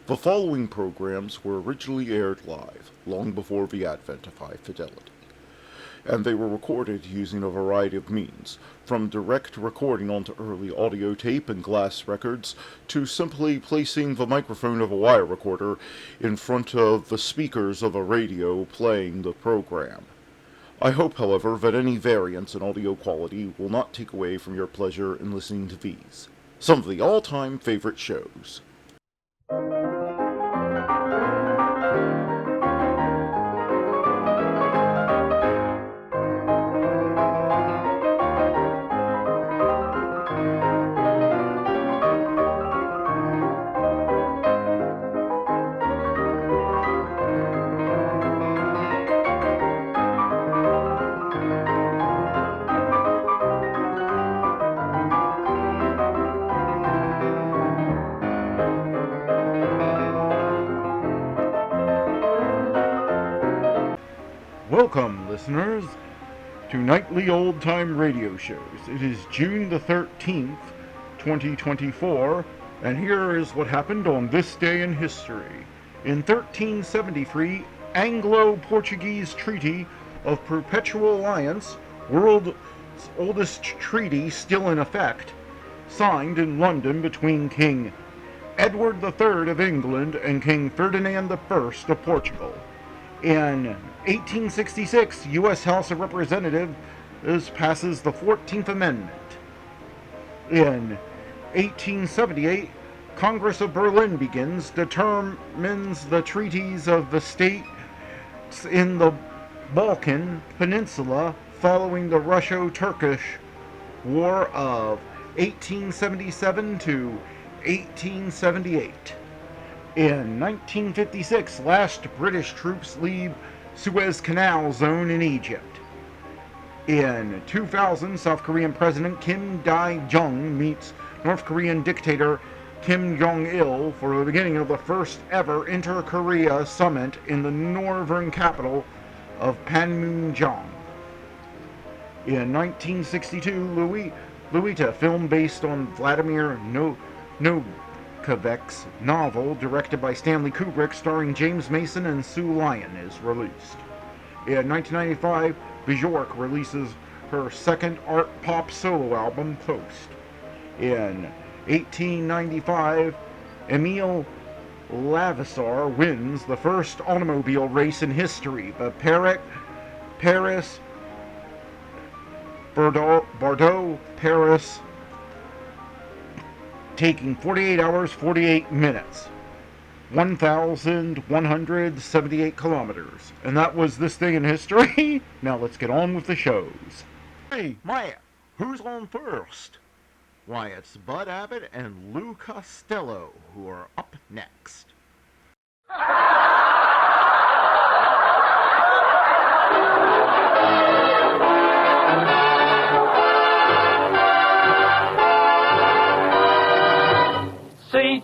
The following programs were originally aired live, long before the advent of high fidelity, and they were recorded using a variety of means, from direct recording onto early audio tape and glass records, to simply placing the microphone of a wire recorder in front of the speakers of a radio playing the program. I hope, however, that any variance in audio quality will not take away from your pleasure in listening to these, some of the all-time favorite shows. Welcome, listeners, to Nightly Old Time Radio Shows. It is June the 13th, 2024, and here is what happened on this day in history. In 1373, Anglo-Portuguese Treaty of Perpetual Alliance, world's oldest treaty still in effect, signed in London between King Edward III of England and King Ferdinand I of Portugal. In 1866, U.S. House of Representatives passes the 14th Amendment. In 1878, Congress of Berlin determines the treaties of the states in the Balkan Peninsula following the Russo-Turkish War of 1877 to 1878. In 1956, last British troops leave Suez Canal zone in Egypt. In 2000, South Korean President Kim Dae-jung meets North Korean dictator Kim Jong-il for the beginning of the first ever inter-Korea summit in the northern capital of Panmunjom. In 1962, Lolita, film based on Vladimir Novik's novel, directed by Stanley Kubrick, starring James Mason and Sue Lyon, is released. In 1995, Bjork releases her second art pop solo album, Post. In 1895, Emile Lavisar wins the first automobile race in history, the Bordeaux-Paris, taking 48 hours, 48 minutes, 1,178 kilometers. And that was this day in history. Now let's get on with the shows. Hey, Maya, who's on first? Why, it's Bud Abbott and Lou Costello who are up next. C-A-M-E-L-S.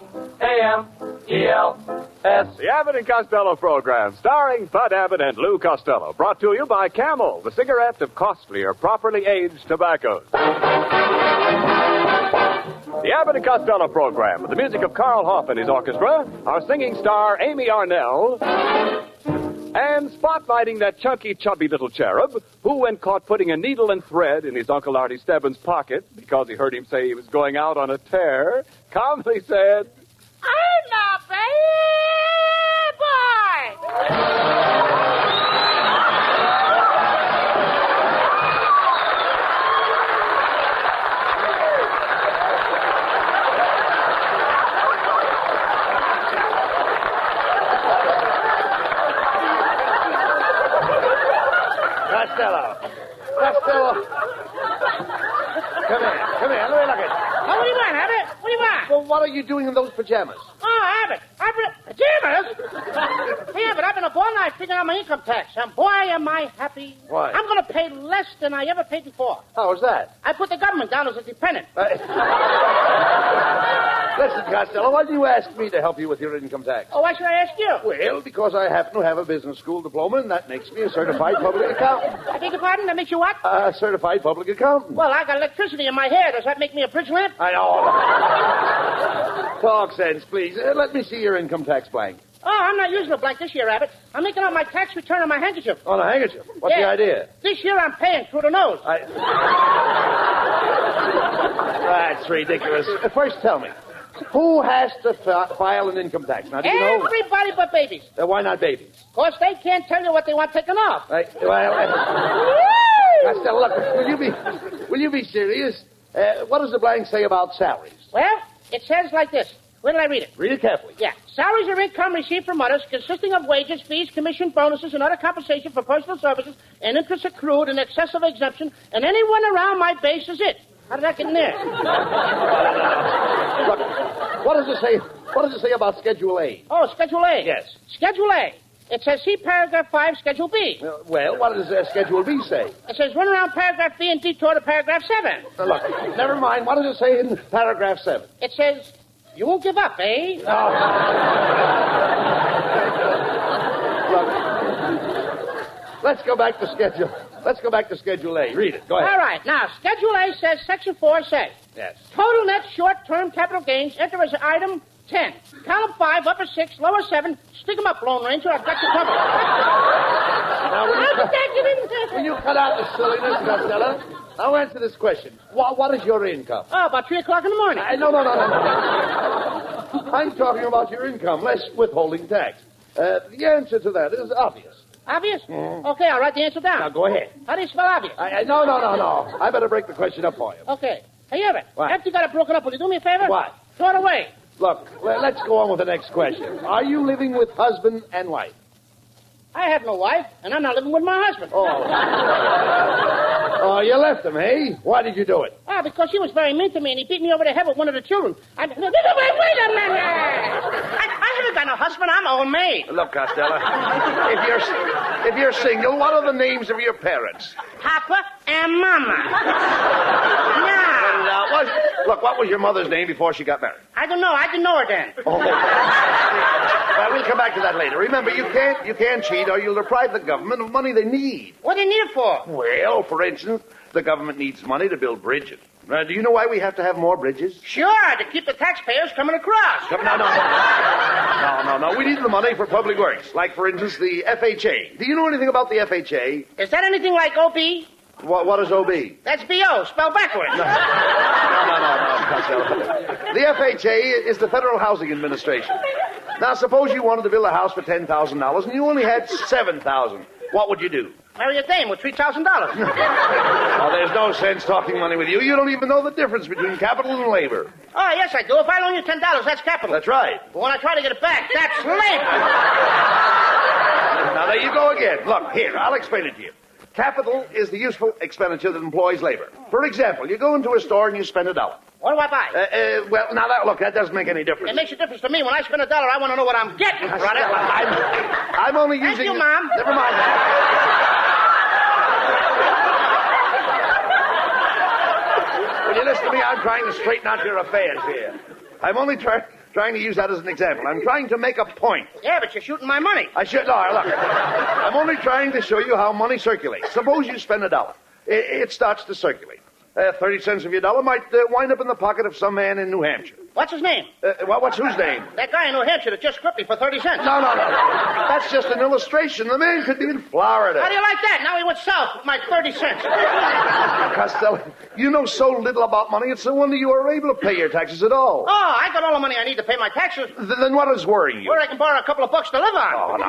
The Abbot and Costello program, starring Bud Abbott and Lou Costello, brought to you by Camel, the cigarette of costlier, properly aged tobaccos. The Abbot and Costello program, with the music of Carl Hoff and his orchestra, our singing star Amy Arnell, and spotlighting that chunky, chubby little cherub who, when caught putting a needle and thread in his Uncle Artie Stebbins' pocket because he heard him say he was going out on a tear, calmly said, I'm a bad boy! Costello. Come here, let me look at it. Oh, what do you want, Abbott? What do you want? Well, what are you doing in those pajamas? Oh, Abbott, pajamas? Hey, Abbott, I've been up all night figuring out my income tax, and boy, am I happy. Why? I'm going to pay less than I ever paid before. How is that? I put the government down as a dependent. Listen, Costello, why do you ask me to help you with your income tax? Oh, why should I ask you? Well, because I happen to have a business school diploma, and that makes me a certified public accountant. I beg your pardon? That makes you what? A certified public accountant. Well, I got electricity in my hair. Does that make me a bridge lamp? I know. Talk sense, please. Let me see your income tax blank. Oh, I'm not using a blank this year, Abbott. I'm making out my tax return on my handkerchief. On a handkerchief? What's the idea? This year I'm paying through the nose. That's ridiculous. First, tell me, who has to file an income tax? Now, do you know? Everybody but babies. Why not babies? Of course, they can't tell you what they want taken off. Costello, look, will you be serious? What does the blank say about salaries? Well, it says like this. Where did I read it? Read it carefully. Yeah. Salaries are income received from others consisting of wages, fees, commission, bonuses, and other compensation for personal services and interest accrued in excess of exemption, and anyone around my base is it. How did that get in there? Look, what does it say? What does it say about Schedule A? Oh, Schedule A. Yes. Schedule A. It says see paragraph 5, Schedule B. Well, what does Schedule B say? It says run around paragraph B and detour to paragraph 7. Look, never mind. What does it say in paragraph 7? It says you won't give up, eh? Look, let's go back to Schedule. Let's go back to Schedule A. Read it. Go ahead. All right. Now, Schedule A says Section 4 says yes. Total net short-term capital gains enter as item 10. Column 5, upper 6, lower 7. Stick 'em up, Lone Ranger. I've got you covered. Now, will you cut out the silliness, Costello? Now answer this question. What is your income? Oh, about 3 o'clock in the morning. No. I'm talking about your income, less withholding tax. The answer to that is obvious. Obvious? Okay, I'll write the answer down. Now, go ahead. How do you spell obvious? No. I better break the question up for you. Okay. Hey, Abbott. What? After you got it broken up, will you do me a favor? What? Throw it away. Look, let's go on with the next question. Are you living with husband and wife? I have no wife, and I'm not living with my husband. Oh, you left him, eh? Why did you do it? Because he was very mean to me, and he beat me over the head with one of the children. Wait a minute! I haven't got no husband. I'm old maid. Look, Costello, if you're single, what are the names of your parents? Papa and Mama. Now. Look, what was your mother's name before she got married? I don't know. I didn't know her then. Oh. Well, we'll come back to that later. Remember, you can't cheat or you'll deprive the government of money they need. What do they need it for? Well, for instance, the government needs money to build bridges. Do you know why we have to have more bridges? Sure, to keep the taxpayers coming across. No. We need the money for public works. Like, for instance, the FHA. Do you know anything about the FHA? Is that anything like OB? What is OB? That's BO, spelled backwards. No, Costello. The FHA is the Federal Housing Administration. Now, suppose you wanted to build a house for $10,000 and you only had $7,000. What would you do? Marry a dame with $3,000. Oh, there's no sense talking money with you. You don't even know the difference between capital and labor. Oh, yes, I do. If I loan you $10, that's capital. That's right. But when I try to get it back, that's labor. Now, there you go again. Look, here, I'll explain it to you. Capital is the useful expenditure that employs labor. For example, you go into a store and you spend $1. What do I buy? That doesn't make any difference. It makes a difference to me. When I spend $1, I want to know what I'm getting, brother. I'm only using... Thank you, Mom. Never mind. Will you listen to me? I'm trying to straighten out your affairs here. I'm only trying to use that as an example. I'm trying to make a point. Yeah, but you're shooting my money. No, look. I'm only trying to show you how money circulates. Suppose you spend $1. It starts to circulate. 30 cents of your dollar might wind up in the pocket of some man in New Hampshire. What's his name? What's whose name? That guy in New Hampshire that just gripped me for 30 cents. No. That's just an illustration. The man could be in Florida. How do you like that? Now he went south with my 30 cents. Costello, you know so little about money, it's no wonder you are able to pay your taxes at all. Oh, I got all the money I need to pay my taxes. Then what is worrying you? Where I can borrow a couple of bucks to live on. Oh, no.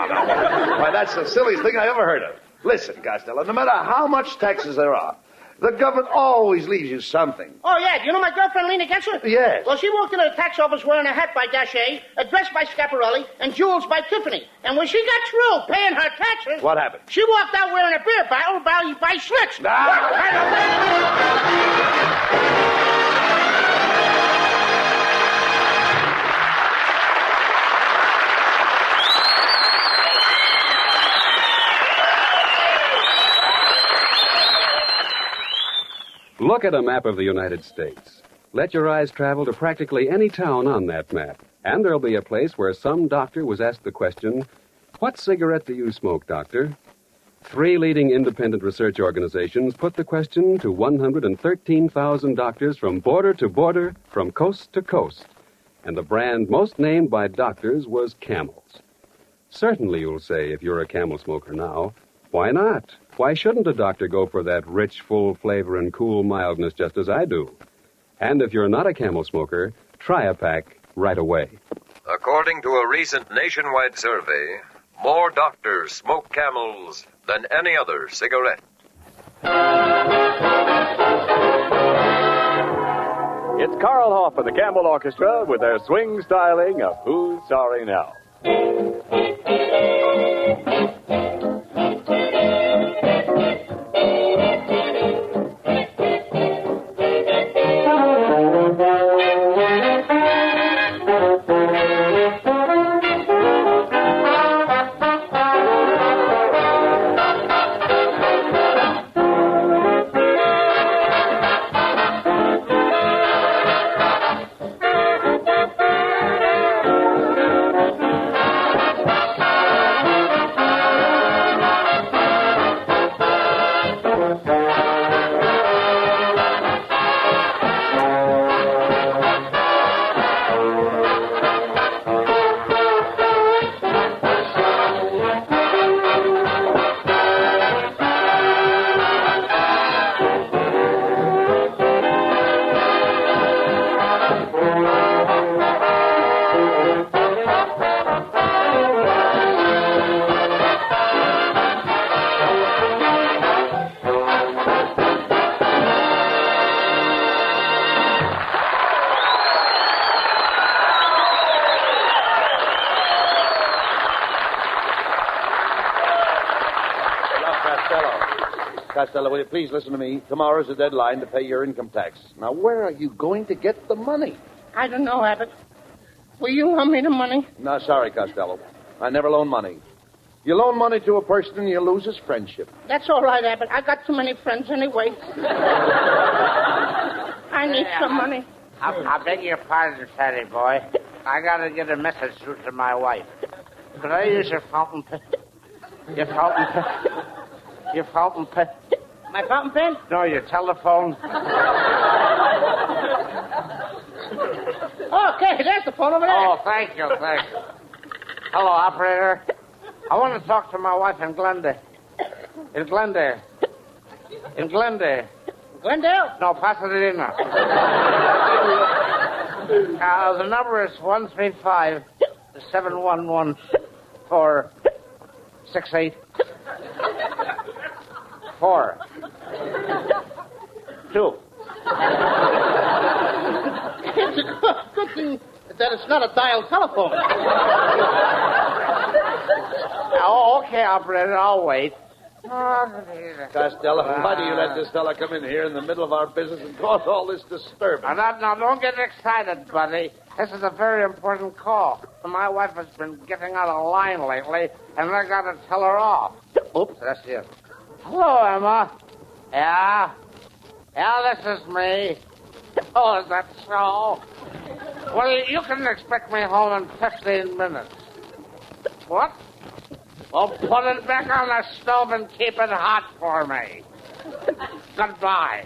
Why, that's the silliest thing I ever heard of. Listen, Costello, no matter how much taxes there are, the government always leaves you something. Oh, yeah. Do you know my girlfriend leaned against her? Yes. Well, she walked into the tax office wearing a hat by Daché, a dress by Schiaparelli, and jewels by Tiffany. And when she got through paying her taxes... What happened? She walked out wearing a beer bottle by Schlitz. Look at a map of the United States. Let your eyes travel to practically any town on that map, and there'll be a place where some doctor was asked the question, "What cigarette do you smoke, doctor?" 3 leading independent research organizations put the question to 113,000 doctors from border to border, from coast to coast. and the brand most named by doctors was Camel's. Certainly, you'll say, if you're a Camel smoker now, why not? Why shouldn't a doctor go for that rich, full flavor and cool mildness just as I do? And if you're not a Camel smoker, try a pack right away. According to a recent nationwide survey, more doctors smoke Camels than any other cigarette. It's Carl Hoff and the Camel Orchestra with their swing styling of Who's Sorry Now? Costello, will you please listen to me? Tomorrow's the deadline to pay your income tax. Now, where are you going to get the money? I don't know, Abbott. Will you loan me the money? No, sorry, Costello. I never loan money. You loan money to a person and you lose his friendship. That's all right, Abbott. I got too many friends anyway. I need some money. I beg your pardon, fatty boy. I gotta get a message through to my wife. Could I use your fountain pen? Your fountain pen? Your fountain pen? My fountain pen? No, your telephone. Okay, there's the phone over there. Oh, thank you. Hello, operator. I want to talk to my wife in Glendale. In Glendale. Glendale? No, Pasadena. The number is 135-711-468. 4. 2. It's a good thing that it's not a dial telephone. Oh, okay, operator. I'll wait. Costello, why do you let this fella come in here in the middle of our business and cause all this disturbance? Now, don't get excited, buddy. This is a very important call. My wife has been getting out of line lately, and I got to tell her off. Oops, that's it. Hello, Emma. Yeah? Yeah, this is me. Oh, is that so? Well, you can expect me home in 15 minutes. What? Well, put it back on the stove and keep it hot for me. Goodbye.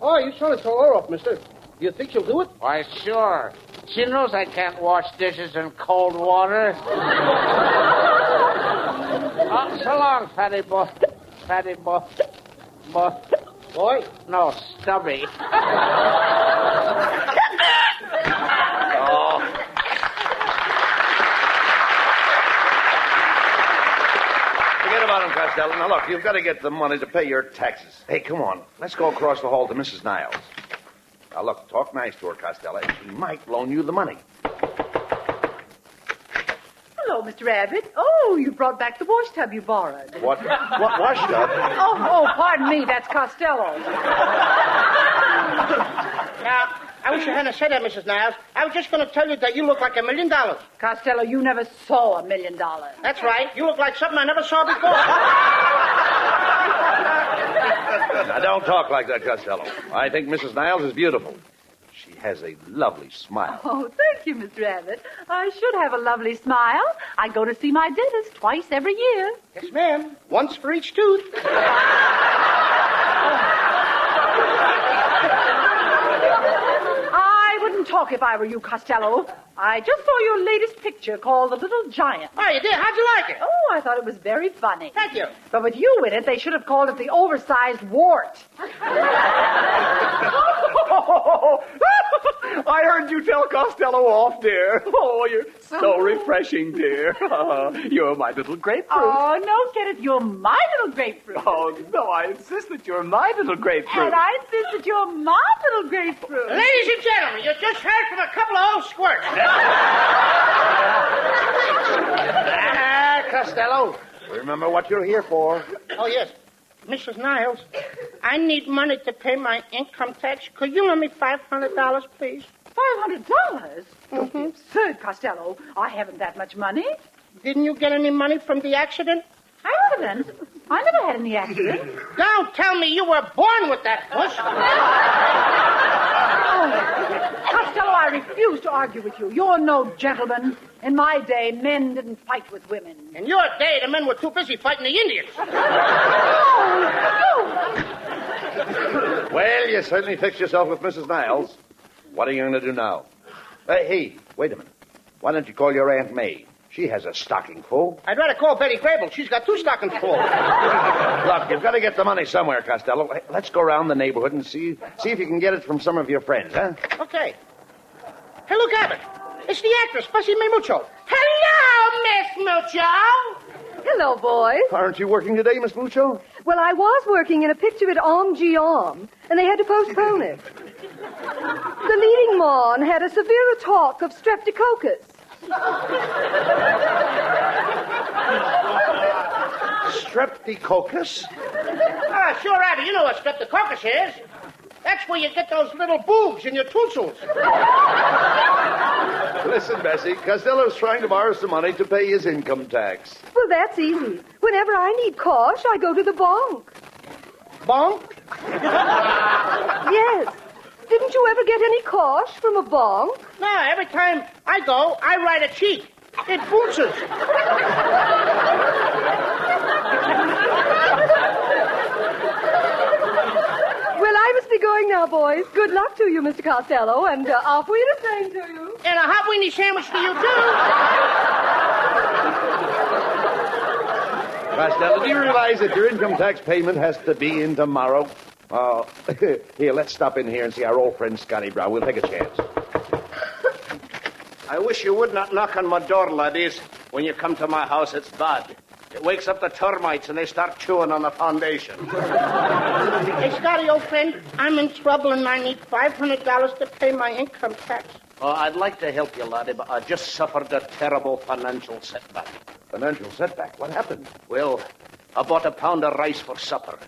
Oh, you're trying to tell her off, mister. You think she'll do it? Why, sure. She knows I can't wash dishes in cold water. Oh, so long, fatty boy. Fatty boy. Boy? No, Stubby. Oh. Forget about him, Costello. Now, look, you've got to get the money to pay your taxes. Hey, come on. Let's go across the hall to Mrs. Niles. Now, look, talk nice to her, Costello. She might loan you the money. Hello, Mr. Abbott. Oh, you brought back the wash tub you borrowed. What wash tub? Oh, pardon me. That's Costello. Now, I wish you hadn't said that, Mrs. Niles. I was just going to tell you that you look like $1 million. Costello, you never saw $1 million. That's right. You look like something I never saw before. Now, don't talk like that, Costello. I think Mrs. Niles is beautiful. She has a lovely smile. Oh, thank you, Mr. Abbott. I should have a lovely smile. I go to see my dentist twice every year. Yes, ma'am. Once for each tooth. I wouldn't wouldn't talk if I were you, Costello. I just saw your latest picture called The Little Giant. Oh, you did? How'd you like it? Oh, I thought it was very funny. Thank you. But with you in it, they should have called it The Oversized Wart. I heard you tell Costello off, dear. Oh, you're so refreshing, dear. You're my little grapefruit. Oh, no, Kenneth, you're my little grapefruit. Oh, no, I insist that you're my little grapefruit. And I insist that you're my little grapefruit. Ladies and gentlemen, you just heard from a couple of old squirts. Costello, remember what you're here for. Oh, yes. Mrs. Niles, I need money to pay my income tax. Could you lend me $500, please? $500? Don't be absurd, Costello. I haven't that much money. Didn't you get any money from the accident? Accident? I never had any accident. Don't tell me you were born with that push. Costello, I refuse to argue with you. You're no gentleman. In my day, men didn't fight with women. In your day, the men were too busy fighting the Indians. Well, you certainly fixed yourself with Mrs. Niles. What are you going to do now? Hey, wait a minute. Why don't you call your Aunt May? She has a stocking full. I'd rather call Betty Grable. She's got 2 stockings full. Look, you've got to get the money somewhere, Costello. Hey, let's go around the neighborhood and see if you can get it from some of your friends, huh? Okay. Hey, look, Abbott. It's the actress, Fussy May Mucho. Hello, Miss Mucho. Hello, boys. Aren't you working today, Miss Mucho? Well, I was working in a picture at Magee, and they had to postpone it. The leading mon had a severe attack of streptococcus. Streptococcus? Ah, sure, Abby. You know what streptococcus is. That's where you get those little boobs in your tonsils. Listen, Bessie, Costello's trying to borrow some money to pay his income tax. Well, that's easy. Whenever I need cash, I go to the bank. Bonk? Yes. Didn't you ever get any cash from a bank? No, every time I go, I write a check. It bounces. Well, I must be going now, boys. Good luck to you, Mr. Costello, and off we the same to you. And a hot weenie sandwich to you, too. Costello, do you realize that your income tax payment has to be in tomorrow? Here, let's stop in here and see our old friend Scotty Brown. We'll take a chance. I wish you would not knock on my door, laddies. When you come to my house, it's bad. It wakes up the termites, and they start chewing on the foundation. Hey, Scotty, old friend, I'm in trouble, and I need $500 to pay my income tax. Oh, I'd like to help you, laddie, but I just suffered a terrible financial setback. Financial setback? What happened? Well, I bought a pound of rice for supper.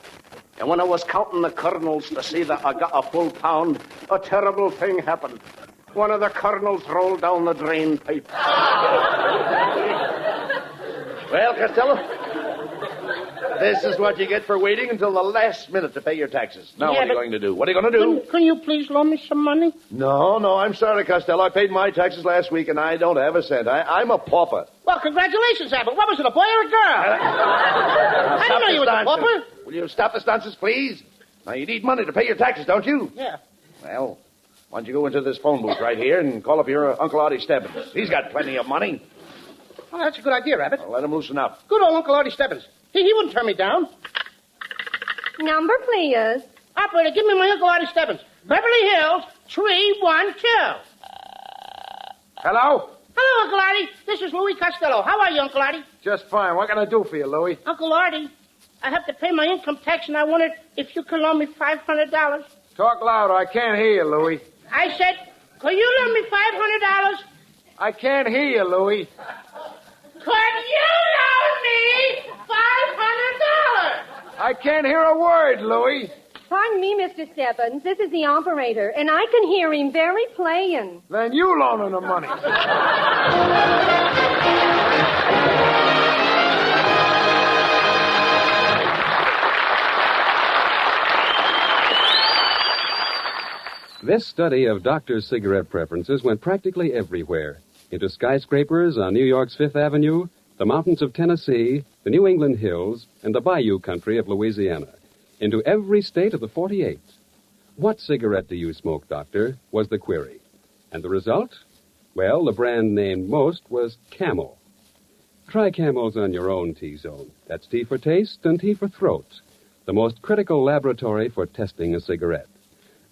And when I was counting the kernels to see that I got a full pound, a terrible thing happened. One of the kernels rolled down the drain pipe. Well, Costello, this is what you get for waiting until the last minute to pay your taxes. Now, what are you going to do? What are you going to do? Can you please loan me some money? No, I'm sorry, Costello. I paid my taxes last week, and I don't have a cent. I'm a pauper. Well, congratulations, Abbott. What was it, a boy or a girl? I didn't know you was a pauper. Will you stop the nonsense, please? Now, you need money to pay your taxes, don't you? Yeah. Well, why don't you go into this phone booth right here and call up your Uncle Artie Stebbins? He's got plenty of money. Oh, that's a good idea, Abbott. Well, let him loosen up. Good old Uncle Artie Stebbins. He wouldn't turn me down. Number, please. Operator, give me my Uncle Artie Stebbins. Beverly Hills, 312. Hello? Hello, Uncle Artie. This is Louis Costello. How are you, Uncle Artie? Just fine. What can I do for you, Louis? Uncle Artie, I have to pay my income tax, and I wondered if you could loan me $500. Talk louder. I can't hear you, Louis. I said, could you loan me $500? I can't hear you, Louis. Could you loan me $500? I can't hear a word, Louis. Pardon me, Mr. Stebbins. This is the operator, and I can hear him very plain. Then you loan him the money. This study of doctors' cigarette preferences went practically everywhere. Into skyscrapers on New York's Fifth Avenue, the mountains of Tennessee, the New England hills, and the bayou country of Louisiana. Into every state of the 48. What cigarette do you smoke, doctor? Was the query. And the result? Well, the brand named most was Camel. Try Camels on your own T-zone. That's T for taste and T for throat. The most critical laboratory for testing a cigarette.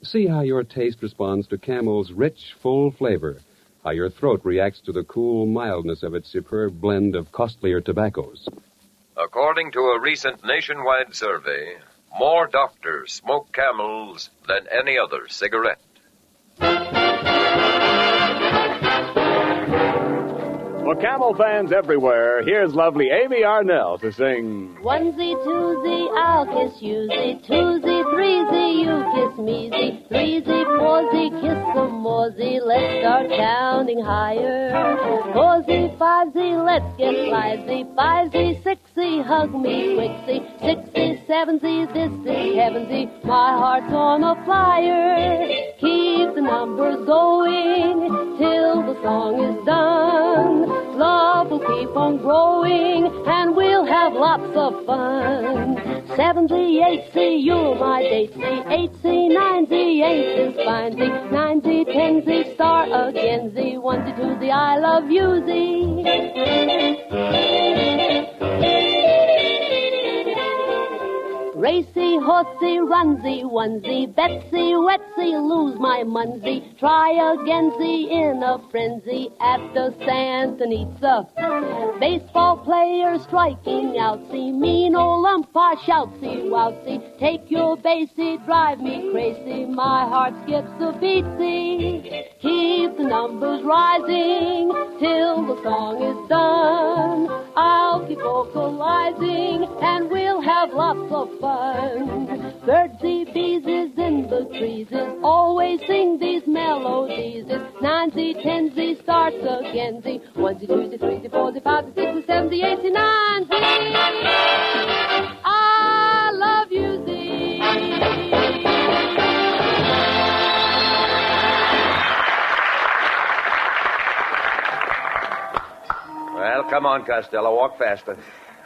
See how your taste responds to Camel's rich, full flavor. How your throat reacts to the cool mildness of its superb blend of costlier tobaccos. According to a recent nationwide survey, more doctors smoke Camels than any other cigarette. For Camel fans everywhere, here's lovely Amy Arnell to sing... Onesie, twosie, I'll kiss yousie. Twosie, threesie, you kiss mesie. Threesie, foursy, kiss some moresy. Let's start counting higher. Foursy, fivesy, let's get livesy. Fivesy, sixy, hug me quicksy. Sixy, sevensy, this is heavensy. My heart's on a flyer. Keep the numbers going till the song is done. Love will keep on growing, and we'll have lots of fun. 7Z, 8Z, you're my datesy. 8Z, 9Z, 8 is fine Z. 9Z, 10Z, start again Z. 1Z, 2Z, I love you Z. Racy, horsey, runsy, onesie, Betsy, wetsy, lose my munsy. Try again, Z, in a frenzy, after Santa Anita. Baseball player striking out, see, mean old umpire shoutsy, woutsy. Take your basey, drive me crazy, my heart skips a beat, see. Keep the numbers rising till the song is done. I'll keep vocalizing, and we'll have lots of fun. Birdsy, beeses in the trees, always sing these melodies. 9Z, 10Z, starts again Z. 1Z, 2Z, 3Z, 4Z, 5Z, 6Z, 7Z, 8Z, 9Z. I love you Z. Well, come on, Costello. Walk faster.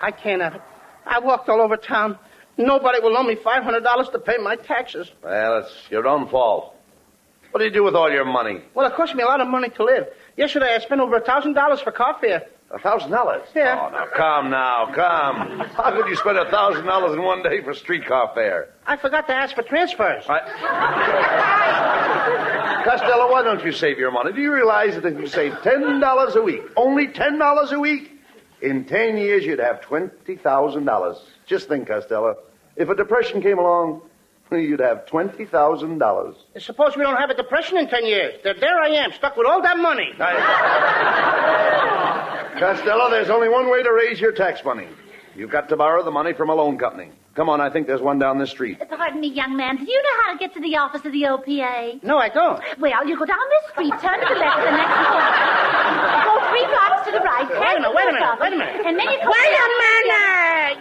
I can't have it. I walked all over town. Nobody will loan me $500 to pay my taxes. Well, it's your own fault. What do you do with all your money? Well, it cost me a lot of money to live. Yesterday, I spent over $1,000 for car fare. $1,000? Yeah. Oh, now, come. How could you spend $1,000 in one day for streetcar fare? I forgot to ask for transfers. Costello, why don't you save your money? Do you realize that if you save $10 a week, only $10 a week, in 10 years you'd have $20,000. Just think, Costello. If a depression came along, you'd have $20,000. Suppose we don't have a depression in 10 years. There I am, stuck with all that money. Costello, there's only one way to raise your tax money. You've got to borrow the money from a loan company. Come on, I think there's one down this street. Pardon me, young man. Do you know how to get to the office of the OPA? No, I don't. Well, you go down this street, turn to the left, the next corner. Go 3 blocks to the right. Wait a minute. And then you come... Wait a minute!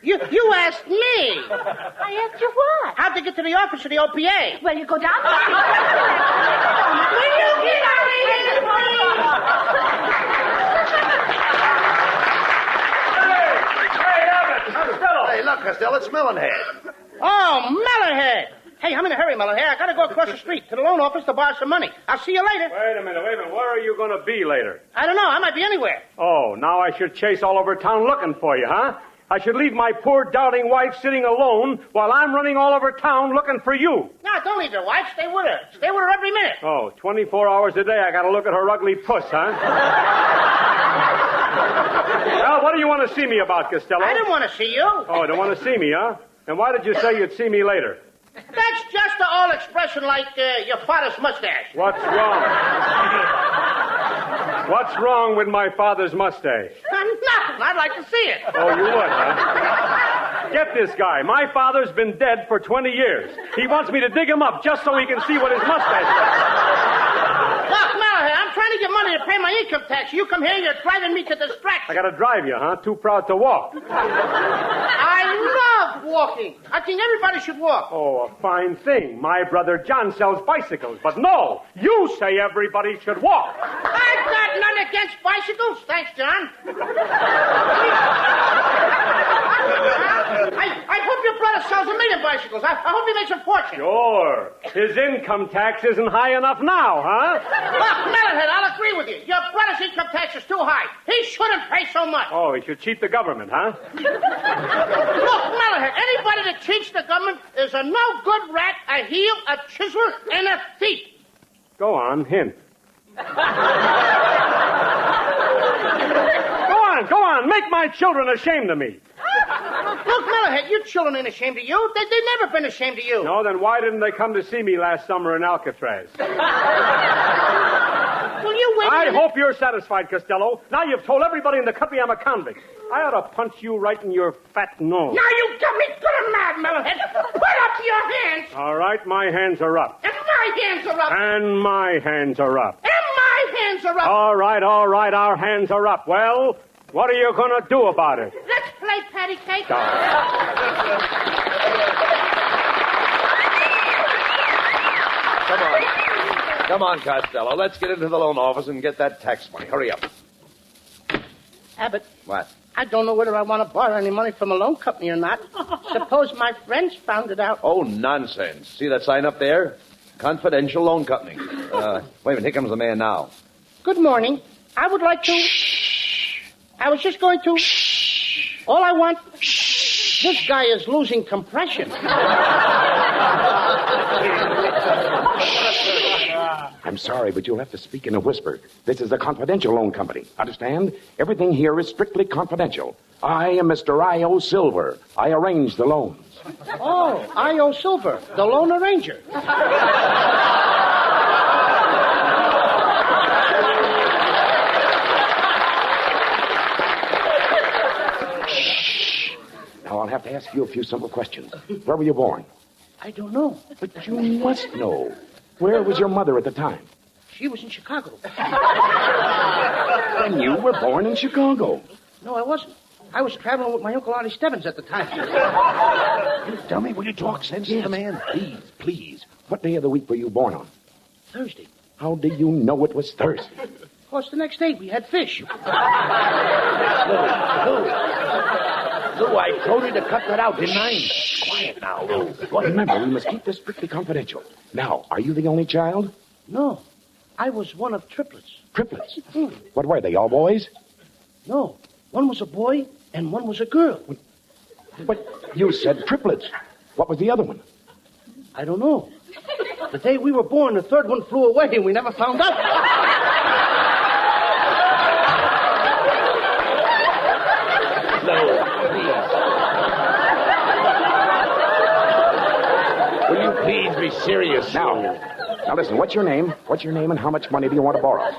You asked me. I asked you what? How'd they get to the office of the OPA? Well, you go down the street, turn to the left. Will you get out of here, please? Hey, look, Costello, it's Melonhead. Oh, Melonhead. Hey, I'm in a hurry, Melonhead. I gotta go across the street to the loan office to borrow some money. I'll see you later. Wait a minute. Where are you going to be later? I don't know. I might be anywhere. Oh, now I should chase all over town looking for you, huh? I should leave my poor doubting wife sitting alone while I'm running all over town looking for you. No, don't leave your wife. Stay with her. Stay with her every minute. Oh, 24 hours a day I got to look at her ugly puss, huh? Well, what do you want to see me about, Costello? I didn't want to see you. Oh, don't want to see me, huh? And why did you say you'd see me later? That's just an old expression like your father's mustache. What's wrong? What's wrong with my father's mustache? Nothing. I'd like to see it. Oh, you would, huh? Get this guy. My father's been dead for 20 years. He wants me to dig him up just so he can see what his mustache does. Look, Malahide, I'm trying to get money to pay my income tax. You come here, you're driving me to distraction. I gotta drive you, huh? Too proud to walk. I love walking. I think everybody should walk. Oh, a fine thing. My brother John sells bicycles. But no, you say everybody should walk. I've got none against bicycles. Thanks, John. I hope your brother fellow sells 1 million bicycles. I hope he makes a fortune. Sure. His income tax isn't high enough now, huh? Look, Melonhead, I'll agree with you. Your brother's income tax is too high. He shouldn't pay so much. Oh, he should cheat the government, huh? Look, Melonhead, anybody that cheats the government is a no-good rat, a heel, a chiseler, and a thief. Go on, hint. Go on, make my children ashamed of me. Look, Melonhead, your children ain't ashamed of you. They've never been ashamed of you. No, then why didn't they come to see me last summer in Alcatraz? Will you wait? I hope you're satisfied, Costello. Now you've told everybody in the country I'm a convict. I ought to punch you right in your fat nose. Now you got me good and mad, Melonhead. Put up your hands. All right, my hands are up. And my hands are up. And my hands are up. And my hands are up. All right, our hands are up. Well, what are you going to do about it? Let's play patty cake. Come on, Costello. Let's get into the loan office and get that tax money. Hurry up. Abbott. What? I don't know whether I want to borrow any money from a loan company or not. Suppose my friends found it out. Oh, nonsense. See that sign up there? Confidential loan company. Wait a minute. Here comes the man now. Good morning. I would like to... I was just going to... All I want... This guy is losing compression. I'm sorry, but you'll have to speak in a whisper. This is a confidential loan company. Understand? Everything here is strictly confidential. I am Mr. I.O. Silver. I arrange the loans. Oh, I.O. Silver, the loan arranger. Now, I'll have to ask you a few simple questions. Where were you born? I don't know. But you must know. Where was your mother at the time? She was in Chicago. Then you were born in Chicago. No, I wasn't. I was traveling with my Uncle Artie Stebbins at the time. You dummy, will you talk sense to the man? Please. What day of the week were you born on? Thursday. How do you know it was Thursday? Of course, the next day we had fish. Lou, I told you to cut that out, didn't I? Quiet now, Lou. Well, remember, we must keep this strictly confidential. Now, are you the only child? No. I was one of triplets. Triplets? What were they, all boys? No. One was a boy and one was a girl. But you said triplets. What was the other one? I don't know. The day we were born, the third one flew away and we never found out. Will you please be serious now? Now listen, what's your name? What's your name and how much money do you want to borrow?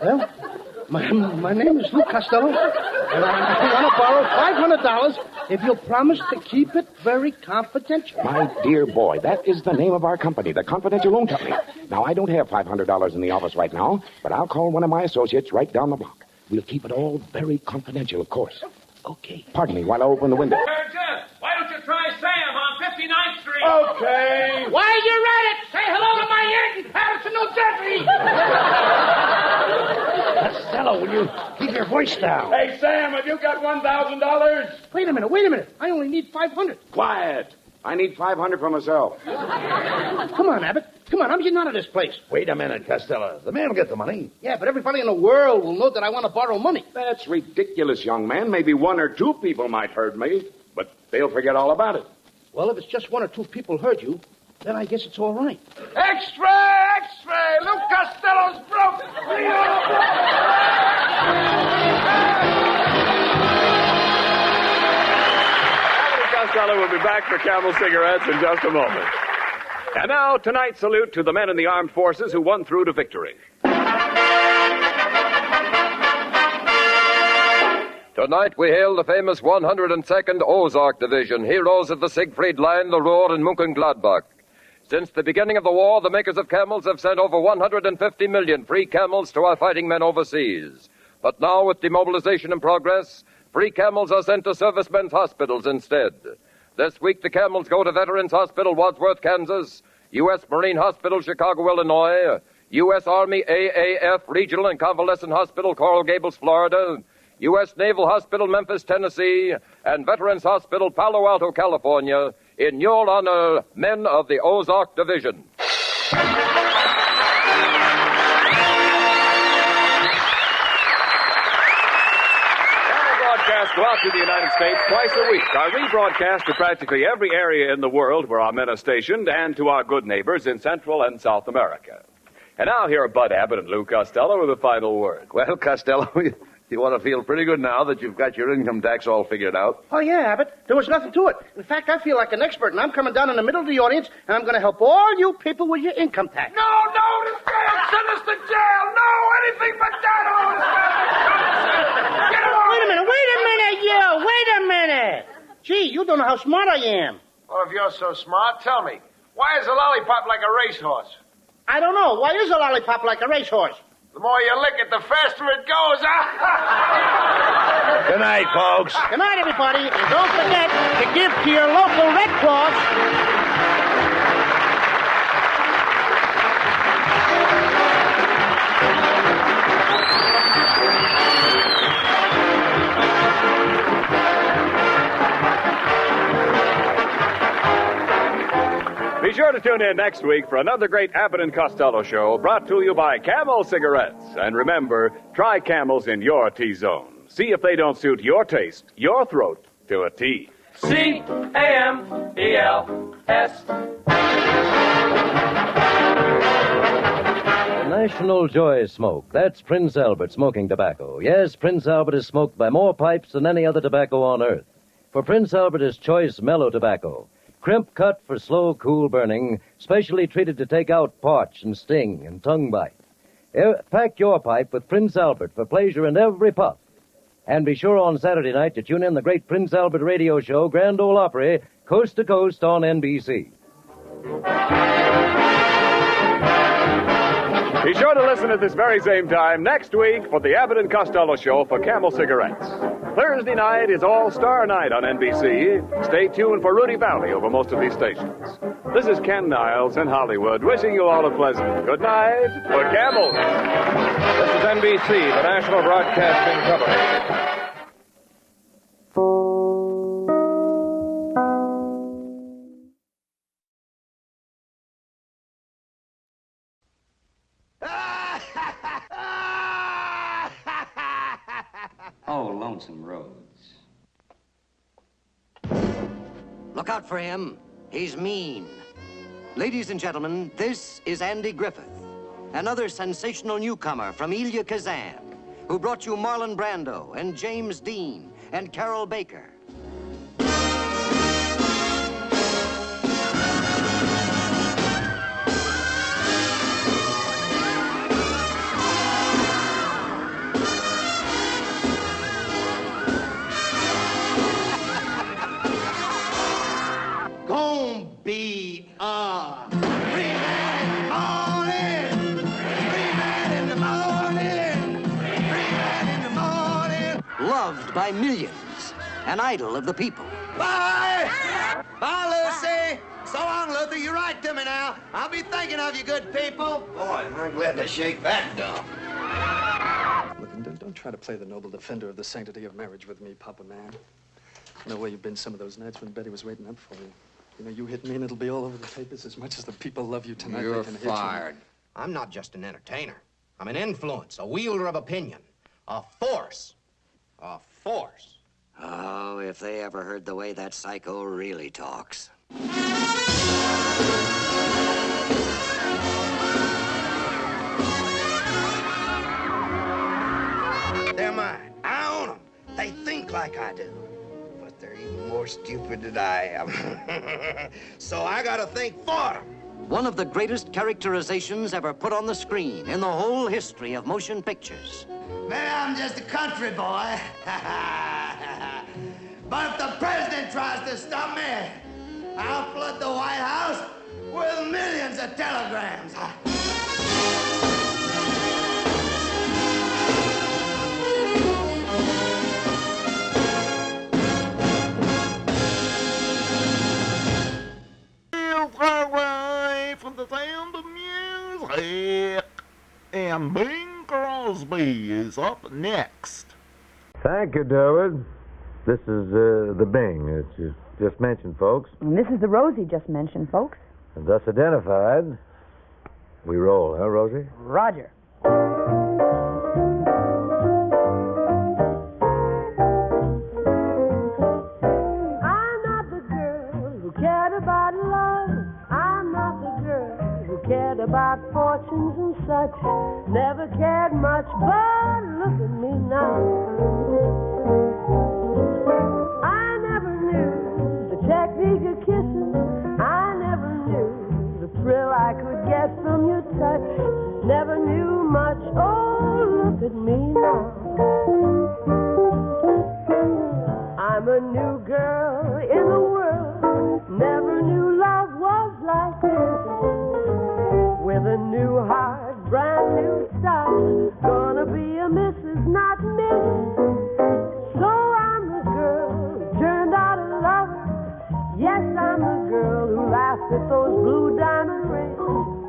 Well, my name is Lou Costello, and I want to borrow $500 if you'll promise to keep it very confidential. My dear boy, that is the name of our company, the Confidential Loan Company. Now, I don't have $500 in the office right now, but I'll call one of my associates right down the block. We'll keep it all very confidential, of course. Okay. Pardon me while I open the window. Why don't you try Sam on 59th Street? Okay. While you're at it, say hello to my aunt in Patterson, New Jersey. Costello, will you keep your voice down? Hey, Sam, have you got $1,000? Wait a minute. I only need $500. Quiet. I need $500 for myself. Come on, Abbott. Come on, I'm getting out of this place. Wait a minute, Costello. The man will get the money. Yeah, but everybody in the world will know that I want to borrow money. That's ridiculous, young man. Maybe one or two people might heard me, but they'll forget all about it. Well, if it's just one or two people heard you, then I guess it's all right. Extra! Lou Costello's broke! Costello will be back for Camel Cigarettes in just a moment. And now, tonight's salute to the men in the armed forces who won through to victory. Tonight we hail the famous 102nd Ozark Division, heroes of the Siegfried Line, the Ruhr, and Mönchengladbach. Since the beginning of the war, the makers of camels have sent over 150 million free camels to our fighting men overseas. But now, with demobilization in progress, free camels are sent to servicemen's hospitals instead. This week, the camels go to Veterans Hospital, Wadsworth, Kansas, U.S. Marine Hospital, Chicago, Illinois, U.S. Army AAF Regional and Convalescent Hospital, Coral Gables, Florida, U.S. Naval Hospital, Memphis, Tennessee, and Veterans Hospital, Palo Alto, California, In your honor, men of the Ozark Division. Broadcast go out to the United States twice a week. Our rebroadcast to practically every area in the world where our men are stationed and to our good neighbors in Central and South America. And now here are Bud Abbott and Lou Costello with a final word. Well, Costello, you want to feel pretty good now that you've got your income tax all figured out. Oh, yeah, Abbott. There was nothing to it. In fact, I feel like an expert, and I'm coming down in the middle of the audience, and I'm going to help all you people with your income tax. No, to jail! Send us to jail! No, anything but that! Get him on! Wait a minute, you! Wait a minute! Gee, you don't know how smart I am. Well, if you're so smart, tell me. Why is a lollipop like a racehorse? I don't know. Why is a lollipop like a racehorse? The more you lick it, the faster it goes. Good night, folks. Good night, everybody. And don't forget to give to your local Red Cross. Be sure to tune in next week for another great Abbott and Costello show brought to you by Camel Cigarettes. And remember, try Camels in your T-zone. See if they don't suit your taste, your throat, to a T. C-A-M-E-L-S. National Joy Smoke. That's Prince Albert smoking tobacco. Yes, Prince Albert is smoked by more pipes than any other tobacco on earth. For Prince Albert is choice mellow tobacco. Crimp cut for slow, cool burning, specially treated to take out parch and sting and tongue bite. Pack your pipe with Prince Albert for pleasure in every puff. And be sure on Saturday night to tune in the great Prince Albert radio show, Grand Ole Opry, coast to coast on NBC. Be sure to listen at this very same time next week for the Abbott and Costello show for Camel Cigarettes. Thursday night is All-Star Night on NBC. Stay tuned for Rudy Valley over most of these stations. This is Ken Niles in Hollywood, wishing you all a pleasant good night for Camels. This is NBC, the National Broadcasting Company. Oh, lonesome roads. Look out for him. He's mean. Ladies and gentlemen, this is Andy Griffith, another sensational newcomer from Elia Kazan, who brought you Marlon Brando and James Dean and Carol Baker. Be a free man morning. Free man in the morning. Free man in the morning. Loved by millions, an idol of the people. Bye. Bye, Lucy. So long, Luther. You write to me now. I'll be thinking of you, good people. Boy, I'm glad to shake that dump. Look, don't try to play the noble defender of the sanctity of marriage with me, Papa Man. I know where you've been some of those nights when Betty was waiting up for you. You know, you hit me and it'll be all over the papers as much as the people love you tonight. You're they can fired. I'm not just an entertainer. I'm an influence, a wielder of opinion, a force. A force. Oh, if they ever heard the way that psycho really talks. They're mine. I own them. They think like I do. But they're even more stupid than I am. So I gotta think for them. One of the greatest characterizations ever put on the screen in the whole history of motion pictures. Maybe I'm just a country boy. But if the president tries to stop me, I'll flood the White House with millions of telegrams. From the sound of music. And Bing Crosby is up next. Thank you, David. This is the Bing. It's just mentioned, folks. And this is the Rosie just mentioned, folks. And thus identified. We roll, huh, Rosie? Roger. I'm not the girl who cared about love. I'm not the girl who cared about fortunes and such. Never cared much, but look at me now. I never knew the technique of kissing. I never knew the thrill I could get from your touch. Never knew much, oh, look at me now. I'm a new girl in the world. Never knew love was like this. With a new heart, brand new style. Gonna be a Mrs., not Miss. So I'm the girl who turned out a lover. Yes, I'm the girl who laughed at those blue diamond rings.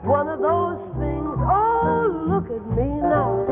One of those things, oh, look at me now.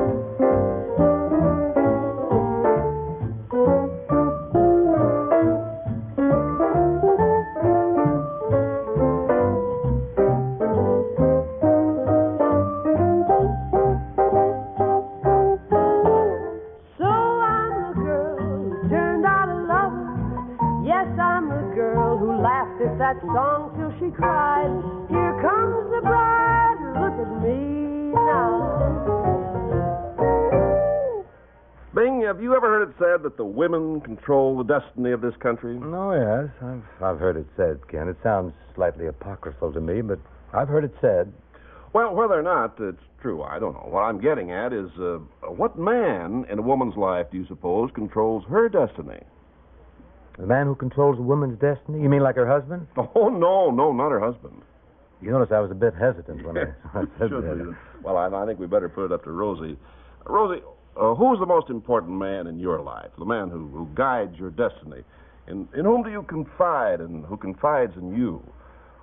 That song till she cried. Here comes the bride. Look at me now. Bing, have you ever heard it said that the women control the destiny of this country? Oh, yes. I've heard it said, Ken. It sounds slightly apocryphal to me, but I've heard it said. Well, whether or not it's true, I don't know. What I'm getting at is, what man in a woman's life, do you suppose, controls her destiny? The man who controls a woman's destiny? You mean like her husband? Oh, no, not her husband. You notice I was a bit hesitant when I said Should that. be. Well, I think we better put it up to Rosie. Rosie, who's the most important man in your life? The man who guides your destiny? In whom do you confide and who confides in you?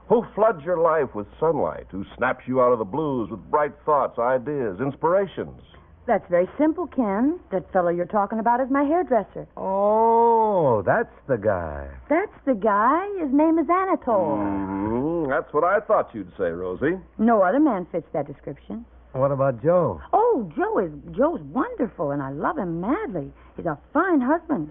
Who floods your life with sunlight? Who snaps you out of the blues with bright thoughts, ideas, inspirations? That's very simple, Ken. That fellow you're talking about is my hairdresser. Oh, that's the guy. That's the guy. His name is Anatole. Mm-hmm. That's what I thought you'd say, Rosie. No other man fits that description. What about Joe? Oh, Joe's wonderful, and I love him madly. He's a fine husband.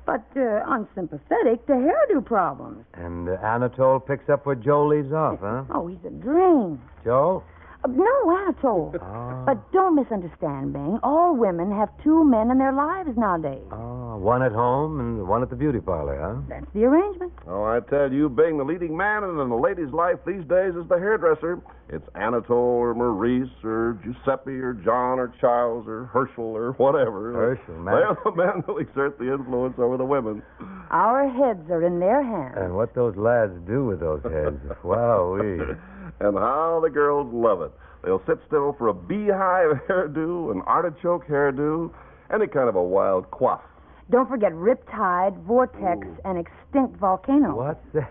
But unsympathetic to hairdo problems. And Anatole picks up where Joe leaves off, huh? Oh, he's a dream. Joe? No, Anatole. Oh. But don't misunderstand, Bing. All women have two men in their lives nowadays. Oh, one at home and one at the beauty parlor, huh? That's the arrangement. Oh, I tell you, Bing, the leading man in a lady's life these days is the hairdresser. It's Anatole or Maurice or Giuseppe or John or Charles or Herschel or whatever. Herschel, man. They're the men who exert the influence over the women. Our heads are in their hands. And what those lads do with those heads. Wowee. And how the girls love it. They'll sit still for a beehive hairdo, an artichoke hairdo, any kind of a wild coif. Don't forget Riptide, Vortex, and Extinct Volcano. What's that?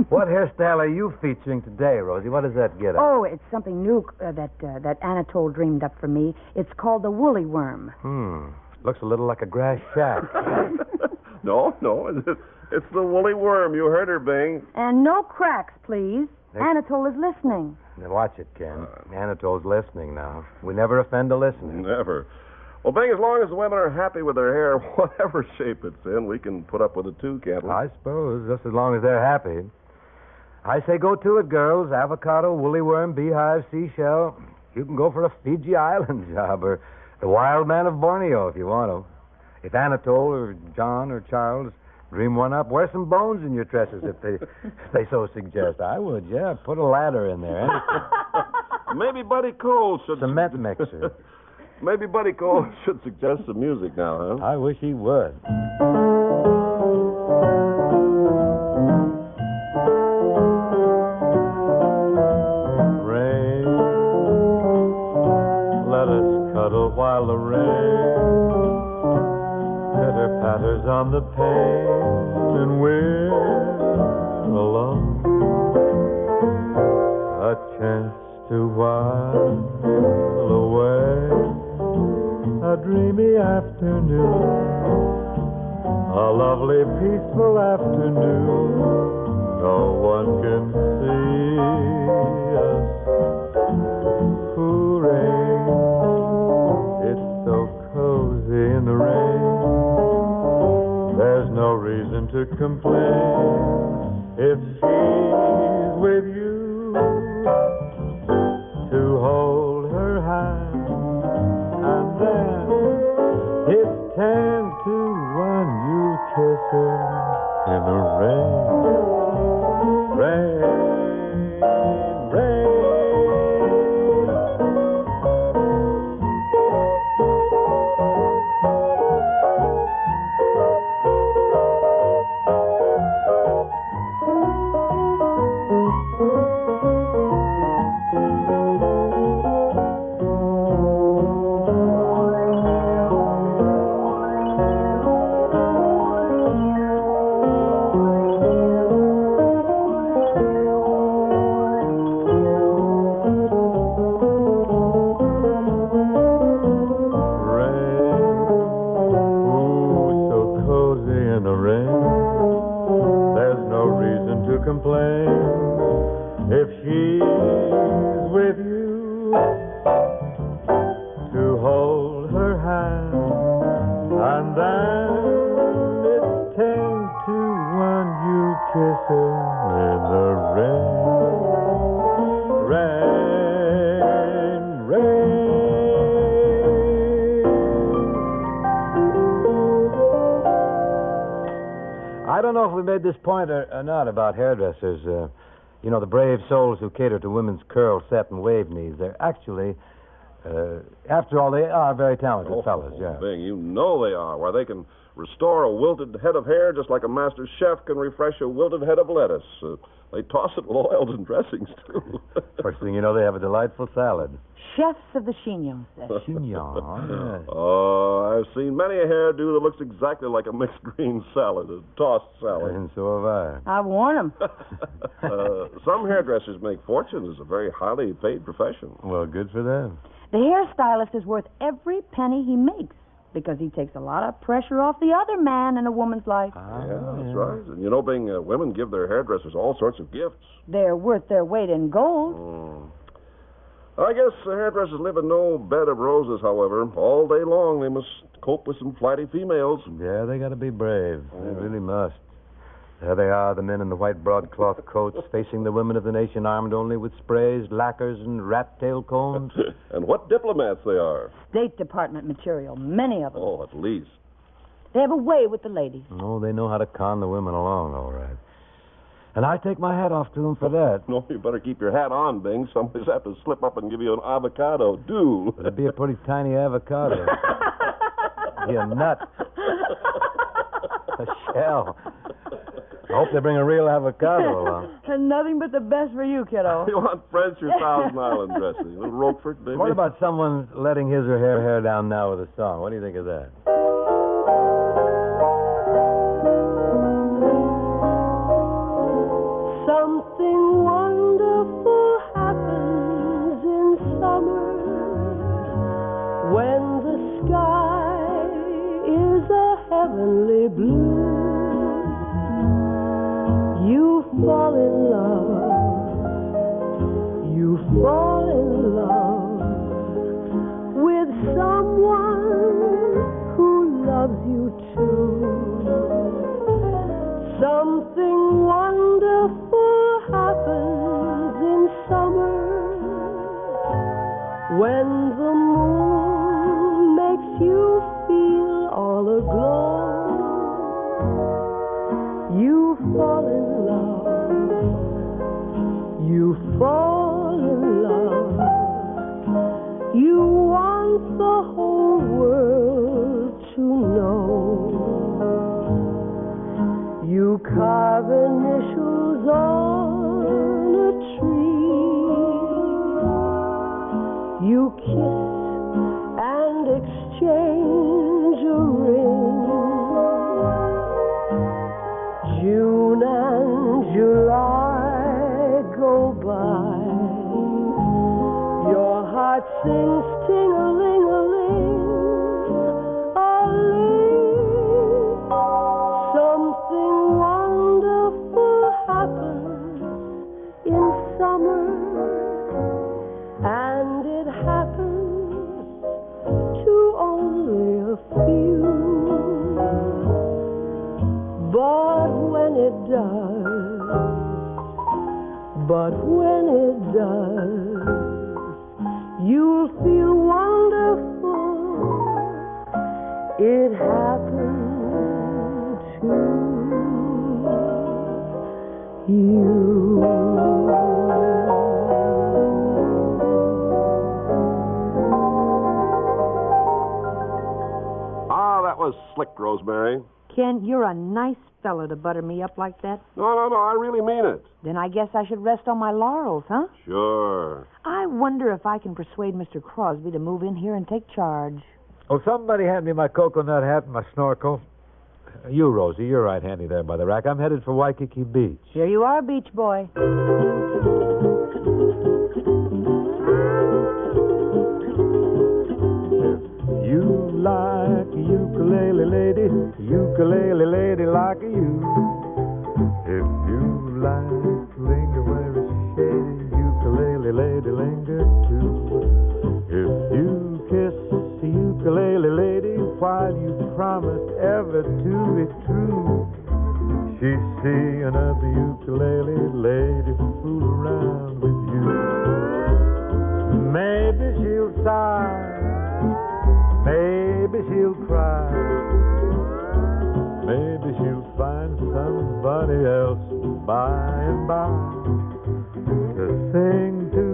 What hairstyle are you featuring today, Rosie? What does that get at? Oh, it's something new that Anatole dreamed up for me. It's called the woolly worm. Looks a little like a grass shack. No, it's the woolly worm. You heard her, Bing. And no cracks, please. Anatole is listening. Now watch it, Ken. Anatole's listening now. We never offend a listener. Never. Well, Bing, as long as the women are happy with their hair, whatever shape it's in, we can put up with it too, can't we? I suppose, just as long as they're happy. I say go to it, girls. Avocado, woolly worm, beehive, seashell. You can go for a Fiji Island job or the wild man of Borneo if you want to. If Anatole or John or Charles dream one up, wear some bones in your tresses if they so suggest. I would, yeah. Put a ladder in there. Maybe Buddy Cole should... Cement mixer. Maybe Buddy Cole should suggest some music now, huh? I wish he would. Rain, let us cuddle while the rain pitter-patters on the pane, and we're alone. A chance to while away a dreamy afternoon A lovely, peaceful afternoon. No one can see us. Hooray. It's so cozy in the rain. There's no reason to complain if she's with you. To hold her hand, and then it's 10 to 1, you kiss her in the rain. Rain, rain. This point or not about hairdressers, you know, the brave souls who cater to women's curl, set, and wave needs. They're actually, after all, they are very talented fellas, yeah. Bing, you know they are. Why, they can restore a wilted head of hair just like a master chef can refresh a wilted head of lettuce. They toss it with oils and dressings, too. First thing you know, they have a delightful salad. Chefs of the chignon set. Chignon, yes. Oh, I've seen many a hairdo that looks exactly like a mixed green salad, a tossed salad. And so have I. I've worn them. Some hairdressers make fortunes. It's a very highly paid profession. Well, good for them. The hairstylist is worth every penny he makes because he takes a lot of pressure off the other man in a woman's life. Yeah, that's right. And you know, Bing, women give their hairdressers all sorts of gifts. They're worth their weight in gold. I guess hairdressers live in no bed of roses, however. All day long they must cope with some flighty females. Yeah, they got to be brave. They really must. There they are, the men in the white broadcloth coats, facing the women of the nation armed only with sprays, lacquers, and rat-tail combs. And what diplomats they are. State Department material, many of them. Oh, at least. They have a way with the ladies. Oh, they know how to con the women along, all right. And I take my hat off to them for that. No, you better keep your hat on, Bing. Somebody's have to slip up and give you an avocado. Do. But it'd be a pretty tiny avocado. Be a nut. A shell. I hope they bring a real avocado along. And nothing but the best for you, kiddo. You want French or Thousand Island dressing? A little Roquefort, baby? What about someone letting his or her hair down now with a song? What do you think of that? Something wonderful happens in summer when the sky is a heavenly blue. You fall in love. You fall in love with someone who loves you too. Something wonderful happens in summer when the moon makes you feel all aglow. You fall in love. You fall in love. You want the whole world to know. You carve initials on a tree. You kiss and exchange a ring. June and July go by. But when it does, you'll feel wonderful. It happened to you. Ah, that was slick, Rosemary. Ken, you're a nice fella to butter me up like that. No, I really mean it. Then I guess I should rest on my laurels, huh? Sure. I wonder if I can persuade Mr. Crosby to move in here and take charge. Oh, somebody hand me my coconut hat and my snorkel. You, Rosie, you're right handy there by the rack. I'm headed for Waikiki Beach. Here you are, beach boy. You like a ukulele lady like you. If you like to linger where it's shady, ukulele lady linger too. If you kiss the ukulele lady while you promise ever to be true, she see another ukulele lady fool around with you. Maybe she'll sigh, maybe she'll cry, maybe she'll find somebody else by and by to sing to,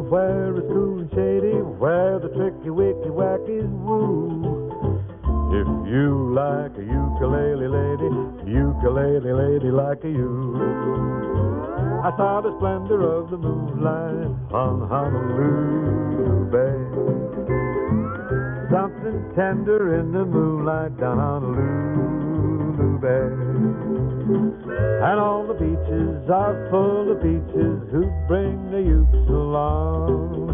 where it's cool and shady, where the tricky wicky wackies woo. If you like a ukulele lady like you. I saw the splendor of the moonlight on Honolulu Bay. Something tender in the moonlight down on Honolulu Bay. And all the beaches are full of beaches who bring the ukes along.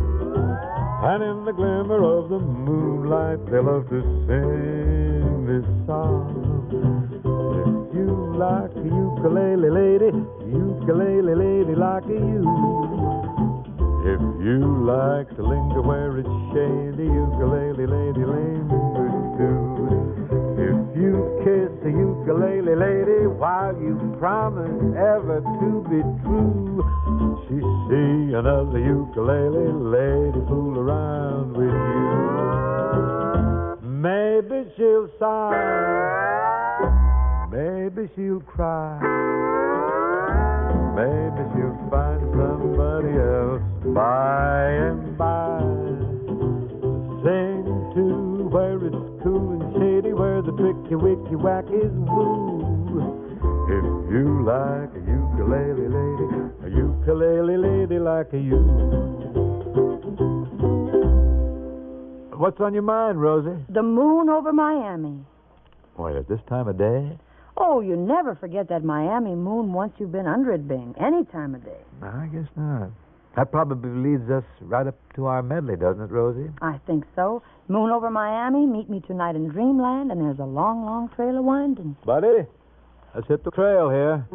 And in the glimmer of the moonlight they love to sing this song. If you like a ukulele lady like you. If you like to linger where it's shady, ukulele lady linger too. If you kiss a ukulele lady while you promise ever to be true, she see another ukulele lady fool around with you. Maybe she'll sigh, maybe she'll cry, maybe she'll find somebody else by and by. Sing to where it's cool and shady, where the tricky wicky wackies woo. If you like a ukulele lady like you. What's on your mind, Rosie? The moon over Miami. Why, at this time of day? Oh, you never forget that Miami moon once you've been under it, Bing. Any time of day. No, I guess not. That probably leads us right up to our medley, doesn't it, Rosie? I think so. Moon over Miami, meet me tonight in Dreamland, and there's a long, long trail of winding. Buddy, let's hit the trail here.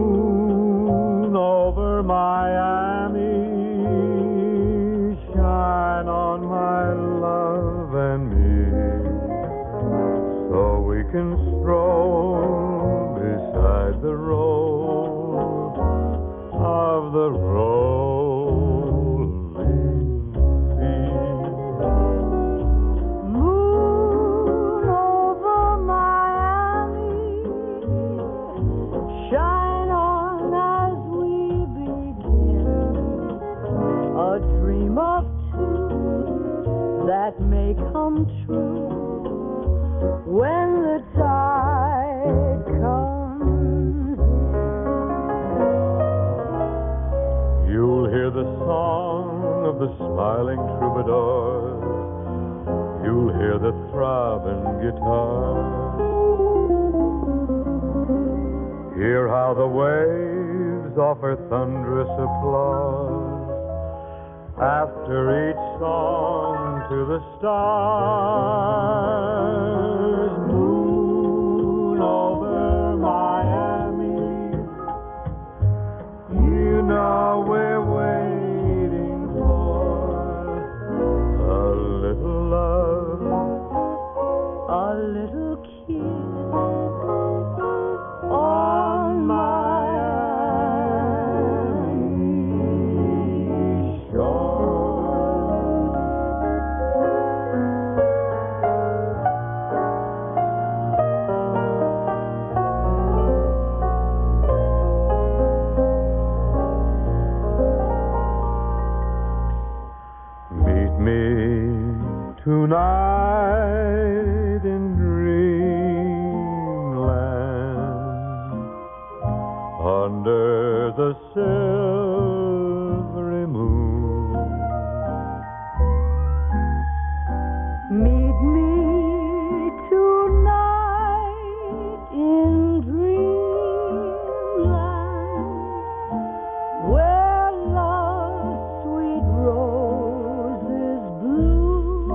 Moon over Miami, shine on my love and me, so we can stroll beside the road of the rolling sea. Moon over Miami, shine on as we begin a dream of two that may come true when the tide comes in. You'll hear the song of the smiling troubadours. You'll hear the throbbing guitars. Hear how the waves offer thunderous applause after each song to the stars. Moon over Miami, you know we're waiting for the silvery moon. Meet me tonight in dreamland, where love's sweet roses bloom.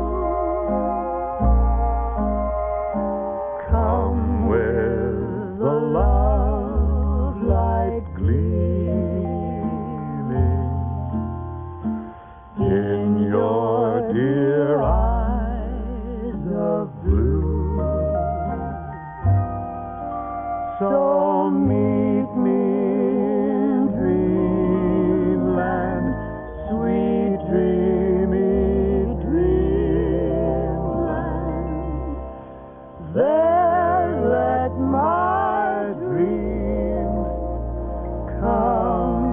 Come with the love light gleaming in your dear eyes of blue. So meet me in dreamland, sweet dreamy dreamland. There let my dreams come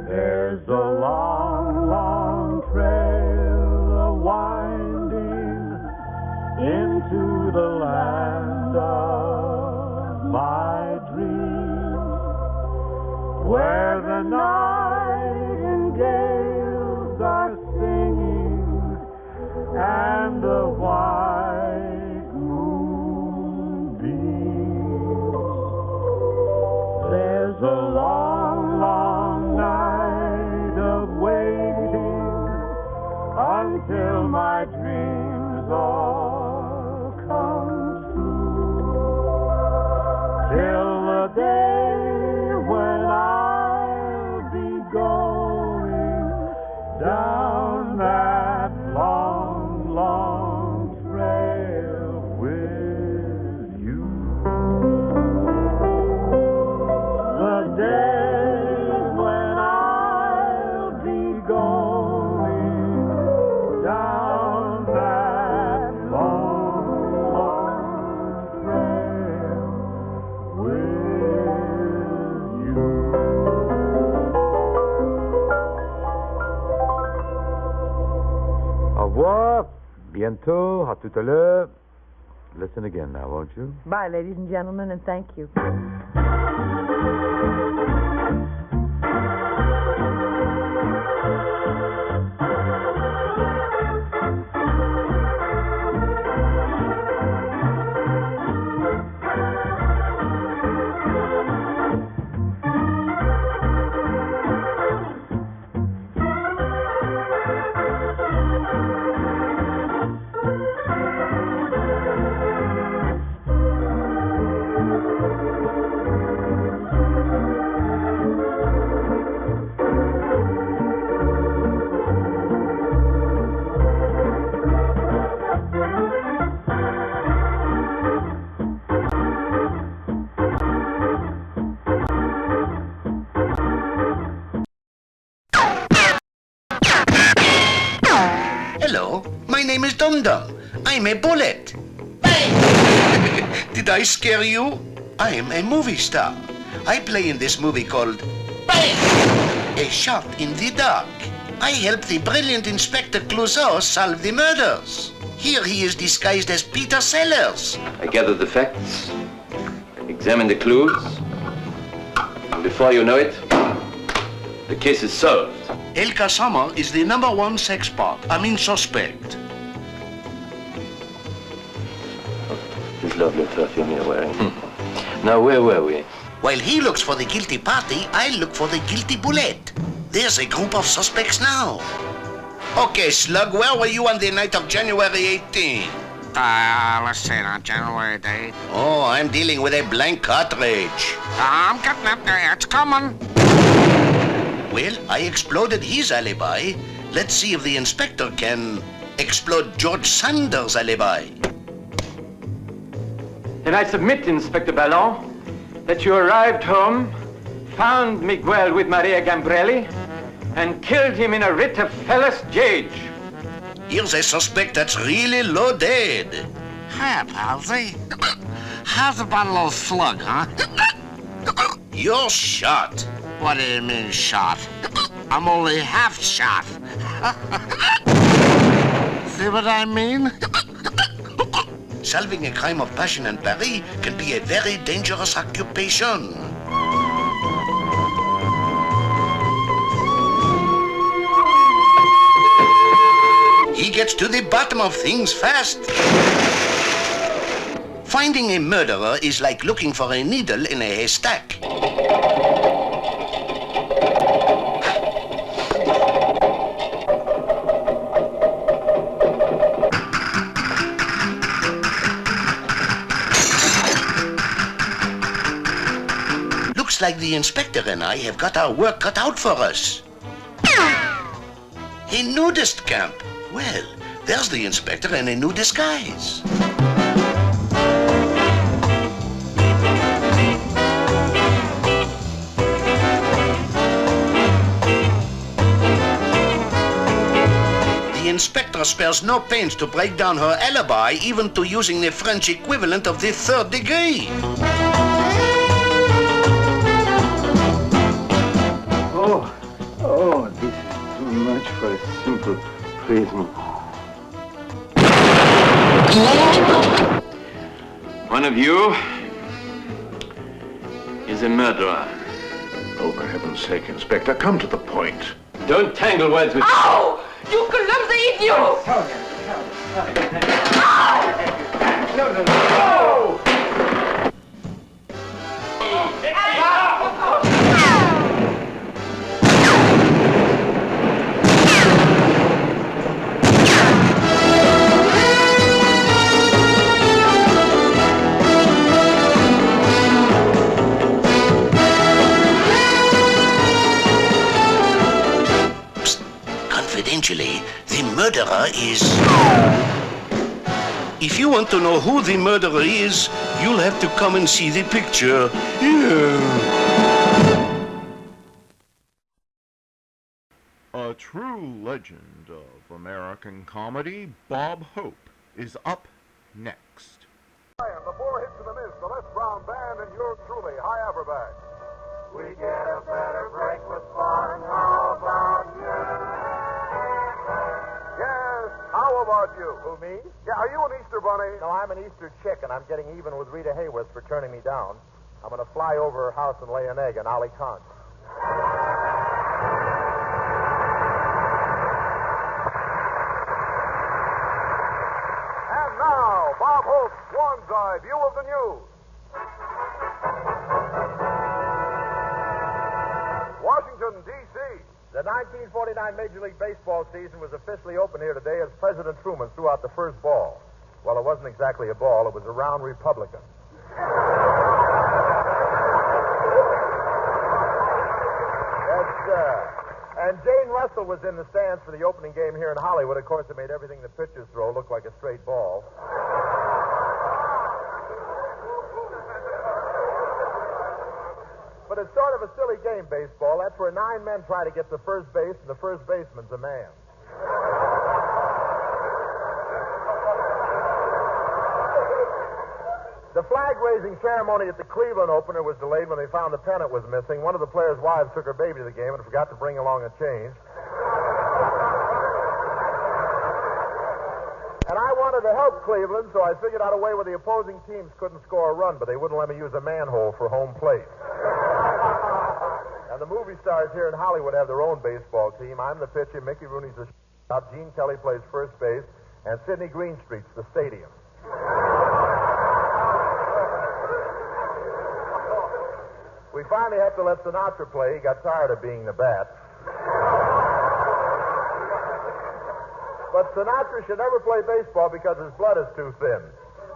There's a long, long trail a-winding into the land of my dreams, where the nightingales are singing and the white moon beams. There's a long, long night of waiting until my dreams all come true, till the day when I'll be going down that long, long trail with you. The day when I'll be going down that long, long trail with you. Au revoir. Bientôt. À tout à l'heure. Listen again now, won't you? Bye, ladies and gentlemen, and thank you. Hello, my name is Dum Dum. I'm a bullet. Did I scare you? I'm a movie star. I play in this movie called A Shot in the Dark. I help the brilliant Inspector Clouseau solve the murders. Here he is disguised as Peter Sellers. I gather the facts, examine the clues, and before you know it, the case is solved. El Casama is the #1 sex bot. Suspect. This lovely perfume you're wearing. Now, where were we? While he looks for the guilty party, I look for the guilty bullet. There's a group of suspects now. Okay, Slug, where were you on the night of January 18? Let's see, on January 8th. Oh, I'm dealing with a blank cartridge. I'm getting up there. It's coming. Well, I exploded his alibi. Let's see if the inspector can explode George Sanders' alibi. And I submit, Inspector Ballon, that you arrived home, found Miguel with Maria Gambrelli, and killed him in a writ of fellas jage. Here's a suspect that's really loaded. Hi, Palsy. How's about a little slug, huh? You're shot. What do you mean, shot? I'm only half shot. See what I mean? Solving a crime of passion in Paris can be a very dangerous occupation. He gets to the bottom of things fast. Finding a murderer is like looking for a needle in a haystack. Looks like the inspector and I have got our work cut out for us. A nudist camp. Well, there's the inspector in a new disguise. The inspector spares no pains to break down her alibi, even to using the French equivalent of the third degree. Oh, this is too much for a simple prison. One of you is a murderer. Oh, for heaven's sake, Inspector, come to the point. Don't tangle words with... Ow! You clumsy idiot! No. Confidentially, the murderer is... If you want to know who the murderer is, you'll have to come and see the picture. Yeah. A true legend of American comedy, Bob Hope, is up next. The 4 hits in the mist, the Les Brown Band, and yours truly, High Averback. We get a better break with fun. How about you? Yes, how about you? Who, me? Yeah, are you an Easter bunny? No, I'm an Easter chick, and I'm getting even with Rita Hayworth for turning me down. I'm going to fly over her house and lay an egg on Ollie Kahn. And now, Bob Hope's Swan's Eye View of the News. Washington, D.C. The 1949 Major League Baseball season was officially opened here today as President Truman threw out the first ball. Well, it wasn't exactly a ball. It was a round Republican. And Jane Russell was in the stands for the opening game here in Hollywood. Of course, it made everything the pitchers throw look like a straight ball. But it's sort of a silly game, baseball. That's where 9 men try to get to first base, and the first baseman's a man. The flag-raising ceremony at the Cleveland opener was delayed when they found the pennant was missing. One of the players' wives took her baby to the game and forgot to bring along a change. And I wanted to help Cleveland, so I figured out a way where the opposing teams couldn't score a run, but they wouldn't let me use a manhole for home plate. And the movie stars here in Hollywood have their own baseball team. I'm the pitcher, Mickey Rooney's the shortstop, Gene Kelly plays first base, and Sidney Greenstreet's the stadium. We finally had to let Sinatra play. He got tired of being the bat. But Sinatra should never play baseball because his blood is too thin.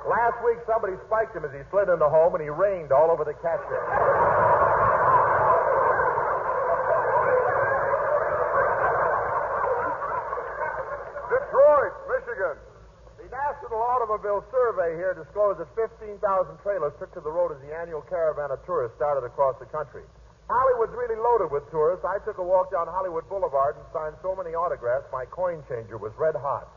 Last week, somebody spiked him as he slid into home, and he rained all over the catcher. Detroit, Michigan. The National Automobile Survey here disclosed that 15,000 trailers took to the road as the annual caravan of tourists started across the country. Hollywood's really loaded with tourists. I took a walk down Hollywood Boulevard and signed so many autographs, my coin changer was red hot.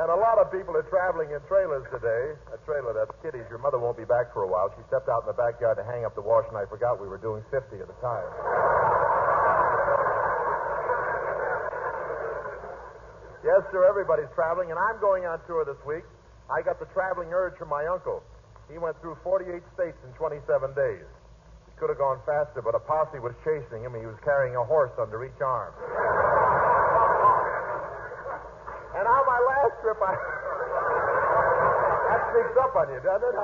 And a lot of people are traveling in trailers today. A trailer, that's Kitty's. Your mother won't be back for a while. She stepped out in the backyard to hang up the wash, and I forgot we were doing 50 at a time. Yes, sir, everybody's traveling, and I'm going on tour this week. I got the traveling urge from my uncle. He went through 48 states in 27 days. He could have gone faster, but a posse was chasing him, and he was carrying a horse under each arm. And on my last trip, that sneaks up on you, doesn't it?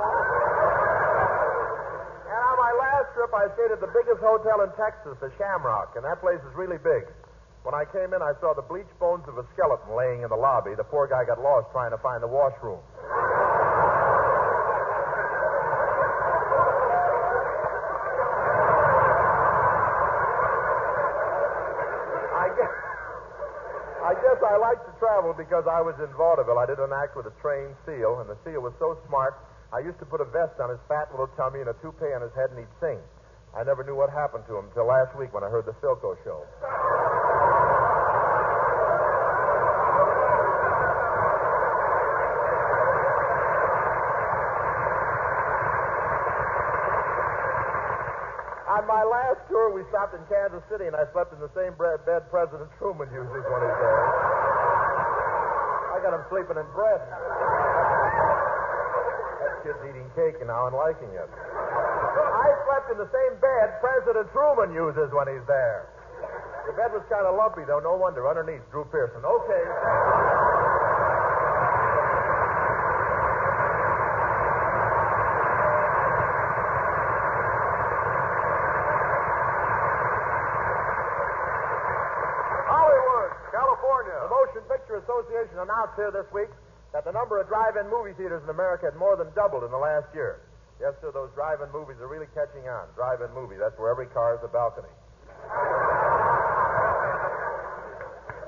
And on my last trip, I stayed at the biggest hotel in Texas, the Shamrock, and that place is really big. When I came in, I saw the bleached bones of a skeleton laying in the lobby. The poor guy got lost trying to find the washroom. I guess I like to travel because I was in vaudeville. I did an act with a trained seal, and the seal was so smart, I used to put a vest on his fat little tummy and a toupee on his head, and he'd sing. I never knew what happened to him until last week when I heard the Philco show. On my last tour, we stopped in Kansas City, and I slept in the same bed President Truman uses when he's there. I got him sleeping in bread. That kid's eating cake now and liking it. I slept in the same bed President Truman uses when he's there. The bed was kind of lumpy, though. No wonder. Underneath, Drew Pearson. Okay. The Motion Picture Association announced here this week that the number of drive-in movie theaters in America had more than doubled in the last year. Yes, sir, those drive-in movies are really catching on. Drive-in movie, that's where every car is a balcony.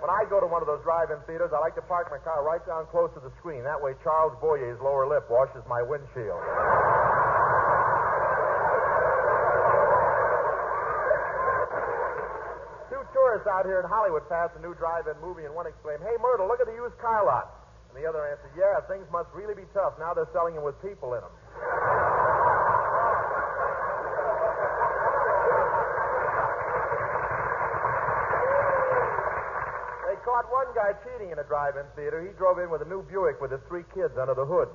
When I go to one of those drive-in theaters, I like to park my car right down close to the screen. That way Charles Boyer's lower lip washes my windshield. Tourists out here in Hollywood passed a new drive-in movie, and one exclaimed, "Hey, Myrtle, look at the used car lot." And the other answered, "Yeah, things must really be tough. Now they're selling them with people in them." They caught one guy cheating in a drive-in theater. He drove in with a new Buick with his 3 kids under the hood.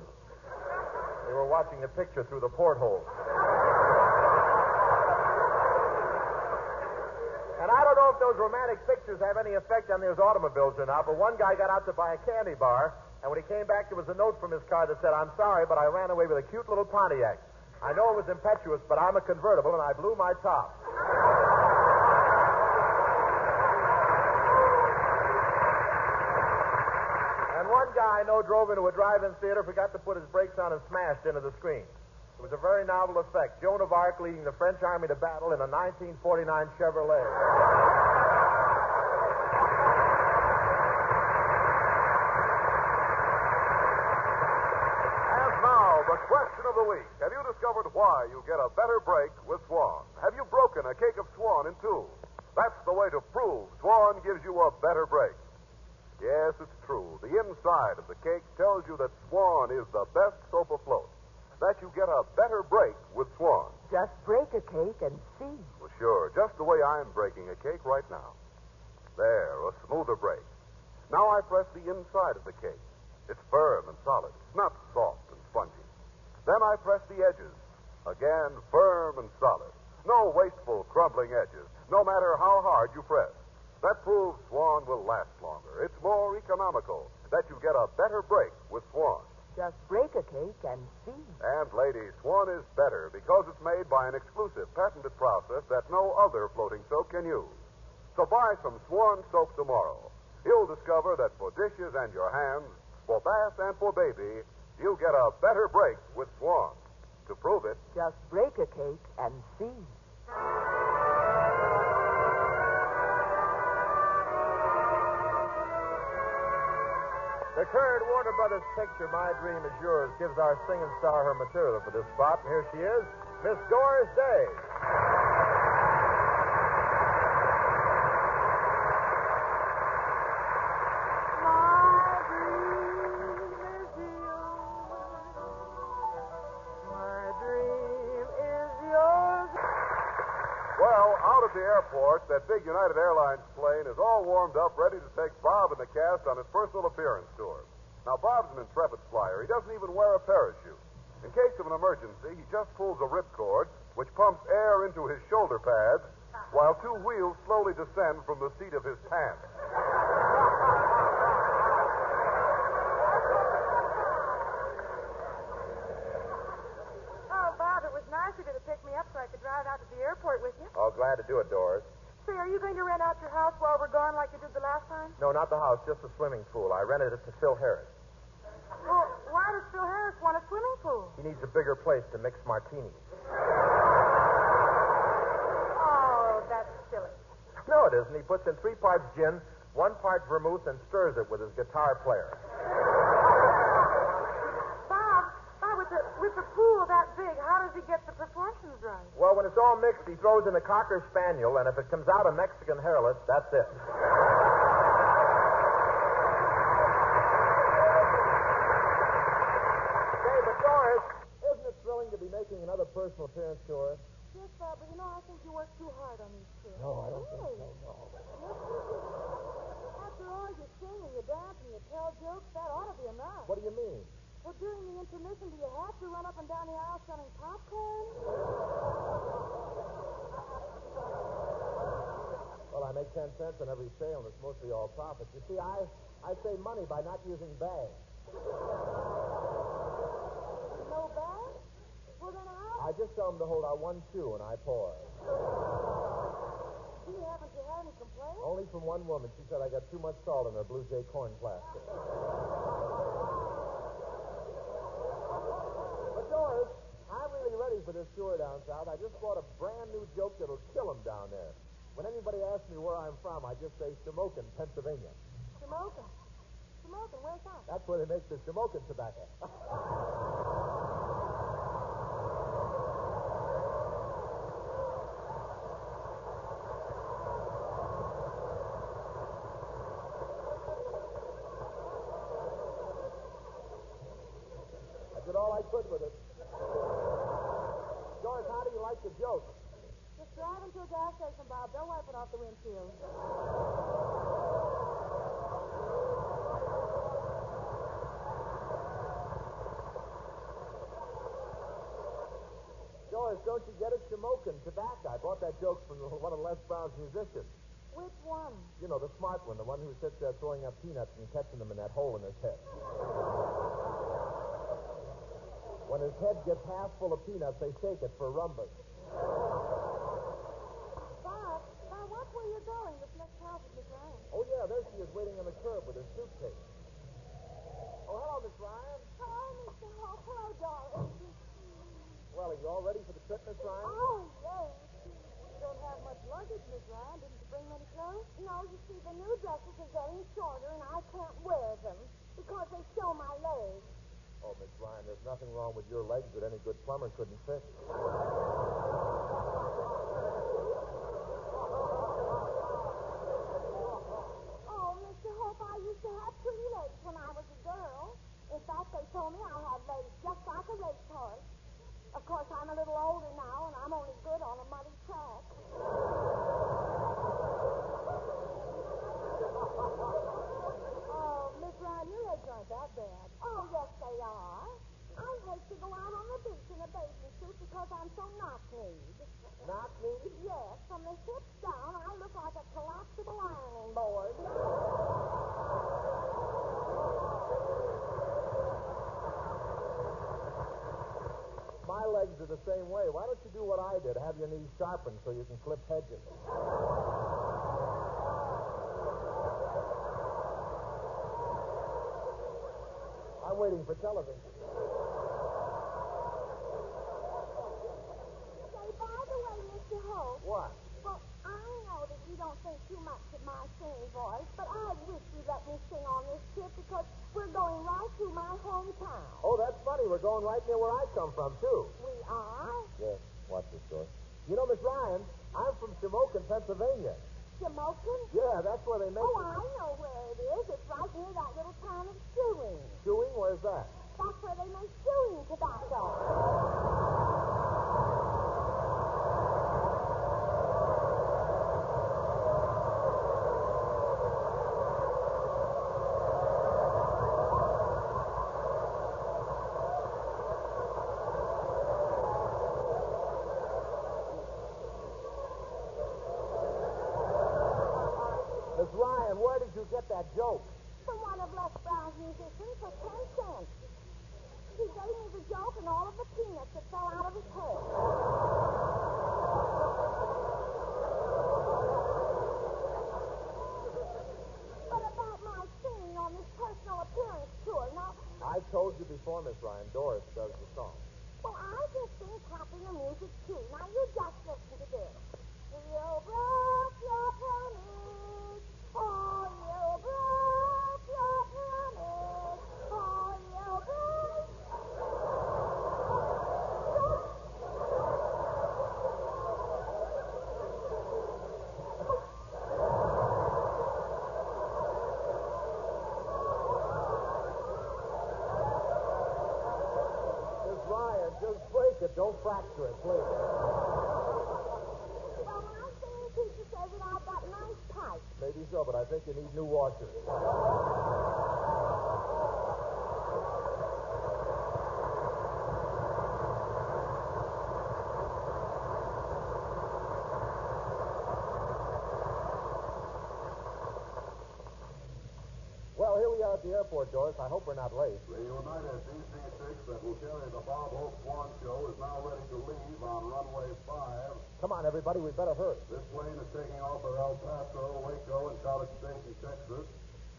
They were watching the picture through the porthole. And I don't know if those romantic pictures have any effect on those automobiles or not, but one guy got out to buy a candy bar, and when he came back, there was a note from his car that said, "I'm sorry, but I ran away with a cute little Pontiac. I know it was impetuous, but I'm a convertible, and I blew my top." And one guy I know drove into a drive-in theater, forgot to put his brakes on, and smashed into the screen. It was a very novel effect. Joan of Arc leading the French army to battle in a 1949 Chevrolet. And now, the question of the week. Have you discovered why you get a better break with Swan? Have you broken a cake of Swan in 2? That's the way to prove Swan gives you a better break. Yes, it's true. The inside of the cake tells you that Swan is the best soap afloat. That you get a better break with Swan. Just break a cake and see. Well, sure, just the way I'm breaking a cake right now. There, a smoother break. Now I press the inside of the cake. It's firm and solid. It's not soft and spongy. Then I press the edges. Again, firm and solid. No wasteful, crumbling edges, no matter how hard you press. That proves Swan will last longer. It's more economical. That you get a better break with Swan. Just break a cake and see. And, ladies, Swan is better because it's made by an exclusive patented process that no other floating soap can use. So buy some Swan soap tomorrow. You'll discover that for dishes and your hands, for bath and for baby, you get a better break with Swan. To prove it, just break a cake and see. The current Warner Brothers picture, My Dream Is Yours, gives our singing star her material for this spot. And here she is, Miss Doris Day. My dream airport, that big United Airlines plane is all warmed up, ready to take Bob and the cast on his personal appearance tour. Now, Bob's an intrepid flyer. He doesn't even wear a parachute. In case of an emergency, he just pulls a ripcord, which pumps air into his shoulder pads, while two wheels slowly descend from the seat of his pants. Oh, Bob, it was nice of you to pick me up so I could drive out to the airport with you. Oh, glad to do it, Doris. Say, are you going to rent out your house while we're gone like you did the last time? No, not the house, just the swimming pool. I rented it to Phil Harris. Well, why does Phil Harris want a swimming pool? He needs a bigger place to mix martinis. Oh, that's silly. No, it isn't. He puts in 3 parts gin, 1 part vermouth, and stirs it with his guitar player. Bob, with the pool that big, how does he get the proportions right? Well, when it's all mixed, he throws in a Cocker Spaniel, and if it comes out a Mexican hairless, that's it. Say, but Doris, isn't it thrilling to be making another personal appearance to her? Yes, Bob, but I think you work too hard on these kids. No, I don't think so, no. After all, you sing and you dance and you tell jokes, that ought to be enough. What do you mean? Well, during the intermission, do you have to run up and down the aisle selling popcorn? Well, I make 10 cents on every sale, and it's mostly all profit. You see, I save money by not using bags. No bag? Well, then how? I just tell them to hold out 1 shoe, and I pour. Gee, haven't you had any complaints? Only from one woman. She said I got too much salt in her Blue Jay corn plastic. But, Doris, I'm really ready for this tour down south. I just bought a brand new joke that'll kill them down there. When anybody asks me where I'm from, I just say Shamokin, Pennsylvania. Shamokin? Shamokin, where's that? That's where they make the Shamokin tobacco. I did all I could with it. Doris, how do you like the joke? Just drive into a gas station, Bob. Don't wipe it off the windshield. Doris, don't you get it? Shamokin, tobacco. I bought that joke from one of Les Brown's musicians. Which one? You know, the smart one, the one who sits there throwing up peanuts and catching them in that hole in his head. When his head gets half full of peanuts, they shake it for rumbus. Bob, watch where you're going. This next house is Miss Ryan. Oh, yeah, there she is waiting on the curb with her suitcase. Oh, hello, Miss Ryan. Hello, Mr. Hope. Hello, Doris. Well, are you all ready for the trip, Miss Ryan? Oh, yes. You don't have much luggage, Miss Ryan. Didn't you bring many clothes? No, you see, the new dresses are getting shorter, and I can't wear them because they show my legs. Oh, Miss Ryan, there's nothing wrong with your legs that any good plumber couldn't fix. Oh, Mr. Hope, I used to have pretty legs when I was a girl. In fact, they told me I had legs just like a racehorse. Of course, I'm a little older now, and I'm only good on a muddy track. Oh, Miss Ryan, your legs aren't that bad. Oh, yes, they are. I hate to go out on the beach in a bathing suit because I'm so knock-kneed. Knock-kneed? Yes, from the hips down, I look like a collapsible ironing board. My legs are the same way. Why don't you do what I did? Have your knees sharpened so you can clip hedges. I'm waiting for television. Say, by the way, Mr. Hope. What? Well, I know that you don't think too much of my singing voice, but I wish you'd let me sing on this trip because we're going right through my hometown. Oh, that's funny. We're going right near where I come from, too. We are? Yes. Watch this, Doris. You know, Miss Ryan, I'm from Shamokin, Pennsylvania. Shamokin? Yeah, that's where they make Oh, I know where it is. It's right near that little town of Chewing. Chewing? Where's that? That's where they make chewing tobacco. And where did you get that joke? From one of Les Brown's musicians for 10 cents. He gave me the joke and all of the peanuts that fell out of his head. But about my singing on this personal appearance tour, now... I told you before, Miss Ryan, Doris does the song. Well, I just sing popular music, too. Now, you just listen to this. You broke your promise. Oh, you broke your promise. Oh, you broke... Miss Ryan, just break it. Don't fracture it, please. Well, my singing teacher says that I've got nice pipes. Maybe so, but I think you need new washers. Well, here we are at the airport, Doris. I hope we're not late. The United DC-6 that will carry the Bob Hope Swan Show is now ready to leave on runway 5. Come on, everybody. We better hurry. This plane is taking off for El Paso, Waco, and College Station, Texas,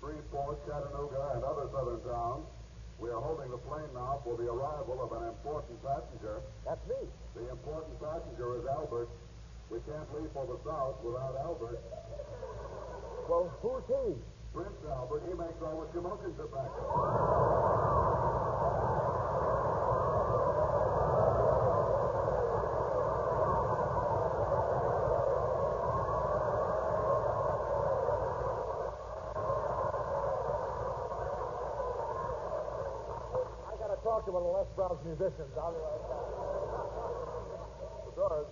Shreveport, Chattanooga, and other southern towns. We are holding the plane now for the arrival of an important passenger. That's me. The important passenger is Albert. We can't leave for the south without Albert. Well, who's he? Prince Albert. He makes all the smoking tobacco. Talk to one of Les Brown's musicians. I'll be right back. Doris,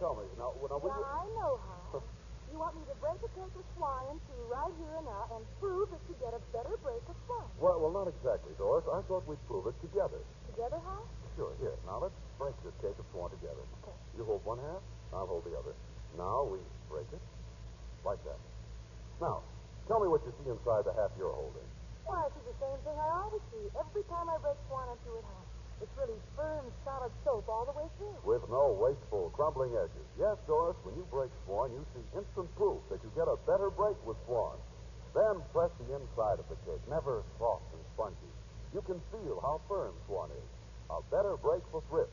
tell me. Now, will you... I know how. You want me to break a cake with flying to right here and now and prove that you get a better break of fun. Well, not exactly, Doris. I thought we'd prove it together. Together, how? Sure. Here, now let's break this cake of swan together. Okay. You hold one half, I'll hold the other. Now we break it. Like that. Now, tell me what you see inside the half you're holding. Why, I see the same thing I always see. Every time I break swan into it, it's really firm, solid soap all the way through. With no wasteful, crumbling edges. Yes, Doris, when you break swan, you see instant proof that you get a better break with swan. Then press the inside of the cake, never soft and spongy. You can feel how firm swan is. A better break for thrift.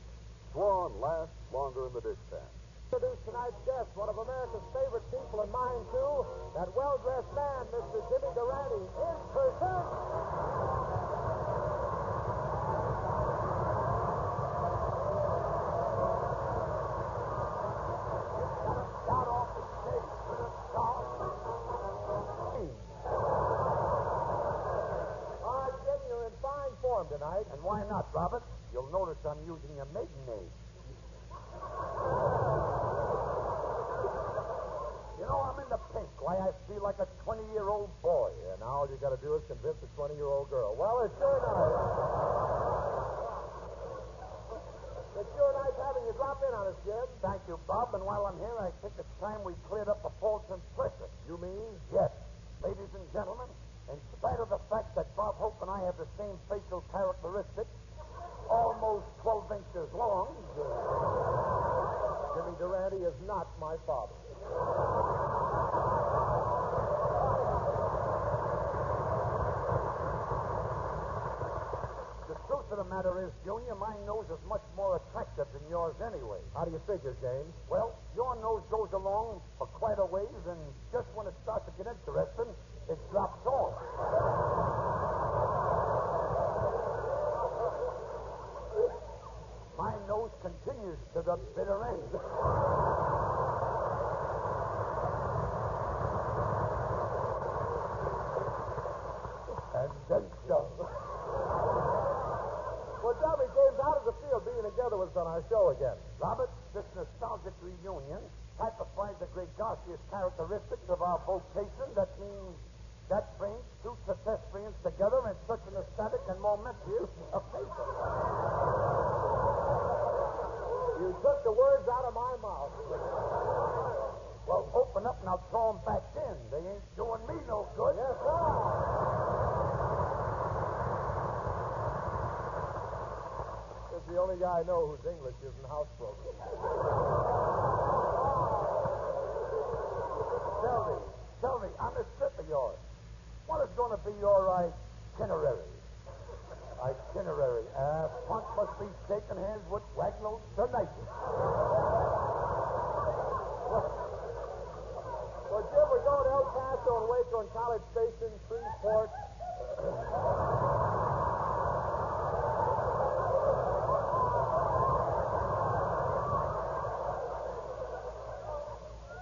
Swan lasts longer in the dishpan. Introduce tonight's guest, one of America's favorite people and mine, too, that well-dressed man, Mr. Jimmy Durante, in person. Got off the stage with a song. Jim, you're in fine form tonight. And why not, Robert? You'll notice I'm using a maiden name. You know, I'm in the pink. Why, I feel like a 20-year-old boy. Yeah, now all you got to do is convince a 20-year-old girl. Well, it's sure nice. It's sure nice having you drop in on us, Jim. Thank you, Bob. And while I'm here, I think it's time we cleared up a false impression. You mean? Yes. Ladies and gentlemen, in spite of the fact that Bob Hope and I have the same facial characteristics, almost 12 inches long, Jimmy Durante is not my father. The truth of the matter is, Junior, my nose is much more attractive than yours anyway. How do you figure, James? Well, your nose goes along for quite a ways, and just when it starts to get interesting, it drops off. My nose continues to the bitter end. And then some. Well, tell me, James, how does it feel being together with us on our show again? Robert, this nostalgic reunion typifies the gregarious characteristics of our vocation. That means that brings two pedestrians together in such an ecstatic and momentous occasion. You took the words out of my mouth. Well, open up and I'll throw them back in. They ain't doing me only guy I know whose English isn't housebroken. Tell me, on this trip of yours, what is going to be your itinerary? Itinerary. Punk must be shaking hands with Wagner tonight. Well, Jim, we're going to El Paso and Waco and College Station, Shreveport.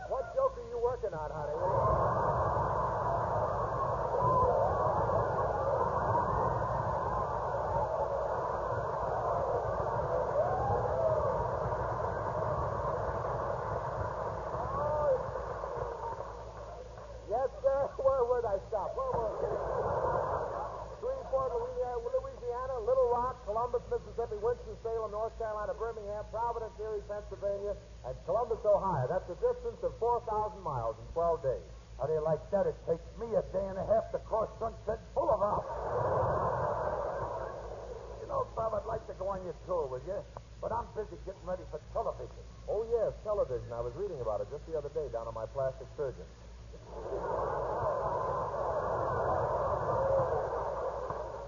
What joke are you working on, honey? Yes, sir. Where'd I stop? Shreveport, Louisiana, Little Rock, Columbus, Mississippi, Winston-Salem, North Carolina, Birmingham, Providence, Erie, Pennsylvania, and Columbus, Ohio. That's a distance of 4,000 miles in 12 days. How do you like that? It takes me a day and a half to cross Sunset Boulevard. You know, Bob, I'd like to go on your tour with you, but I'm busy getting ready for television. Oh, yes, television. I was reading about it just the other day down on my plastic surgeon.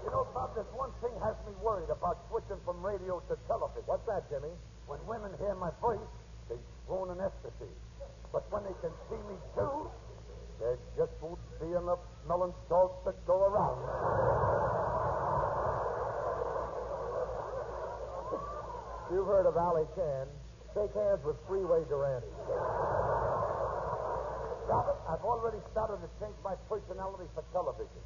You know, Bob, there's one thing has me worried about switching from radio to television. What's that, Jimmy? When women hear my voice, they swoon in ecstasy. But when they can see me, too, there just won't be enough smelling salts to go around. You've heard of Alley Can. Shake hands with Freeway Durante. Robert, I've already started to change my personality for television.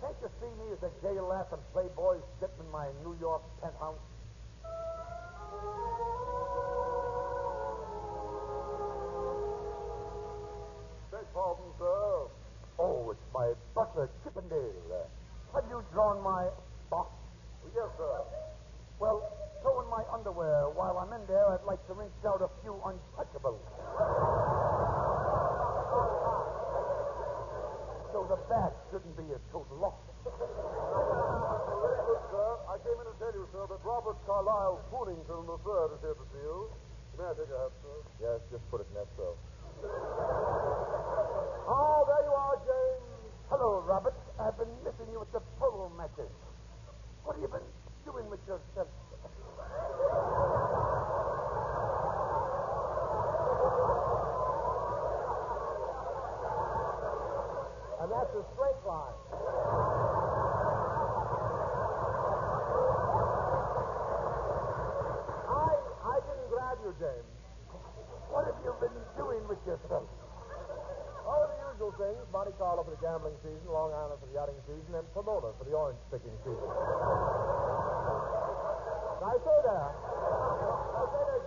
Can't you see me as a gay laughing playboy sitting in my New York penthouse? Beg pardon, sir. Oh, it's my butler, Chippendale. Have you drawn my box? Yes, sir. Well, throw in my underwear. While I'm in there, I'd like to rinse out a few untouchables. So the bat shouldn't be a total loss. Very good, sir. I came in to tell you, sir, that Robert Carlyle Poonington III is here to see you. May I take a hat, sir? Yes, just put it in that cell. Oh, there you are, James. Hello, Robert. I've been missing you at the polo matches. What have you been doing with yourself? And that's a straight line. I didn't grab you, James. What have you been doing with yourself? Oh, the usual things. Monte Carlo for the gambling season, Long Island for the yachting season, and Pomona for the orange picking season. Now, I say there,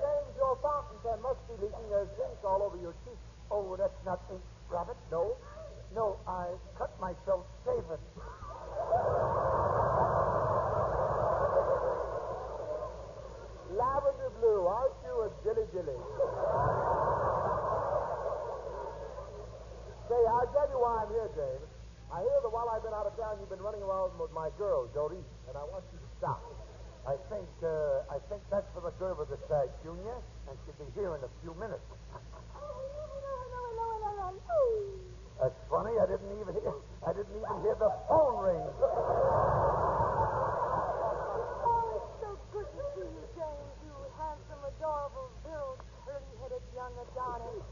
James, your fountain pen must be leaking. There's ink all over your cheeks. Oh, that's not ink, Robert. No? No, I cut myself shaving. Lavender blue, aren't you a dilly-dilly? Say, I'll tell you why I'm here, James. I hear that while I've been out of town, you've been running around with my girl, Jody, and I want you to stop. I think that's for the girl of the side, Junior, and she'll be here in a few minutes. That's funny. I didn't even hear the phone ring. Oh, it's so good to see you, James. You handsome, adorable, virile, curly-headed young Adonis.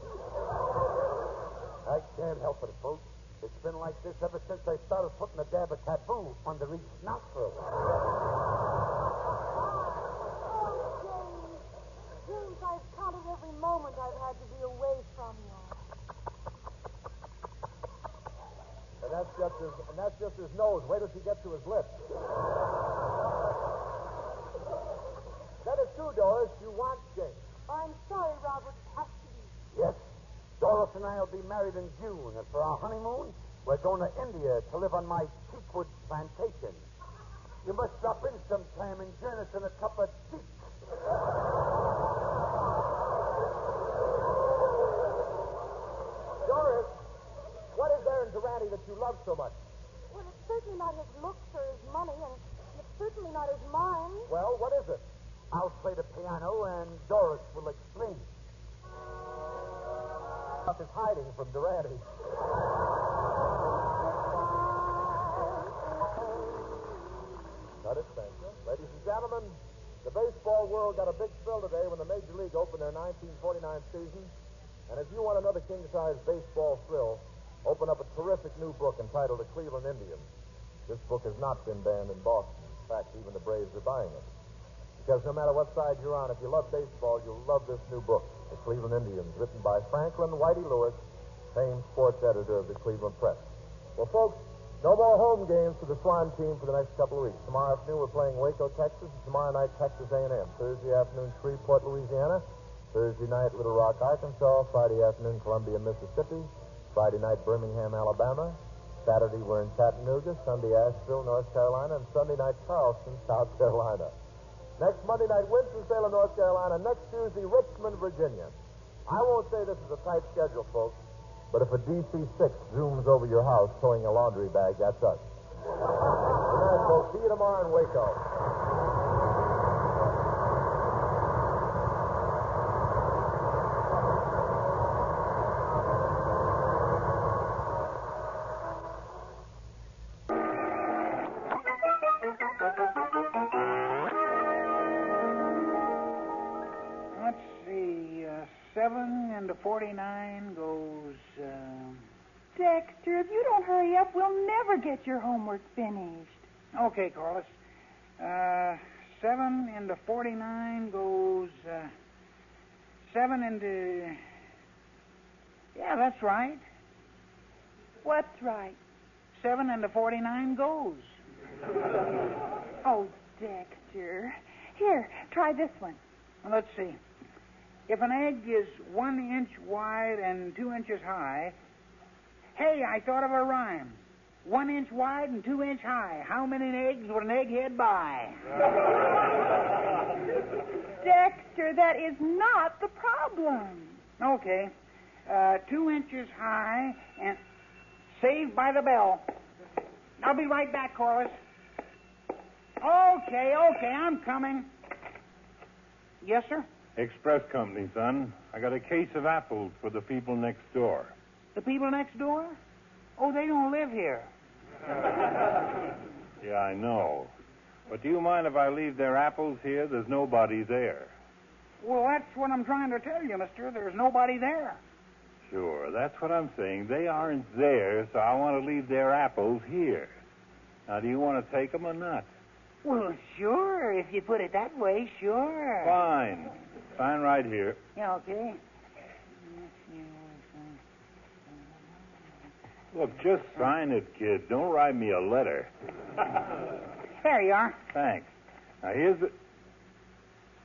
I can't help it, folks. It's been like this ever since I started putting a dab of taboo under each nostril. James, I've counted every moment I've had to be away from you. And that's just his nose. Wait till she gets to his lips. That is true, Doris. You want James. I'm sorry, Robert. Has to be. Yes, Doris and I will be married in June, and for our honeymoon, we're going to India to live on my teakwood plantation. You must drop in sometime and join us in a cup of tea. Doris, what is there in Durante that you love so much? Well, it's certainly not his looks or his money, and it's certainly not his mind. Well, what is it? I'll play the piano, and Doris will explain. Is hiding from Durante. Got it, thank you. Ladies and gentlemen, the baseball world got a big thrill today when the Major League opened their 1949 season. And if you want another king-size baseball thrill, open up a terrific new book entitled The Cleveland Indians. This book has not been banned in Boston. In fact, even the Braves are buying it. Because no matter what side you're on, if you love baseball, you'll love this new book, The Cleveland Indians, written by Franklin Whitey Lewis, famed sports editor of the Cleveland Press. Well, folks, no more home games for the Swan team for the next couple of weeks. Tomorrow afternoon, we're playing Waco, Texas, and tomorrow night, Texas A&M. Thursday afternoon, Shreveport, Louisiana. Thursday night, Little Rock, Arkansas. Friday afternoon, Columbia, Mississippi. Friday night, Birmingham, Alabama. Saturday, we're in Chattanooga. Sunday, Asheville, North Carolina. And Sunday night, Charleston, South Carolina. Next Monday night, Winston-Salem, North Carolina. Next Tuesday, Richmond, Virginia. I won't say this is a tight schedule, folks, but if a DC-6 zooms over your house towing a laundry bag, that's us. Good night, folks. See you tomorrow in Waco. Let's see, 7 into 49 goes, Dexter, if you don't hurry up, we'll never get your homework finished. Okay, Corliss. 7 into 49 goes, 7 into... Yeah, that's right. What's right? 7 into 49 goes. Oh, Dexter. Here, try this one. Well, let's see. If an egg is 1 inch wide and 2 inches high... Hey, I thought of a rhyme. 1 inch wide and 2 inch high. How many eggs would an egghead buy? Dexter, that is not the problem. Okay. 2 inches high and... Saved by the bell. I'll be right back, Corliss. Okay, I'm coming. Yes, sir? Express company, son. I got a case of apples for the people next door. The people next door? Oh, they don't live here. Yeah, I know. But do you mind if I leave their apples here? There's nobody there. Well, that's what I'm trying to tell you, mister. There's nobody there. Sure, that's what I'm saying. They aren't there, so I want to leave their apples here. Now, do you want to take them or not? Well, sure, if you put it that way, sure. Fine. Sign right here. Yeah, okay. Look, just sign it, kid. Don't write me a letter. There you are. Thanks. Now, here's the...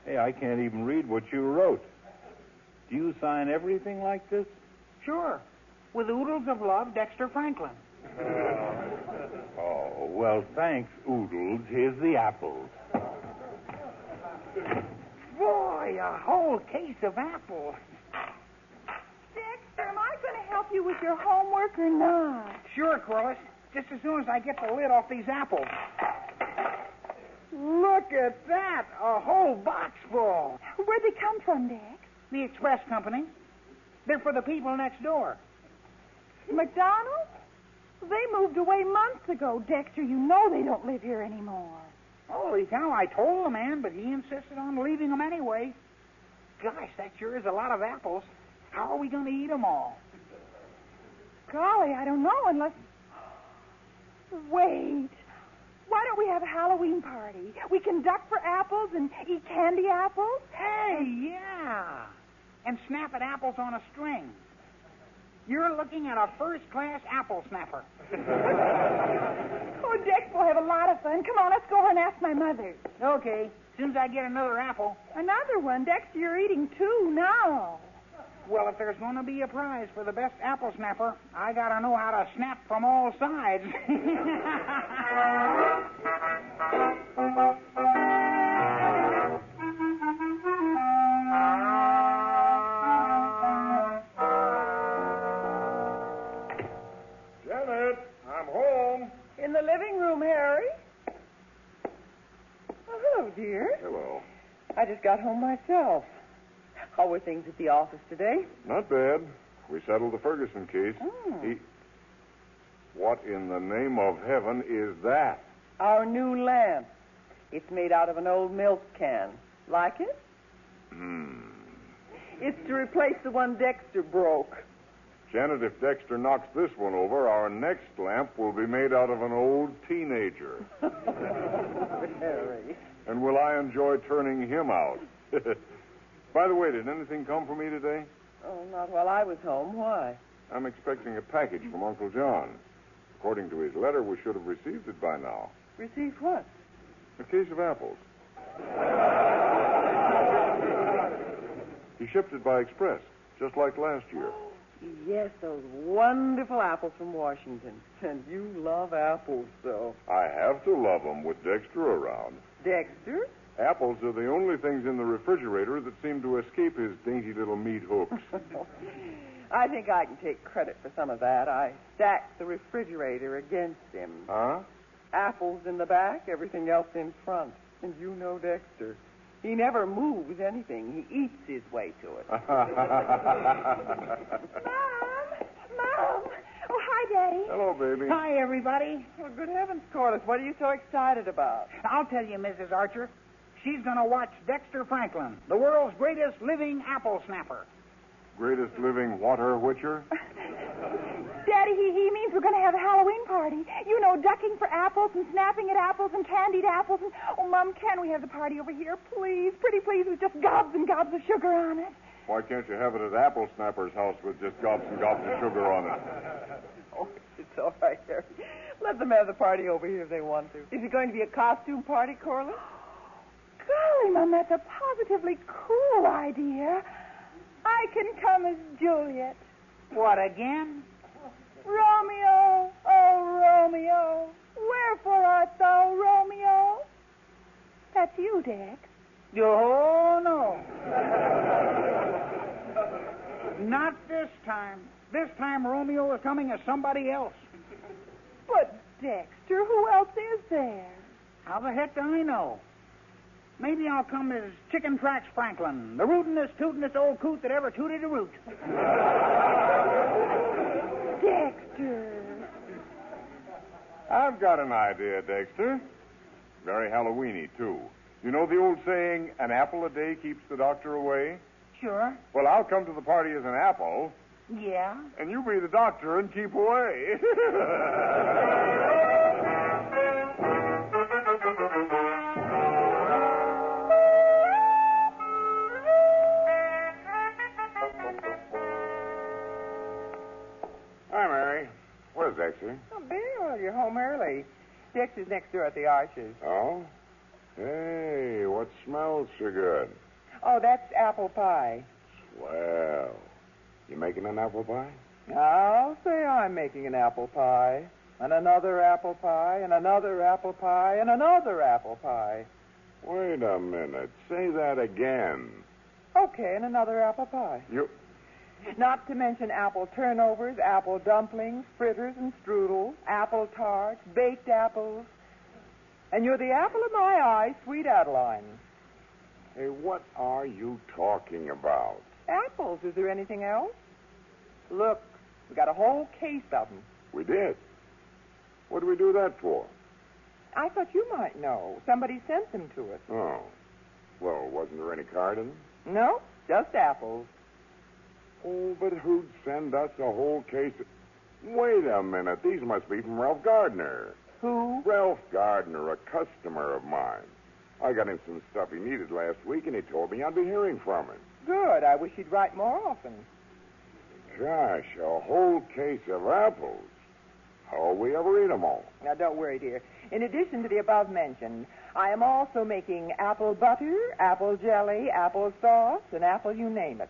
Hey, I can't even read what you wrote. Do you sign everything like this? Sure. With oodles of love, Dexter Franklin. Oh, well, thanks, Oodles. Here's the apples. Boy, a whole case of apples. Dexter, am I going to help you with your homework or not? Sure, Corliss. Just as soon as I get the lid off these apples. Look at that. A whole box full. Where'd they come from, Dex? The express company. They're for the people next door. McDonald's? They moved away months ago, Dexter. You know they don't live here anymore. Holy cow, I told the man, but he insisted on leaving them anyway. Gosh, that sure is a lot of apples. How are we going to eat them all? Golly, I don't know unless... Wait. Why don't we have a Halloween party? We can duck for apples and eat candy apples. Hey, yeah. And snap at apples on a string. You're looking at a first-class apple snapper. Oh, Dex, we'll have a lot of fun. Come on, let's go over and ask my mother. Okay. As soon as I get another apple. Another one? Dexter, you're eating two now. Well, if there's going to be a prize for the best apple snapper, I got to know how to snap from all sides. Janet, I'm home. In the living room, Harry. Oh, hello, dear. Hello. I just got home myself. How were things at the office today? Not bad. We settled the Ferguson case. What in the name of heaven is that? Our new lamp. It's made out of an old milk can. Like it? It's to replace the one Dexter broke. Janet, if Dexter knocks this one over, our next lamp will be made out of an old teenager. Harry. And will I enjoy turning him out? By the way, did anything come for me today? Oh, not while I was home. Why? I'm expecting a package from Uncle John. According to his letter, we should have received it by now. Received what? A case of apples. He shipped it by express, just like last year. Yes, those wonderful apples from Washington. And you love apples, so. I have to love them with Dexter around. Dexter? Apples are the only things in the refrigerator that seem to escape his dainty little meat hooks. I think I can take credit for some of that. I stacked the refrigerator against him. Huh? Apples in the back, everything else in front. And you know Dexter. He never moves anything. He eats his way to it. Mom! Oh, hi, Daddy. Hello, baby. Hi, everybody. Well, good heavens, Corliss, what are you so excited about? I'll tell you, Mrs. Archer. She's going to watch Dexter Franklin, the world's greatest living apple snapper. Greatest living water witcher? Daddy, he means we're going to have a Halloween party. You know, ducking for apples and snapping at apples and candied apples. And, oh, Mom, can we have the party over here, please? Pretty please, with just gobs and gobs of sugar on it. Why can't you have it at Apple Snapper's house with just gobs and gobs of sugar on it? Oh, it's all right, Harry. Let them have the party over here if they want to. Is it going to be a costume party, Corliss? Golly, Mom, that's a positively cool idea. I can come as Juliet. What, again? Romeo, oh, Romeo, wherefore art thou, Romeo? That's you, Dex. Oh, no. Not this time. This time Romeo is coming as somebody else. But, Dexter, who else is there? How the heck do I know? Maybe I'll come as Chicken Tracks Franklin, the rootin'est, tootin'est old coot that ever tooted a root. Dexter. I've got an idea, Dexter. Very Halloweeny, too. You know the old saying, an apple a day keeps the doctor away? Sure. Well, I'll come to the party as an apple. Yeah? And you be the doctor and keep away. Hi, Mary. Where's Dexter? Oh, Bill, you're home early. Dexter's next door at the Arches. Oh? Hey, what smells so good? Oh, that's apple pie. Swell. You making an apple pie? I'll say I'm making an apple pie. And another apple pie, and another apple pie, and another apple pie. Wait a minute. Say that again. Okay, and another apple pie. You... Not to mention apple turnovers, apple dumplings, fritters and strudels, apple tarts, baked apples. And you're the apple of my eye, sweet Adeline. Hey, what are you talking about? Apples. Is there anything else? Look, we got a whole case of them. We did. What do we do that for? I thought you might know. Somebody sent them to us. Oh. Well, wasn't there any card in them? No, just apples. Oh, but who'd send us a whole case of... Wait a minute. These must be from Ralph Gardner. Who? Ralph Gardner, a customer of mine. I got him some stuff he needed last week, and he told me I'd be hearing from him. Good. I wish he'd write more often. Gosh, a whole case of apples. How'll we ever eat them all? Now, don't worry, dear. In addition to the above mentioned, I am also making apple butter, apple jelly, apple sauce, and apple you name it.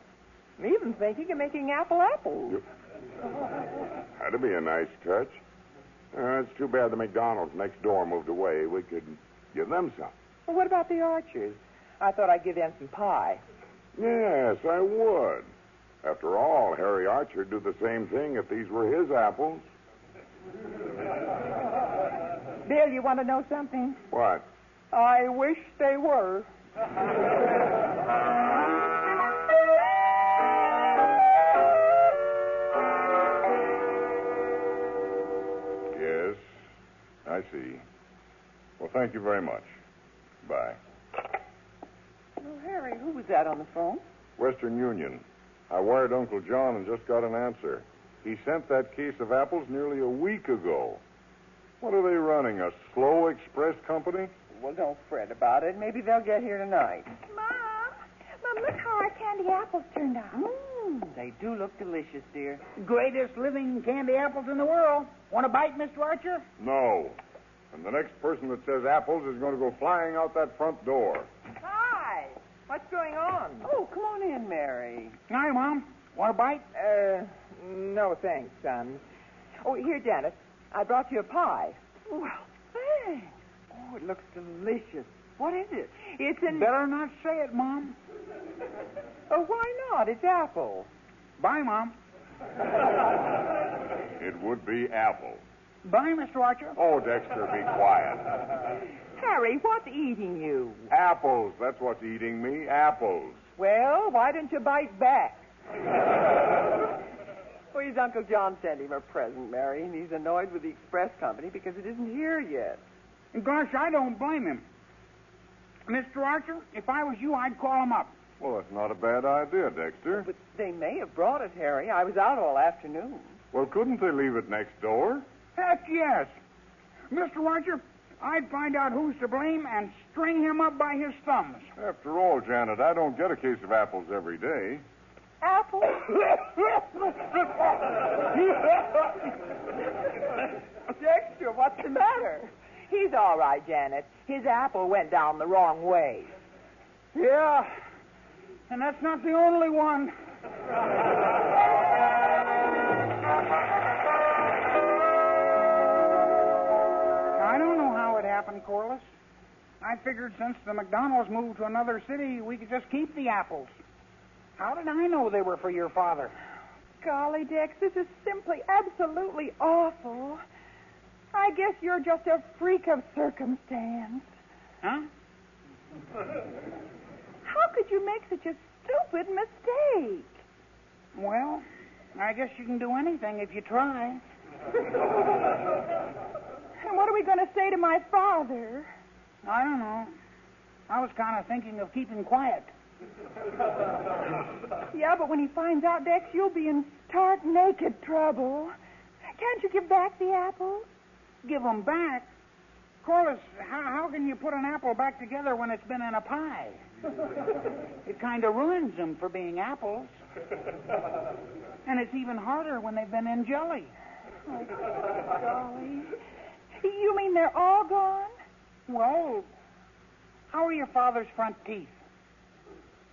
I'm even thinking of making apple apples. That'd be a nice touch. It's too bad the McDonald's next door moved away. We could give them some. Well, what about the Archers? I thought I'd give them some pie. Yes, I would. After all, Harry Archer'd do the same thing if these were his apples. Bill, you want to know something? What? I wish they were. Yes, I see. Well, thank you very much. Bye. Oh, Harry, who was that on the phone? Western Union. I wired Uncle John and just got an answer. He sent that case of apples nearly a week ago. What are they running, a slow express company? Well, don't fret about it. Maybe they'll get here tonight. Mom, look how our candy apples turned out. They do look delicious, dear. Greatest living candy apples in the world. Want a bite, Mr. Archer? No. And the next person that says apples is going to go flying out that front door. Hi. What's going on? Oh, come on in, Mary. Hi, Mom. Want a bite? No, thanks, son. Oh, here, Denis. I brought you a pie. Well, thanks. Oh, it looks delicious. What is it? It's an... Better not say it, Mom. Oh, why not? It's apple. Bye, Mom. It would be apples. Bye, Mr. Archer. Oh, Dexter, be quiet. Harry, what's eating you? Apples. That's what's eating me. Apples. Well, why don't you bite back? Well, his Uncle John sent him a present, Mary, and he's annoyed with the express company because it isn't here yet. Gosh, I don't blame him. Mr. Archer, if I was you, I'd call him up. Well, that's not a bad idea, Dexter. But they may have brought it, Harry. I was out all afternoon. Well, couldn't they leave it next door? Heck yes. Mr. Archer, I'd find out who's to blame and string him up by his thumbs. After all, Janet, I don't get a case of apples every day. Apples? Dexter, what's the matter? He's all right, Janet. His apple went down the wrong way. Yeah, and that's not the only one. I don't know how it happened, Corliss. I figured since the McDonald's moved to another city, we could just keep the apples. How did I know they were for your father? Golly, Dex, this is simply absolutely awful. I guess you're just a freak of circumstance. Huh? How could you make such a stupid mistake? Well, I guess you can do anything if you try. And what are we going to say to my father? I don't know. I was kind of thinking of keeping quiet. Yeah, but when he finds out, Dex, you'll be in stark naked trouble. Can't you give back the apples? Give them back? Corliss, how can you put an apple back together when it's been in a pie? It kind of ruins them for being apples. And it's even harder when they've been in jelly. Oh, golly. You mean they're all gone? Well, how are your father's front teeth?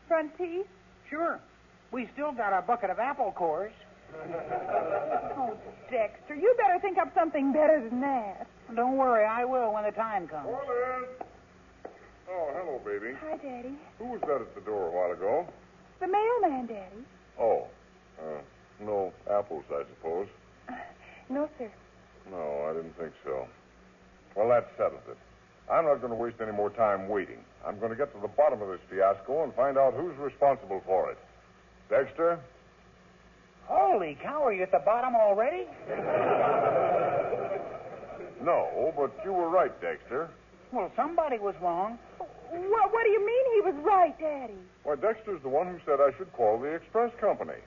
Front teeth? Sure. We still got a bucket of apple cores. Oh, Dexter, you better think up something better than that. Don't worry, I will when the time comes. Corliss! Oh, hello, baby. Hi, Daddy. Who was that at the door a while ago? The mailman, Daddy. Oh, no apples, I suppose. No, sir. No, I didn't think so. Well, that settles it. I'm not going to waste any more time waiting. I'm going to get to the bottom of this fiasco and find out who's responsible for it. Dexter? Holy cow, are you at the bottom already? No, but you were right, Dexter. Well, somebody was wrong. What do you mean he was right, Daddy? Why, Dexter's the one who said I should call the express company.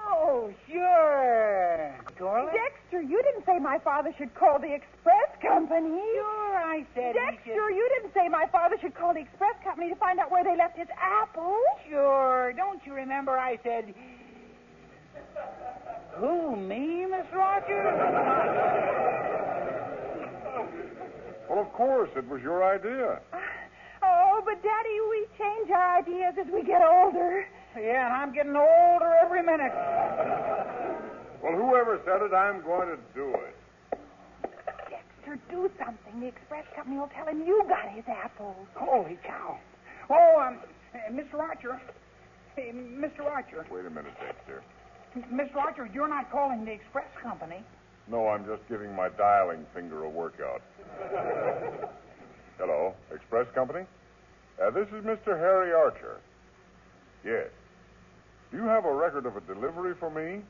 Oh, sure. Corliss? Dexter, you didn't say my father should call the express company. Sure, I said Dexter, you didn't say my father should call the express company to find out where they left his apples. Sure. Don't you remember I said... Who, me, Miss Rogers? Well, of course, it was your idea. Oh, but, Daddy, we change our ideas as we get older. Yeah, and I'm getting older every minute. Well, whoever said it, I'm going to do it. Dexter, do something. The express company will tell him you got his apples. Holy cow. Oh, Mr. Archer. Hey, Mr. Archer. Wait a minute, Dexter. Mr. Archer, you're not calling the express company. No, I'm just giving my dialing finger a workout. Hello, express company? This is Mr. Harry Archer. Yes. Do you have a record of a delivery for me?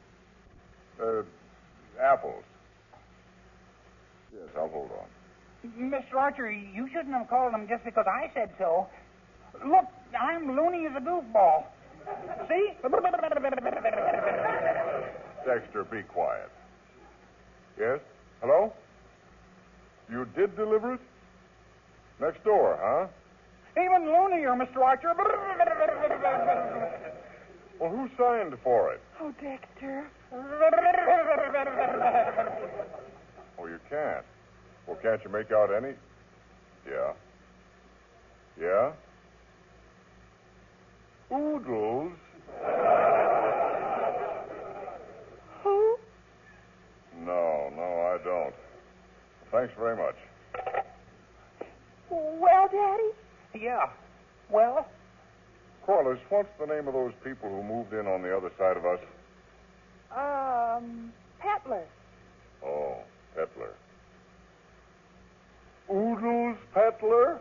Apples. Yes, I'll hold on. Mr. Archer, you shouldn't have called him just because I said so. Look, I'm loony as a goofball. See? Dexter, be quiet. Yes? Hello? You did deliver it? Next door, huh? Even loonier, Mr. Archer. Well, who signed for it? Oh, Dexter. Oh, you can't. Well, can't you make out any? Yeah. Yeah? Oodles? Who? No, I don't. Thanks very much. Well, Daddy? Yeah. Well? Corliss, what's the name of those people who moved in on the other side of us? Petler. Oh, Petler. Oodles Petler?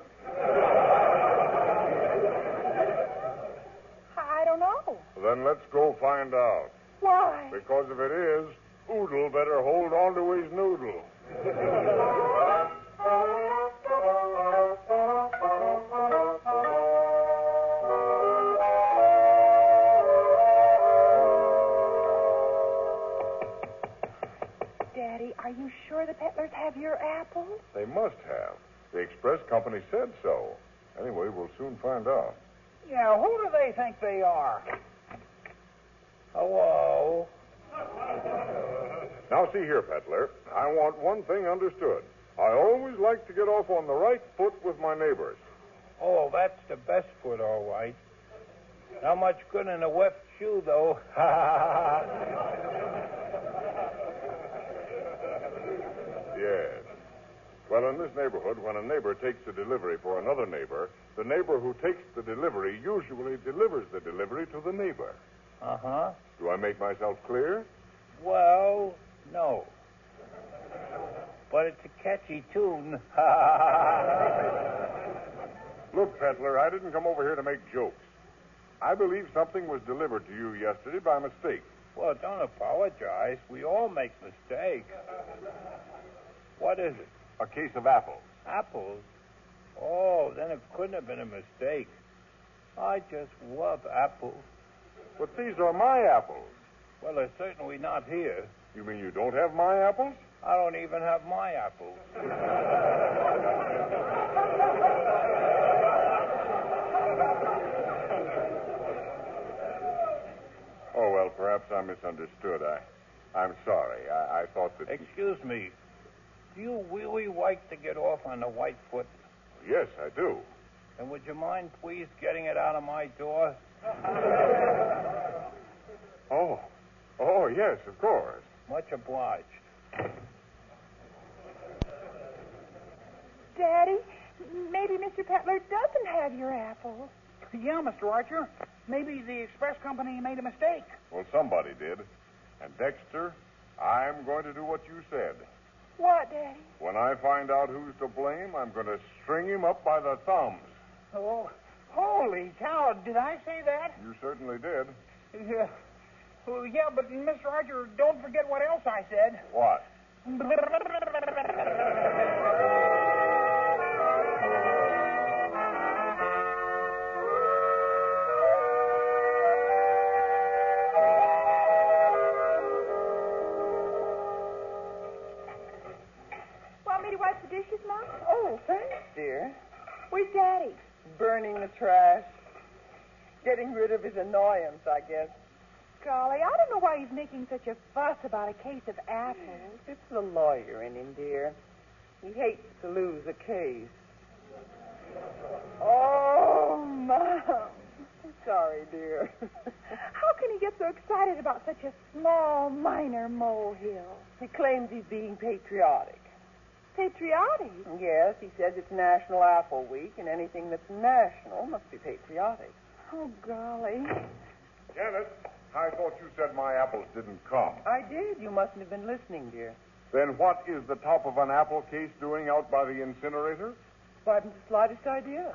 I don't know. Then let's go find out. Why? Because if it is, Oodle better hold on to his noodle. Daddy, are you sure the Petlers have your apples? They must have. The express company said so. Anyway, we'll soon find out. Yeah, who do they think they are? Hello? Now, see here, Petler. I want one thing understood. I always like to get off on the right foot with my neighbors. Oh, that's the best foot, all right. Not much good in a wet shoe, though. Yes. Well, in this neighborhood, when a neighbor takes a delivery for another neighbor, the neighbor who takes the delivery usually delivers the delivery to the neighbor. Uh-huh. Do I make myself clear? Well, no. But it's a catchy tune. Look, Petler, I didn't come over here to make jokes. I believe something was delivered to you yesterday by mistake. Well, don't apologize. We all make mistakes. What is it? A case of apples. Apples? Oh, then it couldn't have been a mistake. I just love apples. But these are my apples. Well, they're certainly not here. You mean you don't have my apples? I don't even have my apples. Oh, well, perhaps I misunderstood. I'm sorry. I thought that... Excuse me. Do you really like to get off on the white foot? Yes, I do. And would you mind, please, getting it out of my door? Oh, yes, of course. Much obliged. Daddy, maybe Mr. Petler doesn't have your apples. Yeah, Mr. Archer. Maybe the express company made a mistake. Well, somebody did. And Dexter, I'm going to do what you said. What, Daddy? When I find out who's to blame, I'm going to string him up by the thumbs. Oh, holy cow, did I say that? You certainly did. Yeah. Well, yeah, but Mr. Archer, don't forget what else I said. What? Want me to wipe the dishes, Mom? Oh, thanks, dear. Where's Daddy? Burning the trash. Getting rid of his annoyance, I guess. Golly, I don't know why he's making such a fuss about a case of apples. It's the lawyer in him, dear. He hates to lose a case. Oh, Mom. Sorry, dear. How can he get so excited about such a small, minor molehill? He claims he's being patriotic. Patriotic? Yes, he says it's National Apple Week, and anything that's national must be patriotic. Oh, golly. Janet, I thought you said my apples didn't come. I did. You mustn't have been listening, dear. Then what is the top of an apple case doing out by the incinerator? Hadn't the slightest idea.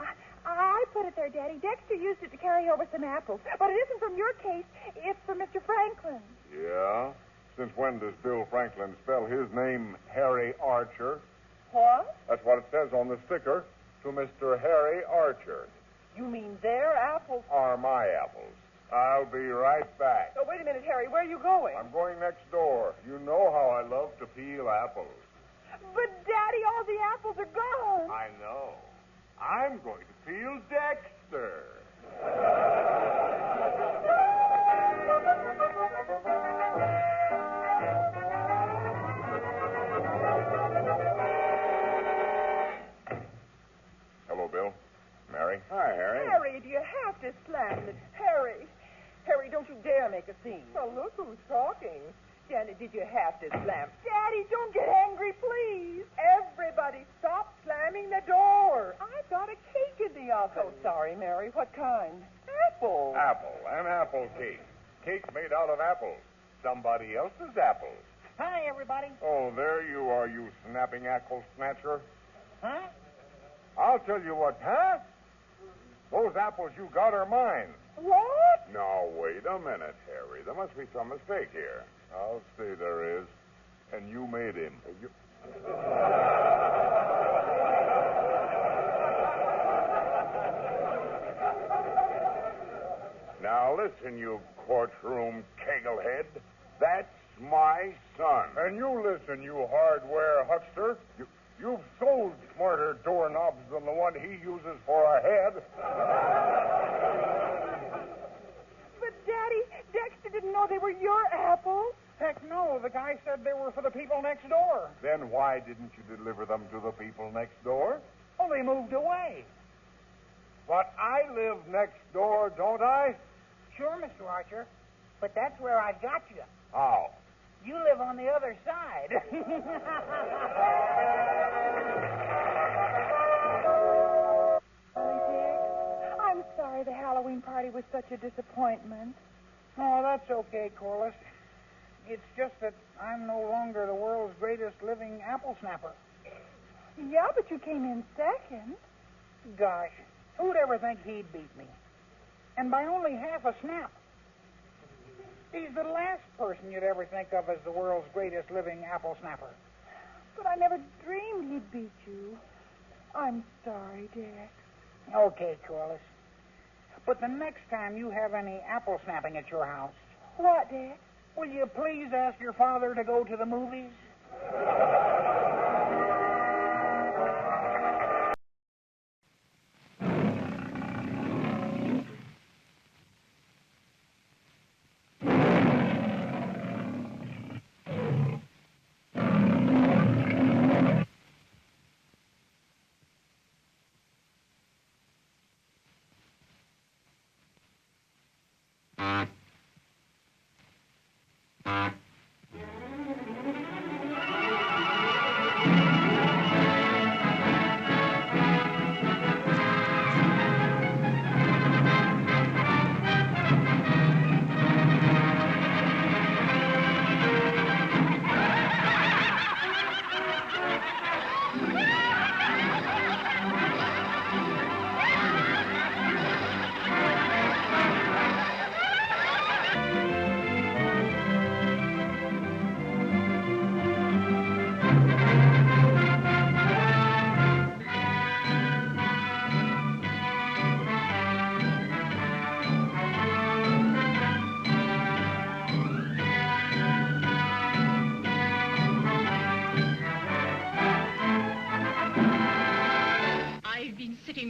I put it there, Daddy. Dexter used it to carry over some apples. But it isn't from your case. It's from Mr. Franklin. Yeah? Since when does Bill Franklin spell his name Harry Archer? What? That's what it says on the sticker. To Mr. Harry Archer. You mean their apples? Are my apples. I'll be right back. Oh, wait a minute, Harry. Where are you going? I'm going next door. You know how I love to peel apples. But, Daddy, all the apples are gone. I know. I'm going to peel Dexter. Hello, Bill. Mary. Hi, Harry. Harry, do you have to slam it? Harry, don't you dare make a scene. Oh, look who's talking. Janet, did you have to slam? Daddy, don't get angry, please. Everybody stop slamming the door. I've got a cake in the oven. Oh, sorry, Mary. What kind? Apple. Apple. An apple cake. Cake made out of apples. Somebody else's apples. Hi, everybody. Oh, there you are, you snapping apple snatcher. Huh? I'll tell you what, huh? Those apples you got are mine. What? Now, wait a minute, Harry. There must be some mistake here. I'll say there is. And you made him. Now, listen, you courtroom keglehead. That's my son. And you listen, you hardware huckster. You've sold smarter doorknobs than the one he uses for a head. But, Daddy, Dexter didn't know they were your apples. Heck no, the guy said they were for the people next door. Then why didn't you deliver them to the people next door? Oh, they moved away. But I live next door, don't I? Sure, Mr. Archer. But that's where I got you. How? You live on the other side. I'm sorry the Halloween party was such a disappointment. Oh, that's okay, Corliss. It's just that I'm no longer the world's greatest living apple snapper. Yeah, but you came in second. Gosh, who'd ever think he'd beat me? And by only half a snap. He's the last person you'd ever think of as the world's greatest living apple snapper. But I never dreamed he'd beat you. I'm sorry, Dex. Okay, Corliss. But the next time you have any apple snapping at your house... What, Dex? Will you please ask your father to go to the movies?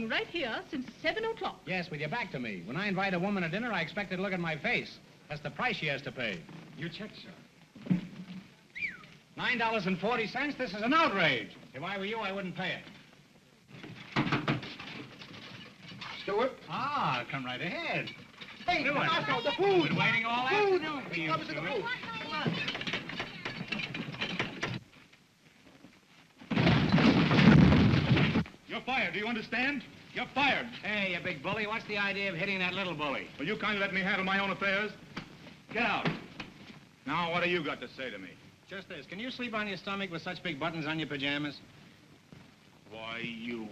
Right here since 7 o'clock. Yes, with your back to me. When I invite a woman to dinner, I expect her to look at my face. That's the price she has to pay. Your check, sir. $9.40? This is an outrage. If I were you, I wouldn't pay it. Stewart? Ah, come right ahead. Hey, Stewart. Marco, the food. Been waiting all that? Food. No, for you, Come to the Stewart. food. Come on. You're fired. Do you understand? You're fired. Hey, you big bully. What's the idea of hitting that little bully? Will you kindly let me handle my own affairs? Get out. Now, what do you got to say to me? Just this. Can you sleep on your stomach with such big buttons on your pajamas? Why, you...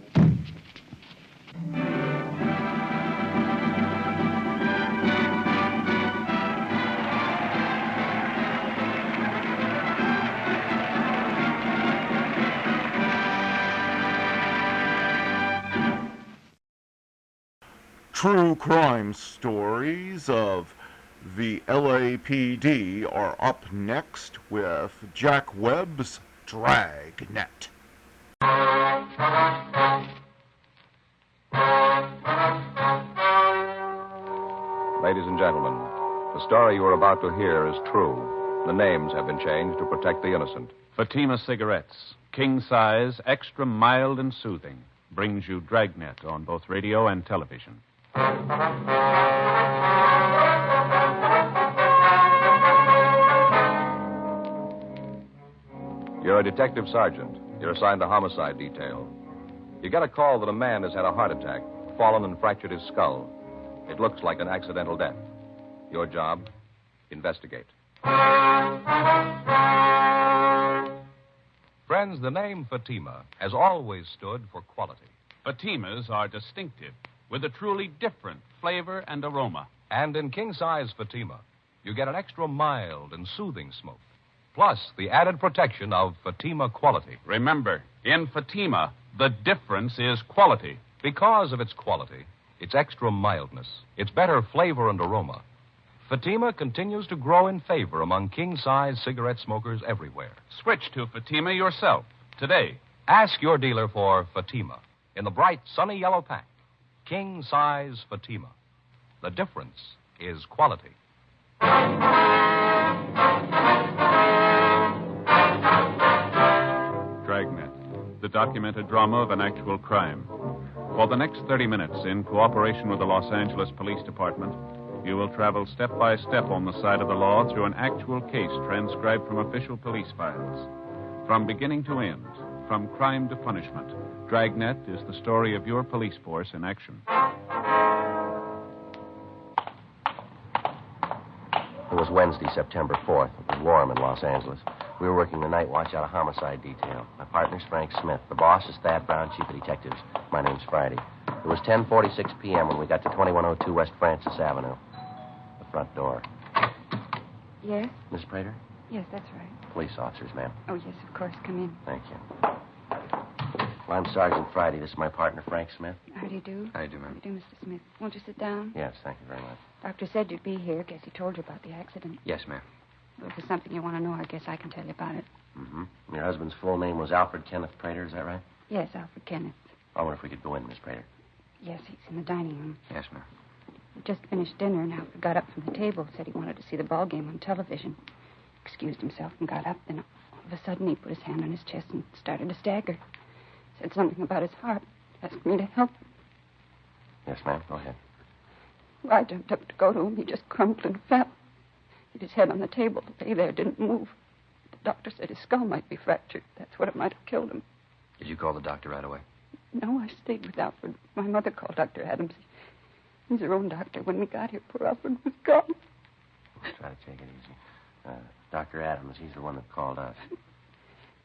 True crime stories of the LAPD are up next with Jack Webb's Dragnet. Ladies and gentlemen, the story you are about to hear is true. The names have been changed to protect the innocent. Fatima Cigarettes, king size, extra mild and soothing, brings you Dragnet on both radio and television. You're a detective sergeant. You're assigned to homicide detail. You get a call that a man has had a heart attack, fallen and fractured his skull. It looks like an accidental death. Your job, investigate. Friends, the name Fatima has always stood for quality. Fatimas are distinctive, with a truly different flavor and aroma. And in king-size Fatima, you get an extra mild and soothing smoke, plus the added protection of Fatima quality. Remember, in Fatima, the difference is quality. Because of its quality, its extra mildness, its better flavor and aroma, Fatima continues to grow in favor among king-size cigarette smokers everywhere. Switch to Fatima yourself today. Ask your dealer for Fatima in the bright, sunny yellow pack. King-size Fatima. The difference is quality. Dragnet, the documented drama of an actual crime. For the next 30 minutes, in cooperation with the Los Angeles Police Department, you will travel step by step on the side of the law through an actual case transcribed from official police files. From beginning to end, from crime to punishment, Dragnet is the story of your police force in action. It was Wednesday, September 4th. It was warm in Los Angeles. We were working the night watch out of homicide detail. My partner's Frank Smith. The boss is Thad Brown, chief of detectives. My name's Friday. It was 10:46 p.m. when we got to 2102 West Francis Avenue. The front door. Yes? Miss Prater? Yes, that's right. Police officers, ma'am. Oh, yes, of course. Come in. Thank you. Well, I'm Sergeant Friday. This is my partner, Frank Smith. How do you do? How do you do, ma'am? How do you do, Mr. Smith? Won't you sit down? Yes, thank you very much. Doctor said you'd be here. Guess he told you about the accident. Yes, ma'am. Well, if there's something you want to know, I guess I can tell you about it. Mm-hmm. Your husband's full name was Alfred Kenneth Prater, is that right? Yes, Alfred Kenneth. I wonder if we could go in, Miss Prater. Yes, he's in the dining room. Yes, ma'am. We just finished dinner, and Alfred got up from the table, said he wanted to see the ball game on television. Excused himself and got up, then all of a sudden he put his hand on his chest and started to stagger. Said something about his heart. Asked me to help him. Yes, ma'am. Go ahead. Well, I jumped up to go to him. He just crumpled and fell. Hit his head on the table. Lay there, didn't move. The doctor said his skull might be fractured. That's what it might have killed him. Did you call the doctor right away? No, I stayed with Alfred. My mother called Dr. Adams. He's her own doctor. When we got here, poor Alfred was gone. Let's try to take it easy. Dr. Adams, he's the one that called us.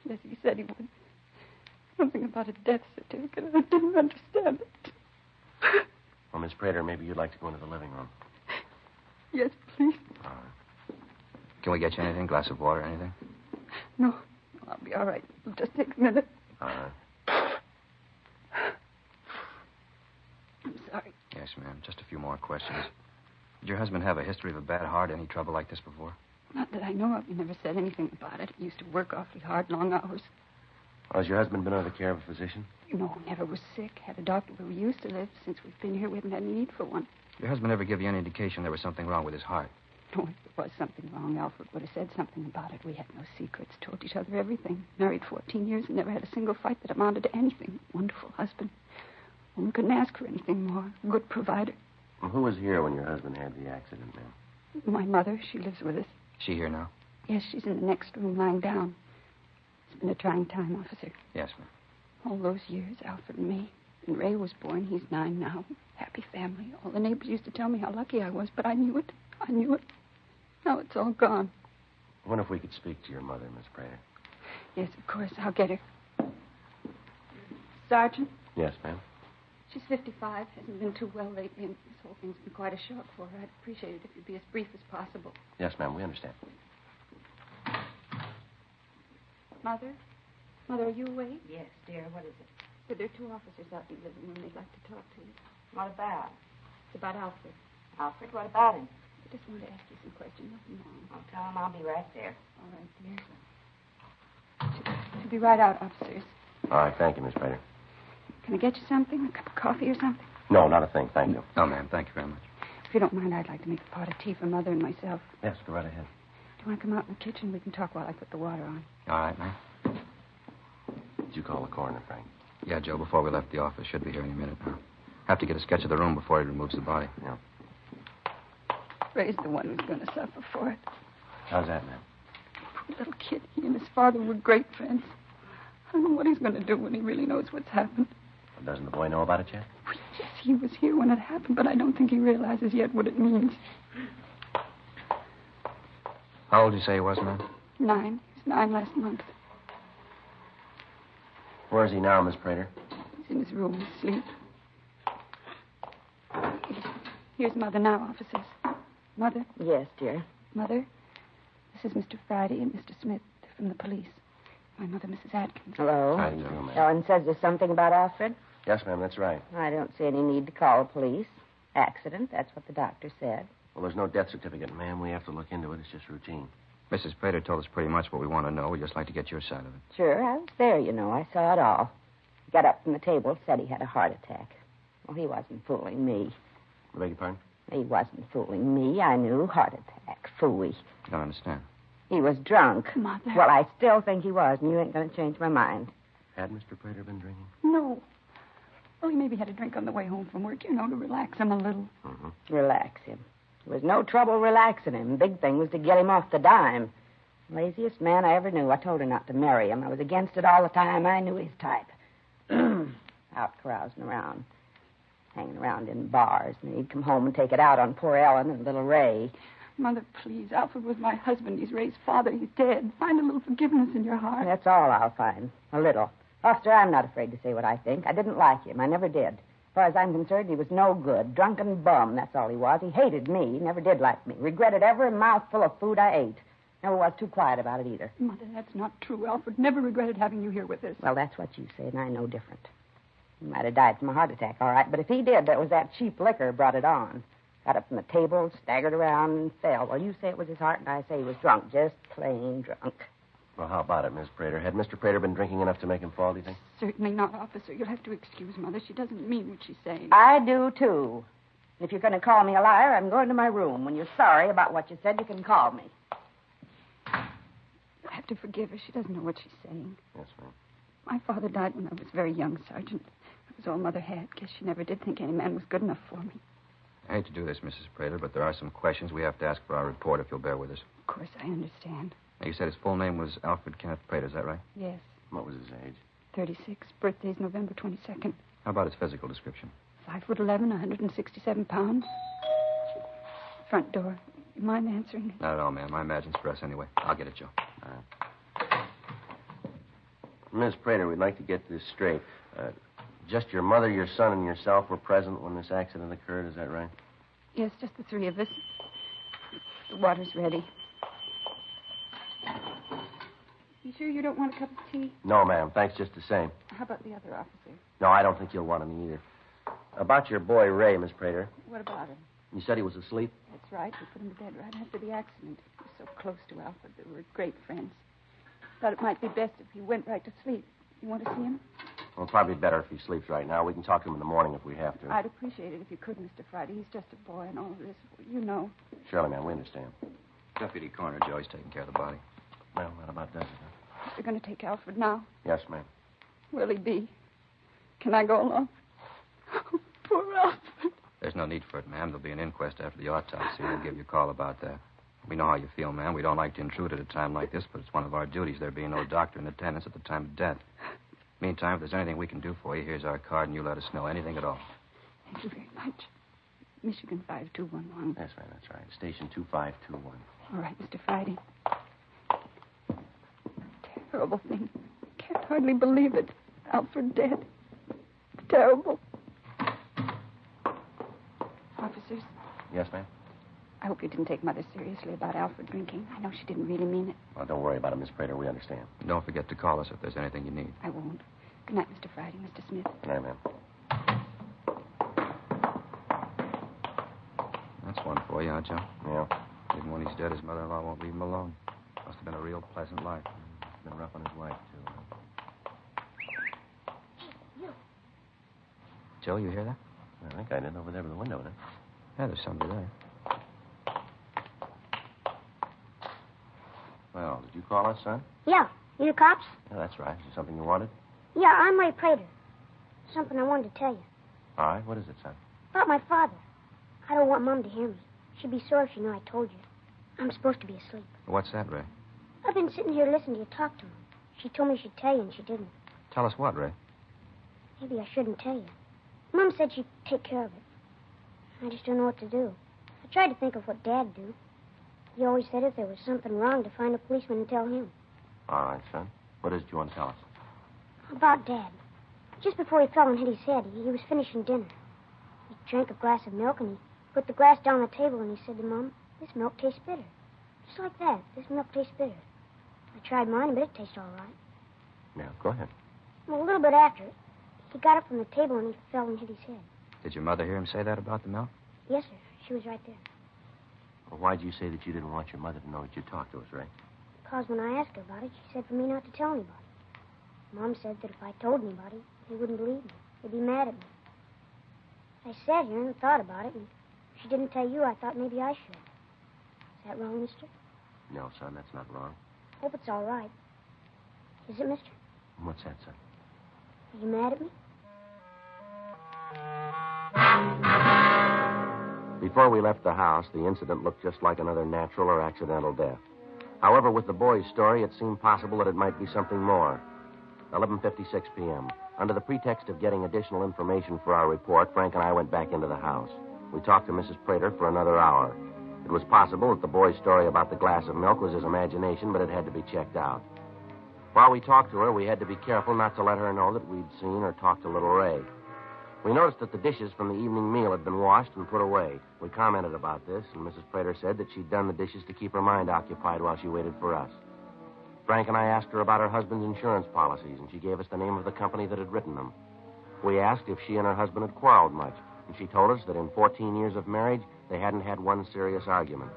Yes, he said he would. Something about a death certificate. I didn't understand it. Well, Miss Prater, maybe you'd like to go into the living room. Yes, please. All right. Can we get you anything? Glass of water, anything? No, I'll be all right. It'll just take a minute. All right. I'm sorry. Yes, ma'am. Just a few more questions. Did your husband have a history of a bad heart, any trouble like this before? Not that I know of. He never said anything about it. He used to work awfully hard, long hours. Well, has your husband been under the care of a physician? No, never was sick. Had a doctor where we used to live. Since we've been here, we haven't had any need for one. Your husband ever give you any indication there was something wrong with his heart? No, if there was something wrong, Alfred would have said something about it. We had no secrets, told each other everything. Married 14 years and never had a single fight that amounted to anything. Wonderful husband. One couldn't ask for anything more. Good provider. Well, who was here when your husband had the accident, ma'am? My mother, she lives with us. She here now? Yes, she's in the next room lying down. It's been a trying time, officer. Yes, ma'am. All those years, Alfred and me. When Ray was born, he's 9 now. Happy family. All the neighbors used to tell me how lucky I was, but I knew it. I knew it. Now it's all gone. I wonder if we could speak to your mother, Miss Prater. Yes, of course. I'll get her. Sergeant? Yes, ma'am. She's 55. Hasn't been too well lately, and this whole thing's been quite a shock for her. I'd appreciate it if you'd be as brief as possible. Yes, ma'am. We understand. Mother? Mother, are you awake? Yes, dear. What is it? There are 2 officers out in the living room. They'd like to talk to you. What about? It's about Alfred. Alfred, what about him? I just wanted to ask you some questions. Nothing wrong. I'll tell him I'll be right there. All right, dear. She'll be right out, officers. All right, thank you, Miss Prater. Can I get you something? A cup of coffee or something? No, not a thing, thank you. No, ma'am. Thank you very much. If you don't mind, I'd like to make a pot of tea for Mother and myself. Yes, go right ahead. Do you want to come out in the kitchen? We can talk while I put the water on. All right, ma'am. Did you call the coroner, Frank? Yeah, Joe, before we left the office. Should be here any minute now. Have to get a sketch of the room before he removes the body. Yeah. Ray's the one who's going to suffer for it. How's that, ma'am? Poor little kid. He and his father were great friends. I don't know what he's going to do when he really knows what's happened. Well, doesn't the boy know about it yet? Yes, he was here when it happened, but I don't think he realizes yet what it means. How old did you say he was, ma'am? 9. He's 9 last month. Where is he now, Miss Prater? He's in his room, asleep. Here's Mother now, officers. Mother? Yes, dear. Mother, this is Mr. Friday and Mr. Smith. They're from the police. My mother, Mrs. Atkins. Hello. How do you do, ma'am? Ellen says there's something about Alfred. Yes, ma'am, that's right. I don't see any need to call the police. Accident, that's what the doctor said. Well, there's no death certificate, ma'am. We have to look into it. It's just routine. Mrs. Prater told us pretty much what we want to know. We'd just like to get your side of it. Sure, I was there, you know. I saw it all. He got up from the table, said he had a heart attack. Well, he wasn't fooling me. I beg your pardon? He wasn't fooling me. I knew. Heart attack. Phooey. I don't understand. He was drunk. Mother. Well, I still think he was, and you ain't going to change my mind. Had Mr. Prater been drinking? No. Well, he maybe had a drink on the way home from work, you know, to relax him a little. Mm-hmm. Relax him. There was no trouble relaxing him. Big thing was to get him off the dime. Laziest man I ever knew. I told her not to marry him. I was against it all the time. I knew his type. Out carousing around. Hanging around in bars. And he'd come home and take it out on poor Ellen and little Ray. Mother, please. Alfred was my husband. He's Ray's father. He's dead. Find a little forgiveness in your heart. That's all I'll find. A little. Officer, I'm not afraid to say what I think. I didn't like him. I never did. As far as I'm concerned, he was no good. Drunken bum, that's all he was. He hated me. He never did like me. Regretted every mouthful of food I ate. Never was too quiet about it either. Mother, that's not true. Alfred never regretted having you here with us. Well, that's what you say, and I know different. He might have died from a heart attack, all right, but if he did, that was that cheap liquor brought it on. Got up from the table, staggered around, and fell. Well, you say it was his heart, and I say he was drunk. Just plain drunk. Well, how about it, Miss Prater? Had Mr. Prater been drinking enough to make him fall, do you think? Certainly not, officer. You'll have to excuse Mother. She doesn't mean what she's saying. I do, too. If you're going to call me a liar, I'm going to my room. When you're sorry about what you said, you can call me. You'll have to forgive her. She doesn't know what she's saying. Yes, ma'am. My father died when I was very young, Sergeant. That was all Mother had. Guess she never did think any man was good enough for me. I hate to do this, Mrs. Prater, but there are some questions we have to ask for our report, if you'll bear with us. Of course, I understand. Now, you said his full name was Alfred Kenneth Prater, is that right? Yes. What was his age? 36. Birthday's November 22nd. How about his physical description? 5'11", 167 pounds. Front door. You mind answering? Not at all, ma'am. I imagine it's for us anyway. I'll get it, Joe. All right. Miss Prater, we'd like to get this straight. Just your mother, your son, and yourself were present when this accident occurred, is that right? Yes, just the three of us. The water's ready. You sure you don't want a cup of tea? No, ma'am. Thanks just the same. How about the other officer? No, I don't think you'll want any either. About your boy, Ray, Miss Prater. What about him? You said he was asleep? That's right. We put him to bed right after the accident. He was so close to Alfred. They were great friends. Thought it might be best if he went right to sleep. You want to see him? Well, probably better if he sleeps right now. We can talk to him in the morning if we have to. I'd appreciate it if you could, Mr. Friday. He's just a boy and all of this. You know. Surely, ma'am. We understand. Deputy Coroner Joey's taking care of the body. Well, that about does it, huh? You're going to take Alfred now? Yes, ma'am. Will he be? Can I go along? Oh, poor Alfred. There's no need for it, ma'am. There'll be an inquest after the autopsy. We'll give you a call about that. We know how you feel, ma'am. We don't like to intrude at a time like this, but it's one of our duties, there being no doctor in attendance at the time of death. Meantime, if there's anything we can do for you, here's our card, and you let us know. Anything at all. Thank you very much. Michigan 5211. Yes, ma'am, that's right. Station 2521. All right, Mr. Friday. Terrible thing. Can't hardly believe it. Alfred dead. Terrible. Officers. Yes, ma'am? I hope you didn't take Mother seriously about Alfred drinking. I know she didn't really mean it. Well, don't worry about it, Miss Prater. We understand. Don't forget to call us if there's anything you need. I won't. Good night, Mr. Friday, Mr. Smith. Good night, ma'am. for you, huh, Joe? Yeah. Even when he's dead, his mother-in-law won't leave him alone. Must have been a real pleasant life. He's been rough on his wife, too. You. Joe, you hear that? I think I did over there by the window, then. Yeah, there's somebody there. Well, did you call us, son? Yeah. You the cops? Yeah, that's right. Is there something you wanted? Yeah, I'm Ray Prater. Something I wanted to tell you. All right. What is it, son? About my father. I don't want Mom to hear me. She'd be sore if she knew I told you. I'm supposed to be asleep. What's that, Ray? I've been sitting here listening to you talk to him. She told me she'd tell you, and she didn't. Tell us what, Ray? Maybe I shouldn't tell you. Mom said she'd take care of it. I just don't know what to do. I tried to think of what Dad'd do. He always said if there was something wrong to find a policeman and tell him. All right, son. What is it you want to tell us? About Dad. Just before he fell and hit his head, he was finishing dinner. He drank a glass of milk, and he put the glass down on the table, and he said to Mom, "This milk tastes bitter." Just like that. This milk tastes bitter. I tried mine, but it tastes all right. Yeah, go ahead. Well, a little bit after, he got up from the table, and he fell and hit his head. Did your mother hear him say that about the milk? Yes, sir. She was right there. Well, why'd you say that you didn't want your mother to know that you talked to us, Ray? Because when I asked her about it, she said for me not to tell anybody. Mom said that if I told anybody, they wouldn't believe me. They'd be mad at me. I sat here and thought about it, and if she didn't tell you, I thought maybe I should. Is that wrong, mister? No, son, that's not wrong. Hope it's all right. Is it, mister? What's that, son? Are you mad at me? Before we left the house, the incident looked just like another natural or accidental death. However, with the boy's story, it seemed possible that it might be something more. 11:56 p.m. Under the pretext of getting additional information for our report, Frank and I went back into the house. We talked to Mrs. Prater for another hour. It was possible that the boy's story about the glass of milk was his imagination, but it had to be checked out. While we talked to her, we had to be careful not to let her know that we'd seen or talked to little Ray. We noticed that the dishes from the evening meal had been washed and put away. We commented about this, and Mrs. Prater said that she'd done the dishes to keep her mind occupied while she waited for us. Frank and I asked her about her husband's insurance policies, and she gave us the name of the company that had written them. We asked if she and her husband had quarreled much, and she told us that in 14 years of marriage, they hadn't had one serious argument.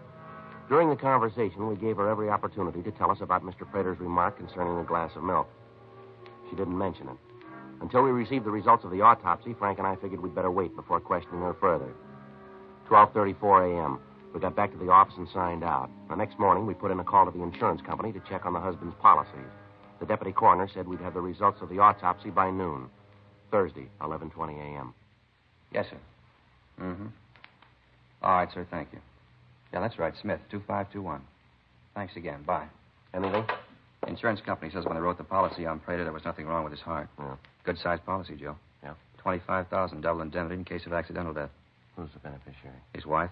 During the conversation, we gave her every opportunity to tell us about Mr. Prater's remark concerning the glass of milk. She didn't mention it. Until we received the results of the autopsy, Frank and I figured we'd better wait before questioning her further. 12:34 a.m. We got back to the office and signed out. The next morning, we put in a call to the insurance company to check on the husband's policies. The deputy coroner said we'd have the results of the autopsy by noon. Thursday, 11:20 a.m. Yes, sir. Mm-hmm. All right, sir. Thank you. Yeah, that's right. Smith, 2521. Thanks again. Bye. Anything? Insurance company says when they wrote the policy on Prater, there was nothing wrong with his heart. Yeah. Good-sized policy, Joe. Yeah. $25,000 double indemnity in case of accidental death. Who's the beneficiary? His wife.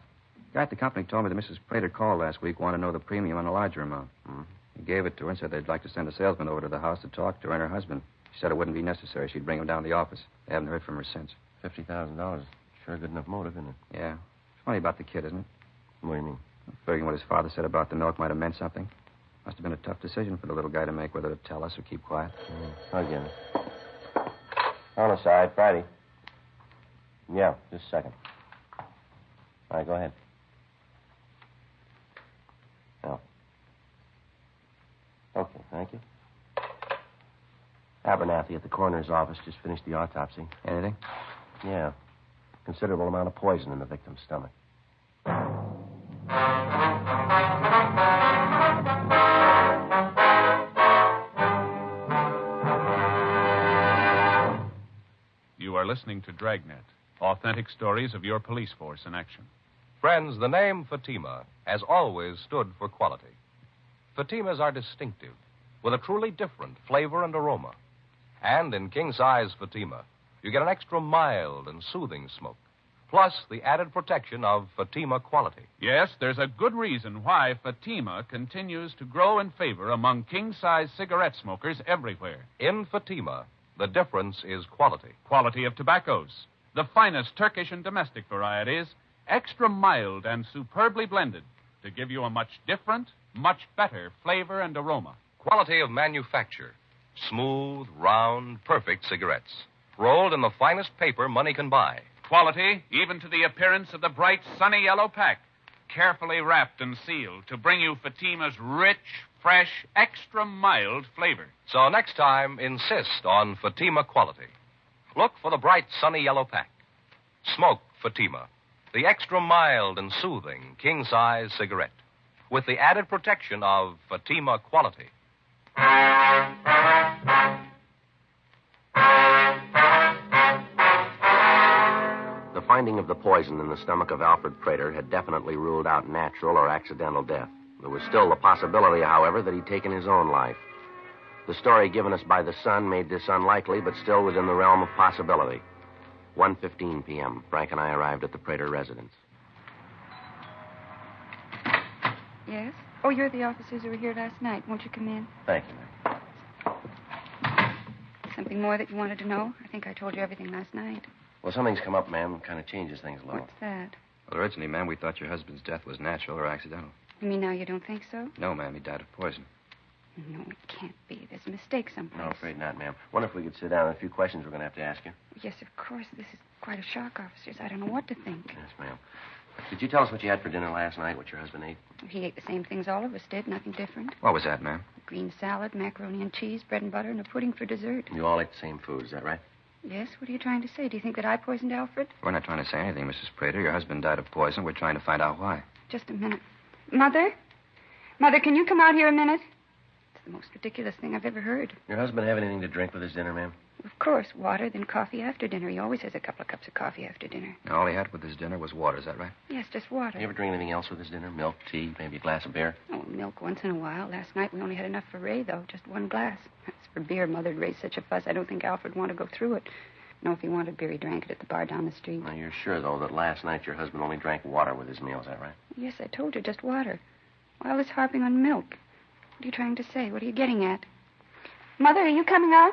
The guy at the company told me that Mrs. Prater called last week, wanted to know the premium on a larger amount. Mm-hmm. He gave it to her and said they'd like to send a salesman over to the house to talk to her and her husband. She said it wouldn't be necessary. She'd bring him down to the office. They haven't heard from her since. $50,000. Sure a good enough motive, isn't it? Yeah. It's funny about the kid, isn't it? What do you mean? Figuring what his father said about the milk might have meant something. Must have been a tough decision for the little guy to make, whether to tell us or keep quiet. I'll get it. On the side, Friday. Yeah, just a second. All right, go ahead. No. Okay, thank you. Abernathy at the coroner's office just finished the autopsy. Anything? Yeah. Considerable amount of poison in the victim's stomach. You are listening to Dragnet, authentic stories of your police force in action. Friends, the name Fatima has always stood for quality. Fatimas are distinctive, with a truly different flavor and aroma. And in king-size Fatima, you get an extra mild and soothing smoke, plus the added protection of Fatima quality. Yes, there's a good reason why Fatima continues to grow in favor among king-size cigarette smokers everywhere. In Fatima, the difference is quality. Quality of tobaccos, the finest Turkish and domestic varieties, extra mild and superbly blended to give you a much different, much better flavor and aroma. Quality of manufacture. Smooth, round, perfect cigarettes. Rolled in the finest paper money can buy. Quality, even to the appearance of the bright, sunny yellow pack. carefully wrapped and sealed to bring you Fatima's rich, fresh, extra mild flavor. So next time, insist on Fatima quality. Look for the bright, sunny yellow pack. Smoke Fatima, the extra mild and soothing king-size cigarette, with the added protection of Fatima quality. The finding of the poison in the stomach of Alfred Prater had definitely ruled out natural or accidental death. There was still the possibility, however, that he'd taken his own life. The story given us by the Sun made this unlikely, but still within the realm of possibility. 1:15 p.m., Frank and I arrived at the Prater residence. Yes? Oh, you're the officers who were here last night. Won't you come in? Thank you, ma'am. Something more that you wanted to know? I think I told you everything last night. Well, something's come up, ma'am. Kind of changes things a little. What's that? Well, originally, ma'am, we thought your husband's death was natural or accidental. You mean now you don't think so? No, ma'am, he died of poison. No, it can't be. There's a mistake someplace. No, afraid not, ma'am. Wonder if we could sit down. A few questions we're going to have to ask you. Yes, of course. This is quite a shock, officers. I don't know what to think. Yes, ma'am. Did you tell us what you had for dinner last night, what your husband ate? He ate the same things all of us did, nothing different. What was that, ma'am? Green salad, macaroni and cheese, bread and butter, and a pudding for dessert. You all ate the same food, is that right? Yes, what are you trying to say? Do you think that I poisoned Alfred? We're not trying to say anything, Mrs. Prater. Your husband died of poison. We're trying to find out why. Just a minute. Mother? Mother, can you come out here a minute? It's the most ridiculous thing I've ever heard. Your husband have anything to drink with his dinner, ma'am? Of course, water, then coffee after dinner. He always has a couple of cups of coffee after dinner. Now, all he had with his dinner was water, is that right? Yes, just water. You ever drink anything else with his dinner? Milk, tea, maybe a glass of beer? Oh, milk once in a while. Last night we only had enough for Ray, though. Just one glass. As for beer, Mother'd raised such a fuss, I don't think Alfred would want to go through it. No, if he wanted beer, he drank it at the bar down the street. Now, you're sure, though, that last night your husband only drank water with his meal, is that right? Yes, I told you, just water. Why all this harping on milk? What are you trying to say? What are you getting at? Mother, are you coming out?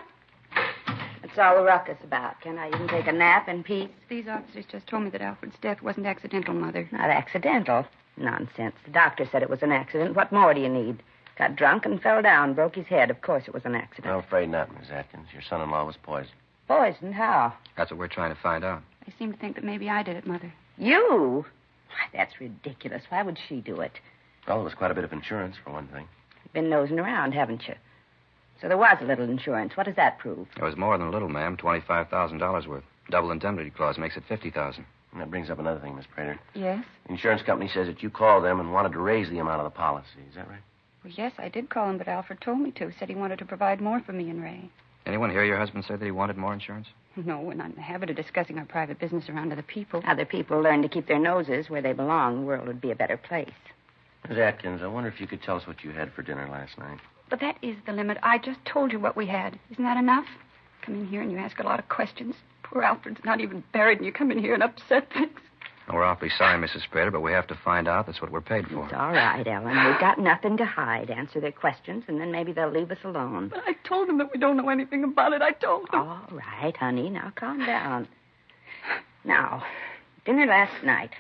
That's all the ruckus about. Can I even take a nap in peace? These officers just told me that Alfred's death wasn't accidental, Mother. Not accidental? Nonsense. The doctor said it was an accident. What more do you need? Got drunk and fell down, broke his head. Of course it was an accident. I'm afraid not, Miss Atkins. Your son-in-law was poisoned. Poisoned? How? That's what we're trying to find out. I seem to think that maybe I did it, Mother. You? Why, that's ridiculous. Why would she do it? Well, there was quite a bit of insurance, for one thing. You've been nosing around, haven't you? So there was a little insurance. What does that prove? It was more than a little, ma'am. $25,000 worth. Double indemnity clause makes it $50,000. And that brings up another thing, Miss Prater. Yes? The insurance company says that you called them and wanted to raise the amount of the policy. Is that right? Well, yes, I did call him, but Alfred told me to. Said he wanted to provide more for me and Ray. Anyone hear your husband say that he wanted more insurance? No, we're not in the habit of discussing our private business around other people. Other people learn to keep their noses where they belong. The world would be a better place. Miss Atkins, I wonder if you could tell us what you had for dinner last night. But that is the limit. I just told you what we had. Isn't that enough? Come in here and you ask a lot of questions. Poor Alfred's not even buried, and you come in here and upset things. We're awfully sorry, Mrs. Prater, but we have to find out. That's what we're paid for. It's all right, Ellen. We've got nothing to hide. Answer their questions, and then maybe they'll leave us alone. But I told them that we don't know anything about it. I told them. All right, honey. Now, calm down. Now, dinner last night.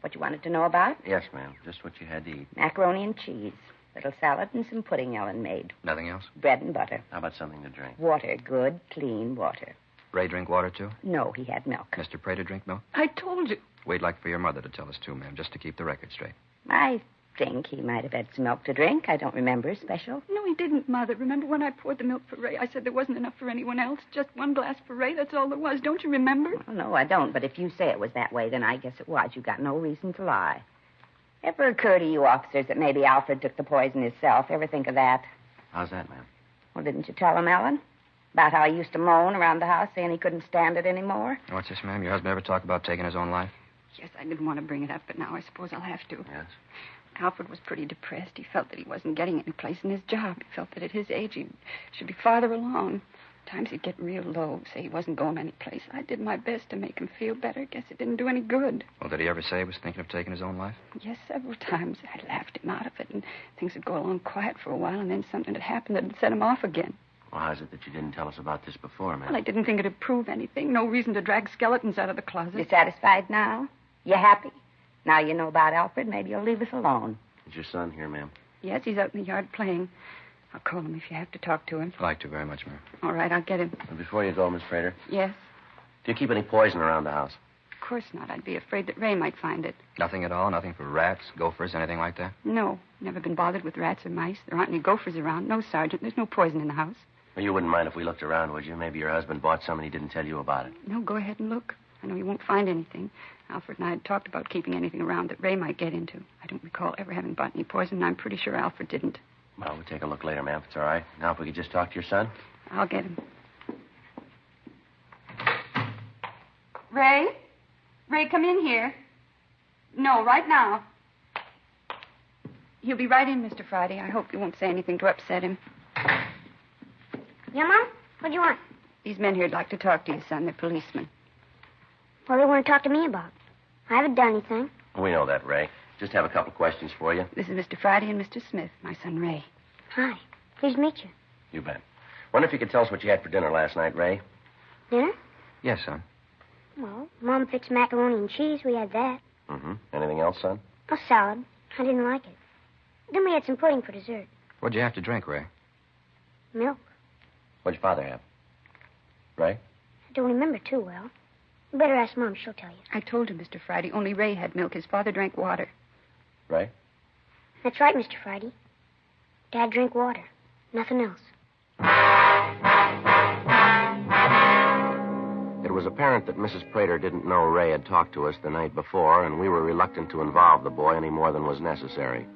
What you wanted to know about? Yes, ma'am. Just what you had to eat. Macaroni and cheese. Little salad and some pudding Ellen made. Nothing else? Bread and butter. How about something to drink? Water. Good, clean water. Ray drink water, too? No, he had milk. Mr. Prater drink milk? I told you. We'd like for your mother to tell us, too, ma'am, just to keep the record straight. I think he might have had some milk to drink. I don't remember special. No, he didn't, Mother. Remember when I poured the milk for Ray? I said there wasn't enough for anyone else. Just one glass for Ray. That's all there was. Don't you remember? Well, no, I don't. But if you say it was that way, then I guess it was. You got no reason to lie. Ever occur to you officers that maybe Alfred took the poison himself? Ever think of that? How's that, ma'am? Well, didn't you tell him, Ellen? About how he used to moan around the house saying he couldn't stand it anymore? What's this, ma'am? Your husband ever talk about taking his own life? Yes, I didn't want to bring it up, but now I suppose I'll have to. Yes? Alfred was pretty depressed. He felt that he wasn't getting any place in his job. He felt that at his age he should be farther along. Times he'd get real low, say he wasn't going any place. I did my best to make him feel better. Guess it didn't do any good. Well, did he ever say he was thinking of taking his own life? Yes, several times. I laughed him out of it, and things would go along quiet for a while, and then something would happen that would set him off again. Well, how's it that you didn't tell us about this before, ma'am? Well, I didn't think it'd prove anything. No reason to drag skeletons out of the closet. You satisfied now? You happy? Now you know about Alfred, maybe you'll leave us alone. Is your son here, ma'am? Yes, he's out in the yard playing. I'll call him if you have to talk to him. I'd like to very much, ma'am. All right, I'll get him. And before you go, Miss Prater. Yes? Do you keep any poison around the house? Of course not. I'd be afraid that Ray might find it. Nothing at all? Nothing for rats, gophers, anything like that? No, never been bothered with rats or mice. There aren't any gophers around. No, Sergeant. There's no poison in the house. Well, you wouldn't mind if we looked around, would you? Maybe your husband bought some and he didn't tell you about it. No, go ahead and look. I know you won't find anything. Alfred and I had talked about keeping anything around that Ray might get into. I don't recall ever having bought any poison, and I'm pretty sure Alfred didn't. Well, we'll take a look later, ma'am, if it's all right. Now, if we could just talk to your son. I'll get him. Ray? Ray, come in here. No, right now. He'll be right in, Mr. Friday. I hope you won't say anything to upset him. Yeah, Mom? What do you want? These men here'd like to talk to you, son. They're policemen. What do they want to talk to me about? I haven't done anything. We know that, Ray. Just have a couple questions for you. This is Mr. Friday and Mr. Smith, my son Ray. Hi. Pleased to meet you. You bet. Wonder if you could tell us what you had for dinner last night, Ray? Dinner? Yes, son. Well, Mom fixed macaroni and cheese. We had that. Mm-hmm. Anything else, son? A salad. I didn't like it. Then we had some pudding for dessert. What'd you have to drink, Ray? Milk. What'd your father have? Ray? I don't remember too well. You better ask Mom. She'll tell you. I told him, Mr. Friday, only Ray had milk. His father drank water. Ray? That's right, Mr. Friday. Dad drank water. Nothing else. It was apparent that Mrs. Prater didn't know Ray had talked to us the night before, and we were reluctant to involve the boy any more than was necessary.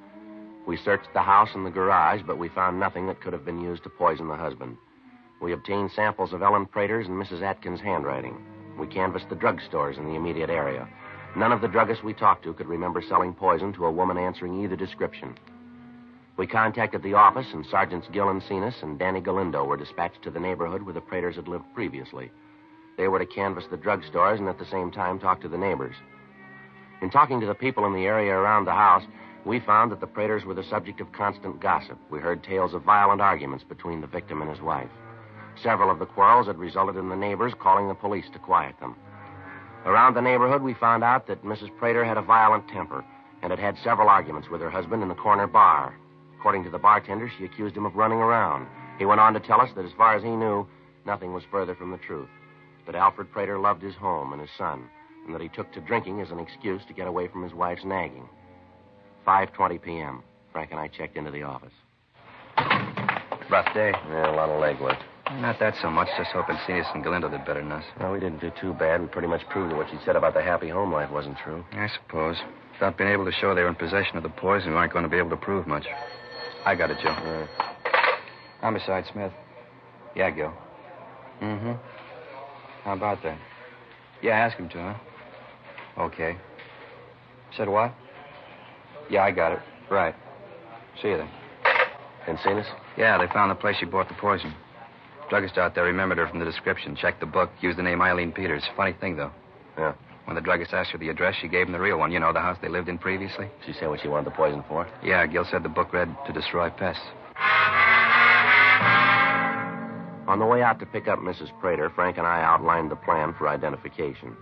We searched the house and the garage, but we found nothing that could have been used to poison the husband. We obtained samples of Ellen Prater's and Mrs. Atkins' handwriting. We canvassed the drugstores in the immediate area. None of the druggists we talked to could remember selling poison to a woman answering either description. We contacted the office, and Sergeants Gill and Cenas and Danny Galindo were dispatched to the neighborhood where the Praters had lived previously. They were to canvass the drugstores and at the same time talk to the neighbors. In talking to the people in the area around the house, we found that the Praters were the subject of constant gossip. We heard tales of violent arguments between the victim and his wife. Several of the quarrels had resulted in the neighbors calling the police to quiet them. Around the neighborhood, we found out that Mrs. Prater had a violent temper and had had several arguments with her husband in the corner bar. According to the bartender, she accused him of running around. He went on to tell us that as far as he knew, nothing was further from the truth. That Alfred Prater loved his home and his son, and that he took to drinking as an excuse to get away from his wife's nagging. 5:20 p.m. Frank and I checked into the office. Rough day. Yeah, a lot of legwork. Not that so much. Just hoping Cenas and Galindo did better than us. Well, we didn't do too bad. We pretty much proved that what she said about the happy home life wasn't true. I suppose. Without being able to show they were in possession of the poison, we aren't going to be able to prove much. I got it, Joe. Homicide, Smith. Yeah, Gil. Mm-hmm. How about that? Yeah, ask him to, huh? Okay. Said what? Yeah, I got it. Right. See you then. And Cenas? Yeah, they found the place she bought the poison. Druggist out there remembered her from the description, checked the book, used the name Eileen Peters. Funny thing, though. Yeah. When the druggist asked her the address, she gave him the real one. You know, the house they lived in previously? She said what she wanted the poison for? Yeah, Gil said the book read to destroy pests. On the way out to pick up Mrs. Prater, Frank and I outlined the plan for identification.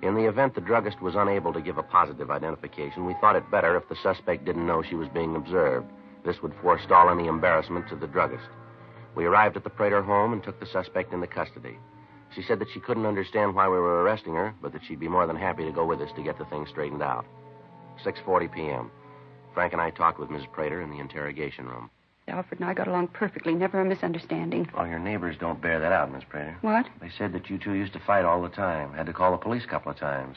In the event the druggist was unable to give a positive identification, we thought it better if the suspect didn't know she was being observed. This would forestall any embarrassment to the druggist. We arrived at the Prater home and took the suspect into custody. She said that she couldn't understand why we were arresting her, but that she'd be more than happy to go with us to get the thing straightened out. 6:40 p.m. Frank and I talked with Mrs. Prater in the interrogation room. Alfred and I got along perfectly, never a misunderstanding. Well, your neighbors don't bear that out, Miss Prater. What? They said that you two used to fight all the time. Had to call the police a couple of times.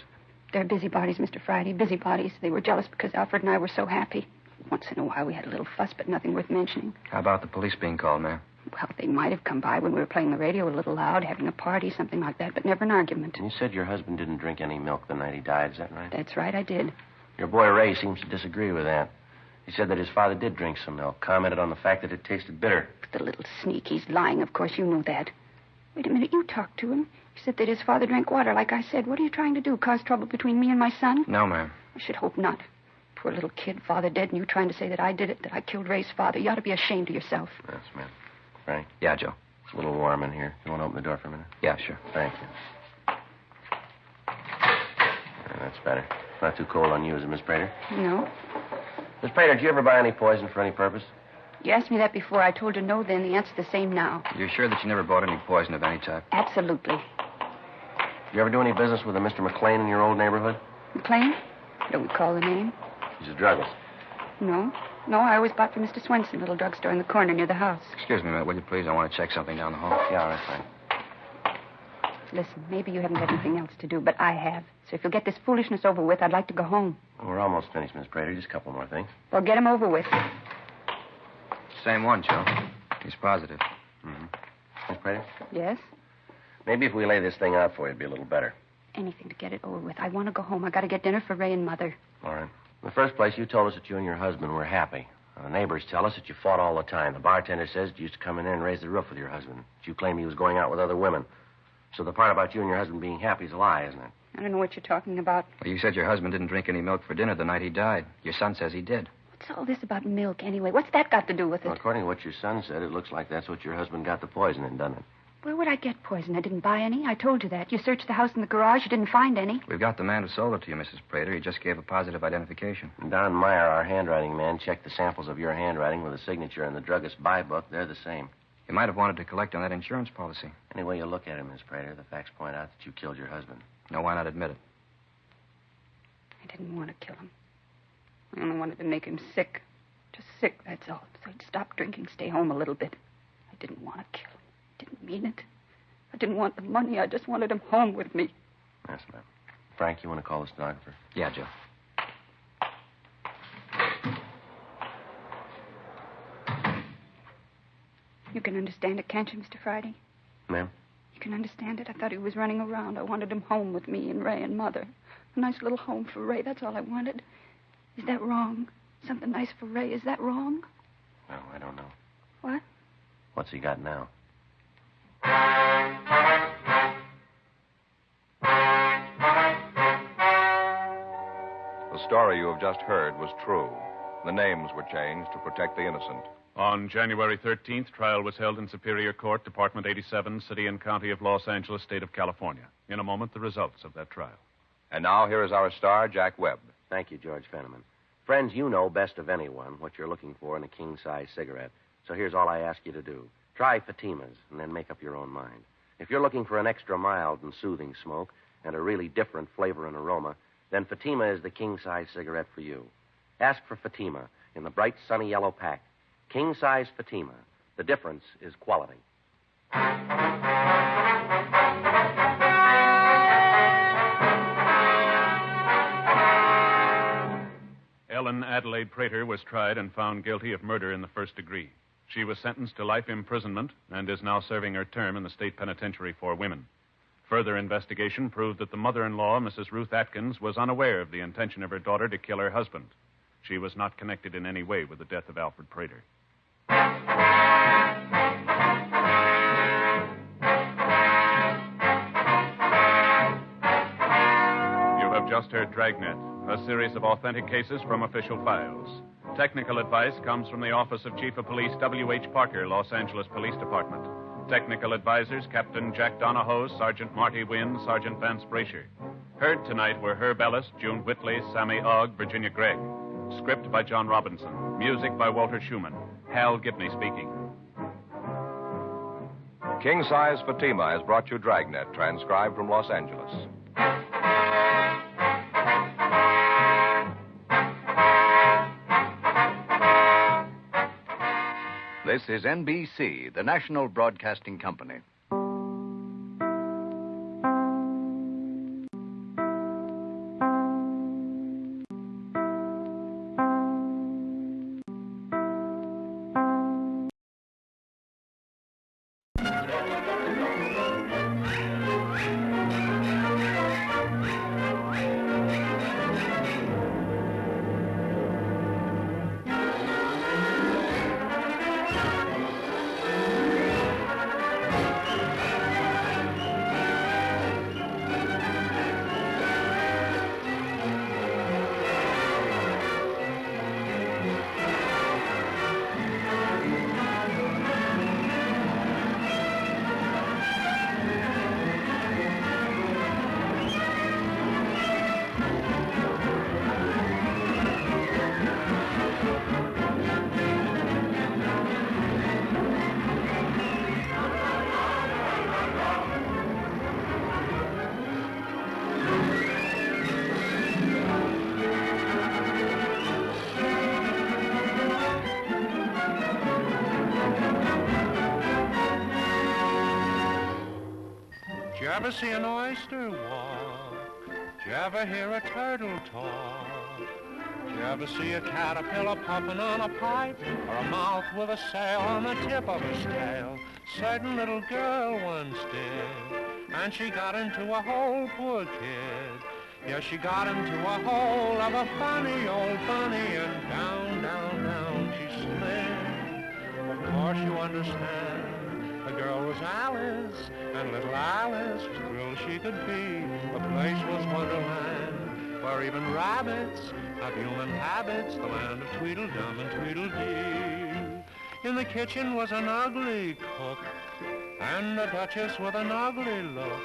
They're busybodies, Mr. Friday, busybodies. They were jealous because Alfred and I were so happy. Once in a while we had a little fuss, but nothing worth mentioning. How about the police being called, ma'am? Well, they might have come by when we were playing the radio a little loud, having a party, something like that, but never an argument. And you said your husband didn't drink any milk the night he died, is that right? That's right, I did. Your boy Ray seems to disagree with that. He said that his father did drink some milk, commented on the fact that it tasted bitter. The little sneak, he's lying, of course, you know that. Wait a minute, you talked to him. He said that his father drank water, like I said. What are you trying to do, cause trouble between me and my son? No, ma'am. I should hope not. Poor little kid, father dead, and you trying to say that I did it, that I killed Ray's father. You ought to be ashamed of yourself. Yes, ma'am. Frank? Yeah, Joe. It's a little warm in here. You want to open the door for a minute? Yeah, sure. Thank you. That's better. Not too cold on you, is it, Miss Prater? No. Miss Prater, did you ever buy any poison for any purpose? You asked me that before. I told you no then. The answer's the same now. You're sure that you never bought any poison of any type? Absolutely. You ever do any business with a Mr. McLean in your old neighborhood? McLean? Don't recall the name. He's a druggist. No. No, I always bought from Mr. Swenson, little drugstore in the corner near the house. Excuse me a minute, will you please? I want to check something down the hall. Yeah, all right, fine. Listen, maybe you haven't got anything else to do, but I have. So if you'll get this foolishness over with, I'd like to go home. Well, we're almost finished, Miss Prater. Just a couple more things. Well, get 'em over with. Same one, Joe. He's positive. Mm-hmm. Miss Prater? Yes? Maybe if we lay this thing out for you, it'd be a little better. Anything to get it over with. I want to go home. I got to get dinner for Ray and Mother. All right. In the first place, you told us that you and your husband were happy. The neighbors tell us that you fought all the time. The bartender says that you used to come in there and raise the roof with your husband. That you claim he was going out with other women. So the part about you and your husband being happy is a lie, isn't it? I don't know what you're talking about. Well, you said your husband didn't drink any milk for dinner the night he died. Your son says he did. What's all this about milk, anyway? What's that got to do with it? Well, according to what your son said, it looks like that's what your husband got the poison in, doesn't it? Where would I get poison? I didn't buy any. I told you that. You searched the house and the garage. You didn't find any. We've got the man who sold it to you, Mrs. Prater. He just gave a positive identification. And Don Meyer, our handwriting man, checked the samples of your handwriting with a signature in the druggist's buy book. They're the same. You might have wanted to collect on that insurance policy. Any way you look at it, Miss Prater, the facts point out that you killed your husband. No, why not admit it? I didn't want to kill him. I only wanted to make him sick. Just sick, that's all. So he'd stop drinking, stay home a little bit. I didn't want to kill him. Didn't mean it. I didn't want the money. I just wanted him home with me. Yes, ma'am. Frank, you want to call the stenographer? Yeah, Joe. You can understand it, can't you, Mr. Friday? Ma'am? You can understand it? I thought he was running around. I wanted him home with me and Ray and Mother. A nice little home for Ray. That's all I wanted. Is that wrong? Something nice for Ray. Is that wrong? Well, I don't know. What? What's he got now? The story you have just heard was true. The names were changed to protect the innocent. On January 13th, trial was held in Superior Court, Department 87, City and County of Los Angeles, State of California. In a moment, the results of that trial. And now, here is our star, Jack Webb. Thank you, George Fenneman. Friends, you know best of anyone what you're looking for in a king-size cigarette. So here's all I ask you to do. Try Fatima's and then make up your own mind. If you're looking for an extra mild and soothing smoke and a really different flavor and aroma, then Fatima is the king-size cigarette for you. Ask for Fatima in the bright, sunny yellow pack. King-size Fatima. The difference is quality. Ellen Adelaide Prater was tried and found guilty of murder in the first degree. She was sentenced to life imprisonment and is now serving her term in the state penitentiary for women. Further investigation proved that the mother-in-law, Mrs. Ruth Atkins, was unaware of the intention of her daughter to kill her husband. She was not connected in any way with the death of Alfred Prater. You have just heard Dragnet, a series of authentic cases from official files. Technical advice comes from the Office of Chief of Police W.H. Parker, Los Angeles Police Department. Technical advisors, Captain Jack Donahoe, Sergeant Marty Wynn, Sergeant Vance Brasher. Heard tonight were Herb Ellis, June Whitley, Sammy Ogg, Virginia Gregg. Script by John Robinson. Music by Walter Schumann. Hal Gibney speaking. King Size Fatima has brought you Dragnet, transcribed from Los Angeles. This is NBC, the national broadcasting company. ever see an oyster walk? Did you ever hear a turtle talk? Did you ever see a caterpillar puffing on a pipe? Or a mouth with a sail on the tip of his tail? Certain little girl once did, and she got into a hole, poor kid. Yeah, she got into a hole of a funny old bunny, and down, down, down she slid. Of course you understand, the girl was Alice, and little Alice was thrilled she could be. The place was Wonderland, where even rabbits have human habits, the land of Tweedledum and Tweedledee. In the kitchen was an ugly cook, and a duchess with an ugly look.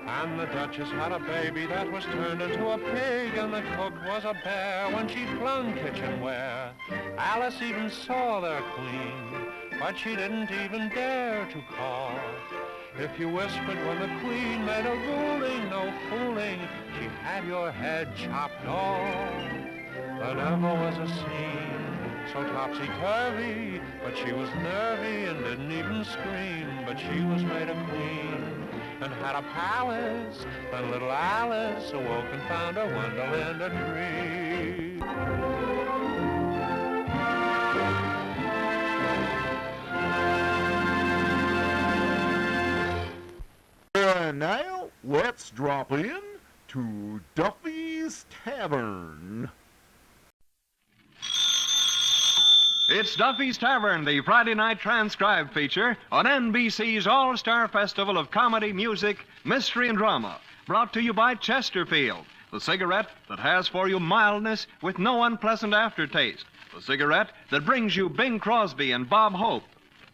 And the duchess had a baby that was turned into a pig, and the cook was a bear when she flung kitchenware. Alice even saw their queen, but she didn't even dare to call. If you whispered when the queen made a ruling, no fooling, she'd have your head chopped off. There never was a scene so topsy-turvy, but she was nervy and didn't even scream. But she was made a queen and had a palace. Then little Alice awoke and found her Wonderland a dream. And now, let's drop in to Duffy's Tavern. It's Duffy's Tavern, the Friday night transcribed feature on NBC's All-Star Festival of Comedy, Music, Mystery, and Drama. Brought to you by Chesterfield, the cigarette that has for you mildness with no unpleasant aftertaste. The cigarette that brings you Bing Crosby and Bob Hope.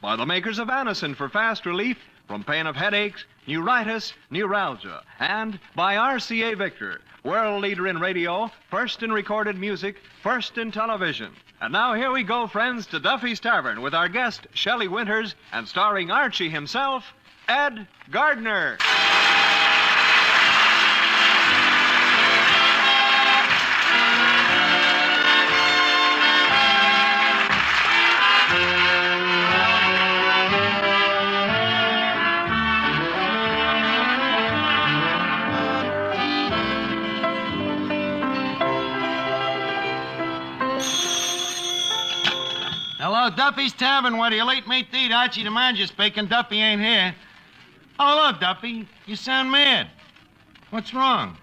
By the makers of Anacin for fast relief from pain of headaches, neuritis, neuralgia. And by RCA Victor, world leader in radio, first in recorded music, first in television. And now here we go, friends, to Duffy's Tavern with our guest, Shelley Winters, and starring Archie himself, Ed Gardner. Hello, Duffy's Tavern. Where do you late meet to eat? Archie the manager speaking. Duffy ain't here. Oh, hello, Duffy. You sound mad. What's wrong?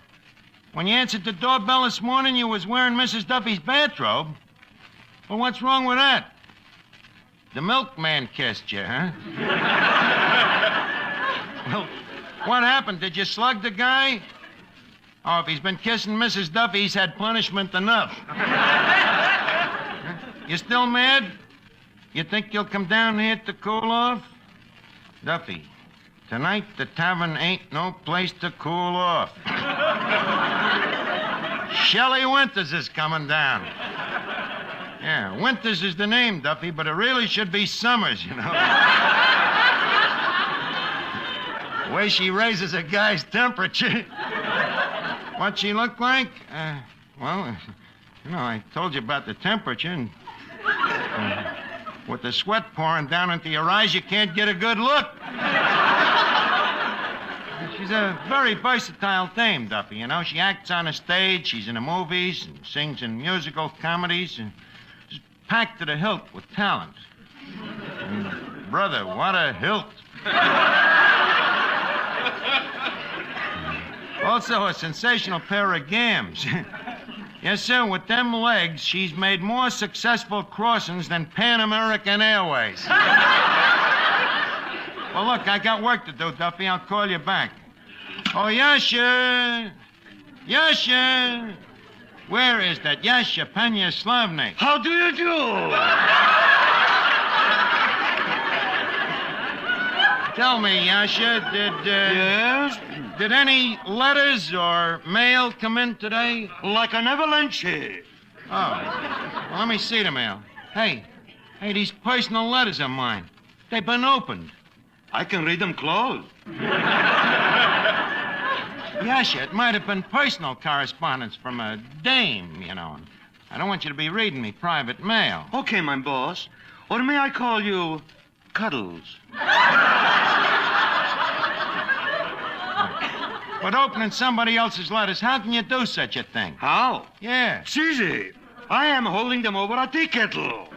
When you answered the doorbell this morning, you was wearing Mrs. Duffy's bathrobe. Well, what's wrong with that? The milkman kissed you, huh? Well, what happened? Did you slug the guy? Oh, if he's been kissing Mrs. Duffy, he's had punishment enough. You still mad? You think you'll come down here to cool off? Duffy, tonight the tavern ain't no place to cool off. Shelley Winters is coming down. Yeah, Winters is the name, Duffy, but it really should be Summers, you know. The way she raises a guy's temperature. What she look like? Well, you know, I told you about the temperature, and with the sweat pouring down into your eyes, you can't get a good look. She's a very versatile dame, Duffy, you know. She acts on the stage, she's in the movies, and sings in musical comedies, and she's packed to the hilt with talent. And, brother, what a hilt. Also, a sensational pair of gams. Yes, sir, with them legs, she's made more successful crossings than Pan American Airways. Well, look, I got work to do, Duffy. I'll call you back. Oh, Yasha! Yasha! Where is that Yasha Penya Slavnik? How do you do? Tell me, Yasha, Yes? Did any letters or mail come in today? Like an avalanche. Oh. Well, let me see the mail. Hey, these personal letters of mine. They've been opened. I can read them closed. Yasha, it might have been personal correspondence from a dame, you know. I don't want you to be reading me private mail. Okay, my boss. Or may I call you Cuddles? But opening somebody else's letters, how can you do such a thing? How? Yeah. It's easy. I am holding them over a tea kettle.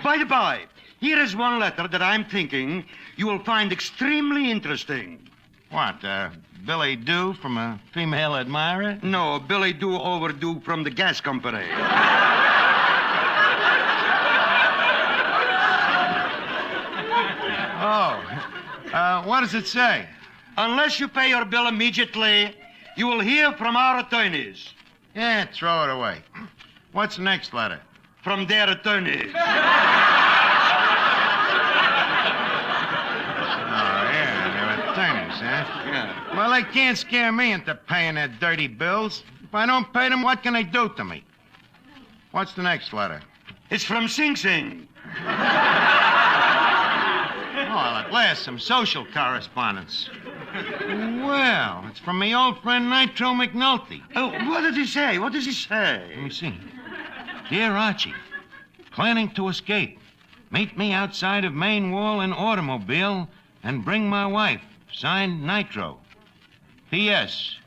By the by, here is one letter that I'm thinking you will find extremely interesting. What, Billy Do from a female admirer? No, Billy Do Overdue from the gas company. What does it say? Unless you pay your bill immediately, you will hear from our attorneys. Yeah, throw it away. What's the next letter? From their attorneys. Huh? Yeah. Well, they can't scare me into paying their dirty bills. If I don't pay them, what can they do to me? What's the next letter? It's from Sing Sing. Well, at last, some social correspondence. Well, it's from my old friend Nitro McNulty. Oh, what did he say? What does he say? Let me see. Dear Archie, planning to escape. Meet me outside of main wall in automobile and bring my wife. Signed, Nitro. P.S.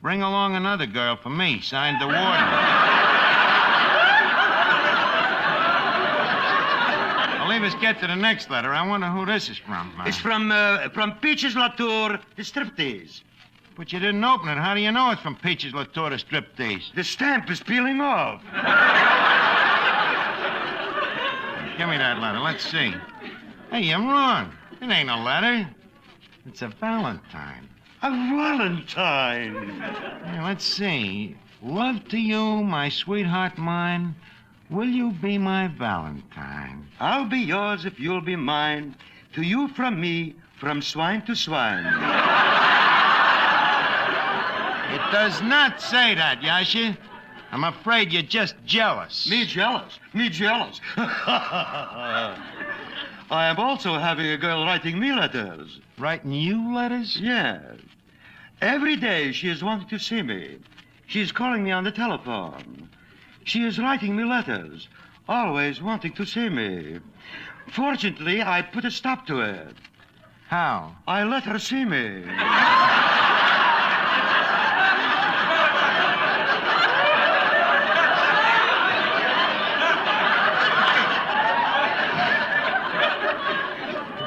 Bring along another girl for me. Signed, the warden. I'll leave us get to the next letter. I wonder who this is from. It's from Peaches Latour, the striptease. But you didn't open it. How do you know it's from Peaches Latour, the striptease? The stamp is peeling off. Give me that letter. Let's see. Hey, I'm wrong. It ain't a letter. It's a valentine. A valentine? Yeah, let's see. Love to you, my sweetheart mine. Will you be my valentine? I'll be yours if you'll be mine. To you from me, from swine to swine. It does not say that, Yasha. I'm afraid you're just jealous. Me jealous? Me jealous? I am also having a girl writing me letters. Writing you letters? Yes. Every day she is wanting to see me. She is calling me on the telephone. She is writing me letters, always wanting to see me. Fortunately, I put a stop to it. How? I let her see me.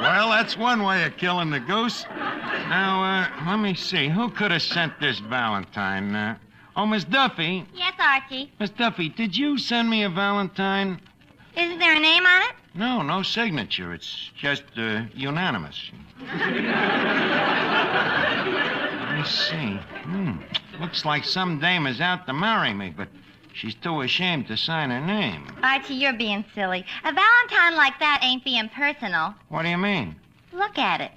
Well, that's one way of killing the goose. Now, let me see. Who could have sent this valentine? Miss Duffy. Yes, Archie. Miss Duffy, did you send me a valentine? Isn't there a name on it? No signature. It's just unanimous. Let me see. Looks like some dame is out to marry me, but she's too ashamed to sign her name. Archie, you're being silly. A valentine like that ain't being personal. What do you mean? Look at it.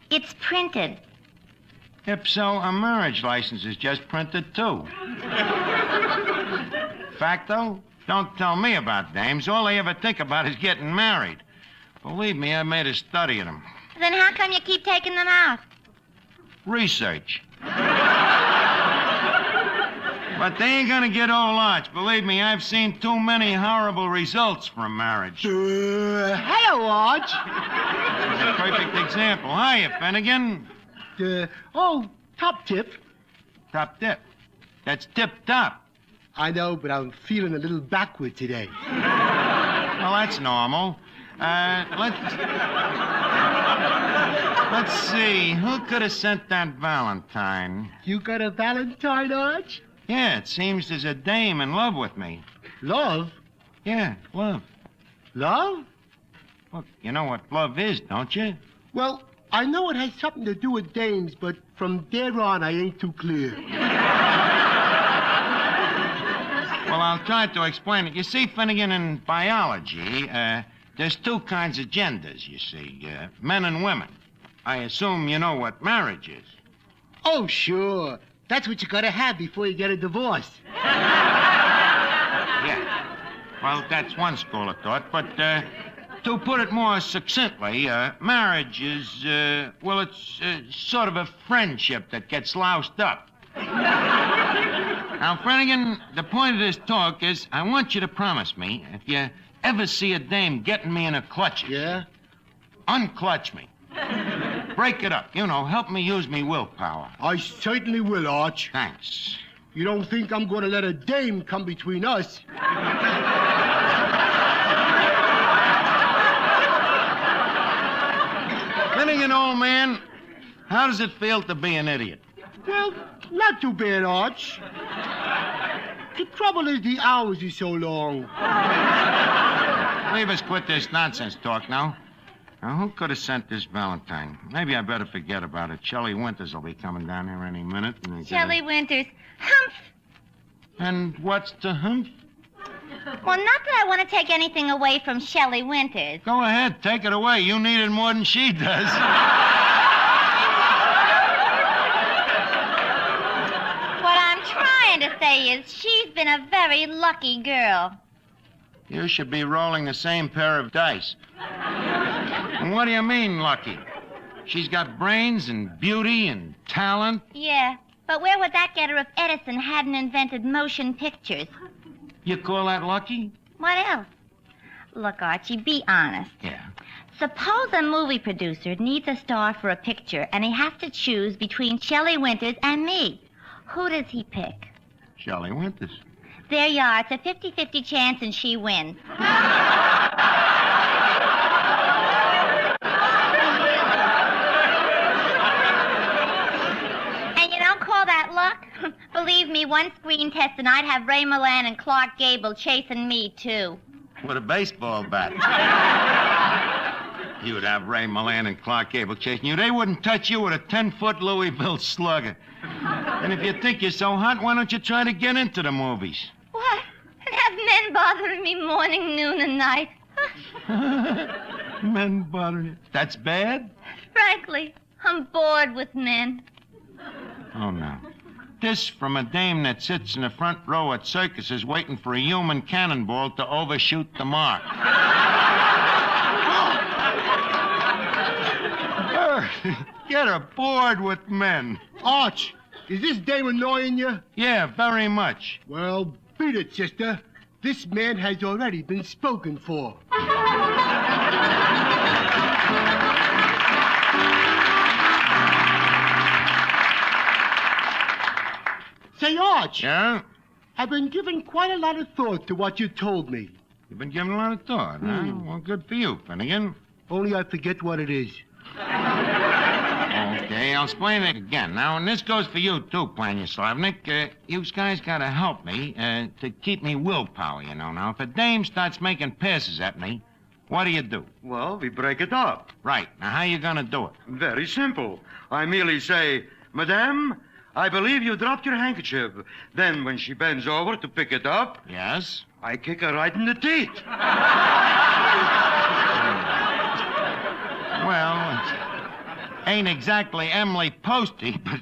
It's printed. If so, a marriage license is just printed, too. Facto? Don't tell me about dames. All they ever think about is getting married. Believe me, I made a study of them. Then how come you keep taking them out? Research. But they ain't gonna get old large. Believe me, I've seen too many horrible results from marriage. Hello, Arch. It's a perfect example. Hiya, Finnegan. Top tip. Top tip. That's tip-top. I know, but I'm feeling a little backward today. Well, that's normal. Let's see. Who could have sent that valentine? You got a valentine, Arch? Yeah, it seems there's a dame in love with me. Love? Yeah, love. Love? Look, you know what love is, don't you? Well, I know it has something to do with dames, but from there on, I ain't too clear. Well, I'll try to explain it. You see, Finnegan, in biology, there's two kinds of genders, you see, men and women. I assume you know what marriage is. Oh, sure. That's what you gotta have before you get a divorce. Yeah. Well, that's one school of thought, but to put it more succinctly, marriage is, it's sort of a friendship that gets loused up. Now, Finnegan, the point of this talk is I want you to promise me if you ever see a dame getting me in her clutches. Yeah? Unclutch me. break it up. Help me use me willpower. I certainly will, Arch. Thanks. You don't think I'm going to let a dame come between us? Finnegan, old man, how does it feel to be an idiot? Well, not too bad, Arch. The trouble is the hours are so long. Leave us quit this nonsense talk now. Now, who could have sent this Valentine? Maybe I better forget about it. Shelley Winters will be coming down here any minute. Shelley Winters. Humph! And what's the humph? Well, not that I want to take anything away from Shelley Winters. Go ahead, take it away. You need it more than she does. What I'm trying to say is she's been a very lucky girl. You should be rolling the same pair of dice. And what do you mean, lucky? She's got brains and beauty and talent. Yeah, but where would that get her if Edison hadn't invented motion pictures? You call that lucky? What else? Look, Archie, be honest. Yeah. Suppose a movie producer needs a star for a picture, and he has to choose between Shelley Winters and me. Who does he pick? Shelley Winters. There you are. It's a 50-50 chance, and she wins. And you don't call that luck? Believe me, one screen test, and I'd have Ray Milland and Clark Gable chasing me, too. With a baseball bat. You would have Ray Milland and Clark Gable chasing you. They wouldn't touch you with a 10-foot Louisville slugger. And if you think you're so hot, why don't you try to get into the movies? What? And have men bothering me morning, noon, and night? Men bothering you? That's bad? Frankly, I'm bored with men. Oh, no. This from a dame that sits in the front row at circuses waiting for a human cannonball to overshoot the mark. Get her bored with men. Arch, is this dame annoying you? Yeah, very much. Well, beat it, sister. This man has already been spoken for. Say, Arch. Yeah? I've been giving quite a lot of thought to what you told me. You've been giving a lot of thought, huh? Well, good for you, Finnegan. Only I forget what it is. Okay, I'll explain it again. Now, and this goes for you, too, Planyaslavnik. You guys gotta help me to keep me willpower, you know. Now, if a dame starts making passes at me, what do you do? Well, we break it up. Right. Now, how you gonna do it? Very simple. I merely say, Madame, I believe you dropped your handkerchief. Then, when she bends over to pick it up... Yes? I kick her right in the teeth. Well, it ain't exactly Emily Posty, but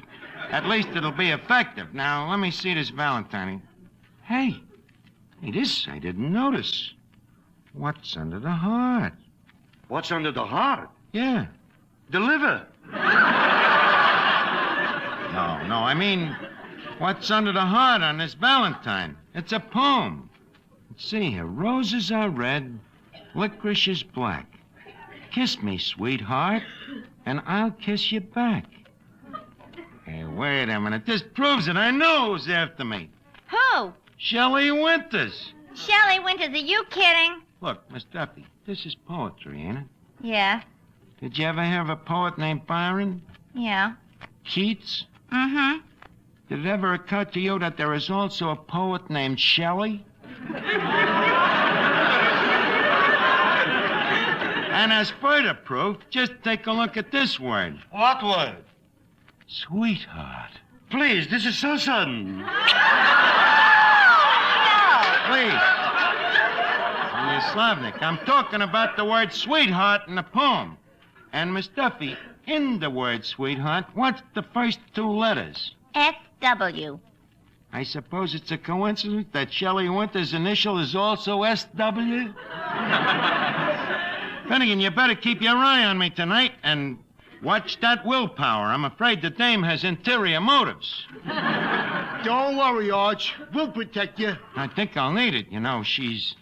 at least it'll be effective. Now, let me see this Valentine. Hey, this I didn't notice. What's under the heart? What's under the heart? Yeah. The liver. No, I mean, what's under the heart on this Valentine? It's a poem. Let's see here. Roses are red, licorice is black. Kiss me, sweetheart, and I'll kiss you back. Hey, wait a minute. This proves it. I know who's after me. Who? Shelley Winters. Shelley Winters, are you kidding? Look, Miss Duffy, this is poetry, ain't it? Yeah. Did you ever hear of a poet named Byron? Yeah. Keats? Mm-hmm. Did it ever occur to you that there is also a poet named Shelley? And as further proof, just take a look at this word. What word? Sweetheart. Please, this is so sudden. Please. Slavnik, I'm talking about the word sweetheart in the poem. And, Miss Duffy, in the word sweetheart, what's the first two letters? S.W. I suppose it's a coincidence that Shelley Winters' initial is also S.W.? Finnegan, you better keep your eye on me tonight and watch that willpower. I'm afraid the dame has interior motives. Don't worry, Arch. We'll protect you. I think I'll need it. You know, she's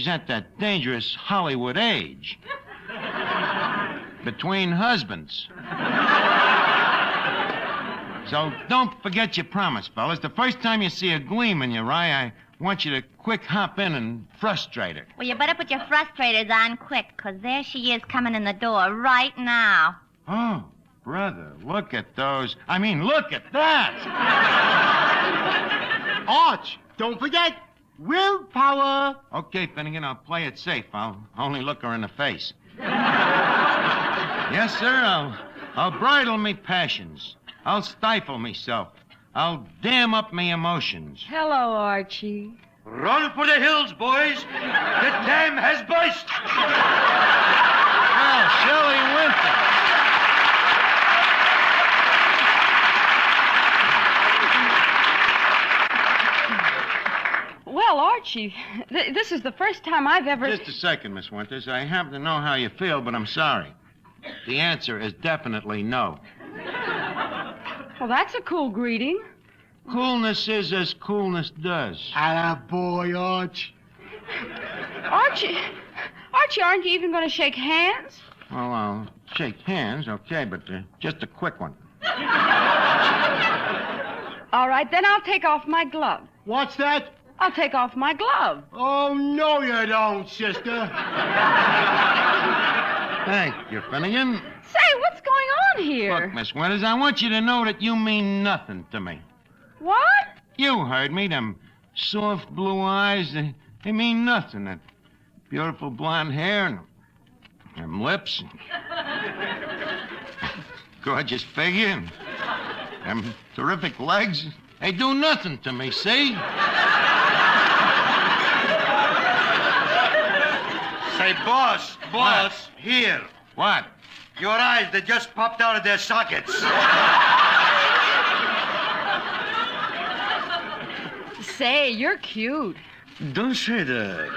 at that dangerous Hollywood age. Between husbands. So don't forget your promise, fellas. The first time you see a gleam in your eye, I want you to quick hop in and frustrate her. Well, you better put your frustrators on quick, 'cause there she is coming in the door right now. Oh, brother, look at those. I mean, look at that. Arch, don't forget, willpower. Okay, Finnegan, I'll play it safe. I'll only look her in the face. Yes, sir, I'll bridle me passions. I'll stifle myself. I'll dam up me emotions. Hello, Archie. Run for the hills, boys. The dam has burst. Oh, Shelley Winter. Well, Archie, this is the first time I've ever... Just a second, Miss Winters. I happen to know how you feel, but I'm sorry. The answer is definitely no. Well, that's a cool greeting. Coolness is as coolness does. Attaboy, Arch. Archie, aren't you even going to shake hands? Well, I'll shake hands, okay, but just a quick one. All right, then I'll take off my glove. What's that? I'll take off my glove. Oh, no, you don't, sister. Thank you, Finnegan. Say, what's going on here? Look, Miss Winters, I want you to know that you mean nothing to me. What? You heard me. Them soft blue eyes, they mean nothing. That beautiful blonde hair and them lips. Gorgeous figure and them terrific legs. They do nothing to me, see? Say, boss, here. What? Your eyes, they just popped out of their sockets. Say, you're cute. Don't say that.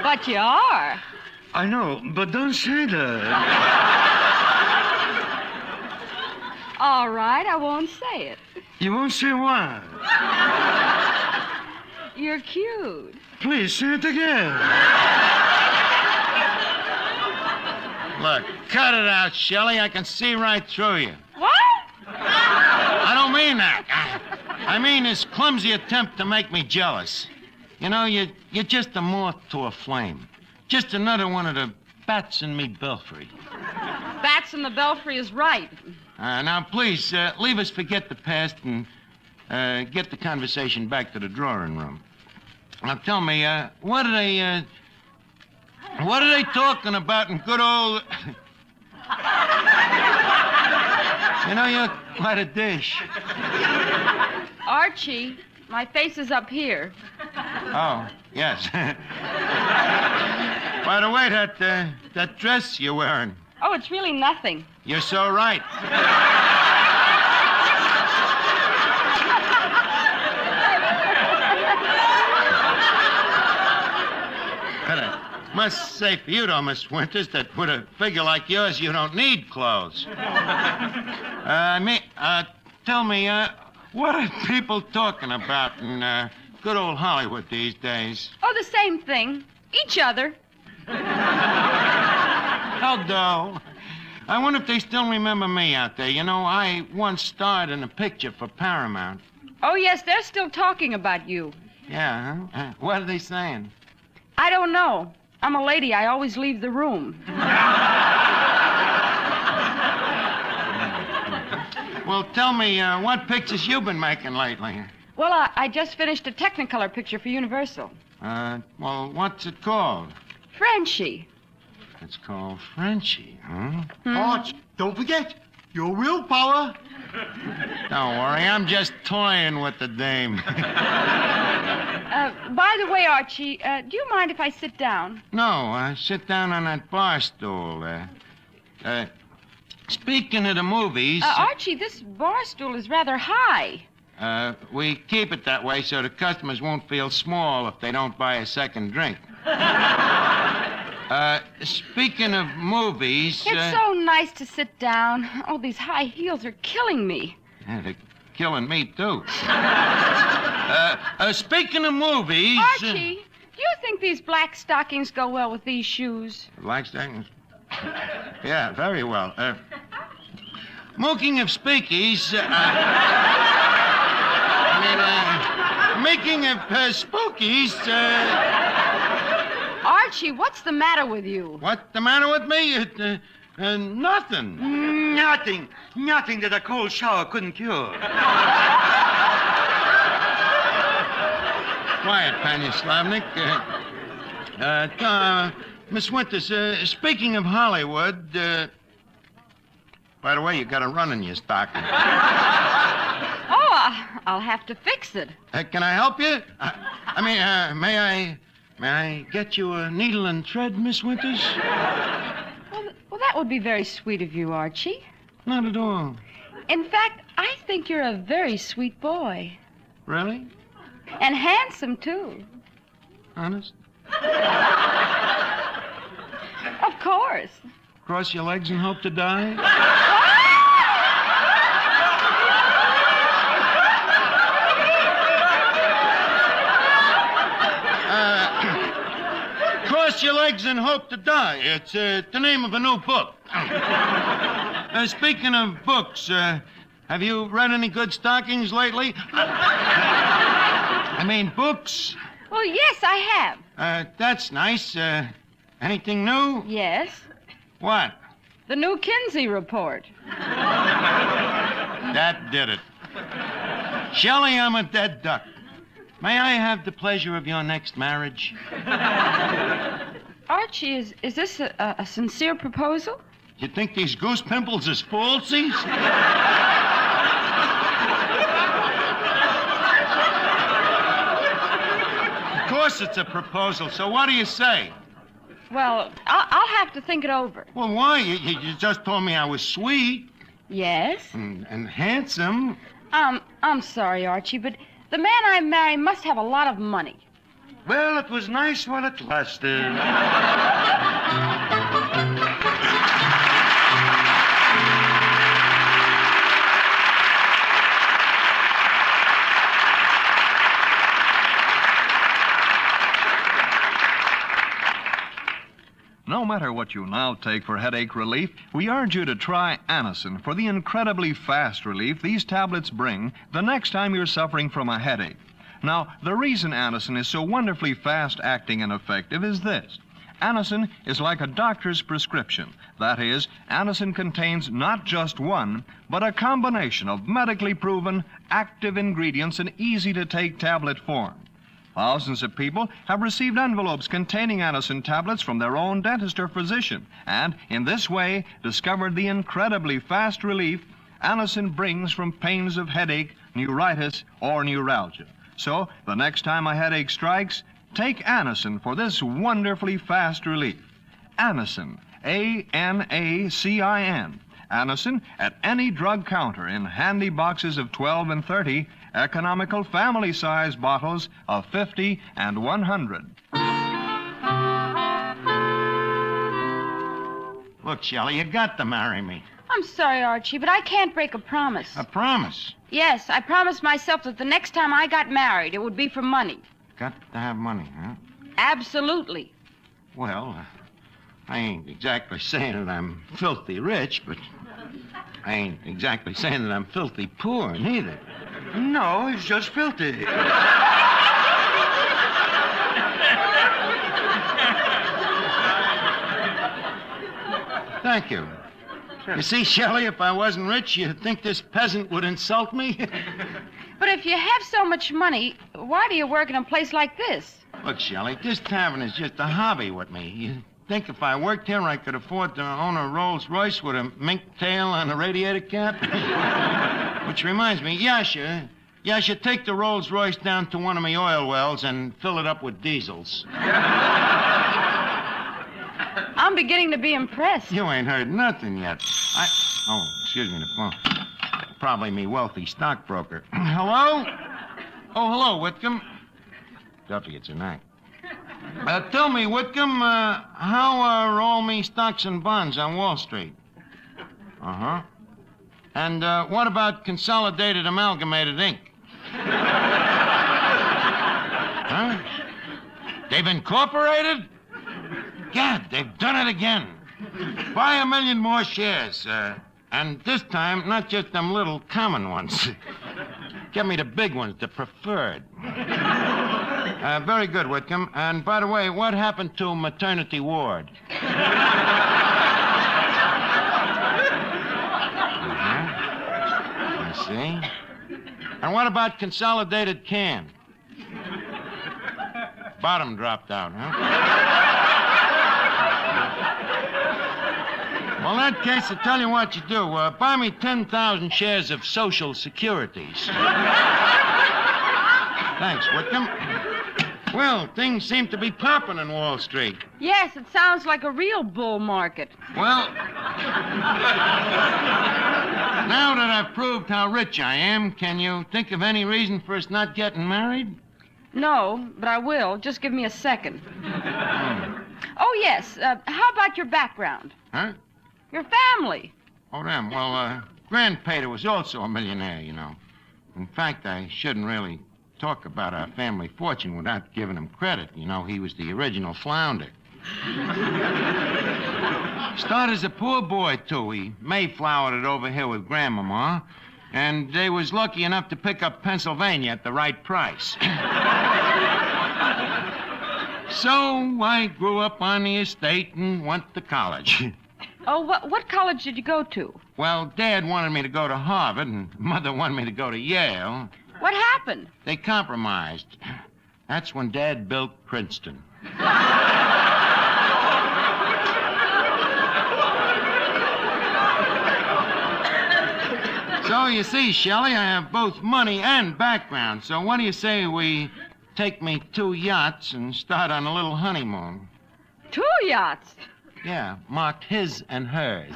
But you are. I know, but don't say that. All right, I won't say it. You won't say what? You're cute. Please say it again. Look, cut it out, Shelley. I can see right through you. What? I don't mean that. I mean his clumsy attempt to make me jealous. You know, you're just a moth to a flame. Just another one of the bats in me belfry. Bats in the belfry is right. Now, please, leave us forget the past and get the conversation back to the drawing room. Now, tell me, what are they talking about in good old... You know, you're quite a dish. Archie, my face is up here. Oh, yes. By the way, that dress you're wearing. Oh, it's really nothing. You're so right. But I must say for you, though, Miss Winters, that with a figure like yours, you don't need clothes. Tell me, what are people talking about in good old Hollywood these days? Oh, the same thing. Each other. How dull. I wonder if they still remember me out there. You know, I once starred in a picture for Paramount. Oh, yes, they're still talking about you. Yeah, huh? What are they saying? I don't know. I'm a lady. I always leave the room. Well, tell me, what pictures you been making lately? Well, I just finished a Technicolor picture for Universal. Well, what's it called? Frenchie. It's called Frenchie, huh? Arch, don't forget, your willpower. Don't worry, I'm just toying with the dame. By the way, Archie, do you mind if I sit down? No, sit down on that bar stool. Speaking of the movies... Archie, this bar stool is rather high. We keep it that way so the customers won't feel small if they don't buy a second drink. Speaking of movies... It's so nice to sit down. Oh, these high heels are killing me. Yeah, they're killing me, too. Speaking of movies... Archie, do you think these black stockings go well with these shoes? Black stockings? Yeah, very well. Smoking of speakies, making of spookies, Archie, what's the matter with you? What's the matter with me? Nothing. Nothing that a cold shower couldn't cure. Quiet, Panya Slavnik. Miss Winters, speaking of Hollywood, by the way, you got a run in your stocking. Oh, I'll have to fix it. Can I help you? May I get you a needle and thread, Miss Winters? Well, that would be very sweet of you, Archie. Not at all. In fact, I think you're a very sweet boy. Really? And handsome, too. Honest? Of course. Cross your legs and hope to die? Cross your legs and hope to die. It's the name of a new book. Speaking of books, have you read any good stockings lately? Books. Well, yes, I have. That's nice. Anything new? Yes. What? The new Kinsey report. That did it. Shelley, I'm a dead duck. May I have the pleasure of your next marriage? Archie, is this a sincere proposal? You think these goose pimples is falsies? Of course it's a proposal, so what do you say? Well, I'll have to think it over. Well, why? You just told me I was sweet. Yes? And handsome. I'm sorry, Archie, but the man I marry must have a lot of money. Well, it was nice while it lasted. No matter what you now take for headache relief, we urge you to try Anacin for the incredibly fast relief these tablets bring the next time you're suffering from a headache. Now, the reason Anacin is so wonderfully fast-acting and effective is this. Anacin is like a doctor's prescription. That is, Anacin contains not just one, but a combination of medically proven, active ingredients in easy-to-take tablet form. Thousands of people have received envelopes containing Anacin tablets from their own dentist or physician, and in this way discovered the incredibly fast relief Anacin brings from pains of headache, neuritis, or neuralgia. So, the next time a headache strikes, take Anacin for this wonderfully fast relief. Anacin, A-N-A-C-I-N. Anacin at any drug counter in handy boxes of 12 and 30, economical family-size bottles of 50 and 100. Look, Shelley, you got to marry me. I'm sorry, Archie, but I can't break a promise. A promise? Yes, I promised myself that the next time I got married, it would be for money. Got to have money, huh? Absolutely. Well, I ain't exactly saying that I'm filthy rich, but I ain't exactly saying that I'm filthy poor, neither. No, it's just filthy. Thank you. You see, Shelley, if I wasn't rich, you'd think this peasant would insult me. But if you have so much money, why do you work in a place like this? Look, Shelley, this tavern is just a hobby with me. You think if I worked here, I could afford to own a Rolls Royce with a mink tail and a radiator cap? Which reminds me, Yasha, take the Rolls Royce down to one of my oil wells and fill it up with diesels. I'm beginning to be impressed. You ain't heard nothing yet. Oh, excuse me, the phone. Probably me wealthy stockbroker. Hello? Oh, hello, Whitcomb. Duffy, it's a knack. Tell me, Whitcomb, how are all me stocks and bonds on Wall Street? Uh-huh. And what about Consolidated Amalgamated Inc.? Huh? They've incorporated? Gad, they've done it again. Buy 1 million more shares. And this time, not just them little common ones. Get me the big ones, the preferred. Very good, Whitcomb. And by the way, what happened to maternity ward? I see. And what about consolidated can? Bottom dropped out, huh? Well, in that case, I'll tell you what you do. Buy me 10,000 shares of Social Securities. Thanks, Whitcomb. Well, things seem to be popping in Wall Street. Yes, it sounds like a real bull market. Well, now that I've proved how rich I am, can you think of any reason for us not getting married? No, but I will. Just give me a second. Oh, yes. How about your background? Huh? Your family. Oh, them. Well, Grandpater was also a millionaire, you know. In fact, I shouldn't really talk about our family fortune without giving him credit. You know, he was the original flounder. Started as a poor boy, too. He Mayflowered it over here with Grandmama, and they was lucky enough to pick up Pennsylvania at the right price. So I grew up on the estate and went to college. Oh, what college did you go to? Well, Dad wanted me to go to Harvard, and Mother wanted me to go to Yale. What happened? They compromised. That's when Dad built Princeton. So, you see, Shelley, I have both money and background. So what do you say we take me 2 yachts and start on a little honeymoon? 2 yachts? Yeah, marked his and hers.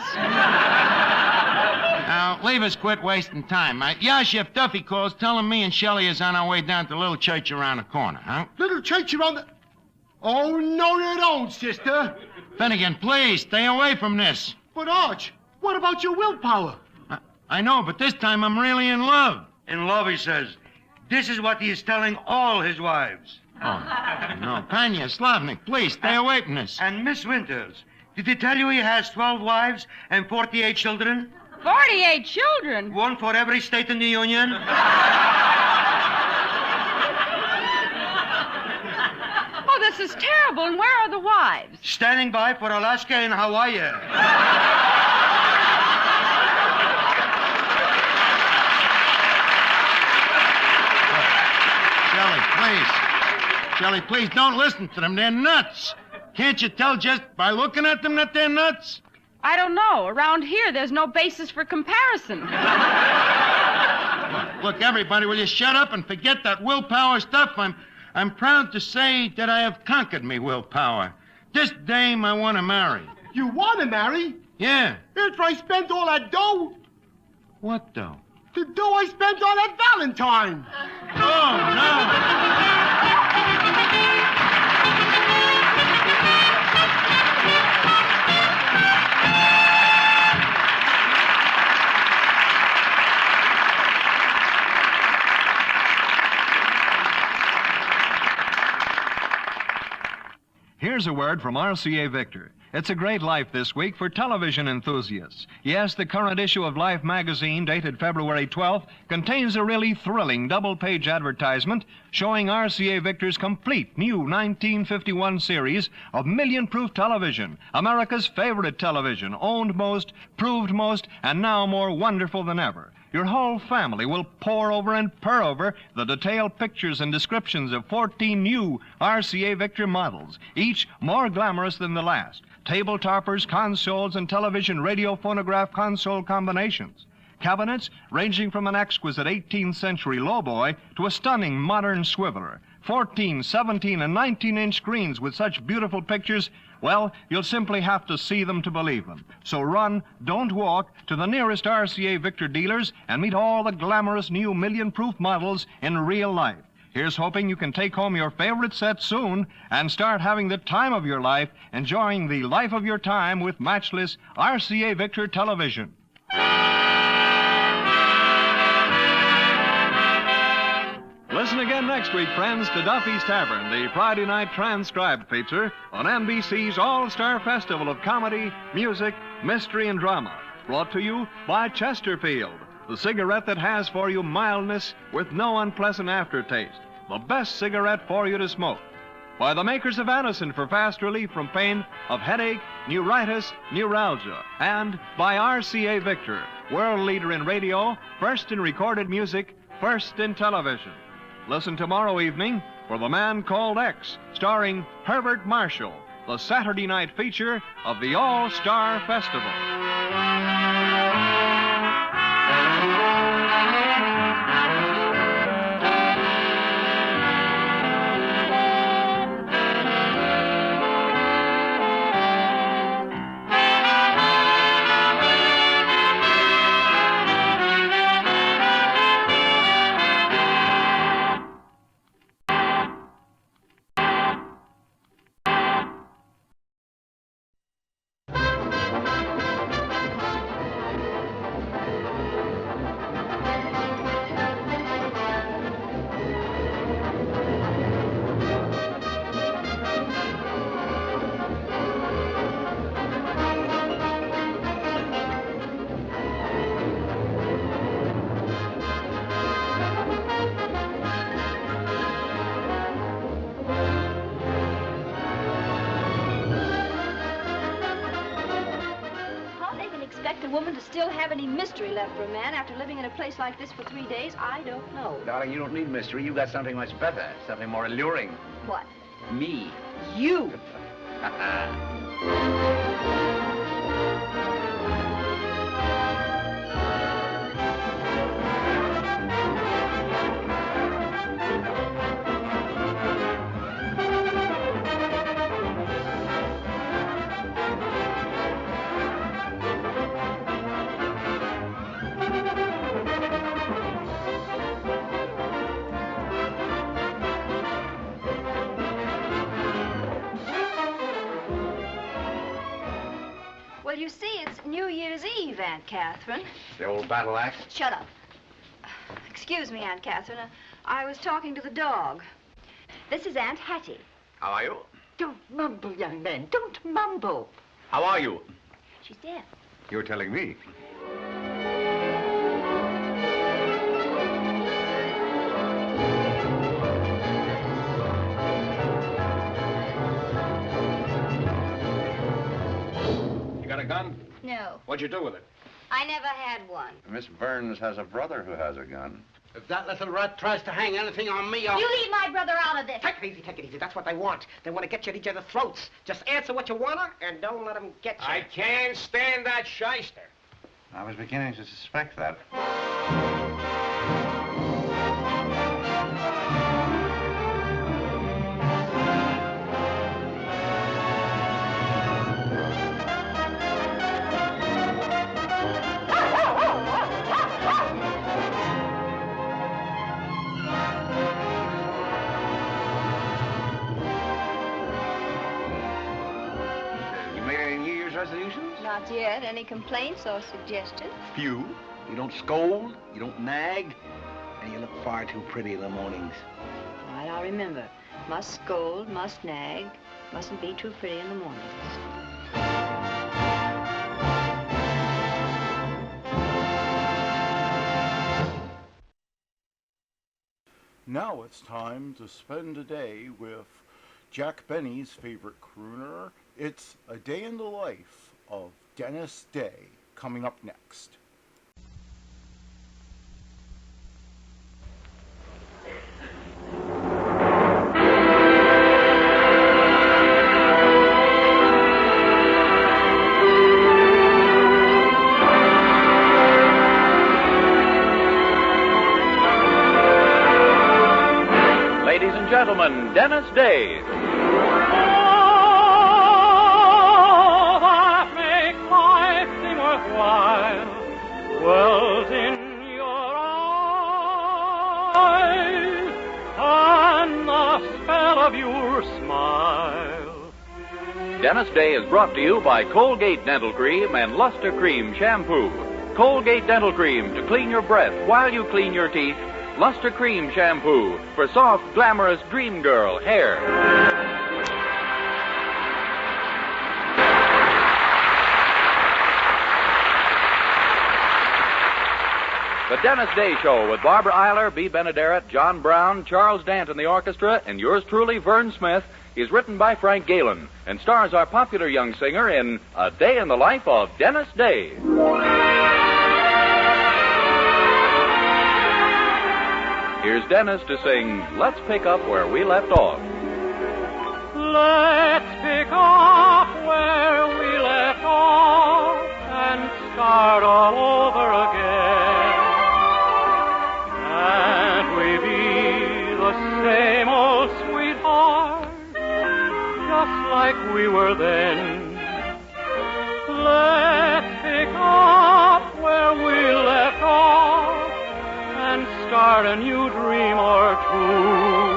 Now, leave us quit wasting time. Yash, if Duffy calls, tell him me and Shelley is on our way down to the little church around the corner, huh? Little church around the... Oh, no, you don't, sister. Finnegan, please, stay away from this. But, Arch, what about your willpower? I know, but this time I'm really in love. In love, he says. This is what he is telling all his wives. Oh, no. Panya, Slavnik, please, stay away from this. And Miss Winters, did he tell you he has 12 wives and 48 children? 48 children? One for every state in the Union. Oh, this is terrible. And where are the wives? Standing by for Alaska and Hawaii. Shelley, please don't listen to them. They're nuts. Can't you tell just by looking at them that they're nuts? I don't know. Around here, there's no basis for comparison. Look, everybody, will you shut up and forget that willpower stuff? I'm proud to say that I have conquered me willpower. This dame I want to marry. You want to marry? Yeah. After I spent all that dough? What dough? The dough I spent on that Valentine. Oh, no. Here's a word from RCA Victor. It's a great life this week for television enthusiasts. Yes, the current issue of Life magazine, dated February 12th, contains a really thrilling double-page advertisement showing RCA Victor's complete new 1951 series of million-proof television, America's favorite television, owned most, proved most, and now more wonderful than ever. Your whole family will pore over and purr over the detailed pictures and descriptions of 14 new RCA Victor models, each more glamorous than the last. Table toppers, consoles, and television radio phonograph console combinations. Cabinets ranging from an exquisite 18th century lowboy to a stunning modern swiveler. 14, 17, and 19-inch screens with such beautiful pictures, well, you'll simply have to see them to believe them. So run, don't walk, to the nearest RCA Victor dealers and meet all the glamorous new million-proof models in real life. Here's hoping you can take home your favorite set soon and start having the time of your life, enjoying the life of your time with matchless RCA Victor television. Listen again next week, friends, to Duffy's Tavern, the Friday night transcribed feature on NBC's All-Star Festival of Comedy, Music, Mystery, and Drama. Brought to you by Chesterfield, the cigarette that has for you mildness with no unpleasant aftertaste. The best cigarette for you to smoke. By the makers of Anacin for fast relief from pain of headache, neuritis, neuralgia. And by RCA Victor, world leader in radio, first in recorded music, first in television. Listen tomorrow evening for The Man Called X, starring Herbert Marshall, the Saturday night feature of the All-Star Festival. Still have any mystery left for a man after living in a place like this for 3 days, I don't know. Darling, you don't need mystery. You've got something much better, something more alluring. What? Me. You. Well, you see, it's New Year's Eve, Aunt Catherine. The old battle axe? Shut up. Excuse me, Aunt Catherine. I was talking to the dog. This is Aunt Hattie. How are you? Don't mumble, young man. Don't mumble. How are you? She's deaf. You're telling me. A gun? No. What'd you do with it? I never had one. Miss Burns has a brother who has a gun. If that little rat tries to hang anything on me, I'll... You leave my brother out of this. Take it easy, take it easy. That's what they want. They want to get you at each other's throats. Just answer what you wanna and don't let them get you. I can't stand that shyster. I was beginning to suspect that. Resolutions? Not yet. Any complaints or suggestions? Few. You don't scold, you don't nag, and you look far too pretty in the mornings. All right, I'll remember. Must scold, must nag, mustn't be too pretty in the mornings. Now it's time to spend a day with Jack Benny's favorite crooner. It's A Day in the Life of Denis Day, coming up next. Ladies and gentlemen, Denis Day. Wells in your eyes, and the spell of your smile. Denis Day is brought to you by Colgate Dental Cream and Luster Cream Shampoo. Colgate Dental Cream to clean your breath while you clean your teeth. Luster Cream Shampoo for soft, glamorous dream girl hair. The Dennis Day Show with Barbara Eiler, B. Benaderet, John Brown, Charles Dant in the orchestra, and yours truly, Vern Smith, is written by Frank Galen and stars our popular young singer in A Day in the Life of Dennis Day. Here's Dennis to sing Let's Pick Up Where We Left Off. Let's pick up where we left off and start all over again. Can't we be the same old sweetheart, just like we were then? Let's pick up where we left off and start a new dream or two.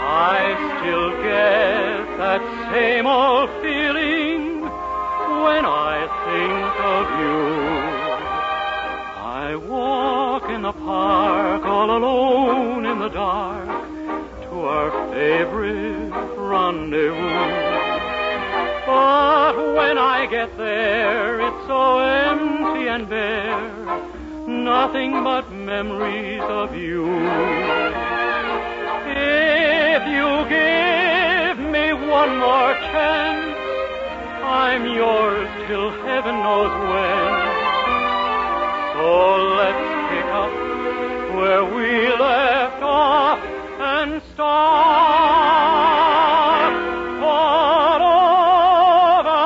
I still get that same old feeling when I think of you. I walk in the park all alone in the dark to our favorite rendezvous. But when I get there, it's so empty and bare, nothing but memories of you. If you give me one more chance, I'm yours till heaven knows when. So let's pick up where we left off and start all over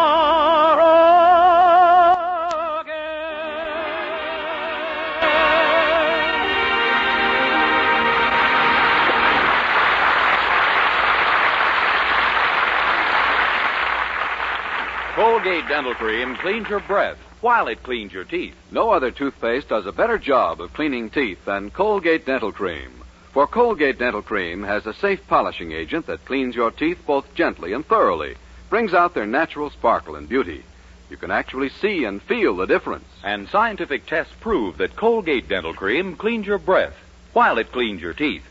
Colgate Dental Cream cleans your breath while it cleans your teeth. No other toothpaste does a better job of cleaning teeth than Colgate Dental Cream. For Colgate Dental Cream has a safe polishing agent that cleans your teeth both gently and thoroughly, brings out their natural sparkle and beauty. You can actually see and feel the difference. And scientific tests prove that Colgate Dental Cream cleans your breath while it cleans your teeth.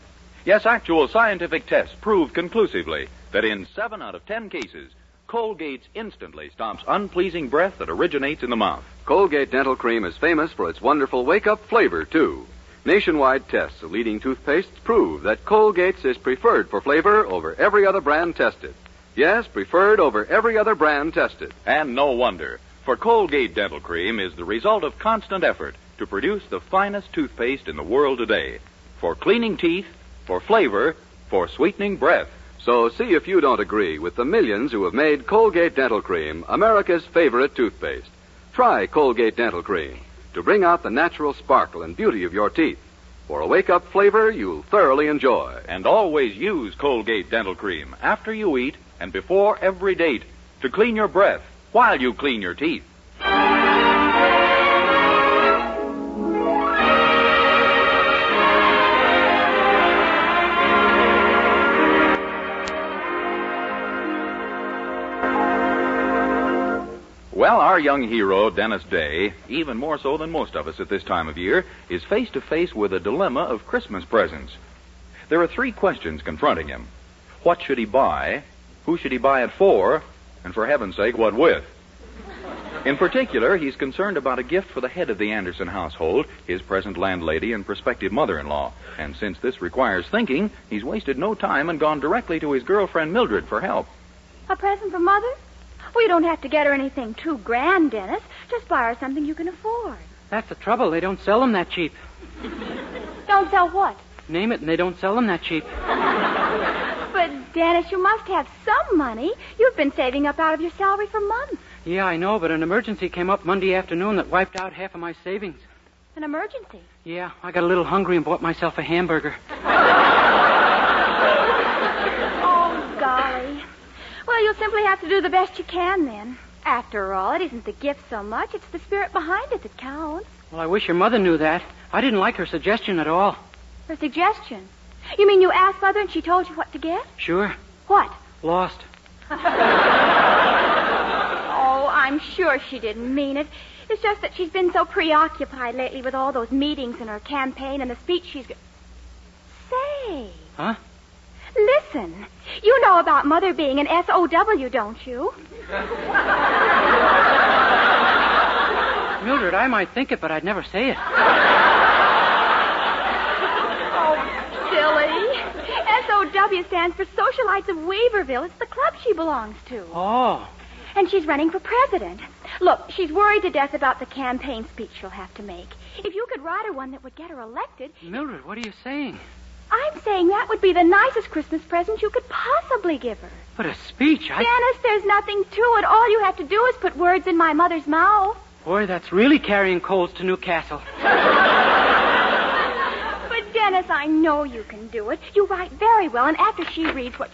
Yes, actual scientific tests prove conclusively that in 7 out of 10 cases, Colgate instantly stops unpleasing breath that originates in the mouth. Colgate Dental Cream is famous for its wonderful wake-up flavor, too. Nationwide tests of leading toothpastes prove that Colgate's is preferred for flavor over every other brand tested. Yes, preferred over every other brand tested. And no wonder, for Colgate Dental Cream is the result of constant effort to produce the finest toothpaste in the world today. For cleaning teeth, for flavor, for sweetening breath. So see if you don't agree with the millions who have made Colgate Dental Cream America's favorite toothpaste. Try Colgate Dental Cream to bring out the natural sparkle and beauty of your teeth. For a wake-up flavor you'll thoroughly enjoy. And always use Colgate Dental Cream after you eat and before every date to clean your breath while you clean your teeth. Well, our young hero, Dennis Day, even more so than most of us at this time of year, is face to face with a dilemma of Christmas presents. There are 3 questions confronting him. What should he buy? Who should he buy it for? And for heaven's sake, what with? In particular, he's concerned about a gift for the head of the Anderson household, his present landlady and prospective mother-in-law. And since this requires thinking, he's wasted no time and gone directly to his girlfriend Mildred for help. A present for Mother? Well, you don't have to get her anything too grand, Dennis. Just buy her something you can afford. That's the trouble. They don't sell them that cheap. Don't sell what? Name it, and they don't sell them that cheap. But, Dennis, you must have some money. You've been saving up out of your salary for months. Yeah, I know, but an emergency came up Monday afternoon that wiped out half of my savings. An emergency? Yeah, I got a little hungry and bought myself a hamburger. Oh, golly. Well, you'll simply have to do the best you can, then. After all, it isn't the gift so much. It's the spirit behind it that counts. Well, I wish your mother knew that. I didn't like her suggestion at all. Her suggestion? You mean you asked Mother and she told you what to get? Sure. What? Lost. Oh, I'm sure she didn't mean it. It's just that she's been so preoccupied lately with all those meetings and her campaign and the speech she's... Say. Huh? Listen, you know about Mother being an SOW, don't you? Mildred, I might think it, but I'd never say it. W stands for Socialites of Waverville. It's the club she belongs to. Oh. And she's running for president. Look, she's worried to death about the campaign speech she'll have to make. If you could write her one that would get her elected... Mildred, what are you saying? I'm saying that would be the nicest Christmas present you could possibly give her. But a speech, Denis, there's nothing to it. All you have to do is put words in my mother's mouth. Boy, that's really carrying coals to Newcastle. But, Denis, I know you can do it. You write very well, and after she reads what...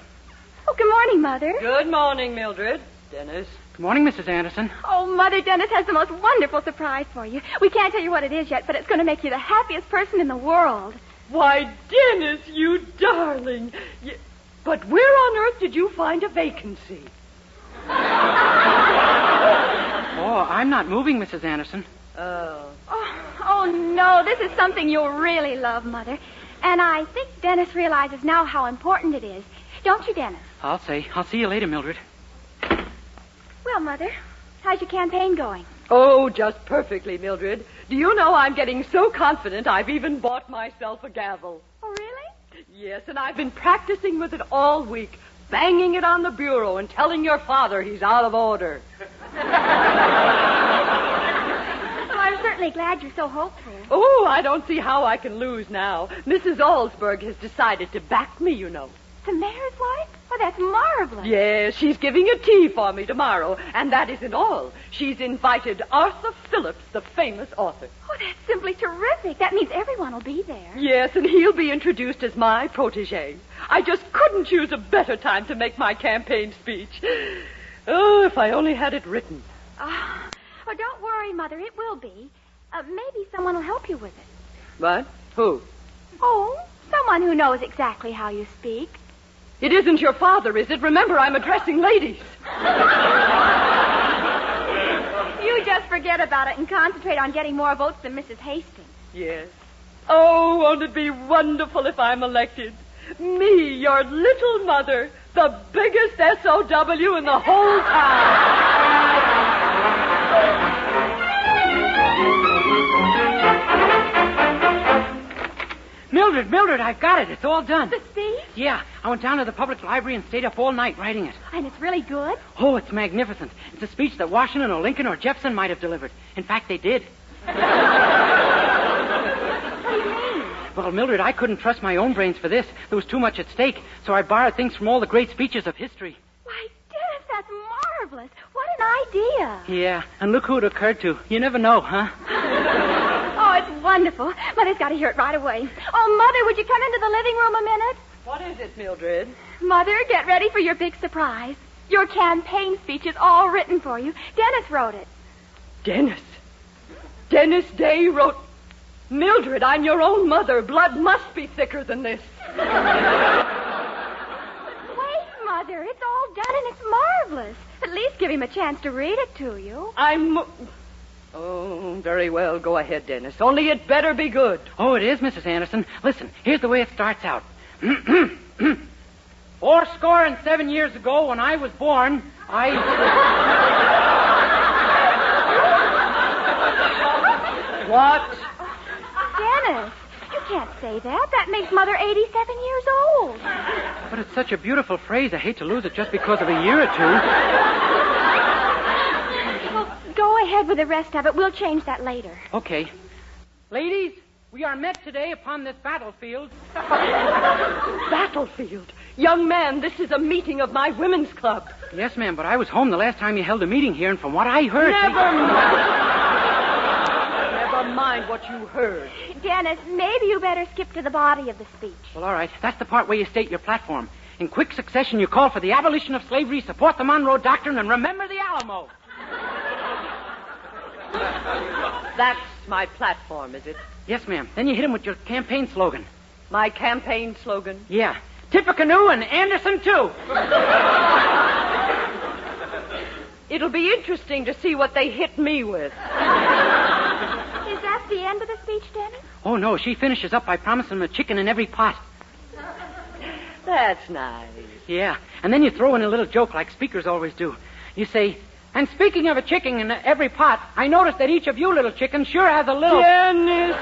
Oh, good morning, Mother. Good morning, Mildred. Denis. Good morning, Mrs. Anderson. Oh, Mother, Denis has the most wonderful surprise for you. We can't tell you what it is yet, but it's going to make you the happiest person in the world. Why, Denis, you darling. But where on earth did you find a vacancy? Oh, I'm not moving, Mrs. Anderson. Oh, no, this is something you'll really love, Mother. And I think Denis realizes now how important it is. Don't you, Denis? I'll see you later, Mildred. Well, Mother, how's your campaign going? Oh, just perfectly, Mildred. Do you know I'm getting so confident I've even bought myself a gavel. Oh, really? Yes, and I've been practicing with it all week, banging it on the bureau and telling your father he's out of order. Well, I'm certainly glad you're so hopeful. Oh, I don't see how I can lose now. Mrs. Allsburg has decided to back me, you know. The mayor's wife? Oh, that's marvelous. Yes, she's giving a tea for me tomorrow. And that isn't all. She's invited Arthur Phillips, the famous author. Oh, that's simply terrific. That means everyone will be there. Yes, and he'll be introduced as my protege. I just couldn't choose a better time to make my campaign speech. Oh, if I only had it written. Oh, don't worry, Mother. It will be. Maybe someone will help you with it. What? Who? Oh, someone who knows exactly how you speak. It isn't your father, is it? Remember, I'm addressing ladies. You just forget about it and concentrate on getting more votes than Mrs. Hastings. Yes. Oh, won't it be wonderful if I'm elected? Me, your little mother, the biggest SOW in the whole town. Mildred, I've got it. It's all done. The speech? Yeah, I went down to the public library and stayed up all night writing it. And it's really good? Oh, it's magnificent. It's a speech that Washington or Lincoln or Jefferson might have delivered. In fact, they did. What do you mean? Well, Mildred, I couldn't trust my own brains for this. There was too much at stake, so I borrowed things from all the great speeches of history. Why, Denis, that's marvelous. What an idea. Yeah, and look who it occurred to. You never know, huh? Oh, it's wonderful. Mother's got to hear it right away. Oh, Mother, would you come into the living room a minute? What is it, Mildred? Mother, get ready for your big surprise. Your campaign speech is all written for you. Denis wrote it. Denis? Denis Day wrote... Mildred, I'm your own mother. Blood must be thicker than this. Wait, Mother. It's all done and it's marvelous. At least give him a chance to read it to you. Oh, very well. Go ahead, Denis. Only it better be good. Oh, it is, Mrs. Anderson. Listen, here's the way it starts out. 7 years ago, when I was born, What? Dennis, you can't say that. That makes Mother 87 years old. But it's such a beautiful phrase. I hate to lose it just because of a year or two. Well, go ahead with the rest of it. We'll change that later. Okay. Ladies, we are met today upon this battlefield. Battlefield? Young man, this is a meeting of my women's club. Yes, ma'am, but I was home the last time you held a meeting here, and from what I heard... Never mind what you heard. Dennis, maybe you better skip to the body of the speech. Well, all right. That's the part where you state your platform. In quick succession, you call for the abolition of slavery, support the Monroe Doctrine, and remember the Alamo. That's my platform, is it? Yes, ma'am. Then you hit him with your campaign slogan. My campaign slogan? Yeah. Tippecanoe and Anderson, too. It'll be interesting to see what they hit me with. Is that the end of the speech, Dennis? Oh, no. She finishes up by promising him a chicken in every pot. That's nice. Yeah. And then you throw in a little joke like speakers always do. You say, and speaking of a chicken in every pot, I noticed that each of you little chickens sure has a little... Dennis!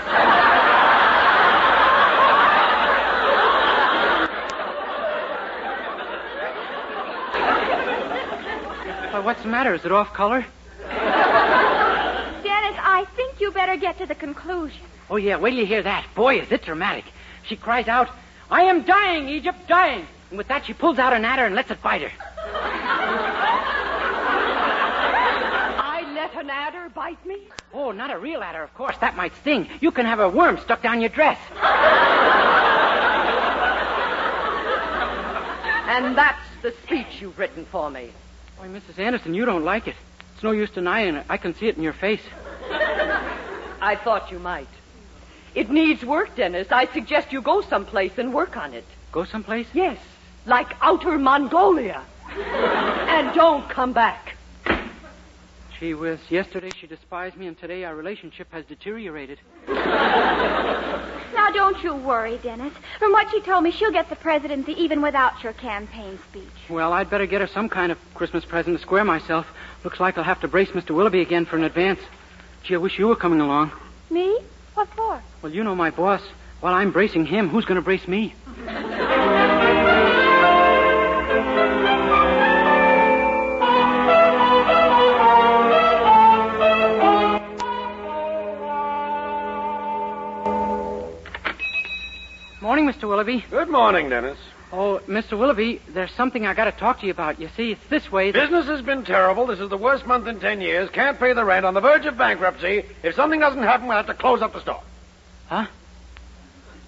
What's the matter? Is it off color? Dennis, I think you better get to the conclusion. Oh, yeah, wait till you hear that. Boy, is it dramatic. She cries out, "I am dying, Egypt, dying." And with that, she pulls out an adder and lets it bite her. I let an adder bite me? Oh, not a real adder, of course. That might sting. You can have a worm stuck down your dress. And that's the speech you've written for me. Why, Mrs. Anderson, you don't like it. It's no use denying it. I can see it in your face. I thought you might. It needs work, Denis. I suggest you go someplace and work on it. Go someplace? Yes, like Outer Mongolia. And don't come back. Gee whiz, yesterday she despised me, and today our relationship has deteriorated. Now, don't you worry, Dennis. From what she told me, she'll get the presidency even without your campaign speech. Well, I'd better get her some kind of Christmas present to square myself. Looks like I'll have to brace Mr. Willoughby again for an advance. Gee, I wish you were coming along. Me? What for? Well, you know my boss. While I'm bracing him, who's going to brace me? Morning, Mr. Willoughby. Good morning, Denis. Oh, Mr. Willoughby, there's something I got to talk to you about. You see, it's this way. Business has been terrible. This is the worst month in 10 years. Can't pay the rent. On the verge of bankruptcy. If something doesn't happen, we'll have to close up the store. Huh?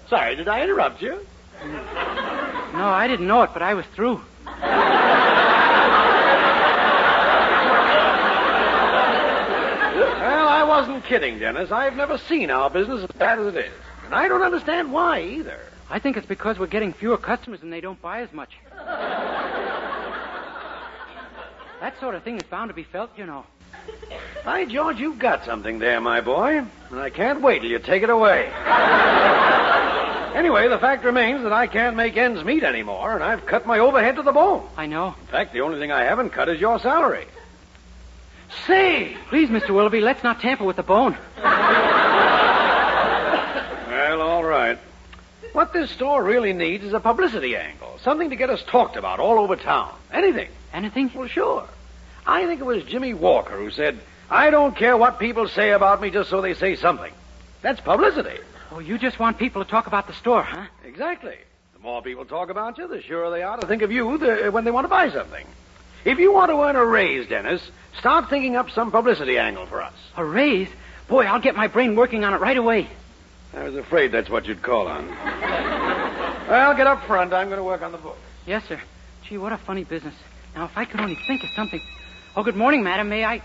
Sorry, did I interrupt you? No, I didn't know it, but I was through. Well, I wasn't kidding, Denis. I've never seen our business as bad as it is. And I don't understand why, either. I think it's because we're getting fewer customers and they don't buy as much. That sort of thing is bound to be felt, you know. By George, you've got something there, my boy. And I can't wait till you take it away. Anyway, the fact remains that I can't make ends meet anymore, and I've cut my overhead to the bone. I know. In fact, the only thing I haven't cut is your salary. Say! Please, Mr. Willoughby, let's not tamper with the bone. Well, all right. What this store really needs is a publicity angle. Something to get us talked about all over town. Anything. Anything? Well, sure. I think it was Jimmy Walker who said, "I don't care what people say about me just so they say something." That's publicity. Oh, you just want people to talk about the store, huh? Exactly. The more people talk about you, the surer they are to think of you when they want to buy something. If you want to earn a raise, Denis, start thinking up some publicity angle for us. A raise? Boy, I'll get my brain working on it right away. I was afraid that's what you'd call on. Well, get up front. I'm going to work on the book. Yes, sir. Gee, what a funny business. Now, if I could only think of something. Oh, good morning, madam. May I...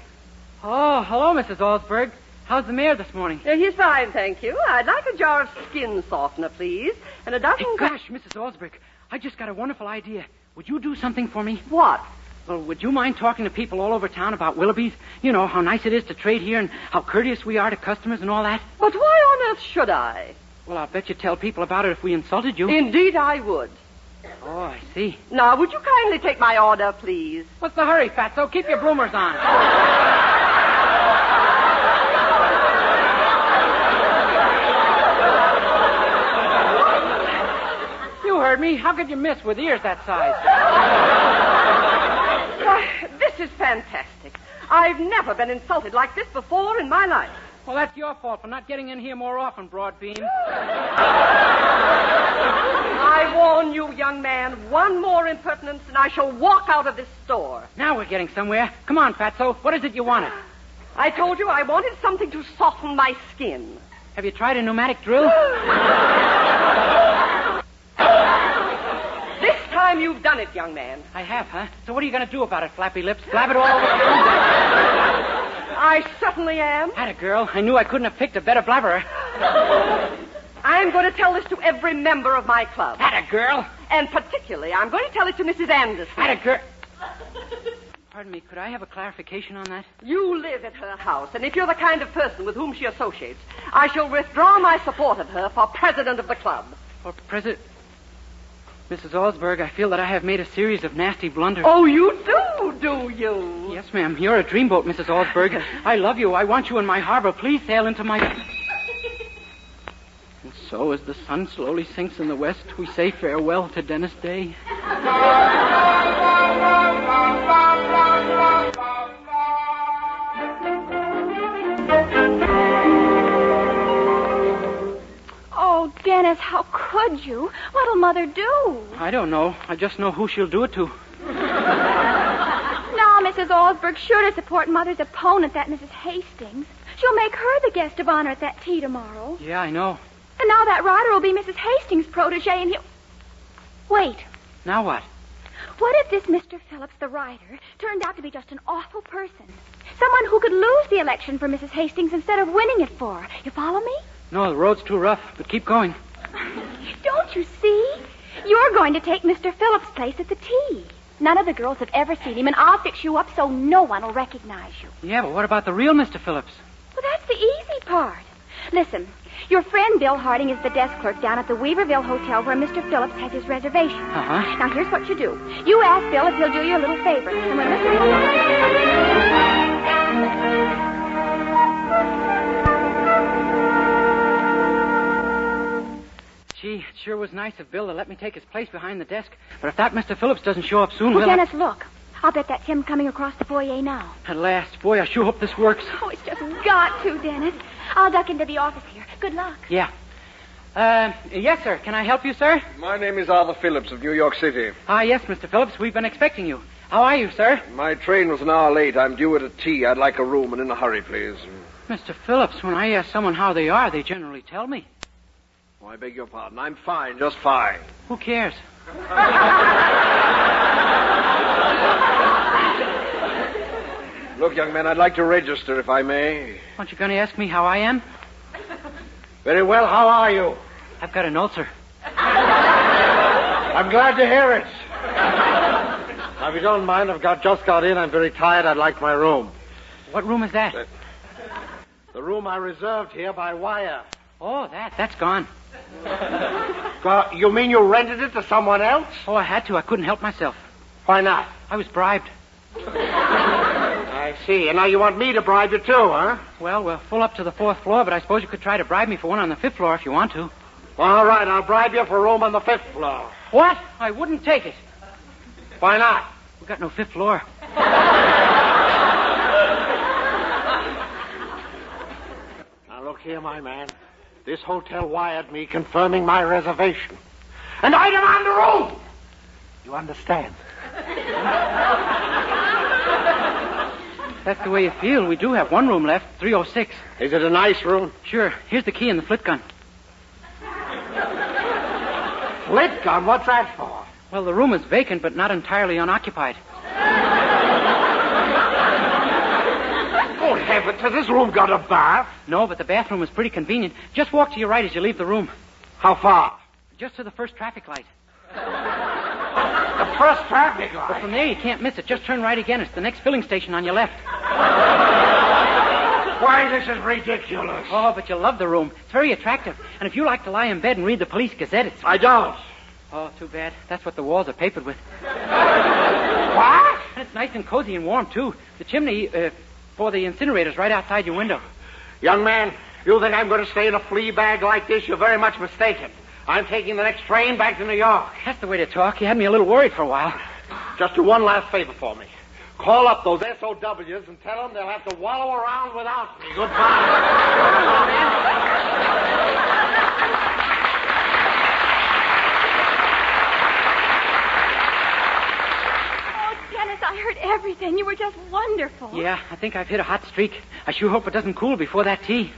Oh, hello, Mrs. Alsberg. How's the mayor this morning? He's fine, thank you. I'd like a jar of skin softener, please. And a dozen... Hey, gosh, Mrs. Alsberg, I just got a wonderful idea. Would you do something for me? What? Well, would you mind talking to people all over town about Willoughby's? You know, how nice it is to trade here and how courteous we are to customers and all that? But why on earth should I? Well, I'll bet you'd tell people about it if we insulted you. Indeed I would. Oh, I see. Now, would you kindly take my order, please? What's the hurry, Fatso? Keep your bloomers on. You heard me. How could you miss with ears that size? Why, this is fantastic. I've never been insulted like this before in my life. Well, that's your fault for not getting in here more often, Broadbean. I warn you, young man, one more impertinence and I shall walk out of this store. Now we're getting somewhere. Come on, Fatso. What is it you wanted? I told you I wanted something to soften my skin. Have you tried a pneumatic drill? This time you've done it, young man. I have, huh? So what are you going to do about it, flappy lips? Blab it all over the room? I certainly am. Atta girl. I knew I couldn't have picked a better blabberer. I'm going to tell this to every member of my club. Atta girl. And particularly, I'm going to tell it to Mrs. Anderson. Atta girl. Pardon me, could I have a clarification on that? You live at her house, and if you're the kind of person with whom she associates, I shall withdraw my support of her for president of the club. For president... Mrs. Alsberg, I feel that I have made a series of nasty blunders. Oh, you do you? Yes, ma'am. You're a dreamboat, Mrs. Alsberg. I love you. I want you in my harbor. Please sail into my... And so, as the sun slowly sinks in the west, we say farewell to Denis Day. Oh, Dennis, how could you? What'll Mother do? I don't know. I just know who she'll do it to. Now, Mrs. Allsberg's sure to support Mother's opponent, that Mrs. Hastings. She'll make her the guest of honor at that tea tomorrow. Yeah, I know. And now that Ryder will be Mrs. Hastings' protege, and he'll... Wait. Now what? What if this Mr. Phillips, the writer, turned out to be just an awful person? Someone who could lose the election for Mrs. Hastings instead of winning it for her. You follow me? No, the road's too rough, but keep going. Don't you see? You're going to take Mr. Phillips' place at the tea. None of the girls have ever seen him, and I'll fix you up so no one will recognize you. Yeah, but what about the real Mr. Phillips? Well, that's the easy part. Listen, your friend Bill Harding is the desk clerk down at the Weaverville Hotel where Mr. Phillips has his reservation. Uh-huh. Now, here's what you do. You ask Bill if he'll do you a little favor. And when Mr. Gee, it sure was nice of Bill to let me take his place behind the desk. But if that Mr. Phillips doesn't show up soon, well, Dennis, look. I'll bet that's him coming across the foyer now. At last. Boy, I sure hope this works. Oh, it's just got to, Dennis. I'll duck into the office here. Good luck. Yeah. Yes, sir. Can I help you, sir? My name is Arthur Phillips of New York City. Yes, Mr. Phillips. We've been expecting you. How are you, sir? My train was an hour late. I'm due at a tea. I'd like a room and in a hurry, please. Mr. Phillips, when I ask someone how they are, they generally tell me. Oh, I beg your pardon. I'm fine, just fine. Who cares? Look, young man, I'd like to register, if I may. Aren't you going to ask me how I am? Very well. How are you? I've got an ulcer. I'm glad to hear it. Now, if you don't mind, just got in. I'm very tired. I'd like my room. What room is that? The room I reserved here by wire. Oh, that's gone. You mean you rented it to someone else? Oh, I had to. I couldn't help myself. Why not? I was bribed. I see. And now you want me to bribe you too, huh? Well, we're full up to the 4th floor, but I suppose you could try to bribe me for one on the 5th floor if you want to. All right, I'll bribe you for a room on the 5th floor. What? I wouldn't take it. Why not? We've got no 5th floor. Now, look here, my man. This hotel wired me confirming my reservation. And I demand a room! You understand? That's the way you feel. We do have one room left, 306. Is it a nice room? Sure. Here's the key and the flit gun. Flit gun? What's that for? Well, the room is vacant, but not entirely unoccupied. Oh, heavens, has this room got a bath? No, but the bathroom is pretty convenient. Just walk to your right as you leave the room. How far? Just to the first traffic light. The first traffic light? But from there, you can't miss it. Just turn right again. It's the next filling station on your left. Why, this is ridiculous. Oh, but you'll love the room. It's very attractive. And if you like to lie in bed and read the Police Gazette, it's... I don't. Oh, too bad. That's what the walls are papered with. What? And it's nice and cozy and warm, too. The chimney for the incinerator's right outside your window. Young man, you think I'm going to stay in a flea bag like this? You're very much mistaken. I'm taking the next train back to New York. That's the way to talk. You had me a little worried for a while. Just do one last favor for me. Call up those SOWs and tell them they'll have to wallow around without me. Goodbye. Oh, Dennis, I heard everything. You were just wonderful. Yeah, I think I've hit a hot streak. I sure hope it doesn't cool before that tea.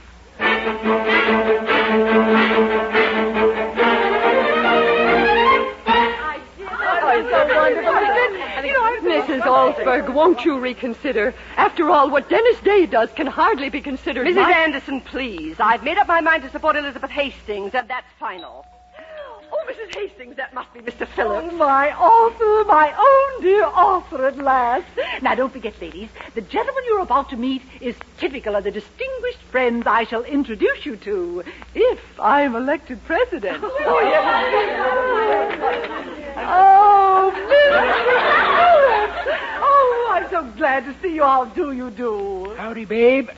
Mrs. Allsberg, won't you reconsider? After all, what Dennis Day does can hardly be considered... Mrs. Anderson, please. I've made up my mind to support Elizabeth Hastings, and that's final. Oh, Mrs. Hastings, that must be Mr. Phillips. Oh, my Arthur, my own dear Arthur at last. Now, don't forget, ladies, the gentleman you're about to meet is typical of the distinguished friends I shall introduce you to if I'm elected president. Oh, yes. Oh, Mr. Phillips. Oh, I'm so glad to see you. How do you do? Howdy, babe.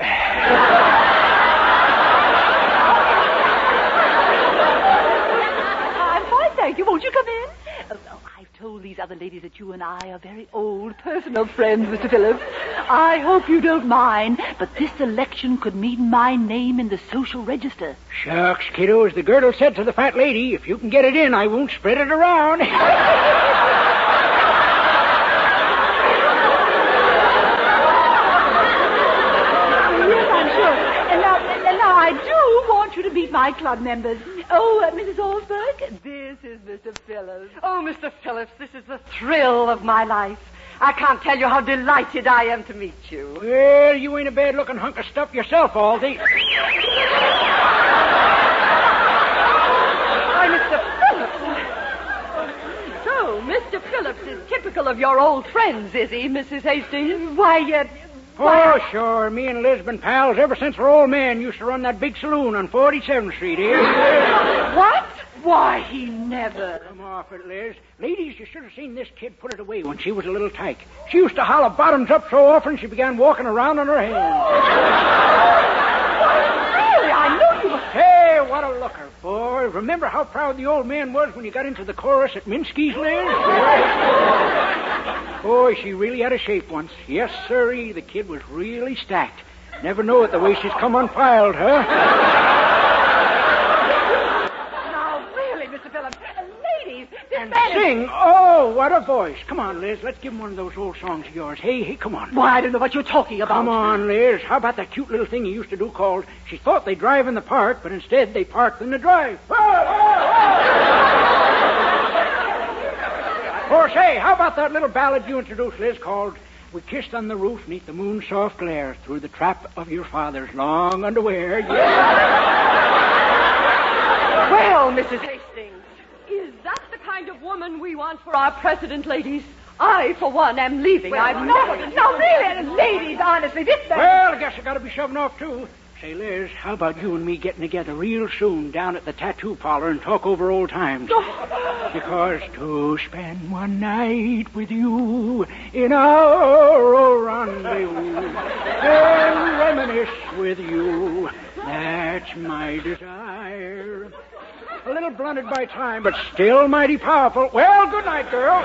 Thank you. Won't you come in? I've told told these other ladies that you and I are very old personal friends, Mr. Phillips. I hope you don't mind, but this election could mean my name in the social register. Shucks, kiddo, as the girdle said to the fat lady, if you can get it in, I won't spread it around. I do want you to meet my club members. Oh, Mrs. Allsburg, this is Mr. Phillips. Oh, Mr. Phillips, this is the thrill of my life. I can't tell you how delighted I am to meet you. Well, you ain't a bad-looking hunk of stuff yourself, Aldy. Why, Mr. Phillips. So, Mr. Phillips is typical of your old friends, is he, Mrs. Hastings? Why, Oh, sure. Me and Liz been pals ever since our old man used to run that big saloon on 47th Street here. What? Why, he never. Come off it, Liz. Ladies, you should have seen this kid put it away when she was a little tyke. She used to holler bottoms up so often she began walking around on her hands. Really, I knew you were... Hey, what a looker, boy. Remember how proud the old man was when you got into the chorus at Minsky's, Liz? Boy, she really had a shape once. Yes, sirree, the kid was really stacked. Never know it the way she's come unpiled, huh? Now, really, Mr. Phillips, ladies, this And man sing. Oh, what a voice. Come on, Liz, let's give him one of those old songs of yours. Hey, come on. Why, I don't know what you're talking about. Come on, Liz. How about that cute little thing you used to do called She Thought They Drive in the Park, but instead they parked in the drive. Or say, how about that little ballad you introduced, Liz, called We Kissed on the Roof Neath the Moon's Soft Glare Through the Trap of Your Father's Long Underwear. Yeah. Well, Mrs. Hastings, is that the kind of woman we want for our president, ladies? I, for one, am leaving. Well, no, really, ladies, honestly, this man... Well, I guess I gotta be shoving off, too. Say, Liz, how about you and me getting together real soon down at the tattoo parlor and talk over old times? Because to spend one night with you in our old rendezvous and reminisce with you, that's my desire. A little blunted by time, but still mighty powerful. Well, good night, girl.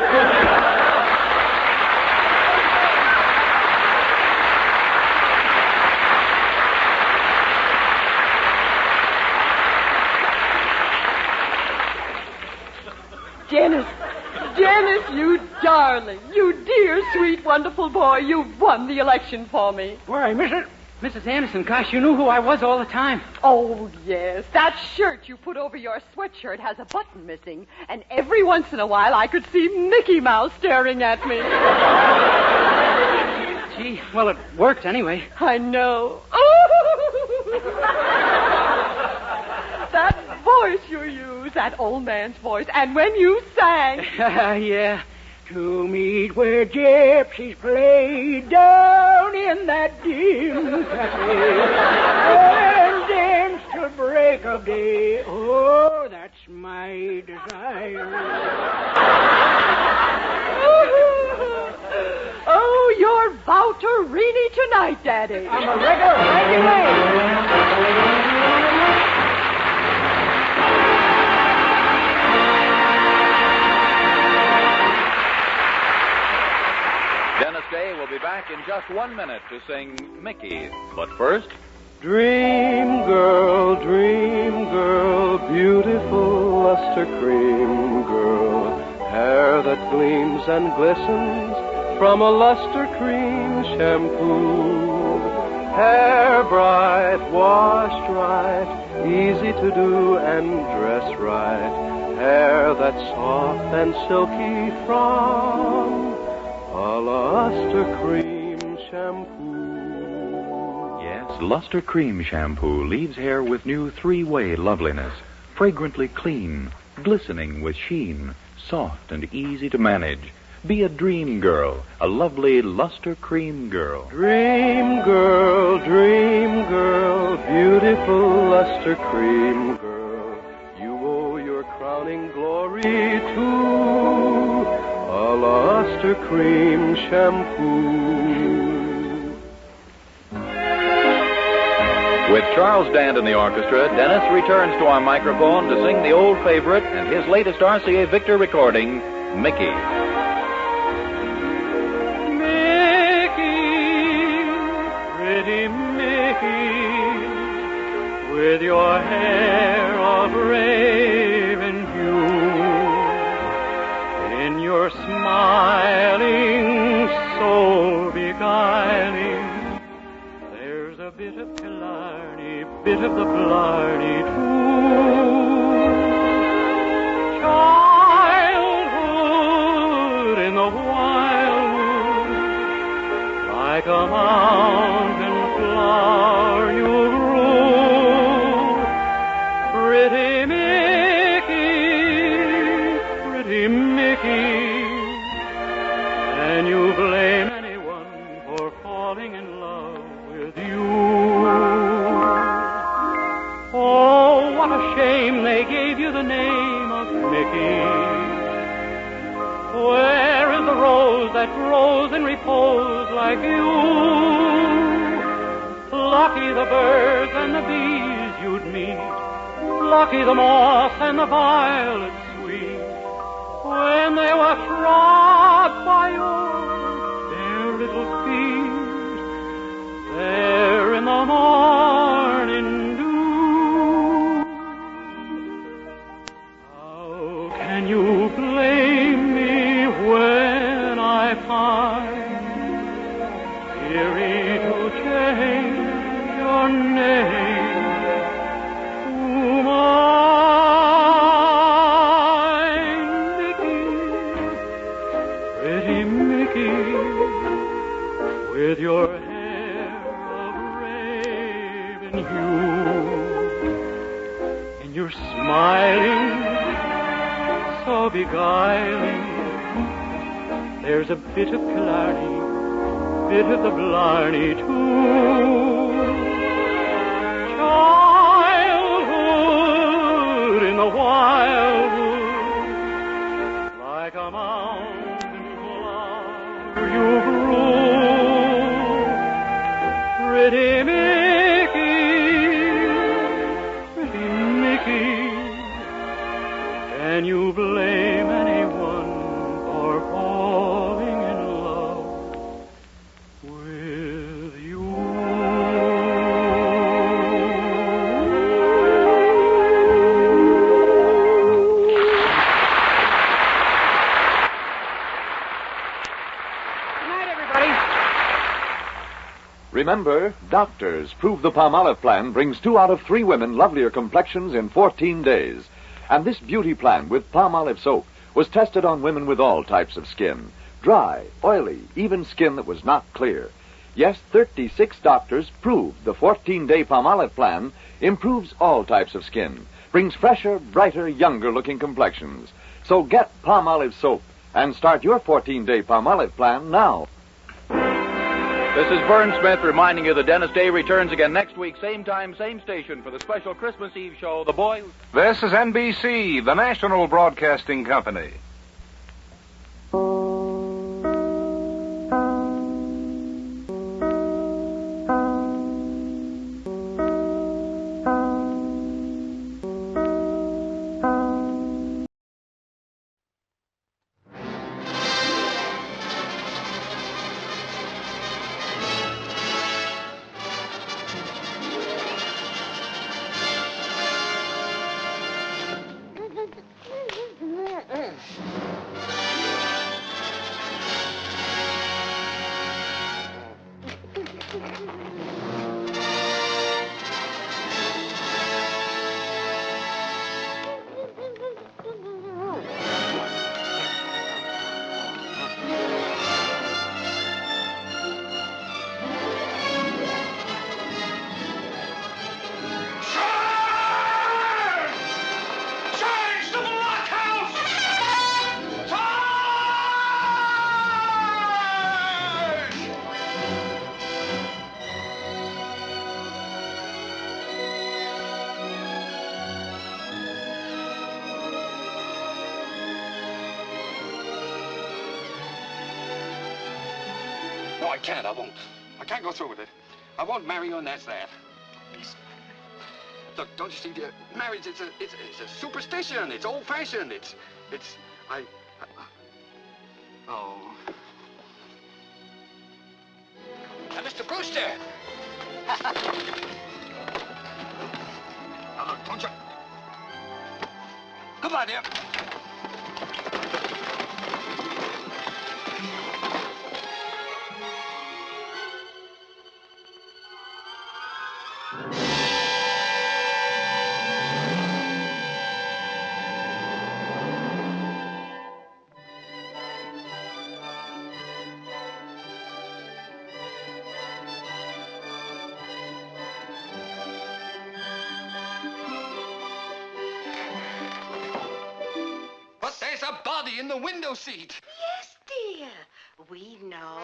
Dennis, you darling, you dear, sweet, wonderful boy, you've won the election for me. Why, Mrs. Anderson, gosh, you knew who I was all the time. Oh, yes. That shirt you put over your sweatshirt has a button missing, and every once in a while I could see Mickey Mouse staring at me. Gee, well, it worked anyway. I know. That voice you use, that old man's voice, and when you sang... Yeah. To meet where gypsies play down in that dim cafe and dance till break of day. Oh, that's my desire. Oh, you're Valterini tonight, Daddy. I'm a regular. Dennis Day will be back in just 1 minute to sing Mickey. But first... Dream girl, beautiful luster cream girl, hair that gleams and glistens from a luster cream shampoo. Hair bright, washed right, easy to do and dress right. Hair that's soft and silky from a luster cream shampoo. Yes, Luster Cream Shampoo leaves hair with new three-way loveliness. Fragrantly clean, glistening with sheen, soft and easy to manage. Be a dream girl, a lovely Luster Cream girl. Dream girl, beautiful luster cream girl. You owe your crowning glory to a luster cream shampoo. With Charles Dand in the orchestra, Denis returns to our microphone to sing the old favorite and his latest RCA Victor recording, Mickey. Pretty Mickey, with your hair of raven hue, in your smiling, so beguiling, there's a bit of Killarney, bit of the Blarney too. Childhood in the wildwood, like a mountain flower you grew. Pretty Mickey, can you blame anyone for falling in love with you? Oh, what a shame they gave you the name of Mickey. Where is the rose that grows in repose like you? Lucky the birds and the bees you'd meet, lucky the moth and the violet sweet, when they were trod by your bare little feet, there in the morning dew. How can you blame me when I find weary to change your name to mine? Mickey, pretty Mickey, with your hair of raven hue, and you're smiling so beguiling, there's a bit of Killarney, bit of the Blarney too. Childhood in the wildwood, like a mountain flower you grew. Pretty Mickey, can you blame anyone for falling in love with you? Good night, everybody. Remember, doctors prove the Palmolive plan brings 2 out of 3 women lovelier complexions in 14 days. And this beauty plan with Palmolive soap was tested on women with all types of skin. Dry, oily, even skin that was not clear. Yes, 36 doctors proved the 14-day Palmolive plan improves all types of skin, brings fresher, brighter, younger-looking complexions. So get Palmolive soap and start your 14-day Palmolive plan now. This is Vern Smith reminding you that Dennis Day returns again next week, same time, same station, for the special Christmas Eve show, The Boy... This is NBC, the National Broadcasting Company. No, I can't. I won't. I can't go through with it. I won't marry you, and that's that. Look, don't you see, marriage, it's a superstition. It's old-fashioned. Oh. Mr. Brewster! Now, look, don't you... Goodbye, dear. In the window seat. Yes, dear. We know.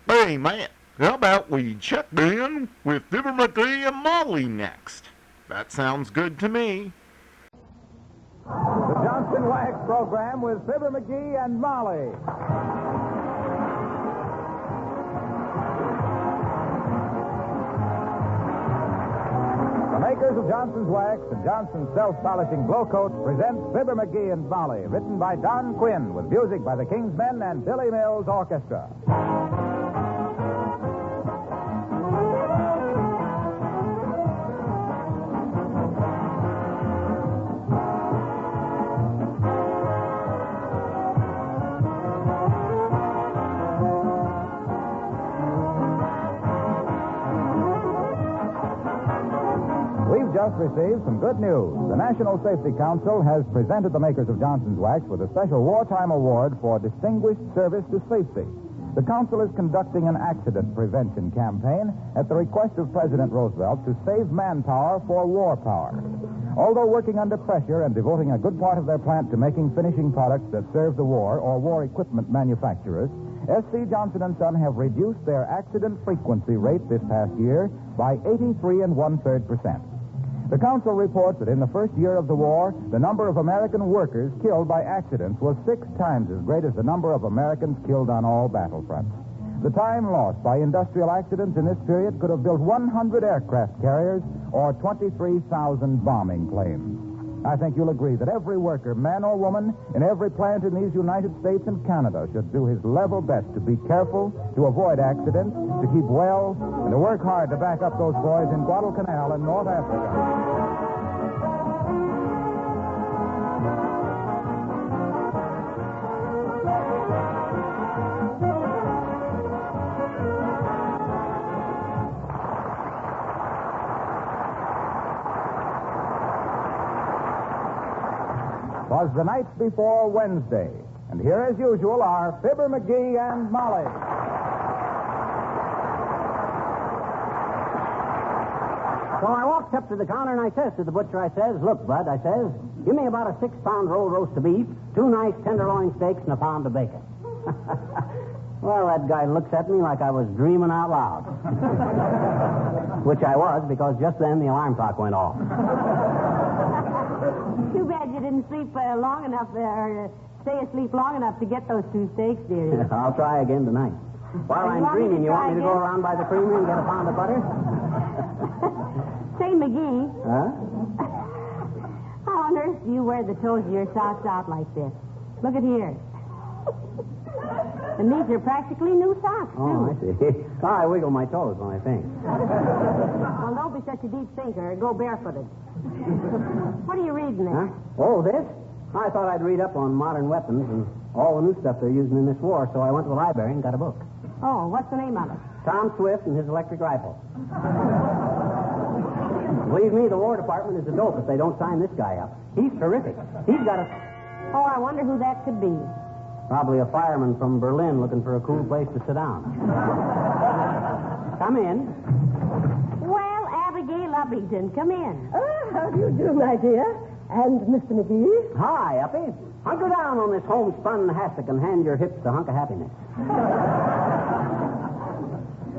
Hey, man, how about we check in with Fibber, Magee, and Molly next? That sounds good to me. The Johnson Wax program with Fibber, Magee, and Molly. The makers of Johnson's Wax and Johnson's self-polishing glow coat present Fibber, Magee, and Molly, written by Don Quinn with music by the King's Men and Billy Mills Orchestra. Just received some good news. The National Safety Council has presented the makers of Johnson's Wax with a special wartime award for distinguished service to safety. The council is conducting an accident prevention campaign at the request of President Roosevelt to save manpower for war power. Although working under pressure and devoting a good part of their plant to making finishing products that serve the war or war equipment manufacturers, S.C. Johnson & Son have reduced their accident frequency rate this past year by 83 1/3%. The council reports that in the first year of the war, the number of American workers killed by accidents was 6 times as great as the number of Americans killed on all battlefronts. The time lost by industrial accidents in this period could have built 100 aircraft carriers or 23,000 bombing planes. I think you'll agree that every worker, man or woman, in every plant in these United States and Canada should do his level best to be careful, to avoid accidents, to keep well, and to work hard to back up those boys in Guadalcanal in North Africa. Was the night before Wednesday. And here, as usual, are Fibber, Magee, and Molly. So I walked up to the counter and I says to the butcher, I says, "Look, Bud," I says, "give me about a 6-pound roll roast of beef, 2 nice tenderloin steaks, and a pound of bacon." Well, that guy looks at me like I was dreaming out loud. Which I was, because just then the alarm clock went off. Too bad you didn't sleep long enough or stay asleep long enough to get those 2 steaks, dearie. I'll try again tonight. While I'm dreaming, you want me to go around by the creamery and get a pound of butter? Say, Magee. Huh? How on earth do you wear the toes of your socks out like this? Look at here. And these are practically new socks, too. Oh, I see. I wiggle my toes when I think. Well, don't be such a deep thinker. Go barefooted. What are you reading there? Huh? Oh, this? I thought I'd read up on modern weapons and all the new stuff they're using in this war, so I went to the library and got a book. Oh, what's the name of it? Tom Swift and his electric rifle. Believe me, the War Department is a dope if they don't sign this guy up. He's terrific. He's got a... Oh, I wonder who that could be. Probably a fireman from Berlin looking for a cool place to sit down. Come in. Well, Abigail Uppington, come in. Oh, how do you do, my dear? And Mr. McGee? Hi, Uppy. Hunker down on this homespun hassock and hand your hips to Hunk of Happiness.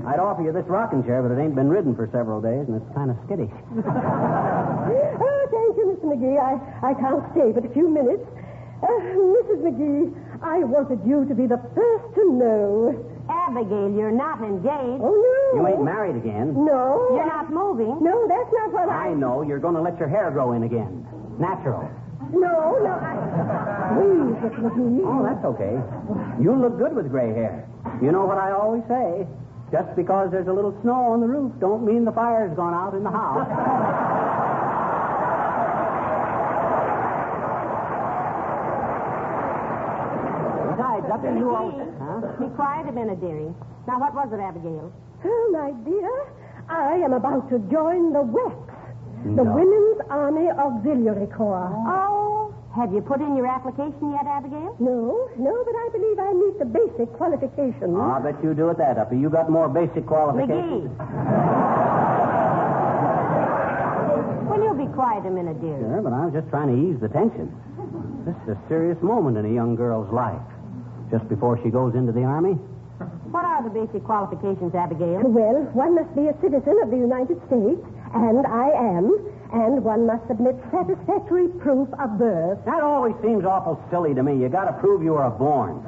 I'd offer you this rocking chair, but it ain't been ridden for several days, and it's kind of skittish. Oh, thank you, Mr. McGee. I can't stay but a few minutes. Mrs. McGee, I wanted you to be the first to know. Abigail, you're not engaged. Oh, no. You ain't married again. No. You're not moving. No, that's not what I know. You're going to let your hair grow in again. Natural. No, Please, Mr. McGee. Oh, that's okay. You look good with gray hair. You know what I always say? Just because there's a little snow on the roof don't mean the fire's gone out in the house. Besides, up in you all... Huh? Be quiet a minute, dearie. Now, what was it, Abigail? Oh, my dear, I am about to join the WACS, the No. Women's Army Auxiliary Corps. Oh, have you put in your application yet, Abigail? No, but I believe I meet the basic qualifications. Oh, I bet you do at that, Uppy. You got more basic qualifications. McGee. Will you be quiet a minute, dear? Sure, but I was just trying to ease the tension. This is a serious moment in a young girl's life. Just before she goes into the Army. What are the basic qualifications, Abigail? Well, one must be a citizen of the United States, and I am, and one must submit satisfactory proof of birth. That always seems awful silly to me. You got to prove you were born.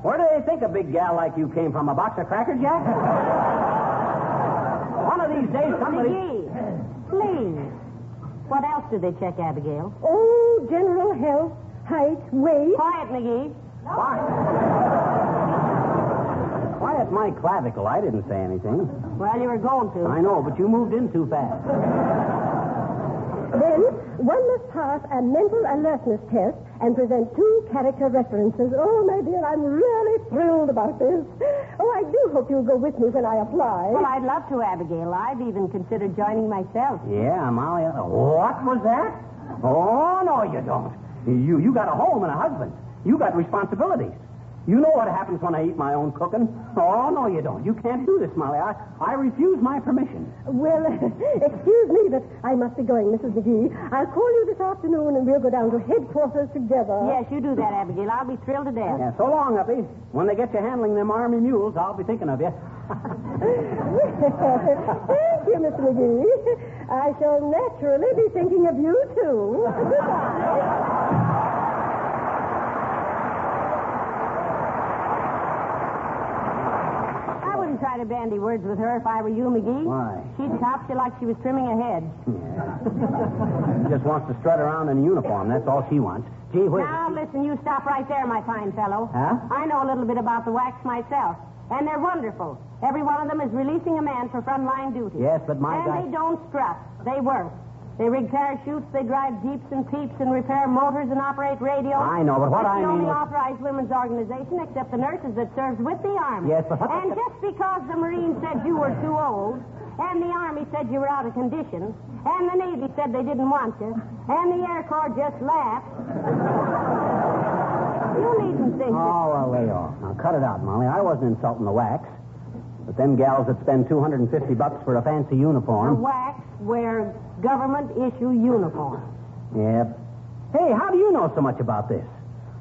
Where do they think a big gal like you came from? A box of Cracker Jack? One of these days, somebody... McGee, please. What else do they check, Abigail? Oh, general health, height, weight. Quiet, McGee. Quiet my clavicle. I didn't say anything. Well, you were going to. I know, but you moved in too fast. Then, one must pass a mental alertness test and present 2 character references. Oh, my dear, I'm really thrilled about this. Oh, I do hope you'll go with me when I apply. Well, I'd love to, Abigail. I've even considered joining myself. Yeah, Molly. What was that? Oh, no, you don't. You got a home and a husband. You got responsibilities. You know what happens when I eat my own cooking. Oh, no, you don't. You can't do this, Molly. I refuse my permission. Well, excuse me, but I must be going, Mrs. McGee. I'll call you this afternoon, and we'll go down to headquarters together. Yes, you do that, Abigail. I'll be thrilled to death. Yeah, so long, Uppy. When they get you handling them army mules, I'll be thinking of you. Thank you, Mr. McGee. I shall naturally be thinking of you, too. Goodbye. Try to bandy words with her if I were you, McGee. Why? She'd top you like she was trimming a head. Yeah. She just wants to strut around in a uniform. That's all she wants. Gee whiz. Now, listen, you stop right there, my fine fellow. Huh? I know a little bit about the WACS myself, and they're wonderful. Every one of them is releasing a man for frontline duty. Yes, but my guy... And they don't strut. They work. They rig parachutes, they drive jeeps and peeps, and repair motors and operate radios. I know, but what I mean It's the only is... authorized women's organization except the nurses that serves with the Army. Yes, but what... And just because the Marines said you were too old, and the Army said you were out of condition, and the Navy said they didn't want you, and the Air Corps just laughed... You needn't think Oh, well, lay off. Now, cut it out, Molly. I wasn't insulting the WACS. But them gals that spend $250 for a fancy the uniform... WACS wear government-issue uniforms. Yep. Hey, how do you know so much about this?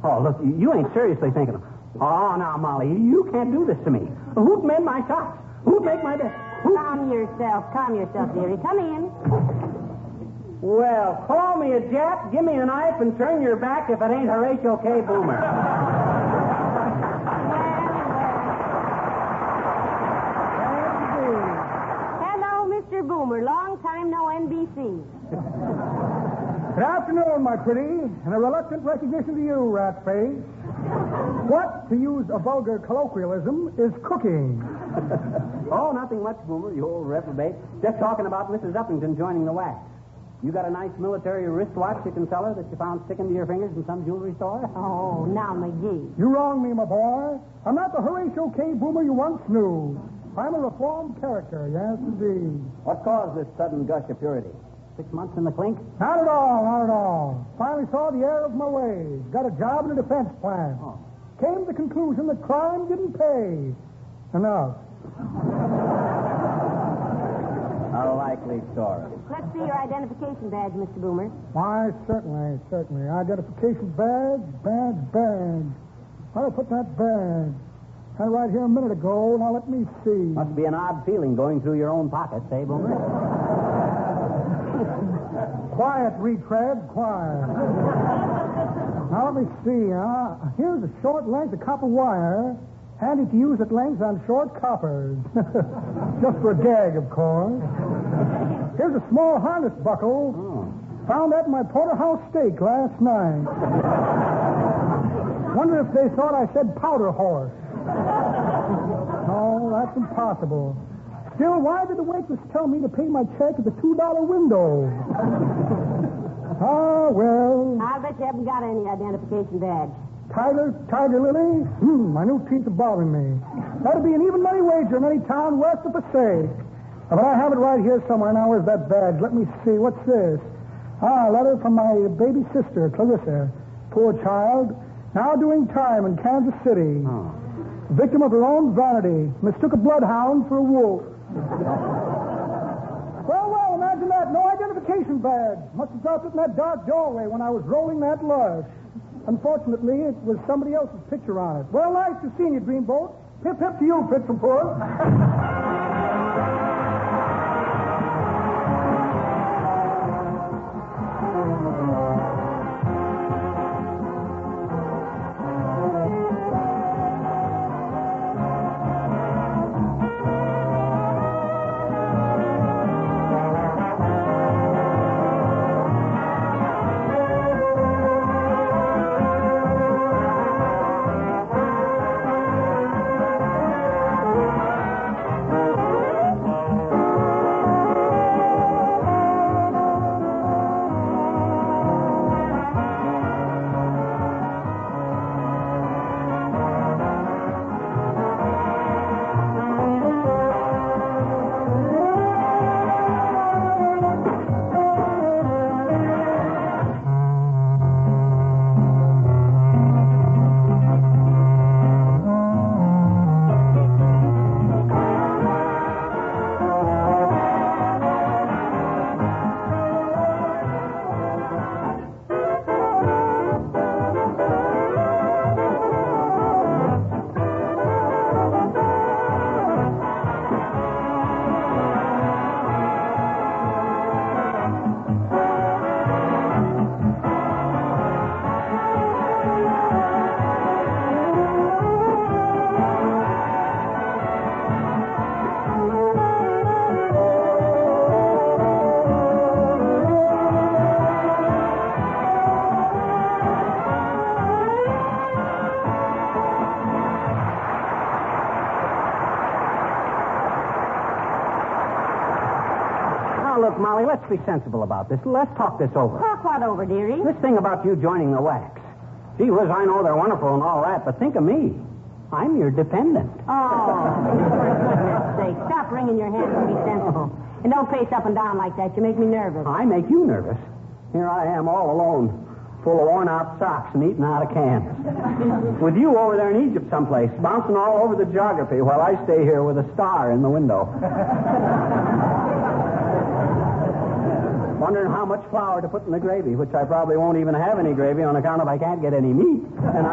Oh, look, you ain't seriously thinking of... Oh, now, Molly, you can't do this to me. Who'd mend my socks? Who'd make my bed? Calm yourself, dearie. Come in. Well, call me a Jap, give me a knife, and turn your back if it ain't Horatio K. Boomer. Hello, Mr. Boomer. Long time no NBC. Good afternoon, my pretty, and a reluctant recognition to you, rat face. What, to use a vulgar colloquialism, is cooking? Oh, nothing much, Boomer, you old reprobate. Just talking about Mrs. Uppington joining the WACS. You got a nice military wristwatch you can sell her that you found sticking to your fingers in some jewelry store? Oh, now, McGee. You wrong me, my boy. I'm not the Horatio K. Boomer you once knew. I'm a reformed character, yes, indeed. What caused this sudden gush of purity? 6 months in the clink? Not at all. Finally saw the error of my ways. Got a job in a defense plant. Oh. came to the conclusion that crime didn't pay. Enough. A likely story. Let's see your identification badge, Mr. Boomer. Why, certainly. Identification badge. I'll put that badge. Had it right here a minute ago. Now let me see. Must be an odd feeling going through your own pockets, eh, Boomer? Quiet, retread, quiet. Now let me see. Here's a short length of copper wire. Handy to use at length on short coppers. Just for a gag, of course. Here's a small harness buckle. Found that in my porterhouse steak last night. Wonder if they thought I said powder horse. No, that's impossible. Still, why did the waitress tell me to pay my check at the $2 window? Well. I'll bet you haven't got any identification badge. Tiger Lily? My new teeth are bothering me. That'll be an even money wager in any town west of Passaic. But I have it right here somewhere. Now, where's that badge? Let me see. What's this? A letter from my baby sister, Clarissa. Poor child. Now doing time in Kansas City. Victim of her own vanity. Mistook a bloodhound for a wolf. Well, imagine that. No identification badge. Must have dropped it in that dark doorway when I was rolling that lush. Unfortunately, it was somebody else's picture on it. Well, nice to see you, Dreamboat. Pip, pip to you, Pitch and Pull. Molly, let's be sensible about this. Let's talk this over. Talk what over, dearie? This thing about you joining the wax. Gee whiz, I know they're wonderful and all that, but think of me. I'm your dependent. For sake, stop wringing your hands and be sensible. And don't pace up and down like that. You make me nervous. I make you nervous. Here I am all alone, full of worn-out socks and eating out of cans. With you over there in Egypt someplace, bouncing all over the geography while I stay here with a star in the window. Wondering how much flour to put in the gravy, which I probably won't even have any gravy on account of I can't get any meat. And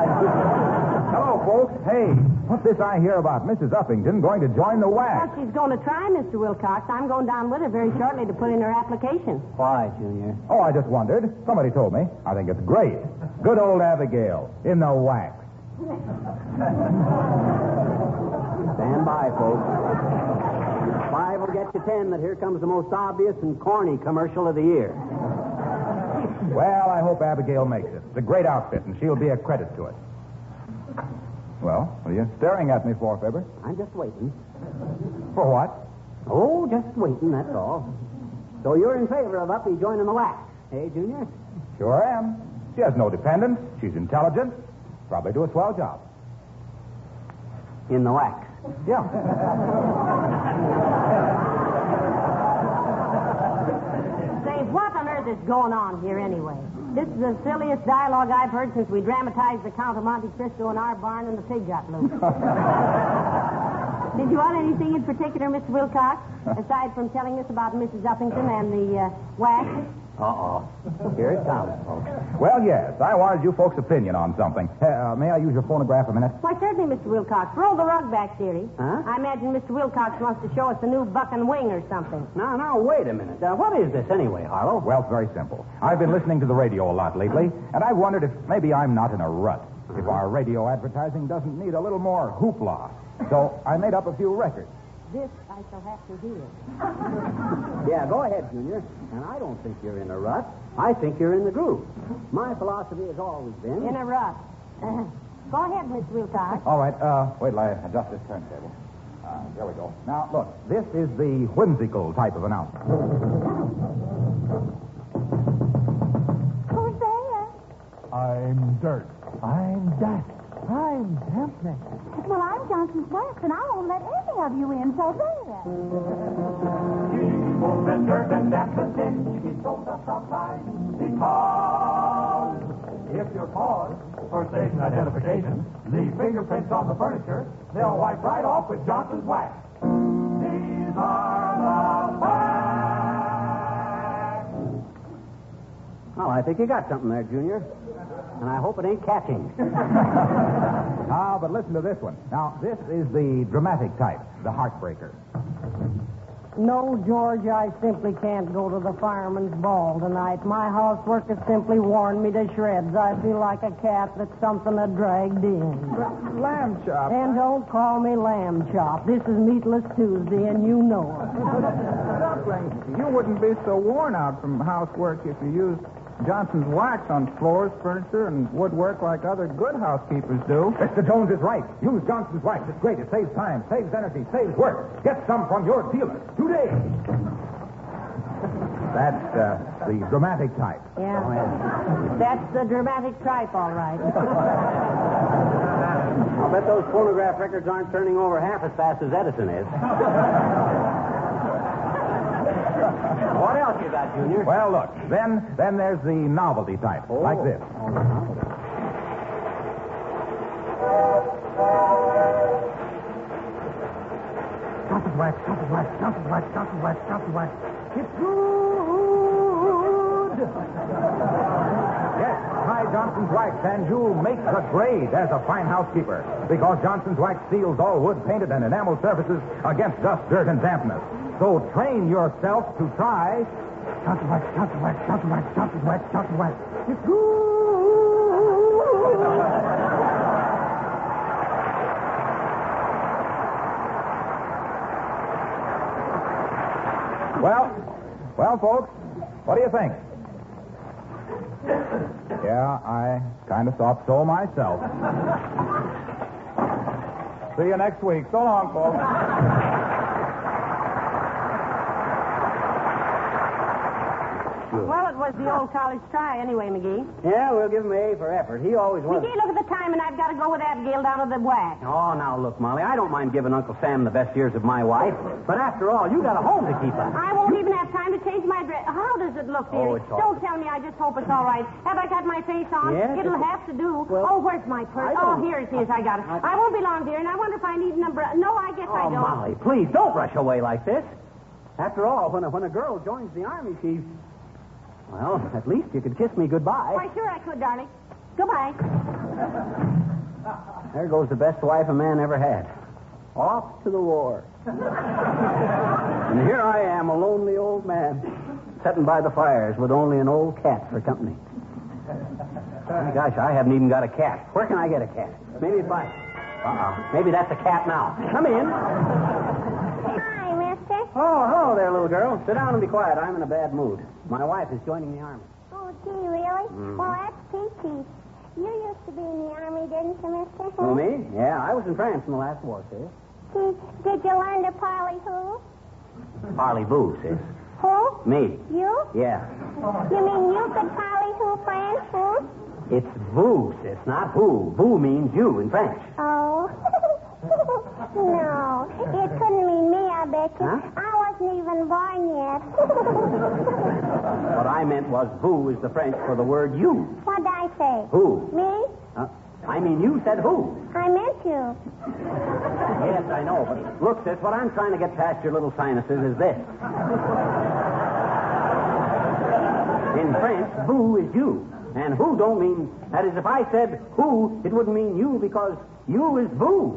Hello, folks. Hey, what's this I hear about Mrs. Uppington going to join the wax? Well, she's going to try, Mr. Wilcox. I'm going down with her very shortly to put in her application. Why, Junior? Oh, I just wondered. Somebody told me. I think it's great. Good old Abigail in the wax. Stand by, folks. 5 will get you 10 that here comes the most obvious and corny commercial of the year. Well, I hope Abigail makes it. It's a great outfit, and she'll be a credit to it. Well, what are you staring at me for, Fibber? I'm just waiting. For what? Oh, just waiting, that's all. So you're in favor of Uppy joining the wax, eh, Junior? Sure am. She has no dependents. She's intelligent. Probably do a swell job. In the wax? Yeah. Say, what on earth What is going on here, anyway? This is the silliest dialogue I've heard since we dramatized the Count of Monte Cristo in our barn and the pig got loose. Did you want anything in particular, Mr. Wilcox, aside from telling us about Mrs. Uppington and the wax? Uh-oh. Here it comes, folks. Well, yes, I wanted you folks' opinion on something. May I use your phonograph a minute? Why, certainly, Mr. Wilcox. Roll the rug back, dearie. Huh? I imagine Mr. Wilcox wants to show us the new buck and wing or something. Now, wait a minute. What is this anyway, Harlow? Well, it's very simple. I've been listening to the radio a lot lately, and I wondered if maybe I'm not in a rut. If our radio advertising doesn't need a little more hoopla. So I made up a few records. This I shall have to hear. Yeah, go ahead, Junior. And I don't think you're in a rut. I think you're in the groove. My philosophy has always been... In a rut. Go ahead, Mr. Wilcox. All right, wait till I adjust this turntable. There we go. Now, look, this is the whimsical type of announcement. Who's there? I'm Dirt. I'm Dust. I'm Dampness. Well, I'm Johnson's wife, and I won't let any of you in, so there. Moving dirt and dampness in, you be sold up outside. Because if you're paused for station identification, leave fingerprints on the furniture, they'll wipe right off with Johnson's wax. These are the facts. Well, I think you got something there, Junior. And I hope it ain't catching. But listen to this one. Now, this is the dramatic type, the heartbreaker. No, George, I simply can't go to the fireman's ball tonight. My housework has simply worn me to shreds. I feel like a cat that something had dragged in. Lamb chop. And don't call me lamb chop. This is Meatless Tuesday, and you know it. Dumpling, you wouldn't be so worn out from housework if you used Johnson's wax on floors, furniture, and woodwork like other good housekeepers do. Mr. Jones is right. Use Johnson's wax. It's great. It saves time, saves energy, saves work. Get some from your dealer today. That's the dramatic type. Yeah. That's the dramatic type, all right. I'll bet those phonograph records aren't turning over half as fast as Edison is. What else you got, Junior? Well, look. Then there's the novelty type, like this. Johnson's wax, Johnson's wax, Johnson's wax, Johnson's wax, Johnson's wax. It's good. Yes, try Johnson's wax, and you'll make the grade as a fine housekeeper. Because Johnson's wax seals all wood, painted, and enamel surfaces against dust, dirt, and dampness. So train yourself to try Johnson's wax, Johnson's wax, Johnson's wax, Johnson's wax, Johnson's wax. It's good. Well, folks, what do you think? Yeah, I kind of thought so myself. See you next week. So long, folks. Well, it was the old college try anyway, Magee. Yeah, we'll give him an A for effort. He always was. Magee, look at the time, and I've got to go with that gill down to the wax. Oh, now look, Molly, I don't mind giving Uncle Sam the best years of my life, but after all, you got a home to keep up. I won't even have time to change my dress. How does it look, dearie? Oh, it's all Don't tell me. I just hope it's all right. Have I got my face on? Yes, It'll have to do. Well, where's my purse? I don't- Here it is. I got it. I won't be long, dear, and I wonder if I need an umbrella. No, I guess I Oh, don't. Molly, please don't rush away like this. After all, when a girl joins the army, she's... Well, at least you could kiss me goodbye. Why, sure I could, darling. Goodbye. There goes the best wife a man ever had. Off to the war. And here I am, a lonely old man, sitting by the fires with only an old cat for company. My gosh, I haven't even got a cat. Where can I get a cat? Maybe if I... Maybe that's a cat now. Come in. Hi, mister. Oh, hello there, little girl. Sit down and be quiet. I'm in a bad mood. My wife is joining the army. Oh, gee, really? Mm. Well, that's peachy. You used to be in the army, didn't you, mister? Who, me? Yeah, I was in France in the last war, sis. Did you learn to parley who? Parley boo, sis. Who? Me. You? Yeah. You mean you could parley who, French? Who? It's vous, sis, not who. Vous means you in French. Oh. No, it couldn't mean me, I bet you. Huh? I was wasn't even born yet. What I meant was who is the French for the word you. What'd I say? Who? Me? I mean, you said who. I meant you. Yes, I know, but look, sis, what I'm trying to get past your little sinuses is this. In French, vous is you. And who don't mean... That is, if I said who, it wouldn't mean you because you is vous.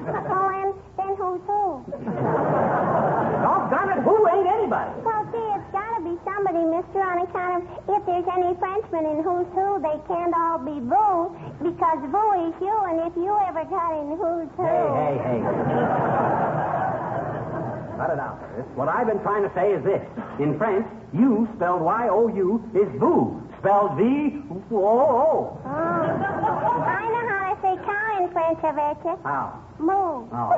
Oh, and then who's who? Doggone it, who ain't anybody? Well, see, it's got to be somebody, mister, on account of if there's any Frenchmen in who's who, they can't all be vous, because vous is you, and if you ever got in who's who... Hey. Cut it out, sis. What I've been trying to say is this. In French, you, spelled Y-O-U, is vous, spelled V-O-O. I know how to say cow in French, I bet you. How? Moo. Oh.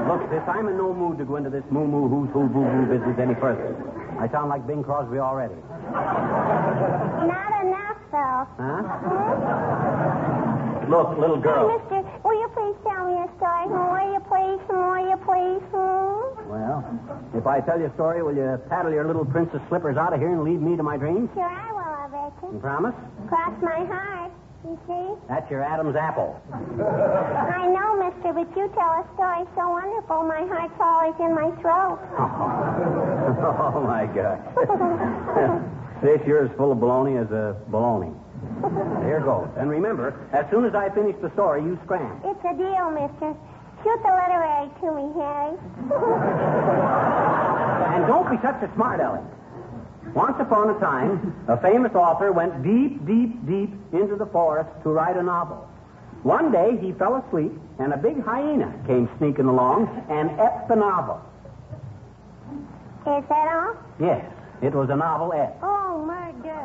Look, sis, I'm in no mood to go into this moo-moo, who's who, boo-boo business any further. I sound like Bing Crosby already. Not enough, though. Huh? Look, little girl. Hey, mister, will you please tell me a story? Will you please? Well, if I tell you a story, will you paddle your little princess slippers out of here and leave me to my dreams? Sure I will, I bet you. You promise? Cross my heart, you see? That's your Adam's apple. I know, mister, but you tell a story so wonderful, my heart's always in my throat. Oh, my gosh. This you're as full of baloney as a baloney. Here goes. And remember, as soon as I finish the story, you scram. It's a deal, mister. Shoot the literary to me, Harry. And don't be such a smart aleck. Once upon a time, a famous author went deep, deep, deep into the forest to write a novel. One day, he fell asleep, and a big hyena came sneaking along and ate the novel. Is that all? Yes, it was a novel ep. Oh, murder.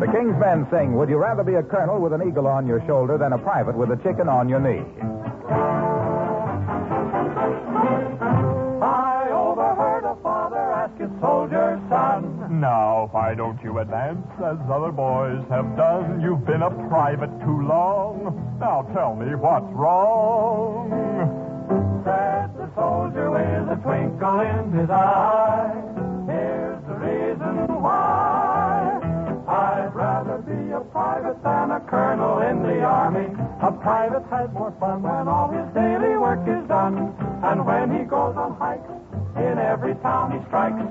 The King's Men sing, would you rather be a colonel with an eagle on your shoulder than a private with a chicken on your knee? I overheard a father ask his soldier son, now, why don't you advance as other boys have done? You've been a private too long. Now tell me what's wrong. Said the soldier with a twinkle in his eye, here's the reason why. I'd rather be a private than a colonel in the army. A private has more fun when all his daily work is done. And when he goes on hikes, in every town he strikes,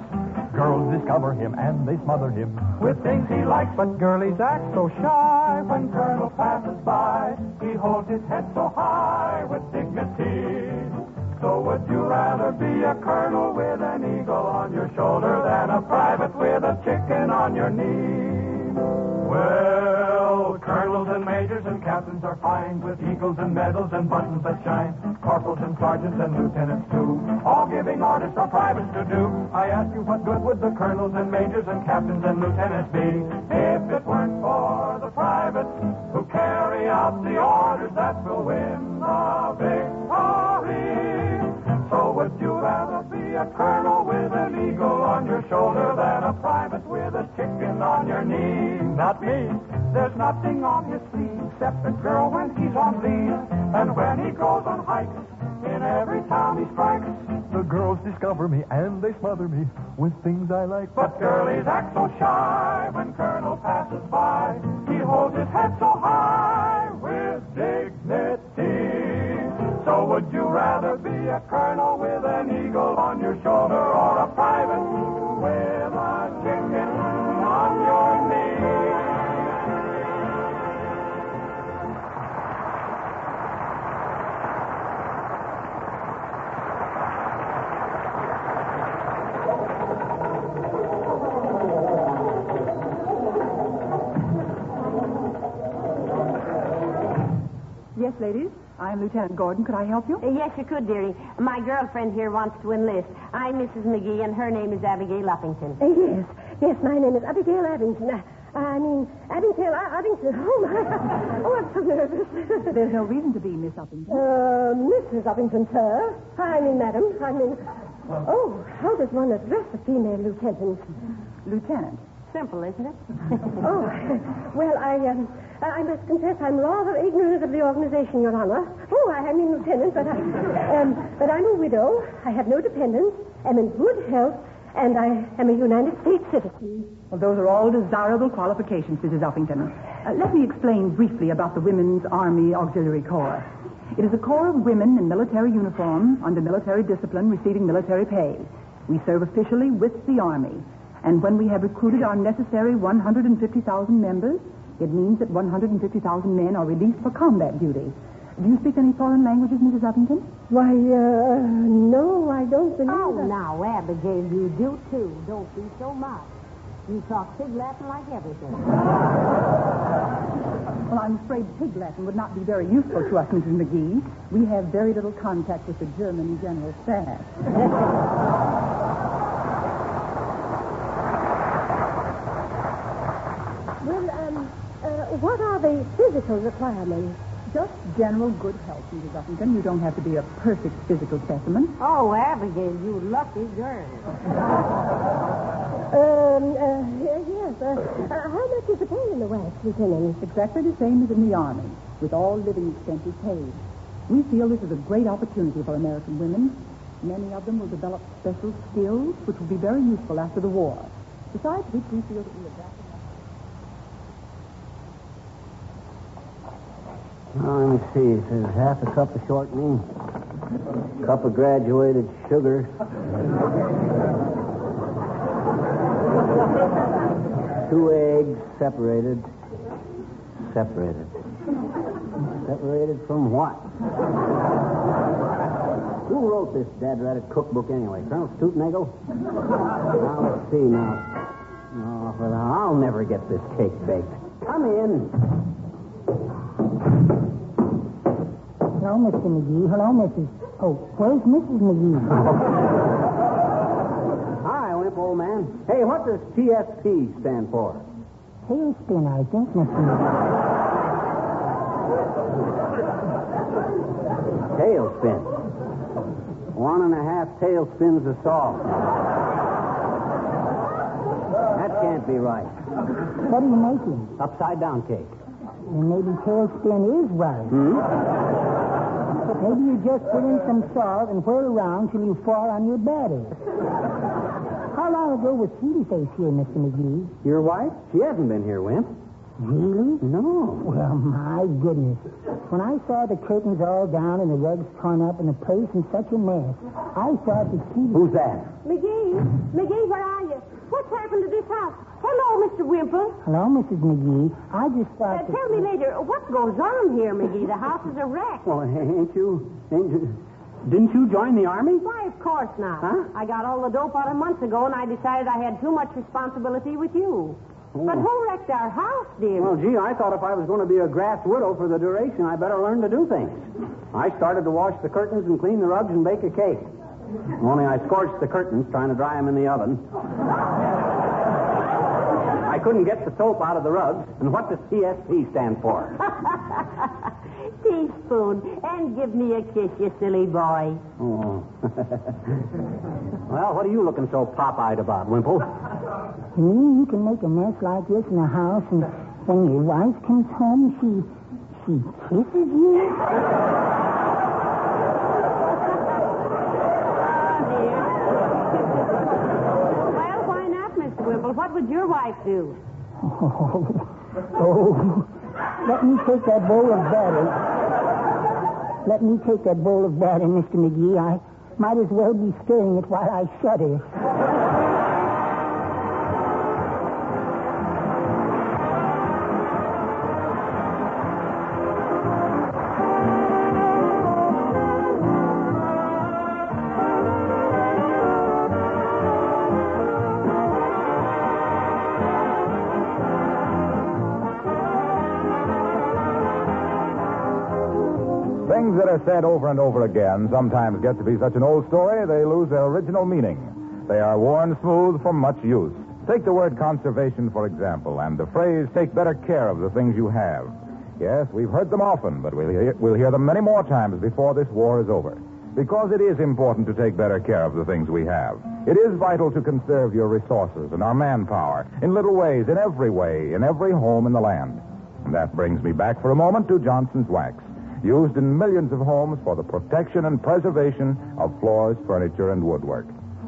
girls discover him and they smother him with things he likes. But girlies act so shy when Colonel passes by. He holds his head so high with dignity. So would you rather be a colonel with an eagle on your shoulder than a private with a chicken on your knee? Well, colonels and majors and captains are fine with eagles and medals and buttons that shine. Corporals and sergeants and lieutenants too, all giving orders for privates to do. I ask you, what good would the colonels and majors and captains and lieutenants be if it weren't for the privates who carry out the orders that will win the victory? So would you rather be a colonel with an eagle on your shoulder than a private with a chicken on your knee? Not me. There's nothing on his sleeve except a girl when he's on leave. And when he goes on hikes, in every town he strikes, the girls discover me and they smother me with things I like. But girlies act so shy when Colonel passes by. He holds his head so high with dignity. So would you rather be a colonel with an eagle on your shoulder or a private with a chicken on your knee? Yes, ladies. I'm Lieutenant Gordon. Could I help you? Yes, you could, dearie. My girlfriend here wants to enlist. I'm Mrs. Magee, and her name is Abigail Uppington. Yes, my name is Abigail Abington. Abigail Abington. Oh, my. Oh, I'm so nervous. There's no reason to be, Miss Uppington. Mrs. Uppington, sir. Madam. Oh, how does one address a female lieutenant? Lieutenant. Simple, isn't it? Oh, well, I must confess I'm rather ignorant of the organization, Your Honor. Oh, I mean, Lieutenant, but I'm a widow. I have no dependents, am in good health, and I am a United States citizen. Well, those are all desirable qualifications, Mrs. Uffington. Let me explain briefly about the Women's Army Auxiliary Corps. It is a corps of women in military uniform, under military discipline, receiving military pay. We serve officially with the Army. And when we have recruited our necessary 150,000 members, it means that 150,000 men are released for combat duty. Do you speak any foreign languages, Mrs. Uffington? Why, no, I don't believe Oh, that. now, Abigail, you do, too. Don't be so much. You talk Pig Latin like everything. Well, I'm afraid Pig Latin would not be very useful to us, Mrs. Magee. We have very little contact with the German General Staff. What are the physical requirements? Just general good health, Mrs. Uffington. You don't have to be a perfect physical specimen. Oh, Abigail, you lucky girl. Yes. How much is the pay in the West, Lieutenant? Exactly the same as in the Army, with all living expenses paid. We feel this is a great opportunity for American women. Many of them will develop special skills which will be very useful after the war. Besides which, we feel that we are drafting. Now, let me see. It says half a cup of shortening, cup of graduated sugar, 2 eggs separated. Separated from what? Who wrote this dad-ratted cookbook anyway? Colonel Stutnagel? Now, let's see now. Oh, well, I'll never get this cake baked. Come in. Hello, Mr. Magee. Hello, Mrs. Oh, where's Mrs. Magee? Hi, Wimp, old man. Hey, what does TSP stand for? Tailspin, I think, Mr. Magee. Tailspin. 1.5 tailspins of salt. That can't be right. What are you making? Upside down cake. Well, maybe tailspin is right. Maybe you just put in some salt and whirl around till you fall on your batter. How long ago was Sweetie Face here, Mr. Magee? Your wife? She hasn't been here, Wimp. Really? No. Well, my goodness. When I saw the curtains all down and the rugs torn up and the place in such a mess, I thought that she... Who's that? McGee, where are you? What's happened to this house? Hello, Mr. Wimple. Hello, Mrs. Magee. I just thought... Tell me later, what goes on here, McGee? The house is a wreck. Well, ain't you... Didn't you join the Army? Why, of course not. Huh? I got all the dope out of months ago, and I decided I had too much responsibility with you. Oh. But who wrecked our house, dear? Well, gee, I thought if I was going to be a grass widow for the duration, I better learn to do things. I started to wash the curtains and clean the rugs and bake a cake. Only I scorched the curtains trying to dry them in the oven. I couldn't get the soap out of the rugs. And what does TSP stand for? Teaspoon. And give me a kiss, you silly boy. Oh. Well, what are you looking so pop-eyed about, Wimple? You mean you can make a mess like this in the house, and when your wife comes home, she kisses you? Well, why not, Mr. Wimple? What would your wife do? Oh, let me take that bowl of batter. Let me take that bowl of batter, Mr. Magee. I might as well be stirring it while I shudder. Things that are said over and over again sometimes get to be such an old story they lose their original meaning. They are worn smooth from much use. Take the word conservation, for example, and the phrase, take better care of the things you have. Yes, we've heard them often, but we'll hear them many more times before this war is over. Because it is important to take better care of the things we have. It is vital to conserve your resources and our manpower in little ways, in every way, in every home in the land. And that brings me back for a moment to Johnson's Wax, used in millions of homes for the protection and preservation of floors, furniture, and woodwork.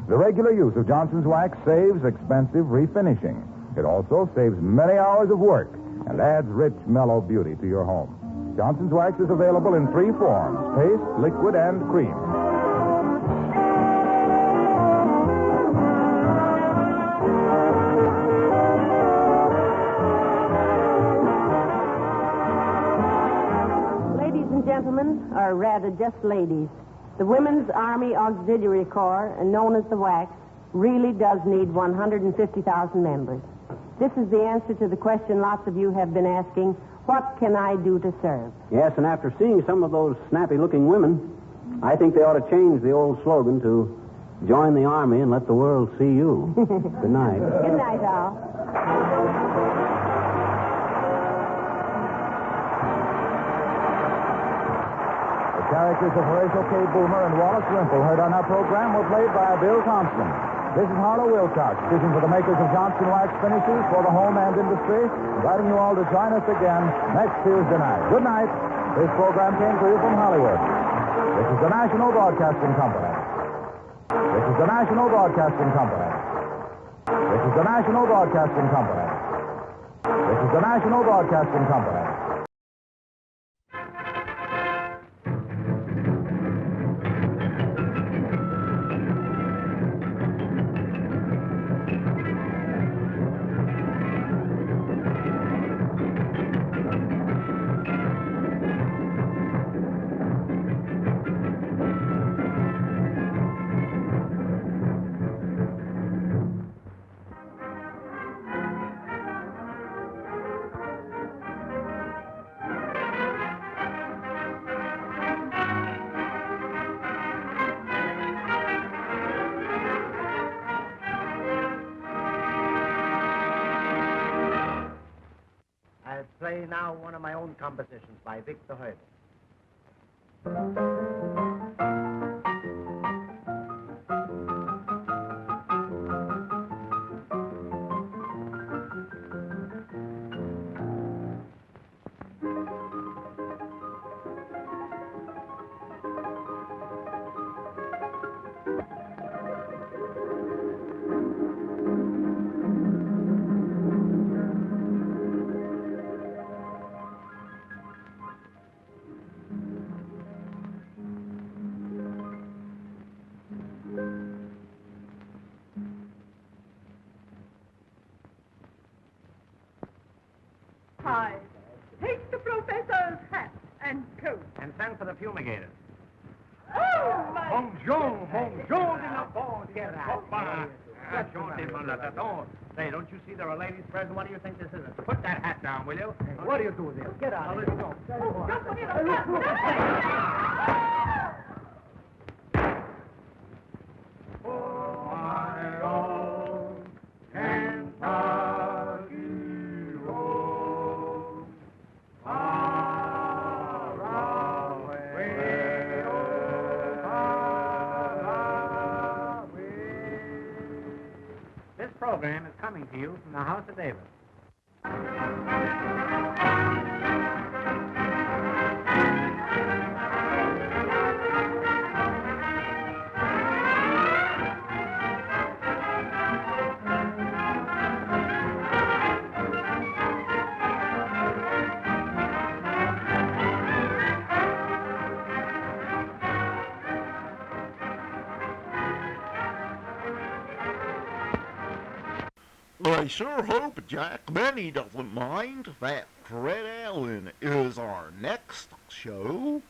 The regular use of Johnson's Wax saves expensive refinishing. It also saves many hours of work and adds rich, mellow beauty to your home. Johnson's Wax is available in 3 forms: paste, liquid, and cream. Ladies and gentlemen, or rather just ladies, the Women's Army Auxiliary Corps, known as the WACS, really does need 150,000 members. This is the answer to the question lots of you have been asking: what can I do to serve? Yes, and after seeing some of those snappy-looking women, I think they ought to change the old slogan to join the Army and let the world see you. Good night. Good night, Al. The characters of Horatio K. Boomer and Wallace Wimple heard on our program were played by Bill Thompson. This is Harlow Wilcox, speaking for the makers of Johnson Wax Finishes for the home and industry, inviting you all to join us again next Tuesday night. Good night. This program came to you from Hollywood. This is the National Broadcasting Company. This is the National Broadcasting Company. This is the National Broadcasting Company. This is the National Broadcasting Company. Play now one of my own compositions by Victor Herbert. Hi. Take the professor's hat and coat. And send for the fumigators. Oh, my... Bonjour, bonjour de la bonne Say, don't you see there are ladies present? What do you think this is? Put that hat down, will you? What do you do with it? Get out. Let's go. This program is coming to you from the House of David. I sure hope Jack Benny doesn't mind that Fred Allen is our next show.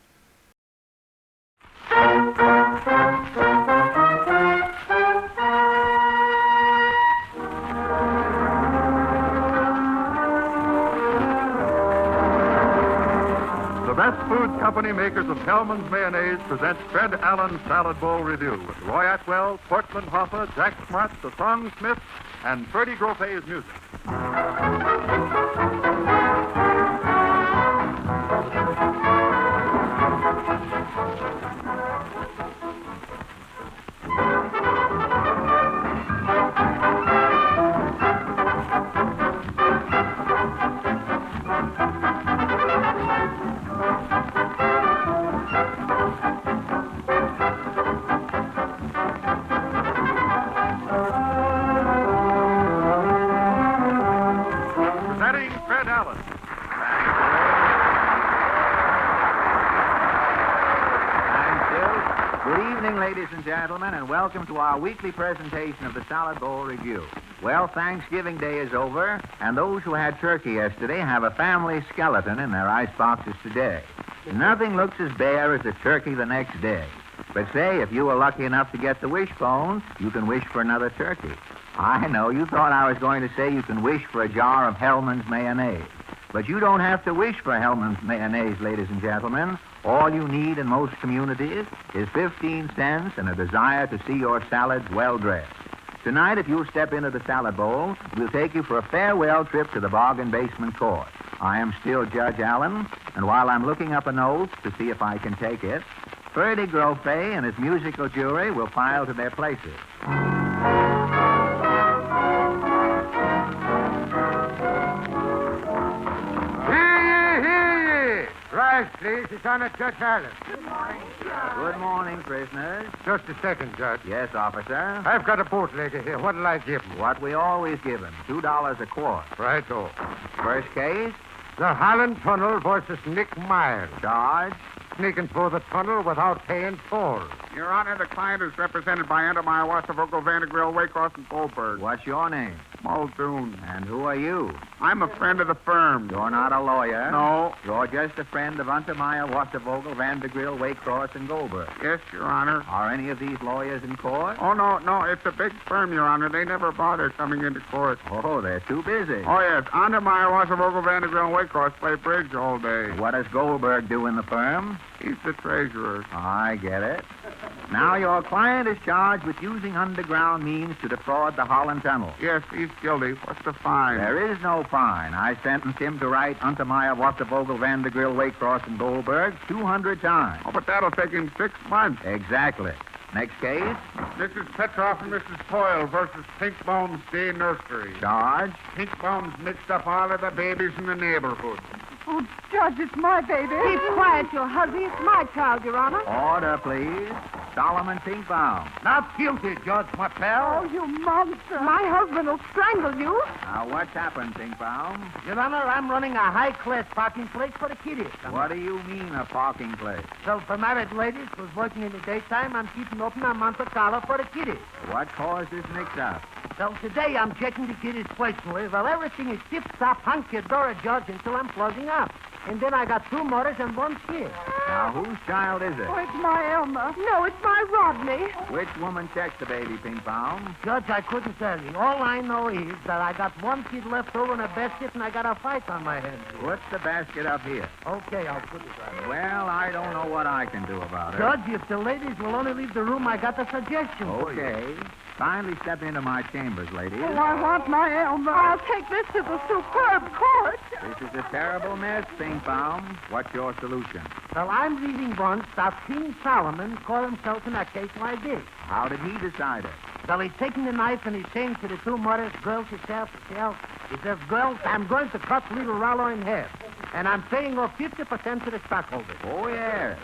The Best Foods Company, makers of Hellman's Mayonnaise, presents Fred Allen's Salad Bowl Review with Roy Atwell, Portland Hoffa, Jack Smart, the Song Smiths, and Ferdy Groppe's music. welcome to our weekly presentation of the Salad Bowl Review. Well, Thanksgiving Day is over, and those who had turkey yesterday have a family skeleton in their ice boxes today. Nothing looks as bare as a turkey the next day. But say, if you were lucky enough to get the wishbone, you can wish for another turkey. I know, you thought I was going to say you can wish for a jar of Hellman's mayonnaise. But you don't have to wish for Hellman's mayonnaise, ladies and gentlemen. All you need in most communities is 15 cents and a desire to see your salads well-dressed. Tonight, if you'll step into the salad bowl, we'll take you for a farewell trip to the bargain basement court. I am still Judge Allen, and while I'm looking up a note to see if I can take it, Ferdy Grofe and his musical jury will file to their places. Rise, please. It's on at Judge Allen. Good morning, prisoners. Just a second, Judge. Yes, officer? I've got a boat lady here. What'll I give him? What we always give him, $2 a quart. Right-o. First case? The Holland Tunnel versus Nick Myers. Charge? Sneaking through the tunnel without paying toll. Your Honor, the client is represented by Entermeyer, Wasservogel, Vandergrill, Waycross, and Goldberg. What's your name? Muldoon. And who are you? I'm a friend of the firm. You're not a lawyer? No. You're just a friend of Untermeyer, Wasservogel, Vandergrill, Waycross, and Goldberg. Yes, Your Honor. Are any of these lawyers in court? Oh, no. It's a big firm, Your Honor. They never bother coming into court. Oh, they're too busy. Oh, yes. Untermeyer, Wasservogel, Vandergrill, and Waycross play bridge all day. What does Goldberg do in the firm? He's the treasurer. I get it. Now, your client is charged with using underground means to defraud the Holland Tunnel. Yes, he's guilty. What's the fine? There is no fine. I sentenced him to write Untermeyer, Wasservogel, Vandergrill, Waycross, and Goldberg 200 times. Oh, but that'll take him 6 months. Exactly. Next case? Mrs. Petroff and Mrs. Toyle versus Pinkbaum's Day Nursery. Charge? Pinkbaum's mixed up all of the babies in the neighborhood. Oh, Judge, it's my baby. Keep quiet, your husband. It's my child, Your Honor. Order, please. Solomon Pinkbaum. Not guilty, Judge Martell. Oh, you monster. My husband will strangle you. Now, what's happened, Pinkbaum? Your Honor, I'm running a high-class parking place for the kiddies. What do you mean, a parking place? So, for married ladies who's working in the daytime, I'm keeping open a Monte Carlo for the kiddies. What caused this mix-up? So, today I'm checking the kiddies personally. Well, everything is tip-top, hunky-dory, Judge, until I'm closing up. And then I got 2 mothers and 1 kid. Now, whose child is it? Oh, it's my Elma. No, it's my Rodney. Which woman checked the baby, Pinkbaum? Judge, I couldn't tell you. All I know is that I got 1 kid left over in a basket and I got a fight on my hands. Put the basket up here. Okay, I'll put it right. Well, I don't know what I can do about it. Judge, if the ladies will only leave the room, I got a suggestion for you. Okay. Kindly step into my chambers, ladies. Oh, I want my Elma. I'll take this to the superb court. This is a terrible mess, Pinkbaum. What's your solution? Well, I'm reading once that King Solomon caught himself in a case like this. How did he decide it? Well, he's taking the knife and he's saying to the 2 mothers, girls, he says, girls, I'm going to cut little Rollo in half. And I'm paying off 50% to the stockholders. Oh, yes.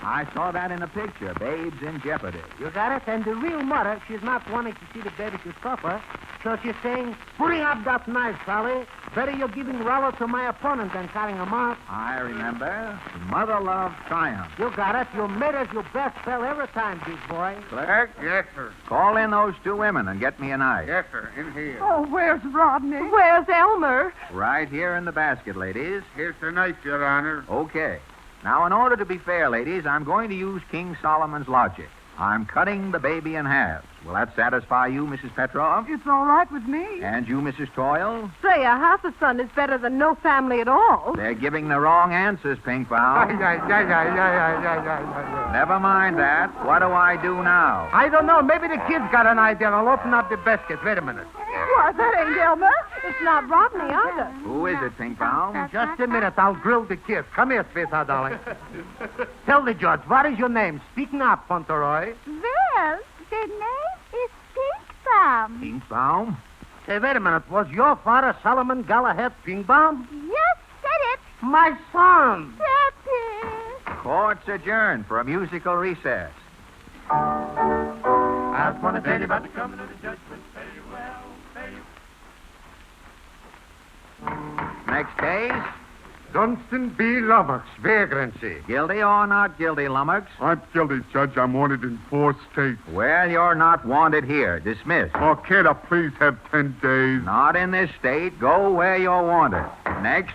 I saw that in a picture, Babes in Jeopardy. You got it? And the real mother, she's not wanting to see the baby to suffer. So she's saying, bring up that knife, Sally. Better you're giving Rollo to my opponent than cutting him off. I remember. Mother love triumph. You got it. You made us your best spell every time, big boy. Clerk? Yes, sir. Call in those 2 women and get me a knife. Yes, sir. In here. Oh, where's Rodney? Where's Elmer? Right here in the basket, ladies. Here's the knife, Your Honor. Okay. Now, in order to be fair, ladies, I'm going to use King Solomon's logic. I'm cutting the baby in half. Will that satisfy you, Mrs. Petroff? It's all right with me. And you, Mrs. Toyle? Say, a half a son is better than no family at all. They're giving the wrong answers, Pinkbaum. Never mind that. What do I do now? I don't know. Maybe the kid's got an idea. I'll open up the basket. Wait a minute. Why, that ain't Elmer. It's not Rodney either. Who is it, Pinkbaum? Just a minute. I'll grill the kid. Come here, sweetheart, darling. Tell the judge, what is your name? Speaking up, Fauntleroy. Well, the name is Pinkbaum. Pinkbaum? Hey, wait a minute. Was your father Solomon Galahad Pinkbaum? Yes, said it. My son. Pappy. Court's adjourned for a musical recess. I just want to tell you about the coming of the judgment. Next case, Dunstan B. Lummox, vagrancy. Guilty or not guilty, Lummox? I'm guilty, Judge. I'm wanted in 4 states. Well, you're not wanted here. Dismissed. Oh, can't I please have 10 days? Not in this state. Go where you're wanted. Next.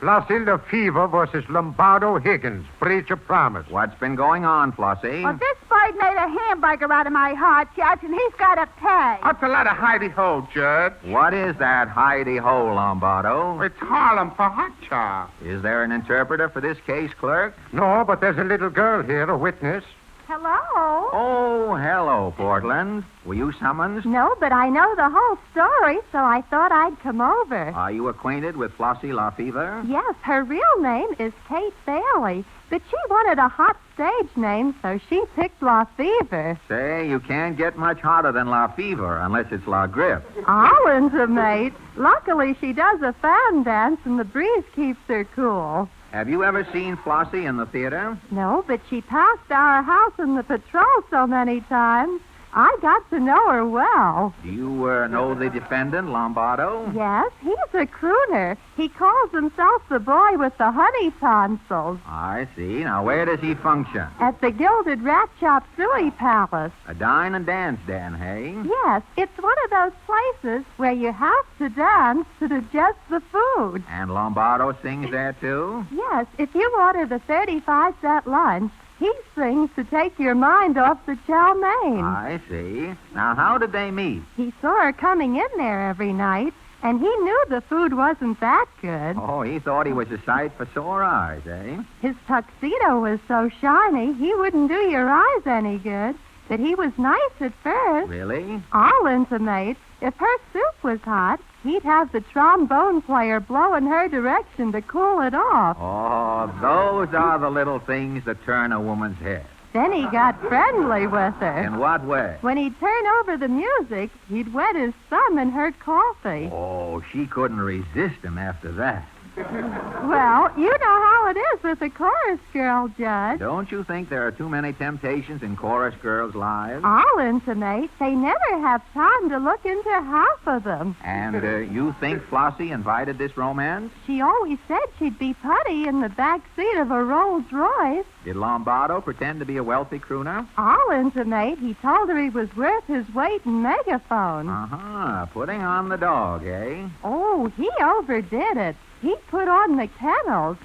Flossie Lefevre versus Lombardo Higgins, breach of promise. What's been going on, Flossie? Well, this bird made a hamburger out of my heart, Judge, and he's got a pay. That's a lot of hidey-ho, Judge. What is that hidey-ho, Lombardo? It's Harlem for hot chow. Is there an interpreter for this case, clerk? No, but there's a little girl here, a witness. Hello? Oh, hello, Portland. Were you summoned? No, but I know the whole story, so I thought I'd come over. Are you acquainted with Flossie Lefevre? Yes, her real name is Kate Bailey, but she wanted a hot stage name, so she picked Lefevre. Say, you can't get much hotter than Lefevre unless it's La Grippe. I'll intimate. Luckily, she does a fan dance, and the breeze keeps her cool. Have you ever seen Flossie in the theater? No, but she passed our house in the patrol so many times. I got to know her well. Do you know the defendant, Lombardo? Yes, he's a crooner. He calls himself the boy with the honey tonsils. I see. Now, where does he function? At the Gilded Rat Chop Suey Palace. A dine and dance den, hey? Yes, it's one of those places where you have to dance to digest the food. And Lombardo sings there, too? Yes, if you order the 35-cent lunch, he sings to take your mind off the chow mein. I see. Now, how did they meet? He saw her coming in there every night, and he knew the food wasn't that good. Oh, he thought he was a sight for sore eyes, eh? His tuxedo was so shiny, he wouldn't do your eyes any good. But he was nice at first. Really? I'll intimate. If her soup was hot, he'd have the trombone player blow in her direction to cool it off. Oh, those are the little things that turn a woman's head. Then he got friendly with her. In what way? When he'd turn over the music, he'd wet his thumb in her coffee. Oh, she couldn't resist him after that. Well, you know how it is with a chorus girl, Judge. Don't you think there are too many temptations in chorus girls' lives? I'll intimate they never have time to look into half of them. And you think Flossie invited this romance? She always said she'd be putty in the back seat of a Rolls Royce. Did Lombardo pretend to be a wealthy crooner? I'll intimate he told her he was worth his weight in megaphone. Uh-huh. Putting on the dog, eh? Oh, he overdid it. He put on the kennels.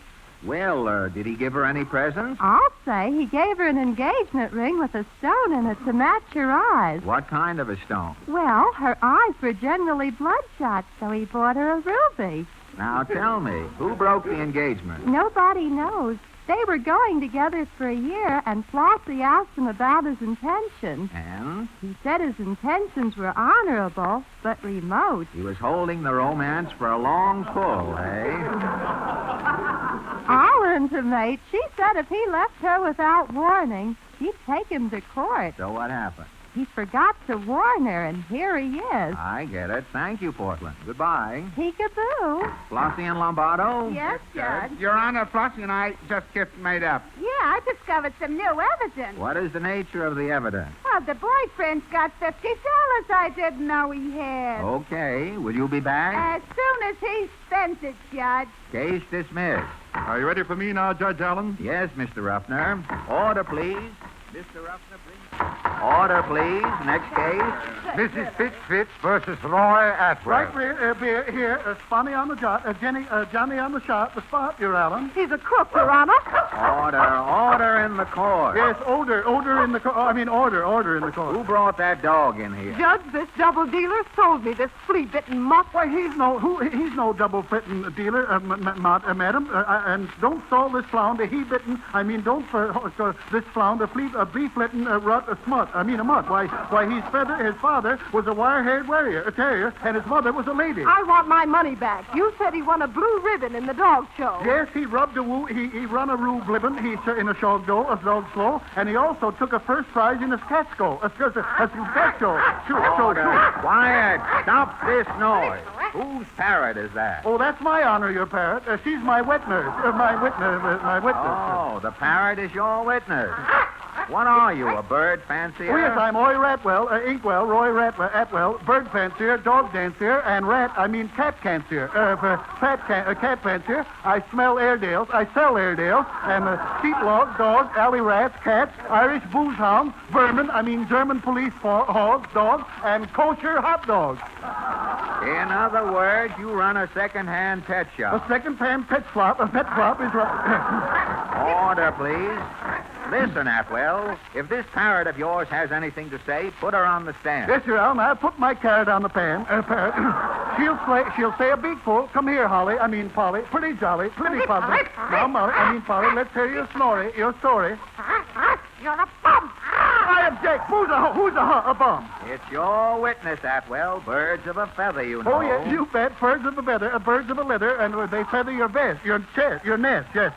Well, did he give her any presents? I'll say he gave her an engagement ring with a stone in it to match her eyes. What kind of a stone? Well, her eyes were generally bloodshot, so he bought her a ruby. Now, tell me, who broke the engagement? Nobody knows. They were going together for a year, and Flossie asked him about his intentions. And? He said his intentions were honorable, but remote. He was holding the romance for a long pull, eh? I'll intimate. She said if he left her without warning, she'd take him to court. So what happened? He forgot to warn her, and here he is. I get it. Thank you, Portland. Goodbye. Peekaboo. Flossie and Lombardo? Yes, Judge. Your Honor, Flossie and I just made up. Yeah, I discovered some new evidence. What is the nature of the evidence? Well, the boyfriend's got $50 I didn't know he had. Okay. Will you be back? As soon as he spends it, Judge. Case dismissed. Are you ready for me now, Judge Allen? Yes, Mr. Ruffner. Order, please. Mr. Ruffner, please. Order, please. Next case. Mrs. Fitz versus Roy Atwell. Right here. Spotty on the jot. Johnny on the shot. The spot, Your Allen. He's a crook, Your Honor. Order in the court. Yes, order in the court. Order in the court. Who brought that dog in here? Judge, this double dealer sold me this flea-bitten mutt. Why, he's no double-bitten dealer, madam. And don't stall this flounder. This flounder, bee-flitting a mutt. Why, his father was a wire-haired terrier, and his mother was a lady. I want my money back. You said he won a blue ribbon in the dog show. Yes, he rubbed a woo. He run a roo blibbon. In a dog slow, and he also took a first prize in a cat show. A cat show. Order. Quiet. Stop this noise. Whose parrot is that? Oh, that's my honor, your parrot. She's my wet nurse. My witness. Oh, the parrot is your witness. What are you, a bird fancier? Oh, yes, I'm Roy Inkwell, Roy Atwell, bird fancier, dog fancier, and cat fancier. Cat fancier. I smell Airedales, I sell Airedales, and sheepdogs, dogs, alley rats, cats, Irish booze hounds, vermin, German police hogs, dogs, and kosher hot dogs. In other words, you run a second-hand pet shop. A second-hand pet shop is right. Order, please. Listen, Atwell, if this parrot of yours has anything to say, put her on the stand. Yes, Your Honor. I'll put my carrot on the pan. She'll say a beakful. Come here, Polly. Pretty jolly. Pretty Polly. Now, Molly, Polly, let's hear your story. You're a bum. I object. Who's a bum? It's your witness, Atwell. Birds of a feather, you know. Oh, yes, you bet. Birds of a leather, and they feather your vest, your chest, your nest, yes.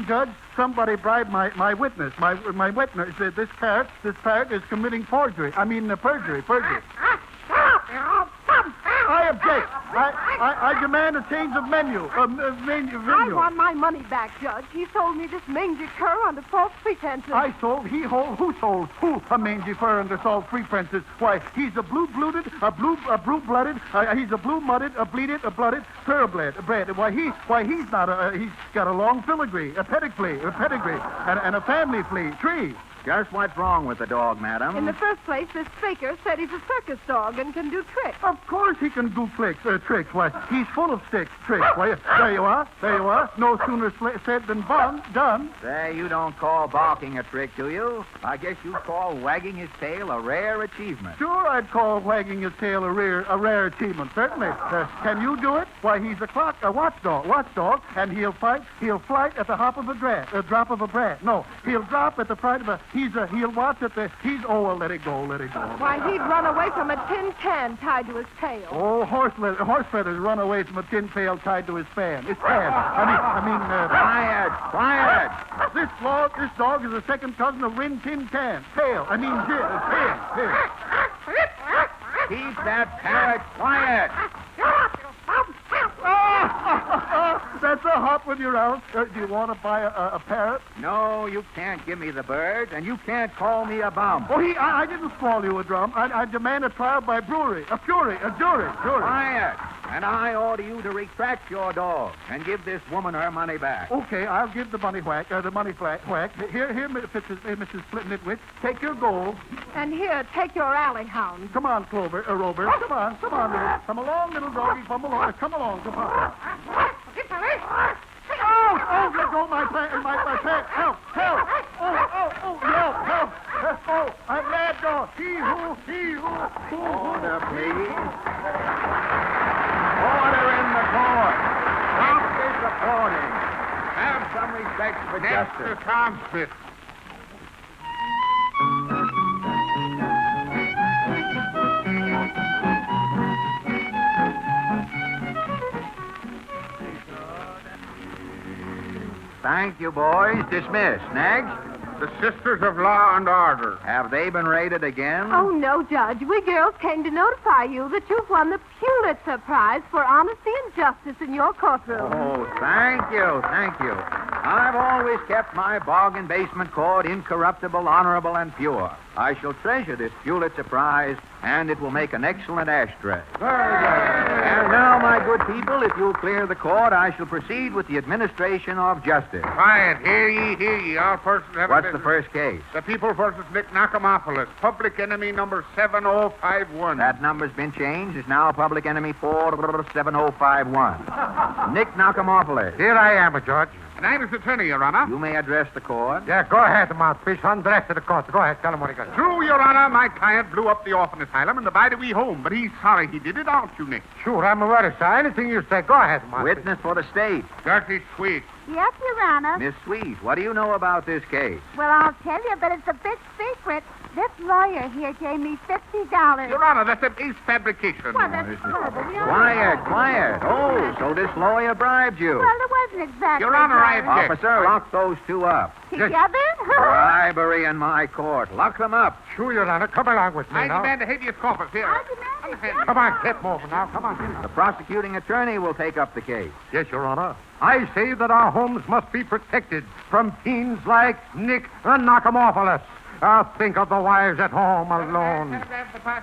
Judge, somebody bribed my witness. My witness said this parrot is committing forgery. Perjury. I object. I demand a change of menu. I want my money back, Judge. He sold me this mangy cur under false pretenses. Who sold? Who a mangy fur under false pretenses? Why, he's a blue-blooded, he's a blue-mudded, a blooded, thoroughbred. Why, he's not he's got a long filigree, a pedigree, and a family tree. Just what's wrong with the dog, madam? In the first place, this faker said he's a circus dog and can do tricks. Of course he can do tricks. Why, he's full of tricks. Why, there you are. No sooner said than done. Say, you don't call barking a trick, do you? I guess you call wagging his tail a rare achievement. Sure, I'd call wagging his tail a rare achievement, certainly. Can you do it? Why, he's a watchdog, and he'll flight at the hop of a drop of a brat. No, he'll drop at the fright of a... He'll watch at the... let it go. Why, he'd run away from a tin can tied to his tail. Oh, horse feathers run away from a tin pail tied to his fan. His fan. Quiet. This dog is a second cousin of Rin Tin Can. Tail. Tail. Keep that parrot quiet. That's a hop with your own. Do you want to buy a parrot? No, you can't give me the bird, and you can't call me a bum. Oh, I didn't swallow you a drum. I demand a trial by jury. Quiet. And I order you to retract your dog and give this woman her money back. Okay, I'll give the money whack. Here, Mrs. Nitwit, take your gold. And here, take your alley hound. Come on, Rover. Come on, come along, little doggy. Come along. Oh, let go my pet. Help. Oh, I'm mad dog. He-hoo. Order, please. Order in the court. Stop this applauding. Have some respect for justice. Mr. Tom Smith. Thank you, boys. Dismissed. Next. The Sisters of Law and Order. Have they been raided again? Oh, no, Judge. We girls came to notify you that you've won the Pulitzer Prize for honesty and justice in your courtroom. Oh, thank you. I've always kept my bargain basement court incorruptible, honorable, and pure. I shall treasure this Pulitzer Prize, and it will make an excellent ashtray. Very good. And now, my good people, if you'll clear the court, I shall proceed with the administration of justice. Quiet. Hear ye. All persons have... What's the first case? The People versus Nick Knockamopoulos, public enemy number 7051. That number's been changed. It's now public enemy 47051. Nick Knockamopoulos. Here I am, Judge. And I'm his attorney, Your Honor. You may address the court. Yeah, go ahead, mouthpiece. Undress to the court. Go ahead. Tell him what he got. True, Your Honor. My client blew up the orphan asylum and the Bidewee home, but he's sorry he did it, aren't you, Nick? Sure, I'm very sorry. Anything you say, go ahead, mouthpiece. Witness for the state. Dirty Sweet. Yes, Your Honor. Miss Sweet, what do you know about this case? Well, I'll tell you, but it's a big secret. This lawyer here gave me $50. Your Honor, that's an ace fabrication. Well, that's horrible. Quiet. Oh, so this lawyer bribed you. Well, it wasn't exactly. Your Honor, I object. Officer, lock those two up. Together? Bribery in my court. Lock them up. Sure, Your Honor. Come along with me I now. demand a habeas corpus here. I demand Come on, get moving now. Come on. The prosecuting attorney will take up the case. Yes, Your Honor. I say that our homes must be protected from fiends like Nick the Knockamophilus. Think of the wives at home alone.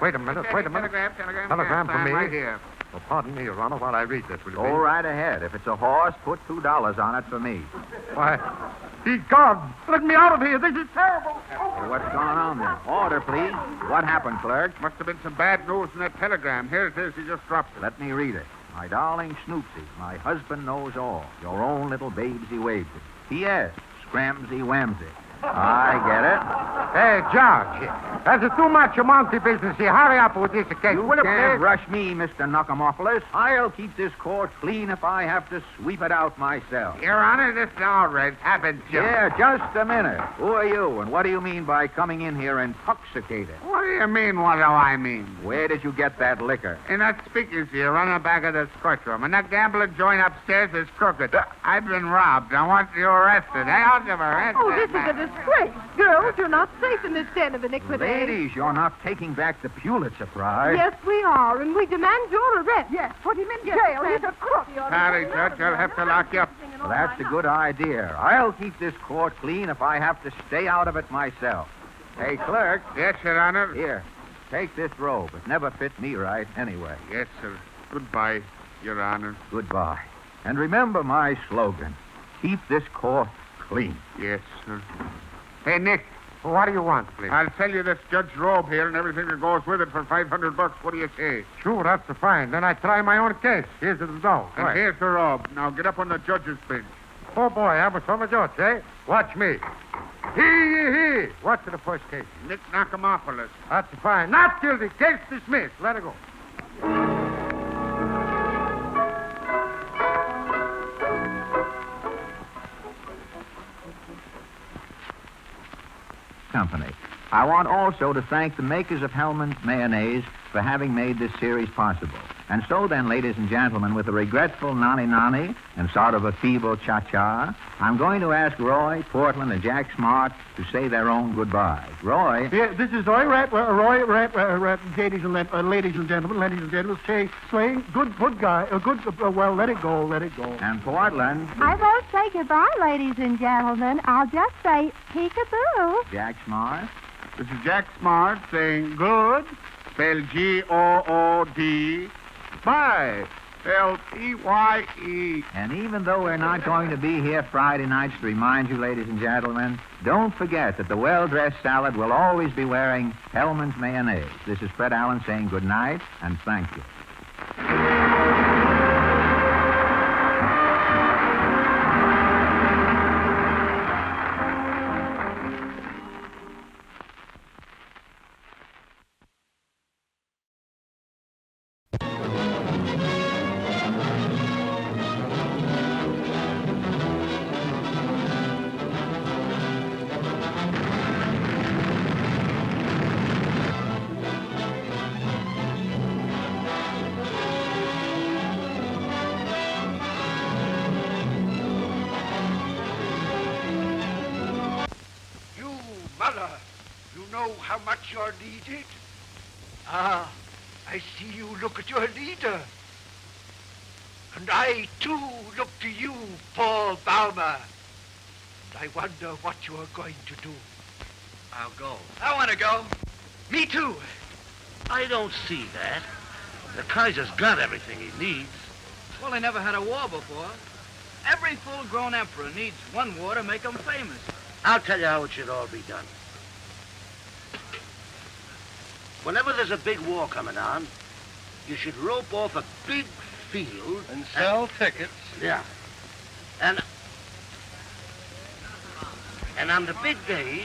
Wait a minute. Telegram for me. Right here. Oh, pardon me, Your Honor, while I read this, will you Go right ahead. If it's a horse, put $2 on it for me. Why, be God, let me out of here. This is terrible. Well, what's going on there? Order, please. What happened, clerk? Must have been some bad news in that telegram. Here it is. He just dropped it. Let me read it. My darling Snoopsy, my husband knows all. Your own little babesy wavesy. P.S. Scramsy Whamsy. I get it. Hey, George, there's too much Monty business here. Hurry up with this case. You can't rush me, Mr. Knockamophilus. I'll keep this court clean if I have to sweep it out myself. Your Honor, this is all right. Haven't you? Yeah, just a minute. Who are you, and what do you mean by coming in here intoxicated? What do you mean, what do I mean? Where did you get that liquor? In that speakeasy here on the back of the courtroom. And that gambling joint upstairs is crooked. I've been robbed. I want you arrested. Hey, I'll give arrested. Oh, this is a disgrace. Girls, you're not safe in this den of iniquity. Ladies, you're not taking back the Pulitzer Prize. Yes, we are, and we demand your arrest. Yes, put him in jail. He's a crook. Sorry, Judge, I'll have to lock you up. Well, that's a good idea. I'll keep this court clean if I have to stay out of it myself. Hey, clerk. Yes, Your Honor. Here, take this robe. It never fit me right anyway. Yes, sir. Goodbye, Your Honor. Goodbye. And remember my slogan. Keep this court clean. Yes, sir. Hey, Nick. What do you want, please? I'll sell you this judge robe here and everything that goes with it for $500. What do you say? Sure, that's fine. Then I try my own case. Here's the dough. And here's the robe. Now get up on the judge's bench. Oh, boy, I'm a summer judge, eh? Watch me. Hee. What's the first case? Nick Knockamophilus. That's fine. Not guilty. Case dismissed. Let her go. Company. I want also to thank the makers of Hellman's Mayonnaise for having made this series possible. And so then, ladies and gentlemen, with a regretful nani and sort of a feeble cha-cha, I'm going to ask Roy, Portland, and Jack Smart to say their own goodbyes. Roy? Yeah, this is Roy ladies and gentlemen, saying good guy, well, let it go. And Portland? I won't say goodbye, ladies and gentlemen. I'll just say peekaboo. Jack Smart? This is Jack Smart saying good, spelled G-O-O-D, bye, spelled P-Y-E. And even though we're not going to be here Friday nights to remind you, ladies and gentlemen, don't forget that the well-dressed salad will always be wearing Hellman's Mayonnaise. This is Fred Allen saying good night and thank you. How much you're needed? Ah, I see you look at your leader. And I, too, look to you, Paul Baumer. And I wonder what you are going to do. I'll go. I want to go. Me, too. I don't see that. The Kaiser's got everything he needs. Well, they never had a war before. Every full-grown emperor needs one war to make him famous. I'll tell you how it should all be done. Whenever there's a big war coming on, you should rope off a big field... And sell tickets. Yeah. And on the big day,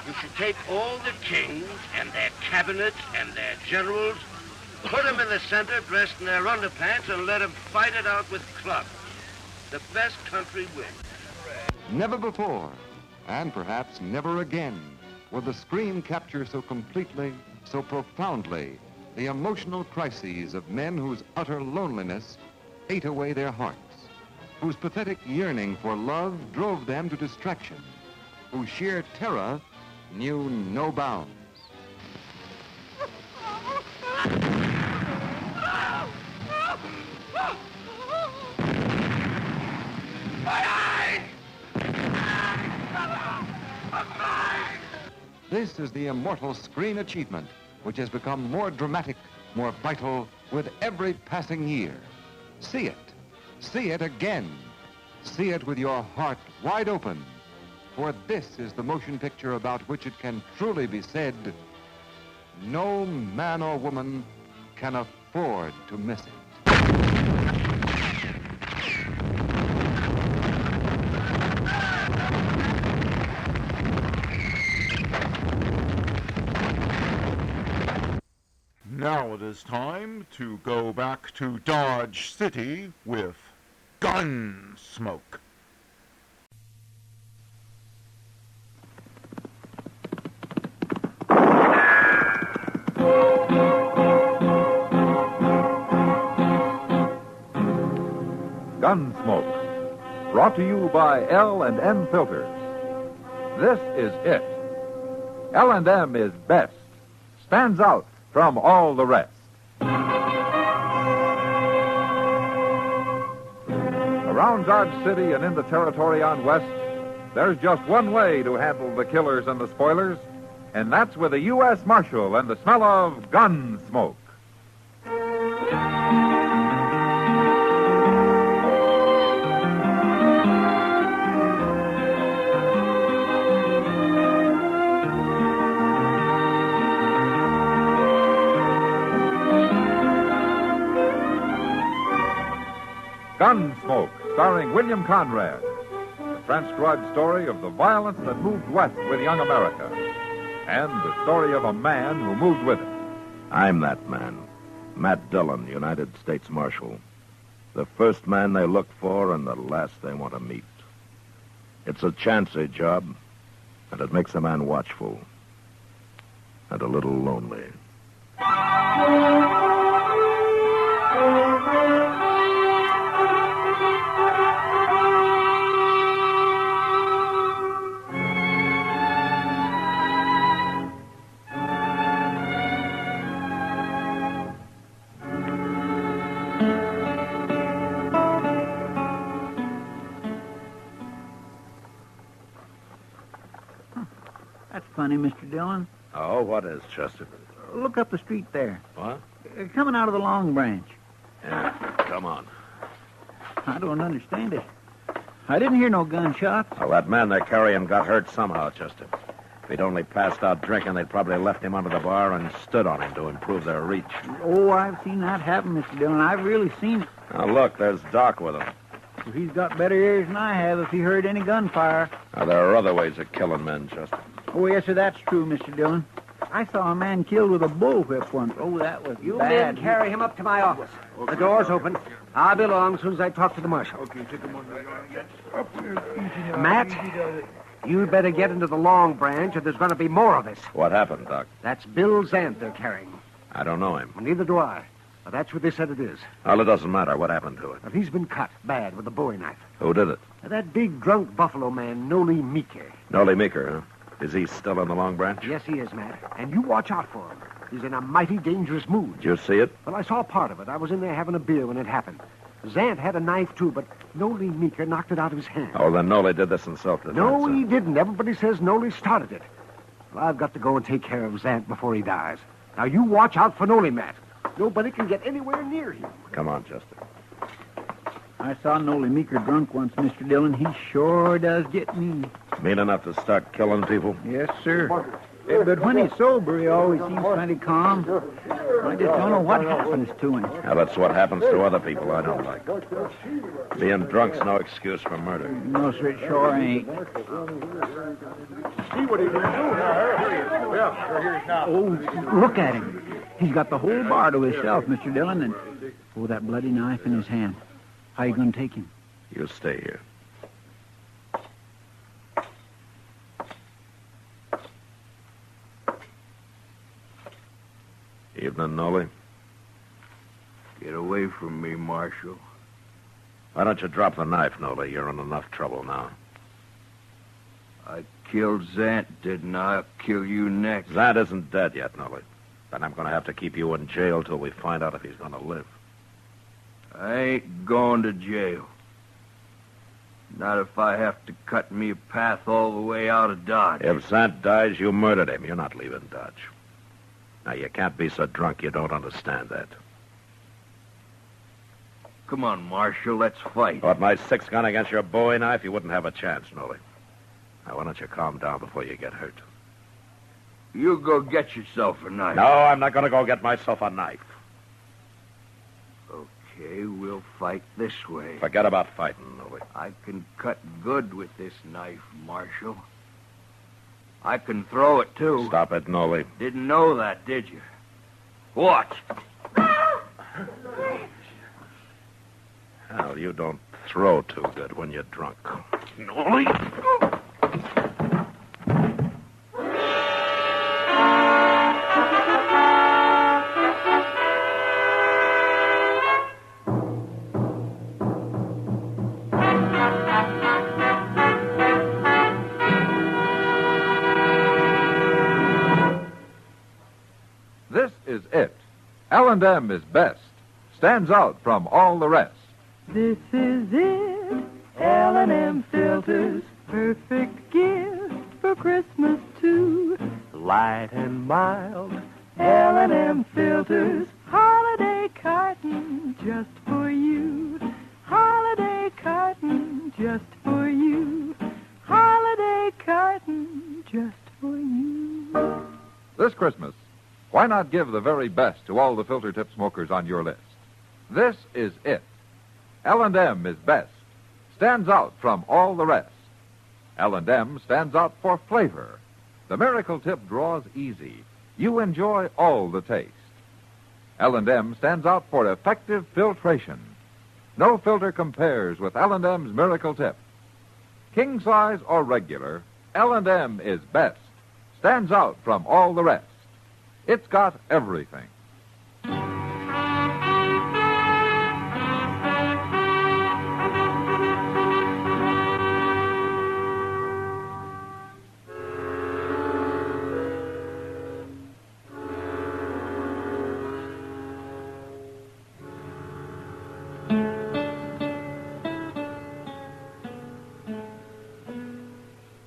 you should take all the kings and their cabinets and their generals, put them in the center dressed in their underpants, and let them fight it out with clubs. The best country wins. Never before, and perhaps never again, will the screen capture so completely, so profoundly, the emotional crises of men whose utter loneliness ate away their hearts, whose pathetic yearning for love drove them to distraction, whose sheer terror knew no bounds. this is the immortal screen achievement, which has become more dramatic, more vital with every passing year. See it. See it again. See it with your heart wide open. For this is the motion picture about which it can truly be said, no man or woman can afford to miss it. Now it is time to go back to Dodge City with Gunsmoke. Gunsmoke, brought to you by L&M Filters. This is it. L&M is best, stands out from all the rest. Around Dodge City and in the territory on West, there's just one way to handle the killers and the spoilers, and that's with a U.S. Marshal and the smell of Gunsmoke. Gunsmoke, starring William Conrad. The transcribed story of the violence that moved west with young America. And the story of a man who moved with it. I'm that man. Matt Dillon, United States Marshal. The first man they look for and the last they want to meet. It's a chancy job, and it makes a man watchful. And a little lonely. That's funny, Mr. Dillon. Oh, what is, Chester? Look up the street there. What? Coming out of the Long Branch. Yeah, come on. I don't understand it. I didn't hear no gunshots. Well, that man they're carrying got hurt somehow, Chester. If he'd only passed out drinking, they'd probably left him under the bar and stood on him to improve their reach. Oh, I've seen that happen, Mr. Dillon. I've really seen it. Now, look, there's Doc with him. Well, he's got better ears than I have if he heard any gunfire. Now, there are other ways of killing men, Chester. Oh, yes, sir, that's true, Mr. Dillon. I saw a man killed with a bullwhip once. Oh, that was You bad. men carry him up to my office. The door's open. I'll be along as soon as I talk to the marshal. Okay, take him on. Matt, you'd better get into the Long Branch or there's going to be more of this. What happened, Doc? That's Bill Zant they're carrying. I don't know him. Well, neither do I. Well, that's what they said it is. Well, it doesn't matter. What happened to it? Well, he's been cut bad with a bowie knife. Who did it? That big drunk buffalo man, Noli Meeker. Noli Meeker, huh? Is he still in the Long Branch? Yes, he is, Matt. And you watch out for him. He's in a mighty dangerous mood. Did you see it? Well, I saw part of it. I was in there having a beer when it happened. Zant had a knife, too, but Noli Meeker knocked it out of his hand. Oh, then Noli did this in self-defense. No, he didn't. Everybody says Noli started it. Well, I've got to go and take care of Zant before he dies. Now, you watch out for Noli, Matt. Nobody can get anywhere near him. Come on, Chester. I saw Noli Meeker drunk once, Mr. Dillon. He sure does get mean. Mean enough to start killing people? Yes, sir. But when he's sober, he always seems plenty calm. I just don't know what happens to him. Now, that's what happens to other people I don't like. Being drunk's no excuse for murder. No, sir, it sure ain't. See what he's going to do now. Yeah, sure, here's now. Oh, look at him. He's got the whole bar to himself, Mr. Dillon, and oh, that bloody knife in his hand. How you going to take him? You stay here. Evening, Noli. Get away from me, Marshal. Why don't you drop the knife, Noli? You're in enough trouble now. I killed Zant, didn't I? I'll kill you next. Zant isn't dead yet, Noli. Then I'm going to have to keep you in jail till we find out if he's going to live. I ain't going to jail. Not if I have to cut me a path all the way out of Dodge. If Zant dies, you murdered him. You're not leaving Dodge. Now, you can't be so drunk you don't understand that. Come on, Marshal, let's fight. With my 6-gun against your bowie knife, you wouldn't have a chance, Nolly. Now, why don't you calm down before you get hurt? You go get yourself a knife. No, I'm not going to go get myself a knife. Okay, we'll fight this way. Forget about fighting, Nolly. I can cut good with this knife, Marshal. I can throw it, too. Stop it, Nolly. Didn't know that, did you? Watch. Hell, you don't throw too good when you're drunk. Nolly! This is it. L&M is best. Stands out from all the rest. This is it. L&M filters. Perfect gift for Christmas, too. Light and mild. L&M filters. Holiday carton just for you. Holiday carton just for you. Holiday carton just for you. This Christmas, why not give the very best to all the filter tip smokers on your list? This is it. L&M is best. Stands out from all the rest. L&M stands out for flavor. The miracle tip draws easy. You enjoy all the taste. L&M stands out for effective filtration. No filter compares with L&M's miracle tip. King size or regular, L&M is best. Stands out from all the rest. It's got everything.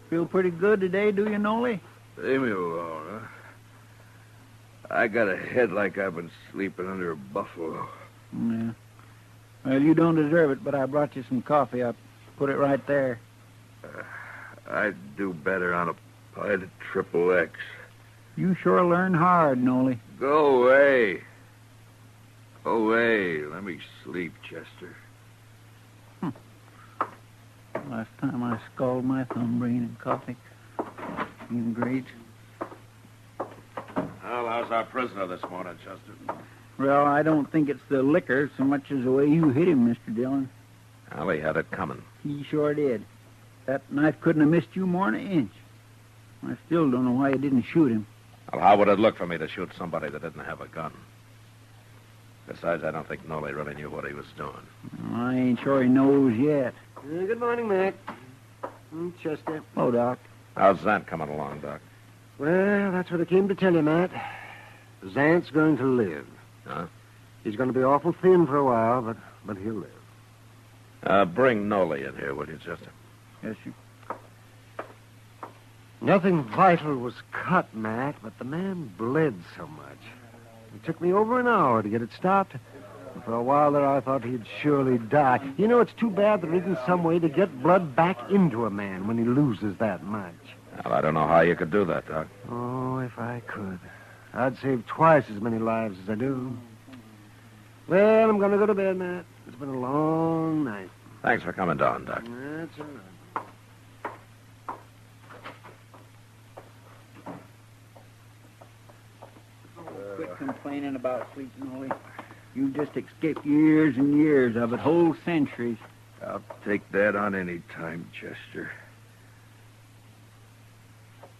Feel pretty good today, do you, Nolly? Leave me alone, huh? I got a head like I've been sleeping under a buffalo. Yeah. Well, you don't deserve it, but I brought you some coffee. I put it right there. I'd do better on a pint of Triple X. You sure learn hard, Nolly. Go away. Go away. Let me sleep, Chester. Last time I scalded my thumb brain in coffee. Ain't great. Well, how's our prisoner this morning, Chester? Well, I don't think it's the liquor so much as the way you hit him, Mr. Dillon. Well, he had it coming. He sure did. That knife couldn't have missed you more than an inch. I still don't know why you didn't shoot him. Well, how would it look for me to shoot somebody that didn't have a gun? Besides, I don't think Nolly really knew what he was doing. Well, I ain't sure he knows yet. Good morning, Mac. Chester. Hello, Doc. How's Zant coming along, Doc? Well, that's what I came to tell you, Matt. Zant's going to live. Huh? He's going to be awful thin for a while, but he'll live. Bring Nolly in here, will you, Chester? Yes, sir. Nothing vital was cut, Matt, but the man bled so much. It took me over an hour to get it stopped. And for a while there, I thought he'd surely die. You know, it's too bad there isn't some way to get blood back into a man when he loses that much. Well, I don't know how you could do that, Doc. Oh, if I could. I'd save twice as many lives as I do. Well, I'm going to go to bed, Matt. It's been a long night. Thanks for coming down, Doc. That's all right. Quit complaining about sleeping, Nolly. You just escaped years and years of it, whole centuries. I'll take that on any time, Chester.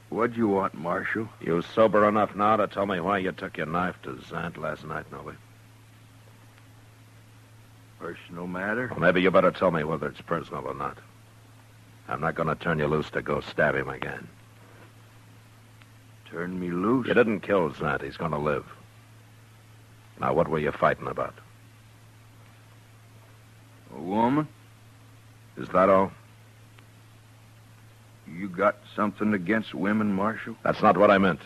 What'd you want, Marshal? You sober enough now to tell me why you took your knife to Zant last night, Nolly? Personal matter? Well, maybe you better tell me whether it's personal or not. I'm not going to turn you loose to go stab him again. Turn me loose? You didn't kill Zant. He's going to live. Now, what were you fighting about? A woman? Is that all? You got something against women, Marshal? That's not what I meant.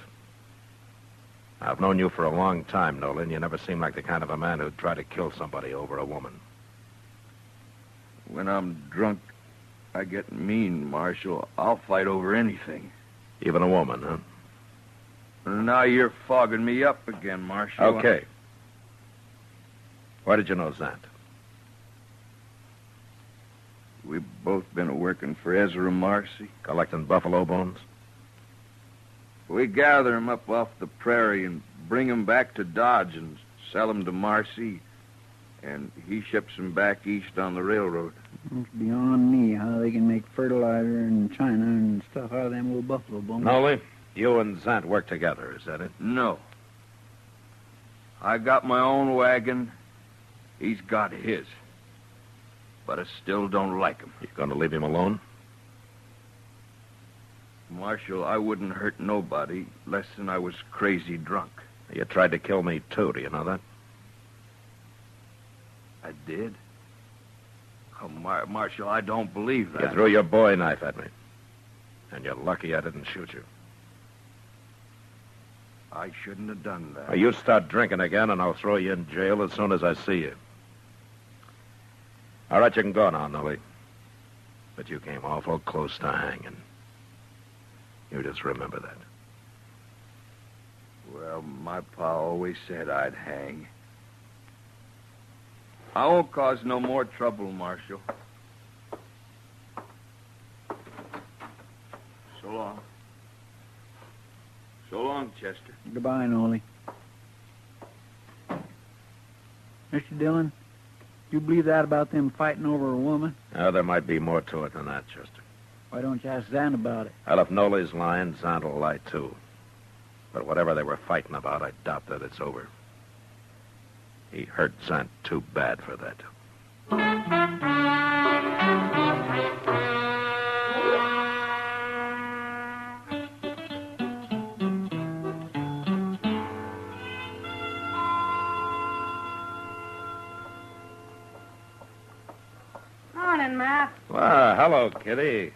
I've known you for a long time, Nolan. You never seemed like the kind of a man who'd try to kill somebody over a woman. When I'm drunk, I get mean, Marshal. I'll fight over anything. Even a woman, huh? Now you're fogging me up again, Marshal. Okay. Where did you know Zant? We've both been working for Ezra Marcy. Collecting buffalo bones? We gather 'em up off the prairie and bring 'em back to Dodge and sell 'em to Marcy. And he ships 'em back east on the railroad. It's beyond me how they can make fertilizer in China and stuff out of them little buffalo bones. Nolly, you and Zant work together, is that it? No. I got my own wagon. He's got his. But I still don't like him. You going to leave him alone? Marshal, I wouldn't hurt nobody less than I was crazy drunk. You tried to kill me, too. Do you know that? I did? Oh, Marshal, I don't believe that. You threw your bowie knife at me. And you're lucky I didn't shoot you. I shouldn't have done that. Well, you start drinking again, and I'll throw you in jail as soon as I see you. All right, you can go now, Nolly. But you came awful close to hanging. You just remember that. Well, my pa always said I'd hang. I won't cause no more trouble, Marshal. So long. So long, Chester. Goodbye, Nolly. Mr. Dillon, do you believe that about them fighting over a woman? Oh, there might be more to it than that, Chester. Why don't you ask Zan about it? Well, if Nolly's lying, Zant will lie, too. But whatever they were fighting about, I doubt that it's over. He hurt Zant too bad for that. Morning, Matt. Well, hello, Kitty.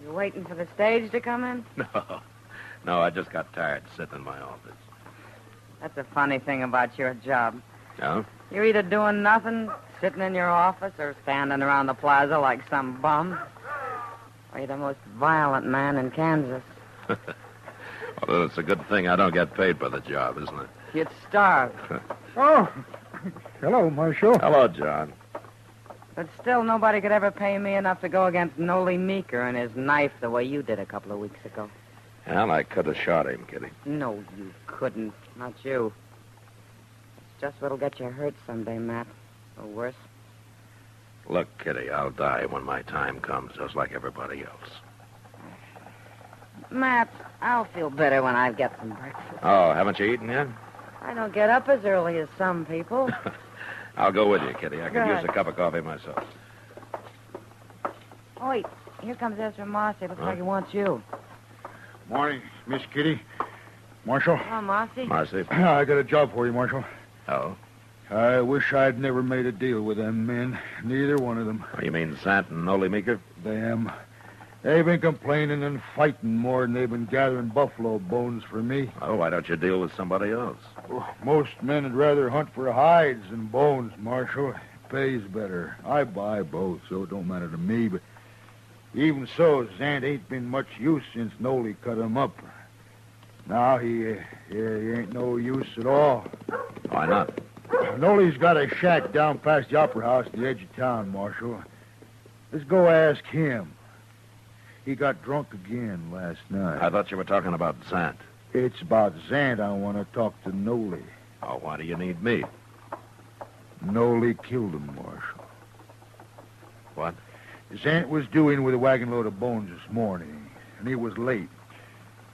You waiting for the stage to come in? No, I just got tired sitting in my office. That's a funny thing about your job. Yeah? You're either doing nothing, sitting in your office, or standing around the plaza like some bum. Or you're the most violent man in Kansas. Well, it's a good thing I don't get paid for the job, isn't it? You'd starve. Oh, hello, Marshal. Hello, John. But still, nobody could ever pay me enough to go against Noli Meeker and his knife the way you did a couple of weeks ago. Well, I could have shot him, Kitty. No, you couldn't. Not you. It's just what'll get you hurt someday, Matt. Or worse. Look, Kitty, I'll die when my time comes, just like everybody else. Matt, I'll feel better when I get some breakfast. Oh, haven't you eaten yet? I don't get up as early as some people. I'll go with you, Kitty. I could Good. use a cup of coffee myself. Oh, wait. Here comes Ezra Marcy. Looks Huh? like he wants you. Morning, Miss Kitty. Marshal. Oh, Marcy. Marcy. I got a job for you, Marshal. Oh? I wish I'd never made a deal with them men. Neither one of them. Oh, you mean Sant and Noli Meeker? Them. They've been complaining and fighting more than they've been gathering buffalo bones for me. Oh, why don't you deal with somebody else? Most men would rather hunt for hides than bones, Marshal. It pays better. I buy both, so it don't matter to me, but even so, Zant ain't been much use since Noli cut him up. Now he ain't no use at all. Why not? Noli's got a shack down past the Opera House at the edge of town, Marshal. Let's go ask him. He got drunk again last night. I thought you were talking about Sant. It's about Zant I want to talk to Noli. Oh, why do you need me? Noli killed him, Marshal. What? Zant was due in with a wagon load of bones this morning, and he was late.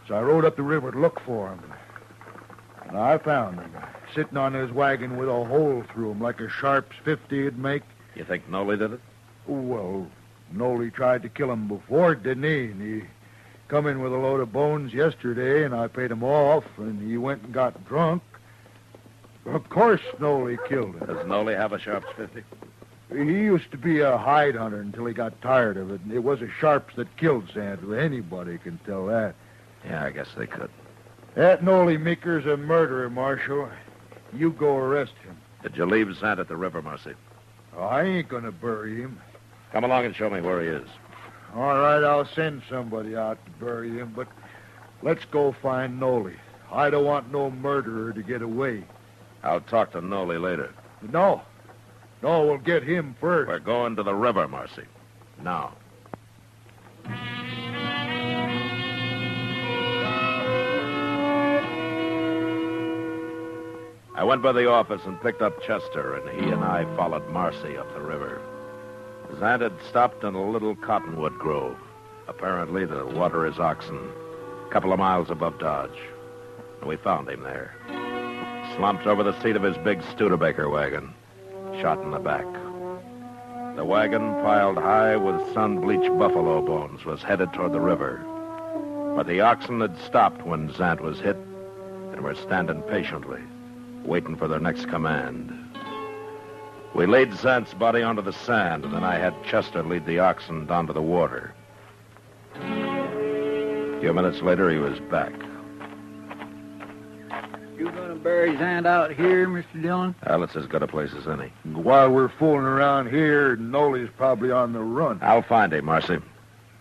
So I rode up the river to look for him. And I found him, sitting on his wagon with a hole through him like a Sharp's 50 would make. You think Noli did it? Well, Noli tried to kill him before, didn't he? And he come in with a load of bones yesterday, and I paid him off, and he went and got drunk. Of course Noli killed him. Does Noli have a Sharp's 50? He used to be a hide hunter until he got tired of it. And it was the sharps that killed Zant. Anybody can tell that. Yeah, I guess they could. That Nolly Meeker's a murderer, Marshal. You go arrest him. Did you leave Zant at the river, Marcy? Oh, I ain't gonna bury him. Come along and show me where he is. All right, I'll send somebody out to bury him, but let's go find Nolly. I don't want no murderer to get away. I'll talk to Nolly later. No, we'll get him first. We're going to the river, Marcy. Now. I went by the office and picked up Chester, and he and I followed Marcy up the river. Zant had stopped in a little cottonwood grove, apparently to water his oxen, a couple of miles above Dodge. And we found him there, slumped over the seat of his big Studebaker wagon, shot in the back. The wagon, piled high with sun-bleached buffalo bones, was headed toward the river. But the oxen had stopped when Zant was hit and were standing patiently, waiting for their next command. We laid Zant's body onto the sand, and then I had Chester lead the oxen down to the water. A few minutes later, he was back. You gonna bury Zant out here, Mr. Dillon? Well, it's as good a place as any. While we're fooling around here, Nolly's probably on the run. I'll find him, Marcy.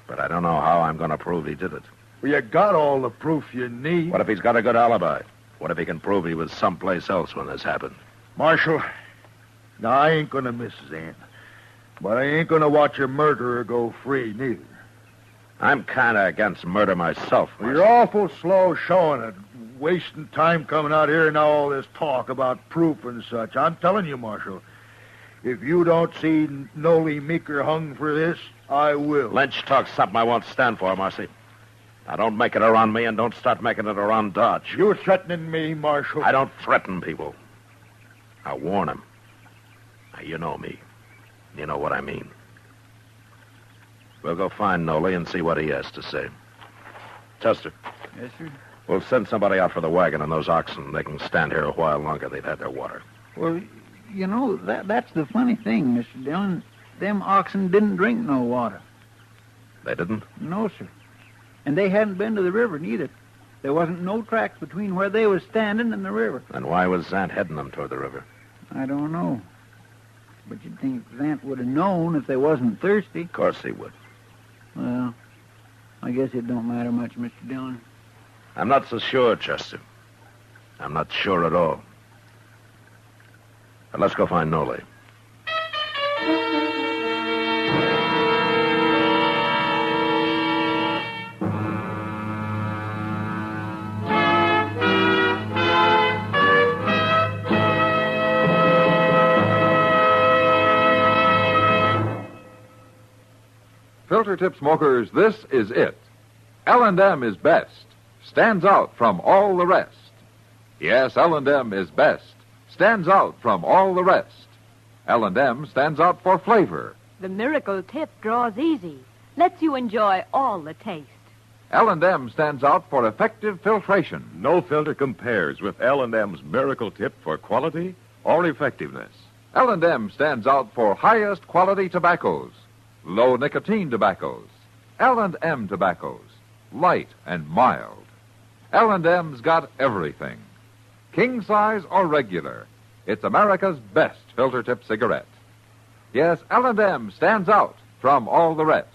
But I don't know how I'm going to prove he did it. Well, you got all the proof you need. What if he's got a good alibi? What if he can prove he was someplace else when this happened? Marshal, now I ain't gonna miss Zant. But I ain't gonna watch a murderer go free, neither. I'm kind of against murder myself. Well, you're awful slow showing it. Wasting time coming out here and now all this talk about proof and such. I'm telling you, Marshal, if you don't see Nolly Meeker hung for this, I will. Lynch talks something I won't stand for, Marcy. Now, don't make it around me and don't start making it around Dodge. You're threatening me, Marshal. I don't threaten people. I warn them. Now, you know me. You know what I mean. We'll go find Nolly and see what he has to say. Chester. Yes, sir? We'll send somebody out for the wagon and those oxen. They can stand here a while longer. They've had their water. Well, you know, that's the funny thing, Mr. Dillon. Them oxen didn't drink no water. They didn't? No, sir. And they hadn't been to the river, neither. There wasn't no tracks between where they was standing and the river. Then why was Zant heading them toward the river? I don't know. But you'd think Zant would have known if they wasn't thirsty. Of course he would. Well, I guess it don't matter much, Mr. Dillon. I'm not so sure, Chester. I'm not sure at all. But let's go find Nolly. Filter tip smokers, this is it. L&M is best. Stands out from all the rest. Yes, L&M is best. Stands out from all the rest. L&M stands out for flavor. The miracle tip draws easy. Lets you enjoy all the taste. L&M stands out for effective filtration. No filter compares with L&M's miracle tip for quality or effectiveness. L&M stands out for highest quality tobaccos. Low nicotine tobaccos. L&M tobaccos. Light and mild. L&M's got everything. King size or regular. It's America's best filter tip cigarette. Yes, L&M stands out from all the rest.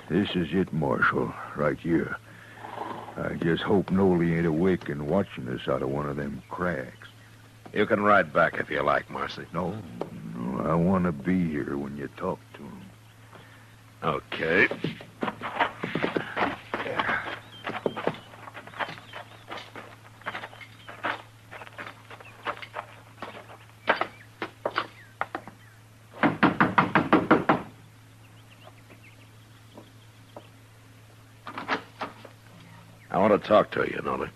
This is it, Marshal, right here. I just hope Nolly ain't awake and watching us out of one of them cracks. You can ride back if you like, Marcy. No, I want to be here when you talk to him. Okay. want to talk to you, Nolly.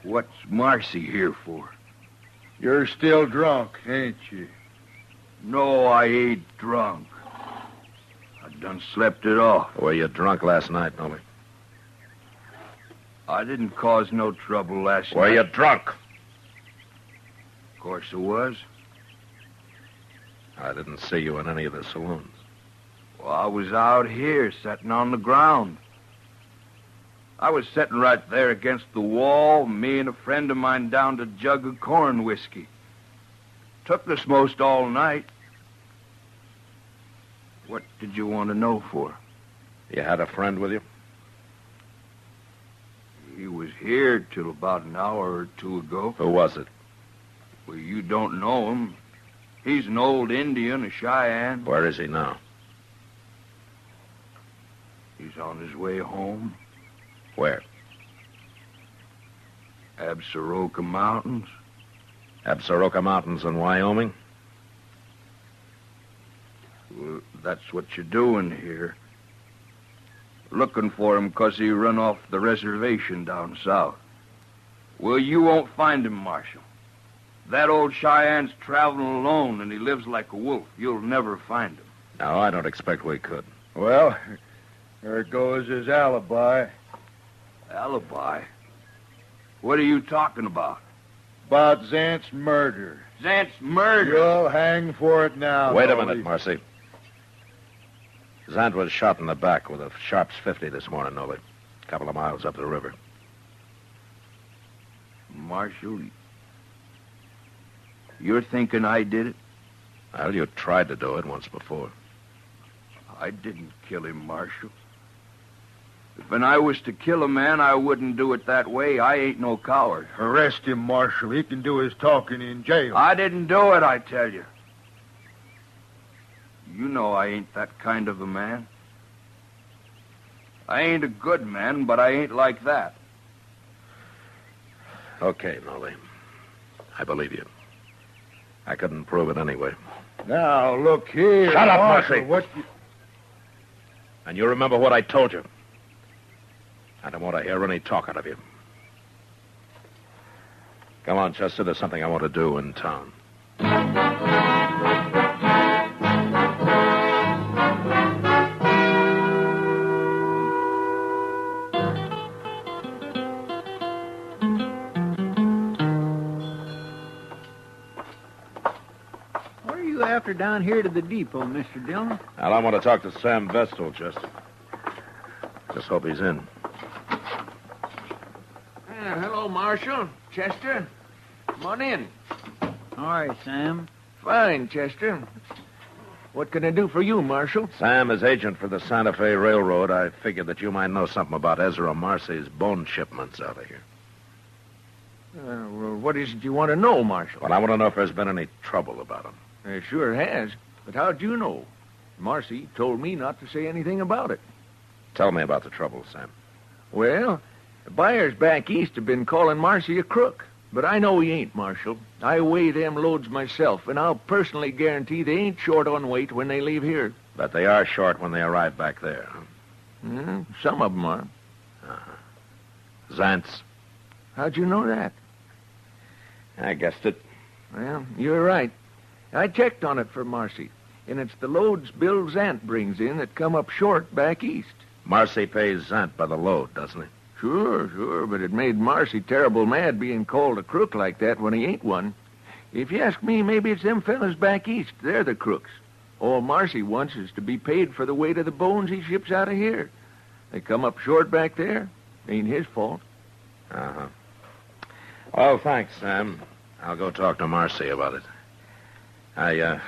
What's Marcy here for? You're still drunk, ain't you? No, I ain't drunk. I done slept it off. Were you drunk last night, Nolly? I didn't cause no trouble last night. Were you drunk? Of course I was. I didn't see you in any of the saloons. Well, I was out here, sitting on the ground. I was sitting right there against the wall, me and a friend of mine downed a jug of corn whiskey. Took us most all night. What did you want to know for? You had a friend with you? He was here till about an hour or two ago. Who was it? Well, you don't know him. He's an old Indian, a Cheyenne. Where is he now? He's on his way home. Where? Absaroka Mountains. Absaroka Mountains in Wyoming? Well, that's what you're doing here. Looking for him 'cause he run off the reservation down south. Well, you won't find him, Marshal. That old Cheyenne's traveling alone, and he lives like a wolf. You'll never find him. No, I don't expect we could. Well, there goes his alibi. Alibi? What are you talking about? About Zant's murder. Zant's murder? You'll hang for it now. Wait a Nolly. minute, Marcy. Zant was shot in the back with a Sharps 50 this morning, Nolly. A couple of miles up the river. Marshal, you're thinking I did it? Well, you tried to do it once before. I didn't kill him, Marshal. If I was to kill a man, I wouldn't do it that way. I ain't no coward. Arrest him, Marshal. He can do his talking in jail. I didn't do it, I tell you. You know I ain't that kind of a man. I ain't a good man, but I ain't like that. Okay, Nolly. I believe you. I couldn't prove it anyway. Now, look here. Shut up, Marshal. Marcy. What you... And you remember what I told you. I don't want to hear any talk out of you. Come on, Chester. There's something I want to do in town. What are you after down here to the depot, Mr. Dillon? Well, I want to talk to Sam Vestal, Chester. Just hope he's in. Hello, Marshal. Chester. Come on in. All right, Sam. Fine, Chester. What can I do for you, Marshal? Sam is agent for the Santa Fe Railroad. I figured that you might know something about Ezra Marcy's bone shipments out of here. Well, what is it you want to know, Marshal? Well, I want to know if there's been any trouble about him. There sure has. But how'd you know? Marcy told me not to say anything about it. Tell me about the trouble, Sam. Well, the buyers back east have been calling Marcy a crook. But I know he ain't, Marshal. I weigh them loads myself, and I'll personally guarantee they ain't short on weight when they leave here. But they are short when they arrive back there, huh? Some of them are. Uh-huh. Zant's? How'd you know that? I guessed it. Well, you're right. I checked on it for Marcy, and it's the loads Bill Zant brings in that come up short back east. Marcy pays Zant by the load, doesn't he? Sure, but it made Marcy terrible mad being called a crook like that when he ain't one. If you ask me, maybe it's them fellas back east. They're the crooks. All Marcy wants is to be paid for the weight of the bones he ships out of here. They come up short back there. Ain't his fault. Uh-huh. Well, thanks, Sam. I'll go talk to Marcy about it. I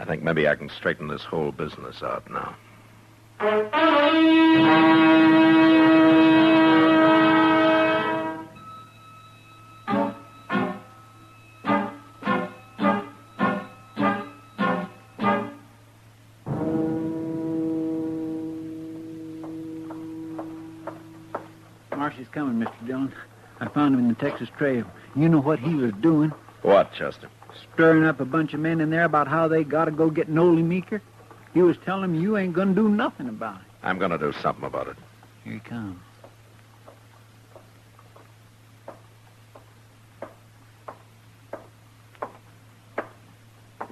think maybe I can straighten this whole business out now. Marcy's coming, Mr. Dillon. I found him in the Texas Trail. You know what he was doing? What, Chester? Stirring up a bunch of men in there about how they got to go get Nolly Meeker. He was telling them you ain't going to do nothing about it. I'm going to do something about it. Here he comes.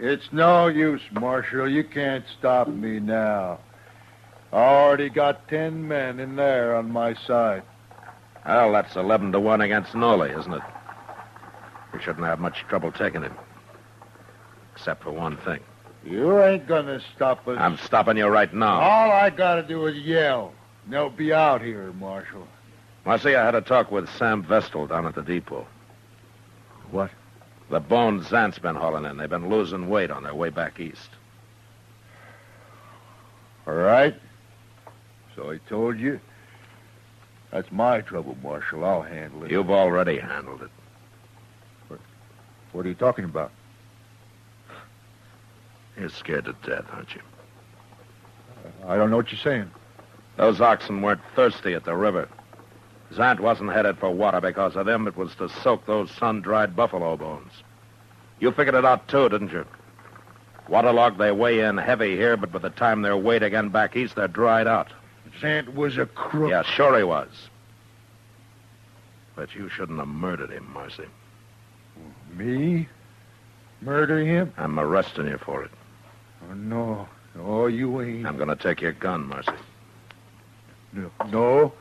It's no use, Marshal. You can't stop me now. I already got 10 men in there on my side. Well, that's 11-1 against Nolly, isn't it? We shouldn't have much trouble taking him. Except for one thing. You ain't gonna stop us. I'm stopping you right now. All I gotta do is yell. And they'll be out here, Marshal. Marcy, I had a talk with Sam Vestal down at the depot. What? The bones Zant's been hauling in. They've been losing weight on their way back east. All right. So I told you. That's my trouble, Marshal. I'll handle it. You've already handled it. What are you talking about? You're scared to death, aren't you? I don't know what you're saying. Those oxen weren't thirsty at the river. Zant wasn't headed for water because of them. It was to soak those sun-dried buffalo bones. You figured it out, too, didn't you? Waterlogged, they weigh in heavy here, but by the time they're weighed again back east, they're dried out. Zant was a crook. Yeah, sure he was. But you shouldn't have murdered him, Marcy. Me? Murder him? I'm arresting you for it. Oh, no. No, you ain't. I'm going to take your gun, Marcy. No.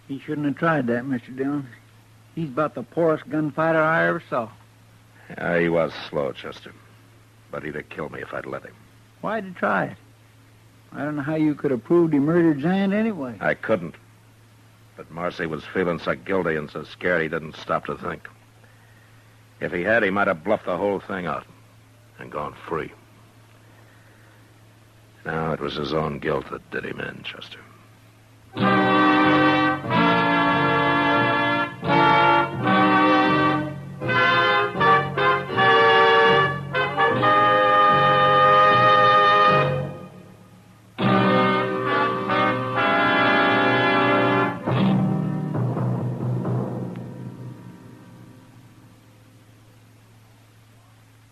He shouldn't have tried that, Mr. Dillon. He's about the poorest gunfighter I ever saw. Yeah, he was slow, Chester. But he'd have killed me if I'd let him. Why'd you try it? I don't know how you could have proved he murdered Zant anyway. I couldn't. But Marcy was feeling so guilty and so scared he didn't stop to think. If he had, he might have bluffed the whole thing out and gone free. No, it was his own guilt that did him in, Chester.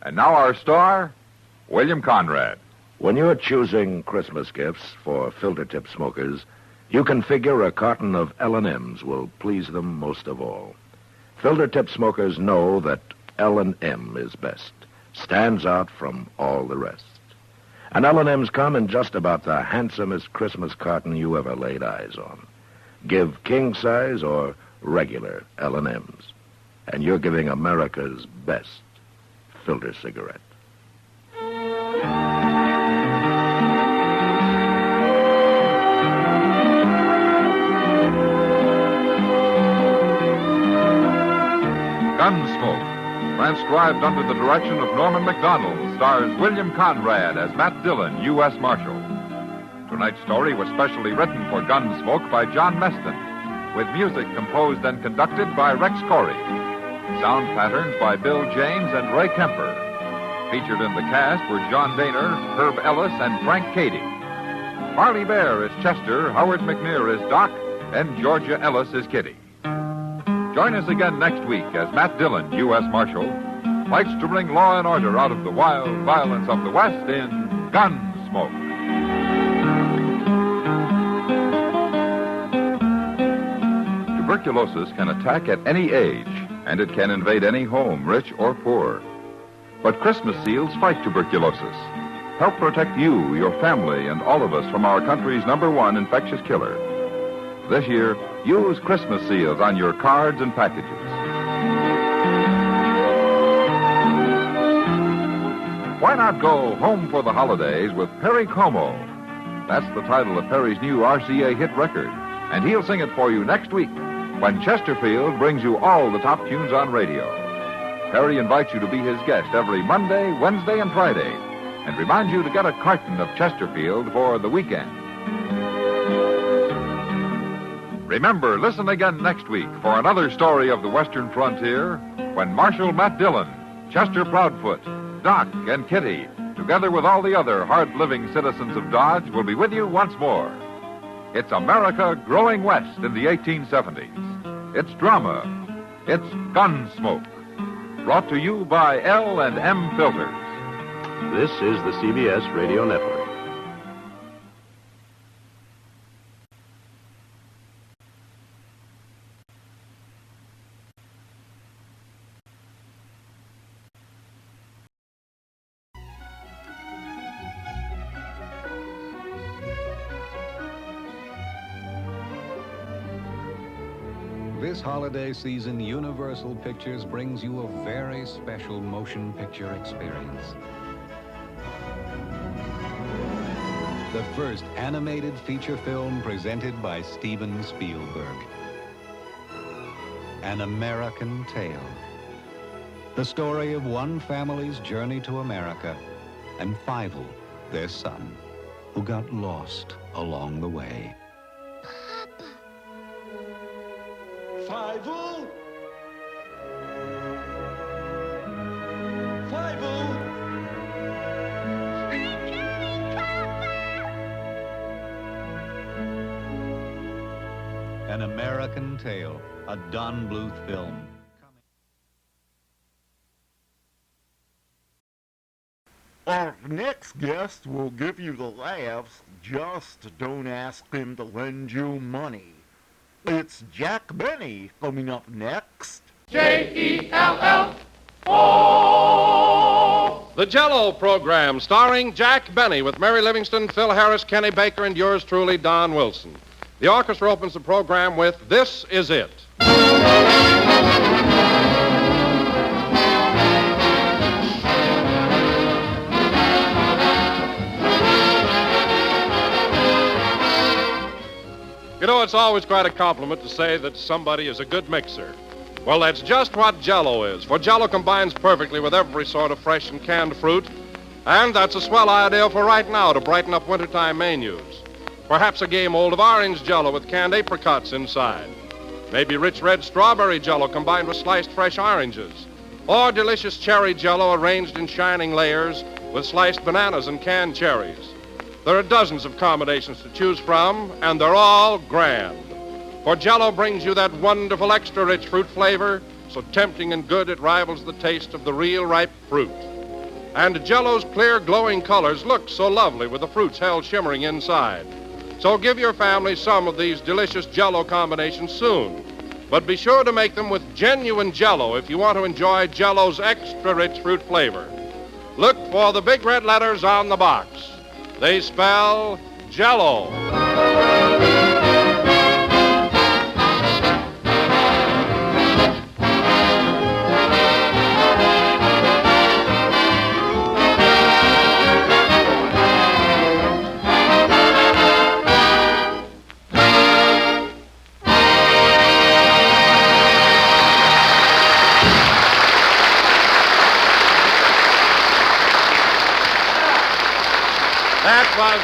And now our star, William Conrad. When you're choosing Christmas gifts for filter-tip smokers, you can figure a carton of L&M's will please them most of all. Filter-tip smokers know that L&M is best, stands out from all the rest. And L&M's come in just about the handsomest Christmas carton you ever laid eyes on. Give king size or regular L&M's, and you're giving America's best filter cigarette. Gunsmoke, transcribed under the direction of Norman MacDonald, stars William Conrad as Matt Dillon, U.S. Marshal. Tonight's story was specially written for Gunsmoke by John Meston, with music composed and conducted by Rex Corey. Sound patterns by Bill James and Ray Kemper. Featured in the cast were John Daner, Herb Ellis, and Frank Cady. Marley Bear is Chester, Howard McNear is Doc, and Georgia Ellis is Kitty. Join us again next week as Matt Dillon, U.S. Marshal, fights to bring law and order out of the wild violence of the West in Gunsmoke. Tuberculosis can attack at any age, and it can invade any home, rich or poor. But Christmas seals fight tuberculosis. Help protect you, your family, and all of us from our country's #1 infectious killer. This year, use Christmas seals on your cards and packages. Why not go home for the holidays with Perry Como? That's the title of Perry's new RCA hit record, and he'll sing it for you next week when Chesterfield brings you all the top tunes on radio. Perry invites you to be his guest every Monday, Wednesday, and Friday, and reminds you to get a carton of Chesterfield for the weekend. Remember, listen again next week for another story of the Western frontier when Marshal Matt Dillon, Chester Proudfoot, Doc, and Kitty, together with all the other hard-living citizens of Dodge, will be with you once more. It's America growing west in the 1870s. It's drama. It's Gunsmoke. Brought to you by L&M Filters. This is the CBS Radio Network. This holiday season, Universal Pictures brings you a very special motion picture experience. The first animated feature film presented by Steven Spielberg. An American Tale. The story of one family's journey to America and Fievel, their son, who got lost along the way. Fievel? Fievel? An American Tale, a Don Bluth film. Our next guest will give you the laughs, just don't ask him to lend you money. It's Jack Benny coming up next. J-E-L-L-O. The Jell-O program, starring Jack Benny with Mary Livingston, Phil Harris, Kenny Baker, and yours truly, Don Wilson. The orchestra opens the program with This Is It. You know, it's always quite a compliment to say that somebody is a good mixer. Well, that's just what Jell-O is, for Jell-O combines perfectly with every sort of fresh and canned fruit, and that's a swell idea for right now to brighten up wintertime menus. Perhaps a game mold of orange Jell-O with canned apricots inside. Maybe rich red strawberry Jell-O combined with sliced fresh oranges. Or delicious cherry Jell-O arranged in shining layers with sliced bananas and canned cherries. There are dozens of combinations to choose from, and they're all grand. For Jell-O brings you that wonderful extra-rich fruit flavor, so tempting and good it rivals the taste of the real ripe fruit. And Jell-O's clear, glowing colors look so lovely with the fruits held shimmering inside. So give your family some of these delicious Jell-O combinations soon. But be sure to make them with genuine Jell-O if you want to enjoy Jell-O's extra-rich fruit flavor. Look for the big red letters on the box. They spell Jell-O.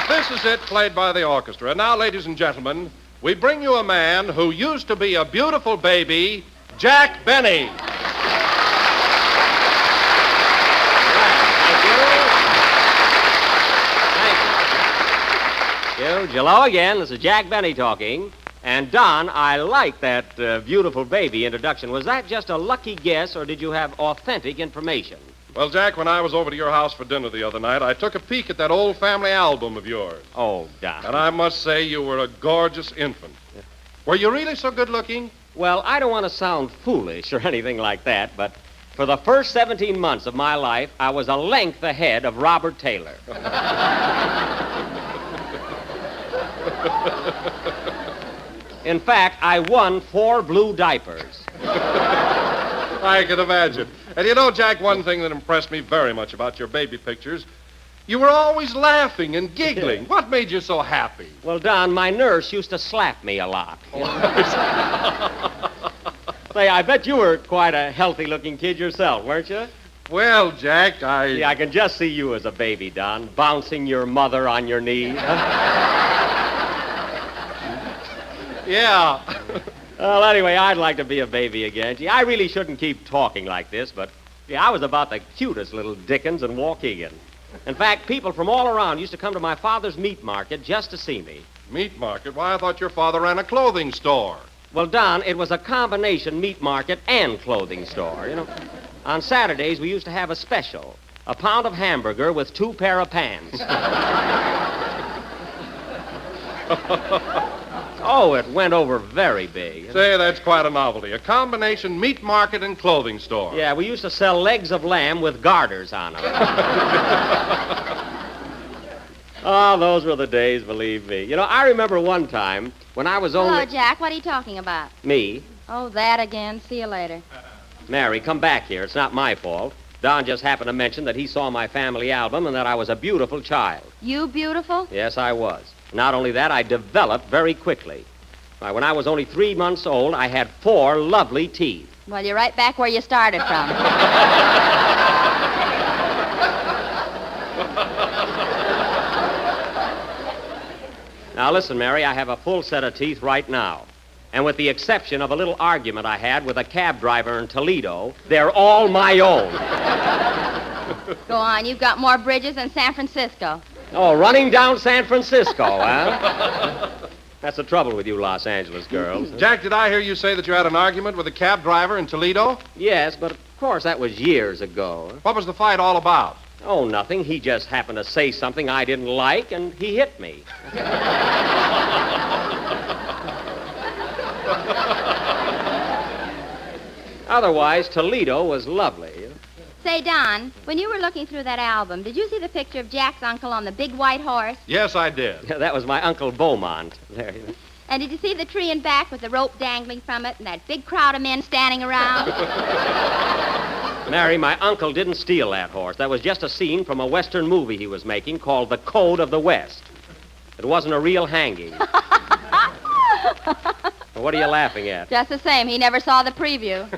This Is It, played by the orchestra. And now, ladies and gentlemen, we bring you a man who used to be a beautiful baby, Jack Benny. Thank you. Hello again. This is Jack Benny talking. And, Don, I like that beautiful baby introduction. Was that just a lucky guess, or did you have authentic information? Well, Jack, when I was over to your house for dinner the other night, I took a peek at that old family album of yours. Oh, Don. And I must say you were a gorgeous infant. Were you really so good looking? Well, I don't want to sound foolish or anything like that, but for the first 17 months of my life, I was a length ahead of Robert Taylor. In fact, I won 4 blue diapers. I can imagine. And you know, Jack, one thing that impressed me very much about your baby pictures, you were always laughing and giggling. What made you so happy? Well, Don, my nurse used to slap me a lot. Say, I bet you were quite a healthy-looking kid yourself, weren't you? Well, Jack, Yeah, I can just see you as a baby, Don, bouncing your mother on your knees. Yeah. Well, anyway, I'd like to be a baby again. Gee, I really shouldn't keep talking like this, but I was about the cutest little Dickens in Waukegan. In fact, people from all around used to come to my father's meat market just to see me. Meat market? Why, I thought your father ran a clothing store. Well, Don, it was a combination meat market and clothing store, you know. On Saturdays, we used to have a special, a pound of hamburger with 2 pair of pants. Oh, it went over very big. Say, that's quite a novelty. A combination meat market and clothing store. Yeah, we used to sell legs of lamb with garters on them. Oh, those were the days, believe me. You know, I remember one time when I was only... Hello, Jack. What are you talking about? Me? Oh, that again. See you later. Mary, come back here. It's not my fault. Don just happened to mention that he saw my family album and that I was a beautiful child. You beautiful? Yes, I was. Not only that, I developed very quickly. When I was only 3 months old, I had 4 lovely teeth. Well, you're right back where you started from. Now, listen, Mary, I have a full set of teeth right now. And with the exception of a little argument I had with a cab driver in Toledo, they're all my own. Go on. You've got more bridges than San Francisco. Oh, running down San Francisco, huh? That's the trouble with you Los Angeles girls. Jack, did I hear you say that you had an argument with a cab driver in Toledo? Yes, but of course that was years ago. What was the fight all about? Oh, nothing. He just happened to say something I didn't like, and he hit me. Otherwise, Toledo was lovely. Say, Don, when you were looking through that album, did you see the picture of Jack's uncle on the big white horse? Yes, I did. That was my Uncle Beaumont. There. And did you see the tree in back with the rope dangling from it and that big crowd of men standing around? Mary, my uncle didn't steal that horse. That was just a scene from a Western movie he was making called The Code of the West. It wasn't a real hanging. What are you laughing at? Just the same. He never saw the preview.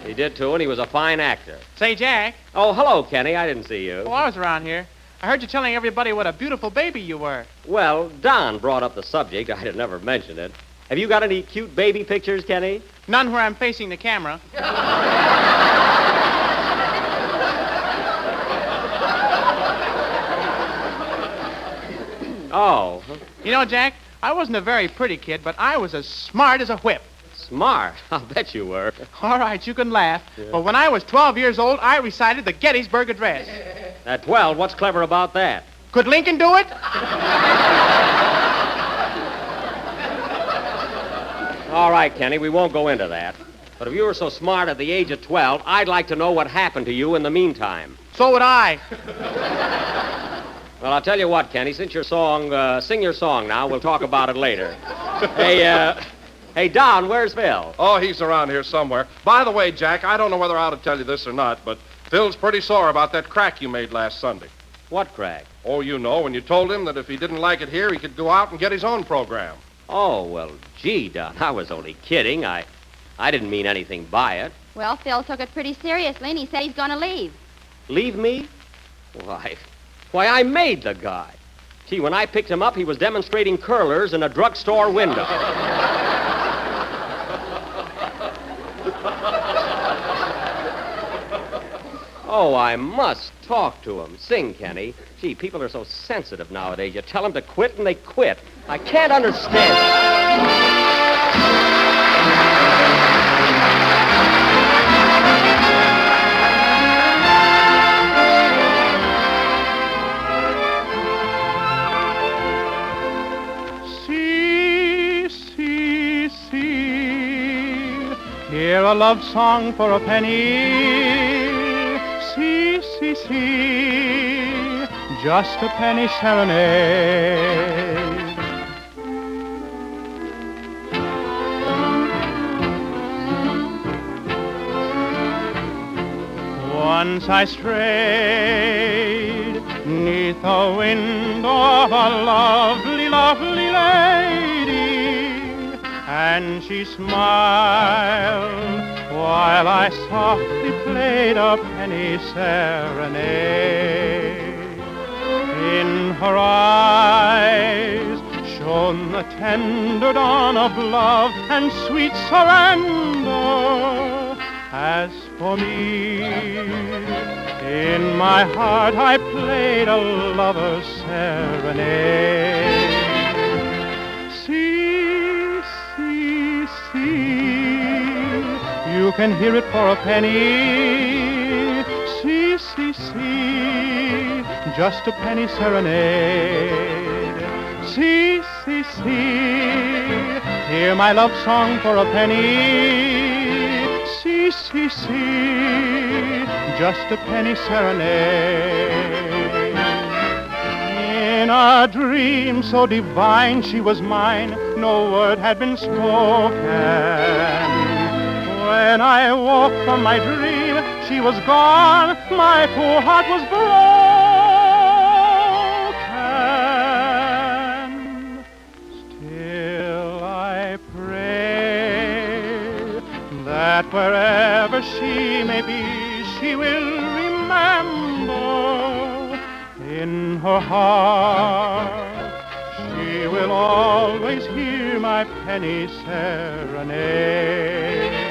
He did, too, and he was a fine actor. Say, Jack. Oh, hello, Kenny. I didn't see you. Well, I was around here. I heard you telling everybody what a beautiful baby you were. Well, Don brought up the subject. I'd have never mentioned it. Have you got any cute baby pictures, Kenny? None where I'm facing the camera. Oh. You know, Jack, I wasn't a very pretty kid, but I was as smart as a whip. Smart? I'll bet you were. All right, you can laugh. Yeah. But when I was 12 years old, I recited the Gettysburg Address. At 12, what's clever about that? Could Lincoln do it? All right, Kenny, we won't go into that. But if you were so smart at the age of 12, I'd like to know what happened to you in the meantime. So would I. Well, I'll tell you what, Kenny, since your song, sing your song now. We'll talk about it later. Hey, Don, where's Phil? Oh, he's around here somewhere. By the way, Jack, I don't know whether I ought to tell you this or not, but Phil's pretty sore about that crack you made last Sunday. What crack? Oh, you know, when you told him that if he didn't like it here, he could go out and get his own program. Oh, well, gee, Don, I was only kidding. I didn't mean anything by it. Well, Phil took it pretty seriously, and he said he's going to leave. Leave me? Why, I made the guy. Gee, when I picked him up, he was demonstrating curlers in a drugstore window. Oh, I must talk to him. Sing, Kenny. Gee, people are so sensitive nowadays. You tell them to quit, and they quit. I can't understand Hear a love song for a penny. See, see, see. Just a penny serenade. Once I strayed 'neath the window of a lovely, lovely lady, and she smiled while I softly played a penny serenade. In her eyes shone the tender dawn of love and sweet surrender. As for me, in my heart I played a lover's serenade. See, see, see, you You can hear it for a penny. See, see, see, just a penny serenade. See, see, see, hear my love song for a penny. See, see, see, just a penny serenade. In a dream so divine she was mine, no word had been spoken. When I woke from my dream, she was gone, my poor heart was broken. Still I pray that wherever she may be, she will remember in her heart. She will always hear my penny serenade.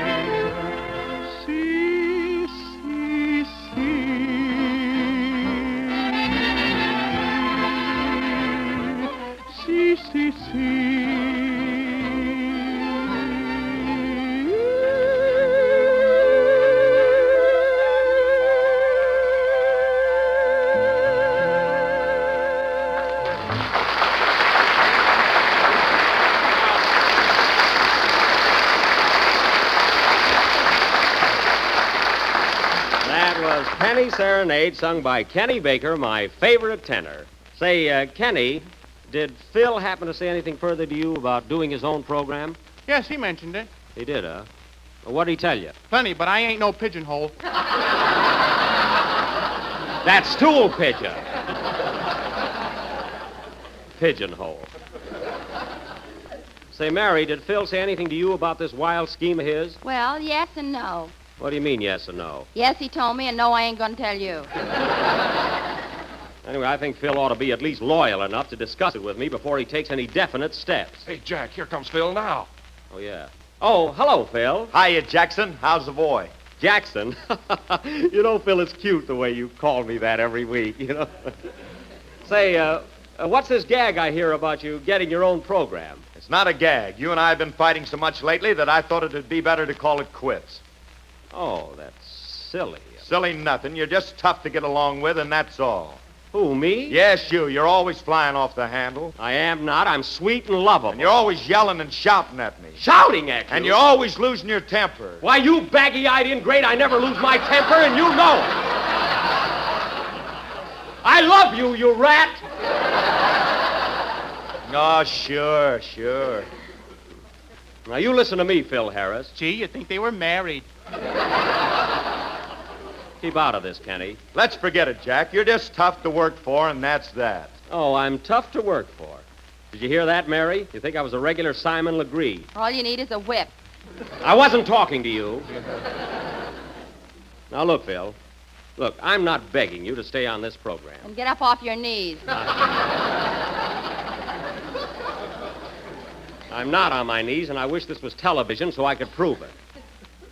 See, see, see. See, see, see. Penny Serenade, sung by Kenny Baker, my favorite tenor. Say, Kenny, did Phil happen to say anything further to you about doing his own program? Yes, he mentioned it. He did, huh? Well, what'd he tell you? Plenty, but I ain't no pigeonhole. That's stool pigeon. Pigeonhole. Say, Mary, did Phil say anything to you about this wild scheme of his? Well, yes and no. What do you mean, yes and no? Yes, he told me, and no, I ain't going to tell you. Anyway, I think Phil ought to be at least loyal enough to discuss it with me before he takes any definite steps. Hey, Jack, here comes Phil now. Oh, yeah. Oh, hello, Phil. Hiya, Jackson. How's the boy? Jackson? You know, Phil, it's cute the way you call me that every week, you know. Say, what's this gag I hear about you getting your own program? It's not a gag. You and I have been fighting so much lately that I thought it'd be better to call it quits. Oh, that's silly. Silly nothing. You're just tough to get along with, and that's all. Who, me? Yes, you. You're always flying off the handle. I am not. I'm sweet and lovable. And you're always yelling and shouting at me. Shouting at you? And you're always losing your temper. Why, you baggy-eyed ingrate, I never lose my temper, and you know it. I love you, you rat. Oh, sure, sure. Now, you listen to me, Phil Harris. Gee, you'd think they were married. Keep out of this, Kenny. Let's forget it, Jack. You're just tough to work for, and that's that. Oh, I'm tough to work for. Did you hear that, Mary? You think I was a regular Simon Legree? All you need is a whip. I wasn't talking to you. Now, look, Phil. Look, I'm not begging you to stay on this program. And get up off your knees. I'm not on my knees, and I wish this was television so I could prove it.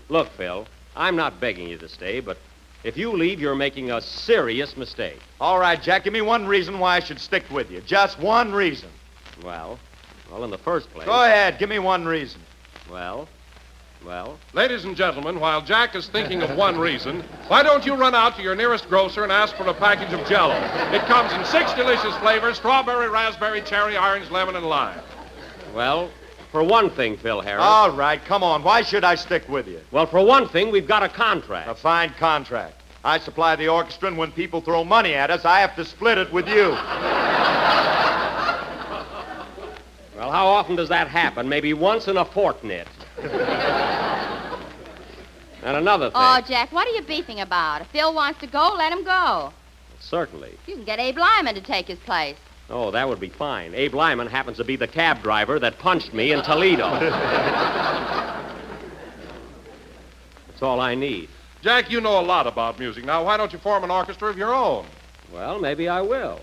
Look, Phil, I'm not begging you to stay, but if you leave, you're making a serious mistake. All right, Jack, give me one reason why I should stick with you. Just one reason. Well, in the first place... Go ahead, give me one reason. Well... Ladies and gentlemen, while Jack is thinking of one reason, why don't you run out to your nearest grocer and ask for a package of Jell-O? It comes in 6 delicious flavors: strawberry, raspberry, cherry, orange, lemon, and lime. Well, for one thing, Phil Harris... All right, come on. Why should I stick with you? Well, for one thing, we've got a contract. A fine contract. I supply the orchestra, and when people throw money at us, I have to split it with you. Well, how often does that happen? Maybe once in a fortnight. And another thing. Oh, Jack, what are you beefing about? If Phil wants to go, let him go. Certainly. You can get Abe Lyman to take his place. Oh, that would be fine. Abe Lyman happens to be the cab driver that punched me in Toledo. That's all I need. Jack, you know a lot about music. Now, why don't you form an orchestra of your own? Well, maybe I will.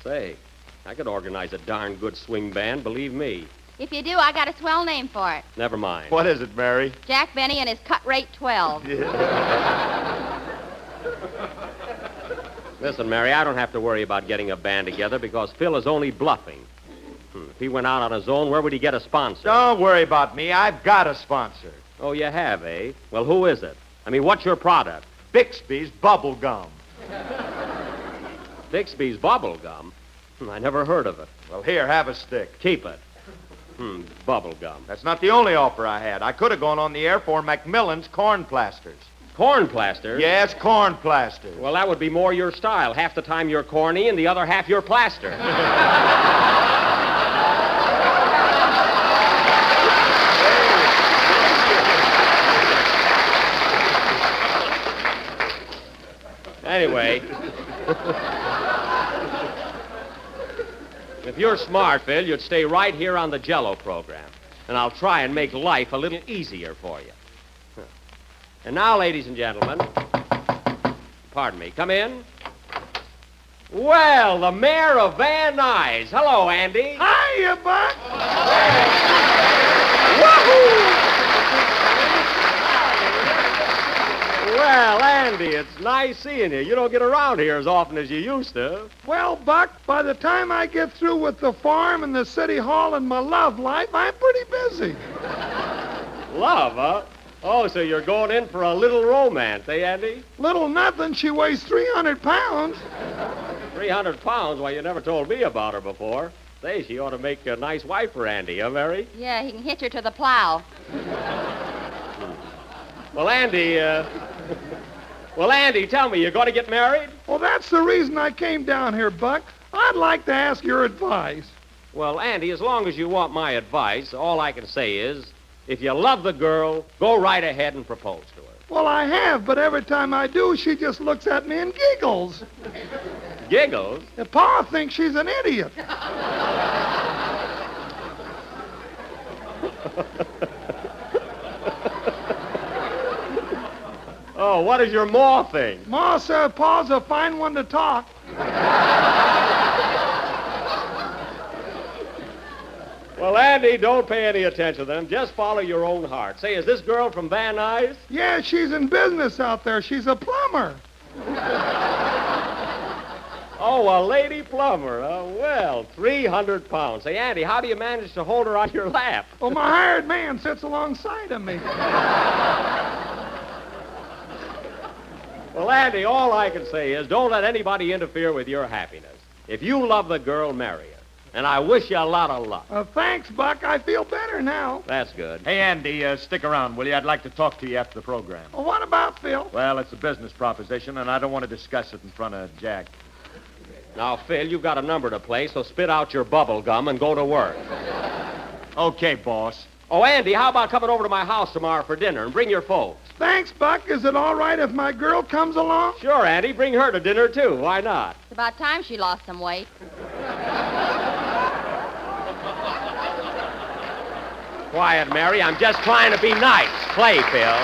Say, I could organize a darn good swing band, believe me. If you do, I got a swell name for it. Never mind. What is it, Mary? Jack Benny and his cut rate 12. Listen, Mary, I don't have to worry about getting a band together because Phil is only bluffing. If he went out on his own, where would he get a sponsor? Don't worry about me. I've got a sponsor. Oh, you have, eh? Well, who is it? I mean, what's your product? Bixby's Bubble Gum. Bixby's Bubble Gum? I never heard of it. Well, here, have a stick. Keep it. Bubble gum. That's not the only offer I had. I could have gone on the air for Macmillan's Corn Plasters. Corn plasters? Yes, corn plasters. Well, that would be more your style. Half the time you're corny and the other half you're plaster. Anyway, if you're smart, Phil, you'd stay right here on the Jell-O program, and I'll try and make life a little easier for you. And now, ladies and gentlemen, pardon me, come in. Well, the mayor of Van Nuys. Hello, Andy. Hiya, Buck. Woohoo! Well, Andy, it's nice seeing you. You don't get around here as often as you used to. Well, Buck, by the time I get through with the farm and the city hall and my love life, I'm pretty busy. Love, huh? Oh, so you're going in for a little romance, eh, Andy? Little nothing. She weighs 300 pounds. 300 pounds? Why, you never told me about her before. Say, she ought to make a nice wife for Andy, huh, Mary? Yeah, he can hitch her to the plow. Well, Andy, tell me, you're going to get married? Well, that's the reason I came down here, Buck. I'd like to ask your advice. Well, Andy, as long as you want my advice, all I can say is, if you love the girl, go right ahead and propose to her. Well, I have, but every time I do, she just looks at me and giggles. Giggles? And Pa thinks she's an idiot. Oh, what does your ma think? Ma says Pa's a fine one to talk. Well, Andy, don't pay any attention to them. Just follow your own heart. Say, is this girl from Van Nuys? Yeah, she's in business out there. She's a plumber. Oh, a lady plumber. Well, 300 pounds. Say, Andy, how do you manage to hold her on your lap? Well, my hired man sits alongside of me. Well, Andy, all I can say is don't let anybody interfere with your happiness. If you love the girl, marry her. And I wish you a lot of luck. Thanks, Buck. I feel better now. That's good. Hey, Andy, stick around, will you? I'd like to talk to you after the program. Well, what about Phil? Well, it's a business proposition, and I don't want to discuss it in front of Jack. Now, Phil, you've got a number to play, so spit out your bubble gum and go to work. Okay, boss. Oh, Andy, how about coming over to my house tomorrow for dinner and bring your folks? Thanks, Buck. Is it all right if my girl comes along? Sure, Andy. Bring her to dinner, too. Why not? It's about time she lost some weight. Quiet, Mary. I'm just trying to be nice. Play, Phil.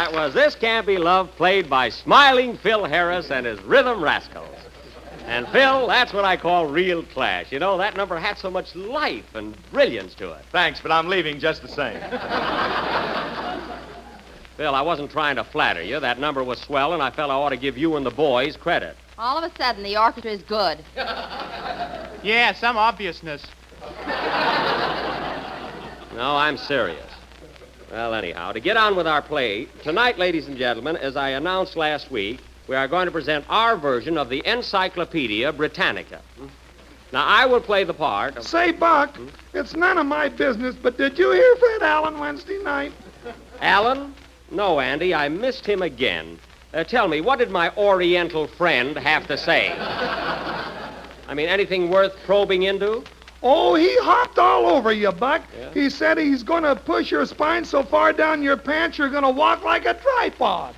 That was This Can't Be Love, played by smiling Phil Harris and his Rhythm Rascals. And, Phil, that's what I call real class. You know, that number had so much life and brilliance to it. Thanks, but I'm leaving just the same. Phil, I wasn't trying to flatter you. That number was swell, and I felt I ought to give you and the boys credit. All of a sudden, the orchestra is good. Yeah, some obviousness. No, I'm serious. Well, anyhow, to get on with our play, tonight, ladies and gentlemen, as I announced last week, we are going to present our version of the Encyclopedia Britannica. Now, I will play the part of... Say, Buck, it's none of my business, but did you hear Fred Allen Wednesday night? Allen? No, Andy, I missed him again. Tell me, what did my Oriental friend have to say? I mean, anything worth probing into? Oh, he hopped all over you, Buck. Yeah? He said he's going to push your spine so far down your pants you're going to walk like a tripod.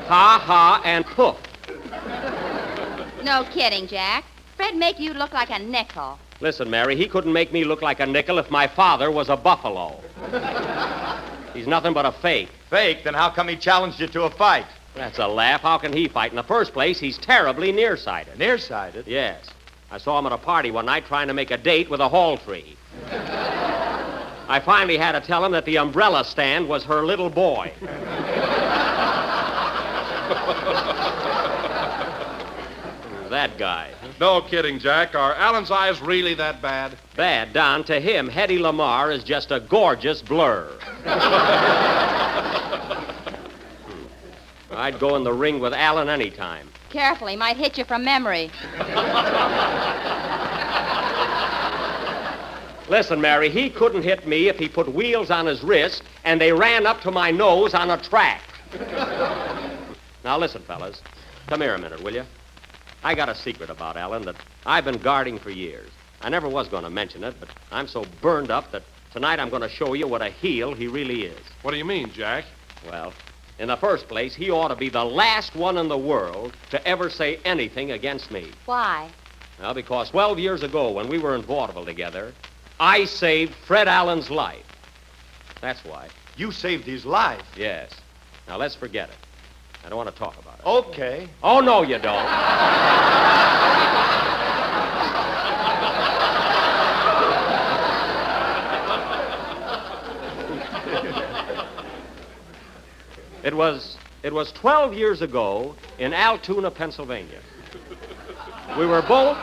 Ha, ha, and poof. No kidding, Jack. Fred make you look like a nickel. Listen, Mary, he couldn't make me look like a nickel if my father was a buffalo. He's nothing but a fake. Fake? Then how come he challenged you to a fight? That's a laugh. How can he fight? In the first place, he's terribly nearsighted. Nearsighted? Yes. I saw him at a party one night trying to make a date with a hall tree. I finally had to tell him that the umbrella stand was her little boy. That guy. No kidding, Jack. Are Alan's eyes really that bad? Bad, Don. To him, Hedy Lamarr is just a gorgeous blur. I'd go in the ring with Alan any time. Careful, he might hit you from memory. Listen, Mary, he couldn't hit me if he put wheels on his wrist and they ran up to my nose on a track. Now, listen, fellas. Come here a minute, will you? I got a secret about Alan that I've been guarding for years. I never was going to mention it, but I'm so burned up that tonight I'm going to show you what a heel he really is. What do you mean, Jack? Well, in the first place, he ought to be the last one in the world to ever say anything against me. Why? Well, because 12 years ago, when we were in vaudeville together, I saved Fred Allen's life. That's why. You saved his life? Yes. Now, let's forget it. I don't want to talk about it. Okay. Oh, no, you don't. It was 12 years ago in Altoona, Pennsylvania. We were both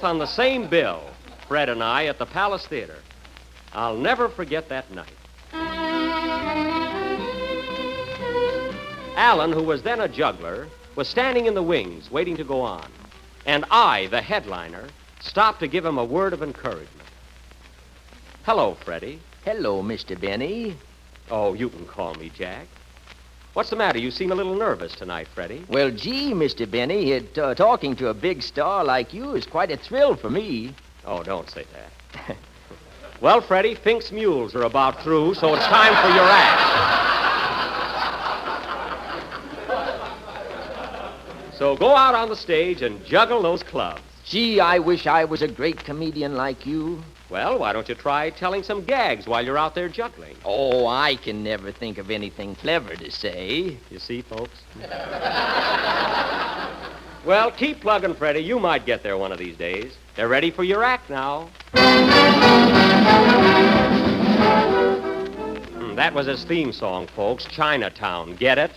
on the same bill, Fred and I, at the Palace Theater. I'll never forget that night. Alan, who was then a juggler, was standing in the wings, waiting to go on. And I, the headliner, stopped to give him a word of encouragement. Hello, Freddie. Hello, Mr. Benny. Oh, you can call me Jack. What's the matter? You seem a little nervous tonight, Freddie. Well, gee, Mr. Benny, talking to a big star like you is quite a thrill for me. Oh, don't say that. Well, Freddie, Fink's mules are about through, so it's time for your act. So go out on the stage and juggle those clubs. Gee, I wish I was a great comedian like you. Well, why don't you try telling some gags while you're out there juggling? Oh, I can never think of anything clever to say. You see, folks? Well, keep plugging, Freddie. You might get there one of these days. They're ready for your act now. That was his theme song, folks. Chinatown. Get it?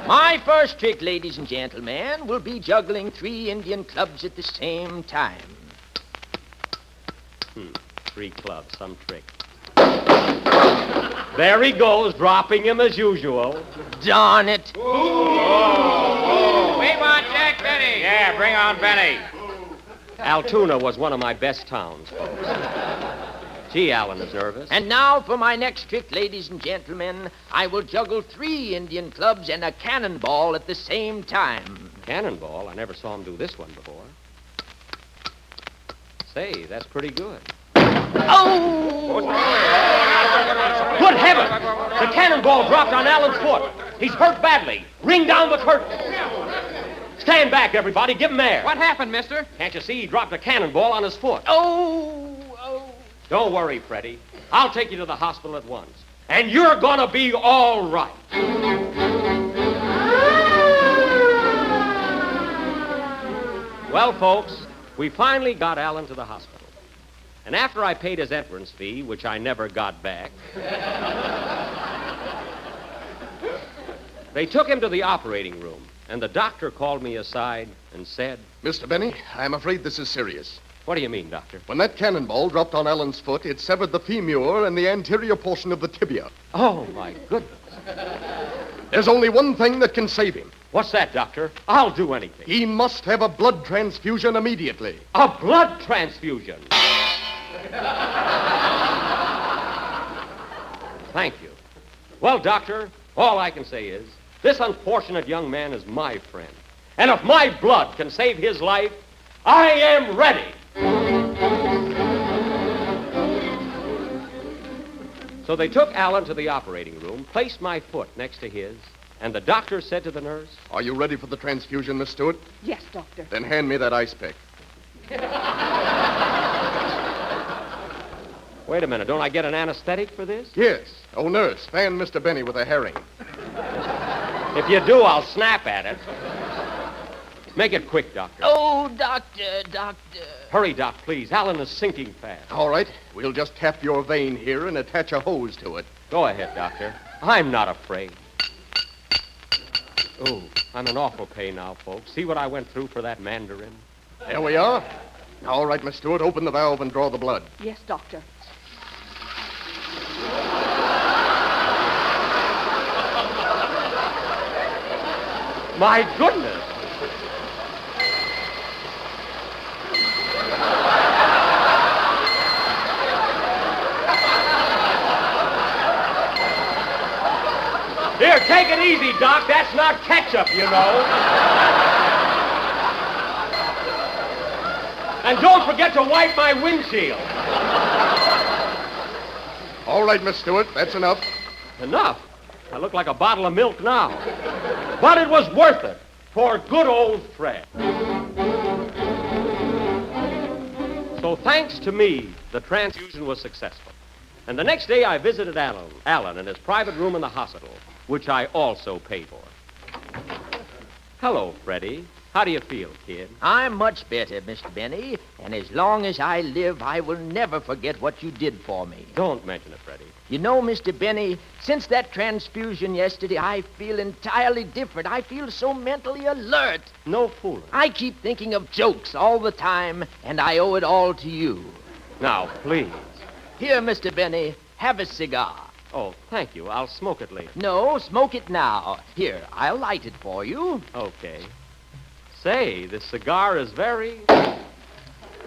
My first trick, ladies and gentlemen, will be juggling 3 Indian clubs at the same time. 3 clubs, some trick. There he goes, dropping him as usual. Darn it. We want Jack Benny. Yeah, bring on Benny. Altoona was one of my best towns, folks. Gee, Alan is nervous. And now for my next trick, ladies and gentlemen. I will juggle 3 Indian clubs and a cannonball at the same time. Cannonball? I never saw him do this one before. Say, that's pretty good. Oh! Good heavens! The cannonball dropped on Alan's foot. He's hurt badly. Ring down the curtain. Stand back, everybody. Give him air. What happened, mister? Can't you see he dropped a cannonball on his foot? Oh! Don't worry, Freddie. I'll take you to the hospital at once. And you're gonna be all right. Well, folks, we finally got Alan to the hospital. And after I paid his entrance fee, which I never got back, they took him to the operating room, and the doctor called me aside and said, Mr. Benny, I'm afraid this is serious. What do you mean, Doctor? When that cannonball dropped on Alan's foot, it severed the femur and the anterior portion of the tibia. Oh, my goodness. There's only one thing that can save him. What's that, Doctor? I'll do anything. He must have a blood transfusion immediately. A blood transfusion? Thank you. Well, Doctor, all I can say is, this unfortunate young man is my friend. And if my blood can save his life, I am ready. So they took Alan to the operating room, placed my foot next to his, and the doctor said to the nurse, Are you ready for the transfusion, Miss Stewart? Yes, Doctor. Then hand me that ice pick. Wait a minute, don't I get an anesthetic for this? Yes. Oh, nurse, fan Mr. Benny with a herring. If you do, I'll snap at it. Make it quick, Doctor. Oh, Doctor. Hurry, Doc, please. Alan is sinking fast. All right. We'll just tap your vein here and attach a hose to it. Go ahead, Doctor. I'm not afraid. Oh, I'm in awful pain now, folks. See what I went through for that mandarin? There we are. All right, Miss Stewart, open the valve and draw the blood. Yes, Doctor. My goodness. Here, take it easy, Doc. That's not ketchup, you know. And don't forget to wipe my windshield. All right, Miss Stewart, that's enough. Enough? I look like a bottle of milk now. But it was worth it for good old Fred. So thanks to me, the transfusion was successful. And the next day I visited Alan in his private room in the hospital, which I also paid for. Hello, Freddie. How do you feel, kid? I'm much better, Mr. Benny, and as long as I live, I will never forget what you did for me. Don't mention it, Freddie. You know, Mr. Benny, since that transfusion yesterday, I feel entirely different. I feel so mentally alert. No fooling. I keep thinking of jokes all the time, and I owe it all to you. Now, please. Here, Mr. Benny, have a cigar. Oh, thank you. I'll smoke it later. No, smoke it now. Here, I'll light it for you. Okay. Say, this cigar is very...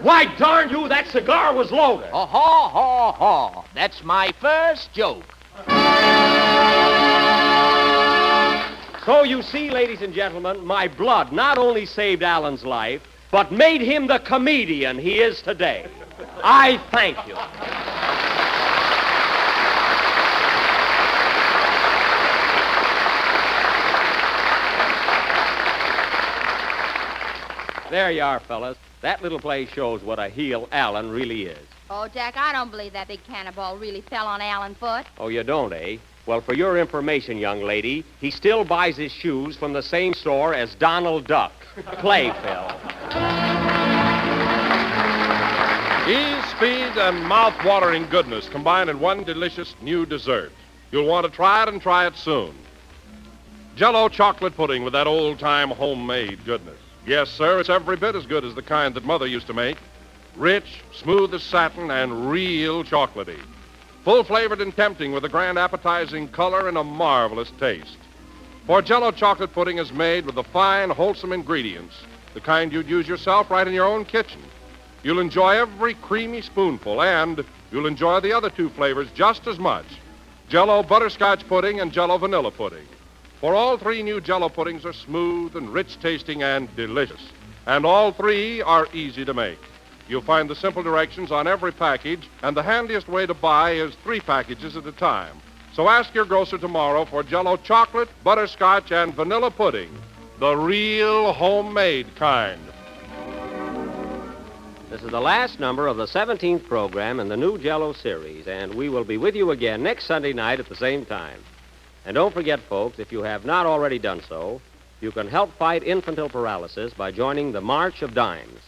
Why, darn you, that cigar was loaded. Ha, ha, ha, ha. That's my first joke. So you see, ladies and gentlemen, my blood not only saved Alan's life, but made him the comedian he is today. I thank you. There you are, fellas. That little play shows what a heel Alan really is. Oh, Jack, I don't believe that big cannonball really fell on Alan Foot. Oh, you don't, eh? Well, for your information, young lady, he still buys his shoes from the same store as Donald Duck. Play, Phil. Ease, speed, and mouth-watering goodness combined in one delicious new dessert. You'll want to try it and try it soon. Jell-O chocolate pudding with that old-time homemade goodness. Yes, sir, it's every bit as good as the kind that Mother used to make. Rich, smooth as satin, and real chocolatey. Full-flavored and tempting with a grand appetizing color and a marvelous taste. For Jell-O chocolate pudding is made with the fine, wholesome ingredients, the kind you'd use yourself right in your own kitchen. You'll enjoy every creamy spoonful, and you'll enjoy the other two flavors just as much. Jell-O butterscotch pudding and Jell-O vanilla pudding. For all three new Jell-O puddings are smooth and rich-tasting and delicious. And all three are easy to make. You'll find the simple directions on every package, and the handiest way to buy is 3 packages at a time. So ask your grocer tomorrow for Jell-O chocolate, butterscotch, and vanilla pudding. The real homemade kind. This is the last number of the 17th program in the new Jell-O series, and we will be with you again next Sunday night at the same time. And don't forget, folks, if you have not already done so, you can help fight infantile paralysis by joining the March of Dimes.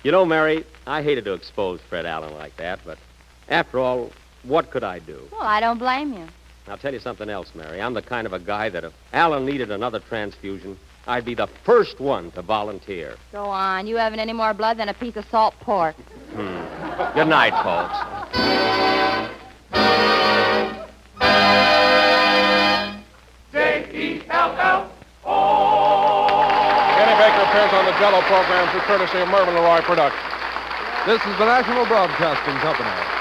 You know, Mary, I hated to expose Fred Allen like that, but after all, what could I do? Well, I don't blame you. I'll tell you something else, Mary. I'm the kind of a guy that if Allen needed another transfusion, I'd be the first one to volunteer. Go on. You haven't any more blood than a piece of salt pork. Good night, folks. J-E-L-L-O. Kenny Baker appears on the Jell-O program through courtesy of Mervyn LeRoy Productions. This is the National Broadcasting Company.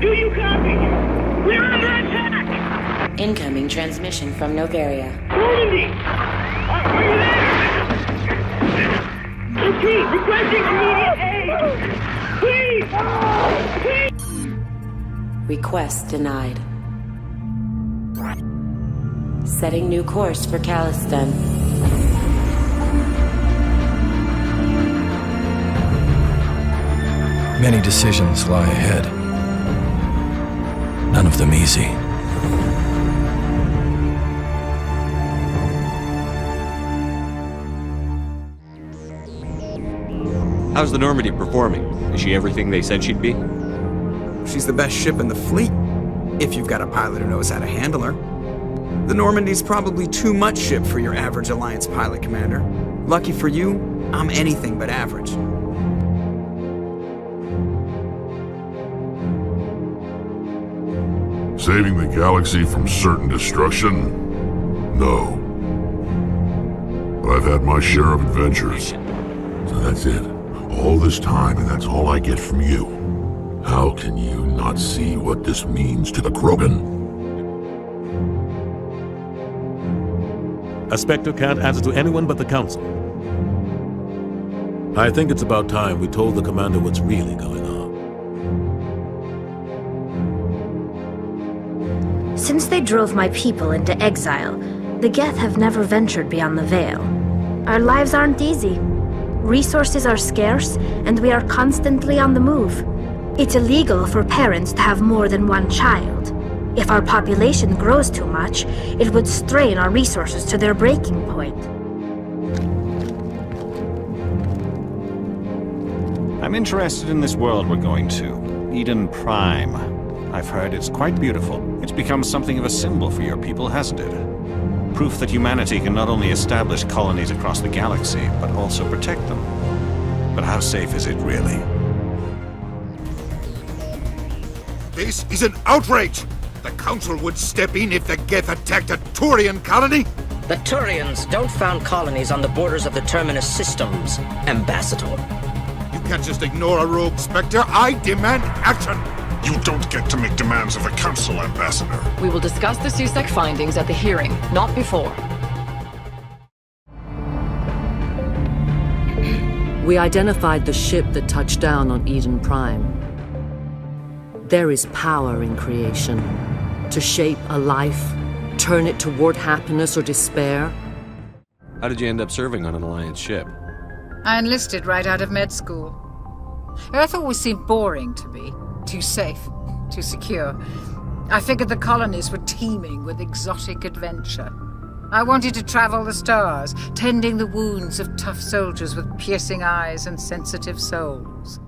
Do you copy? We're under attack! Incoming transmission from Novaria. Normandy! Are you there? Repeat, requesting immediate aid! Please! Request denied. Setting new course for Caliston. Many decisions lie ahead. None of them easy. How's the Normandy performing? Is she everything they said she'd be? She's the best ship in the fleet, if you've got a pilot who knows how to handle her. The Normandy's probably too much ship for your average Alliance pilot, Commander. Lucky for you, I'm anything but average. Saving the galaxy from certain destruction? No. But I've had my share of adventures. So that's it. All this time, and that's all I get from you. How can you not see what this means to the Krogan? A Spectre can't answer to anyone but the Council. I think it's about time we told the Commander what's really going on. Since they drove my people into exile, the Geth have never ventured beyond the Veil. Our lives aren't easy. Resources are scarce, and we are constantly on the move. It's illegal for parents to have more than one child. If our population grows too much, it would strain our resources to their breaking point. I'm interested in this world we're going to, Eden Prime. I've heard it's quite beautiful. It's become something of a symbol for your people, hasn't it? Proof that humanity can not only establish colonies across the galaxy, but also protect them. But how safe is it really? This is an outrage! The Council would step in if the Geth attacked a Turian colony? The Turians don't found colonies on the borders of the Terminus systems, Ambassador. You can't just ignore a rogue Spectre. I demand action! You don't get to make demands of the Council, Ambassador. We will discuss the CSEC findings at the hearing, not before. We identified the ship that touched down on Eden Prime. There is power in creation. To shape a life, turn it toward happiness or despair. How did you end up serving on an Alliance ship? I enlisted right out of med school. Earth always seemed boring to me. Too safe, too secure. I figured the colonies were teeming with exotic adventure. I wanted to travel the stars, tending the wounds of tough soldiers with piercing eyes and sensitive souls.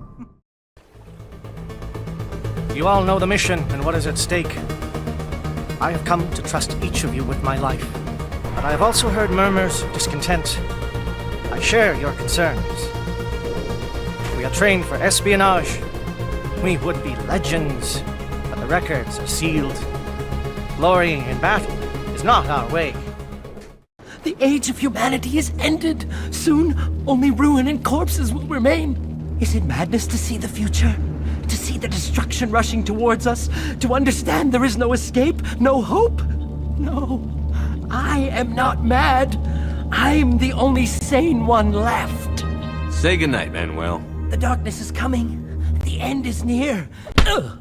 You all know the mission and what is at stake. I have come to trust each of you with my life, but I have also heard murmurs of discontent. I share your concerns. We are trained for espionage. We would be legends, but the records are sealed. Glory in battle is not our way. The age of humanity is ended. Soon, only ruin and corpses will remain. Is it madness to see the future? To see the destruction rushing towards us? To understand there is no escape? No hope? No. I am not mad. I'm the only sane one left. Say goodnight, Manuel. The darkness is coming. The end is near. Ugh.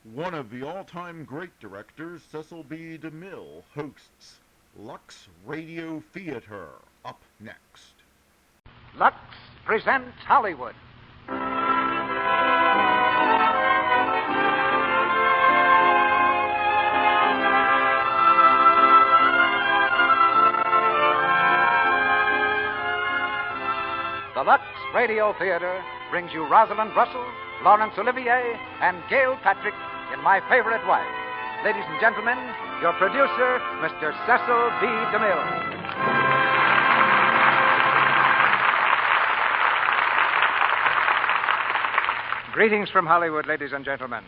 One of the all-time great directors, Cecil B. DeMille, hosts Lux Radio Theater. Up next. Lux presents Hollywood. The Lux Radio Theater brings you Rosalind Russell, Laurence Olivier, and Gail Patrick in My Favorite Wife. Ladies and gentlemen, your producer, Mr. Cecil B. DeMille. Greetings from Hollywood, ladies and gentlemen.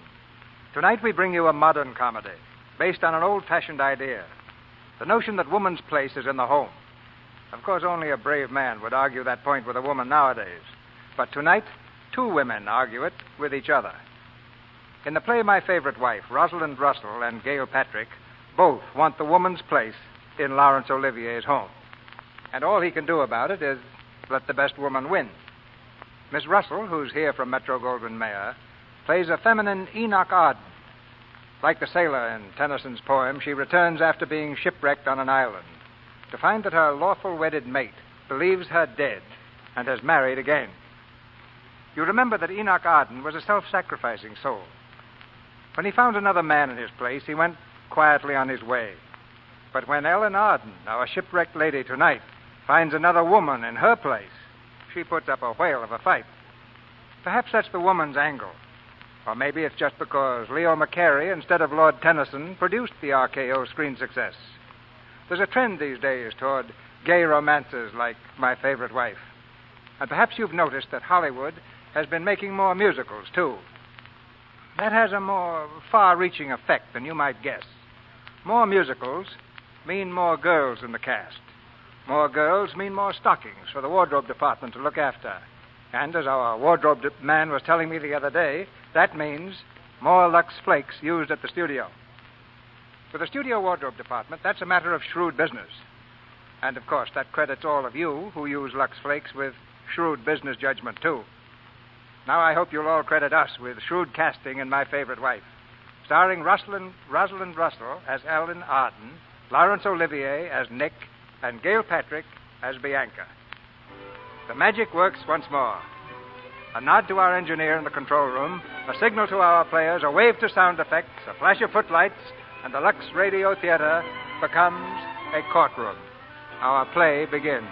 Tonight we bring you a modern comedy based on an old-fashioned idea. The notion that woman's place is in the home. Of course, only a brave man would argue that point with a woman nowadays. But tonight, two women argue it with each other. In the play My Favorite Wife, Rosalind Russell and Gail Patrick both want the woman's place in Laurence Olivier's home. And all he can do about it is let the best woman win. Miss Russell, who's here from Metro-Goldwyn-Mayer, plays a feminine Enoch Arden. Like the sailor in Tennyson's poem, she returns after being shipwrecked on an island to find that her lawful wedded mate believes her dead and has married again. You remember that Enoch Arden was a self-sacrificing soul. When he found another man in his place, he went quietly on his way. But when Ellen Arden, our shipwrecked lady tonight, finds another woman in her place, she puts up a whale of a fight. Perhaps that's the woman's angle. Or maybe it's just because Leo McCarey, instead of Lord Tennyson, produced the RKO screen success. There's a trend these days toward gay romances like My Favorite Wife. And perhaps you've noticed that Hollywood has been making more musicals, too. That has a more far-reaching effect than you might guess. More musicals mean more girls in the cast. More girls mean more stockings for the wardrobe department to look after. And as our wardrobe man was telling me the other day, that means more Lux Flakes used at the studio. For the studio wardrobe department, that's a matter of shrewd business. And, of course, that credits all of you who use Lux Flakes with shrewd business judgment, too. Now I hope you'll all credit us with shrewd casting in My Favorite Wife, starring Rosalind Russell as Ellen Arden, Laurence Olivier as Nick, and Gail Patrick as Bianca. The magic works once more. A nod to our engineer in the control room, a signal to our players, a wave to sound effects, a flash of footlights, and the Lux Radio Theater becomes a courtroom. Our play begins.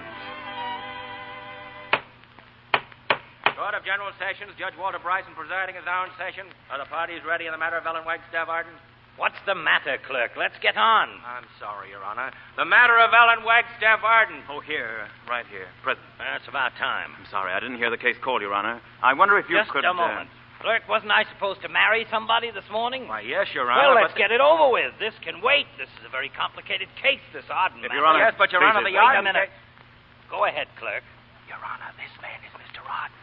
Court of General Sessions, Judge Walter Bryson presiding as our own session. Are the parties ready in the matter of Ellen Wagstaff Arden? What's the matter, clerk? Let's get on. I'm sorry, Your Honor. The matter of Ellen Wagstaff Arden. Oh, here. Right here. Present. That's about time. I'm sorry. I didn't hear the case called, Your Honor. I wonder if you could... Just a moment. Clerk, wasn't I supposed to marry somebody this morning? Why, yes, Your Honor. Well, let's get it over with. This can wait. This is a very complicated case, this Arden matter. Your Honor... Yes, but, Your Honor, the Wait a minute. Go ahead, clerk. Your Honor, this man is Mr. Arden.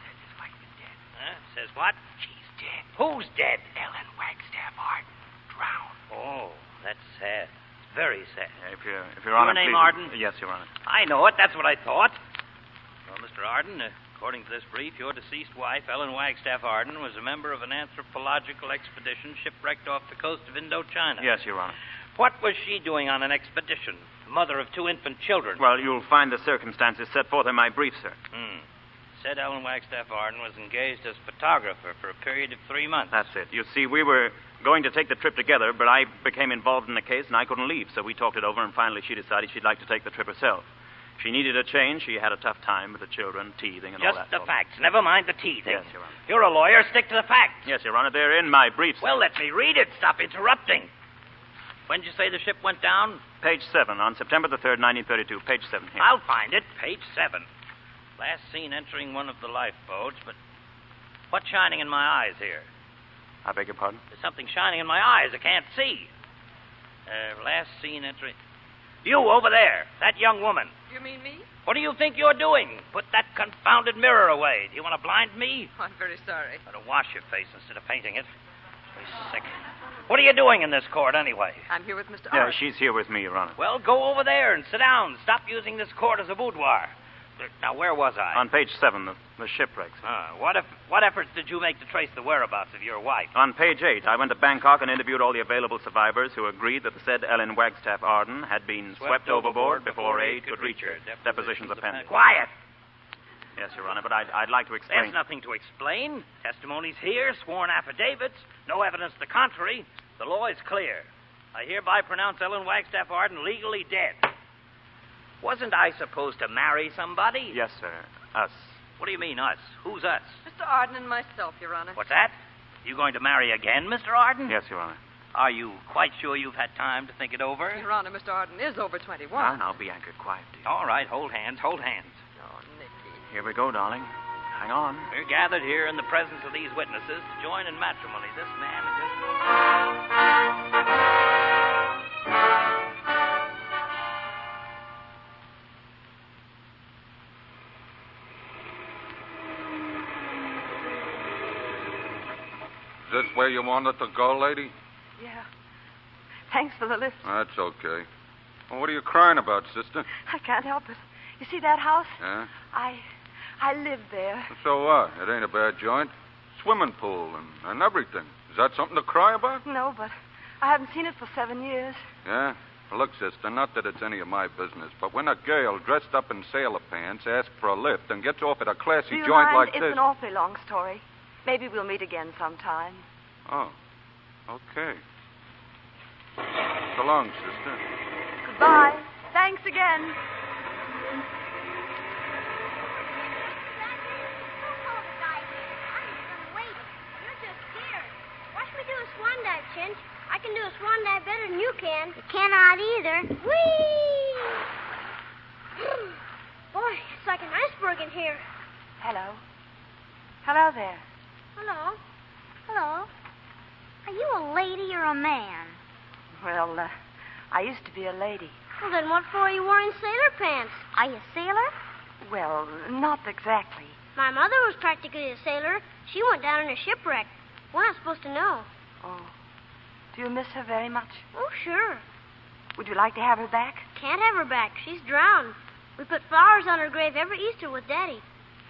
Says his wife is dead. Huh? Says what? She's dead. Who's dead? Ellen Wagstaff Arden. Drowned. Oh, that's sad. Very sad. If Your Honor, Your name, please... Arden? Yes, Your Honor. I know it. That's what I thought. Well, Mr. Arden, according to this brief, your deceased wife, Ellen Wagstaff Arden, was a member of an anthropological expedition shipwrecked off the coast of Indochina. Yes, Your Honor. What was she doing on an expedition? Mother of 2 infant children. Well, you'll find the circumstances set forth in my brief, sir. Said Ellen Wagstaff Arden was engaged as photographer for a period of 3 months. That's it. You see, we were going to take the trip together, but I became involved in the case and I couldn't leave, so we talked it over, and finally she decided she'd like to take the trip herself. She needed a change. She had a tough time with the children, teething and all that. Just the facts. Never mind the teething. Yes, Your Honor. You're a lawyer. Stick to the facts. Yes, Your Honor. They're in my brief, sir. Well, let me read it. Stop interrupting. When did you say the ship went down? Page 7, on September the 3rd, 1932. Page 7 here. I'll find it. Page 7. Last seen entering one of the lifeboats, but what's shining in my eyes here? I beg your pardon? There's something shining in my eyes I can't see. Last seen entering... You over there, that young woman. You mean me? What do you think you're doing? Put that confounded mirror away. Do you want to blind me? I'm very sorry. Better wash your face instead of painting it. Be sick. What are you doing in this court, anyway? I'm here with Mr. Yeah, Arden. she's here with me, Your Honor. Well, go over there and sit down. Stop using this court as a boudoir. Now, where was I? On page 7, the The shipwrecks. What efforts did you make to trace the whereabouts of your wife? On page 8, I went to Bangkok and interviewed all the available survivors who agreed that the said Ellen Wagstaff Arden had been swept overboard before aid could reach her. Depositions appended. Quiet! Yes, Your Honor, but I'd like to explain. There's nothing to explain. Testimony's here, sworn affidavits, no evidence to the contrary. The law is clear. I hereby pronounce Ellen Wagstaff Arden legally dead. Wasn't I supposed to marry somebody? Yes, sir. Us. What do you mean, us? Who's us? Mr. Arden and myself, Your Honor. What's that? You going to marry again, Mr. Arden? Yes, Your Honor. Are you quite sure you've had time to think it over? Your Honor, Mr. Arden is over 21. Now, be anchored quiet, dear. All right, hold hands, hold hands. Oh, Nicky. Here we go, darling. Hang on. We're gathered here in the presence of these witnesses to join in matrimony. This man and this woman. Is this where you wanted to go, lady? Yeah. Thanks for the lift. That's okay. Well, what are you crying about, sister? I can't help it. You see that house? Yeah? I live there. So what? It ain't a bad joint. Swimming pool and everything. Is that something to cry about? No, but I haven't seen it for 7 years. Yeah? Well, look, sister, not that it's any of my business, but when a girl dressed up in sailor pants asks for a lift and gets off at a classy Do you joint mind? like It's this... an awfully long story. Maybe we'll meet again sometime. Oh, okay. So long, sister. Goodbye. Thanks again. Swan dive, Chinch. I can do a swan dive better than you can. You cannot either. Whee! Boy, it's like an iceberg in here. Hello. Hello there. Hello. Hello. Are you a lady or a man? Well, I used to be a lady. Well, then what for are you wearing sailor pants? Are you a sailor? Well, not exactly. My mother was practically a sailor. She went down in a shipwreck. We're not supposed to know. Oh. Do you miss her very much? Oh, sure. Would you like to have her back? Can't have her back. She's drowned. We put flowers on her grave every Easter with Daddy.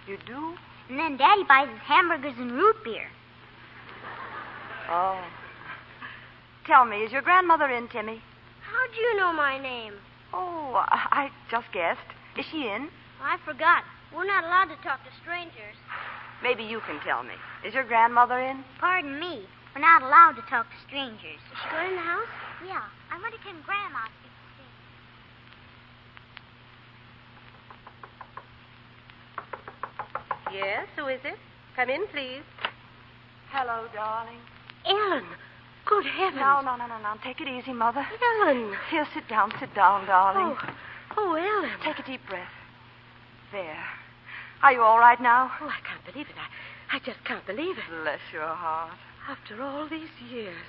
You do? And then Daddy buys us hamburgers and root beer. Oh. Tell me, is your grandmother in, Timmy? How'd you know my name? Oh, I just guessed. Is she in? I forgot. We're not allowed to talk to strangers. Maybe you can tell me. Is your grandmother in? Pardon me. We're not allowed to talk to strangers. Is she good in the house? Yeah. I wonder can Grandma speak to see? Yes, who is it? Come in, please. Hello, darling. Ellen, good heavens. No. Take it easy, Mother. Ellen. Here, sit down, darling. Oh, Ellen. Take a deep breath. There. Are you all right now? Oh, I can't believe it. I just can't believe it. Bless your heart. After all these years.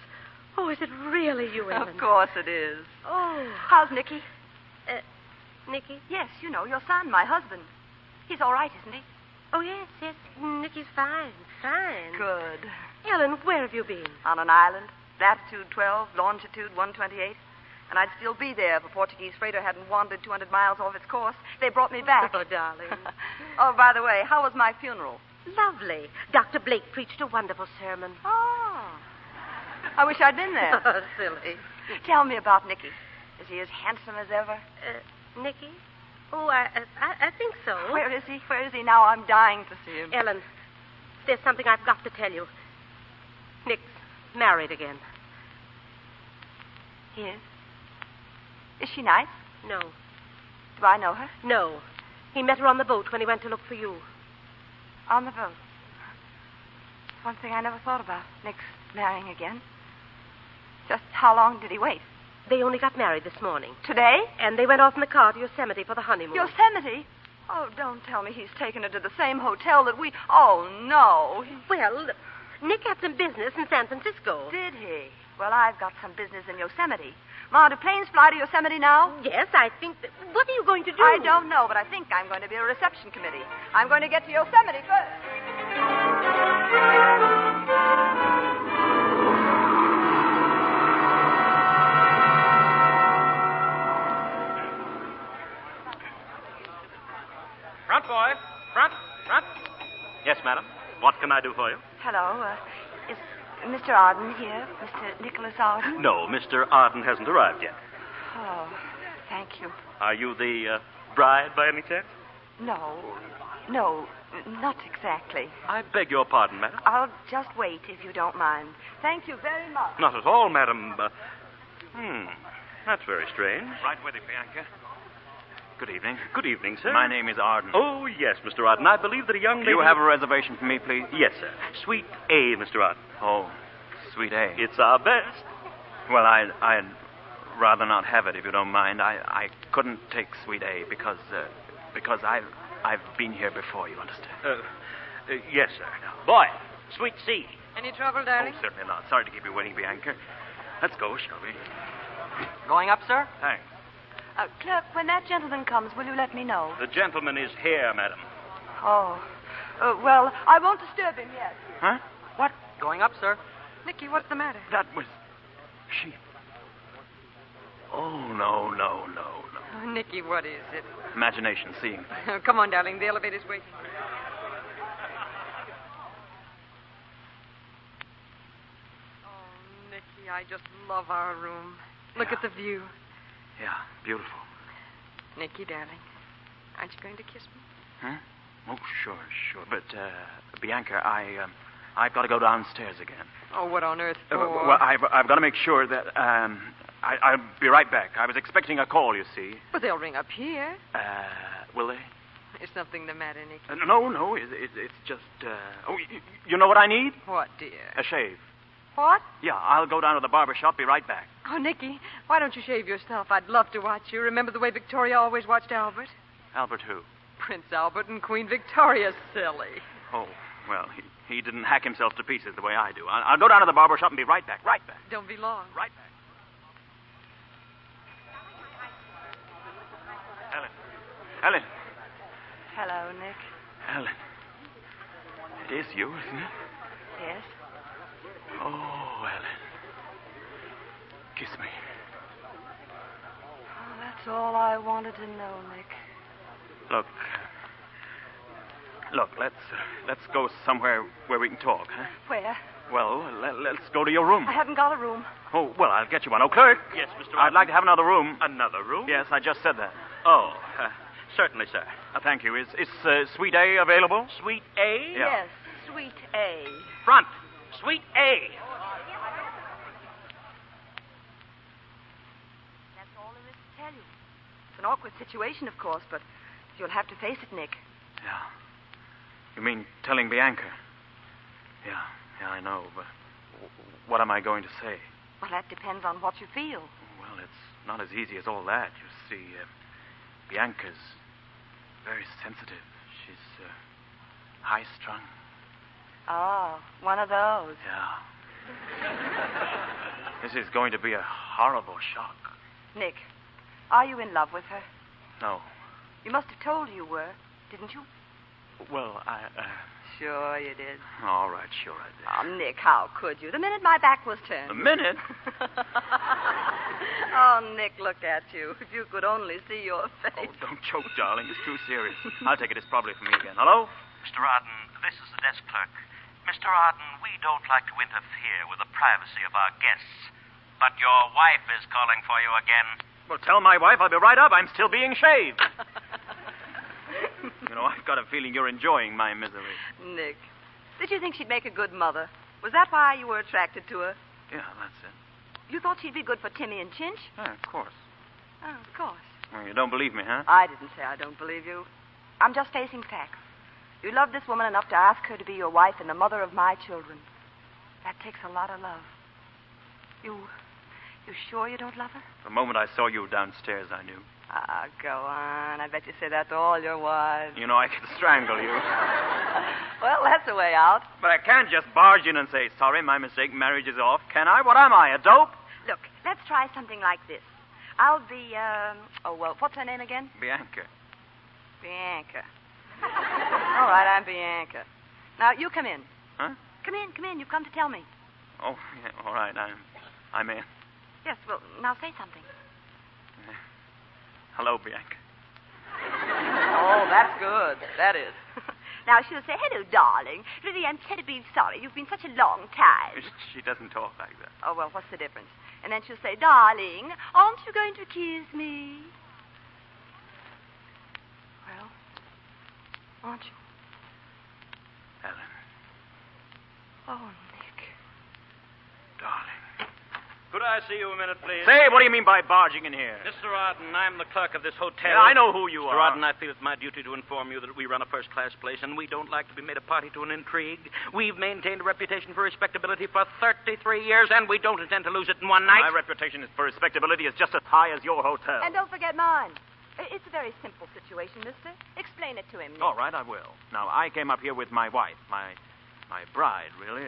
Oh, is it really you, Ellen? Of course it is. Oh. How's Nicky? Nicky? Yes, you know, your son, my husband. He's all right, isn't he? Oh, yes. Nicky's fine. Good. Ellen, where have you been? On an island. Latitude 12, longitude 128. And I'd still be there if a Portuguese freighter hadn't wandered 200 miles off its course. They brought me back. Oh, darling. Oh, by the way, how was my funeral? Lovely. Dr. Blake preached a wonderful sermon. Oh. I wish I'd been there. Oh, silly. Tell me about Nicky. Is he as handsome as ever? Nicky? Oh, I think so. Where is he? Now I'm dying to see him. Ellen, there's something I've got to tell you. Nick's married again. He is? Is she nice? No. Do I know her? No. He met her on the boat when he went to look for you. On the boat? One thing I never thought about. Nick's marrying again. Just how long did he wait? They only got married this morning. Today? And they went off in the car to Yosemite for the honeymoon. Yosemite? Oh, don't tell me he's taken her to the same hotel that we... Oh, no. Well, Nick had some business in San Francisco. Did he? Well, I've got some business in Yosemite. Ma, do planes fly to Yosemite now? Yes, I think that... What are you going to do? I don't know, but I think I'm going to be a reception committee. I'm going to get to Yosemite first. Front, boys. Front. What can I do for you? Hello. Is Mr. Arden here? Mr. Nicholas Arden? No, Mr. Arden hasn't arrived yet. Oh, thank you. Are you the bride by any chance? No, not exactly. I beg your pardon, madam. I'll just wait if you don't mind. Thank you very much. Not at all, madam. That's very strange. Right with you, Bianca. Good evening. Good evening, sir. My name is Arden. Oh, yes, Mr. Arden. I believe that a young lady... Do you have a reservation for me, please? Yes, sir. Suite A, Mr. Arden. Oh, Suite A. It's our best. Well, I'd rather not have it, if you don't mind. I couldn't take Suite A because I've been here before, you understand? Yes, sir. Boy, Suite C. Any trouble, darling? Oh, certainly not. Sorry to keep you waiting, Bianca. Let's go, shall we? Going up, sir? Thanks. Clerk, when that gentleman comes, will you let me know? The gentleman is here, madam. Oh. Well, I won't disturb him yet. Huh? What? Going up, sir. Nicky, what's the matter? That was... she... Oh, no. Oh, Nicky, what is it? Imagination, seeing things. Come on, darling. The elevator's waiting. Oh, Nicky, I just love our room. Look at the view. Yeah, beautiful. Nicky, darling, aren't you going to kiss me? Huh? Oh, sure. But, Bianca, I've got to go downstairs again. Oh, what on earth for? Well, I've got to make sure that, I'll be right back. I was expecting a call, you see. But they'll ring up here. Will they? Is something the matter, Nicky? No, it's just, you know what I need? What, dear? A shave. What? Yeah, I'll go down to the barber shop, be right back. Oh, Nicky, why don't you shave yourself? I'd love to watch you. Remember the way Victoria always watched Albert? Albert who? Prince Albert and Queen Victoria, silly. Oh, well, he didn't hack himself to pieces the way I do. I'll go down to the barber shop and be right back. Don't be long. Right back. Helen. Hello, Nick. Helen. It is you, isn't it? Yes. Oh, Helen. Kiss me. Oh, that's all I wanted to know, Nick. Look, let's go somewhere where we can talk, huh? Where? Well, let's go to your room. I haven't got a room. Oh, well, I'll get you one. Oh, clerk. Yes, Mr. I'd like to have another room. Another room? Yes, I just said that. Oh, certainly, sir. Thank you. Is Suite A available? Suite A? Yeah. Yes, Suite A. Front. Suite A. That's all there is to tell you. It's an awkward situation, of course, but you'll have to face it, Nick. Yeah. You mean telling Bianca? Yeah, I know, but what am I going to say? Well, that depends on what you feel. Well, it's not as easy as all that. You see, Bianca's very sensitive. She's high-strung. Oh, one of those. Yeah. This is going to be a horrible shock. Nick, are you in love with her? No. You must have told you were, didn't you? Well, Sure you did. All right, sure I did. Oh, Nick, how could you? The minute my back was turned. The minute? Oh, Nick, look at you. If you could only see your face. Oh, don't choke, darling. It's too serious. I'll take it. It's probably for me again. Hello? Mr. Arden, this is the desk clerk. Mr. Arden, we don't like to interfere with the privacy of our guests, but your wife is calling for you again. Well, tell my wife I'll be right up. I'm still being shaved. You know, I've got a feeling you're enjoying my misery. Nick, did you think she'd make a good mother? Was that why you were attracted to her? Yeah, that's it. You thought she'd be good for Timmy and Chinch? Yeah, of course. Oh, of course. Well, you don't believe me, huh? I didn't say I don't believe you. I'm just facing facts. You love this woman enough to ask her to be your wife and the mother of my children. That takes a lot of love. You sure you don't love her? The moment I saw you downstairs, I knew. Ah, go on. I bet you say that to all your wives. You know, I could strangle you. Well, that's a way out. But I can't just barge in and say, sorry, my mistake, marriage is off. Can I? What am I, a dope? Look, let's try something like this. I'll be, what's her name again? Bianca. Bianca. All right, I'm Bianca. Now, you come in. Huh? Come in. You've come to tell me. Oh, yeah, all right, I'm in. Yes, well, now say something. Hello, Bianca. Oh, that's good. That is. Now, she'll say, hello, darling. Really, I'm terribly sorry. You've been such a long time. She doesn't talk like that. Oh, well, what's the difference? And then she'll say, darling, aren't you going to kiss me? Well, aren't you? Ellen. Oh, Nick. Darling. Could I see you a minute, please? Say, what do you mean by barging in here? Mr. Arden, I'm the clerk of this hotel. Yeah, I know who you Mr. are. Arden, I feel it's my duty to inform you that we run a first-class place, and we don't like to be made a party to an intrigue. We've maintained a reputation for respectability for 33 years, and we don't intend to lose it in one night. My reputation for respectability is just as high as your hotel. And don't forget mine. It's a very simple situation, mister. Explain it to him, Nick. All right, I will. Now, I came up here with my wife, my bride, really.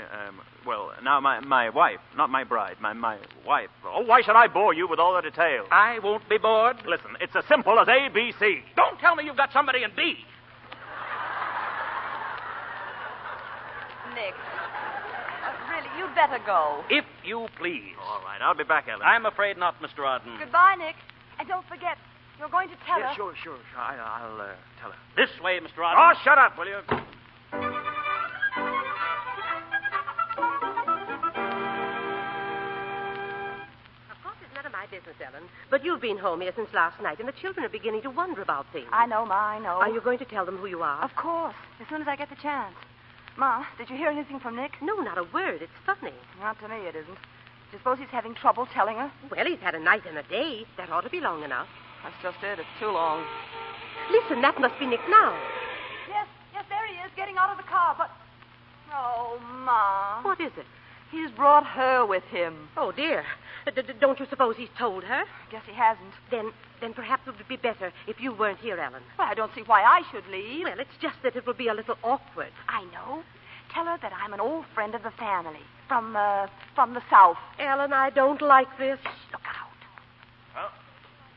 My wife, not my bride, my wife. Oh, why should I bore you with all the details? I won't be bored. Listen, it's as simple as A, B, C. Don't tell me you've got somebody in B. Nick, really, you'd better go. If you please. All right, I'll be back, Ellen. I'm afraid not, Mr. Arden. Goodbye, Nick. And don't forget, you're going to tell her. Sure. I'll tell her. This way, Mr. Arden. Oh, shut up, will you? Business, Ellen. But you've been home here since last night, and the children are beginning to wonder about things. I know, Ma, I know. Are you going to tell them who you are? Of course, as soon as I get the chance. Ma, did you hear anything from Nick? No, not a word. It's funny. Not to me, it isn't. Do you suppose he's having trouble telling her? Well, he's had a night and a day. That ought to be long enough. That's just it. It's too long. Listen, that must be Nick now. Yes, there he is, getting out of the car, but... Oh, Ma. What is it? He's brought her with him. Oh, dear. Don't you suppose he's told her? Guess he hasn't. Then perhaps it would be better if you weren't here, Ellen. Well, I don't see why I should leave. Well, it's just that it will be a little awkward. I know. Tell her that I'm an old friend of the family. From the South. Ellen, I don't like this. Look out. Well,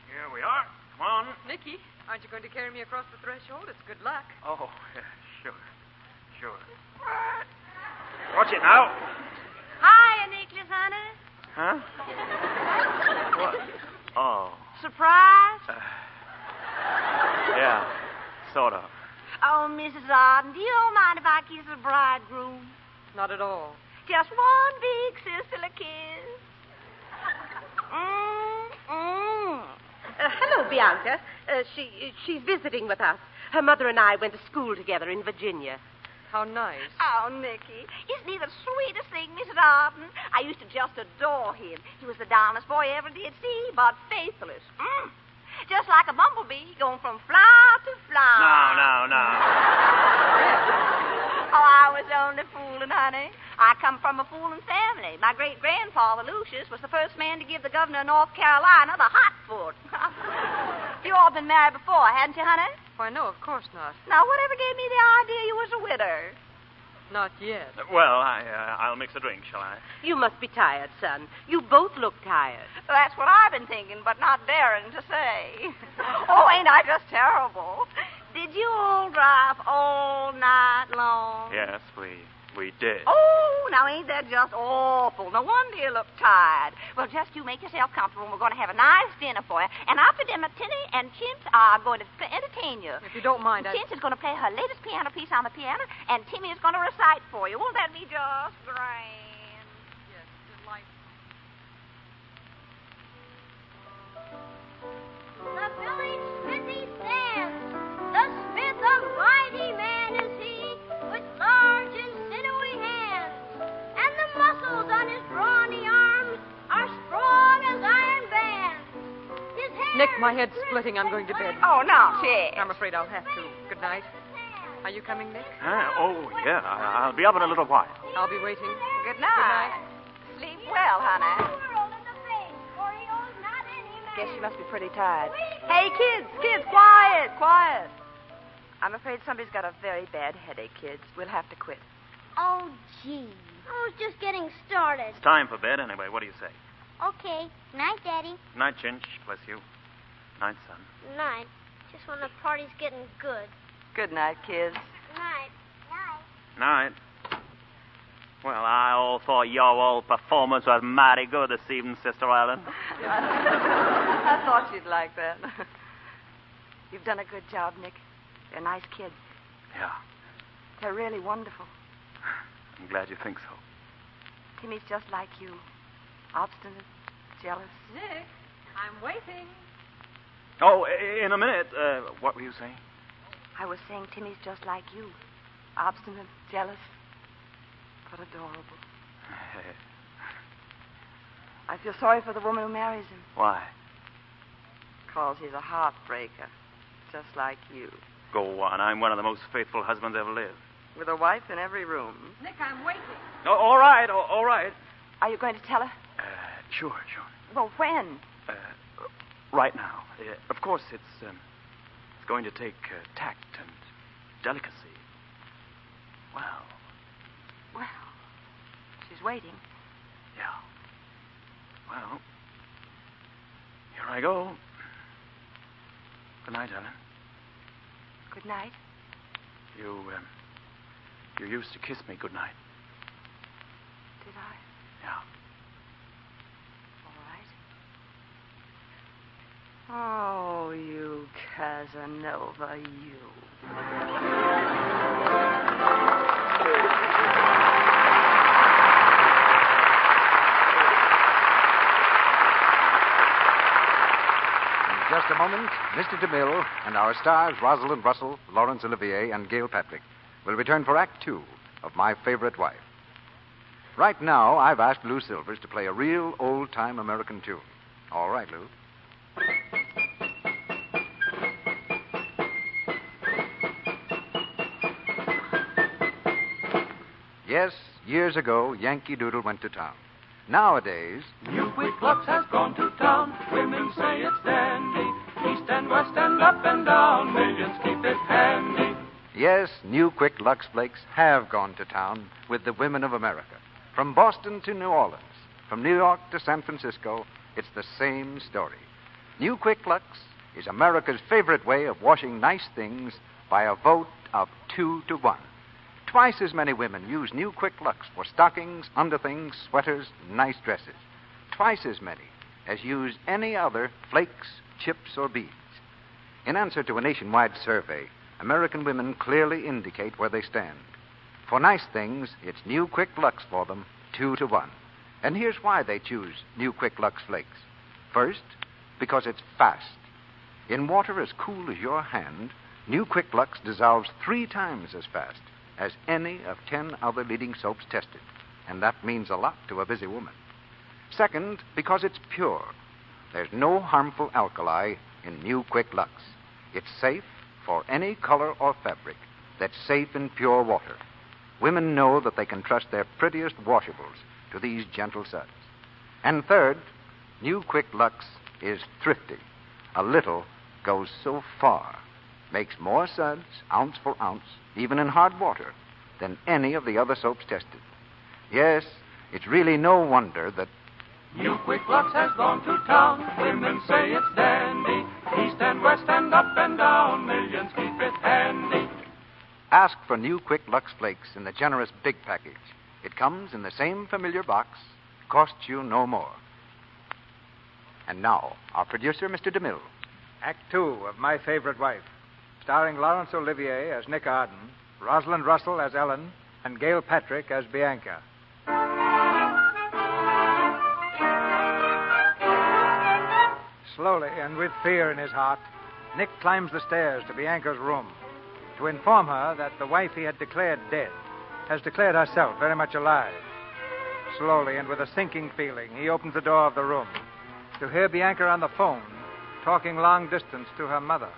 here we are. Come on. Nicky, aren't you going to carry me across the threshold? It's good luck. Oh, yeah, sure. Watch it now. Hiya, Nicholas, honey. Huh? What? Oh. Surprise? Yeah, sort of. Oh, Mrs. Arden, do you don't mind if I kiss the bridegroom? Not at all. Just one big sisterly kiss. Hello, Bianca. She's visiting with us. Her mother and I went to school together in Virginia. How nice. Oh, Nicky, isn't he the sweetest thing, Mrs. Arden? I used to just adore him. He was the darnest boy I ever did see, but faithless. Just like a bumblebee going from flower to flower. No. Oh, I was only fooling, honey. I come from a fooling family. My great-grandfather, Lucius, was the first man to give the governor of North Carolina the hot foot. You all been married before, hadn't you, honey? Why, no, of course not. Now, whatever gave me the idea you was a widow? Not yet. Well, I'll mix a drink, shall I? You must be tired, son. You both look tired. Well, that's what I've been thinking, but not daring to say. Oh, ain't I just terrible? Did you all drive all night long? Yes, we did. Oh, now ain't that just awful? No wonder you look tired. Well, just you make yourself comfortable, and we're going to have a nice dinner for you. And after dinner, Tinny and Chimps are going to entertain you. If you don't mind, Chimps is going to play her latest piano piece on the piano, and Timmy is going to recite for you. Won't that be just grand? Yes, delightful. The village smithy stands. The smith, a mighty man is he, with large and sinewy hands, and the muscles on his brawny arms are strong as iron bands. His hair Nick, my head's splitting. I'm going to bed. Oh, no, Chick. I'm afraid I'll have to. Good night. Are you coming, Nick? Oh, yeah. I'll be up in a little while. I'll be waiting. Good night. Sleep well, honey. Guess she must be pretty tired. Hey, kids, quiet. I'm afraid somebody's got a very bad headache, kids. We'll have to quit. Oh, gee. I was just getting started. It's time for bed anyway. What do you say? Okay. Night, Daddy. Night, Chinch. Bless you. Night, son. Night. Just when the party's getting good. Good night, kids. Night. Night. Well, I all thought your old performance was mighty good this evening, Sister Ellen. I thought you'd like that. You've done a good job, Nick. They're nice kids. Yeah. They're really wonderful. I'm glad you think so. Timmy's just like you. Obstinate, jealous. Nick, I'm waiting. Oh, in a minute. What were you saying? I was saying Timmy's just like you. Obstinate, jealous, but adorable. I feel sorry for the woman who marries him. Why? Because he's a heartbreaker, just like you. Go on. I'm one of the most faithful husbands ever lived. With a wife in every room. Nick, I'm waiting. Oh, all right, all right. Are you going to tell her? Sure. Well, when? Right now. Of course, it's going to take tact and delicacy. Well, she's waiting. Yeah. Well, here I go. Good night, Ellen. Good night. You used to kiss me good night. Did I? Yeah. All right. Oh, you Casanova, you. In just a moment, Mr. DeMille and our stars, Rosalind Russell, Laurence Olivier, and Gail Patrick, will return for Act 2 of My Favorite Wife. Right now, I've asked Lou Silvers to play a real old-time American tune. All right, Lou. Yes, years ago, Yankee Doodle went to town. Nowadays... New Quick Lux has gone to town. Women say it's dandy. East and west and up and down. Millions keep it handy. Yes, New Quick Lux Flakes have gone to town with the women of America. From Boston to New Orleans, from New York to San Francisco, it's the same story. New Quick Lux is America's favorite way of washing nice things by a vote of 2-1. Twice as many women use New Quick Lux for stockings, underthings, sweaters, nice dresses. Twice as many as use any other flakes, chips, or beads. In answer to a nationwide survey, American women clearly indicate where they stand. For nice things, it's New Quick Lux for them, 2-1. And here's why they choose New Quick Lux Flakes. First, because it's fast. In water as cool as your hand, New Quick Lux dissolves 3 times as fast as any of 10 other leading soaps tested. And that means a lot to a busy woman. Second, because it's pure. There's no harmful alkali in New Quick Lux. It's safe for any color or fabric that's safe in pure water. Women know that they can trust their prettiest washables to these gentle suds. And third, New Quick Lux is thrifty. A little goes so far. Makes more suds, ounce for ounce, even in hard water, than any of the other soaps tested. Yes, it's really no wonder that New Quick Lux has gone to town. Women say it's dandy. East and west and up and down. Millions keep it handy. Ask for New Quick Lux Flakes in the generous big package. It comes in the same familiar box, costs you no more. And now, our producer, Mr. DeMille. Act 2 of My Favorite Wife, starring Laurence Olivier as Nick Arden, Rosalind Russell as Ellen, and Gail Patrick as Bianca. Slowly and with fear in his heart, Nick climbs the stairs to Bianca's room to inform her that the wife he had declared dead has declared herself very much alive. Slowly and with a sinking feeling, he opens the door of the room to hear Bianca on the phone talking long distance to her mother.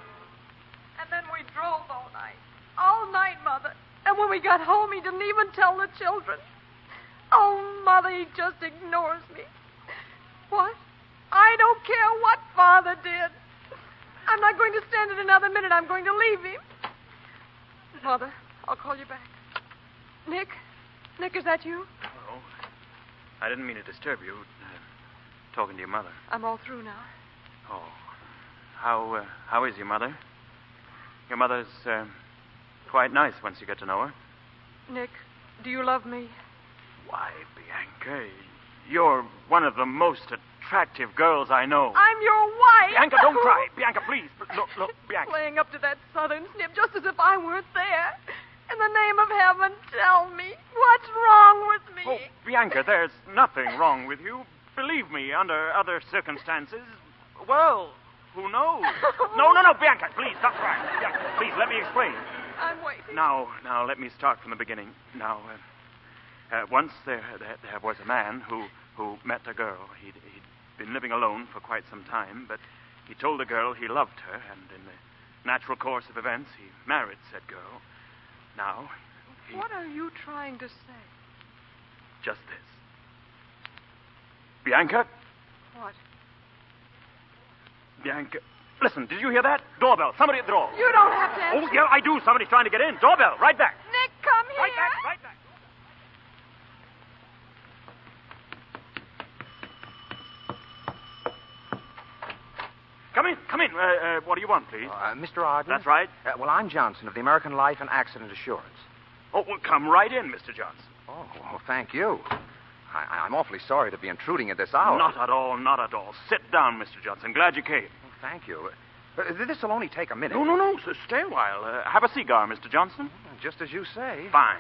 And then we drove all night. All night, Mother. And when we got home, he didn't even tell the children. Oh, Mother, he just ignores me. What? I don't care what Father did. I'm not going to stand it another minute. I'm going to leave him. Mother, I'll call you back. Nick? Nick, is that you? Hello. I didn't mean to disturb you. Talking to your mother. I'm all through now. Oh. How is your mother? Your mother's quite nice once you get to know her. Nick, do you love me? Why, Bianca, you're one of the most attractive girls I know. I'm your wife. Bianca, don't cry. Bianca, please. Look, Bianca. Playing up to that southern snip just as if I weren't there. In the name of heaven, tell me, what's wrong with me? Oh, Bianca, there's nothing wrong with you. Believe me, under other circumstances, well, who knows? No, Bianca, please, stop crying. Bianca, please, let me explain. I'm waiting. Now, let me start from the beginning. Now, once there was a man who met a girl. He'd been living alone for quite some time, but he told the girl he loved her, and in the natural course of events, he married said girl. Now, What are you trying to say? Just this. Bianca? What? Bianca, listen, did you hear that? Doorbell, somebody at the door. You don't have to answer. Oh, yeah, I do. Somebody's trying to get in. Doorbell, right back. Nick, come here. Right back. Come in. What do you want, please? Mr. Arden? That's right. Well, I'm Johnson of the American Life and Accident Assurance. Oh, well, come right in, Mr. Johnson. Oh, well, thank you. I'm awfully sorry to be intruding at this hour. Not at all. Sit down, Mr. Johnson. Glad you came. Well, thank you. This will only take a minute. No. Stay a while. Have a cigar, Mr. Johnson. Just as you say. Fine.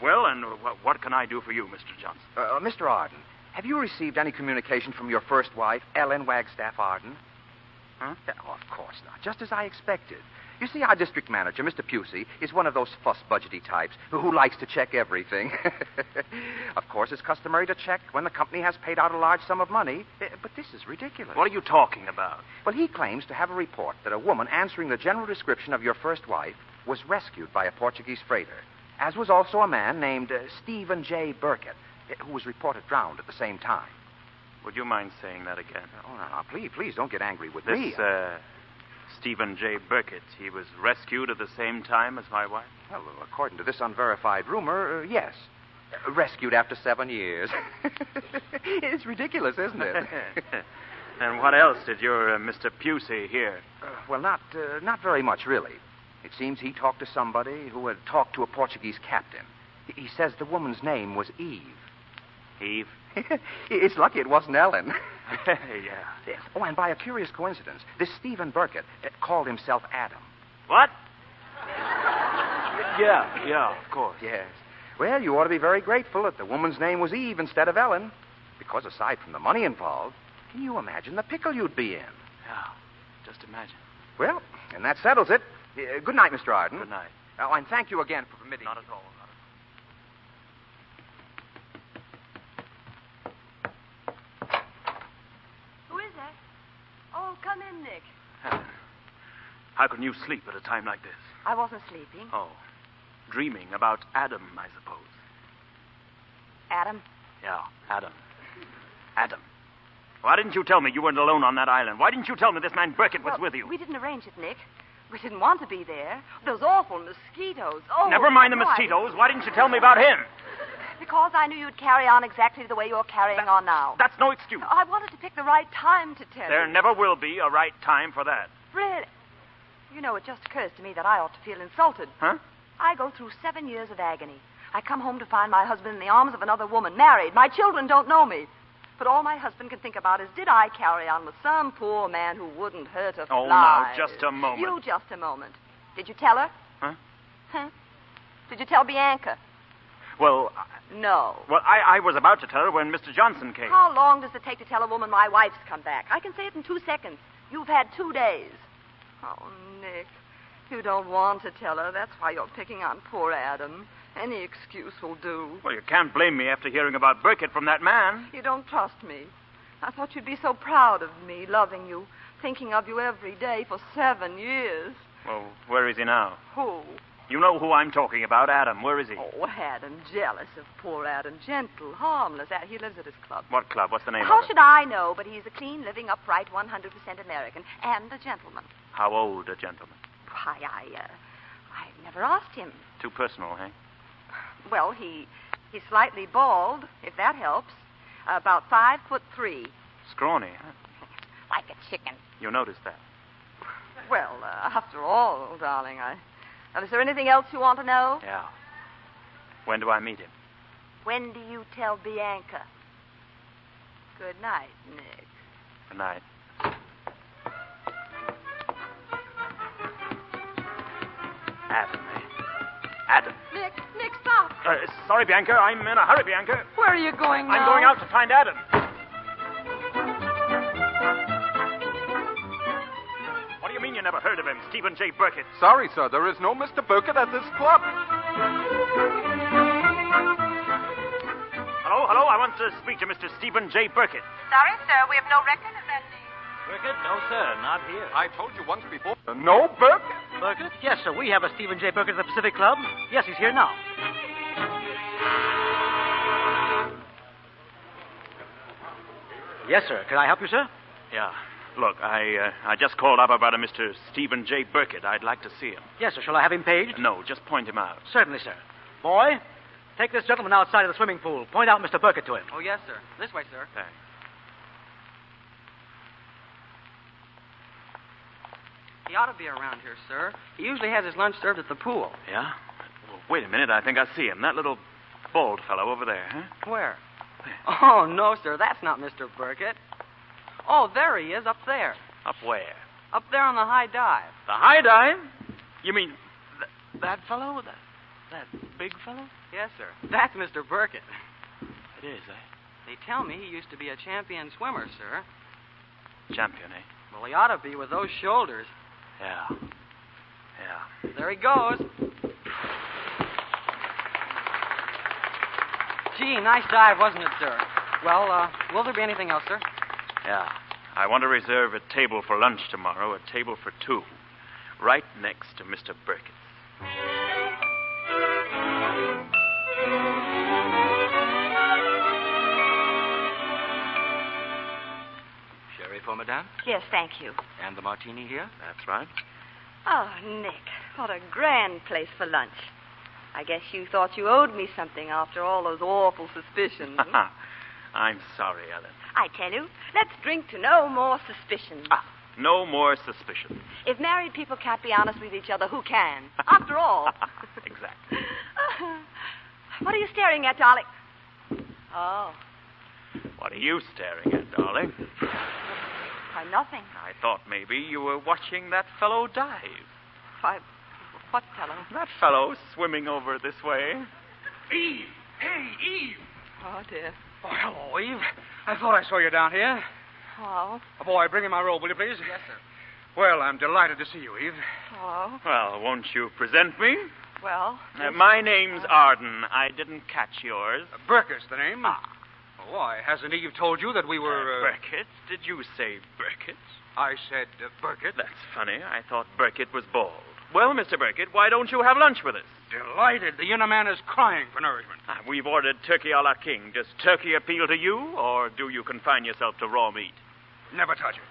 Well, and what can I do for you, Mr. Johnson? Mr. Arden, have you received any communication from your first wife, Ellen Wagstaff Arden? Huh? Oh, of course not. Just as I expected. You see, our district manager, Mr. Pusey, is one of those fuss-budgety types who likes to check everything. Of course, it's customary to check when the company has paid out a large sum of money, but this is ridiculous. What are you talking about? Well, he claims to have a report that a woman answering the general description of your first wife was rescued by a Portuguese freighter, as was also a man named Stephen J. Burkett, who was reported drowned at the same time. Would you mind saying that again? Oh, no, please don't get angry with this, me. Stephen J. Burkett, he was rescued at the same time as my wife? Well, according to this unverified rumor, yes. Rescued after 7 years. It's ridiculous, isn't it? And what else did your Mr. Pusey hear? Well, not very much, really. It seems he talked to somebody who had talked to a Portuguese captain. He says the woman's name was Eve. Eve? It's lucky it wasn't Ellen. Yeah. Yes. Oh, and by a curious coincidence, this Stephen Burkett called himself Adam. What? Yeah, of course. Yes. Well, you ought to be very grateful that the woman's name was Eve instead of Ellen. Because aside from the money involved, can you imagine the pickle you'd be in? Yeah, just imagine. Well, and that settles it. Good night, Mr. Arden. Good night. Oh, and thank you again for permitting... Not at all. Oh, come in, Nick. How can you sleep at a time like this? I wasn't sleeping. Oh, dreaming about Adam, I suppose. Adam? Yeah, Adam. Why didn't you tell me you weren't alone on that island? Why didn't you tell me this man Burkett was with you? We didn't arrange it, Nick. We didn't want to be there. Those awful mosquitoes. Oh, never mind the mosquitoes. Why didn't you tell me about him? Because I knew you'd carry on exactly the way you're carrying on now. That's no excuse. I wanted to pick the right time to tell you. There never will be a right time for that. Really? You know, it just occurs to me that I ought to feel insulted. Huh? I go through 7 years of agony. I come home to find my husband in the arms of another woman, married. My children don't know me. But all my husband can think about is, did I carry on with some poor man who wouldn't hurt a fly? Oh, now, just a moment. You just a moment. Did you tell her? Huh? Did you tell Bianca? Well... No. Well, I was about to tell her when Mr. Johnson came. How long does it take to tell a woman my wife's come back? I can say it in 2 seconds. You've had 2 days. Oh, Nick, you don't want to tell her. That's why you're picking on poor Adam. Any excuse will do. Well, you can't blame me after hearing about Burkett from that man. You don't trust me. I thought you'd be so proud of me, loving you, thinking of you every day for 7 years. Well, where is he now? Who? You know who I'm talking about, Adam. Where is he? Oh, Adam, jealous of poor Adam. Gentle, harmless. He lives at his club. What club? What's the name How of it? should I know? But he's a clean, living, upright, 100% American, and a gentleman. How old a gentleman? Why, I've never asked him. Too personal, eh? Well, he's slightly bald, if that helps. About 5'3". Scrawny, huh? Like a chicken. You noticed that? Well, after all, darling, is there anything else you want to know? Yeah. When do I meet him? When do you tell Bianca? Good night, Nick. Good night. Adam, eh? Adam. Sorry, Bianca. I'm in a hurry, Bianca. Where are you going now? I'm going out to find Adam. What do you mean you never heard of him, Stephen J. Burkett? Sorry, sir. There is no Mr. Burkett at this club. Hello. I want to speak to Mr. Stephen J. Burkett. Sorry, sir. We have no record of that name. Burkett? No, sir. Not here. I told you once before. No Burkett? Burkett? Yes, sir. We have a Stephen J. Burkett at the Pacific Club. Yes, he's here now. Yes, sir. Can I help you, sir? Yeah. Look, I just called up about a Mr. Stephen J. Burkett. I'd like to see him. Yes, sir. Shall I have him paged? No, just point him out. Certainly, sir. Boy, take this gentleman outside of the swimming pool. Point out Mr. Burkett to him. Oh, yes, sir. This way, sir. Thanks. He ought to be around here, sir. He usually has his lunch served at the pool. Yeah? Well, wait a minute. I think I see him. That little bald fellow over there, huh? Where? Oh, no, sir. That's not Mr. Burkett. Oh, there he is, up there. Up where? Up there on the high dive. The high dive? You mean that fellow? That big fellow? Yes, sir. That's Mr. Burkett. It is, eh? They tell me he used to be a champion swimmer, sir. Champion, eh? Well, he ought to be with those shoulders. Yeah. There he goes. Gee, nice dive, wasn't it, sir? Well, will there be anything else, sir? Yeah. I want to reserve a table for lunch tomorrow, a table for two, right next to Mr. Burkett. Sherry for madame? Yes, thank you. And the martini here? That's right. Oh, Nick, what a grand place for lunch. I guess you thought you owed me something after all those awful suspicions. I'm sorry, Ellen. I tell you, let's drink to no more suspicions. No more suspicion. If married people can't be honest with each other, who can? After all. Exactly. What are you staring at, darling? Oh. What are you staring at, darling? Why, nothing. I thought maybe you were watching that fellow dive. Why, what fellow? That fellow swimming over this way. Eve! Hey, Eve! Oh, dear. Oh, hello, Eve. I thought I saw you down here. Oh. Oh, boy, bring me my robe, will you, please? Yes, sir. Well, I'm delighted to see you, Eve. Oh. Well, won't you present me? Well. My name's Arden. I didn't catch yours. Burkett's the name. Oh, why, hasn't Eve told you that we were... Burkett? Did you say Burkett? I said Burkett. That's funny. I thought Burkett was bald. Well, Mr. Burkett, why don't you have lunch with us? Delighted. The inner man is crying for nourishment. We've ordered turkey a la king. Does turkey appeal to you, or do you confine yourself to raw meat? Never touch it.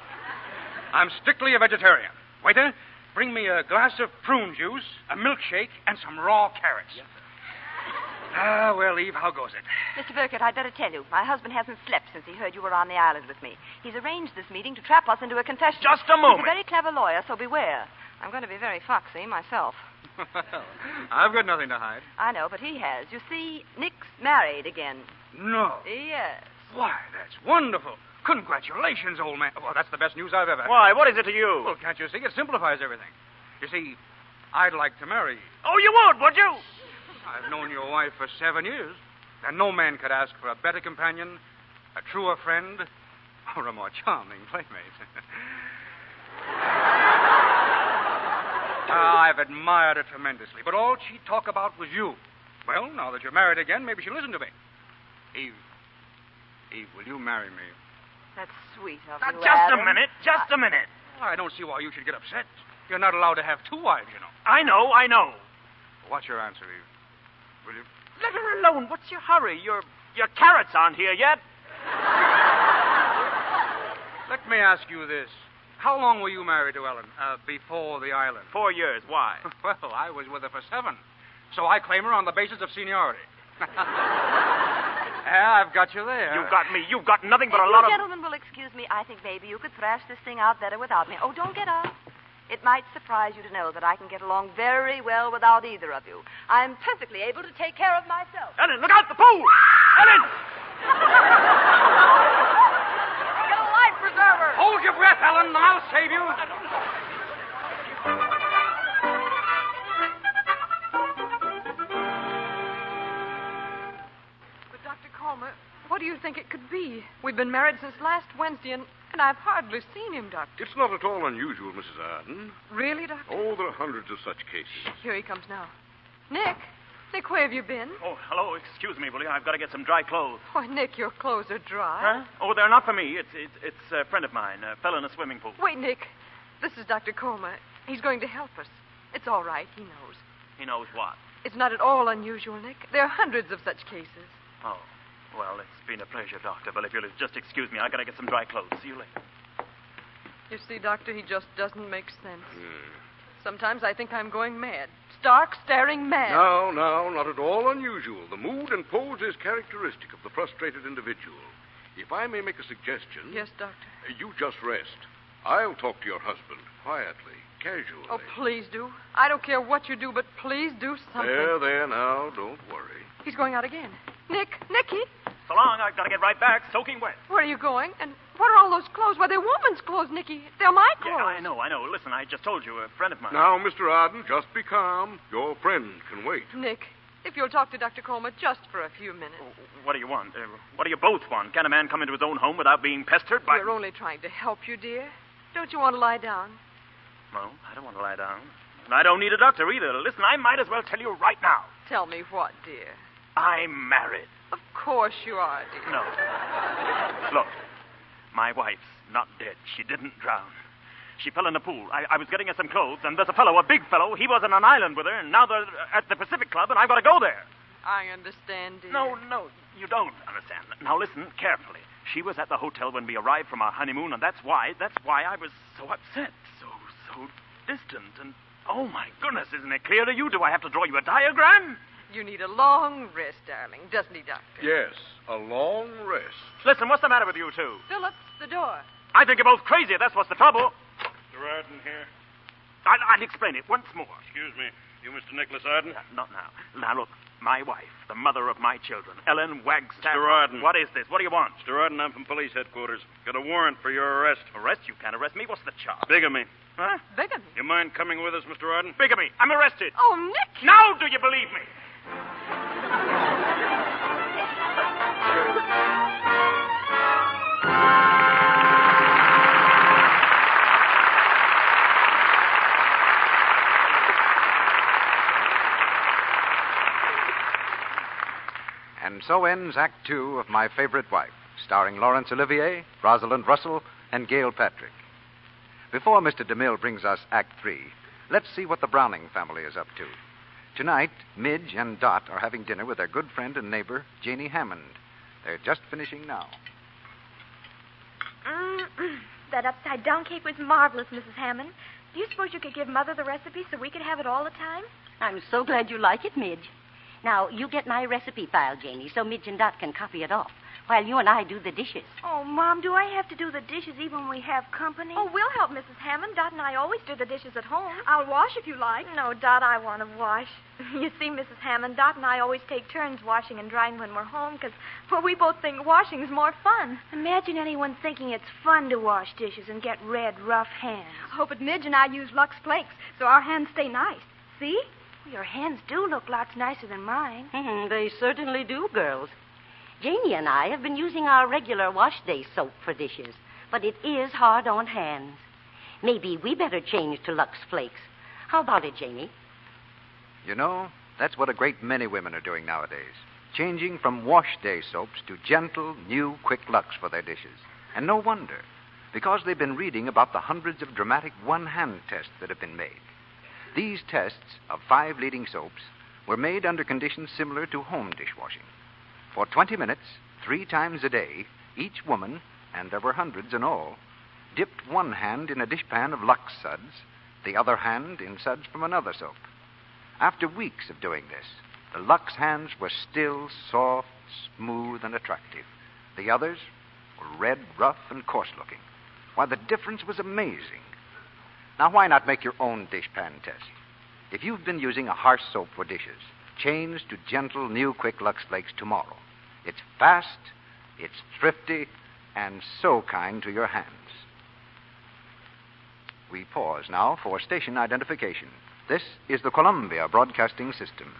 I'm strictly a vegetarian. Waiter, bring me a glass of prune juice, a milkshake, and some raw carrots. Yes, sir. Well, Eve, how goes it? Mr. Burkett, I'd better tell you. My husband hasn't slept since he heard you were on the island with me. He's arranged this meeting to trap us into a confession. Just a moment. He's a very clever lawyer, so beware. I'm going to be very foxy myself. Well, I've got nothing to hide. I know, but he has. You see, Nick's married again. No. Yes. Why, that's wonderful. Congratulations, old man. Well, that's the best news I've ever had. Why, what is it to you? Well, can't you see? It simplifies everything. You see, I'd like to marry you. Oh, you would you? I've known your wife for 7 years, and no man could ask for a better companion, a truer friend, or a more charming playmate. I've admired her tremendously, but all she'd talk about was you. Well, now that you're married again, maybe she'll listen to me. Eve, will you marry me? That's sweet of Now, you, just Adam. a minute, just a minute. Well, I don't see why you should get upset. You're not allowed to have 2 wives, you know. I know. What's your answer, Eve? Will you? Let her alone. What's your hurry? Your carrots aren't here yet. Let me ask you this. How long were you married to Ellen before the island? 4 years. Why? Well, I was with her for 7. So I claim her on the basis of seniority. Yeah, I've got you there. You've got me. You've got nothing but If a lot you of... gentlemen will excuse me, I think maybe you could thrash this thing out better without me. Oh, don't get up. It might surprise you to know that I can get along very well without either of you. I'm perfectly able to take care of myself. Ellen, look out, the pool! Ellen! Get a life preserver! Hold your breath, Ellen, and I'll save you. do you think it could be? We've been married since last Wednesday, and I've hardly seen him, Doctor. It's not at all unusual, Mrs. Arden. Really, Doctor? Oh, there are hundreds of such cases. Here he comes now. Nick, where have you been? Oh, hello. Excuse me, will you? I've got to get some dry clothes. Why, Nick, your clothes are dry. Huh? Oh, they're not for me. It's a friend of mine, a fellow in a swimming pool. Wait, Nick. This is Dr. Coma. He's going to help us. It's all right. He knows. He knows what? It's not at all unusual, Nick. There are hundreds of such cases. Oh, well, it's been a pleasure, Doctor. But if you'll just excuse me, I've got to get some dry clothes. See you later. You see, Doctor, he just doesn't make sense. Sometimes I think I'm going mad. Stark, staring mad. No, not at all unusual. The mood and pose is characteristic of the frustrated individual. If I may make a suggestion... Yes, Doctor. You just rest. I'll talk to your husband, quietly, casually. Oh, please do. I don't care what you do, but please do something. There, now, don't worry. He's going out again. Nicky! So long, I've got to get right back, soaking wet. Where are you going? And what are all those clothes? Why, they're woman's clothes, Nicky. They're my clothes. Yeah, I know. Listen, I just told you, a friend of mine. Now, Mr. Arden, just be calm. Your friend can wait. Nick, if you'll talk to Dr. Coma just for a few minutes. What do you want? What do you both want? Can a man come into his own home without being pestered by... We're only trying to help you, dear. Don't you want to lie down? No, I don't want to lie down. And I don't need a doctor either. Listen, I might as well tell you right now. Tell me what, dear? I'm married. Of course you are, dear. No. Look, my wife's not dead. She didn't drown. She fell in the pool. I was getting her some clothes, and there's a fellow, a big fellow. He was on an island with her, and now they're at the Pacific Club, and I've got to go there. I understand, dear. No, you don't understand. Now listen carefully. She was at the hotel when we arrived from our honeymoon, and that's why I was so upset, so distant, and oh my goodness, isn't it clear to you? Do I have to draw you a diagram? You need a long rest, darling, doesn't he, Doctor? Yes, a long rest. Listen, what's the matter with you two? Phillips, the door. I think you're both crazy. That's what's the trouble. Mr. Arden here. I'll explain it once more. Excuse me. You Mr. Nicholas Arden? Not now. Now, look, my wife, the mother of my children, Ellen Wagstaff. Mr. Arden. What is this? What do you want? Mr. Arden, I'm from police headquarters. Got a warrant for your arrest. Arrest? You can't arrest me. What's the charge? Bigamy. Huh? Bigamy? You mind coming with us, Mr. Arden? Bigamy. I'm arrested. Oh, Nick! Now do you believe me? And so ends Act Two of My Favorite Wife, starring Laurence Olivier, Rosalind Russell, and Gail Patrick. Before Mr. DeMille brings us Act Three, let's see what the Browning family is up to. Tonight, Midge and Dot are having dinner with their good friend and neighbor, Janie Hammond. They're just finishing now. That upside-down cake was marvelous, Mrs. Hammond. Do you suppose you could give Mother the recipe so we could have it all the time? I'm so glad you like it, Midge. Now, you get my recipe file, Janie, so Midge and Dot can copy it off, while you and I do the dishes. Oh, Mom, do I have to do the dishes even when we have company? Oh, we'll help Mrs. Hammond. Dot and I always do the dishes at home. I'll wash if you like. No, Dot, I want to wash. You see, Mrs. Hammond, Dot and I always take turns washing and drying when we're home because, well, we both think washing's more fun. Imagine anyone thinking it's fun to wash dishes and get red, rough hands. Oh, but Midge and I use Lux Flakes, so our hands stay nice. See? Well, your hands do look lots nicer than mine. They certainly do, girls. Janie and I have been using our regular wash day soap for dishes, but it is hard on hands. Maybe we better change to Lux Flakes. How about it, Janie? You know, that's what a great many women are doing nowadays. Changing from wash day soaps to gentle, new, quick Lux for their dishes. And no wonder, because they've been reading about the hundreds of dramatic one-hand tests that have been made. These tests of 5 leading soaps were made under conditions similar to home dishwashing. For 20 minutes, 3 times a day, each woman, and there were hundreds in all, dipped one hand in a dishpan of Lux suds, the other hand in suds from another soap. After weeks of doing this, the Lux hands were still soft, smooth, and attractive. The others were red, rough, and coarse-looking. Why, the difference was amazing. Now, why not make your own dishpan test? If you've been using a harsh soap for dishes, change to gentle, new, quick Lux Flakes tomorrow. It's fast, it's thrifty, and so kind to your hands. We pause now for station identification. This is the Columbia Broadcasting System.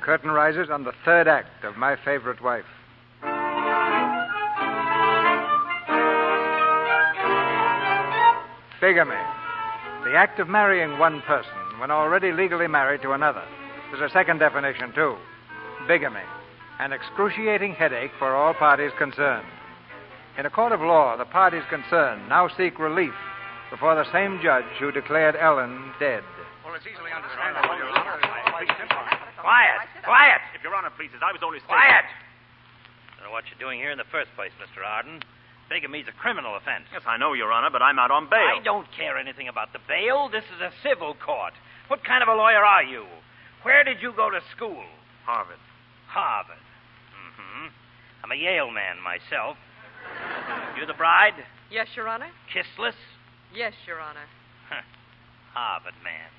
curtain rises on the third act of My Favorite Wife. Bigamy. The act of marrying one person when already legally married to another. There's a second definition, too. Bigamy. An excruciating headache for all parties concerned. In a court of law, the parties concerned now seek relief before the same judge who declared Ellen dead. Well, it's easily understandable, Your Honor. Quiet! If Your Honor pleases, I was only stating... Quiet! I don't know what you're doing here in the first place, Mr. Arden. Bigamy's a criminal offense. Yes, I know, Your Honor, but I'm out on bail. I don't care anything about the bail. This is a civil court. What kind of a lawyer are you? Where did you go to school? Harvard. Harvard. Mm-hmm. I'm a Yale man myself. You the bride? Yes, Your Honor. Kissless? Yes, Your Honor. Harvard man.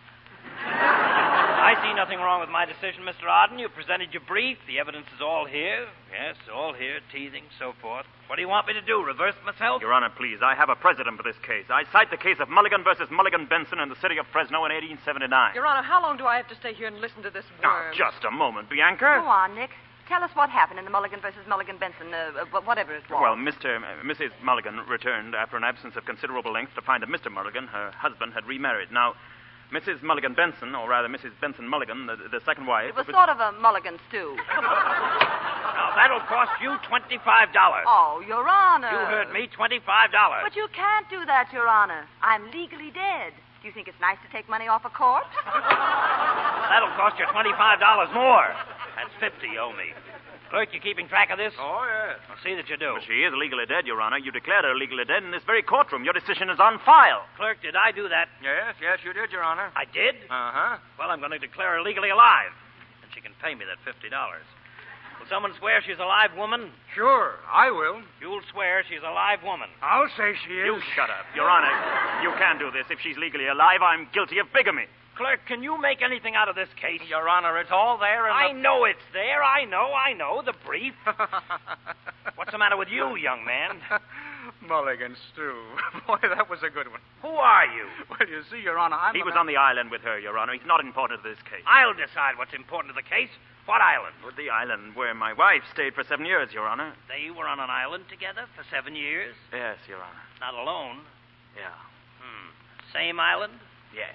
I see nothing wrong with my decision, Mr. Arden. You presented your brief. The evidence is all here. Yes, all here. Teething, so forth. What do you want me to do? Reverse myself? Your Honor, please. I have a precedent for this case. I cite the case of Mulligan versus Mulligan Benson in the city of Fresno in 1879. Your Honor, how long do I have to stay here and listen to this worm? Now, just a moment, Bianca. Go on, Nick. Tell us what happened in the Mulligan versus Mulligan Benson, whatever it was. Well, Mrs. Mulligan returned after an absence of considerable length to find that Mr. Mulligan, her husband, had remarried. Now, Mrs. Mulligan Benson, or rather Mrs. Benson Mulligan, the second wife... It was sort of a mulligan stew. Now, that'll cost you $25. Oh, Your Honor. You heard me, $25. But you can't do that, Your Honor. I'm legally dead. Do you think it's nice to take money off a corpse? That'll cost you $25 more. That's $50 you owe me. Clerk, you keeping track of this? Oh, yes. I'll see that you do. But she is legally dead, Your Honor. You declared her legally dead in this very courtroom. Your decision is on file. Clerk, did I do that? Yes, you did, Your Honor. I did? Uh-huh. Well, I'm going to declare her legally alive. And she can pay me that $50. Will someone swear she's a live woman? Sure, I will. You'll swear she's a live woman. I'll say she is. You shut up. Your Honor, you can't do this. If she's legally alive, I'm guilty of bigamy. Clerk, can you make anything out of this case? Your Honor, it's all there in I know it's there. I know. The brief. What's the matter with you, young man? Mulligan stew. Boy, that was a good one. Who are you? Well, you see, Your Honor, He was on the island with her, Your Honor. He's not important to this case. I'll decide what's important to the case. What island? Well, the island where my wife stayed for 7 years, Your Honor. They were on an island together for 7 years? Yes, Your Honor. Not alone? Yeah. Same island? Yes.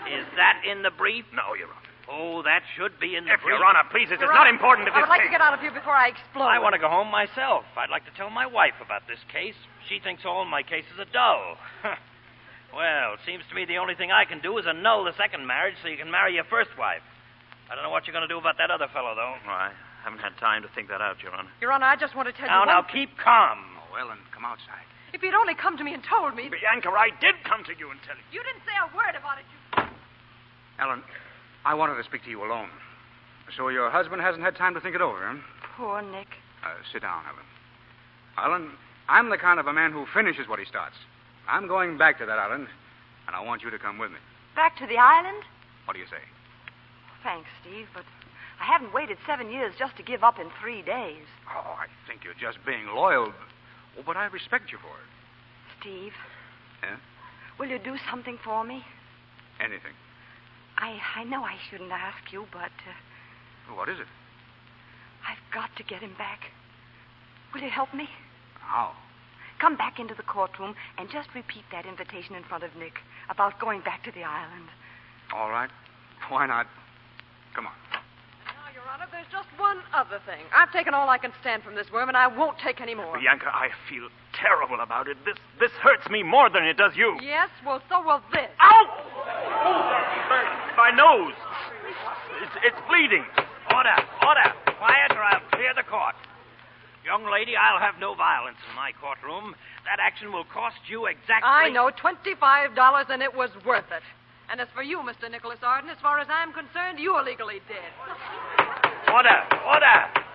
Is that in the brief? No, Your Honor. Oh, that should be in the brief. Your Honor, please, it's not important to this I would like case. to get out of here before I explode. I want to go home myself. I'd like to tell my wife about this case. She thinks all my cases are dull. Well, it seems to me the only thing I can do is annul the second marriage so you can marry your first wife. I don't know what you're going to do about that other fellow, though. Well, I haven't had time to think that out, Your Honor. Your Honor, I just want to tell you Now, one thing. keep calm. Oh, Ellen, come outside. If you'd only come to me and told me... Bianca, I did come to you and tell you. You didn't say a word about it, Ellen, I wanted to speak to you alone. So your husband hasn't had time to think it over, huh? Poor Nick. Sit down, Ellen. Ellen, I'm the kind of a man who finishes what he starts. I'm going back to that island, and I want you to come with me. Back to the island? What do you say? Thanks, Steve, but I haven't waited 7 years just to give up in 3 days. Oh, I think you're just being loyal. Oh, but I respect you for it. Steve. Yeah? Will you do something for me? Anything. I know I shouldn't ask you, but... What is it? I've got to get him back. Will you help me? How? Come back into the courtroom and just repeat that invitation in front of Nick about going back to the island. All right. Why not? Come on. Now, Your Honor, there's just one other thing. I've taken all I can stand from this worm, and I won't take any more. Bianca, I feel terrible about it. This hurts me more than it does you. Yes, well, so will this. Ow! My nose. It's bleeding. Order. Quiet, or I'll clear the court. Young lady, I'll have no violence in my courtroom. That action will cost you exactly... I know, $25, and it was worth it. And as for you, Mr. Nicholas Arden, as far as I'm concerned, you are legally dead. Order.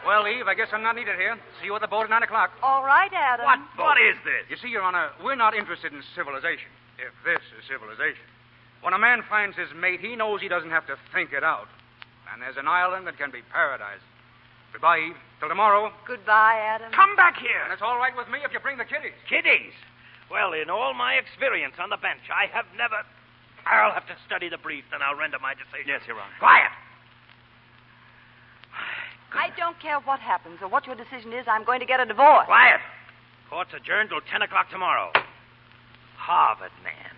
Well, Eve, I guess I'm not needed here. See you at the boat at 9 o'clock. All right, Adam. What is this? You see, Your Honor, we're not interested in civilization, if this is civilization. When a man finds his mate, he knows he doesn't have to think it out. And there's an island that can be paradise. Goodbye, Eve. Till tomorrow. Goodbye, Adam. Come back here. And it's all right with me if you bring the kiddies. Kiddies? Well, in all my experience on the bench, I have never... I'll have to study the brief, then I'll render my decision. Yes, Your Honor. Quiet. I don't care what happens or what your decision is. I'm going to get a divorce. Quiet. Court's adjourned till 10 o'clock tomorrow. Harvard man.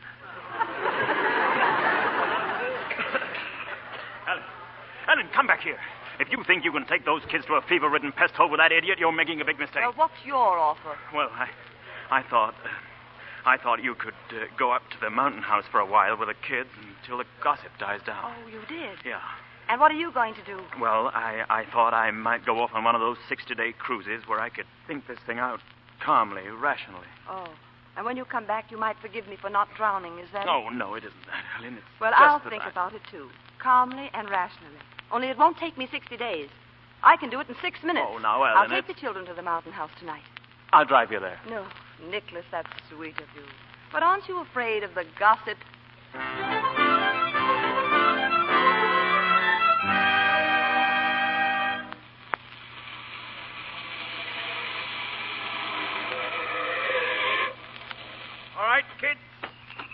Ellen, come back here. If you think you can take those kids to a fever-ridden pest hole with that idiot, you're making a big mistake. Well, what's your offer? Well, I thought you could go up to the mountain house for a while with the kids until the gossip dies down. Oh, you did? Yeah. And what are you going to do? Well, I thought I might go off on one of those 60-day cruises where I could think this thing out calmly, rationally. Oh. And when you come back, you might forgive me for not drowning, is that Oh, no, it isn't that, Ellen. It's Well, just I'll that think I... about it, too. Calmly and rationally. Only it won't take me 60 days. I can do it in 6 minutes. Oh, now, Ellen, I'll take the children to the mountain house tonight. I'll drive you there. No, Nicholas, that's sweet of you. But aren't you afraid of the gossip? All right, kids.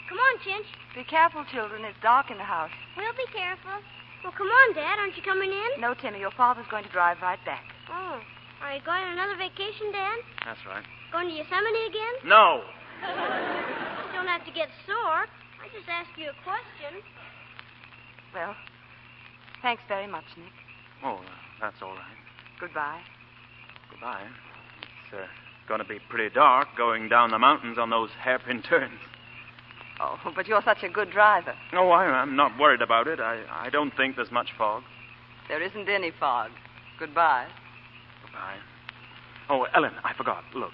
Come on, Chinch. Be careful, children. It's dark in the house. We'll be careful. Well, come on, Dad. Aren't you coming in? No, Timmy, your father's going to drive right back. Oh. Are you going on another vacation, Dad? That's right. Going to Yosemite again? No. You don't have to get sore. I just asked you a question. Well, thanks very much, Nick. Oh, that's all right. Goodbye. Goodbye. It's going to be pretty dark going down the mountains on those hairpin turns. Oh, but you're such a good driver. No, I'm not worried about it. I don't think there's much fog. There isn't any fog. Goodbye. Goodbye. Oh, Ellen, I forgot. Look,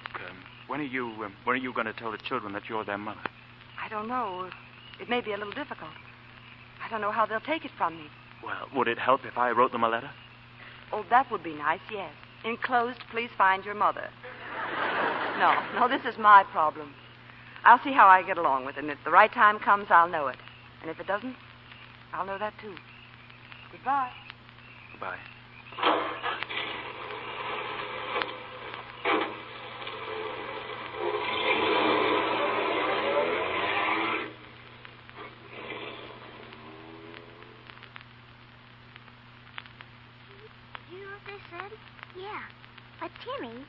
when are you going to tell the children that you're their mother? I don't know. It may be a little difficult. I don't know how they'll take it from me. Well, would it help if I wrote them a letter? Oh, that would be nice, yes. Enclosed, please find your mother. No, this is my problem. I'll see how I get along with it, and if the right time comes, I'll know it. And if it doesn't, I'll know that, too. Goodbye. Goodbye. You know what they said? Yeah. But, Timmy,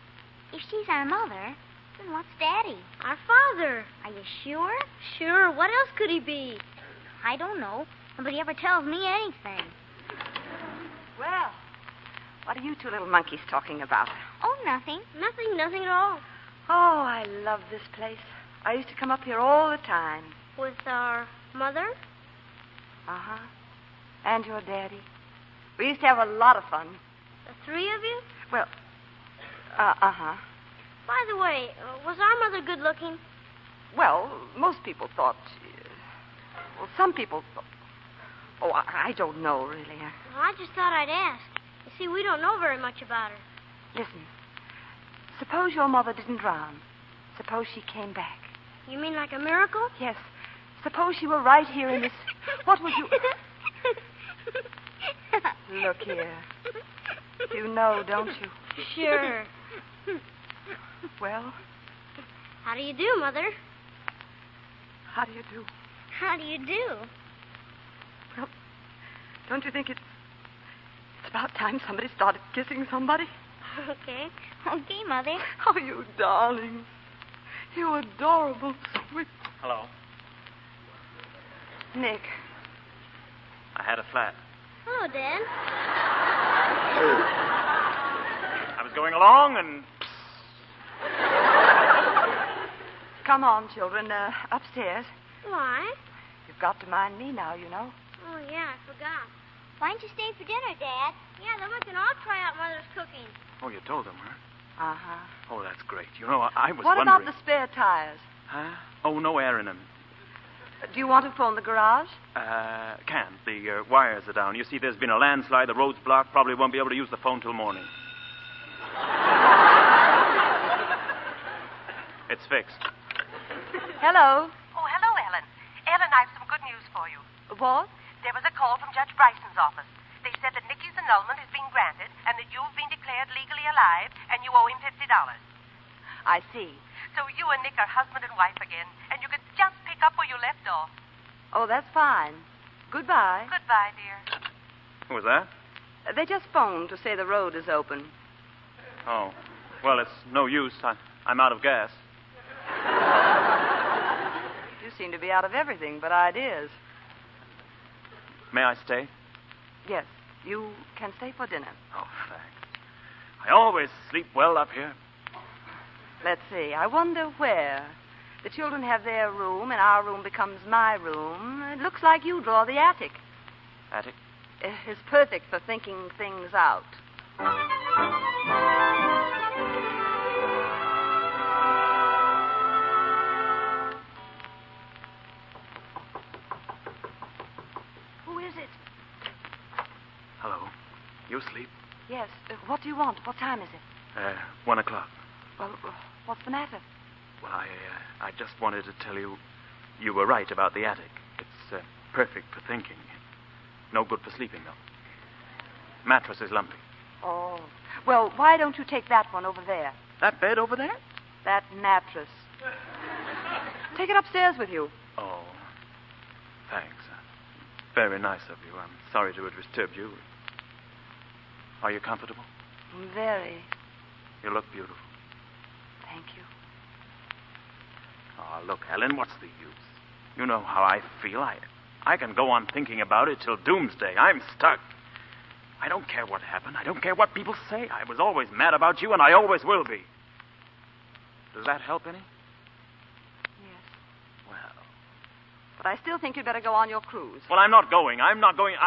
if she's our mother, then what's Daddy? Our father. Are you sure? Sure. What else could he be? I don't know. Nobody ever tells me anything. Well, what are you two little monkeys talking about? Oh, nothing. Nothing at all. Oh, I love this place. I used to come up here all the time. With our mother? Uh-huh. And your daddy. We used to have a lot of fun. The three of you? Well, uh-huh. By the way, was our mother good looking? Well, most people thought... well, some people thought... Oh, I don't know, really. Well, I just thought I'd ask. You see, we don't know very much about her. Listen. Suppose your mother didn't drown. Suppose she came back. You mean like a miracle? Yes. Suppose she were right here in this... What would you... Look here. You know, don't you? Sure. Well? How do you do, Mother? How do you do? How do you do? Well, don't you think it's about time somebody started kissing somebody? Okay, Mother. Oh, you darling. You adorable, sweet... Hello. Nick. I had a flat. Hello, Dad. I was going along and... Come on, children. Upstairs. Why? You've got to mind me now, you know. Oh, yeah, I forgot. Why don't you stay for dinner, Dad? Yeah, then we can all try out Mother's cooking. Oh, you told them, huh? Uh-huh. Oh, that's great. You know, I was What wondering... about the spare tires? Huh? Oh, no air in them. Do you want to phone the garage? Can't. The wires are down. You see, there's been a landslide. The road's blocked. Probably won't be able to use the phone till morning. It's fixed. Hello. Oh, hello, Ellen. Ellen, I have some good news for you. What? There was a call from Judge Bryson's office. They said that Nicky's annulment has been granted and that you've been declared legally alive and you owe him $50. I see. So you and Nick are husband and wife again, and you could just pick up where you left off. Oh, that's fine. Goodbye. Goodbye, dear. Who was that? They just phoned to say the road is open. Oh. Well, it's no use. I'm out of gas. You seem to be out of everything but ideas. May I stay? Yes, you can stay for dinner. Oh, thanks. I always sleep well up here. Let's see. I wonder where. The children have their room, and our room becomes my room. It looks like you draw the attic. Attic? It's perfect for thinking things out. Who is it? Hello. You asleep? Yes. What do you want? What time is it? 1 o'clock. Well, what's the matter? Well, I just wanted to tell you were right about the attic. It's perfect for thinking. No good for sleeping, though. Mattress is lumpy. Oh. Well, why don't you take that one over there? That bed over there? That mattress. Take it upstairs with you. Oh. Thanks. Very nice of you. I'm sorry to have disturbed you. Are you comfortable? Very. You look beautiful. Thank you. Oh, look, Helen, what's the use? You know how I feel. I can go on thinking about it till doomsday. I'm stuck. I don't care what happened. I don't care what people say. I was always mad about you, and I always will be. Does that help any? Yes. Well. But I still think you'd better go on your cruise. Well, I'm not going. I'm not going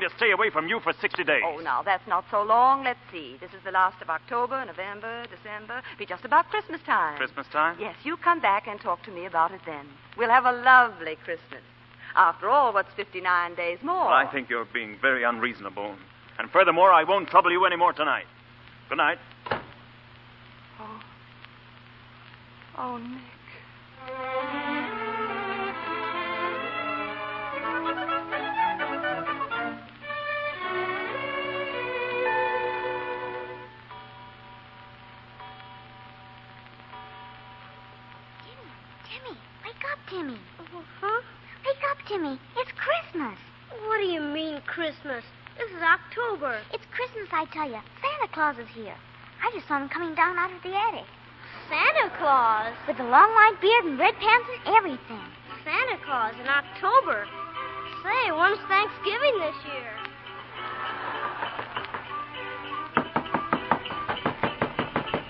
to stay away from you for 60 days. Oh, now, that's not so long. Let's see. This is the last of October, November, December. Be just about Christmas time. Christmas time? Yes, you come back and talk to me about it then. We'll have a lovely Christmas. After all, what's 59 days more? Well, I think you're being very unreasonable. And furthermore, I won't trouble you any more tonight. Good night. Oh. Oh, Nick. Timmy. Huh? Wake up, Timmy. It's Christmas. What do you mean, Christmas? This is October. It's Christmas, I tell you. Santa Claus is here. I just saw him coming down out of the attic. Santa Claus? With the long white beard and red pants and everything. Santa Claus in October? Say, when's Thanksgiving this year?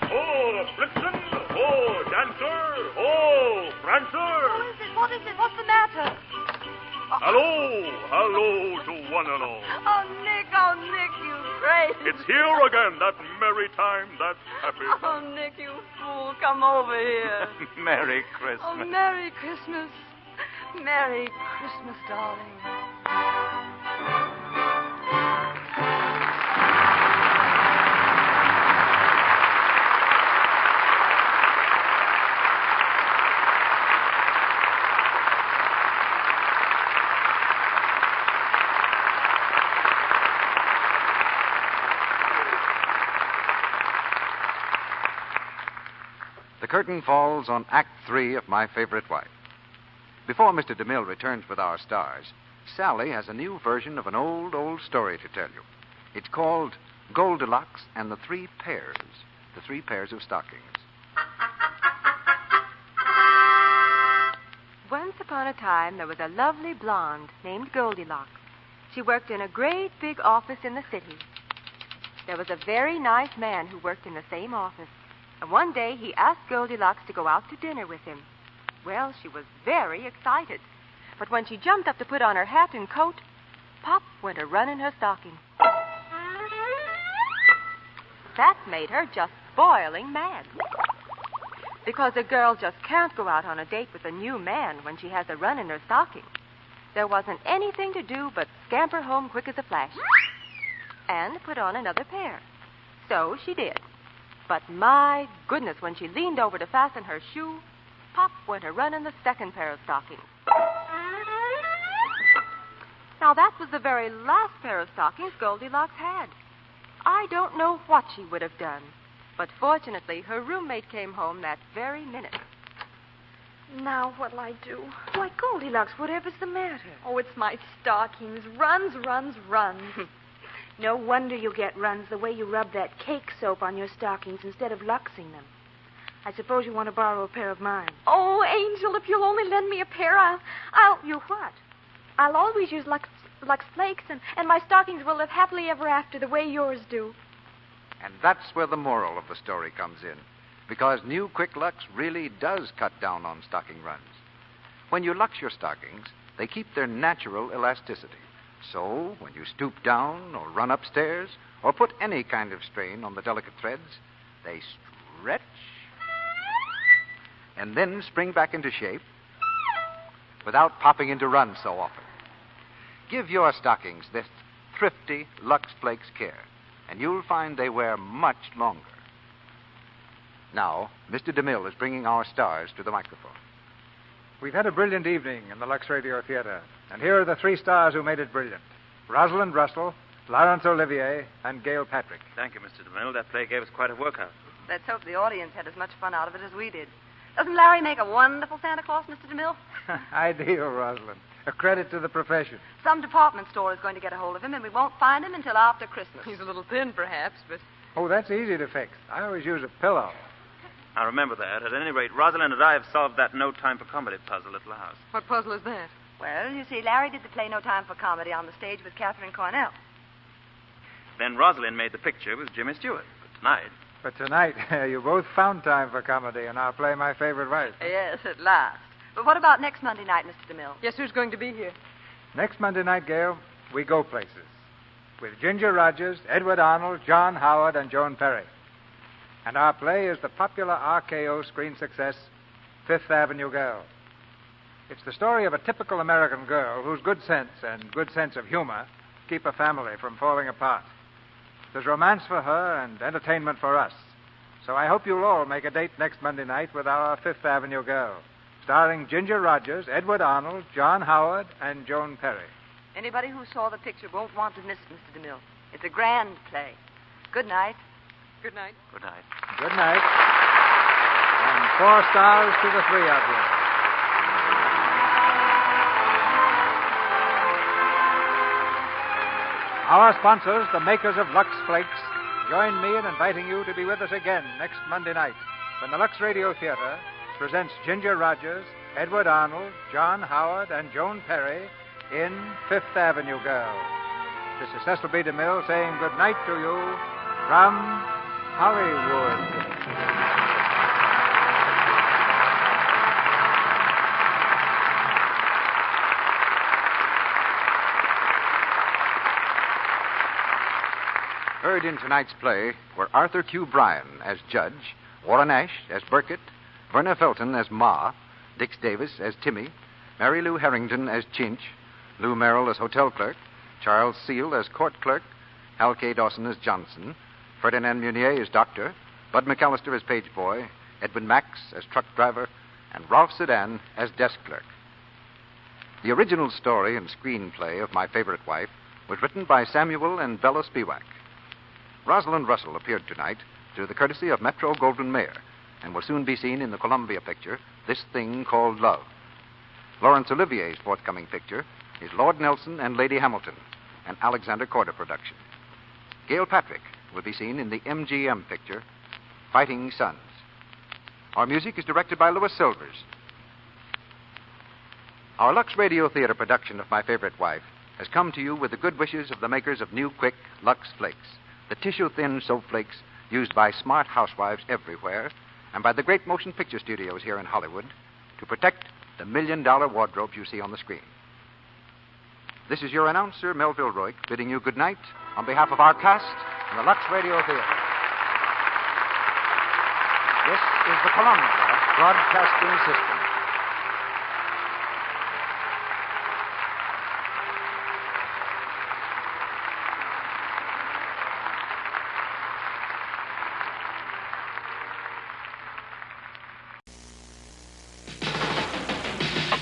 Oh, Blitzen! Oh, Dancer! Oh, Prancer! Who is it? What is it? What's the matter? Hello to one and all. Oh, Nick, you crazy. It's here again, that merry time, that happy time. Oh, Nick, you fool, come over here. Merry Christmas. Oh, Merry Christmas. Merry Christmas, darling. The curtain falls on Act 3 of My Favorite Wife. Before Mr. DeMille returns with our stars, Sally has a new version of an old story to tell you. It's called Goldilocks and the Three Pairs of Stockings. Once upon a time, there was a lovely blonde named Goldilocks. She worked in a great big office in the city. There was a very nice man who worked in the same office. And one day he asked Goldilocks to go out to dinner with him. Well, she was very excited. But when she jumped up to put on her hat and coat, pop went a run in her stocking. That made her just boiling mad. Because a girl just can't go out on a date with a new man when she has a run in her stocking. There wasn't anything to do but scamper home quick as a flash. And put on another pair. So she did. But my goodness, when she leaned over to fasten her shoe, pop went a run in the second pair of stockings. Now, that was the very last pair of stockings Goldilocks had. I don't know what she would have done, but fortunately, her roommate came home that very minute. Now what'll I do? Why, Goldilocks, whatever's the matter? Oh, it's my stockings. Runs. No wonder you get runs the way you rub that cake soap on your stockings instead of luxing them. I suppose you want to borrow a pair of mine. Oh, Angel, if you'll only lend me a pair, You what? I'll always use Lux Flakes, and my stockings will live happily ever after the way yours do. And that's where the moral of the story comes in. Because new Quick Lux really does cut down on stocking runs. When you lux your stockings, they keep their natural elasticity. So, when you stoop down or run upstairs or put any kind of strain on the delicate threads, they stretch and then spring back into shape without popping into runs so often. Give your stockings this thrifty Lux Flakes care, and you'll find they wear much longer. Now, Mr. DeMille is bringing our stars to the microphone. We've had a brilliant evening in the Lux Radio Theater, and here are the 3 stars who made it brilliant. Rosalind Russell, Laurence Olivier, and Gail Patrick. Thank you, Mr. DeMille. That play gave us quite a workout. Let's hope the audience had as much fun out of it as we did. Doesn't Larry make a wonderful Santa Claus, Mr. DeMille? Ideal, Rosalind. A credit to the profession. Some department store is going to get a hold of him, and we won't find him until after Christmas. He's a little thin, perhaps, but... Oh, that's easy to fix. I always use a pillow. I remember that. At any rate, Rosalind and I have solved that no time for comedy puzzle at last. What puzzle is that? Well, you see, Larry did the play No Time for Comedy on the stage with Catherine Cornell. Then Rosalind made the picture with Jimmy Stewart. But tonight, you both found time for comedy in our play My Favorite Wife. Yes, at last. But what about next Monday night, Mr. DeMille? Yes, who's going to be here? Next Monday night, Gail, we go places. With Ginger Rogers, Edward Arnold, John Howard, and Joan Perry. And our play is the popular RKO screen success, Fifth Avenue Girl. It's the story of a typical American girl whose good sense and good sense of humor keep a family from falling apart. There's romance for her and entertainment for us. So I hope you'll all make a date next Monday night with our Fifth Avenue Girl, starring Ginger Rogers, Edward Arnold, John Howard, and Joan Perry. Anybody who saw the picture won't want to miss Mr. DeMille. It's a grand play. Good night. Good night. Good night. Good night. And 4 stars to the 3 of you. Our sponsors, the makers of Lux Flakes, join me in inviting you to be with us again next Monday night when the Lux Radio Theater presents Ginger Rogers, Edward Arnold, John Howard, and Joan Perry in Fifth Avenue Girl. This is Cecil B. DeMille saying good night to you from Hollywood. Heard in tonight's play were Arthur Q. Bryan as Judge, Warren Ash as Burkett, Verna Felton as Ma, Dix Davis as Timmy, Mary Lou Harrington as Chinch, Lou Merrill as Hotel Clerk, Charles Seal as Court Clerk, Hal K. Dawson as Johnson, Ferdinand Munier as Doctor, Bud McAllister as Page Boy, Edwin Max as Truck Driver, and Ralph Sedan as Desk Clerk. The original story and screenplay of My Favorite Wife was written by Samuel and Bella Spivak. Rosalind Russell appeared tonight through the courtesy of Metro Goldwyn Mayer and will soon be seen in the Columbia picture, This Thing Called Love. Laurence Olivier's forthcoming picture is Lord Nelson and Lady Hamilton, an Alexander Korda production. Gail Patrick will be seen in the MGM picture, Fighting Sons. Our music is directed by Louis Silvers. Our Lux Radio Theater production of My Favorite Wife has come to you with the good wishes of the makers of New Quick Lux Flakes, the tissue-thin soap flakes used by smart housewives everywhere and by the great motion picture studios here in Hollywood to protect the million-dollar wardrobes you see on the screen. This is your announcer, Melville Roig, bidding you good night on behalf of our cast and the Lux Radio Theater. This is the Columbia Broadcasting System.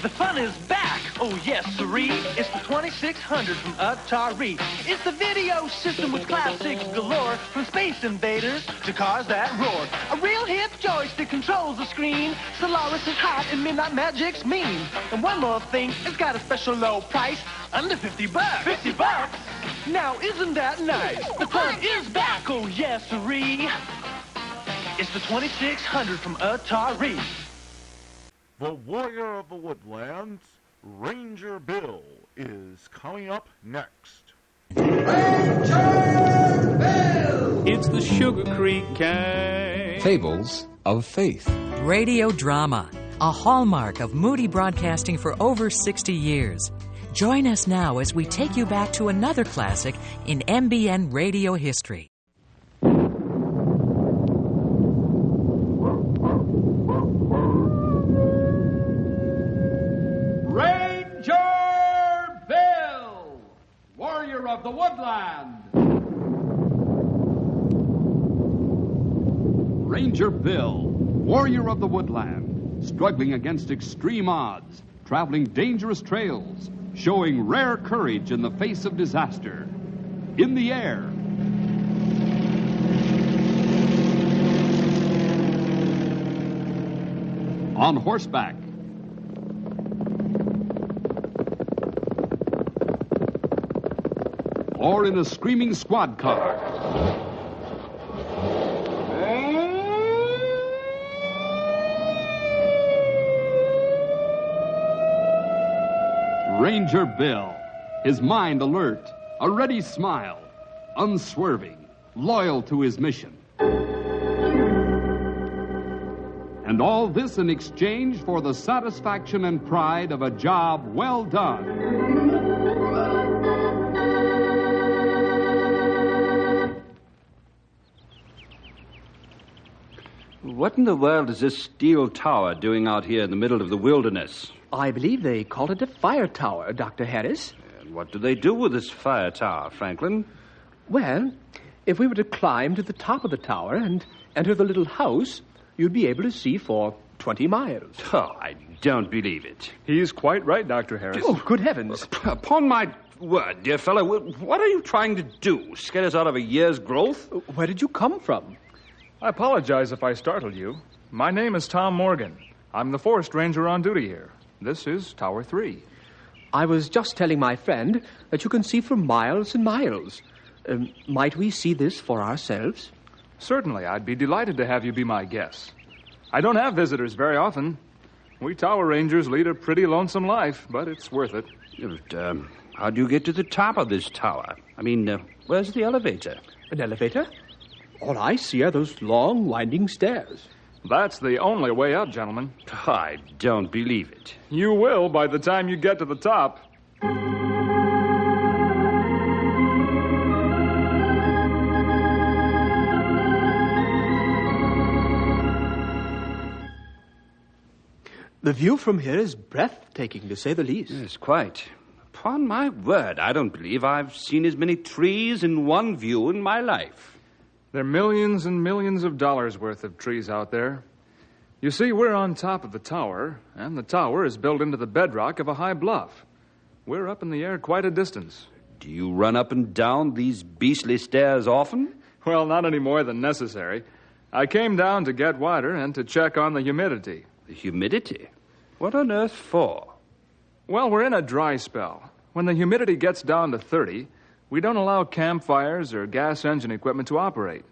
The fun is back. Oh, yes, sirree. It's the 2600 from Atari. It's the video system with classics galore, from Space Invaders to cars that roar. A real hip joystick controls the screen. Solaris is hot and Midnight Magic's mean. And one more thing, it's got a special low price, under $50. $50? Now, isn't that nice? The fun is back, oh yes, sirree. It's the 2600 from Atari. The Warrior of the Woodlands, Ranger Bill, is coming up next. It's the Sugar Creek Gang. Fables of Faith. Radio drama, a hallmark of Moody Broadcasting for over 60 years. Join us now as we take you back to another classic in MBN radio history. Ranger Bill, Warrior of the Woodland. Ranger Bill, Warrior of the Woodland, struggling against extreme odds, traveling dangerous trails, showing rare courage in the face of disaster. In the air. On horseback. Or in a screaming squad car. Ranger Bill, his mind alert, a ready smile, unswerving, loyal to his mission. And all this in exchange for the satisfaction and pride of a job well done. What in the world is this steel tower doing out here in the middle of the wilderness? I believe they call it a fire tower, Dr. Harris. And what do they do with this fire tower, Franklin? Well, if we were to climb to the top of the tower and enter the little house, you'd be able to see for 20 miles. Oh, I don't believe it. He's quite right, Dr. Harris. Oh, good heavens. Upon my word, dear fellow, what are you trying to do? Scare us out of a year's growth? Where did you come from? I apologize if I startled you. My name is Tom Morgan. I'm the forest ranger on duty here. This is Tower 3. I was just telling my friend that you can see for miles and miles. Might we see this for ourselves? Certainly. I'd be delighted to have you be my guest. I don't have visitors very often. We Tower Rangers lead a pretty lonesome life, but it's worth it. But, how do you get to the top of this tower? I mean, where's the elevator? An elevator? All I see are those long, winding stairs. That's the only way up, gentlemen. I don't believe it. You will by the time you get to the top. The view from here is breathtaking, to say the least. Yes, quite. Upon my word, I don't believe I've seen as many trees in one view in my life. There are millions and millions of dollars worth of trees out there. You see, we're on top of the tower, and the tower is built into the bedrock of a high bluff. We're up in the air quite a distance. Do you run up and down these beastly stairs often? Well, not any more than necessary. I came down to get water and to check on the humidity. The humidity? What on earth for? Well, we're in a dry spell. When the humidity gets down to 30, we don't allow campfires or gas engine equipment to operate.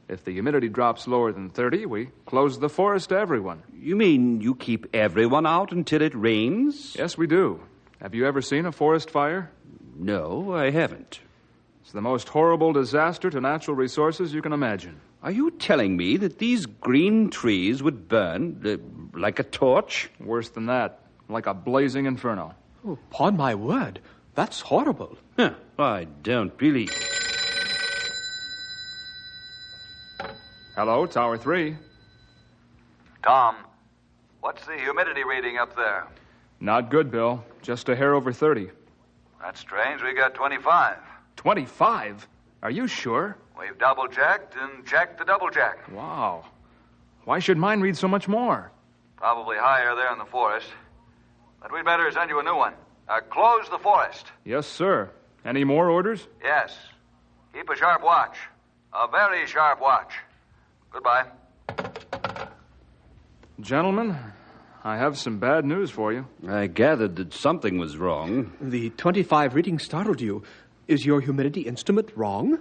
If the humidity drops lower than 30, we close the forest to everyone. You mean you keep everyone out until it rains? Yes, we do. Have you ever seen a forest fire? No, I haven't. It's the most horrible disaster to natural resources you can imagine. Are you telling me that these green trees would burn like a torch? Worse than that, like a blazing inferno. Oh, upon my word, that's horrible. Huh, I don't believe it. Hello, Tower 3. Tom, what's the humidity reading up there? Not good, Bill. Just a hair over 30. That's strange. We got 25. 25? Are you sure? We've double-checked and checked the double-check. Wow. Why should mine read so much more? Probably higher there in the forest. But we'd better send you a new one. Close the forest. Yes, sir. Any more orders? Yes. Keep a sharp watch. A very sharp watch. Goodbye. Gentlemen, I have some bad news for you. I gathered that something was wrong. The 25 reading startled you. Is your humidity instrument wrong?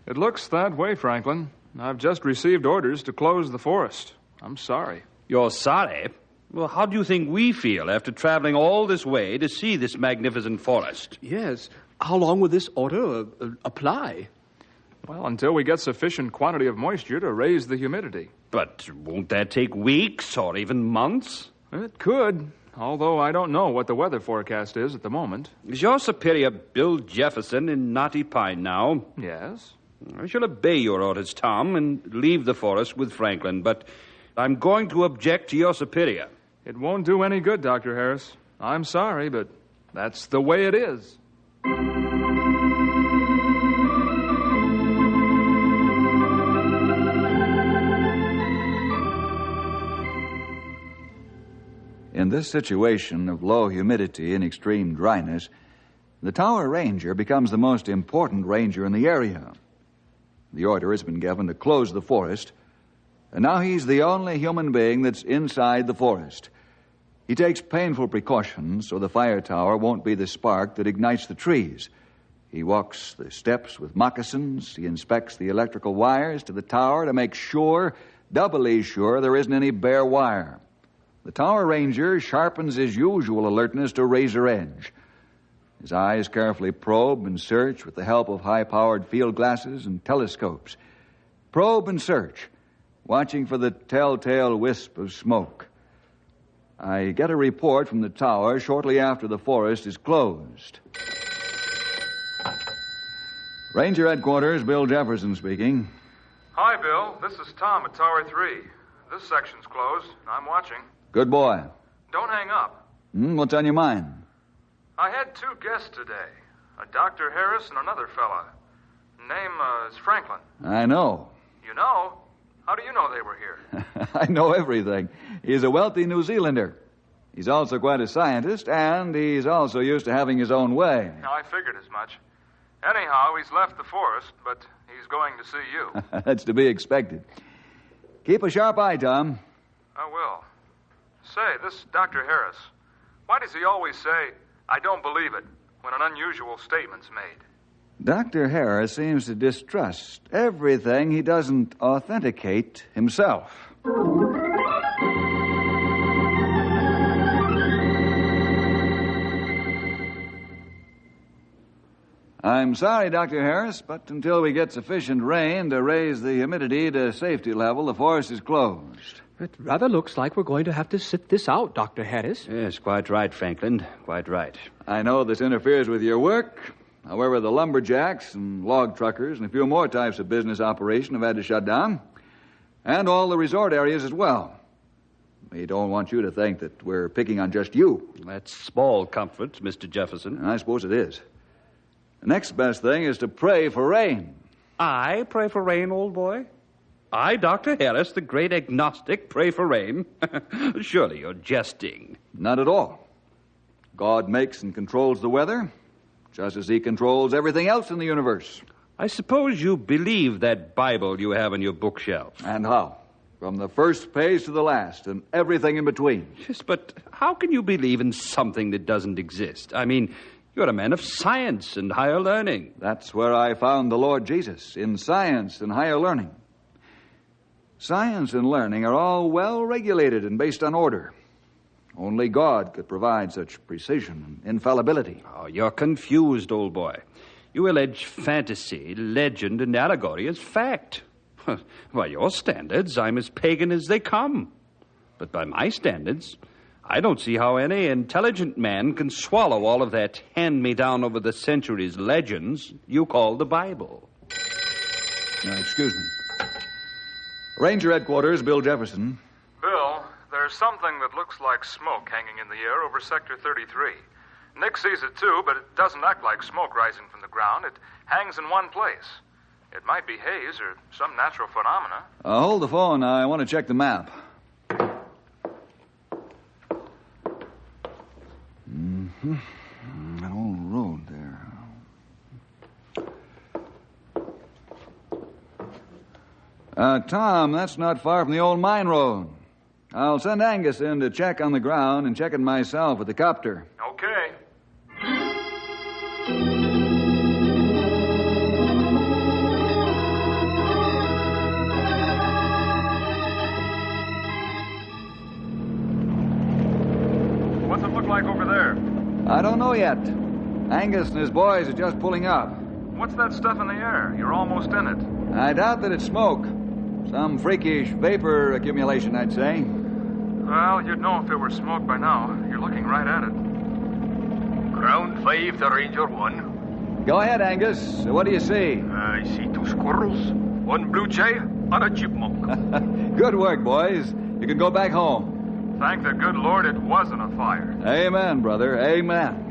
It looks that way, Franklin. I've just received orders to close the forest. I'm sorry. You're sorry? Well, how do you think we feel after traveling all this way to see this magnificent forest? Yes. How long will this order apply? Well, until we get sufficient quantity of moisture to raise the humidity. But won't that take weeks or even months? It could, although I don't know what the weather forecast is at the moment. Is your superior Bill Jefferson in Knotty Pine now? Yes. I shall obey your orders, Tom, and leave the forest with Franklin, but I'm going to object to your superior. It won't do any good, Dr. Harris. I'm sorry, but that's the way it is. In this situation of low humidity and extreme dryness, the Tower Ranger becomes the most important ranger in the area. The order has been given to close the forest, and now he's the only human being that's inside the forest. He takes painful precautions so the fire tower won't be the spark that ignites the trees. He walks the steps with moccasins. He inspects the electrical wires to the tower to make sure, doubly sure, there isn't any bare wire. The Tower Ranger sharpens his usual alertness to razor edge. His eyes carefully probe and search with the help of high-powered field glasses and telescopes. Probe and search, watching for the telltale wisp of smoke. I get a report from the tower shortly after the forest is closed. Ranger Headquarters, Bill Jefferson speaking. Hi, Bill. This is Tom at Tower 3. This section's closed. I'm watching. Good boy. Don't hang up. What's on your mind? I had 2 guests today. A Dr. Harris and another fella. Name is Franklin. I know. You know? How do you know they were here? I know everything. He's a wealthy New Zealander. He's also quite a scientist, and he's also used to having his own way. I figured as much. Anyhow, he's left the forest, but he's going to see you. That's to be expected. Keep a sharp eye, Tom. I will. Say, this Dr. Harris, why does he always say, "I don't believe it," when an unusual statement's made? Dr. Harris seems to distrust everything he doesn't authenticate himself. I'm sorry, Dr. Harris, but until we get sufficient rain to raise the humidity to safety level, the forest is closed. It rather looks like we're going to have to sit this out, Dr. Harris. Yes, quite right, Franklin. Quite right. I know this interferes with your work. However, the lumberjacks and log truckers and a few more types of business operation have had to shut down. And all the resort areas as well. We don't want you to think that we're picking on just you. That's small comfort, Mr. Jefferson. I suppose it is. The next best thing is to pray for rain. I pray for rain, old boy? I, Dr. Harris, the great agnostic, pray for rain? Surely you're jesting. Not at all. God makes and controls the weather, just as he controls everything else in the universe. I suppose you believe that Bible you have on your bookshelf. And how? From the first page to the last, and everything in between. Yes, but how can you believe in something that doesn't exist? I mean, you're a man of science and higher learning. That's where I found the Lord Jesus, in science and higher learning. Science and learning are all well regulated and based on order. Only God could provide such precision and infallibility. Oh, you're confused, old boy. You allege fantasy, legend, and allegory as fact. By your standards, I'm as pagan as they come. But by my standards, I don't see how any intelligent man can swallow all of that hand-me-down over the centuries legends you call the Bible. Now, excuse me. Ranger Headquarters, Bill Jefferson. Bill, there's something that looks like smoke hanging in the air over Sector 33. Nick sees it too, but it doesn't act like smoke rising from the ground. It hangs in one place. It might be haze or some natural phenomena. Hold the phone. I want to check the map. Mm-hmm. That old road there. Tom, that's not far from the old mine road. I'll send Angus in to check on the ground and check it myself with the copter. Okay. I don't know yet. Angus and his boys are just pulling up. What's that stuff in the air? You're almost in it. I doubt that it's smoke. Some freakish vapor accumulation, I'd say. Well, you'd know if it were smoke by now. You're looking right at it. Ground 5 to Ranger 1. Go ahead, Angus. What do you see? I see 2 squirrels, 1 blue jay, and a chipmunk. Good work, boys. You can go back home. Thank the good Lord it wasn't a fire. Amen, brother. Amen.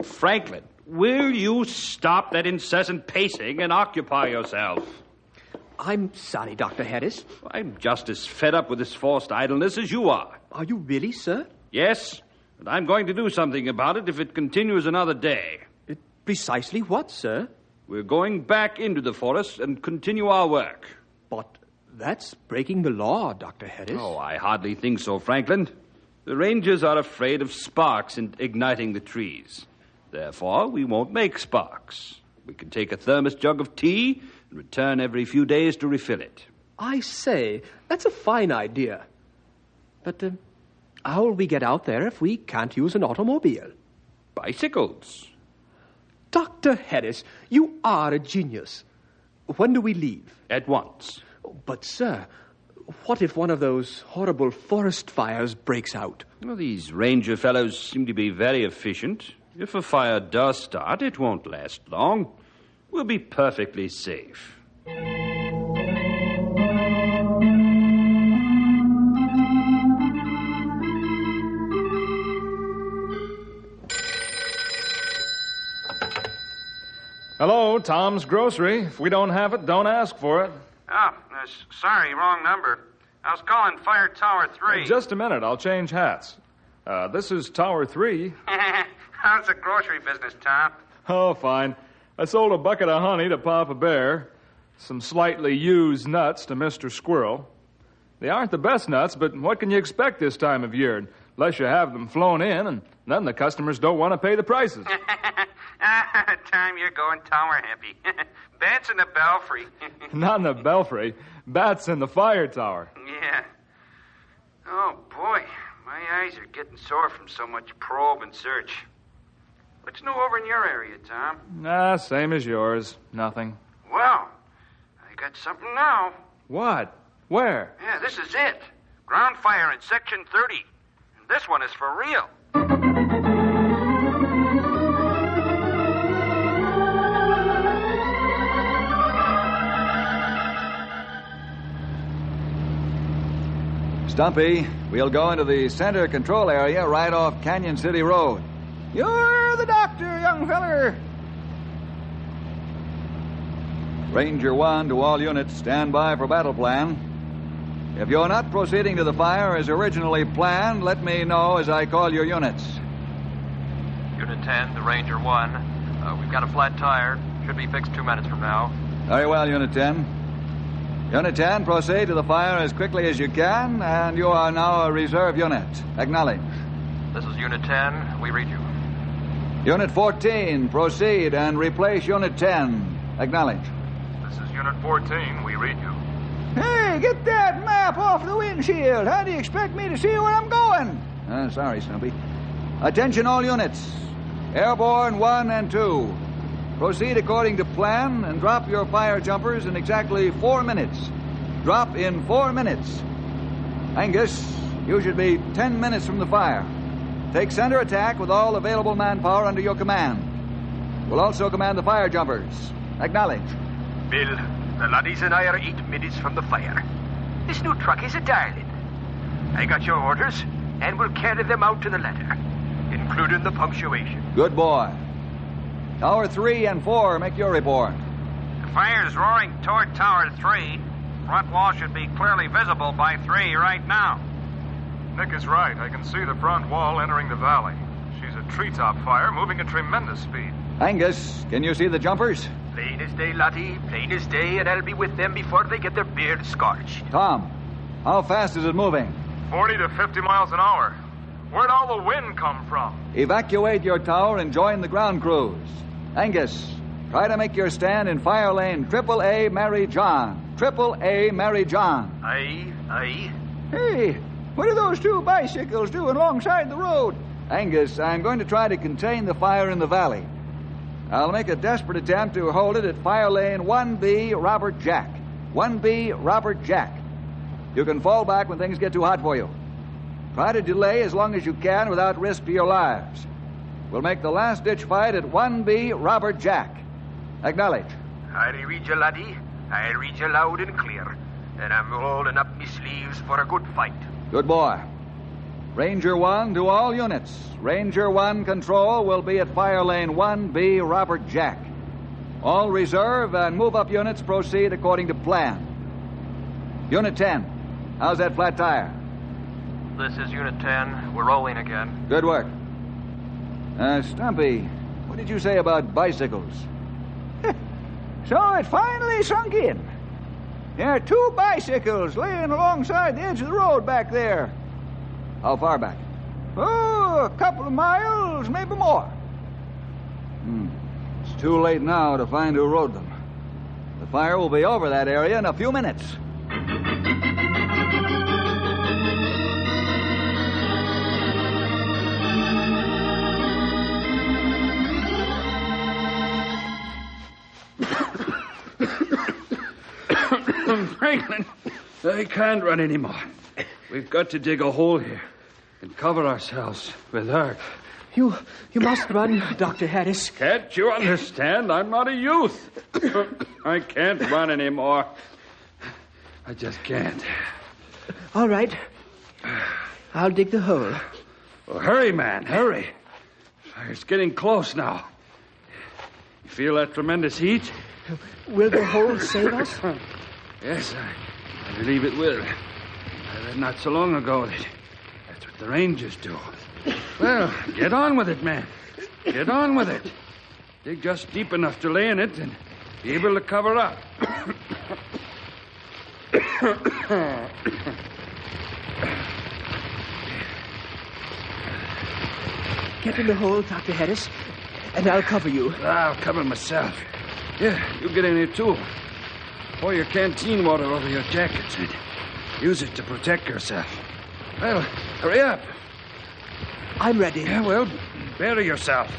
Franklin, will you stop that incessant pacing and occupy yourself? I'm sorry, Dr. Harris. I'm just as fed up with this forced idleness as you are. Are you really, sir? Yes, but I'm going to do something about it if it continues another day. Precisely what, sir? We're going back into the forest and continue our work. But that's breaking the law, Dr. Harris. Oh, I hardly think so, Franklin. The rangers are afraid of sparks in igniting the trees. Therefore, we won't make sparks. We can take a thermos jug of tea and return every few days to refill it. I say, that's a fine idea. But how will we get out there if we can't use an automobile? Bicycles. Dr. Harris, you are a genius. When do we leave? At once. But, sir, what if one of those horrible forest fires breaks out? Well, these ranger fellows seem to be very efficient. If a fire does start, it won't last long. We'll be perfectly safe. Hello, Tom's Grocery. If we don't have it, don't ask for it. Oh, sorry, wrong number. I was calling Fire Tower 3. Just a minute, I'll change hats. This is Tower 3. How's the grocery business, Tom? Oh, fine. I sold a bucket of honey to Papa Bear, some slightly used nuts to Mr. Squirrel. They aren't the best nuts, but what can you expect this time of year? Unless you have them flown in, and then the customers don't want to pay the prices. Tom, you're going tower happy. Bats in the belfry. Not in the belfry. Bats in the fire tower. Yeah. Oh, boy. My eyes are getting sore from so much probe and search. What's new over in your area, Tom? Same as yours. Nothing. Well, I got something now. What? Where? Yeah, this is it. Ground fire in Section 30. And this one is for real. Stumpy, we'll go into the center control area right off Canyon City Road. You're the doctor, young feller. Ranger 1 to all units, stand by for battle plan. If you're not proceeding to the fire as originally planned, let me know as I call your units. Unit 10 to Ranger 1. We've got a flat tire. Should be fixed 2 minutes from now. Very well, Unit 10. Unit 10, proceed to the fire as quickly as you can, and you are now a reserve unit. Acknowledge. This is Unit 10. We read you. Unit 14, proceed and replace Unit 10. Acknowledge. This is Unit 14. We read you. Hey, get that map off the windshield. How do you expect me to see where I'm going? Sorry, Stumpy. Attention all units. Airborne 1 and 2. Proceed according to plan and drop your fire jumpers in exactly 4 minutes. Drop in 4 minutes. Angus, you should be 10 minutes from the fire. Take center attack with all available manpower under your command. We'll also command the fire jumpers. Acknowledge. Bill, the laddies and I are 8 minutes from the fire. This new truck is a darling. I got your orders, and we'll carry them out to the letter, including the punctuation. Good boy. Tower 3 and 4, make your report. The fire's roaring toward Tower 3. Front wall should be clearly visible by 3 right now. Nick is right. I can see the front wall entering the valley. She's a treetop fire moving at tremendous speed. Angus, can you see the jumpers? Plain as day, laddie. Plain as day, and I'll be with them before they get their beards scorched. Tom, how fast is it moving? 40 to 50 miles an hour. Where'd all the wind come from? Evacuate your tower and join the ground crews. Angus, Try to make your stand in fire lane AAA Mary John. AAA Mary John. Aye, aye. Hey, what are those two bicycles doing alongside the road? Angus, I'm going to try to contain the fire in the valley. I'll make a desperate attempt to hold it at fire lane 1B Robert Jack. 1B Robert Jack. You can fall back when things get too hot for you. Try to delay as long as you can without risk to your lives. We'll make the last-ditch fight at 1B Robert Jack. Acknowledge. I read you, laddie. I read you loud and clear. And I'm rolling up my sleeves for a good fight. Good boy. Ranger 1 to all units. Ranger 1 control will be at fire lane 1B Robert Jack. All reserve and move-up units proceed according to plan. Unit 10, how's that flat tire? This is Unit 10. We're rolling again. Good work. Stumpy, what did you say about bicycles? So it finally sunk in. There are two bicycles laying alongside the edge of the road back there. How far back? Oh, a couple of miles, maybe more. It's too late now to find who rode them. The fire will be over that area in a few minutes. Franklin, I can't run anymore. We've got to dig a hole here and cover ourselves with earth. You must run, Dr. Harris. Can't you understand? I'm not a youth. I can't run anymore. I just can't. All right. I'll dig the hole. Well, hurry, man, hurry. Fire's getting close now. You feel that tremendous heat? Will the hole save us? Yes, I believe it will. I read not so long ago that that's what the Rangers do. Well, get on with it, man. Get on with it. Dig just deep enough to lay in it and be able to cover up. Get in the hole, Dr. Harris, and I'll cover you. I'll cover myself. Yeah, you get in here, too. Pour your canteen water over your jackets and use it to protect yourself. Well, hurry up. I'm ready. Yeah, well, bury yourself.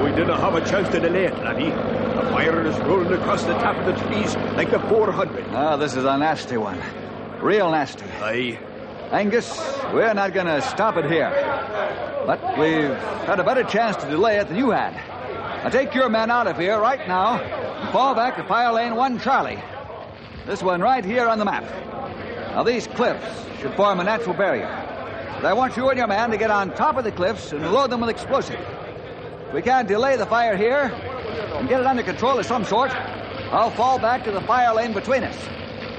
We didn't have a chance to delay it, laddie. The fire is rolling across the top of the trees like the 400. This is a nasty one. Real nasty. Aye. Angus, we're not going to stop it here. But we've had a better chance to delay it than you had. Now take your men out of here right now and fall back to fire lane 1 Charlie. This one right here on the map. Now these cliffs should form a natural barrier. But I want you and your man to get on top of the cliffs and load them with explosive. If we can't delay the fire here and get it under control of some sort, I'll fall back to the fire lane between us.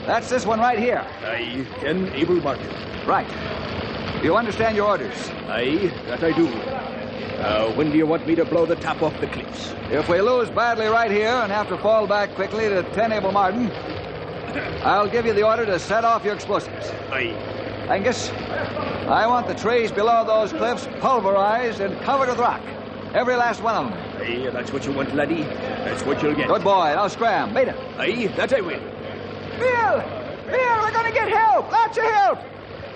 That's this one right here. Aye, Ken able-bodied. Right. Do you understand your orders? Aye, that I do. When do you want me to blow the top off the cliffs? If we lose badly right here and have to fall back quickly to 10 Able Martin, I'll give you the order to set off your explosives. Aye. Angus, I want the trees below those cliffs pulverized and covered with rock. Every last one of them. Aye, that's what you want, laddie. That's what you'll get. Good boy. Now scram. Beat it. Aye, that I will. Bill, we're going to get help. Lots of help.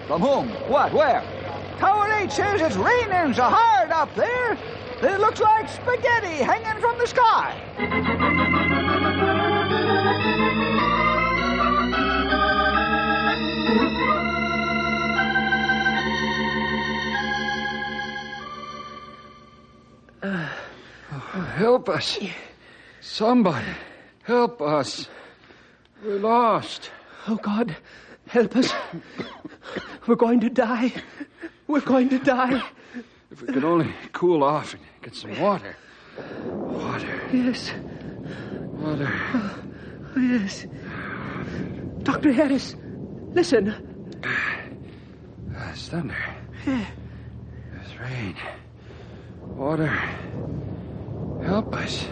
From whom? What? Where? Tower 8 says it's raining so hard up there. It looks like spaghetti hanging from the sky. Help us. Somebody, help us. We're lost. Oh, God, help us. We're going to die. We're going to die. If we could only cool off and get some water. Water. Yes. Water. Oh, yes. Dr. Harris, listen. It's thunder. Yeah. It's rain. Water, help us.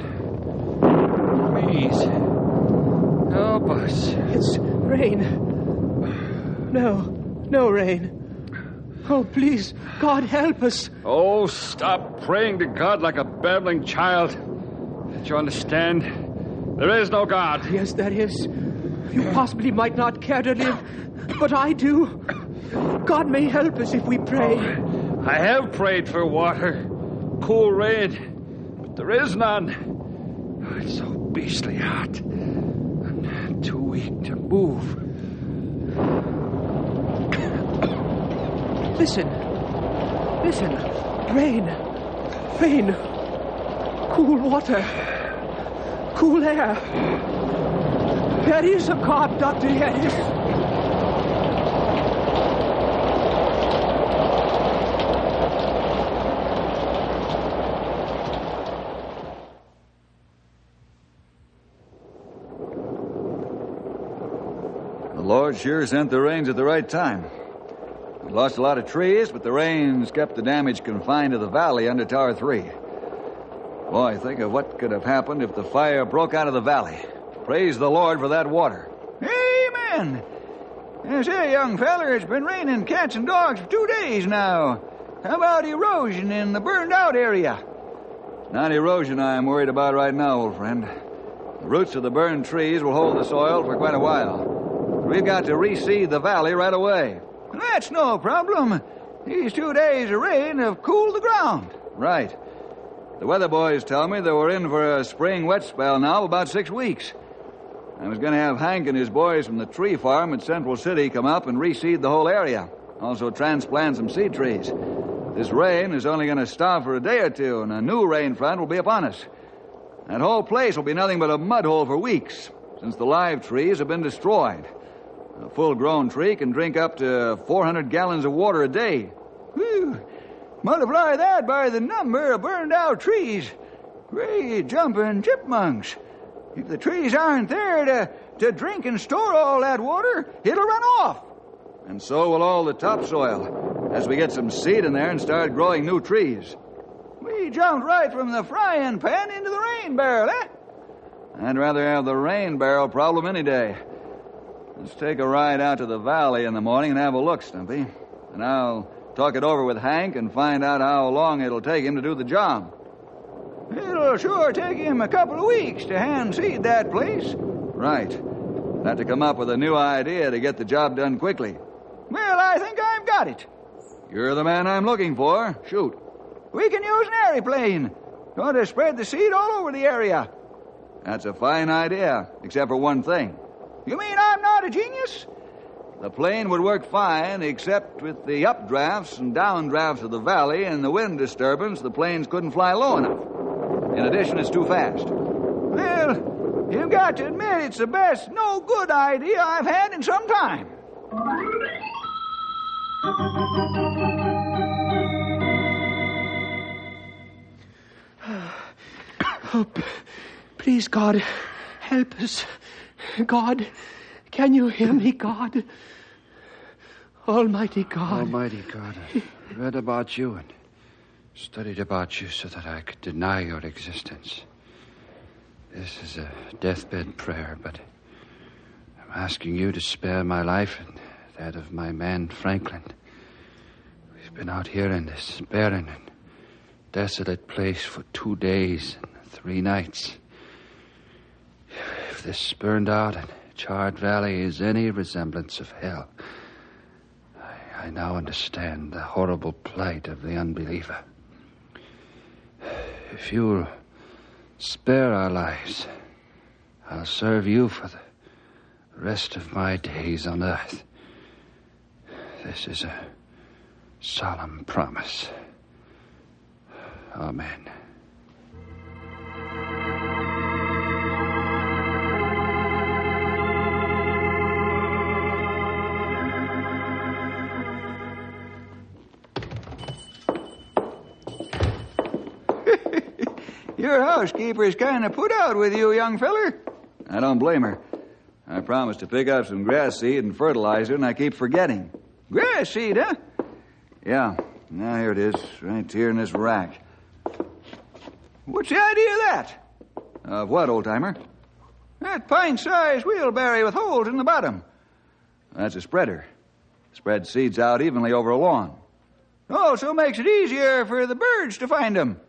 Please, help us. It's rain. No rain. Oh, please, God, help us. Oh, stop praying to God like a babbling child. Don't you understand? There is no God. Yes, there is. You possibly might not care to live, but I do. God may help us if we pray. Oh, I have prayed for water, cool rain, but there is none. Oh, it's so beastly hot. I'm too weak to move. Listen. Rain. Cool water. Cool air. There is a God, Dr. Harris. The Lord sure sent the rains at the right time. We lost a lot of trees, but the rains kept the damage confined to the valley under Tower 3. Boy, think of what could have happened if the fire broke out of the valley. Praise the Lord for that water. Amen. I say, young feller, it's been raining cats and dogs for 2 days now. How about erosion in the burned-out area? Not erosion I'm worried about right now, old friend. The roots of the burned trees will hold the soil for quite a while. We've got to reseed the valley right away. That's no problem. These 2 days of rain have cooled the ground. Right. The weather boys tell me that we're in for a spring wet spell now of about 6 weeks. I was going to have Hank and his boys from the tree farm at Central City come up and reseed the whole area. Also transplant some seed trees. This rain is only going to stop for a day or two, and a new rain front will be upon us. That whole place will be nothing but a mud hole for weeks, since the live trees have been destroyed. A full-grown tree can drink up to 400 gallons of water a day. Whew. Multiply that by the number of burned-out trees. Great jumping chipmunks. If the trees aren't there to drink and store all that water, it'll run off. And so will all the topsoil, as we get some seed in there and start growing new trees. We jumped right from the frying pan into the rain barrel, eh? I'd rather have the rain barrel problem any day. Let's take a ride out to the valley in the morning and have a look, Stumpy. And I'll talk it over with Hank and find out how long it'll take him to do the job. It'll sure take him a couple of weeks to hand seed that place. Right. Have to come up with a new idea to get the job done quickly. Well, I think I've got it. You're the man I'm looking for. Shoot. We can use an aeroplane. Going to spread the seed all over the area. That's a fine idea, except for one thing. You mean I'm not a genius? The plane would work fine, except with the updrafts and downdrafts of the valley and the wind disturbance, the planes couldn't fly low enough. In addition, it's too fast. Well, you've got to admit it's the best no-good idea I've had in some time. Oh, please, God, help us. God, can you hear me, God? Almighty God. Almighty God, I read about you and studied about you so that I could deny your existence. This is a deathbed prayer, but I'm asking you to spare my life and that of my man, Franklin. We've been out here in this barren and desolate place for 2 days and 3 nights. If this burned out and charred valley is any resemblance of hell, I now understand the horrible plight of the unbeliever. If you'll spare our lives, I'll serve you for the rest of my days on earth. This is a solemn promise. Amen. Your housekeeper's kind of put out with you, young feller. I don't blame her. I promised to pick up some grass seed and fertilizer, and I keep forgetting. Grass seed, huh? Yeah. Now, here it is, right here in this rack. What's the idea of that? Of what, old-timer? That pint-sized wheelbarrow with holes in the bottom. That's a spreader. Spreads seeds out evenly over a lawn. Also makes it easier for the birds to find them.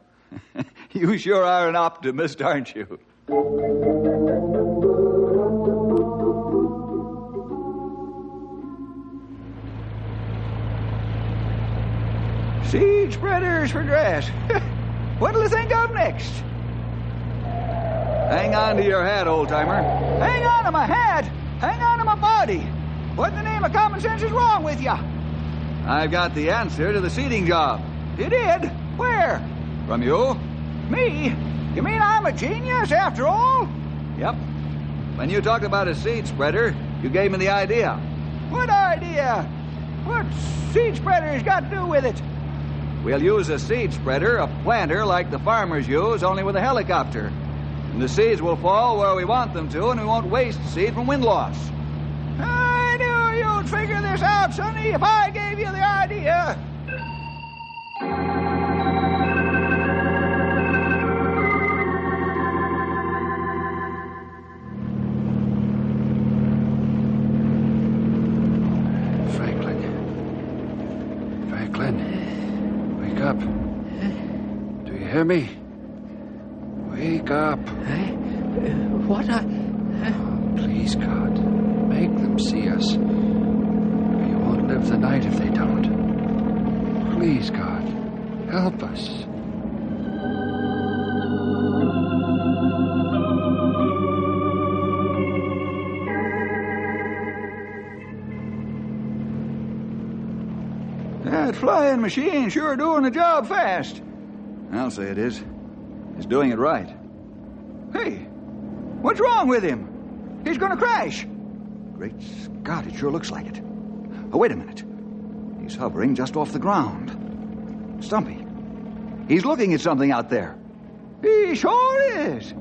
You sure are an optimist, aren't you? Seed spreaders for grass. What'll you think of next? Hang on to your hat, old-timer. Hang on to my hat? Hang on to my body. What in the name of common sense is wrong with you? I've got the answer to the seeding job. You did? Where? From you? Me? You mean I'm a genius after all? Yep. When you talked about a seed spreader, you gave me the idea. What idea? What's seed spreaders got to do with it? We'll use a seed spreader, a planter like the farmers use, only with a helicopter. And the seeds will fall where we want them to, and we won't waste seed from wind loss. I knew you'd figure this out, Sonny, if I gave you the idea. Franklin, wake up. Do you hear me? Wake up. What? Please, God, make them see us. We won't live the night if they don't. Please, God, help us. That flying machine sure doing the job fast. I'll say it is. He's doing it right. Hey, what's wrong with him? He's gonna crash. Great Scott, it sure looks like it. Oh, wait a minute. He's hovering just off the ground. Stumpy, he's looking at something out there. He sure is.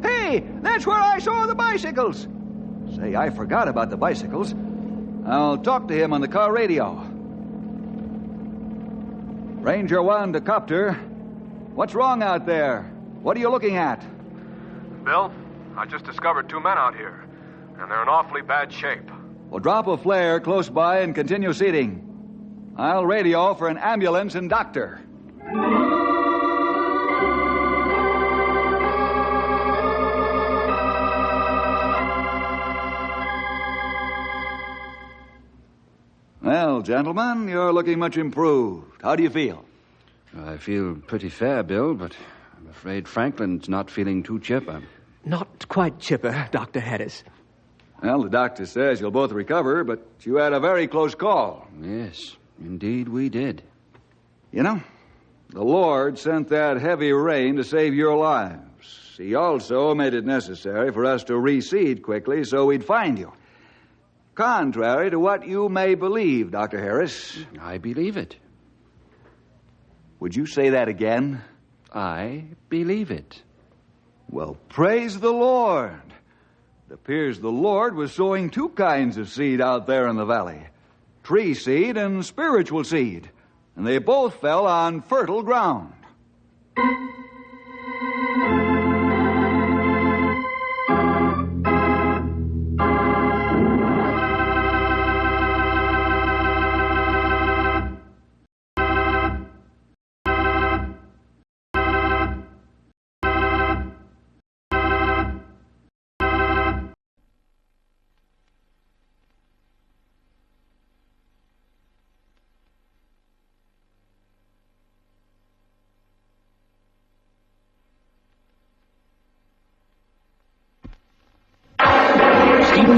Hey, that's where I saw the bicycles. Say, I forgot about the bicycles. I'll talk to him on the car radio. Ranger 1 to Copter. What's wrong out there? What are you looking at? Bill, I just discovered 2 men out here, and they're in awfully bad shape. Well, drop a flare close by and continue seeding. I'll radio for an ambulance and doctor. Well, gentlemen, you're looking much improved. How do you feel? I feel pretty fair, Bill, but I'm afraid Franklin's not feeling too chipper. Not quite chipper, Dr. Harris. Well, the doctor says you'll both recover, but you had a very close call. Yes, indeed we did. You know, the Lord sent that heavy rain to save your lives. He also made it necessary for us to reseed quickly so we'd find you. Contrary to what you may believe, Dr. Harris. I believe it. Would you say that again? I believe it. Well, praise the Lord. It appears the Lord was sowing 2 kinds of seed out there in the valley. Tree seed and spiritual seed. And they both fell on fertile ground.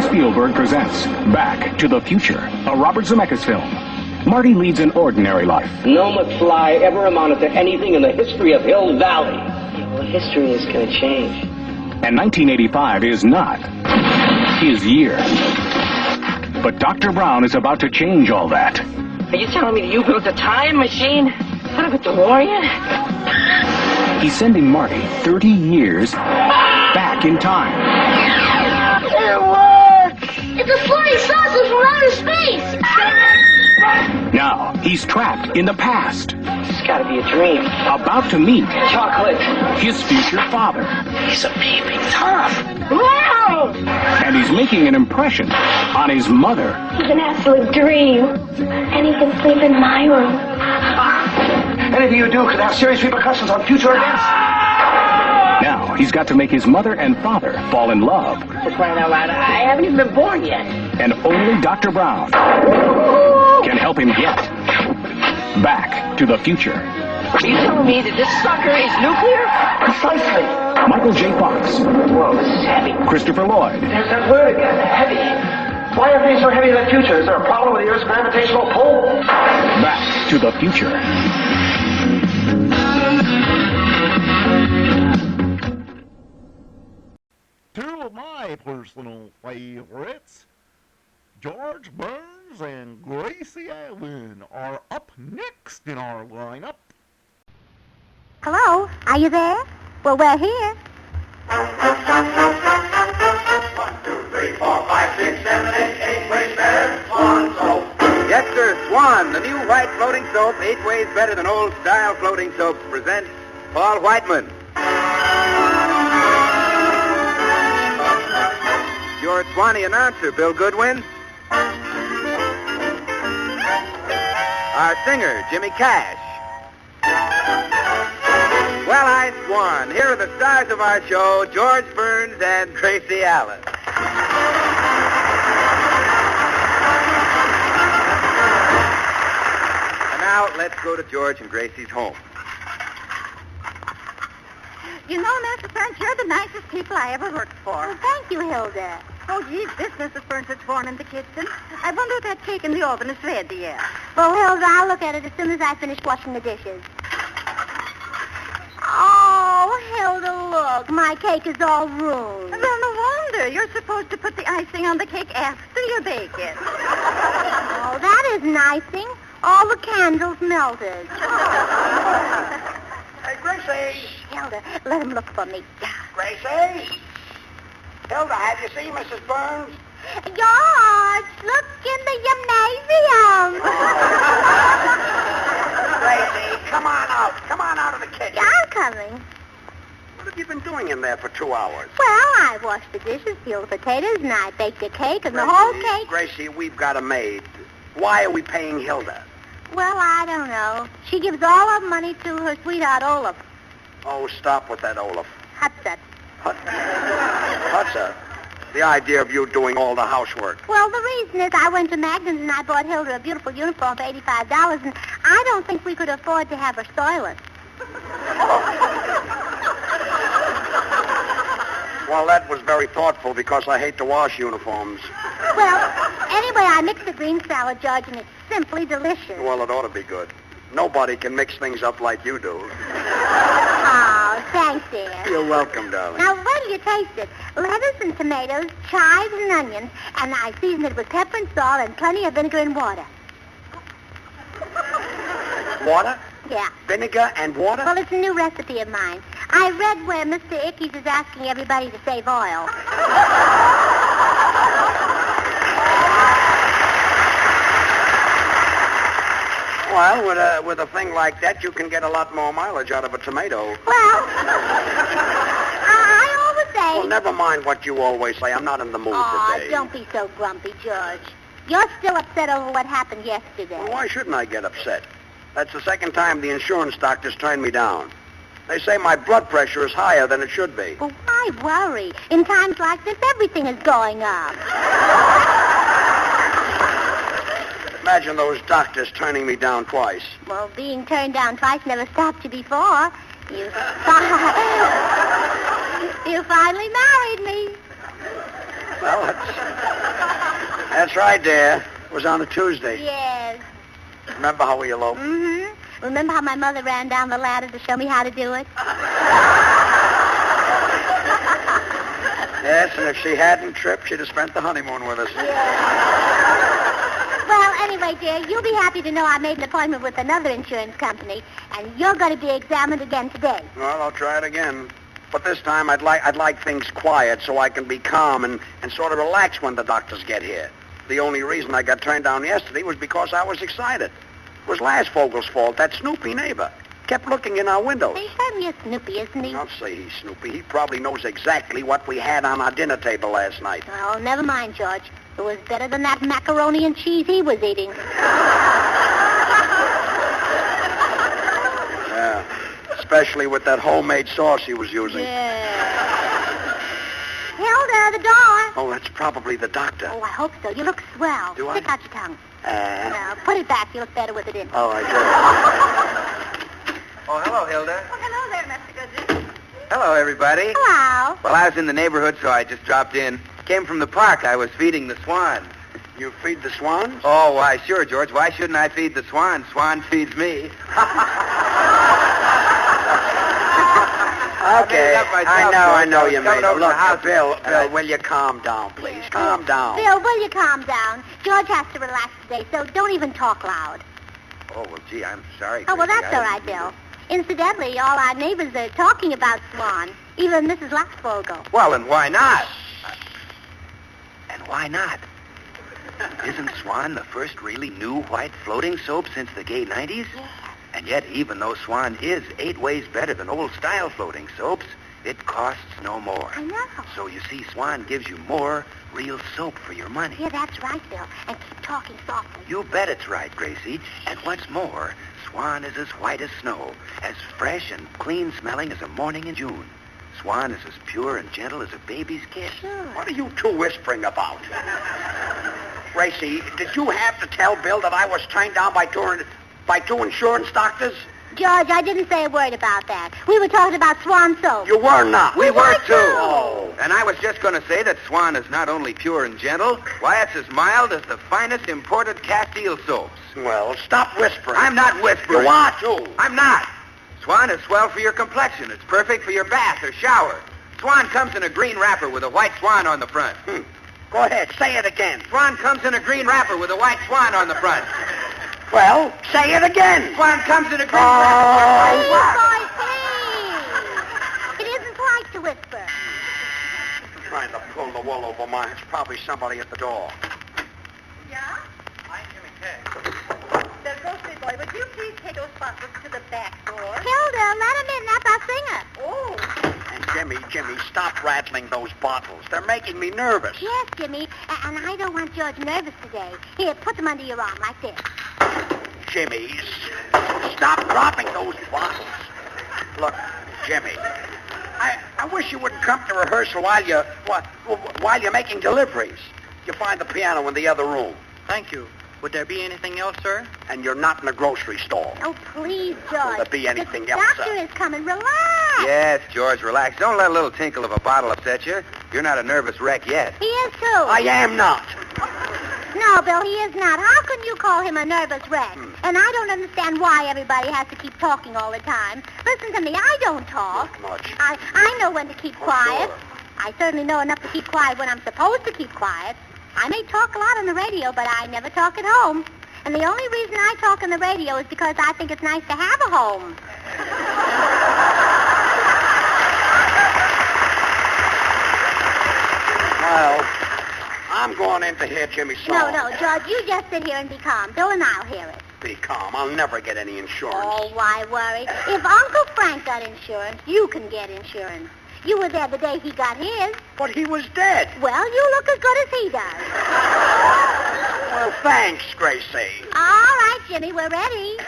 Spielberg presents Back to the Future, a Robert Zemeckis film. Marty leads an ordinary life. No McFly ever amounted to anything in the history of Hill Valley. Well, history is going to change. And 1985 is not his year. But Dr. Brown is about to change all that. Are you telling me you built a time machine? What of a DeLorean? He's sending Marty 30 years back in time. It's a flying saucer from outer space! Now, he's trapped in the past. gotta be a dream. About to meet Chocolate. his future father. He's a peeping Tom. Wow! And he's making an impression on his mother. He's an absolute dream. And he can sleep in my room. Anything you do could have serious repercussions on future events. Now he's got to make his mother and father fall in love. For crying out loud, I haven't even been born yet. And only Dr. Brown can help him get back to the future. Are you telling me that this sucker is nuclear? Precisely. Michael J. Fox. Whoa, this is heavy. Christopher Lloyd. There's that word again, heavy. Why are things so heavy in the future? Is there a problem with the Earth's gravitational pull? Back to the future. Two of my personal favorites, George Burns and Gracie Allen, are up next in our lineup. Hello, are you there? Well, we're here. 1, 2, 3, 4, 5, 6, 7, 8 ways better. Swan soap. Yes, sir, Swan, the new white floating soap, 8 ways better than old-style floating soap, presents Paul Whiteman. Your Swanee announcer, Bill Goodwin. Our singer, Jimmy Cash. Well, I Swan. Here are the stars of our show, George Burns and Gracie Allen. And now, let's go to George and Gracie's home. You know, Mr. Burns, you're the nicest people I ever worked for. Well, thank you, Hilda. Oh, geez, this Mrs. Burns is warm in the kitchen. I wonder if that cake in the oven is ready yet. Well, Hilda, I'll look at it as soon as I finish washing the dishes. Oh, Hilda, look. My cake is all ruined. Well, no wonder. You're supposed to put the icing on the cake after you bake it. Oh, that isn't icing. All the candles melted. Hey, Gracie. Shh, Hilda, let him look for me. Gracie? Hilda, have you seen Mrs. Burns? George, look in the gymnasium. Gracie, come on out. Come on out of the kitchen. Yeah, I'm coming. What have you been doing in there for 2 hours? Well, I washed the dishes, peeled the potatoes, and I baked a cake, and the whole cake... Gracie, we've got a maid. Why are we paying Hilda? Well, I don't know. She gives all her money to her sweetheart, Olaf. Oh, stop with that, Olaf. Hutza. Hutza? The idea of you doing all the housework. Well, the reason is I went to Magnum's and I bought Hilda a beautiful uniform for $85, and I don't think we could afford to have her soil it. Well, that was very thoughtful because I hate to wash uniforms. Well, anyway, I mixed the green salad, George, and it's simply delicious. Well, it ought to be good. Nobody can mix things up like you do. Oh, thanks, dear. You're welcome, darling. Now, wait till you taste it. Lettuce and tomatoes, chives and onions, and I seasoned it with pepper and salt and plenty of vinegar and water. Water? Yeah. Vinegar and water? Well, it's a new recipe of mine. I read where Mr. Ickes is asking everybody to save oil. Well, with a thing like that, you can get a lot more mileage out of a tomato. Well, I always say... Well, never mind what you always say. I'm not in the mood today. Oh, don't be so grumpy, George. You're still upset over what happened yesterday. Well, why shouldn't I get upset? That's the second time the insurance doctors turned me down. They say my blood pressure is higher than it should be. Well, why worry? In times like this, everything is going up. Imagine those doctors turning me down twice. Well, being turned down twice never stopped you before. You finally married me. Well, that's right, dear. It was on a Tuesday. Yes. Remember how we eloped? Mm-hmm. Remember how my mother ran down the ladder to show me how to do it? Yes, and if she hadn't tripped, she'd have spent the honeymoon with us. Yeah. Well, anyway, dear, you'll be happy to know I made an appointment with another insurance company, and you're going to be examined again today. Well, I'll try it again. But this time I'd like things quiet so I can be calm and sort of relax when the doctors get here. The only reason I got turned down yesterday was because I was excited. It was Lasvogel's fault, that Snoopy neighbor. Kept looking in our windows. He's certainly a Snoopy, isn't he? I'll say he's Snoopy. He probably knows exactly what we had on our dinner table last night. Oh, never mind, George. It was better than that macaroni and cheese he was eating. Yeah, especially with that homemade sauce he was using. Yeah. Hilda, the door. Oh, that's probably the doctor. Oh, I hope so. You look swell. Do I? Stick out your tongue. No, put it back. You look better with it in. Oh, I do. Oh, hello, Hilda. Oh, hello there, Mr. Goodrich. Hello, everybody. Hello. Well, I was in the neighborhood, so I just dropped in. Came from the park. I was feeding the swan. You feed the swans? Oh, why, sure, George. Why shouldn't I feed the swan? Swan feeds me. Okay, I know you made it. Look, Bill, will you calm down, please? Calm down. Bill, will you calm down? George has to relax today, so don't even talk loud. Oh, well, gee, I'm sorry. Oh, well, Gracie. that's all right, Bill. Incidentally, all our neighbors are talking about Swan, even Mrs. Lasvogel. Well, and why not? And why not? Isn't Swan the first really new white floating soap since the gay 90s? Yeah. And yet, even though Swan is 8 ways better than old-style floating soaps, it costs no more. I know. So you see, Swan gives you more real soap for your money. Yeah, that's right, Bill. And keep talking softly. You bet it's right, Gracie. And what's more, Swan is as white as snow, as fresh and clean-smelling as a morning in June. Swan is as pure and gentle as a baby's kiss. Sure. What are you two whispering about? Gracie, did you have to tell Bill that I was turned down by two insurance doctors? George, I didn't say a word about that. We were talking about Swan soap. You were not. We were, too. Oh. And I was just going to say that Swan is not only pure and gentle, why, it's as mild as the finest imported Castile soaps. Well, stop whispering. I'm not whispering. You are, too. I'm not. Swan is swell for your complexion. It's perfect for your bath or shower. Swan comes in a green wrapper with a white swan on the front. Go ahead, say it again. Swan comes in a green wrapper with a white swan on the front. Well, say it again. Swan comes in a green wrapper. Please, boy, please. It isn't polite to whisper. Trying to pull the wool over my eyes. Probably somebody at the door. Yeah? The grocery boy, would you please take those bottles to the back door? Hilda, let him in. That's our singer. Oh. And Jimmy, stop rattling those bottles. They're making me nervous. Yes, Jimmy. And I don't want George nervous today. Here, put them under your arm like this. Jimmy, stop dropping those bottles. Look, Jimmy, I wish you wouldn't come to rehearsal while you're making deliveries. You find the piano in the other room. Thank you. Would there be anything else, sir? And you're not in a grocery store. Oh, please, George. Will there be anything the else, doctor sir? is coming. Relax. Yes, George, relax. Don't let a little tinkle of a bottle upset you. You're not a nervous wreck yet. He is, too. I am not. No, Bill, he is not. How can you call him a nervous wreck? And I don't understand why everybody has to keep talking all the time. Listen to me. I don't talk. Not much. I know when to keep quiet. Sure. I certainly know enough to keep quiet when I'm supposed to keep quiet. I may talk a lot on the radio, but I never talk at home. And the only reason I talk on the radio is because I think it's nice to have a home. Well, I'm going in to hear Jimmy's song. No, George, you just sit here and be calm. Bill and I'll hear it. Be calm. I'll never get any insurance. Oh, why worry? If Uncle Frank got insurance, you can get insurance. You were there the day he got his. But he was dead. Well, you look as good as he does. Well, thanks, Gracie. All right, Jimmy, we're ready.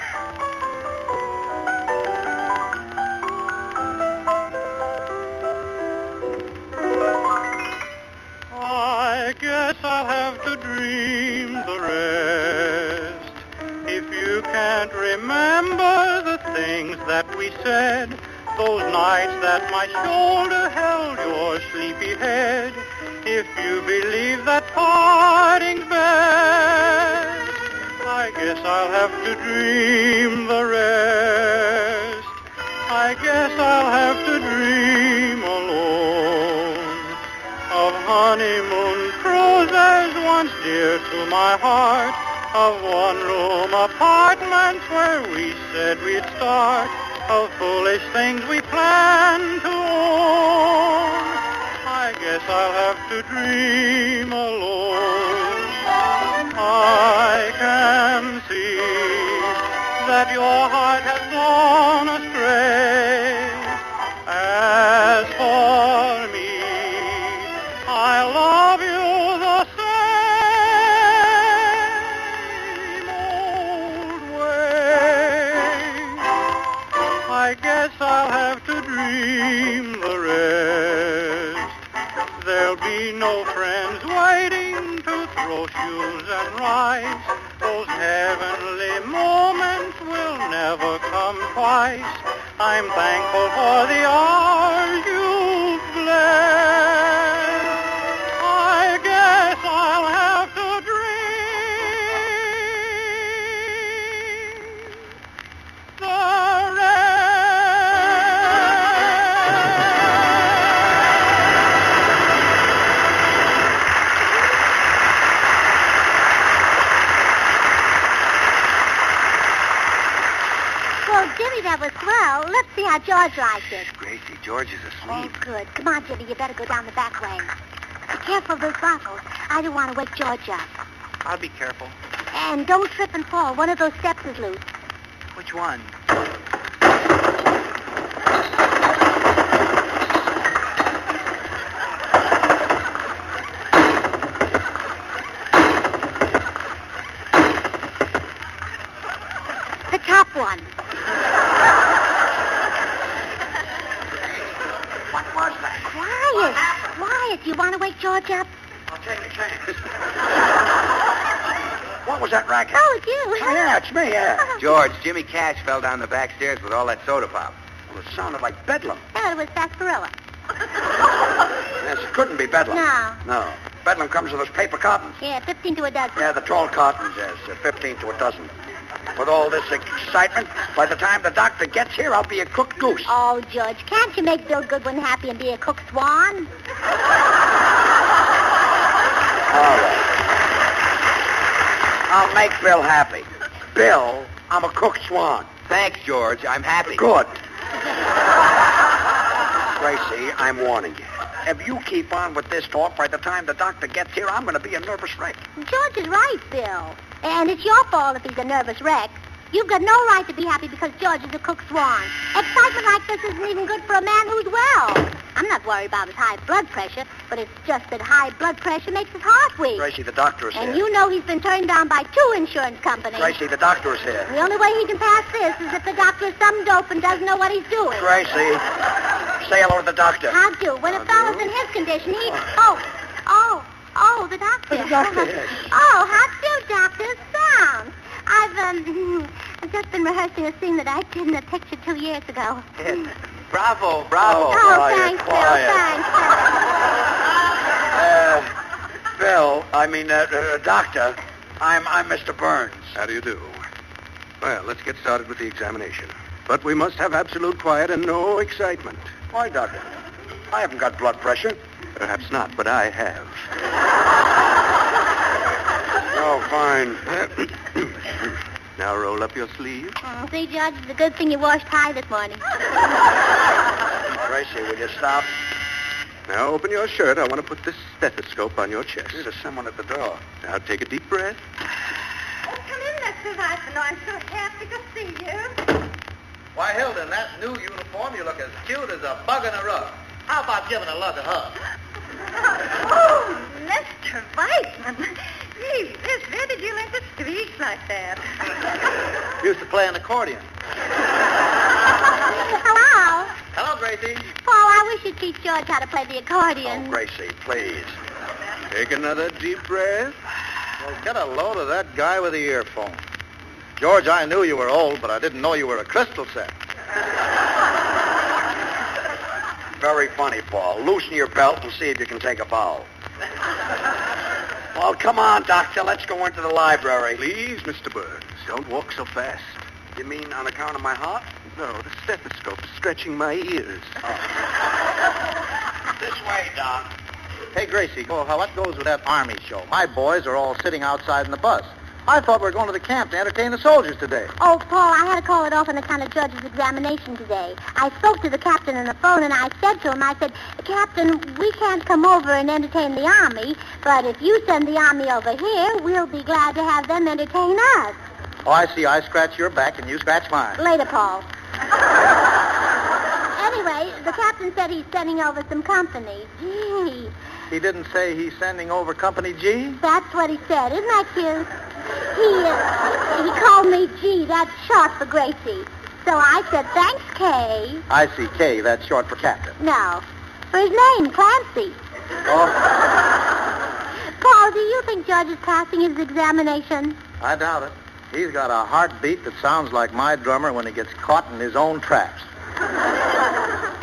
I guess I'll have to dream the rest. If you can't remember the things that we said, those nights that my shoulder held your sleepy head, if you believe that parting's best, I guess I'll have to dream the rest. I guess I'll have to dream alone of honeymoon cruises once dear to my heart, of one-room apartments where we said we'd start, of foolish things we planned to own. I guess I'll have to dream alone. I can see that your heart has gone astray. As for me, I love you the same old way. I guess I'll have to dream the rest. There'll be no friends waiting to throw shoes and rice. Those heavenly moments will never come twice. I'm thankful for the hours you've blessed. I guess I'll have to dream the Jimmy, that was swell. Let's see how George likes it. Gracie, George is asleep. Oh, good. Come on, Jimmy, you better go down the back way. Be careful of those bottles. I don't want to wake George up. I'll be careful. And don't trip and fall. One of those steps is loose. Which one? The top one. What was that? Quiet. Quiet. You want to wake George up? I'll take a chance. What was that racket? Oh, it's you. Oh, yeah, it's me, yeah. George, Jimmy Cash fell down the back stairs with all that soda pop. Well, it sounded like bedlam. Oh, it was sarsaparilla. Yes, it couldn't be bedlam. No. Bedlam comes with those paper cartons. Yeah, 15 to a dozen. Yeah, the tall cartons, yes. 15 to a dozen. With all this excitement, by the time the doctor gets here, I'll be a cooked goose. Oh, George, can't you make Bill Goodwin happy and be a cooked swan? All right. I'll make Bill happy. Bill, I'm a cooked swan. Thanks, George. I'm happy. Good. Gracie, I'm warning you. If you keep on with this talk, by the time the doctor gets here, I'm going to be a nervous wreck. George is right, Bill. And it's your fault if he's a nervous wreck. You've got no right to be happy because George is a cooked swan. Excitement like this isn't even good for a man who's well. I'm not worried about his high blood pressure, but it's just that high blood pressure makes his heart weak. Gracie, the doctor is here. And you know he's been turned down by 2 insurance companies. Gracie, the doctor is here. The only way he can pass this is if the doctor is some dope and doesn't know what he's doing. Gracie, say hello to the doctor. How do? When a fellow's in his condition, he... Oh, the doctor. The doctor, yes. Oh, how do, Doctor? Sound. I've just been rehearsing a scene that I did in a picture 2 years ago. Bravo. Oh, thanks, Bill. Doctor, I'm Mr. Burns. How do you do? Well, let's get started with the examination. But we must have absolute quiet and no excitement. Why, Doctor? I haven't got blood pressure. Perhaps not, but I have. Oh, fine. Now roll up your sleeve. Oh, see, George, it's a good thing you washed high this morning. Gracie, will you stop? Now open your shirt. I want to put this stethoscope on your chest. There's someone at the door. Now take a deep breath. Oh, come in, Mr. Weissman. I'm so happy to see you. Why, Hilda, in that new uniform, you look as cute as a bug in a rug. How about giving a lug a hug? Oh, Mr. Weissman. Jesus, where did you learn to speak like that? Used to play an accordion. Hello. Hello, Gracie. Paul, I wish you'd teach George how to play the accordion. Oh, Gracie, please. Take another deep breath. Well, get a load of that guy with the earphone. George, I knew you were old, but I didn't know you were a crystal set. Very funny, Paul. Loosen your belt and see if you can take a bow. Well, come on, Doctor. Let's go into the library. Please, Mr. Burns, don't walk so fast. You mean on account of my heart? No, the stethoscope is stretching my ears. Oh. This way, Doc. Hey, Gracie, what goes with that Army show? My boys are all sitting outside in the bus. I thought we were going to the camp to entertain the soldiers today. Oh, Paul, I had to call it off on account of George's examination today. I spoke to the captain on the phone, and I said to him, Captain, we can't come over and entertain the Army, but if you send the Army over here, we'll be glad to have them entertain us. Oh, I see. I scratch your back and you scratch mine. Later, Paul. Anyway, the captain said he's sending over some company. Gee. He didn't say he's sending over Company G? That's what he said. Isn't that cute? He called me G. That's short for Gracie. So I said, thanks, K. I see. K. That's short for Captain. No. For his name, Clancy. Oh. Paul, do you think George is passing his examination? I doubt it. He's got a heartbeat that sounds like my drummer when he gets caught in his own traps.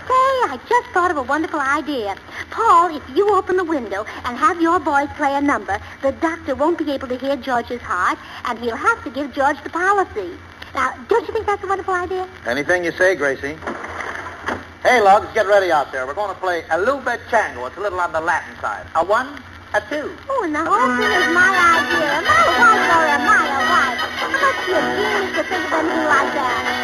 Say, I just thought of a wonderful idea. Paul, if you open the window and have your boys play a number, the doctor won't be able to hear George's heart, and he'll have to give George the policy. Now, don't you think that's a wonderful idea? Anything you say, Gracie. Hey, Lugs, get ready out there. We're going to play a little bit chango. It's a little on the Latin side. A 1, a 2. Oh, and the whole thing is my idea. My wife or my wife. How much do you genius to think of anything like that?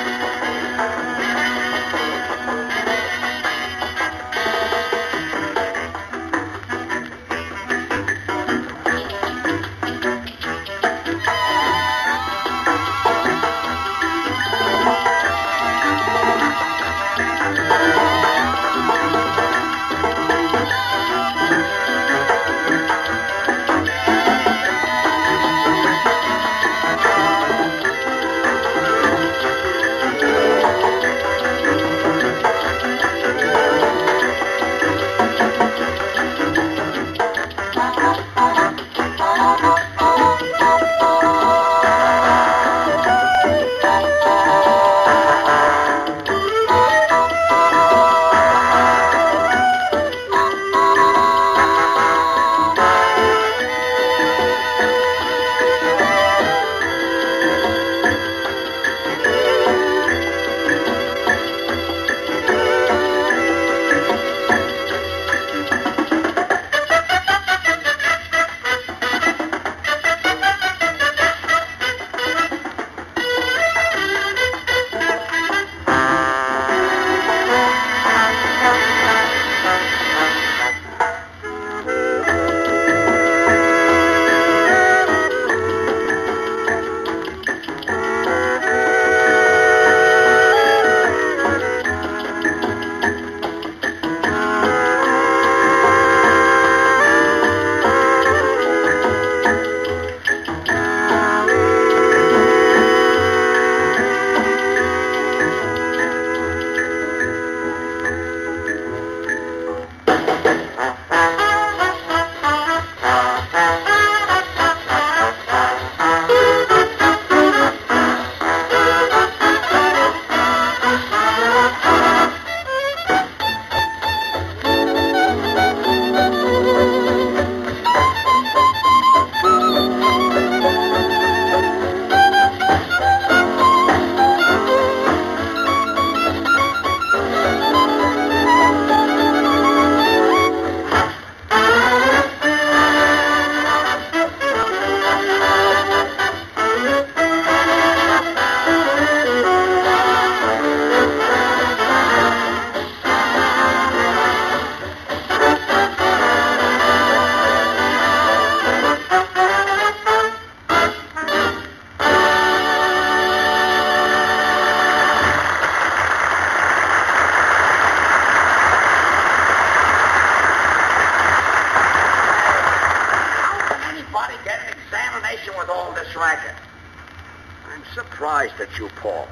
surprised at you, Paul.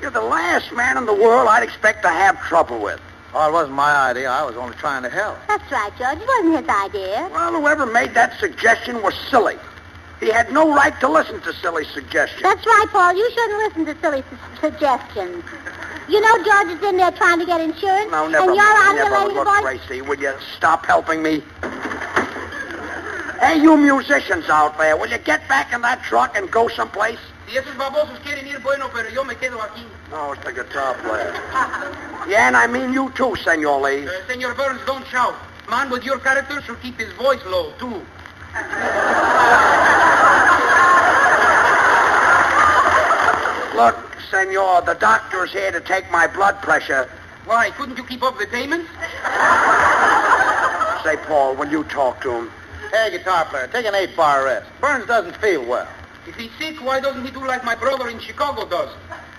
You're the last man in the world I'd expect to have trouble with. Oh, it wasn't my idea. I was only trying to help. That's right, George. It wasn't his idea. Well, whoever made that suggestion was silly. He had no right to listen to silly suggestions. That's right, Paul. You shouldn't listen to silly suggestions. You know George is in there trying to get insurance. No, never. And you're out here never letting the look, boys... Gracie. Will you stop helping me? Hey, you musicians out there, will you get back in that truck and go someplace? Si esos babosos quieren ir, bueno, pero yo me quedo aquí. No, it's the guitar player. Yeah, and I mean you too, Senor Lee. Senor Burns, don't shout. Man with your character should keep his voice low, too. Look, Senor, the doctor's here to take my blood pressure. Why, couldn't you keep up the payments? Say, Paul, when you talk to him... Hey, guitar player, take an 8-bar rest. Burns doesn't feel well. If he's sick, why doesn't he do like my brother in Chicago does?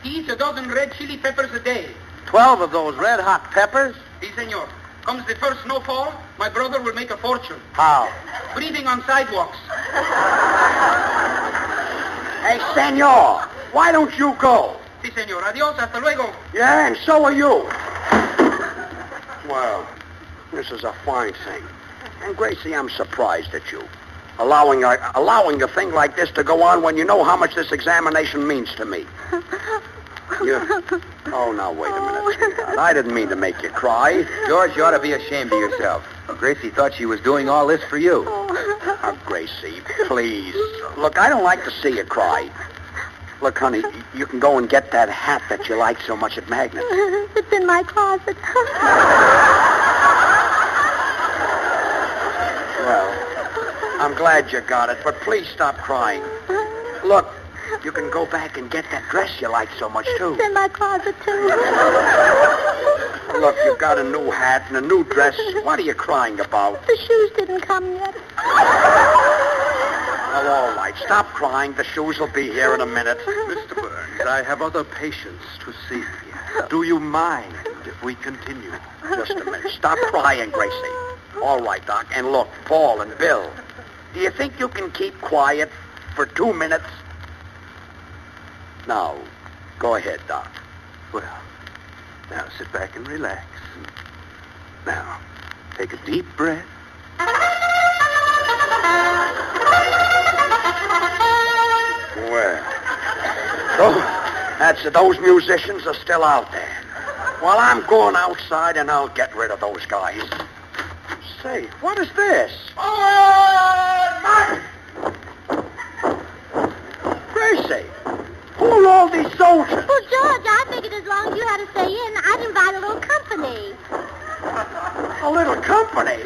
He eats a dozen red chili peppers a day. 12 of those red-hot peppers? Si, senor. Comes the first snowfall, my brother will make a fortune. How? Breathing on sidewalks. Hey, senor, why don't you go? Si, senor. Adios, hasta luego. Yeah, and so are you. Well, this is a fine thing. And, Gracie, I'm surprised at you. Allowing a thing like this to go on when you know how much this examination means to me. Oh, now, wait a minute, sweetheart. I didn't mean to make you cry. George, you ought to be ashamed of yourself. Gracie thought she was doing all this for you. Oh, Gracie, please. Look, I don't like to see you cry. Look, honey, you can go and get that hat that you like so much at Magnet's. It's in my closet. Well, I'm glad you got it, but please stop crying. Look, you can go back and get that dress you like so much, too. It's in my closet, too. Look, you've got a new hat and a new dress. What are you crying about? The shoes didn't come yet. Oh, all right. Stop crying. The shoes will be here in a minute. Mr. Burns, I have other patients to see. Do you mind if we continue? Just a minute. Stop crying, Gracie. All right, Doc. And look, Paul and Bill, do you think you can keep quiet for 2 minutes? Now, go ahead, Doc. Well, now sit back and relax. Now, take a deep breath. Well, those musicians are still out there. Well, I'm going outside and I'll get rid of those guys. Say, what is this? Gracie, who are all these soldiers? Well, George, I figured as long as you had to stay in, I'd invite a little company. A little company?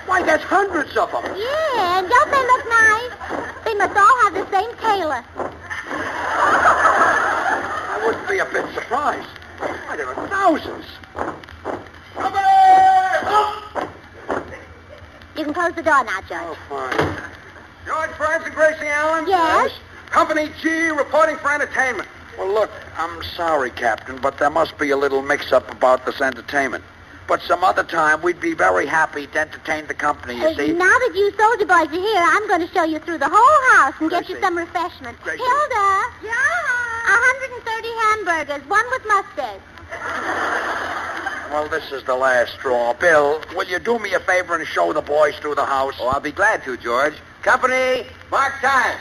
Why, there's hundreds of them. Yeah, and don't they look nice? They must all have the same tailor. I wouldn't be a bit surprised. Why, there are thousands. You can close the door now, George. Oh, fine. George Burns and Gracie Allen? Yes? Company G reporting for entertainment. Well, look, I'm sorry, Captain, but there must be a little mix-up about this entertainment. But some other time, we'd be very happy to entertain the company, you see. Now that you soldier boys are here, I'm going to show you through the whole house and get you some refreshments. Gracie. Hilda. Yeah? 130 hamburgers, one with mustard. Well, this is the last straw. Bill, will you do me a favor and show the boys through the house? Oh, I'll be glad to, George. Company, mark time.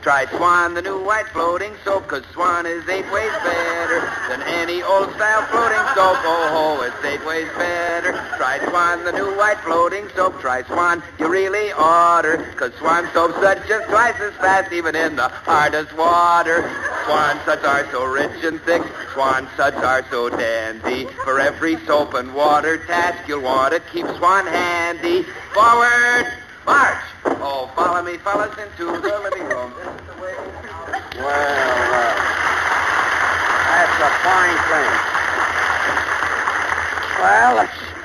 Try Swan, the new white floating soap, 'cause Swan is 8 ways better than any old-style floating soap. Oh, ho, it's 8 ways better. Try Swan, the new white floating soap. Try Swan, you really oughter, 'cause Swan soap's such just twice as fast, even in the hardest water. Swan suds are so rich and thick. Swan suds are so dandy. For every soap and water task, you'll want to keep Swan handy. Forward, march. Oh, follow me, fellas, into the living room. This is the way. Well, that's a fine thing. Well,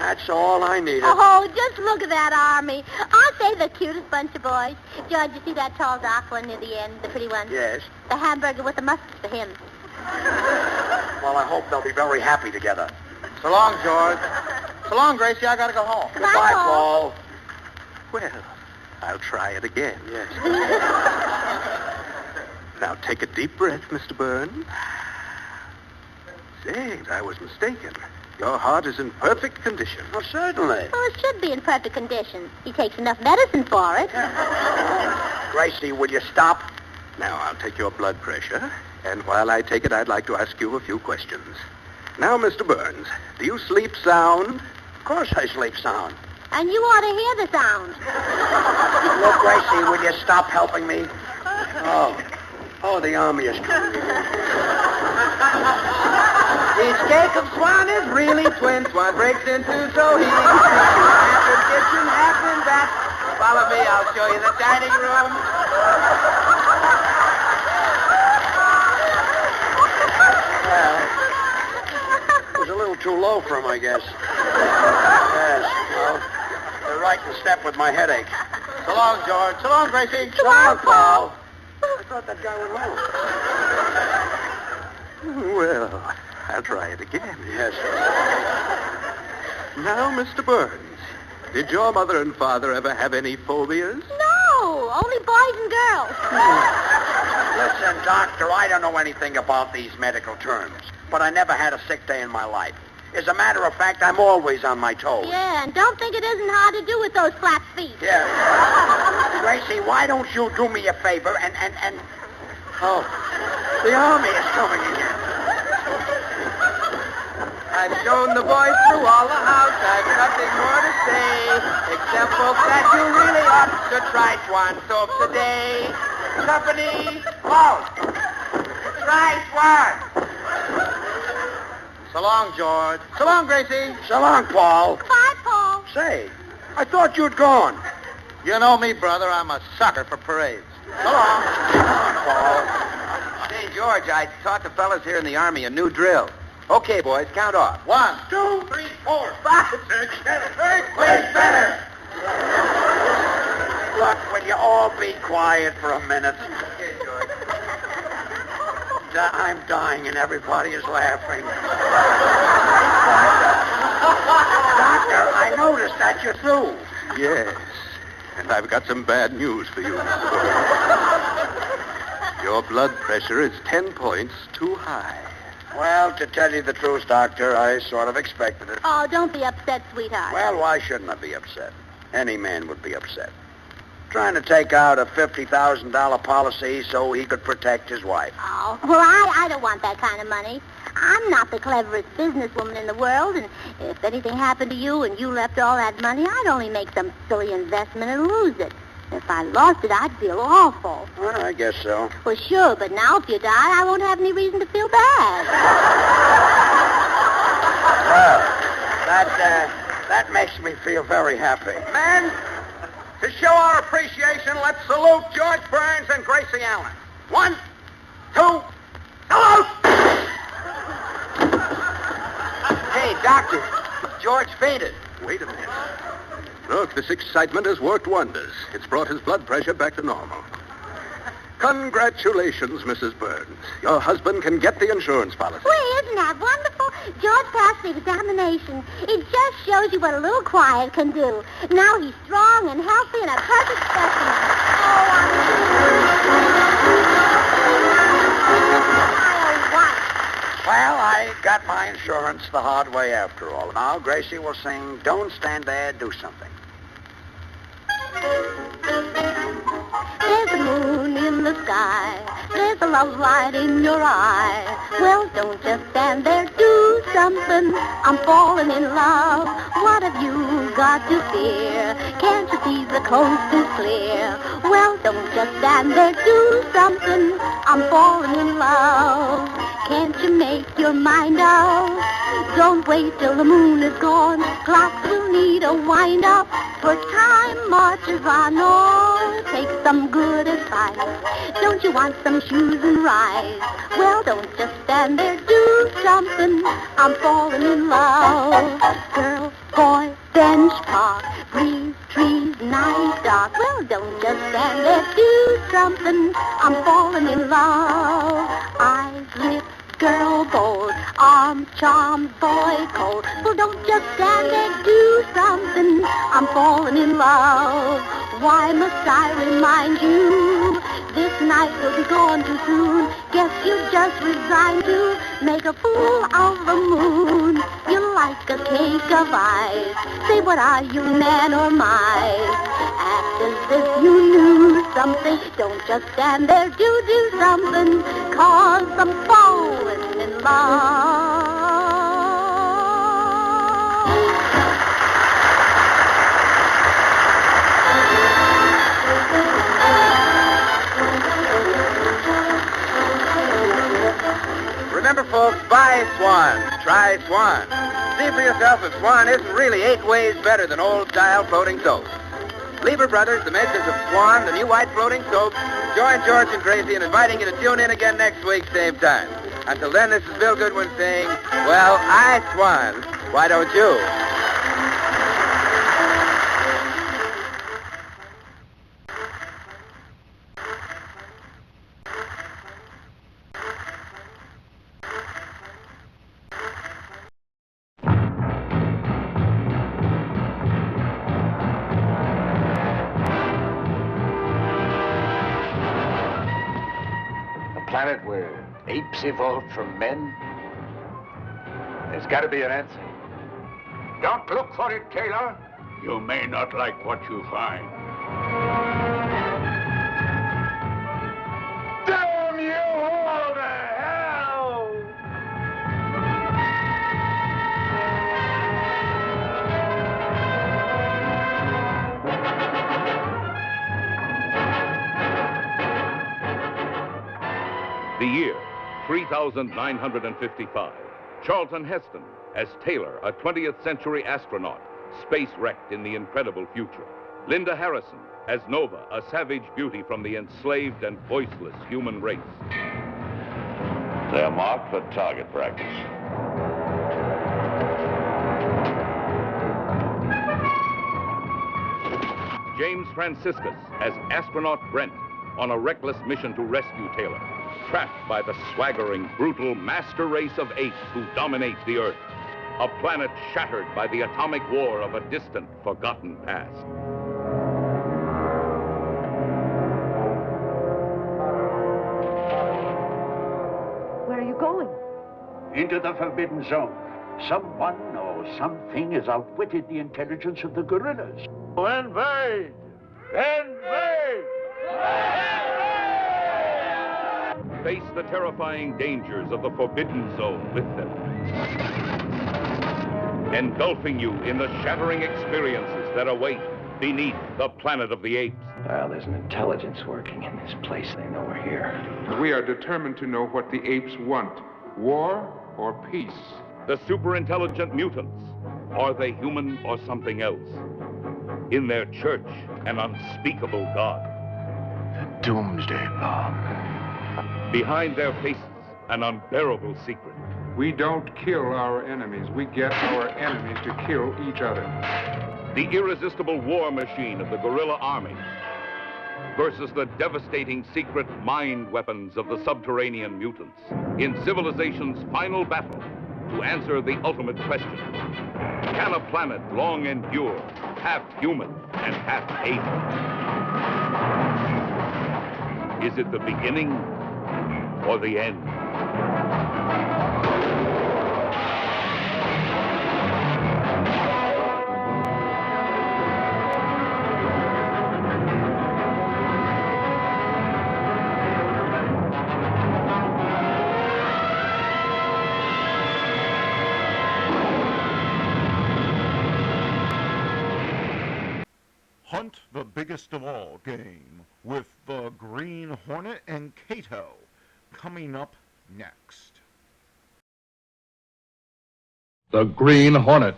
that's all I needed. Oh, just look at that army. Aren't they the cutest bunch of boys? George, you see that tall, dark one near the end, the pretty one? Yes. The hamburger with the mustard for him. Well, I hope they'll be very happy together. So long, George. So long, Gracie. I gotta go home. Goodbye, Paul. Well, I'll try it again. Yes. Now take a deep breath, Mr. Burns. Say, I was mistaken. Your heart is in perfect condition. Well, certainly. Well, it should be in perfect condition. He takes enough medicine for it. Gracie, will you stop? Now, I'll take your blood pressure, and while I take it, I'd like to ask you a few questions. Now, Mr. Burns, do you sleep sound? Of course I sleep sound. And you ought to hear the sound. Look, Gracie, will you stop helping me? Oh, the army is coming. The escape of Swan is really twin. Swan breaks into so he after kitchen, half in that. Follow me, I'll show you the dining room. Well, it was a little too low for him, I guess. Yes, well, right in step with my headache. So long, George. So long, Gracie. So long, Paul. I thought that guy was low. Well, I'll try it again. Yes, sir. Now, Mr. Burns, did your mother and father ever have any phobias? No, only boys and girls. Listen, Doctor, I don't know anything about these medical terms, but I never had a sick day in my life. As a matter of fact, I'm always on my toes. Yeah, and don't think it isn't hard to do with those flat feet. Yeah. Gracie, why don't you do me a favor and... Oh, the army is coming again. I've shown the boys through all the house. I've nothing more to say, except folks that you really ought to try Swan soap today. Company, out. Try Swan. So long, George. So long, Gracie. So long, Paul. Bye, Paul. Say, I thought you'd gone. You know me, brother. I'm a sucker for parades. So long. So long, Paul. Say, George, I taught the fellas here in the Army a new drill. Okay, boys, count off. 1, 2, 3, 4, 5, 6, 7, 8. Wait, better. Look, will you all be quiet for a minute? Okay, George. I'm dying and everybody is laughing. Doctor, I noticed that you're through. Yes, and I've got some bad news for you, Mr. Burns. Your blood pressure is 10 points too high. Well, to tell you the truth, Doctor, I sort of expected it. Oh, don't be upset, sweetheart. Well, why shouldn't I be upset? Any man would be upset. Trying to take out a $50,000 policy so he could protect his wife. Oh, well, I don't want that kind of money. I'm not the cleverest businesswoman in the world, and if anything happened to you and you left all that money, I'd only make some silly investment and lose it. If I lost it, I'd feel awful. Well, I guess so. Well, sure, but now if you die, I won't have any reason to feel bad. Well, that makes me feel very happy. Men, to show our appreciation, let's salute George Burns and Gracie Allen. 1, 2, salute! Hey, Doctor, George fainted. Wait a minute. Look, this excitement has worked wonders. It's brought his blood pressure back to normal. Congratulations, Mrs. Burns. Your husband can get the insurance policy. Wait, isn't that wonderful? George passed the examination. It just shows you what a little quiet can do. Now he's strong and healthy and a perfect specimen. Well, I got my insurance the hard way after all. Now, Gracie will sing Don't Stand There, Do Something. There's a moon in the sky. There's a love light in your eye. Well, don't just stand there, do something. I'm falling in love. What have you got to fear? Can't you see the coast is clear? Well, don't just stand there, do something. I'm falling in love. Can't you make your mind up? Don't wait till the moon is gone. Clocks will need a wind-up. For time marches on. Oh, take some good advice. Don't you want some shoes and rice? Well, don't just stand there, do something. I'm falling in love. Girl, boy, bench, park, breeze, trees, night, dark. Well, don't just stand there, do something. I'm falling in love. Eyes, lips, girl bold, arm charm, boy cold. Well, don't just stand there, do something. I'm falling in love. Why must I remind you? This night will be gone too soon. Guess you just resigned to make a fool of the moon. You're like a cake of ice. Say, what are you, man or mice? Act as if you knew something. Don't just stand there, do something. 'Cause I'm falling in love. Remember, folks, buy Swan. Try Swan. See for yourself if Swan isn't really 8 ways better than old-style floating soap. Lever Brothers, the makers of Swan, the new white floating soap, join George and Gracie in inviting you to tune in again next week, same time. Until then, this is Bill Goodwin saying, well, I Swan. Why don't you? planet where apes evolved from men? There's got to be an answer. Don't look for it, Taylor. You may not like what you find. Damn you all to hell! The year, 3955. Charlton Heston as Taylor, a 20th century astronaut, space-wrecked in the incredible future. Linda Harrison as Nova, a savage beauty from the enslaved and voiceless human race. They're marked for target practice. James Franciscus as astronaut Brent on a reckless mission to rescue Taylor, trapped by the swaggering, brutal master race of apes who dominate the Earth. A planet shattered by the atomic war of a distant, forgotten past. Where are you going? Into the Forbidden Zone. Someone or something has outwitted the intelligence of the gorillas. Invade! Invade! Face the terrifying dangers of the Forbidden Zone with them. Engulfing you in the shattering experiences that await beneath the planet of the apes. Well, there's an intelligence working in this place. They know we're here. We are determined to know what the apes want, war or peace. The superintelligent mutants. Are they human or something else? In their church, an unspeakable God. The Doomsday Bomb. Behind their faces, an unbearable secret. We don't kill our enemies. We get our enemies to kill each other. The irresistible war machine of the guerrilla army versus the devastating secret mind weapons of the subterranean mutants in civilization's final battle to answer the ultimate question. Can a planet long endure, half human and half ape? Is it the beginning or the end? Hunt the biggest of all game with the Green Hornet and Cato coming up next. The Green Hornet.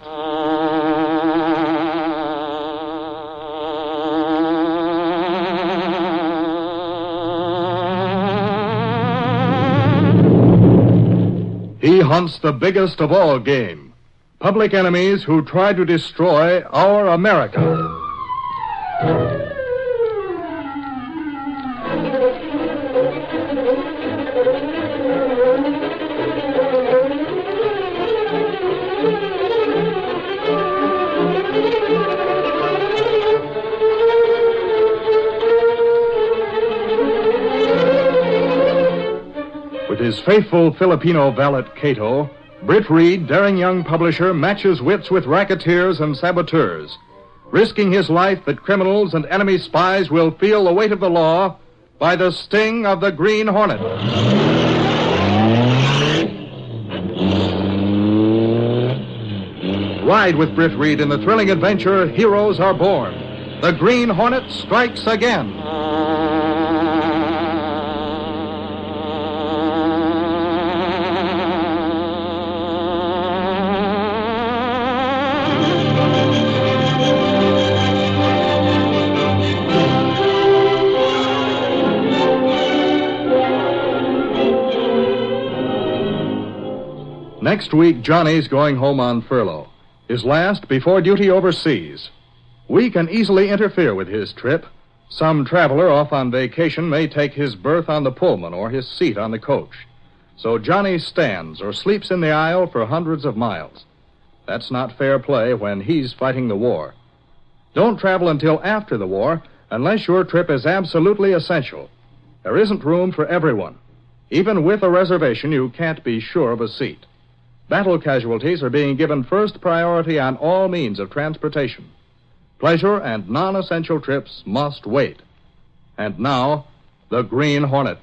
He hunts the biggest of all game, public enemies who try to destroy our America. With his faithful Filipino valet, Cato, Britt Reed, daring young publisher, matches wits with racketeers and saboteurs, risking his life that criminals and enemy spies will feel the weight of the law by the sting of the Green Hornet. Ride with Britt Reed in the thrilling adventure Heroes Are Born. The Green Hornet strikes again. Next week, Johnny's going home on furlough, his last before duty overseas. We can easily interfere with his trip. Some traveler off on vacation may take his berth on the Pullman or his seat on the coach. So Johnny stands or sleeps in the aisle for hundreds of miles. That's not fair play when he's fighting the war. Don't travel until after the war unless your trip is absolutely essential. There isn't room for everyone. Even with a reservation, you can't be sure of a seat. Battle casualties are being given first priority on all means of transportation. Pleasure and non-essential trips must wait. And now, the Green Hornet.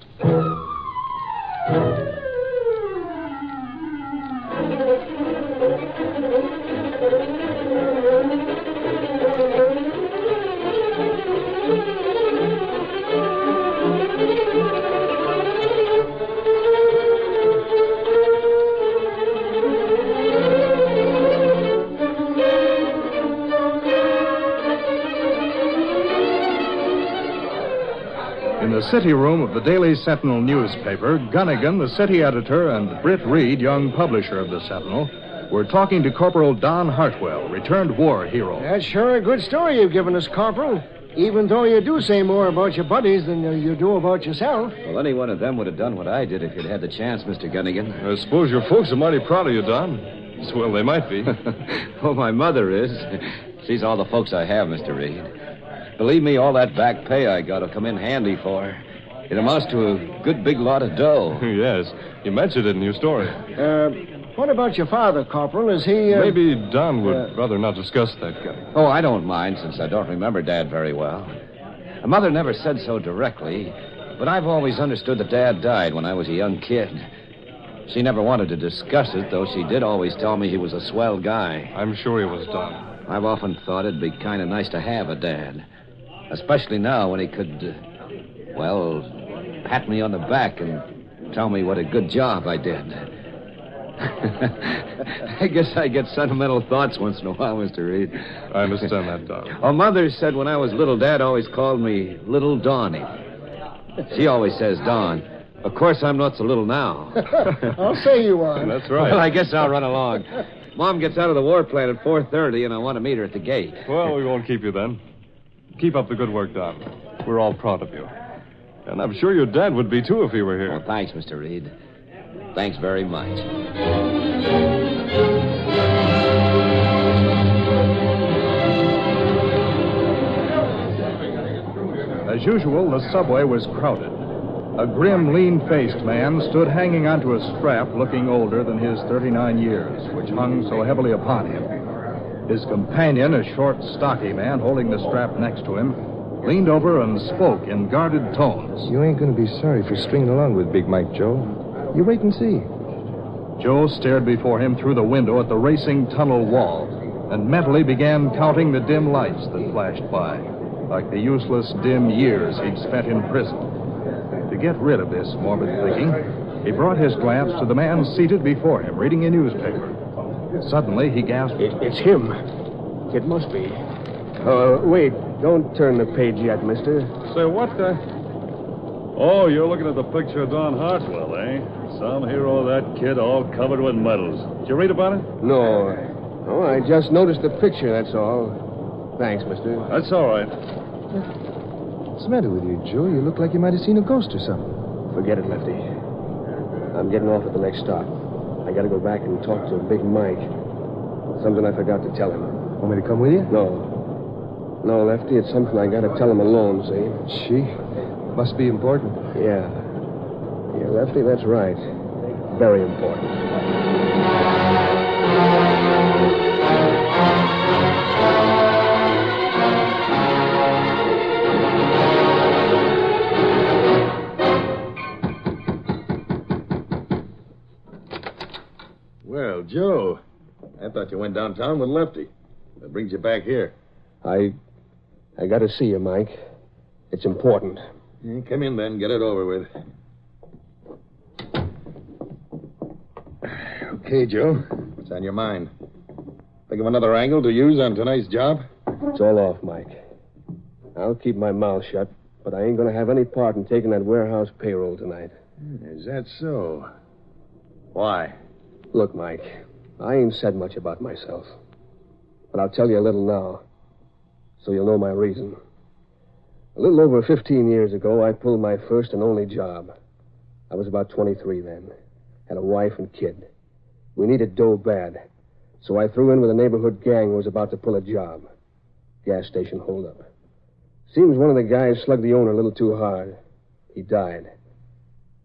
In the city room of the Daily Sentinel newspaper, Gunnigan, the city editor, and Britt Reed, young publisher of the Sentinel, were talking to Corporal Don Hartwell, returned war hero. That's sure a good story you've given us, Corporal. Even though you do say more about your buddies than you do about yourself. Well, any one of them would have done what I did if you'd had the chance, Mr. Gunnigan. I suppose your folks are mighty proud of you, Don. Well, they might be. Oh, my mother is. She's all the folks I have, Mr. Reed. Believe me, all that back pay I got will come in handy for her. It amounts to a good big lot of dough. Yes, you mentioned it in your story. What about your father, Corporal? Is he... Maybe Don would rather not discuss that guy. Oh, I don't mind, since I don't remember Dad very well. Mother never said so directly, but I've always understood that Dad died when I was a young kid. She never wanted to discuss it, though she did always tell me he was a swell guy. I'm sure he was, Don. I've often thought it'd be kind of nice to have a dad. Especially now when he could, pat me on the back and tell me what a good job I did. I guess I get sentimental thoughts once in a while, Mr. Reed. I understand that, Don. Oh, Mother said when I was little, Dad always called me Little Donnie. She always says Don. Of course, I'm not so little now. I'll say you are. That's right. Well, I guess I'll run along. Mom gets out of the war plant at 4:30, and I want to meet her at the gate. Well, we won't keep you then. Keep up the good work, Don. We're all proud of you. And I'm sure your dad would be, too, if he were here. Well, thanks, Mr. Reed. Thanks very much. As usual, the subway was crowded. A grim, lean-faced man stood hanging onto a strap looking older than his 39 years, which hung so heavily upon him. His companion, a short, stocky man holding the strap next to him, leaned over and spoke in guarded tones. You ain't going to be sorry for stringing along with Big Mike, Joe. You wait and see. Joe stared before him through the window at the racing tunnel wall and mentally began counting the dim lights that flashed by, like the useless dim years he'd spent in prison. To get rid of this morbid thinking, he brought his glance to the man seated before him, reading a newspaper. Suddenly, he gasped. It's him. It must be. Wait. Don't turn the page yet, mister. Say, what the... Oh, you're looking at the picture of Don Hartwell, eh? Some hero of that kid, all covered with medals. Did you read about it? No. Oh, I just noticed the picture, that's all. Thanks, mister. That's all right. What's the matter with you, Joe? You look like you might have seen a ghost or something. Forget it, Lefty. I'm getting off at the next stop. I gotta go back and talk to Big Mike. Something I forgot to tell him. Want me to come with you? No, Lefty, it's something I gotta tell him alone, see? Gee, must be important. Yeah, Lefty, that's right. Very important. Well, Joe, I thought you went downtown with Lefty. That brings you back here. I gotta see you, Mike. It's important. Come in, then. Get it over with. Okay, Joe. What's on your mind? Think of another angle to use on tonight's job? It's all off, Mike. I'll keep my mouth shut, but I ain't gonna have any part in taking that warehouse payroll tonight. Is that so? Why? Look, Mike, I ain't said much about myself. But I'll tell you a little now, so you'll know my reason. A little over 15 years ago, I pulled my first and only job. I was about 23 then. Had a wife and kid. We needed dough bad, so I threw in with a neighborhood gang who was about to pull a job. Gas station holdup. Seems one of the guys slugged the owner a little too hard. He died.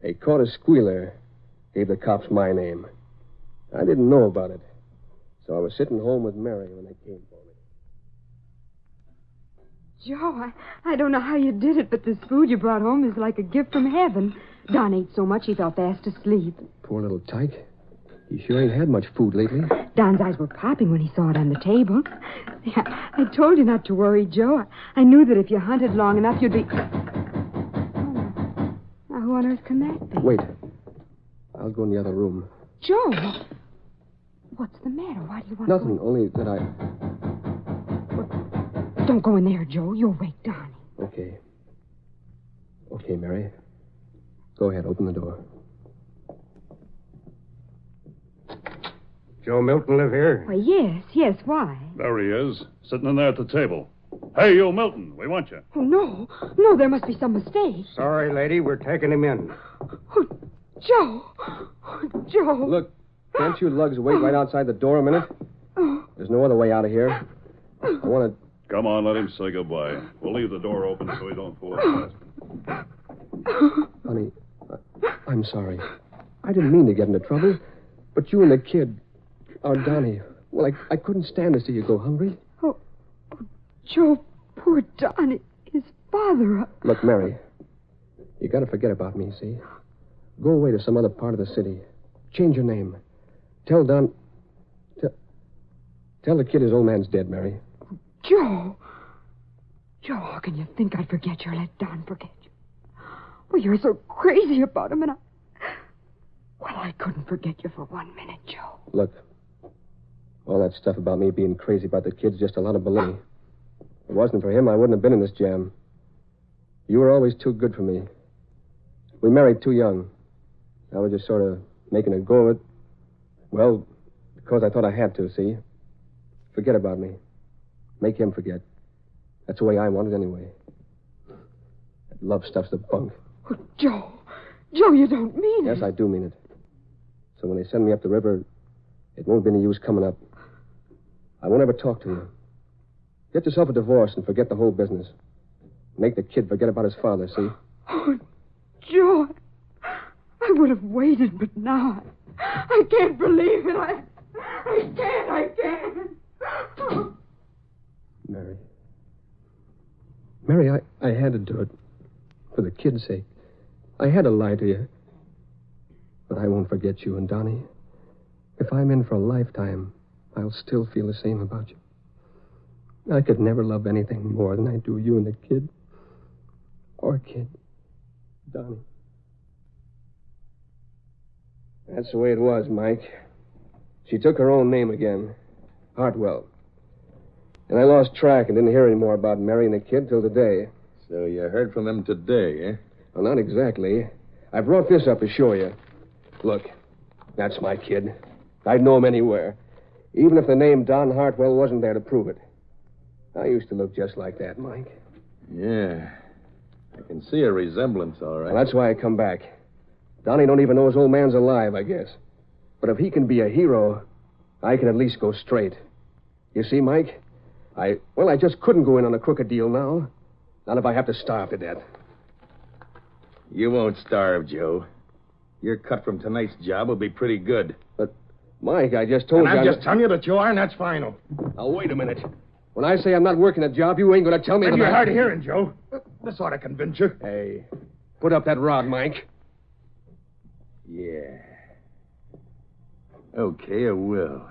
They caught a squealer, gave the cops my name. I didn't know about it, so I was sitting home with Mary when they came for me. Joe, I don't know how you did it, but this food you brought home is like a gift from heaven. Don ate so much he fell fast asleep. Poor little tyke. He sure ain't had much food lately. Don's eyes were popping when he saw it on the table. Yeah, I told you not to worry, Joe. I knew that if you hunted long enough, you'd be... Now, who on earth can that be? Wait. I'll go in the other room. Joe! What's the matter? Why do you want Nothing, to... only that Don't go in there, Joe. You'll wake Donnie. Okay. Okay, Mary. Go ahead, open the door. Joe Milton live here? Why, yes. Why? There he is, sitting in there at the table. Hey, you, Milton, we want you. Oh, no, there must be some mistake. Sorry, lady, we're taking him in. Oh, Joe. Joe. Look, can't you lugs wait right outside the door a minute? There's no other way out of here. I want to... Come on, let him say goodbye. We'll leave the door open so he don't pull up fast. Honey, I'm sorry. I didn't mean to get into trouble, but you and the kid... Our Donnie. Well, I couldn't stand to see you go hungry. Oh, Joe, poor Donnie. His father. Look, Mary, you got to forget about me, see? Go away to some other part of the city. Change your name. Tell Don... Tell the kid his old man's dead, Mary. Joe, how can you think I'd forget you or let Don forget you? Well, you're so crazy about him, and I couldn't forget you for 1 minute, Joe. Look, all that stuff about me being crazy about the kid's just a lot of baloney. If it wasn't for him, I wouldn't have been in this jam. You were always too good for me. We married too young. I was just sort of making a go of it. Well, because I thought I had to, see? Forget about me. Make him forget. That's the way I want it anyway. That love stuff's the bunk. Oh, Joe, you don't mean it. Yes, I do mean it. So when they send me up the river, it won't be any use coming up. I won't ever talk to you. Get yourself a divorce and forget the whole business. Make the kid forget about his father, see? Oh, Joe, I would have waited, but now I can't believe it. I can't. Oh. Mary, I had to do it. For the kid's sake. I had to lie to you. But I won't forget you and Donnie. If I'm in for a lifetime, I'll still feel the same about you. I could never love anything more than I do you and the kid. Our kid, Donnie. That's the way it was, Mike. She took her own name again. Hartwell. And I lost track and didn't hear any more about Mary and the kid till today. So you heard from them today, eh? Well, not exactly. I brought this up to show you. Look, that's my kid. I'd know him anywhere. Even if the name Don Hartwell wasn't there to prove it. I used to look just like that, Mike. Yeah. I can see a resemblance, all right. Well, that's why I come back. Donnie don't even know his old man's alive, I guess. But if he can be a hero, I can at least go straight. You see, Mike? I just couldn't go in on a crooked deal now. Not if I have to starve to death. You won't starve, Joe. Your cut from tonight's job will be pretty good. But, Mike, I just told you... And I'm just telling you that you are, and that's final. Now, wait a minute. When I say I'm not working a job, you ain't going to tell me that you're hard of hearing, Joe. This ought to convince you. Hey, put up that rod, Mike. Yeah. Okay, I will.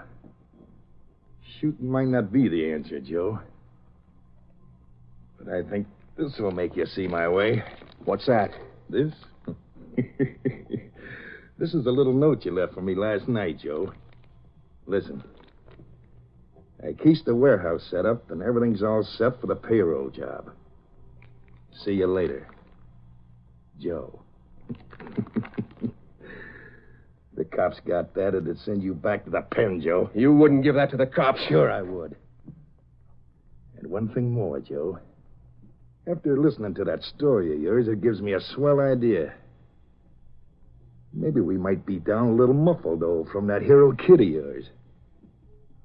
Shooting might not be the answer, Joe. But I think this will make you see my way. What's that? This? This is a little note you left for me last night, Joe. Listen. I keysed the warehouse set up, and everything's all set for the payroll job. See you later. Joe. The cops got that, it'd send you back to the pen, Joe. You wouldn't give that to the cops. Sure I would. And one thing more, Joe. After listening to that story of yours, it gives me a swell idea. Maybe we might be down a little muffled, though, from that hero kid of yours.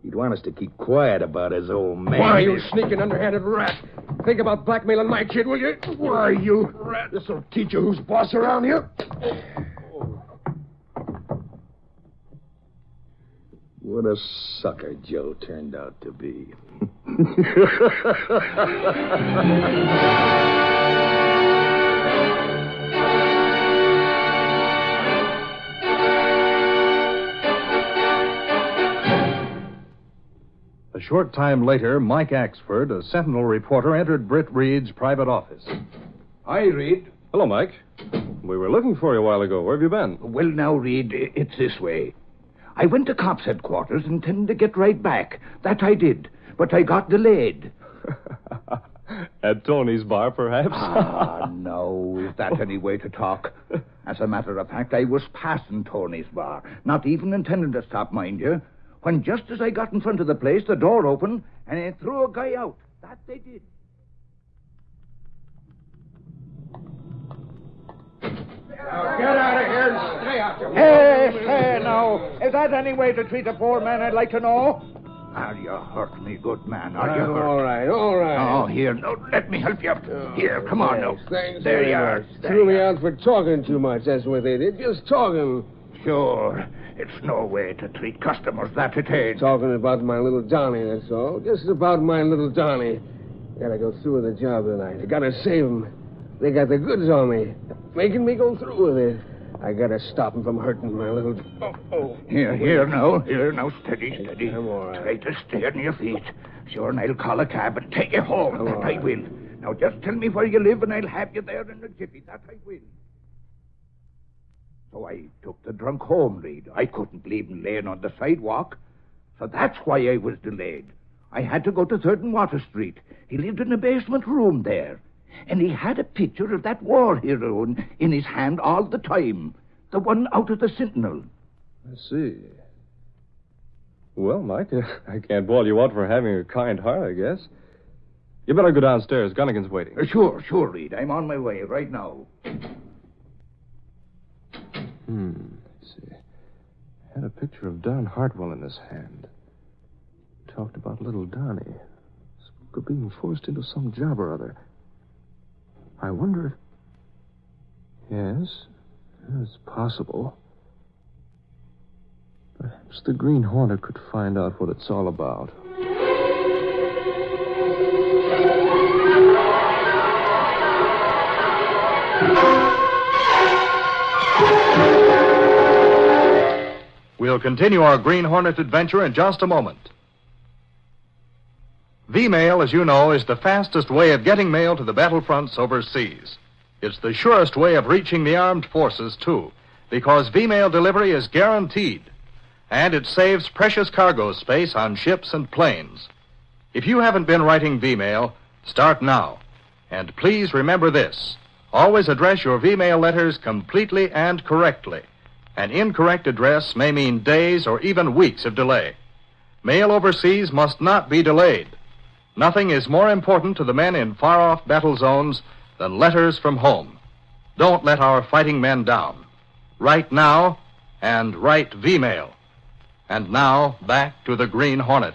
He'd want us to keep quiet about his old man. Why, you sneaking, underhanded rat? Think about blackmailing my kid, will you? Why, you rat? This'll teach you who's boss around here. What a sucker Joe turned out to be. A short time later, Mike Axford, a Sentinel reporter, entered Britt Reed's private office. Hi, Reed. Hello, Mike. We were looking for you a while ago. Where have you been? Well, now, Reed, it's this way. I went to cops' headquarters intending to get right back. That I did. But I got delayed. At Tony's bar, perhaps? No. Is that any way to talk? As a matter of fact, I was passing Tony's bar. Not even intending to stop, mind you. When just as I got in front of the place, the door opened, and they threw a guy out. That they did. Now, get out of here and stay out your Hey, now. Is that any way to treat a poor man, I'd like to know? Are you hurt me, good man? Are you hurt? All right, all right. Oh, here, no, let me help you up. Here, come on now. Thanks there very you are. much. Threw me out for talking too much, that's what they did. Just talking. Sure. It's no way to treat customers, that it ain't. Talking about my little Donnie, that's all. Just about my little Donnie. Gotta go through with the job tonight. I gotta save him. They got the goods on me, making me go through with it. I gotta stop him from hurting my little... Here now, steady. I'm all right. Try to stay on your feet. Sure, and I'll call a cab and take you home. That I will. Now, just tell me where you live, and I'll have you there in a jiffy. That I will. So I took the drunk home, Reed. I couldn't leave him laying on the sidewalk. So that's why I was delayed. I had to go to 3rd and Water Street. He lived in a basement room there. And he had a picture of that war hero in his hand all the time. The one out of the Sentinel. I see. Well, Mike, I can't bawl you out for having a kind heart, I guess. You better go downstairs. Gunnigan's waiting. Sure, Reed. I'm on my way right now. Let's see. Had a picture of Don Hartwell in his hand. Talked about little Donnie. Spoke of being forced into some job or other. I wonder if... Yes, it's possible. Perhaps the Green Hornet could find out what it's all about. We'll continue our Green Hornet adventure in just a moment. V-mail, as you know, is the fastest way of getting mail to the battlefronts overseas. It's the surest way of reaching the armed forces, too, because V-mail delivery is guaranteed, and it saves precious cargo space on ships and planes. If you haven't been writing V-mail, start now. And please remember this. Always address your V-mail letters completely and correctly. An incorrect address may mean days or even weeks of delay. Mail overseas must not be delayed. Nothing is more important to the men in far-off battle zones than letters from home. Don't let our fighting men down. Write now and write V-mail. And now, back to the Green Hornet.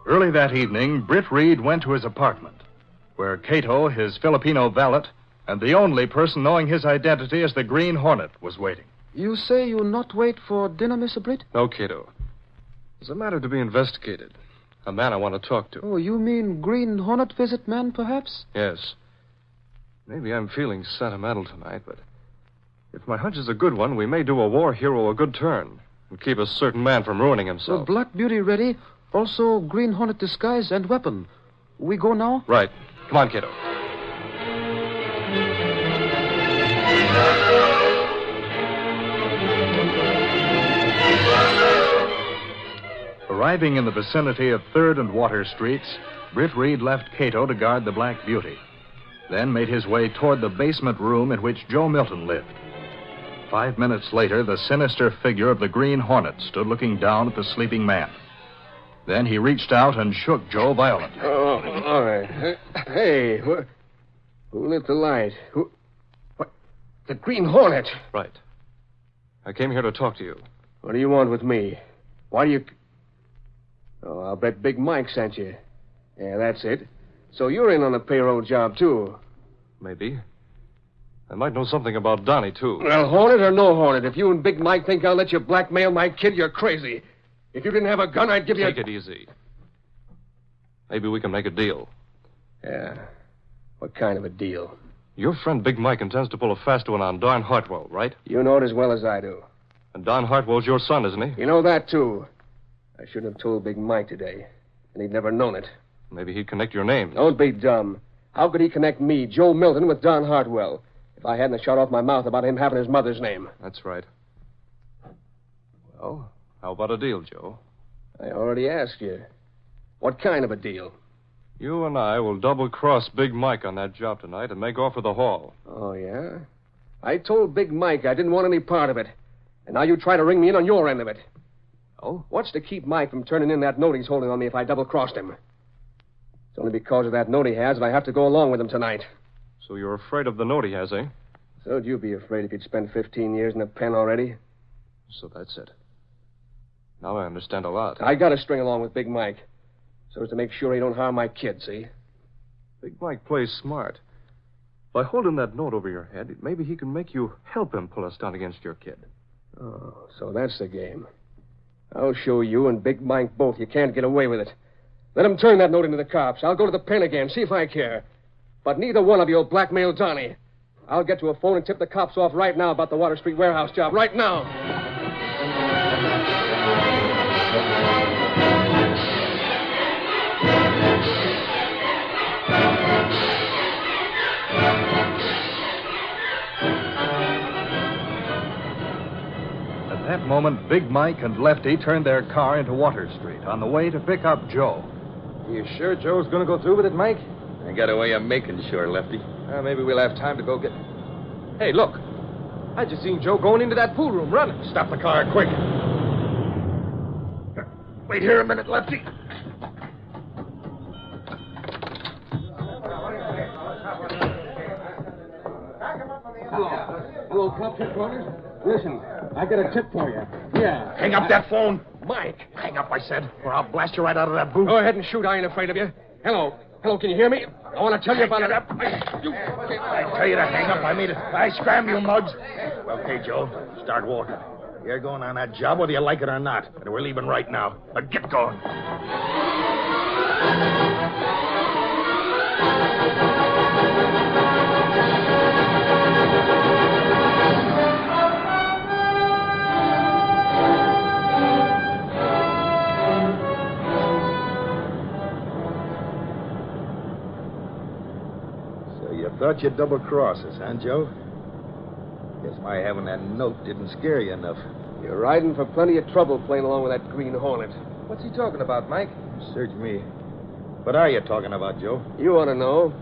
Early that evening, Britt Reed went to his apartment, where Cato, his Filipino valet, and the only person knowing his identity as the Green Hornet, was waiting. You say you'll not wait for dinner, Mr. Britt? No, Cato. There's a matter to be investigated. A man I want to talk to. Oh, you mean Green Hornet visit man, perhaps? Yes. Maybe I'm feeling sentimental tonight, but if my hunch is a good one, we may do a war hero a good turn and keep a certain man from ruining himself. The Black Beauty ready. Also, Green Hornet disguise and weapon. We go now? Right. Come on, Cato. Arriving in the vicinity of 3rd and Water Streets, Britt Reed left Cato to guard the Black Beauty, then made his way toward the basement room in which Joe Milton lived. 5 minutes later, the sinister figure of the Green Hornet stood looking down at the sleeping man. Then he reached out and shook Joe violently. Oh, all right. Hey, who lit the light? What? The Green Hornet. Right. I came here to talk to you. What do you want with me? Why do you... Oh, I'll bet Big Mike sent you. Yeah, that's it. So you're in on the payroll job, too. Maybe. I might know something about Donnie, too. Well, Hornet or no Hornet, if you and Big Mike think I'll let you blackmail my kid, you're crazy. If you didn't have a gun, I'd give you... Take it easy. Maybe we can make a deal. Yeah. What kind of a deal? Your friend Big Mike intends to pull a fast one on Don Hartwell, right? You know it as well as I do. And Don Hartwell's your son, isn't he? You know that, too. I shouldn't have told Big Mike today, and he'd never known it. Maybe he'd connect your names. Don't be dumb. How could he connect me, Joe Milton, with Don Hartwell, if I hadn't shot off my mouth about him having his mother's name? That's right. Well, how about a deal, Joe? I already asked you. What kind of a deal? You and I will double-cross Big Mike on that job tonight and make off with the haul. Oh, yeah? I told Big Mike I didn't want any part of it. And now you try to ring me in on your end of it. Oh? What's to keep Mike from turning in that note he's holding on me if I double-crossed him? It's only because of that note he has that I have to go along with him tonight. So you're afraid of the note he has, eh? So'd you be afraid if you'd spent 15 years in a pen already? So that's it. Now I understand a lot. I got to string along with Big Mike, so as to make sure he don't harm my kid, see? Big Mike plays smart. By holding that note over your head, maybe he can make you help him pull us down against your kid. Oh, so that's the game. I'll show you and Big Mike both you can't get away with it. Let him turn that note into the cops. I'll go to the pen again, see if I care. But neither one of you will blackmail Donnie. I'll get to a phone and tip the cops off right now about the Water Street warehouse job. Right now. At that moment, Big Mike and Lefty turned their car into Water Street on the way to pick up Joe. You sure Joe's going to go through with it, Mike? I got a way of making sure, Lefty. Maybe we'll have time to go get... Hey, look. I just seen Joe going into that pool room running. Stop the car, quick. Wait here a minute, Lefty. Hello, Club Headquarters. Listen, I got a tip for you. Yeah. Hang up that phone. Mike. Hang up, I said, or I'll blast you right out of that booth. Go ahead and shoot. I ain't afraid of you. Hello. Hello, can you hear me? I want to tell you about it. I tell you to hang up. I scram you, mugs. Okay, Joe, start walking. You're going on that job whether you like it or not. And we're leaving right now. But get going. Thought you'd double-cross us, huh, Joe? Guess my having that note didn't scare you enough. You're riding for plenty of trouble playing along with that Green Hornet. What's he talking about, Mike? Search me. What are you talking about, Joe? You want to know.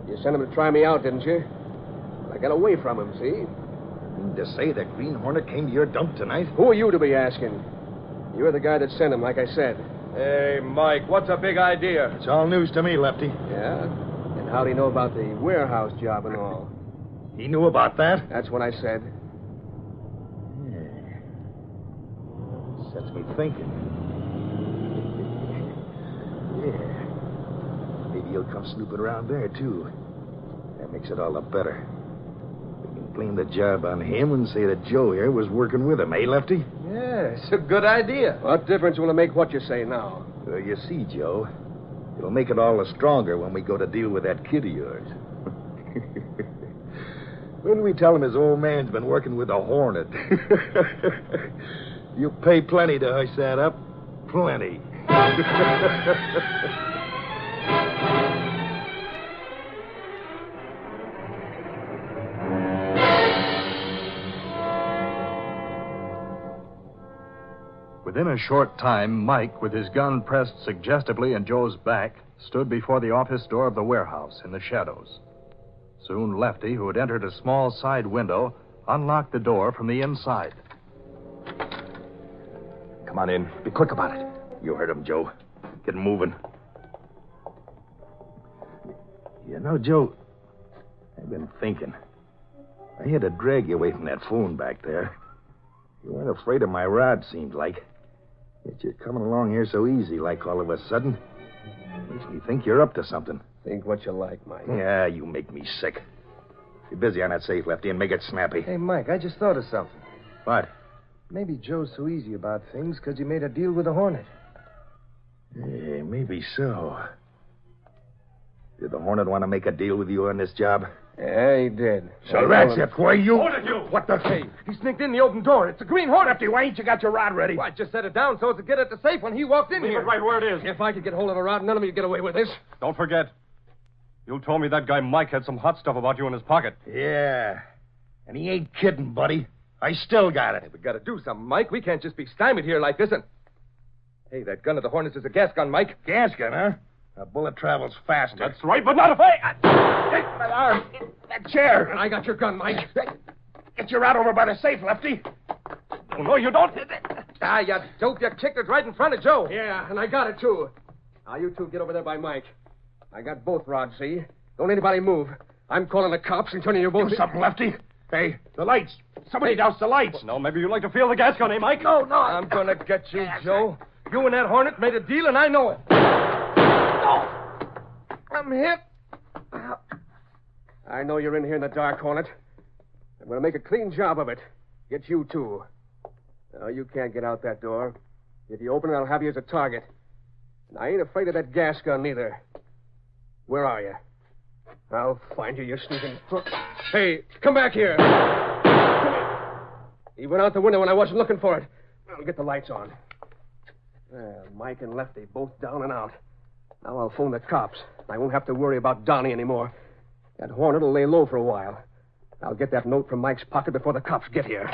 You sent him to try me out, didn't you? I got away from him, see? You mean to say that Green Hornet came to your dump tonight? Who are you to be asking? You're the guy that sent him, like I said. Hey, Mike, what's a big idea? It's all news to me, Lefty. Yeah? And how'd he know about the warehouse job and all? He knew about that? That's what I said. Yeah. Sets me thinking. Yeah. Maybe he'll come snooping around there, too. That makes it all the better. We can blame the job on him and say that Joe here was working with him, eh, Lefty? Yeah, it's a good idea. What difference will it make what you say now? Well, you see, Joe, it'll make it all the stronger when we go to deal with that kid of yours. When we tell him his old man's been working with a Hornet, you'll pay plenty to hush that up. Plenty. Within a short time, Mike, with his gun pressed suggestively in Joe's back, stood before the office door of the warehouse in the shadows. Soon Lefty, who had entered a small side window, unlocked the door from the inside. Come on in. Be quick about it. You heard him, Joe. Get moving. You know, Joe, I've been thinking. I had to drag you away from that phone back there. You weren't afraid of my rod, seemed like. Yet you're coming along here so easy, like all of a sudden. Makes me think you're up to something. Think what you like, Mike. Yeah, you make me sick. Be busy on that safe, Lefty, and make it snappy. Hey, Mike, I just thought of something. What? Maybe Joe's so easy about things because he made a deal with the Hornet. Yeah, maybe so. Did the Hornet want to make a deal with you on this job? Yeah, he did. So that's it. Why you... Hold it, you! What the... Hey, he sneaked in the open door. It's a Green Hornet. Lefty, why ain't you got your rod ready? Well, I just set it down so as to get at the safe when he walked in Leave here. it right where it is. If I could get hold of a rod, none of you get away with this. Don't forget. You told me that guy Mike had some hot stuff about you in his pocket. Yeah. And he ain't kidding, buddy. I still got it. Hey, we got to do something, Mike. We can't just be stymied here like this and... Hey, that gun of the Hornets is a gas gun, Mike. Gas gun, huh? A bullet travels faster. That's right, but not if I... My arm. That chair. And I got your gun, Mike. Get your rod over by the safe, Lefty. Oh, no, you don't. Ah, you dope. You kicked it right in front of Joe. Yeah, and I got it, too. Now, you two get over there by Mike. I got both rods, see? Don't anybody move. I'm calling the cops and turning you both... Do something, Lefty. Hey, the lights. Somebody douse the lights. No, maybe you'd like to feel the gas gun, eh, Mike? No. I'm going to get you, Joe. You and that Hornet made a deal, and I know it. I'm hit. I know you're in here in the dark, Hornet. I'm going to make a clean job of it. Get you, too. No, you can't get out that door. If you open it, I'll have you as a target. And I ain't afraid of that gas gun, neither. Where are you? I'll find you, you sneaking crook. Hey, come back here. Come here. He went out the window when I wasn't looking for it. I'll get the lights on. Mike and Lefty, both down and out. Now I'll phone the cops. I won't have to worry about Donnie anymore. That Hornet will lay low for a while. I'll get that note from Mike's pocket before the cops get here.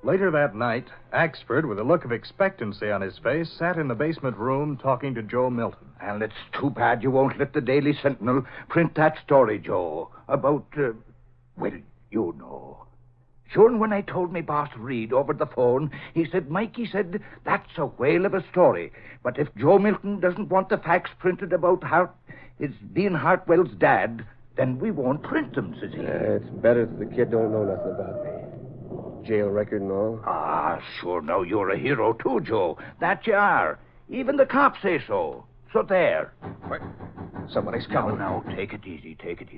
Later that night, Axford, with a look of expectancy on his face, sat in the basement room talking to Joe Milton. And it's too bad you won't let the Daily Sentinel print that story, Joe, about, well, you know. Sure, and when I told me boss Reed over the phone, he said, Mikey, that's a whale of a story. But if Joe Milton doesn't want the facts printed about his being Hartwell's dad, then we won't print them, says he. It's better that the kid don't know nothing about me. Jail record and all. Ah, sure, now you're a hero too, Joe. That you are. Even the cops say so. So there. Wait. Somebody's coming. Now, take it easy.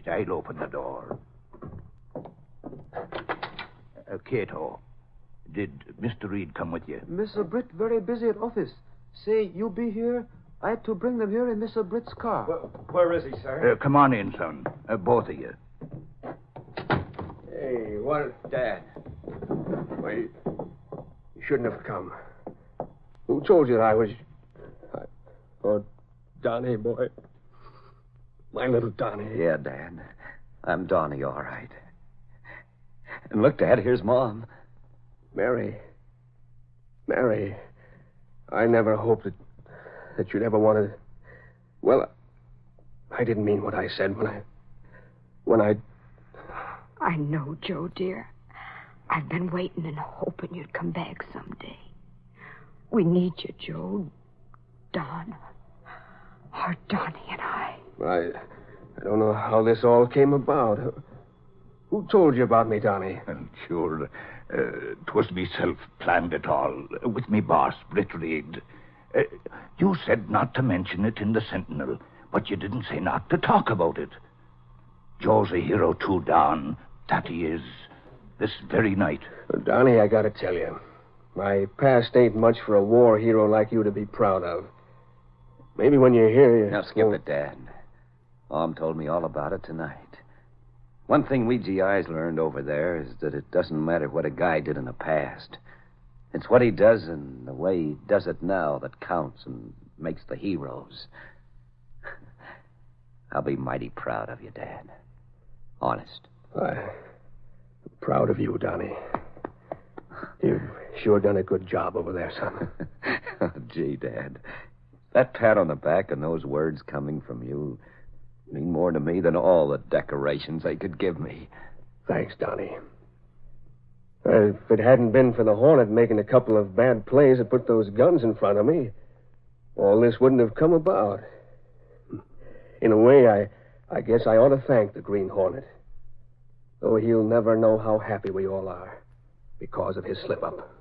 I'll open the door. Cato, did Mr. Reed come with you? Mr. Britt very busy at office. Say, you be here. I had to bring them here in Mr. Britt's car. Where is he, sir? Come on in, son. Both of you. Hey, what? Dad. Wait. You shouldn't have come. Who told you that I was... Oh, Donnie, boy. My little Donnie. Yeah, Dad. I'm Donnie, all right. And look, Dad, here's Mom. Mary. I never hoped that you'd ever want to... Well, I didn't mean what I said when I... I know, Joe, dear. I've been waiting and hoping you'd come back someday. We need you, Joe. Don. Our Donnie and I. I don't know how this all came about. Who told you about me, Donnie? Sure. 'Twas myself planned it all, with me boss, Britt Reed. You said not to mention it in the Sentinel, but you didn't say not to talk about it. Joe's a hero too, Don. That he is. This very night. Well, Donnie, I gotta tell you, my past ain't much for a war hero like you to be proud of. Maybe when you're here... Now, skip it, Dad. Mom told me all about it tonight. One thing we GIs learned over there is that it doesn't matter what a guy did in the past. It's what he does and the way he does it now that counts and makes the heroes. I'll be mighty proud of you, Dad. Honest. I'm proud of you, Donnie. You've sure done a good job over there, son. Oh, gee, Dad. That pat on the back and those words coming from you mean more to me than all the decorations they could give me. Thanks, Donnie. If it hadn't been for the Hornet making a couple of bad plays that put those guns in front of me, all this wouldn't have come about. In a way, I guess I ought to thank the Green Hornet. Though he'll never know how happy we all are because of his slip-up.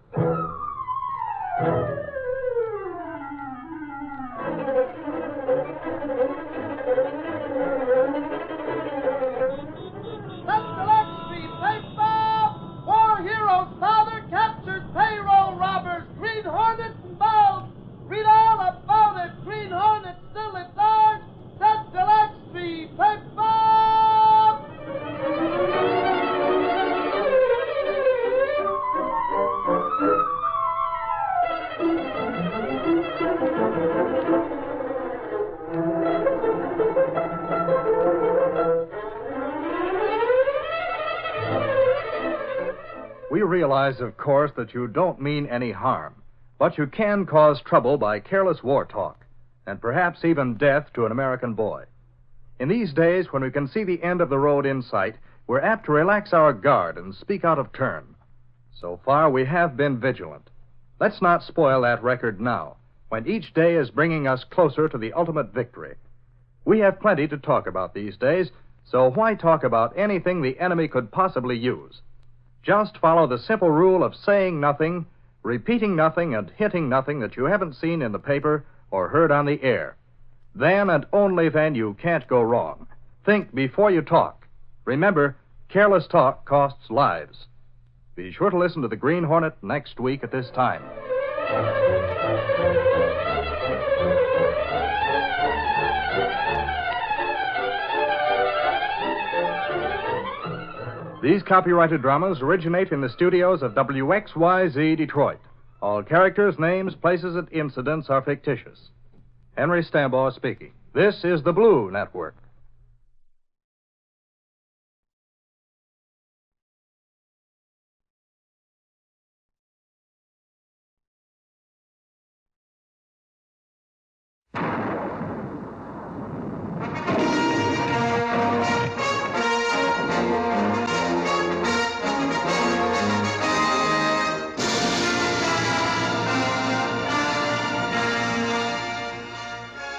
We realize, of course, that you don't mean any harm, but you can cause trouble by careless war talk, and perhaps even death to an American boy. In these days, when we can see the end of the road in sight, we're apt to relax our guard and speak out of turn. So far, we have been vigilant. Let's not spoil that record now, when each day is bringing us closer to the ultimate victory. We have plenty to talk about these days, so why talk about anything the enemy could possibly use? Just follow the simple rule of saying nothing, repeating nothing, and hinting nothing that you haven't seen in the paper or heard on the air. Then and only then you can't go wrong. Think before you talk. Remember, careless talk costs lives. Be sure to listen to the Green Hornet next week at this time. These copyrighted dramas originate in the studios of WXYZ Detroit. All characters, names, places, and incidents are fictitious. Henry Stambaugh speaking. This is the Blue Network.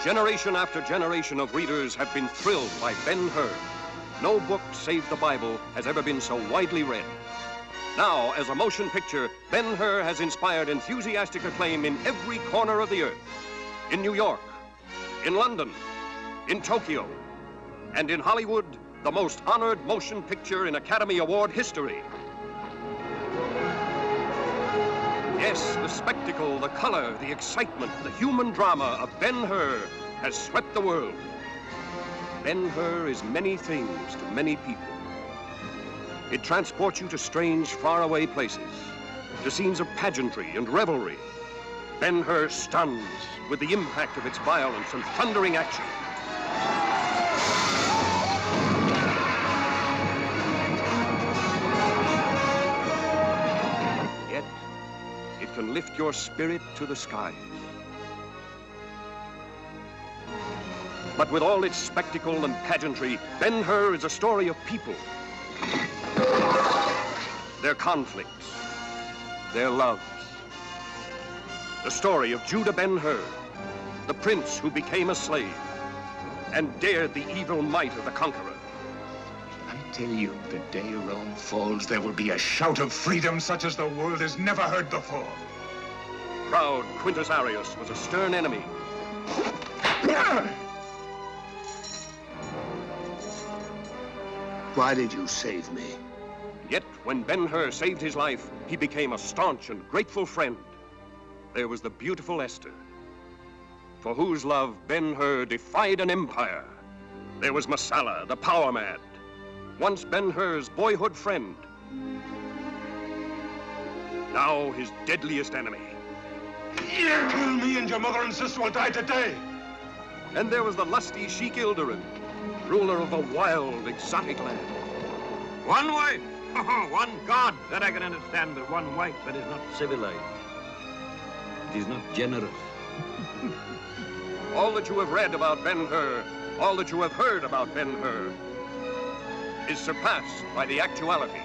Generation after generation of readers have been thrilled by Ben-Hur. No book save the Bible has ever been so widely read. Now, as a motion picture, Ben-Hur has inspired enthusiastic acclaim in every corner of the earth. In New York, in London, in Tokyo, and in Hollywood, the most honored motion picture in Academy Award history. Yes, the spectacle, the color, the excitement, the human drama of Ben-Hur has swept the world. Ben-Hur is many things to many people. It transports you to strange, faraway places, to scenes of pageantry and revelry. Ben-Hur stuns with the impact of its violence and thundering action. Yet, it can lift your spirit to the skies. But with all its spectacle and pageantry, Ben-Hur is a story of people. Their conflicts, their loves. The story of Judah Ben-Hur, the prince who became a slave and dared the evil might of the conqueror. I tell you, the day Rome falls, there will be a shout of freedom such as the world has never heard before. Proud Quintus Arrius was a stern enemy. Why did you save me? Yet, when Ben-Hur saved his life, he became a staunch and grateful friend. There was the beautiful Esther, for whose love Ben-Hur defied an empire. There was Messala, the power-mad, once Ben-Hur's boyhood friend. now his deadliest enemy. You kill me and your mother and sister will die today. And there was the lusty Sheik Ilderin, ruler of a wild, exotic land. One wife, one God. That I can understand, but one wife that is not civilized. It is not generous. All that you have read about Ben-Hur, all that you have heard about Ben-Hur, is surpassed by the actuality.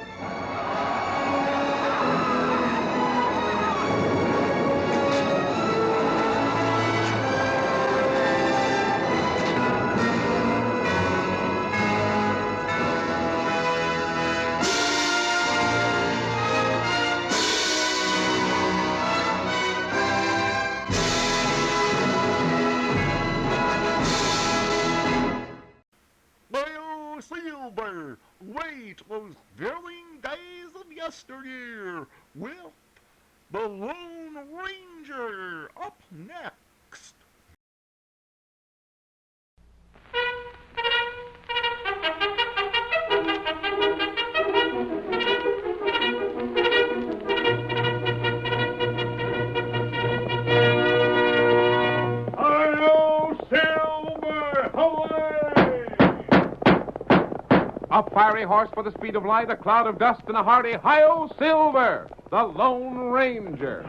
Silver, wait those thrilling days of yesteryear with the Lone Ranger up next. A fiery horse for the speed of light, a cloud of dust, and a hearty Hi-Yo Silver, the Lone Ranger.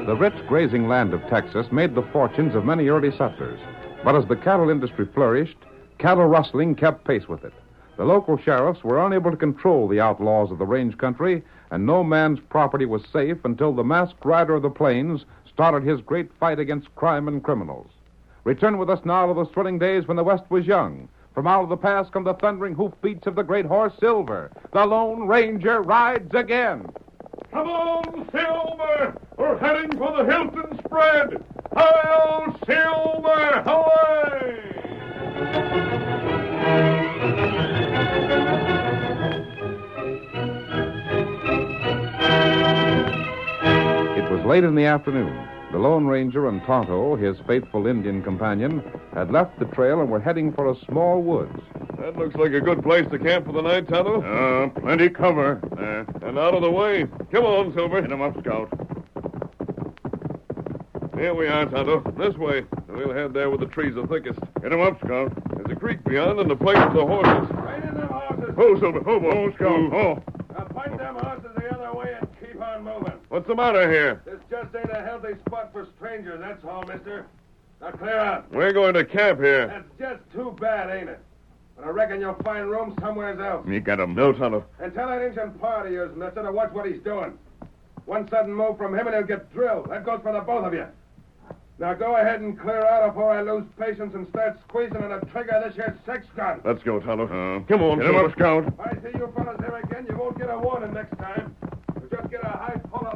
The rich grazing land of Texas made the fortunes of many early settlers. But as the cattle industry flourished, cattle rustling kept pace with it. The local sheriffs were unable to control the outlaws of the range country, and no man's property was safe until the masked rider of the plains started his great fight against crime and criminals. Return with us now to those thrilling days when the West was young. From out of the past come the thundering hoofbeats of the great horse Silver. The Lone Ranger rides again. Come on, Silver! We're heading for the Hilton spread! Hi-yo, Silver! Away! It was late in the afternoon. The Lone Ranger and Tonto, his faithful Indian companion, had left the trail and were heading for a small woods. That looks like a good place to camp for the night, Tonto. Plenty cover. And out of the way. Come on, Silver. Hit 'em up, Scout. Here we are, Tonto. This way. We'll head there where the trees are thickest. Hit 'em up, Scout. There's a creek beyond and the place for the horses. Right in them horses. Ho, Silver. Ho, Scout. Ho. Now point them horses the other way and keep on moving. What's the matter here? This just ain't a healthy spot for strangers, that's all, mister. Now clear out. We're going to camp here. That's just too bad, ain't it? But I reckon you'll find room somewhere else. You got 'em. No, Tonto. And tell that Injun pard of yours, mister, to watch what he's doing. One sudden move from him and he'll get drilled. That goes for the both of you. Now go ahead and clear out before I lose patience and start squeezing on the trigger of this here sex gun. Let's go, Tonto. Come on, Hit 'em Silver. up, Scout. If I see you fellas here again, you won't get a warning next time. You'll just get a high pull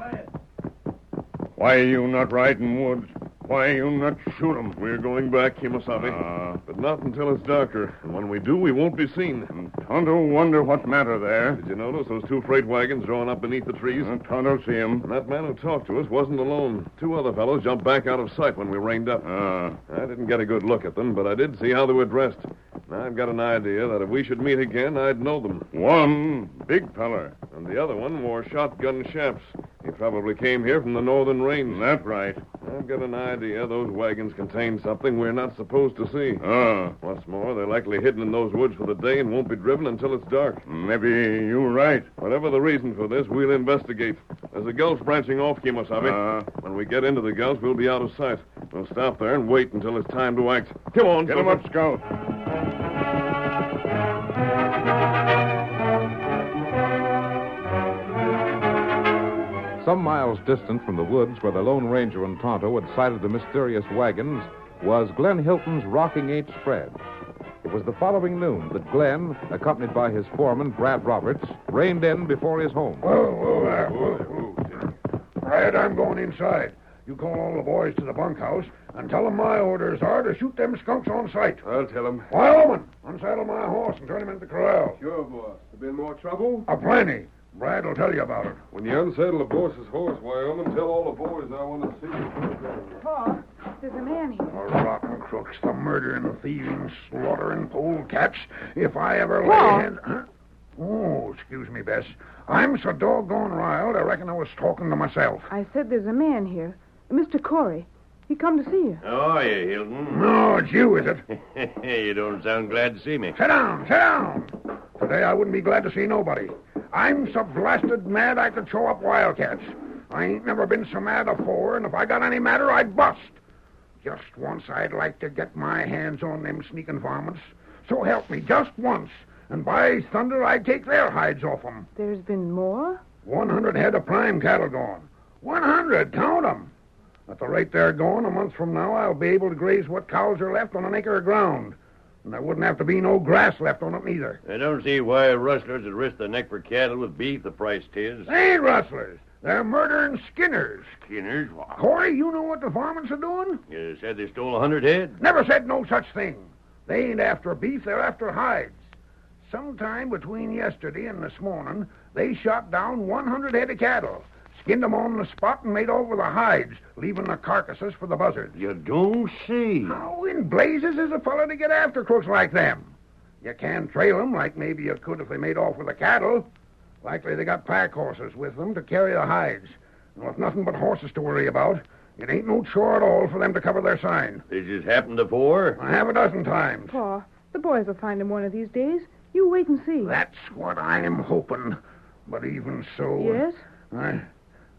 Why you not riding woods? Why you not shoot 'em? We're going back, Kimasabi. But not until it's darker. And when we do, we won't be seen. And Tonto wonder what matter there. Did you notice those 2 freight wagons drawn up beneath the trees? Tonto see 'em. And that man who talked to us wasn't alone. 2 other fellows jumped back out of sight when we reined up. I didn't get a good look at them, but I did see how they were dressed. And I've got an idea that if we should meet again, I'd know them. One, big feller. And the other one wore shotgun chaps. He probably came here from the northern range. That's right. I've got an idea those wagons contain something we're not supposed to see. What's more, they're likely hidden in those woods for the day and won't be driven until it's dark. Maybe you're right. Whatever the reason for this, we'll investigate. There's a gulch branching off, Kimasabi. When we get into the gulch, we'll be out of sight. We'll stop there and wait until it's time to act. Come on, get 'em up, Scout. Some miles distant from the woods where the Lone Ranger and Tonto had sighted the mysterious wagons was Glenn Hilton's rocking 8 spread. It was the following noon that Glenn, accompanied by his foreman, Brad Roberts, reined in before his home. Whoa. Brad, I'm going inside. You call all the boys to the bunkhouse and tell them my orders are to shoot them skunks on sight. I'll tell them. Wyoming, unsaddle my horse and turn him into the corral. Sure, boss. There been more trouble? Plenty. Brad will tell you about it. When you unsaddle the boss's horse, Wyoming, tell all the boys I want to see you. Pa, there's a man here. The rotten crooks, the murdering, thieving, slaughtering polecats. If I ever lay Pa. hand... Huh? Oh, excuse me, Bess. I'm so doggone riled, I reckon I was talking to myself. I said there's a man here. Mr. Corey. He come to see you. How are you, Hilton? No, it's you, is it? You don't sound glad to see me. Sit down. Today I wouldn't be glad to see nobody. I'm so blasted mad I could show up wildcats. I ain't never been so mad afore, and if I got any madder, I'd bust. Just once I'd like to get my hands on them sneaking varmints. So help me, just once. And by thunder, I'd take their hides off them. There's been more? 100 head of prime cattle gone. 100, count them. At the rate they're going, a month from now, I'll be able to graze what cows are left on an acre of ground. And there wouldn't have to be no grass left on it neither. I don't see why rustlers would risk their neck for cattle with beef the price 'tis. They ain't rustlers. They're murdering skinners. Skinners? What? Corey, you know what the varmints are doing? You said they stole 100 head? Never said no such thing. They ain't after beef, they're after hides. Sometime between yesterday and this morning, they shot down 100 head of cattle, skinned them on the spot, and made over the hides, leaving the carcasses for the buzzards. You don't see. How in blazes is a fella to get after crooks like them? You can't trail them like maybe you could if they made off with the cattle. Likely they got pack horses with them to carry the hides. And with nothing but horses to worry about, it ain't no chore at all for them to cover their sign. This has happened before? Half a dozen times. Pa, the boys will find him one of these days. You wait and see. That's what I'm hoping. But even so... Yes?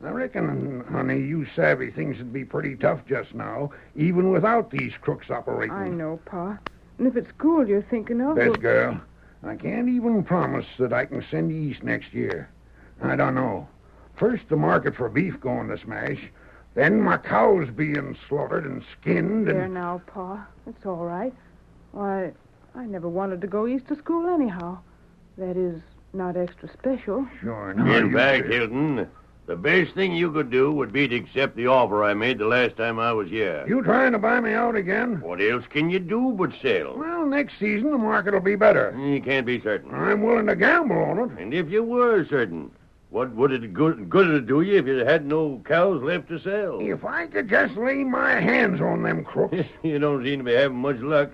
I reckon, honey, you savvy things would be pretty tough just now, even without these crooks operating. I know, Pa. And if it's school you're thinking of... Best girl, I can't even promise that I can send you east next year. I don't know. First, the market for beef going to smash. Then my cows being slaughtered and skinned and... There now, Pa. It's all right. Why, I never wanted to go east to school anyhow. That is, not extra special. Sure, In fact, Hilton, the best thing you could do would be to accept the offer I made the last time I was here. You trying to buy me out again? What else can you do but sell? Well, next season the market will be better. You can't be certain. I'm willing to gamble on it. And if you were certain, what would it good it do you if you had no cows left to sell? If I could just lay my hands on them crooks. You don't seem to be having much luck.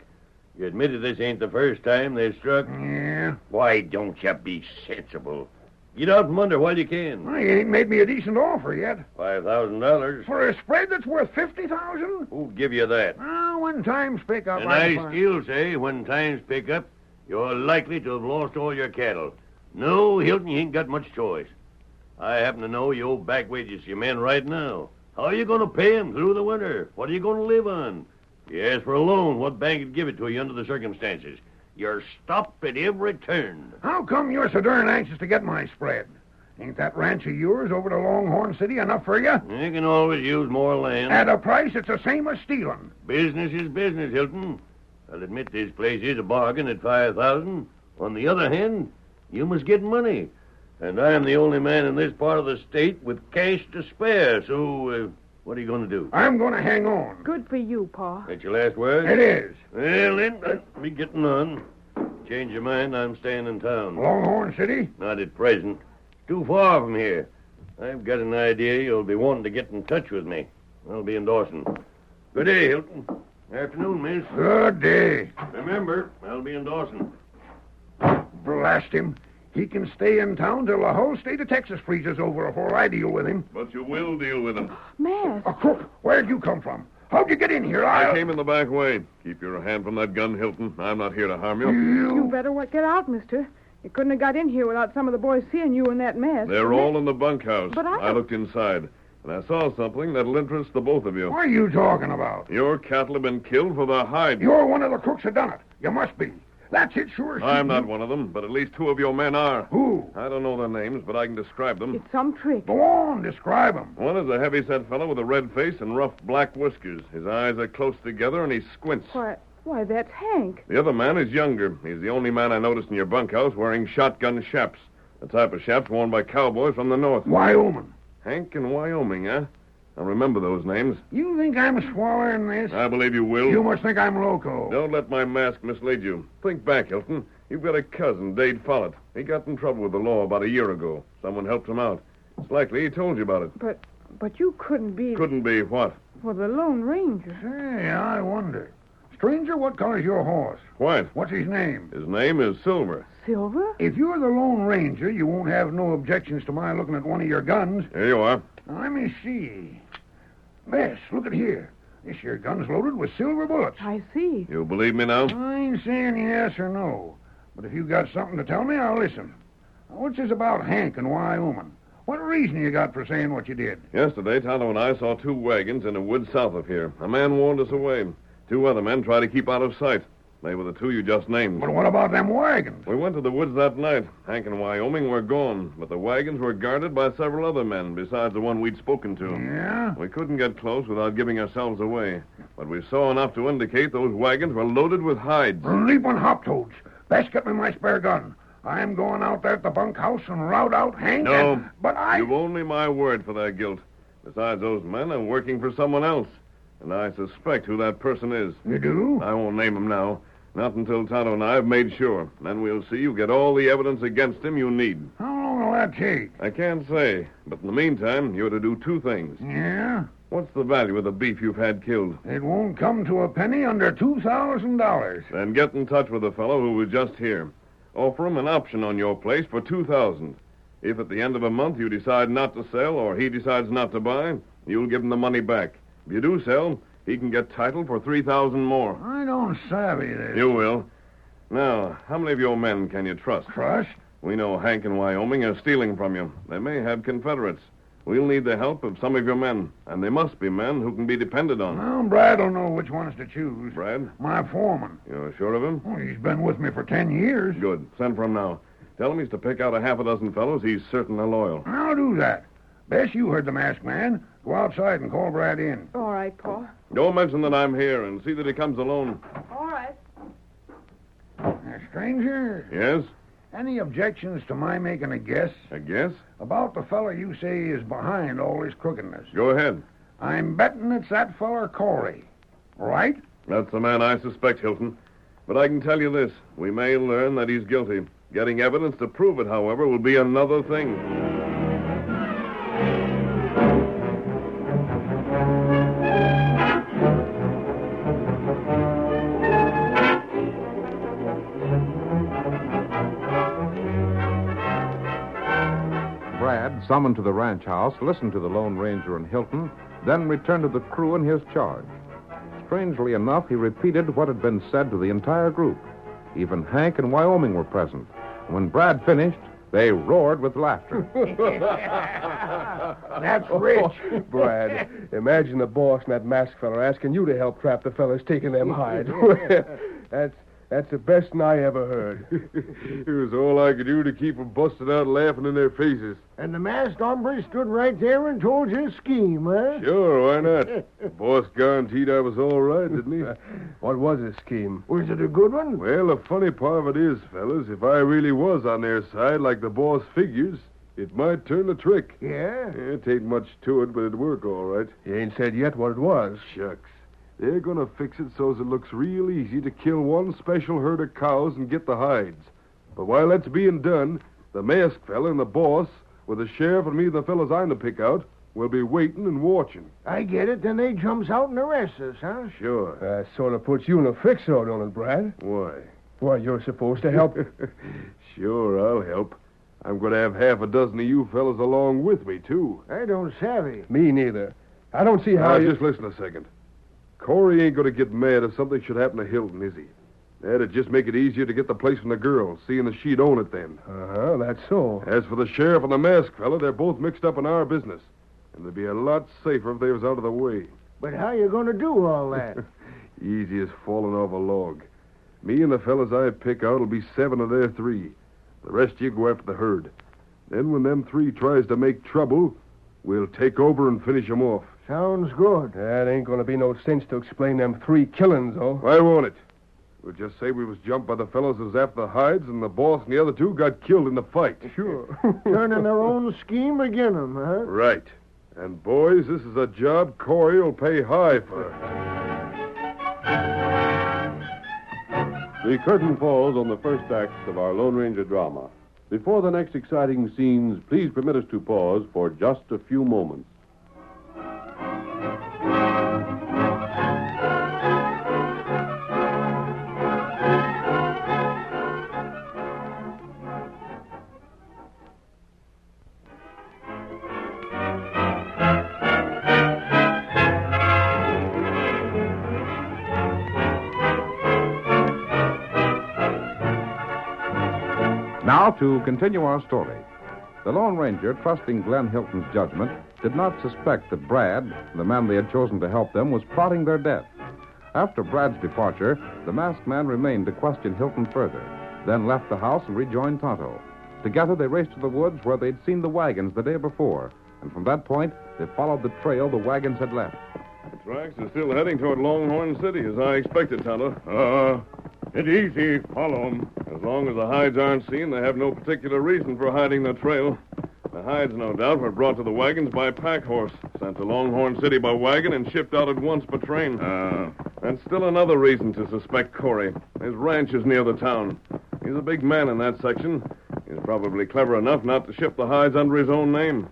You admitted this ain't the first time they struck. Yeah. Why don't you be sensible? Get out from under while you can. Well, you ain't made me a decent offer yet. $5,000. For a spread that's worth $50,000? Who'd give you that? When times pick up... And I still say, when times pick up, you're likely to have lost all your cattle. No, Hilton, you ain't got much choice. I happen to know you owe back wages to your men right now. How are you going to pay them through the winter? What are you going to live on? You ask for a loan, what bank would give it to you under the circumstances? You're stopped at every turn. How come you're so darn anxious to get my spread? Ain't that ranch of yours over to Longhorn City enough for you? You can always use more land. At a price that's the same as stealing. Business is business, Hilton. I'll admit this place is a bargain at $5,000. On the other hand, you must get money. And I'm the only man in this part of the state with cash to spare, so What are you going to do? I'm going to hang on. Good for you, Pa. That's your last word? It is. Well, then, I'll be getting on. Change your mind, I'm staying in town. Longhorn City? Not at present. It's too far from here. I've got an idea you'll be wanting to get in touch with me. I'll be in Dawson. Good day, Hilton. Afternoon, miss. Good day. Remember, I'll be in Dawson. Blast him. He can stay in town till the whole state of Texas freezes over before I deal with him. But you will deal with him. Mask. A crook. Where'd you come from? How'd you get in here? I came in the back way. Keep your hand from that gun, Hilton. I'm not here to harm you. You better get out, mister. You couldn't have got in here without some of the boys seeing you in that mask. They're all in the bunkhouse. But I looked inside, and I saw something that'll interest the both of you. What are you talking about? Your cattle have been killed for the hide. You're one of the crooks that done it. You must be. That's it, sure. I'm not one of them, but at least two of your men are. Who? I don't know their names, but I can describe them. It's some trick. Go on, describe them. One is a heavy-set fellow with a red face and rough black whiskers. His eyes are close together, and he squints. Why, that's Hank. The other man is younger. He's the only man I noticed in your bunkhouse wearing shotgun chaps. The type of chaps worn by cowboys from the north. Wyoming. Hank and Wyoming, huh? I'll remember those names. You think I'm swallowing this? I believe you will. You must think I'm loco. Don't let my mask mislead you. Think back, Hilton. You've got a cousin, Dade Follett. He got in trouble with the law about a year ago. Someone helped him out. It's likely he told you about it. But you couldn't be... Couldn't be what? For the Lone Ranger. Hey, I wonder. Stranger, what color's your horse? White. What's his name? His name is Silver. Silver? If you're the Lone Ranger, you won't have no objections to my looking at one of your guns. Here you are. Now, let me see. Bess, look at here. This here gun's loaded with silver bullets. I see. You believe me now? I ain't saying yes or no. But if you got something to tell me, I'll listen. Now, what's this about Hank and Wyoming? What reason you got for saying what you did? Yesterday, Tonto and I saw two wagons in a wood south of here. A man warned us away. Two other men tried to keep out of sight. They were the two you just named. But what about them wagons? We went to the woods that night. Hank and Wyoming were gone, but the wagons were guarded by several other men besides the one we'd spoken to. Yeah? We couldn't get close without giving ourselves away, but we saw enough to indicate those wagons were loaded with hides. Leaping hop-toads. Bess, get me my spare gun. I'm going out there at the bunkhouse and rout out Hank. No, but you've only my word for their guilt. Besides, those men are working for someone else, and I suspect who that person is. You do? I won't name him now. Not until Tonto and I have made sure. Then we'll see you get all the evidence against him you need. How long will that take? I can't say, but in the meantime, you're to do two things. Yeah? What's the value of the beef you've had killed? It won't come to a penny under $2,000. Then get in touch with the fellow who was just here. Offer him an option on your place for $2,000. If at the end of a month you decide not to sell or he decides not to buy, you'll give him the money back. If you do sell, he can get title for $3,000 more. I don't savvy this. You will. Now, how many of your men can you trust? Trust? We know Hank and Wyoming are stealing from you. They may have Confederates. We'll need the help of some of your men, and they must be men who can be depended on. Well, Brad will know which ones to choose. Brad? My foreman. You're sure of him? Well, he's been with me for 10 years. Good. Send for him now. Tell him he's to pick out a half a dozen fellows he's certain are loyal. I'll do that. Bess, you heard the masked man. Go outside and call Brad in. All right, Pa. Don't mention that I'm here, and see that he comes alone. All right. Stranger? Yes? Any objections to my making a guess? A guess? About the fella you say is behind all this crookedness. Go ahead. I'm betting it's that fella Corey. Right? That's the man I suspect, Hilton. But I can tell you this. We may learn that he's guilty. Getting evidence to prove it, however, will be another thing. Brad, summoned to the ranch house, listened to the Lone Ranger and Hilton, then returned to the crew in his charge. Strangely enough, he repeated what had been said to the entire group. Even Hank and Wyoming were present. When Brad finished, they roared with laughter. That's rich. Brad, imagine the boss and that masked fella asking you to help trap the fellas taking them hides. That's the best thing I ever heard. It was all I could do to keep them busted out laughing in their faces. And the masked hombre stood right there and told his scheme, huh? Sure, why not? The boss guaranteed I was all right, didn't he? What was his scheme? Was it a good one? Well, the funny part of it is, fellas, if I really was on their side like the boss figures, It might turn the trick. Yeah? It ain't much to it, but it'd work all right. You ain't said yet what it was. Shucks. They're gonna fix it so's it looks real easy to kill one special herd of cows and get the hides. But while that's being done, the masked fella and the boss, with the sheriff and me and the fellas I'm to pick out, will be waiting and watching. I get it. Then they jumps out and arrests us, huh? Sure. That sort of puts you in a fix, though, don't it, Brad? Why? Well, you're supposed to help. Sure, I'll help. I'm going to have half a dozen of you fellas along with me, too. I don't savvy. Me neither. I don't see how Now, you... just listen a second. Corey ain't going to get mad if something should happen to Hilton, is he? That'd just make it easier to get the place from the girl, seeing that she'd own it then. Uh-huh, that's so. As for the sheriff and the masked fella, they're both mixed up in our business. And they'd be a lot safer if they was out of the way. But how you going to do all that? Easy as falling off a log. Me and the fellas I pick out will be 7 of their 3. The rest you go after the herd. Then when them 3 tries to make trouble, we'll take over and finish 'em off. Sounds good. That ain't going to be no sense to explain them 3 killings, though. Why won't it? We'll just say we was jumped by the fellows that was after the hides, and the boss and the other 2 got killed in the fight. Sure. Turning their own scheme against them, huh? Right. And, boys, this is a job Corey will pay high for. The curtain falls on the first act of our Lone Ranger drama. Before the next exciting scenes, please permit us to pause for just a few moments. Now, to continue our story. The Lone Ranger, trusting Glenn Hilton's judgment, did not suspect that Brad, the man they had chosen to help them, was plotting their death. After Brad's departure, the masked man remained to question Hilton further, then left the house and rejoined Tonto. Together, they raced to the woods where they'd seen the wagons the day before, and from that point, they followed the trail the wagons had left. The tracks are still heading toward Longhorn City, as I expected, Tonto. It's easy. Follow 'em. As long as the hides aren't seen, they have no particular reason for hiding their trail. The hides, no doubt, were brought to the wagons by pack horse, sent to Longhorn City by wagon, and shipped out at once by train. That's still another reason to suspect Corey. His ranch is near the town. He's a big man in that section. He's probably clever enough not to ship the hides under his own name.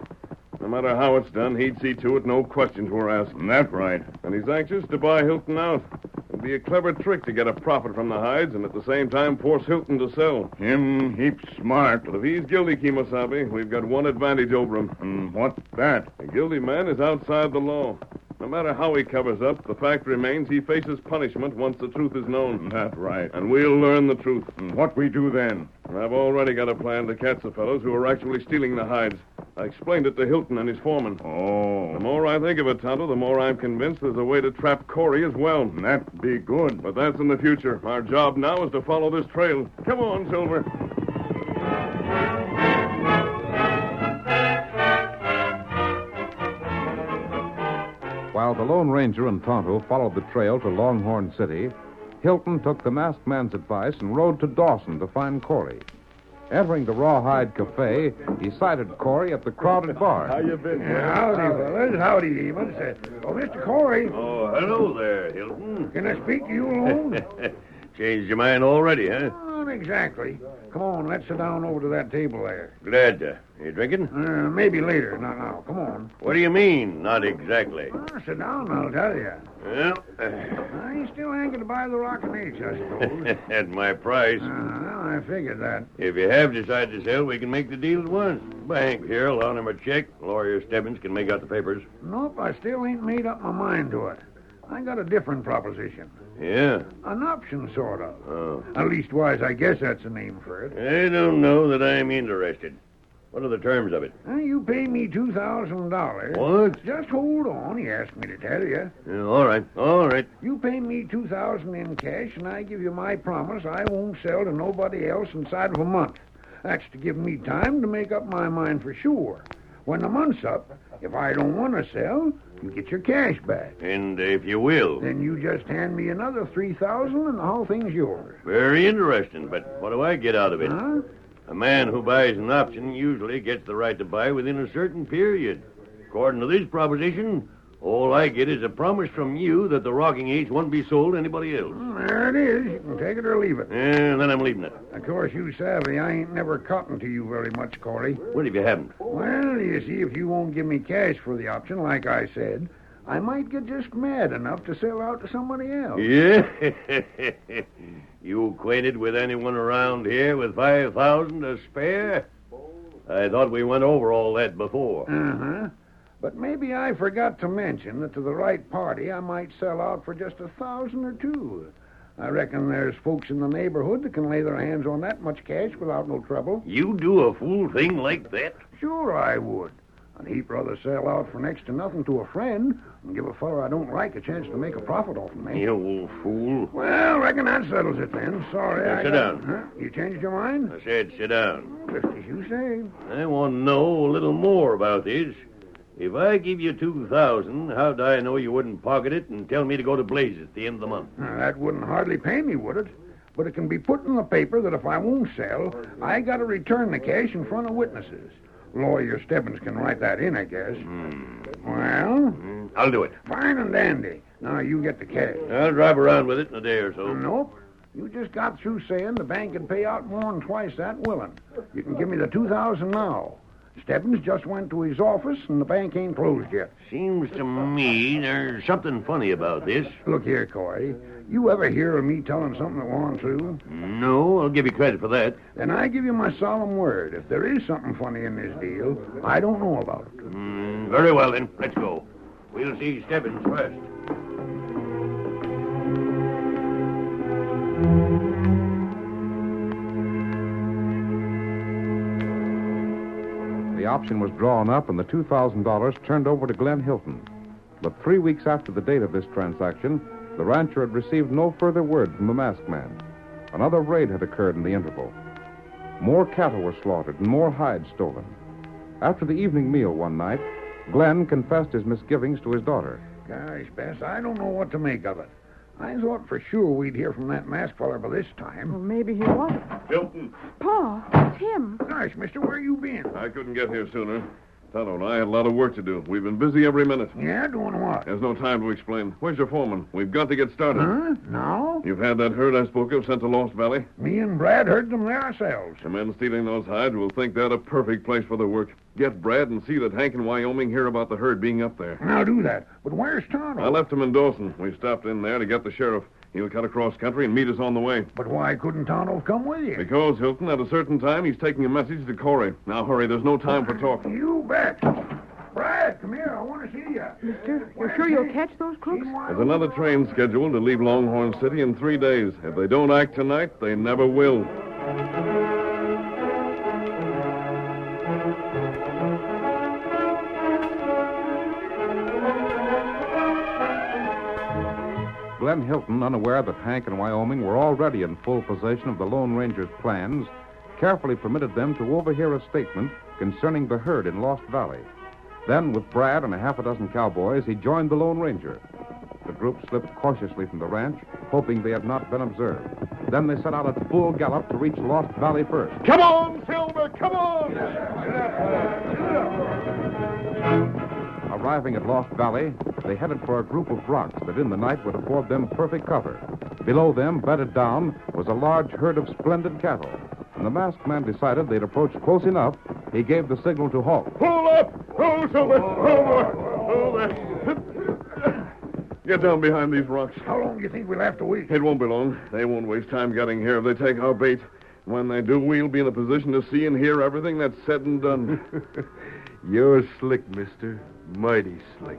No matter how it's done, he'd see to it no questions were asked. That's right. And he's anxious to buy Hilton out. It'd be a clever trick to get a profit from the hides and at the same time force Hilton to sell. Him heaps smart. But if he's guilty, Kemosabe, we've got one advantage over him. What's that? A guilty man is outside the law. No matter how he covers up, the fact remains he faces punishment once the truth is known. That's right. And we'll learn the truth. And what we do then? I've already got a plan to catch the fellows who are actually stealing the hides. I explained it to Hilton and his foreman. Oh. The more I think of it, Tonto, the more I'm convinced there's a way to trap Corey as well. That'd be good. But that's in the future. Our job now is to follow this trail. Come on, Silver. While the Lone Ranger and Tonto followed the trail to Longhorn City, Hilton took the masked man's advice and rode to Dawson to find Corey. Entering the Rawhide Cafe, he sighted Corey at the crowded bar. How you been? Howdy, fellas. Howdy, Evans. Mr. Corey. Oh, hello there, Hilton. Can I speak to you alone? Changed your mind already, huh? Not exactly. Come on, let's sit down over to that table there. Glad to. You drinking? Maybe later. Not now. Come on. What do you mean, not exactly? Sit down, I'll tell you. Well, You still hankering to buy the Rockin' H, I suppose. at my price. Well, I figured that. If you have decided to sell, we can make the deal at once. Bank here, loan him a check. Lawyer Stebbins can make out the papers. Nope, I still ain't made up my mind to it. I got a different proposition. Yeah? An option, sort of. Oh. At leastwise, I guess that's the name for it. I don't know that I'm interested. What are the terms of it? You pay me $2,000. What? Just hold on. He asked me to tell you. Yeah, all right. You pay me $2,000 in cash, and I give you my promise I won't sell to nobody else inside of a month. That's to give me time to make up my mind for sure. When the month's up, if I don't want to sell, you get your cash back. And if you will? Then you just hand me another $3,000 and the whole thing's yours. Very interesting, but what do I get out of it? Huh? A man who buys an option usually gets the right to buy within a certain period. According to this proposition, all I get is a promise from you that the rocking H won't be sold to anybody else. There it is. You can take it or leave it. And then I'm leaving it. Of course, you savvy, I ain't never cottoned to you very much, Corey. What if you haven't? Well, you see, if you won't give me cash for the option, like I said, I might get just mad enough to sell out to somebody else. Yeah? You acquainted with anyone around here with $5,000 to spare? I thought we went over all that before. Uh-huh. But maybe I forgot to mention that to the right party, I might sell out for just $1,000 or $2,000. I reckon there's folks in the neighborhood that can lay their hands on that much cash without no trouble. You do a fool thing like that? Sure I would. I'd heap rather sell out for next to nothing to a friend and give a fellow I don't like a chance to make a profit off of me. You old fool. Well, reckon that settles it then. Sorry. Now, sit down. Huh? You changed your mind? I said sit down. Just as you say. I want to know a little more about this. If I give you $2,000, how'd I know you wouldn't pocket it and tell me to go to blazes at the end of the month? Now, that wouldn't hardly pay me, would it? But it can be put in the paper that if I won't sell, I got to return the cash in front of witnesses. Lawyer Stebbins can write that in, I guess. Well? I'll do it. Fine and dandy. Now you get the cash. I'll drive around with it in a day or so. Nope. You just got through saying the bank can pay out more than twice that willing. You can give me the $2,000 now. Stebbins just went to his office, and the bank ain't closed yet. Seems to me there's something funny about this. Look here, Corey. You ever hear of me telling something that wasn't true? No, I'll give you credit for that. Then I give you my solemn word. If there is something funny in this deal, I don't know about it. Very well, then. Let's go. We'll see Stebbins first. The option was drawn up and the $2,000 turned over to Glenn Hilton. But 3 weeks after the date of this transaction, the rancher had received no further word from the masked man. Another raid had occurred in the interval. More cattle were slaughtered and more hides stolen. After the evening meal one night, Glenn confessed his misgivings to his daughter. Gosh, Bess, I don't know what to make of it. I thought for sure we'd hear from that masked feller by this time. Well, maybe he wasn't. Hilton. Pa, it's him. Gosh, mister, where you been? I couldn't get here sooner. Tonto and I had a lot of work to do. We've been busy every minute. Yeah, doing what? There's no time to explain. Where's your foreman? We've got to get started. Huh? Now? You've had that herd I spoke of sent to Lost Valley? Me and Brad heard them there ourselves. The men stealing those hides will think that a perfect place for the work. Get Brad and see that Hank and Wyoming hear about the herd being up there. I'll do that. But where's Tonto? I left him in Dawson. We stopped in there to get the sheriff. He'll cut across country and meet us on the way. But why couldn't Tonto come with you? Because, Hilton, at a certain time, he's taking a message to Corey. Now, hurry. There's no time for talking. You bet. Brad, come here. I want to see you. Mister, you're sure you'll catch those crooks? There's another train scheduled to leave Longhorn City in 3 days. If they don't act tonight, they never will. Glenn Hilton, unaware that Hank and Wyoming were already in full possession of the Lone Ranger's plans, carefully permitted them to overhear a statement concerning the herd in Lost Valley. Then, with Brad and a half a dozen cowboys, he joined the Lone Ranger. The group slipped cautiously from the ranch, hoping they had not been observed. Then they set out at full gallop to reach Lost Valley first. Come on, Silver! Come on! Arriving at Lost Valley, they headed for a group of rocks that in the night would afford them perfect cover. Below them, bedded down, was a large herd of splendid cattle. When the masked man decided they'd approached close enough, he gave the signal to halt. Pull up! Oh, Silver! Oh, there. Get down behind these rocks. How long do you think we'll have to wait? It won't be long. They won't waste time getting here if they take our bait. When they do, we'll be in a position to see and hear everything that's said and done. You're slick, mister. Mighty slick.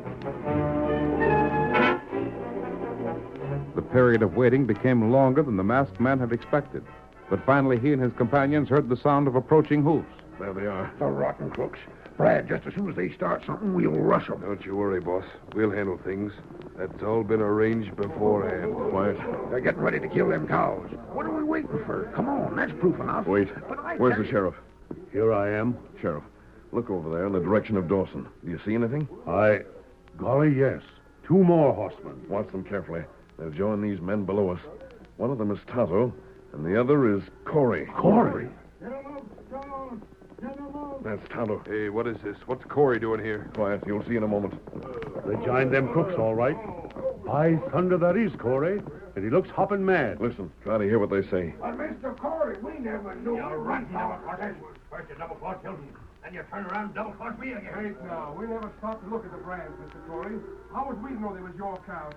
The period of waiting became longer than the masked man had expected. But finally he and his companions heard the sound of approaching hoofs. There they are. The rotten crooks. Brad, just as soon as they start something, we'll rush them. Don't you worry, boss. We'll handle things. That's all been arranged beforehand. Quiet. They're getting ready to kill them cows. What are we waiting for? Come on, that's proof enough. Wait. Where's the sheriff? Here I am. Sheriff, look over there in the direction of Dawson. Do you see anything? Golly, yes. 2 more horsemen. Watch them carefully. They'll join these men below us. One of them is Tonto, and the other is Corey. Corey? That's Tonto. Hey, what is this? What's Corey doing here? Quiet. You'll see in a moment. They joined them crooks, all right. By thunder, that is Corey. And he looks hopping mad. Listen, try to hear what they say. But, Mr. Corey, we never knew. You run, double-cross. First you double-cross Hilton, then you turn around and double-cross me again. Wait, now. We never stopped to look at the brands, Mr. Corey. How would we know they was your cows?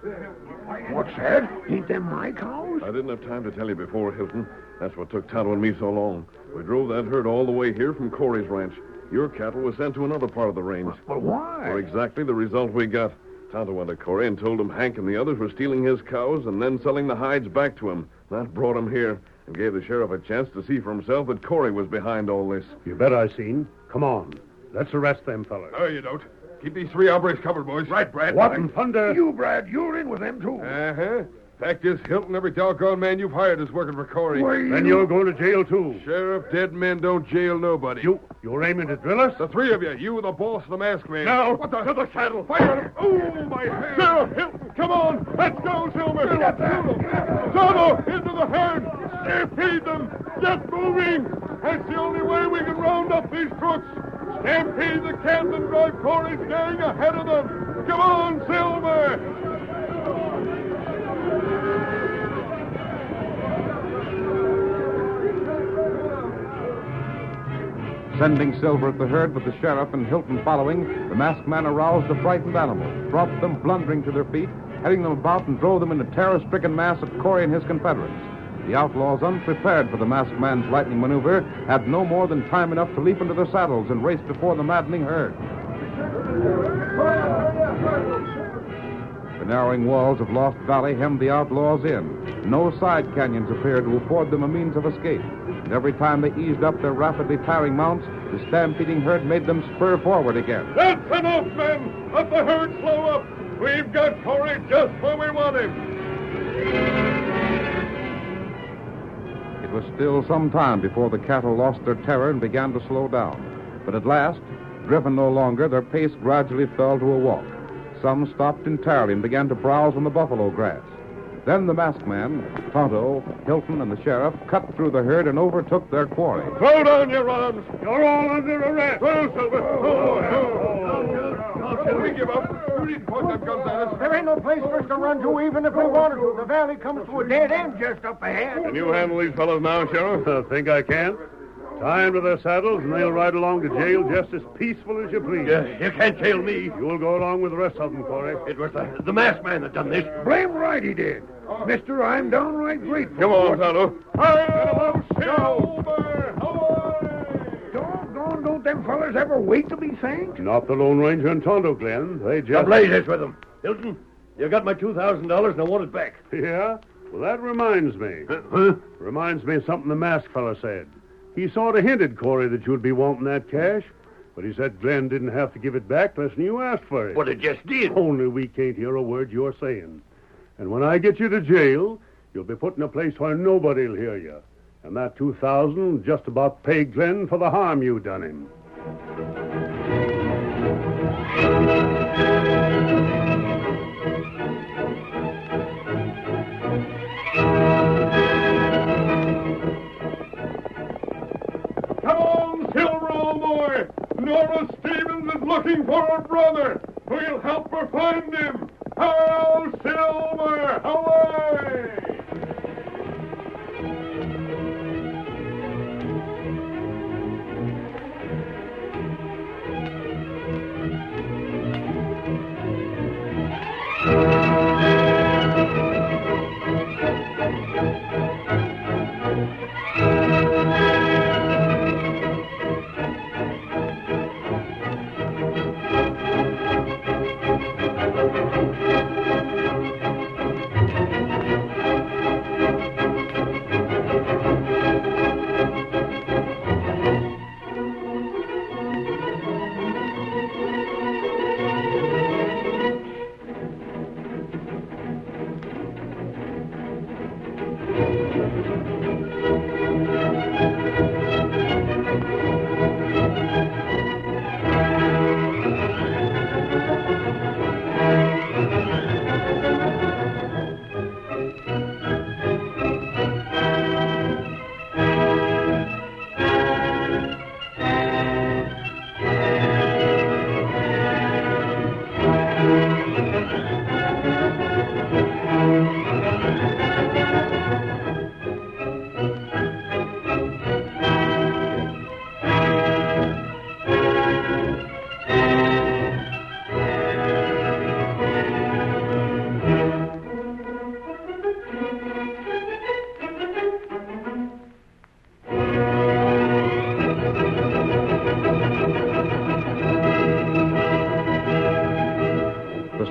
What's that? Ain't them my cows? I didn't have time to tell you before, Hilton. That's what took Tonto and me so long. We drove that herd all the way here from Corey's ranch. Your cattle were sent to another part of the range. But why? For exactly the result we got. Tonto went to Corey and told him Hank and the others were stealing his cows and then selling the hides back to him. That brought him here and gave the sheriff a chance to see for himself that Corey was behind all this. You bet I seen. Come on. Let's arrest them fellas. No, you don't. Keep these three hombres covered, boys. Right, Brad. What in thunder? You, Brad, you're in with them, too. Uh-huh. Fact is, Hilton, every doggone man you've hired is working for Corey. Then you're going to jail, too. Sheriff, dead men don't jail nobody. You're aiming to drill us? The three of you. You, the boss, and the masked man. No. What the? To the saddle. Fire at him. Oh, my hand. Sheriff, Hilton, come on. Let's go, Silver. Tonto, into the herd. Stampede them. Get moving. That's the only way we can round up these crooks. Stampede the camp and drive Corey's gang ahead of them. Come on, Silver. Sending Silver at the herd with the sheriff and Hilton following, the masked man aroused the frightened animals, brought them blundering to their feet, heading them about and drove them in a terror-stricken mass at Corey and his Confederates. The outlaws, unprepared for the masked man's lightning maneuver, had no more than time enough to leap into their saddles and race before the maddening herd. The narrowing walls of Lost Valley hemmed the outlaws in. No side canyons appeared to afford them a means of escape. And every time they eased up their rapidly tiring mounts, the stampeding herd made them spur forward again. That's enough, men! Let the herd slow up! We've got Corey just where we want him! It was still some time before the cattle lost their terror and began to slow down. But at last, driven no longer, their pace gradually fell to a walk. Some stopped entirely and began to browse on the buffalo grass. Then the masked man, Tonto, Hilton, and the sheriff cut through the herd and overtook their quarry. Throw down your arms! You're all under arrest! Well, Silver! We give up. You needn't point them guns at us. There ain't no place for us to run to, even if we wanted to. The valley comes to a dead end just up ahead. Can you handle these fellows now, Sheriff? I think I can. Tie them to their saddles, and they'll ride along to jail just as peaceful as you please. You can't jail me. You'll go along with the rest of them, Corey. It was the masked man that done this. Blame right he did. Mister, I'm downright grateful. Come on, Tonto. Doggone, don't them fellas ever wait to be thanked? Not the Lone Ranger and Tonto, Glenn. They just... The blazes with them. Hilton, you got my $2,000 and I want it back. Yeah? Well, that reminds me. Reminds me of something the masked fella said. He sort of hinted, Corey, that you'd be wanting that cash. But he said Glenn didn't have to give it back unless you asked for it. But it just did. Only we can't hear a word you're saying. And when I get you to jail, you'll be put in a place where nobody'll hear you. And that $2,000 will just about pay Glenn for the harm you done him. Come on, Silver, old boy! Nora Stevens is looking for her brother. We'll help her find him. How, Silver! Away!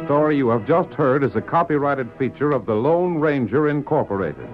story you have just heard is a copyrighted feature of the Lone Ranger Incorporated.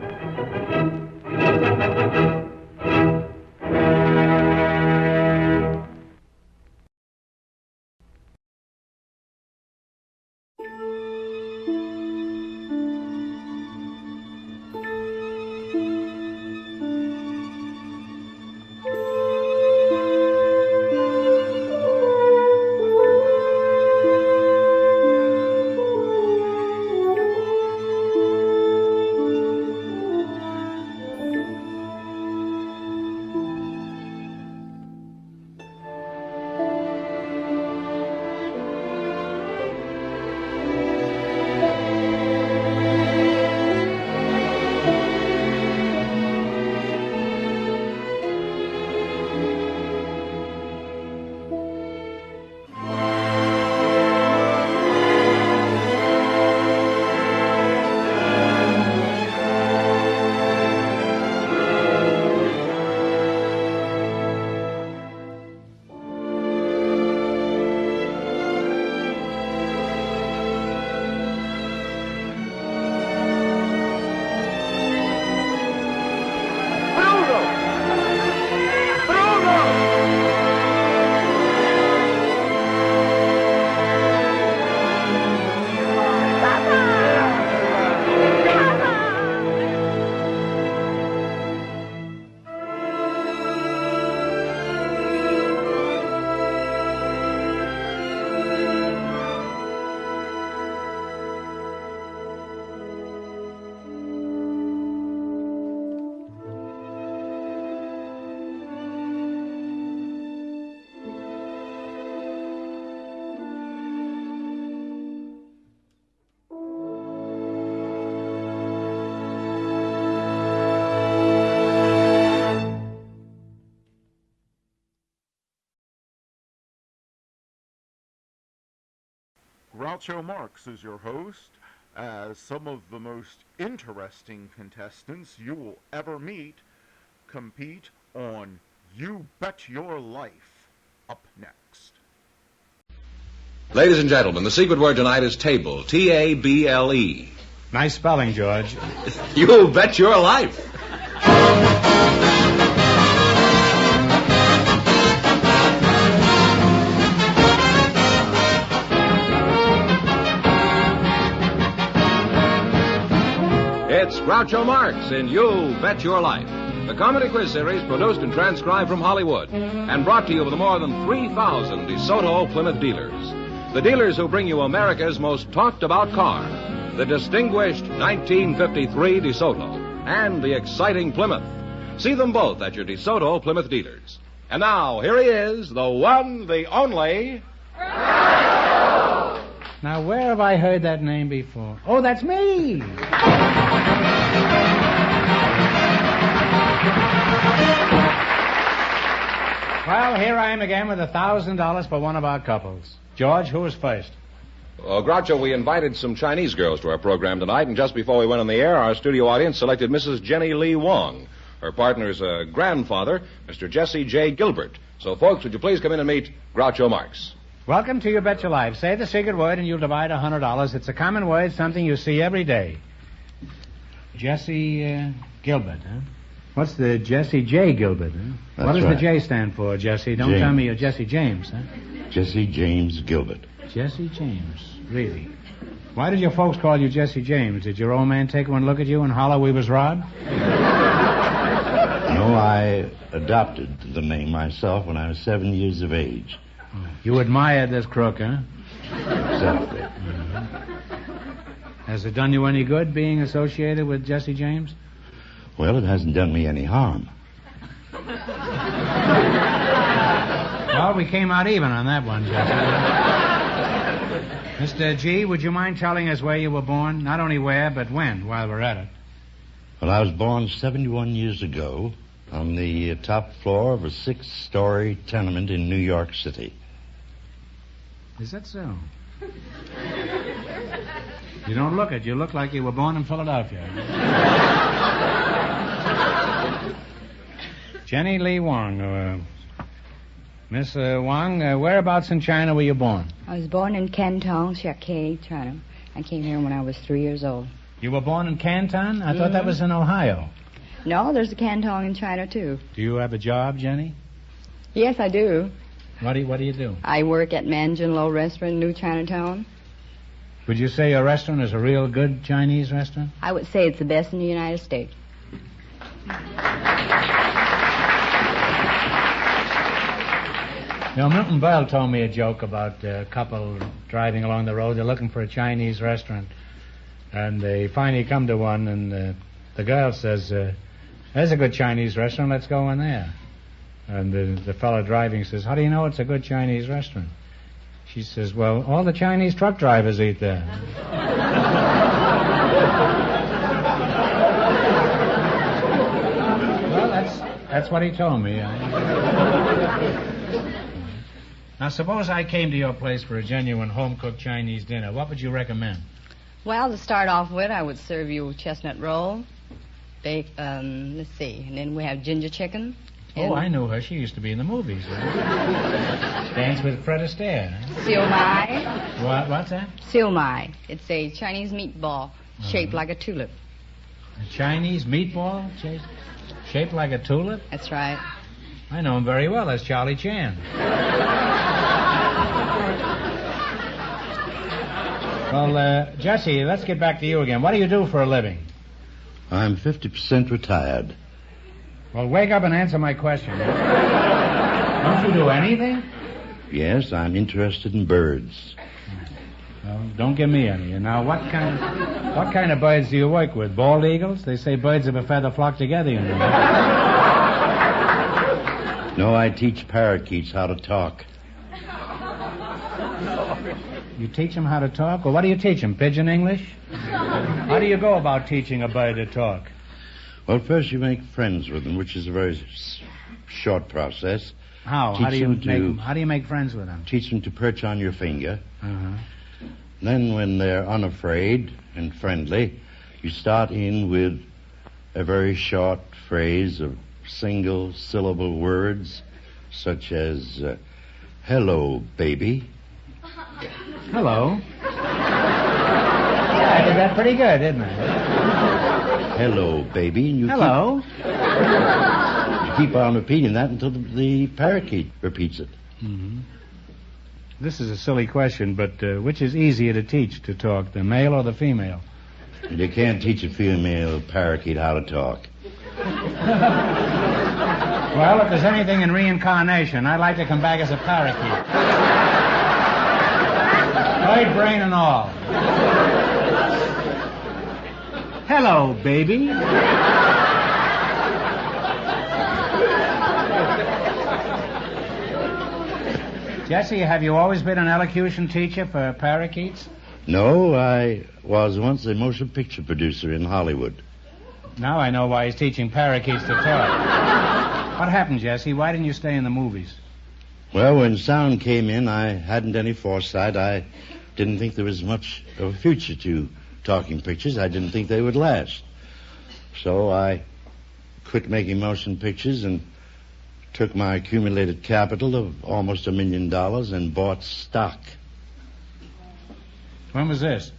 Groucho Marx is your host, as some of the most interesting contestants you will ever meet compete on You Bet Your Life. Up next. Ladies and gentlemen, the secret word tonight is table. T-A-B-L-E. Nice spelling, George. You bet your life. It's Groucho Marx in You Bet Your Life, the comedy quiz series produced and transcribed from Hollywood and brought to you by the more than 3,000 DeSoto Plymouth dealers. The dealers who bring you America's most talked-about car, the distinguished 1953 DeSoto and the exciting Plymouth. See them both at your DeSoto Plymouth dealers. And now, here he is, the one, the only... Now, where have I heard that name before? Oh, that's me! Well, here I am again with $1,000 for one of our couples. George, who was first? Groucho, we invited some Chinese girls to our program tonight, and just before we went on the air, our studio audience selected Mrs. Jenny Lee Wong. Her partner's grandfather, Mr. Jesse J. Gilbert. So, folks, would you please come in and meet Groucho Marx? Welcome to You Bet Your Life. Say the secret word and you'll divide $100. It's a common word, something you see every day. Jesse Gilbert, huh? What's the Jesse J. Gilbert, huh? What does the J stand for, Jesse? Don't tell me you're Jesse James, huh? Jesse James Gilbert. Jesse James, really? Why did your folks call you Jesse James? Did your old man take one look at you and holler we was robbed? No, I adopted the name myself when I was 7 years of age. You admired this crook, huh? Exactly. Has it done you any good being associated with Jesse James? Well, it hasn't done me any harm. Well, we came out even on that one, Jesse. Mr. G, would you mind telling us where you were born? Not only where, but when, while we're at it. Well, I was born 71 years ago on the top floor of a 6-story tenement in New York City. Is that so? You don't look it. You look like you were born in Philadelphia. Jenny Lee Wong. Miss Wang, whereabouts in China were you born? I was born in Canton, Shakai, China. I came here when I was 3 years old. You were born in Canton? I thought that was in Ohio. No, there's a Canton in China, too. Do you have a job, Jenny? Yes, I do. What do you do? I work at Manjin Lo Restaurant in New Chinatown. Would you say your restaurant is a real good Chinese restaurant? I would say it's the best in the United States. You know, Milton Berle told me a joke about a couple driving along the road. They're looking for a Chinese restaurant. And they finally come to one, and the girl says, there's a good Chinese restaurant. Let's go in there. And the fellow driving says, how do you know it's a good Chinese restaurant? She says, well, all the Chinese truck drivers eat there. Well, that's what he told me. Now, suppose I came to your place for a genuine home-cooked Chinese dinner. What would you recommend? Well, to start off with, I would serve you chestnut roll. Let's see. And then we have ginger chicken. Oh, I knew her. She used to be in the movies. Dance with Fred Astaire. Siu mai. What's that? Siu mai. It's a Chinese meatball shaped like a tulip. A Chinese meatball shaped like a tulip? That's right. I know him very well. That's Charlie Chan. Well, Jesse, let's get back to you again. What do you do for a living? I'm 50% retired. Well, wake up and answer my question. Don't you do anything? Yes, I'm interested in birds. Well, don't give me any. Now, what kind of birds do you work with? Bald eagles? They say birds of a feather flock together, you know. No, I teach parakeets how to talk. You teach them how to talk? Well, what do you teach them? Pidgin English? How do you go about teaching a bird to talk? Well, first you make friends with them, which is a very short process. How? How do you make friends with them? Teach them to perch on your finger. Uh-huh. Then when they're unafraid and friendly, you start in with a very short phrase of single-syllable words, such as, hello, baby. Hello. Yeah, I did that pretty good, didn't I? Hello, baby. And you Hello. You keep on repeating that until the parakeet repeats it. Mm-hmm. This is a silly question, but which is easier to teach to talk, the male or the female? You can't teach a female parakeet how to talk. Well, if there's anything in reincarnation, I'd like to come back as a parakeet. Right brain and all. Hello, baby. Jesse, have you always been an elocution teacher for parakeets? No, I was once a motion picture producer in Hollywood. Now I know why he's teaching parakeets to talk. What happened, Jesse? Why didn't you stay in the movies? Well, when sound came in, I hadn't any foresight. I didn't think there was much of a future to talking pictures. I didn't think they would last. So I quit making motion pictures and took my accumulated capital of almost $1 million and bought stock. When was this?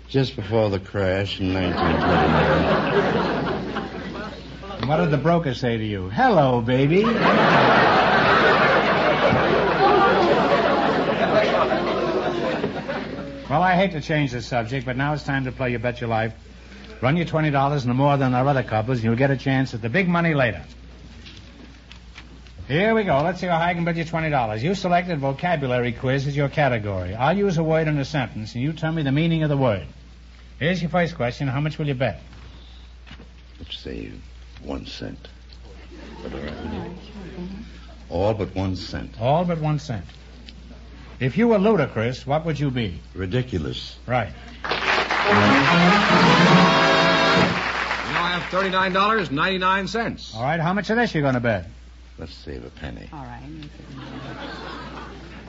Just before the crash in 1929. What did the broker say to you? Hello, baby. Well, I hate to change the subject, but now it's time to play You Bet Your Life. Run your $20 no more than our other couples, and you'll get a chance at the big money later. Here we go. Let's see how high I can bet you $20. You selected vocabulary quiz as your category. I'll use a word in a sentence, and you tell me the meaning of the word. Here's your first question. How much will you bet? Let's say 1 cent. All but 1 cent. All but 1 cent. If you were ludicrous, what would you be? Ridiculous. Right. Now I have $39.99. All right, how much of this you going to bet? Let's save a penny. All right.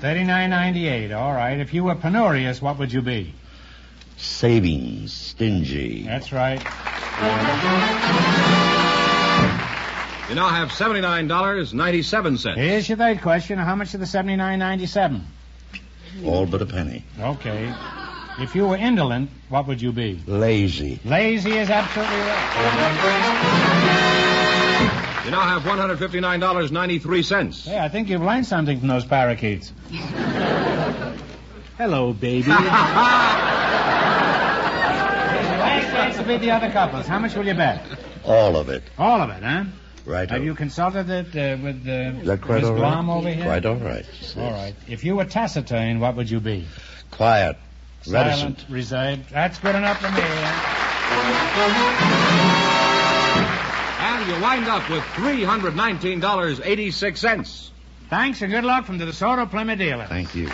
$39.98. All right. If you were penurious, what would you be? Savings. Stingy. That's right. You now have $79.97. Here's your third question. How much of the $79.97? All but a penny. Okay. If you were indolent, what would you be? Lazy. Lazy is absolutely right. You now have $159.93. Hey, I think you've learned something from those parakeets. Hello, baby. Last chance to beat the other couples. How much will you bet? All of it. All of it, huh? Right. Have you consulted it with Is that quite Miss all right? Blom over here? Quite all right. All right. If you were taciturn, what would you be? Quiet. Silent, Reticent. reserved. That's good enough for me. And you wind up with $319.86. Thanks and good luck from the DeSoto Plymouth dealer. Thank you.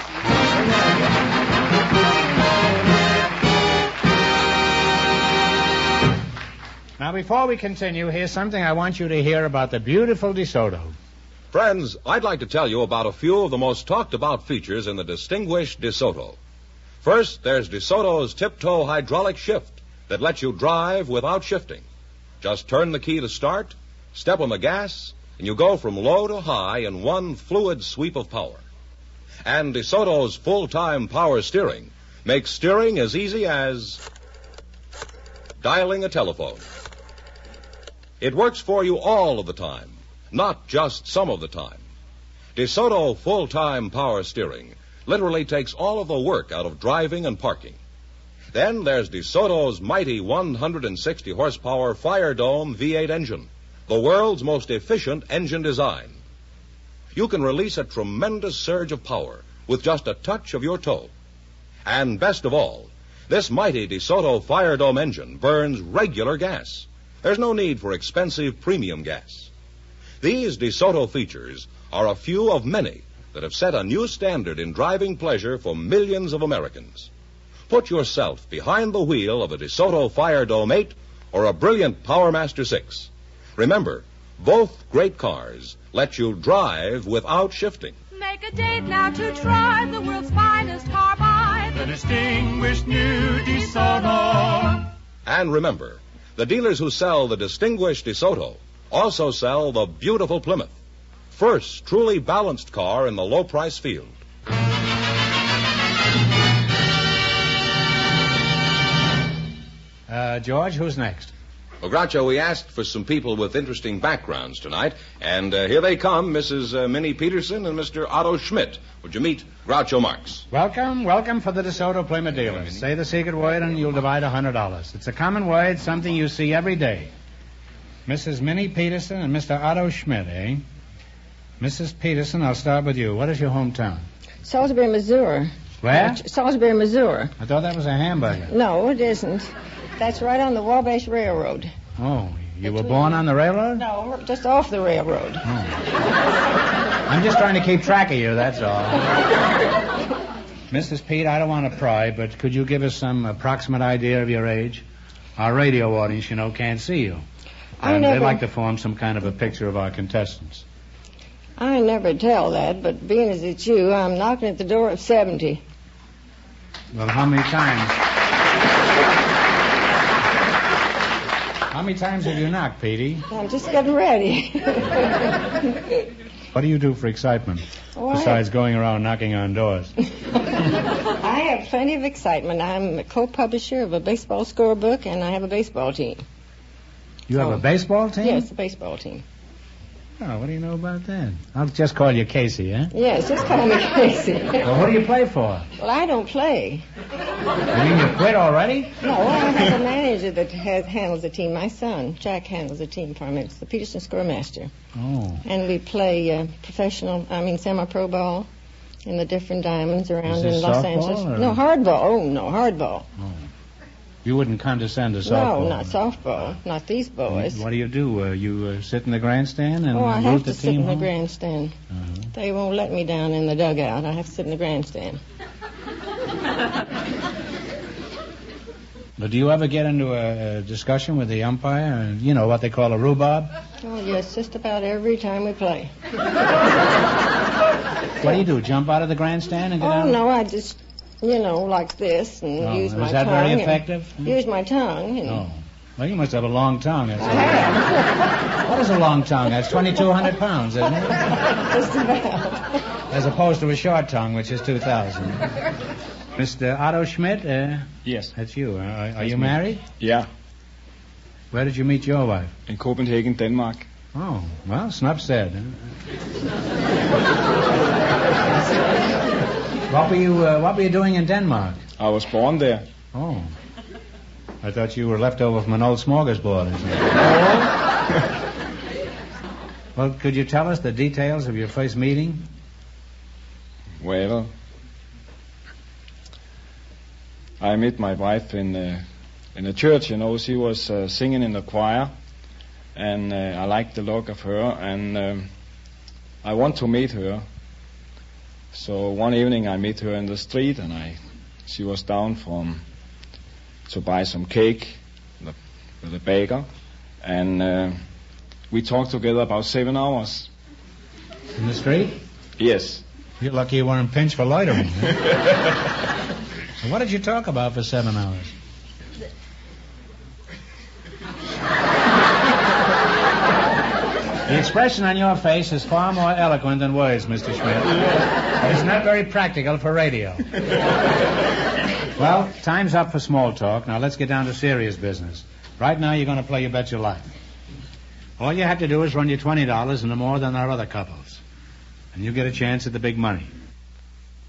Now, before we continue, here's something I want you to hear about the beautiful DeSoto. Friends, I'd like to tell you about a few of the most talked about features in the distinguished DeSoto. First, there's DeSoto's Tiptoe hydraulic shift that lets you drive without shifting. Just turn the key to start, step on the gas, and you go from low to high in one fluid sweep of power. And DeSoto's full-time power steering makes steering as easy as dialing a telephone. It works for you all of the time, not just some of the time. DeSoto full-time power steering literally takes all of the work out of driving and parking. Then there's DeSoto's mighty 160 horsepower Fire Dome V8 engine, the world's most efficient engine design. You can release a tremendous surge of power with just a touch of your toe. And best of all, this mighty DeSoto Fire Dome engine burns regular gas. There's no need for expensive premium gas. These DeSoto features are a few of many that have set a new standard in driving pleasure for millions of Americans. Put yourself behind the wheel of a DeSoto Fire Dome 8 or a brilliant PowerMaster 6. Remember, both great cars let you drive without shifting. Make a date now to drive the world's finest car by the distinguished new DeSoto. And remember, the dealers who sell the distinguished DeSoto also sell the beautiful Plymouth, first truly balanced car in the low-price field. George, who's next? Well, Groucho, we asked for some people with interesting backgrounds tonight, and here they come, Mrs. Minnie Peterson and Mr. Otto Schmidt. Would you meet Groucho Marx? Welcome for the DeSoto Plymouth dealers. Say the secret word and you'll divide $100. It's a common word, something you see every day. Mrs. Minnie Peterson and Mr. Otto Schmidt, eh? Mrs. Peterson, I'll start with you. What is your hometown? Salisbury, Missouri. Where? Salisbury, Missouri. I thought that was a hamburger. No, it isn't. That's right on the Wabash Railroad. Oh, you were born on the railroad? No, just off the railroad. Oh. I'm just trying to keep track of you, that's all. Mrs. Pete, I don't want to pry, but could you give us some approximate idea of your age? Our radio audience, can't see you. And they'd like to form some kind of a picture of our contestants. I never tell that, but being as it's you, I'm knocking at the door of 70. Well, how many times? How many times have you knocked, Petey? I'm just getting ready. What do you do for excitement? Besides going around knocking on doors? I have plenty of excitement. I'm a co-publisher of a baseball scorebook, and I have a baseball team. You have a baseball team? Yes, a baseball team. Oh, what do you know about that? I'll just call you Casey, eh? Yes, just call me Casey. Well, what do you play for? Well, I don't play. You mean you quit already? No, I have a manager that handles the team. My son, Jack, handles the team for me. It's the Peterson Scoremaster. Oh. And we play semi-pro ball in the different diamonds around in Los Angeles. Or? No, hardball. Oh, no, hardball. Oh. You wouldn't condescend to softball? No, not softball. Not these boys. What do? You sit in the grandstand and I root have the to sit team in the home? grandstand. Uh-huh. They won't let me down in the dugout. I have to sit in the grandstand. But do you ever get into a discussion with the umpire? You know, what they call a rhubarb? Oh, yes, just about every time we play. What do? Jump out of the grandstand and get out? Oh, no, I just, like this and use my tongue. Is that very effective? Use my tongue. Oh. Well, you must have a long tongue. What is a long tongue? That's 2,200 pounds, isn't it? Just about. As opposed to a short tongue, which is 2,000. Mr. Otto Schmidt? Yes. That's you. Are you married? Yeah. Where did you meet your wife? In Copenhagen, Denmark. Oh, well, snuff said. What were you doing in Denmark? I was born there. Oh. I thought you were left over from an old smorgasbord. Well, could you tell us the details of your first meeting? Well, I met my wife in a church, you know. She was singing in the choir, and I liked the look of her, and I want to meet her. So one evening I met her in the street, and she was down to buy some cake with a baker, and we talked together about 7 hours. In the street? Yes. You're lucky you weren't pinched for loitering. So what did you talk about for 7 hours? The expression on your face is far more eloquent than words, Mr. Schmidt. But it's not very practical for radio. Well, time's up for small talk. Now let's get down to serious business. Right now you're going to play You Bet Your Life. All you have to do is run your $20 into more than our other couples. And you get a chance at the big money.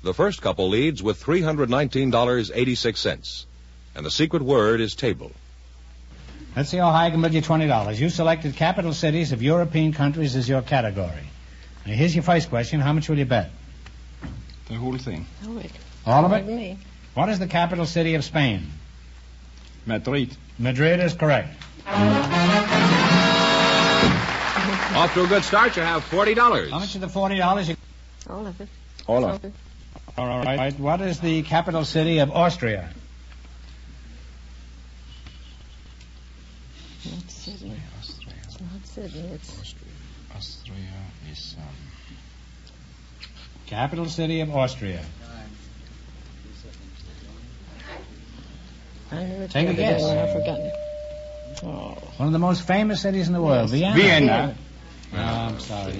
The first couple leads with $319.86. And the secret word is table. Let's see how high I can bid you $20. You selected capital cities of European countries as your category. Now, here's your first question. How much will you bet? The whole thing. All of it? What is the capital city of Spain? Madrid. Madrid is correct. Off to a good start. You have $40. How much of the $40? All of it. All of it. All right. What is the capital city of Austria? Not Sydney. Austria. It's not Sydney. It's Austria is capital city of Austria. I knew it. Take a guess. I've forgotten it. Oh. One of the most famous cities in the world. Yes. Vienna. Oh, I'm sorry.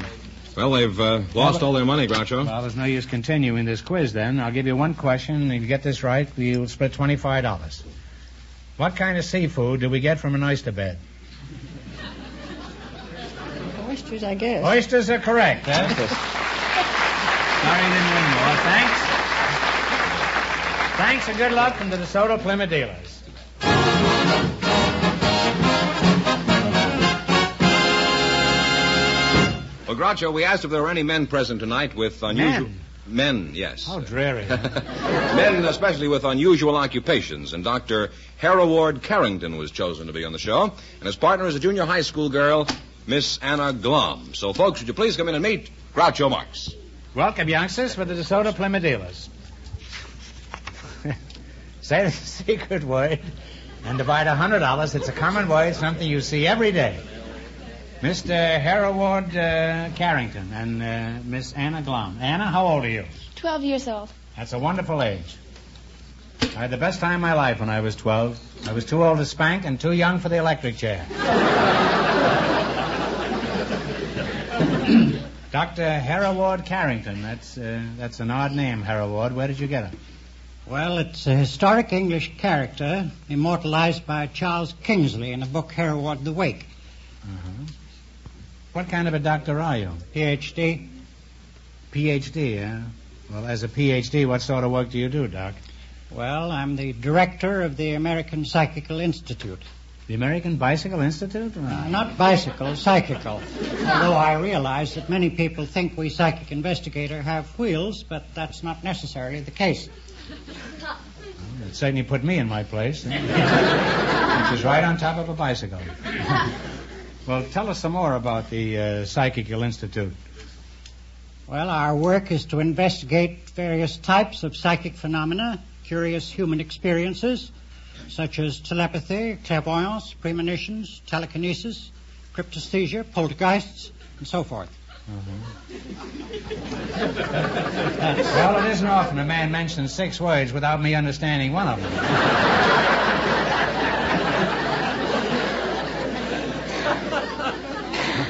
Well, they've lost all their money, Groucho. Well, there's no use continuing this quiz, then. I'll give you one question, and if you get this right, you'll split $25. What kind of seafood do we get from an oyster bed? Oysters, I guess. Oysters are correct. Sorry you didn't win more. Thanks. Thanks and good luck from the DeSoto Plymouth dealers. Well, Groucho, we asked if there were any men present tonight with unusual... Men, yes. How dreary. Men, especially with unusual occupations. And Dr. Hereward Carrington was chosen to be on the show. And his partner is a junior high school girl, Miss Anna Glom. So, folks, would you please come in and meet Groucho Marx. Welcome, youngsters, for the DeSoto Plymouth dealers. Say the secret word and divide $100. It's a common word, something you see every day. Mr. Hereward Carrington and Miss Anna Glom. Anna, how old are you? 12 years old. That's a wonderful age. I had the best time of my life when I was 12. I was too old to spank and too young for the electric chair. Dr. Hereward Carrington. That's an odd name, Hereward. Where did you get it? Well, it's a historic English character immortalized by Charles Kingsley in the book Hereward the Wake. Uh-huh. What kind of a doctor are you? Ph.D. Ph.D., eh? Well, as a Ph.D., what sort of work do you do, Doc? Well, I'm the director of the American Psychical Institute. The American Bicycle Institute? Not bicycle, psychical. Although I realize that many people think we psychic investigators have wheels, but that's not necessarily the case. Well, it certainly put me in my place. Which is right on top of a bicycle. Well, tell us some more about the Psychical Institute. Well, our work is to investigate various types of psychic phenomena, curious human experiences, such as telepathy, clairvoyance, premonitions, telekinesis, cryptesthesia, poltergeists, and so forth. Well, it isn't often a man mentions 6 words without me understanding one of them.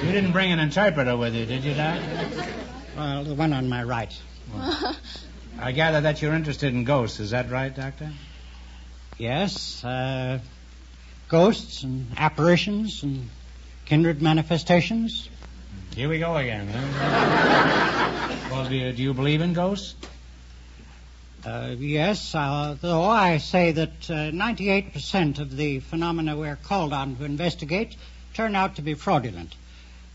You didn't bring an interpreter with you, did you, Doc? Well, the one on my right. Well, I gather that you're interested in ghosts. Is that right, Doctor? Yes, ghosts and apparitions and kindred manifestations. Here we go again, huh? Well, do you believe in ghosts? Yes, though I say that 98% of the phenomena we're called on to investigate turn out to be fraudulent.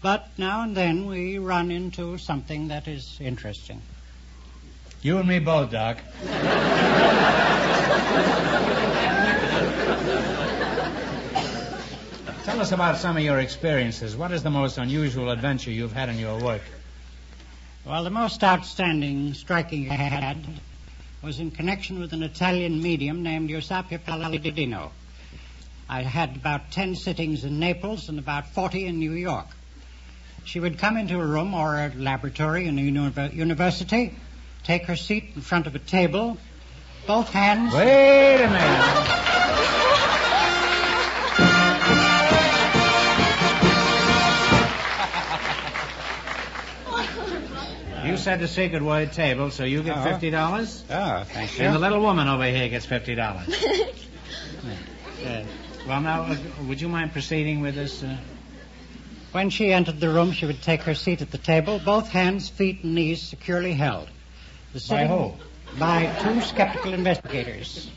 But now and then we run into something that is interesting. You and me both, Doc. Tell us about some of your experiences. What is the most unusual adventure you've had in your work? Well, the most outstanding, striking I had was in connection with an Italian medium named Giuseppe Palladino. I had about 10 sittings in Naples and about 40 in New York. She would come into a room or a laboratory in a university, take her seat in front of a table, both hands... Wait a minute. You said the secret word table, so you get $50? Oh, thank you. And the little woman over here gets $50. Well, now, would you mind proceeding with this? When she entered the room, she would take her seat at the table, both hands, feet, and knees securely held. By who? By 2 skeptical investigators.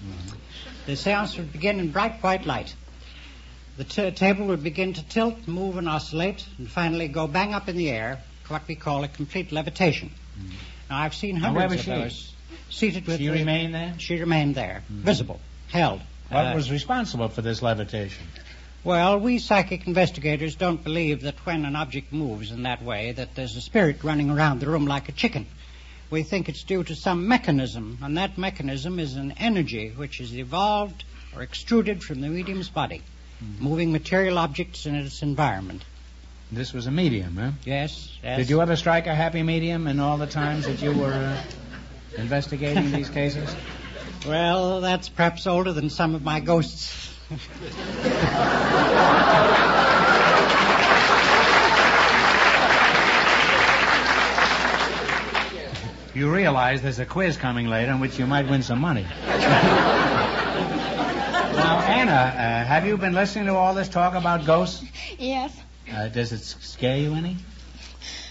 The seance would begin in bright white light. The table would begin to tilt, move, and oscillate, and finally go bang up in the air, what we call a complete levitation. Now, I've seen hundreds of those. Seated with... She remained there? She remained there, visible, held. What was responsible for this levitation? Well, we psychic investigators don't believe that when an object moves in that way that there's a spirit running around the room like a chicken. We think it's due to some mechanism, and that mechanism is an energy which is evolved or extruded from the medium's body, moving material objects in its environment. This was a medium, huh? Yes. Did you ever strike a happy medium in all the times that you were investigating these cases? Well, that's perhaps older than some of my ghosts. You realize there's a quiz coming later in which you might win some money. Now, Anna, have you been listening to all this talk about ghosts? Yes. Does it scare you any?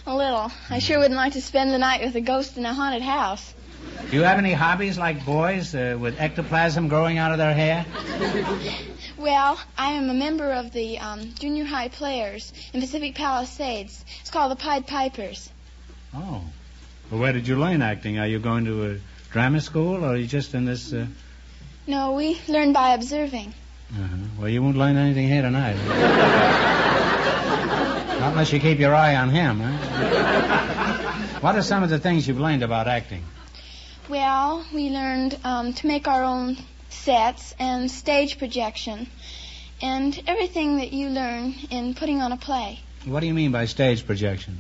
A little. I sure wouldn't like to spend the night with a ghost in a haunted house. Do you have any hobbies like boys with ectoplasm growing out of their hair? Well, I am a member of the junior high players in Pacific Palisades. It's called the Pied Pipers. Oh. Well, where did you learn acting? Are you going to a drama school, or are you just in this... No, we learn by observing. Uh-huh. Well, you won't learn anything here tonight. Not unless you keep your eye on him, huh? What are some of the things you've learned about acting? Well, we learned to make our own sets and stage projection and everything that you learn in putting on a play. What do you mean by stage projection?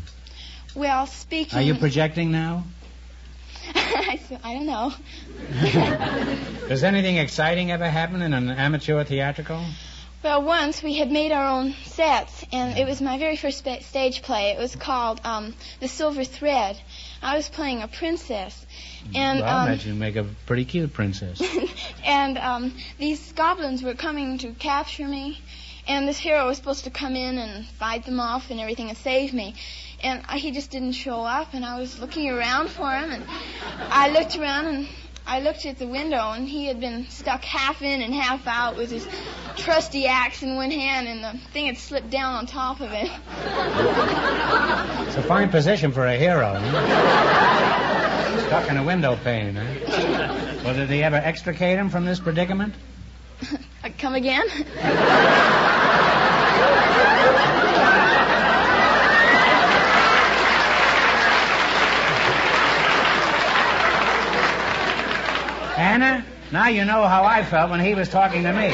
Well, speaking... Are you projecting now? I don't know. Does anything exciting ever happen in an amateur theatrical? Well, once we had made our own sets, and it was my very first stage play. It was called The Silver Thread. I was playing a princess. And, well, I imagine you make a pretty cute princess. And these goblins were coming to capture me, and this hero was supposed to come in and fight them off and everything and save me. And he just didn't show up, and I was looking around for him, and I looked around, and I looked at the window, and he had been stuck half in and half out with his trusty axe in one hand, and the thing had slipped down on top of it. It's a fine position for a hero, huh? Stuck in a window pane, huh? Well, did they ever extricate him from this predicament? Come again? Anna, now you know how I felt when he was talking to me.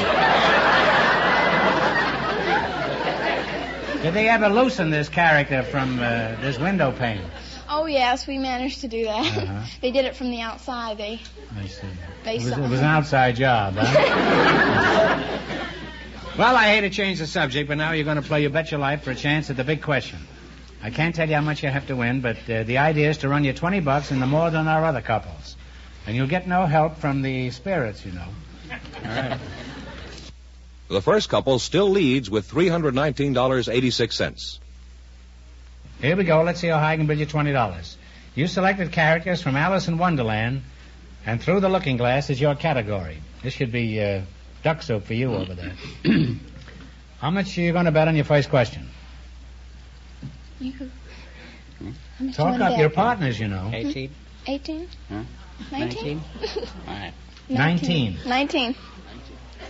Did they ever loosen this character from this window pane? Oh, yes, we managed to do that. Uh-huh. They did it from the outside. I see. It was an outside job, huh? Well, I hate to change the subject, but now you're going to play You Bet Your Life for a chance at the big question. I can't tell you how much you have to win, but the idea is to run you $20 in the more than our other couples. And you'll get no help from the spirits, you know. All right. The first couple still leads with $319.86. Here we go. Let's see how high I can bid you $20. You selected characters from Alice in Wonderland, and Through the Looking Glass is your category. This should be duck soup for you over there. How much are you going to bet on your first question? Talk up your partners, you know. 18? 19? 19? All right. 19.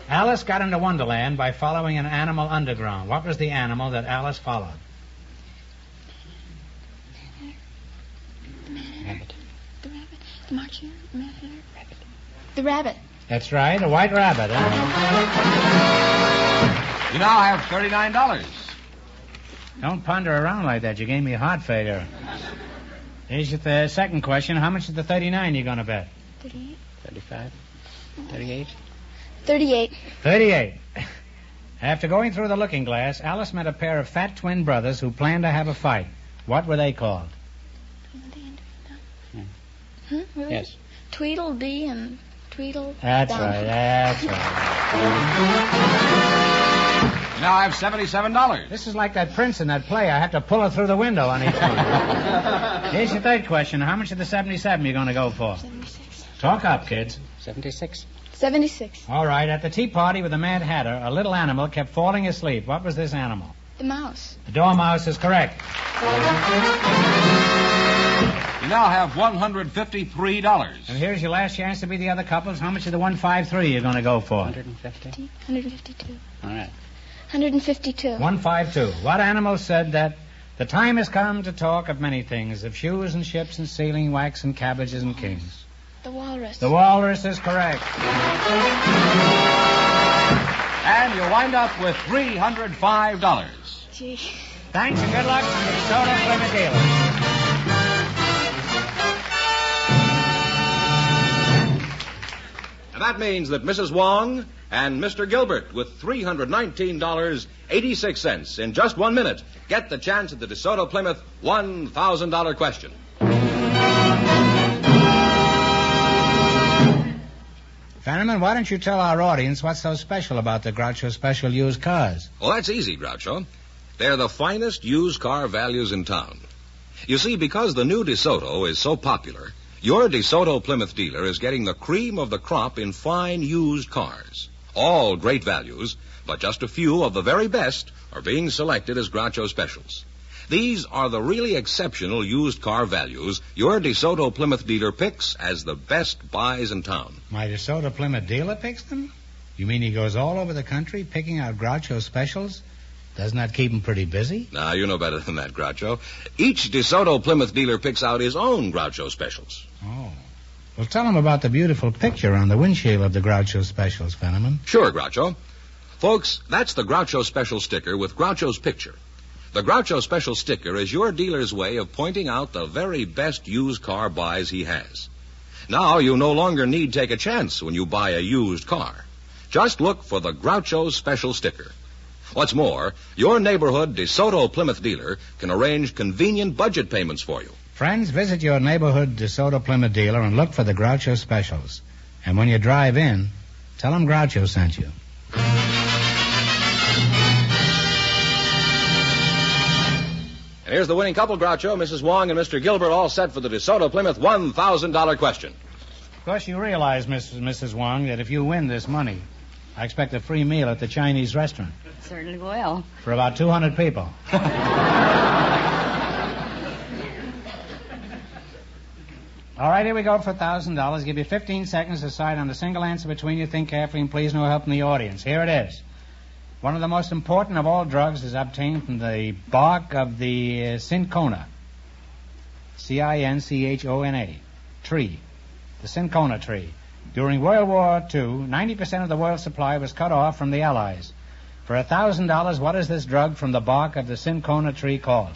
Alice got into Wonderland by following an animal underground. What was the animal that Alice followed? Rabbit. The rabbit. The marching rabbit. The rabbit. That's right, a white rabbit. You now have $39. Don't ponder around like that. You gave me heart failure. Here's your second question. How much is the 39 you're going to bet? 38. 35. 38. 38. 38. After going through the looking glass, Alice met a pair of fat twin brothers who planned to have a fight. What were they called? Yes. Tweedledee and Tweedle. That's right. Now I have $77. This is like that prince in that play. I have to pull her through the window on each one. Here's your third question. How much of the 77 you going to go for? 76. Talk up, kids. 76. 76. All right. At the tea party with the Mad Hatter, a little animal kept falling asleep. What was this animal? The mouse. The dormouse is correct. You now have $153. And here's your last chance to be the other couples. How much of the 153 you're going to go for? 150. 152. All right. 152. 152. What animal said that the time has come to talk of many things, of shoes and ships and sealing wax and cabbages and kings? The walrus. The walrus is correct. And you wind up with $305. Gee. Thanks and good luck from the Soda Plymouth dealers. And that means that Mrs. Wong and Mr. Gilbert, with $319.86 in just 1 minute, get the chance at the DeSoto Plymouth $1,000 question. Fenneman, why don't you tell our audience what's so special about the Groucho Special used cars? Well, that's easy, Groucho. They're the finest used car values in town. You see, because the new DeSoto is so popular, your DeSoto Plymouth dealer is getting the cream of the crop in fine used cars. All great values, but just a few of the very best are being selected as Groucho Specials. These are the really exceptional used car values your DeSoto Plymouth dealer picks as the best buys in town. My DeSoto Plymouth dealer picks them? You mean he goes all over the country picking out Groucho Specials? Doesn't that keep him pretty busy? Now, you know better than that, Groucho. Each DeSoto Plymouth dealer picks out his own Groucho Specials. Oh. Well, tell him about the beautiful picture on the windshield of the Groucho Specials, Fenneman. Sure, Groucho. Folks, that's the Groucho Special sticker with Groucho's picture. The Groucho Special sticker is your dealer's way of pointing out the very best used car buys he has. Now you no longer need take a chance when you buy a used car. Just look for the Groucho Special sticker. What's more, your neighborhood DeSoto Plymouth dealer can arrange convenient budget payments for you. Friends, visit your neighborhood DeSoto Plymouth dealer and look for the Groucho Specials. And when you drive in, tell them Groucho sent you. And here's the winning couple, Groucho, Mrs. Wong and Mr. Gilbert, all set for the DeSoto Plymouth $1,000 question. Of course, you realize, Mrs. Wong, that if you win this money, I expect a free meal at the Chinese restaurant. Certainly will. For about 200 people. All right, here we go for $1,000. Give you 15 seconds to decide on the single answer between you. Think carefully and please no help from the audience. Here it is. One of the most important of all drugs is obtained from the bark of the cinchona. C-I-N-C-H-O-N-A. Tree. The cinchona tree. During World War II, 90% of the world's supply was cut off from the Allies. For $1,000, what is this drug from the bark of the cinchona tree called?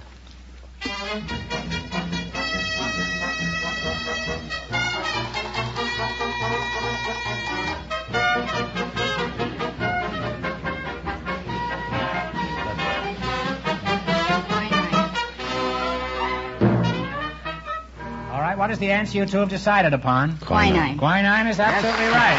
what is the answer you two have decided upon? Quinine. Quinine is absolutely right.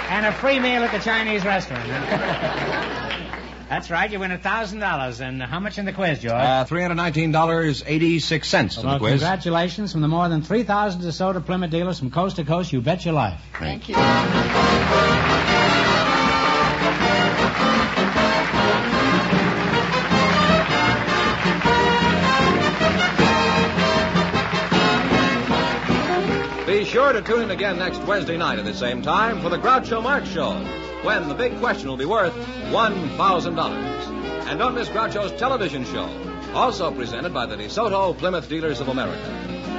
And a free meal at the Chinese restaurant. That's right. You win $1,000. And how much in the quiz, George? $319.86 for the quiz. Congratulations from the more than 3,000 DeSoto Plymouth dealers from coast to coast. You bet your life. Thank you. Be sure to tune in again next Wednesday night at the same time for the Groucho Marx Show, when the big question will be worth $1,000. And don't miss Groucho's television show, also presented by the DeSoto Plymouth Dealers of America.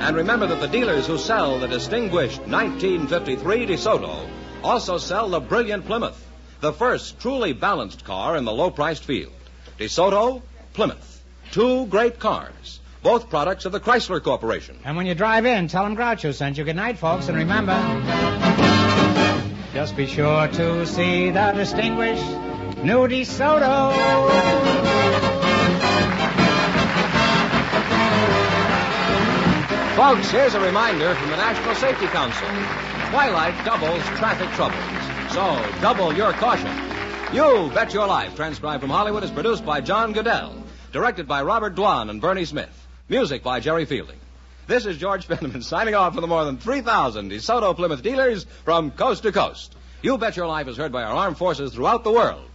And remember that the dealers who sell the distinguished 1953 DeSoto also sell the brilliant Plymouth, the first truly balanced car in the low-priced field. DeSoto, Plymouth, two great cars, both products of the Chrysler Corporation. And when you drive in, tell them Groucho sent you. Good night, folks, and remember, just be sure to see the distinguished new DeSoto. Folks, here's a reminder from the National Safety Council. Twilight doubles traffic troubles, so double your caution. You Bet Your Life, transcribed from Hollywood, is produced by John Goodell, directed by Robert Dwan and Bernie Smith, music by Jerry Fielding. This is George Fenneman signing off for the more than 3,000 DeSoto Plymouth dealers from coast to coast. You Bet Your Life is heard by our armed forces throughout the world.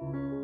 Thank you.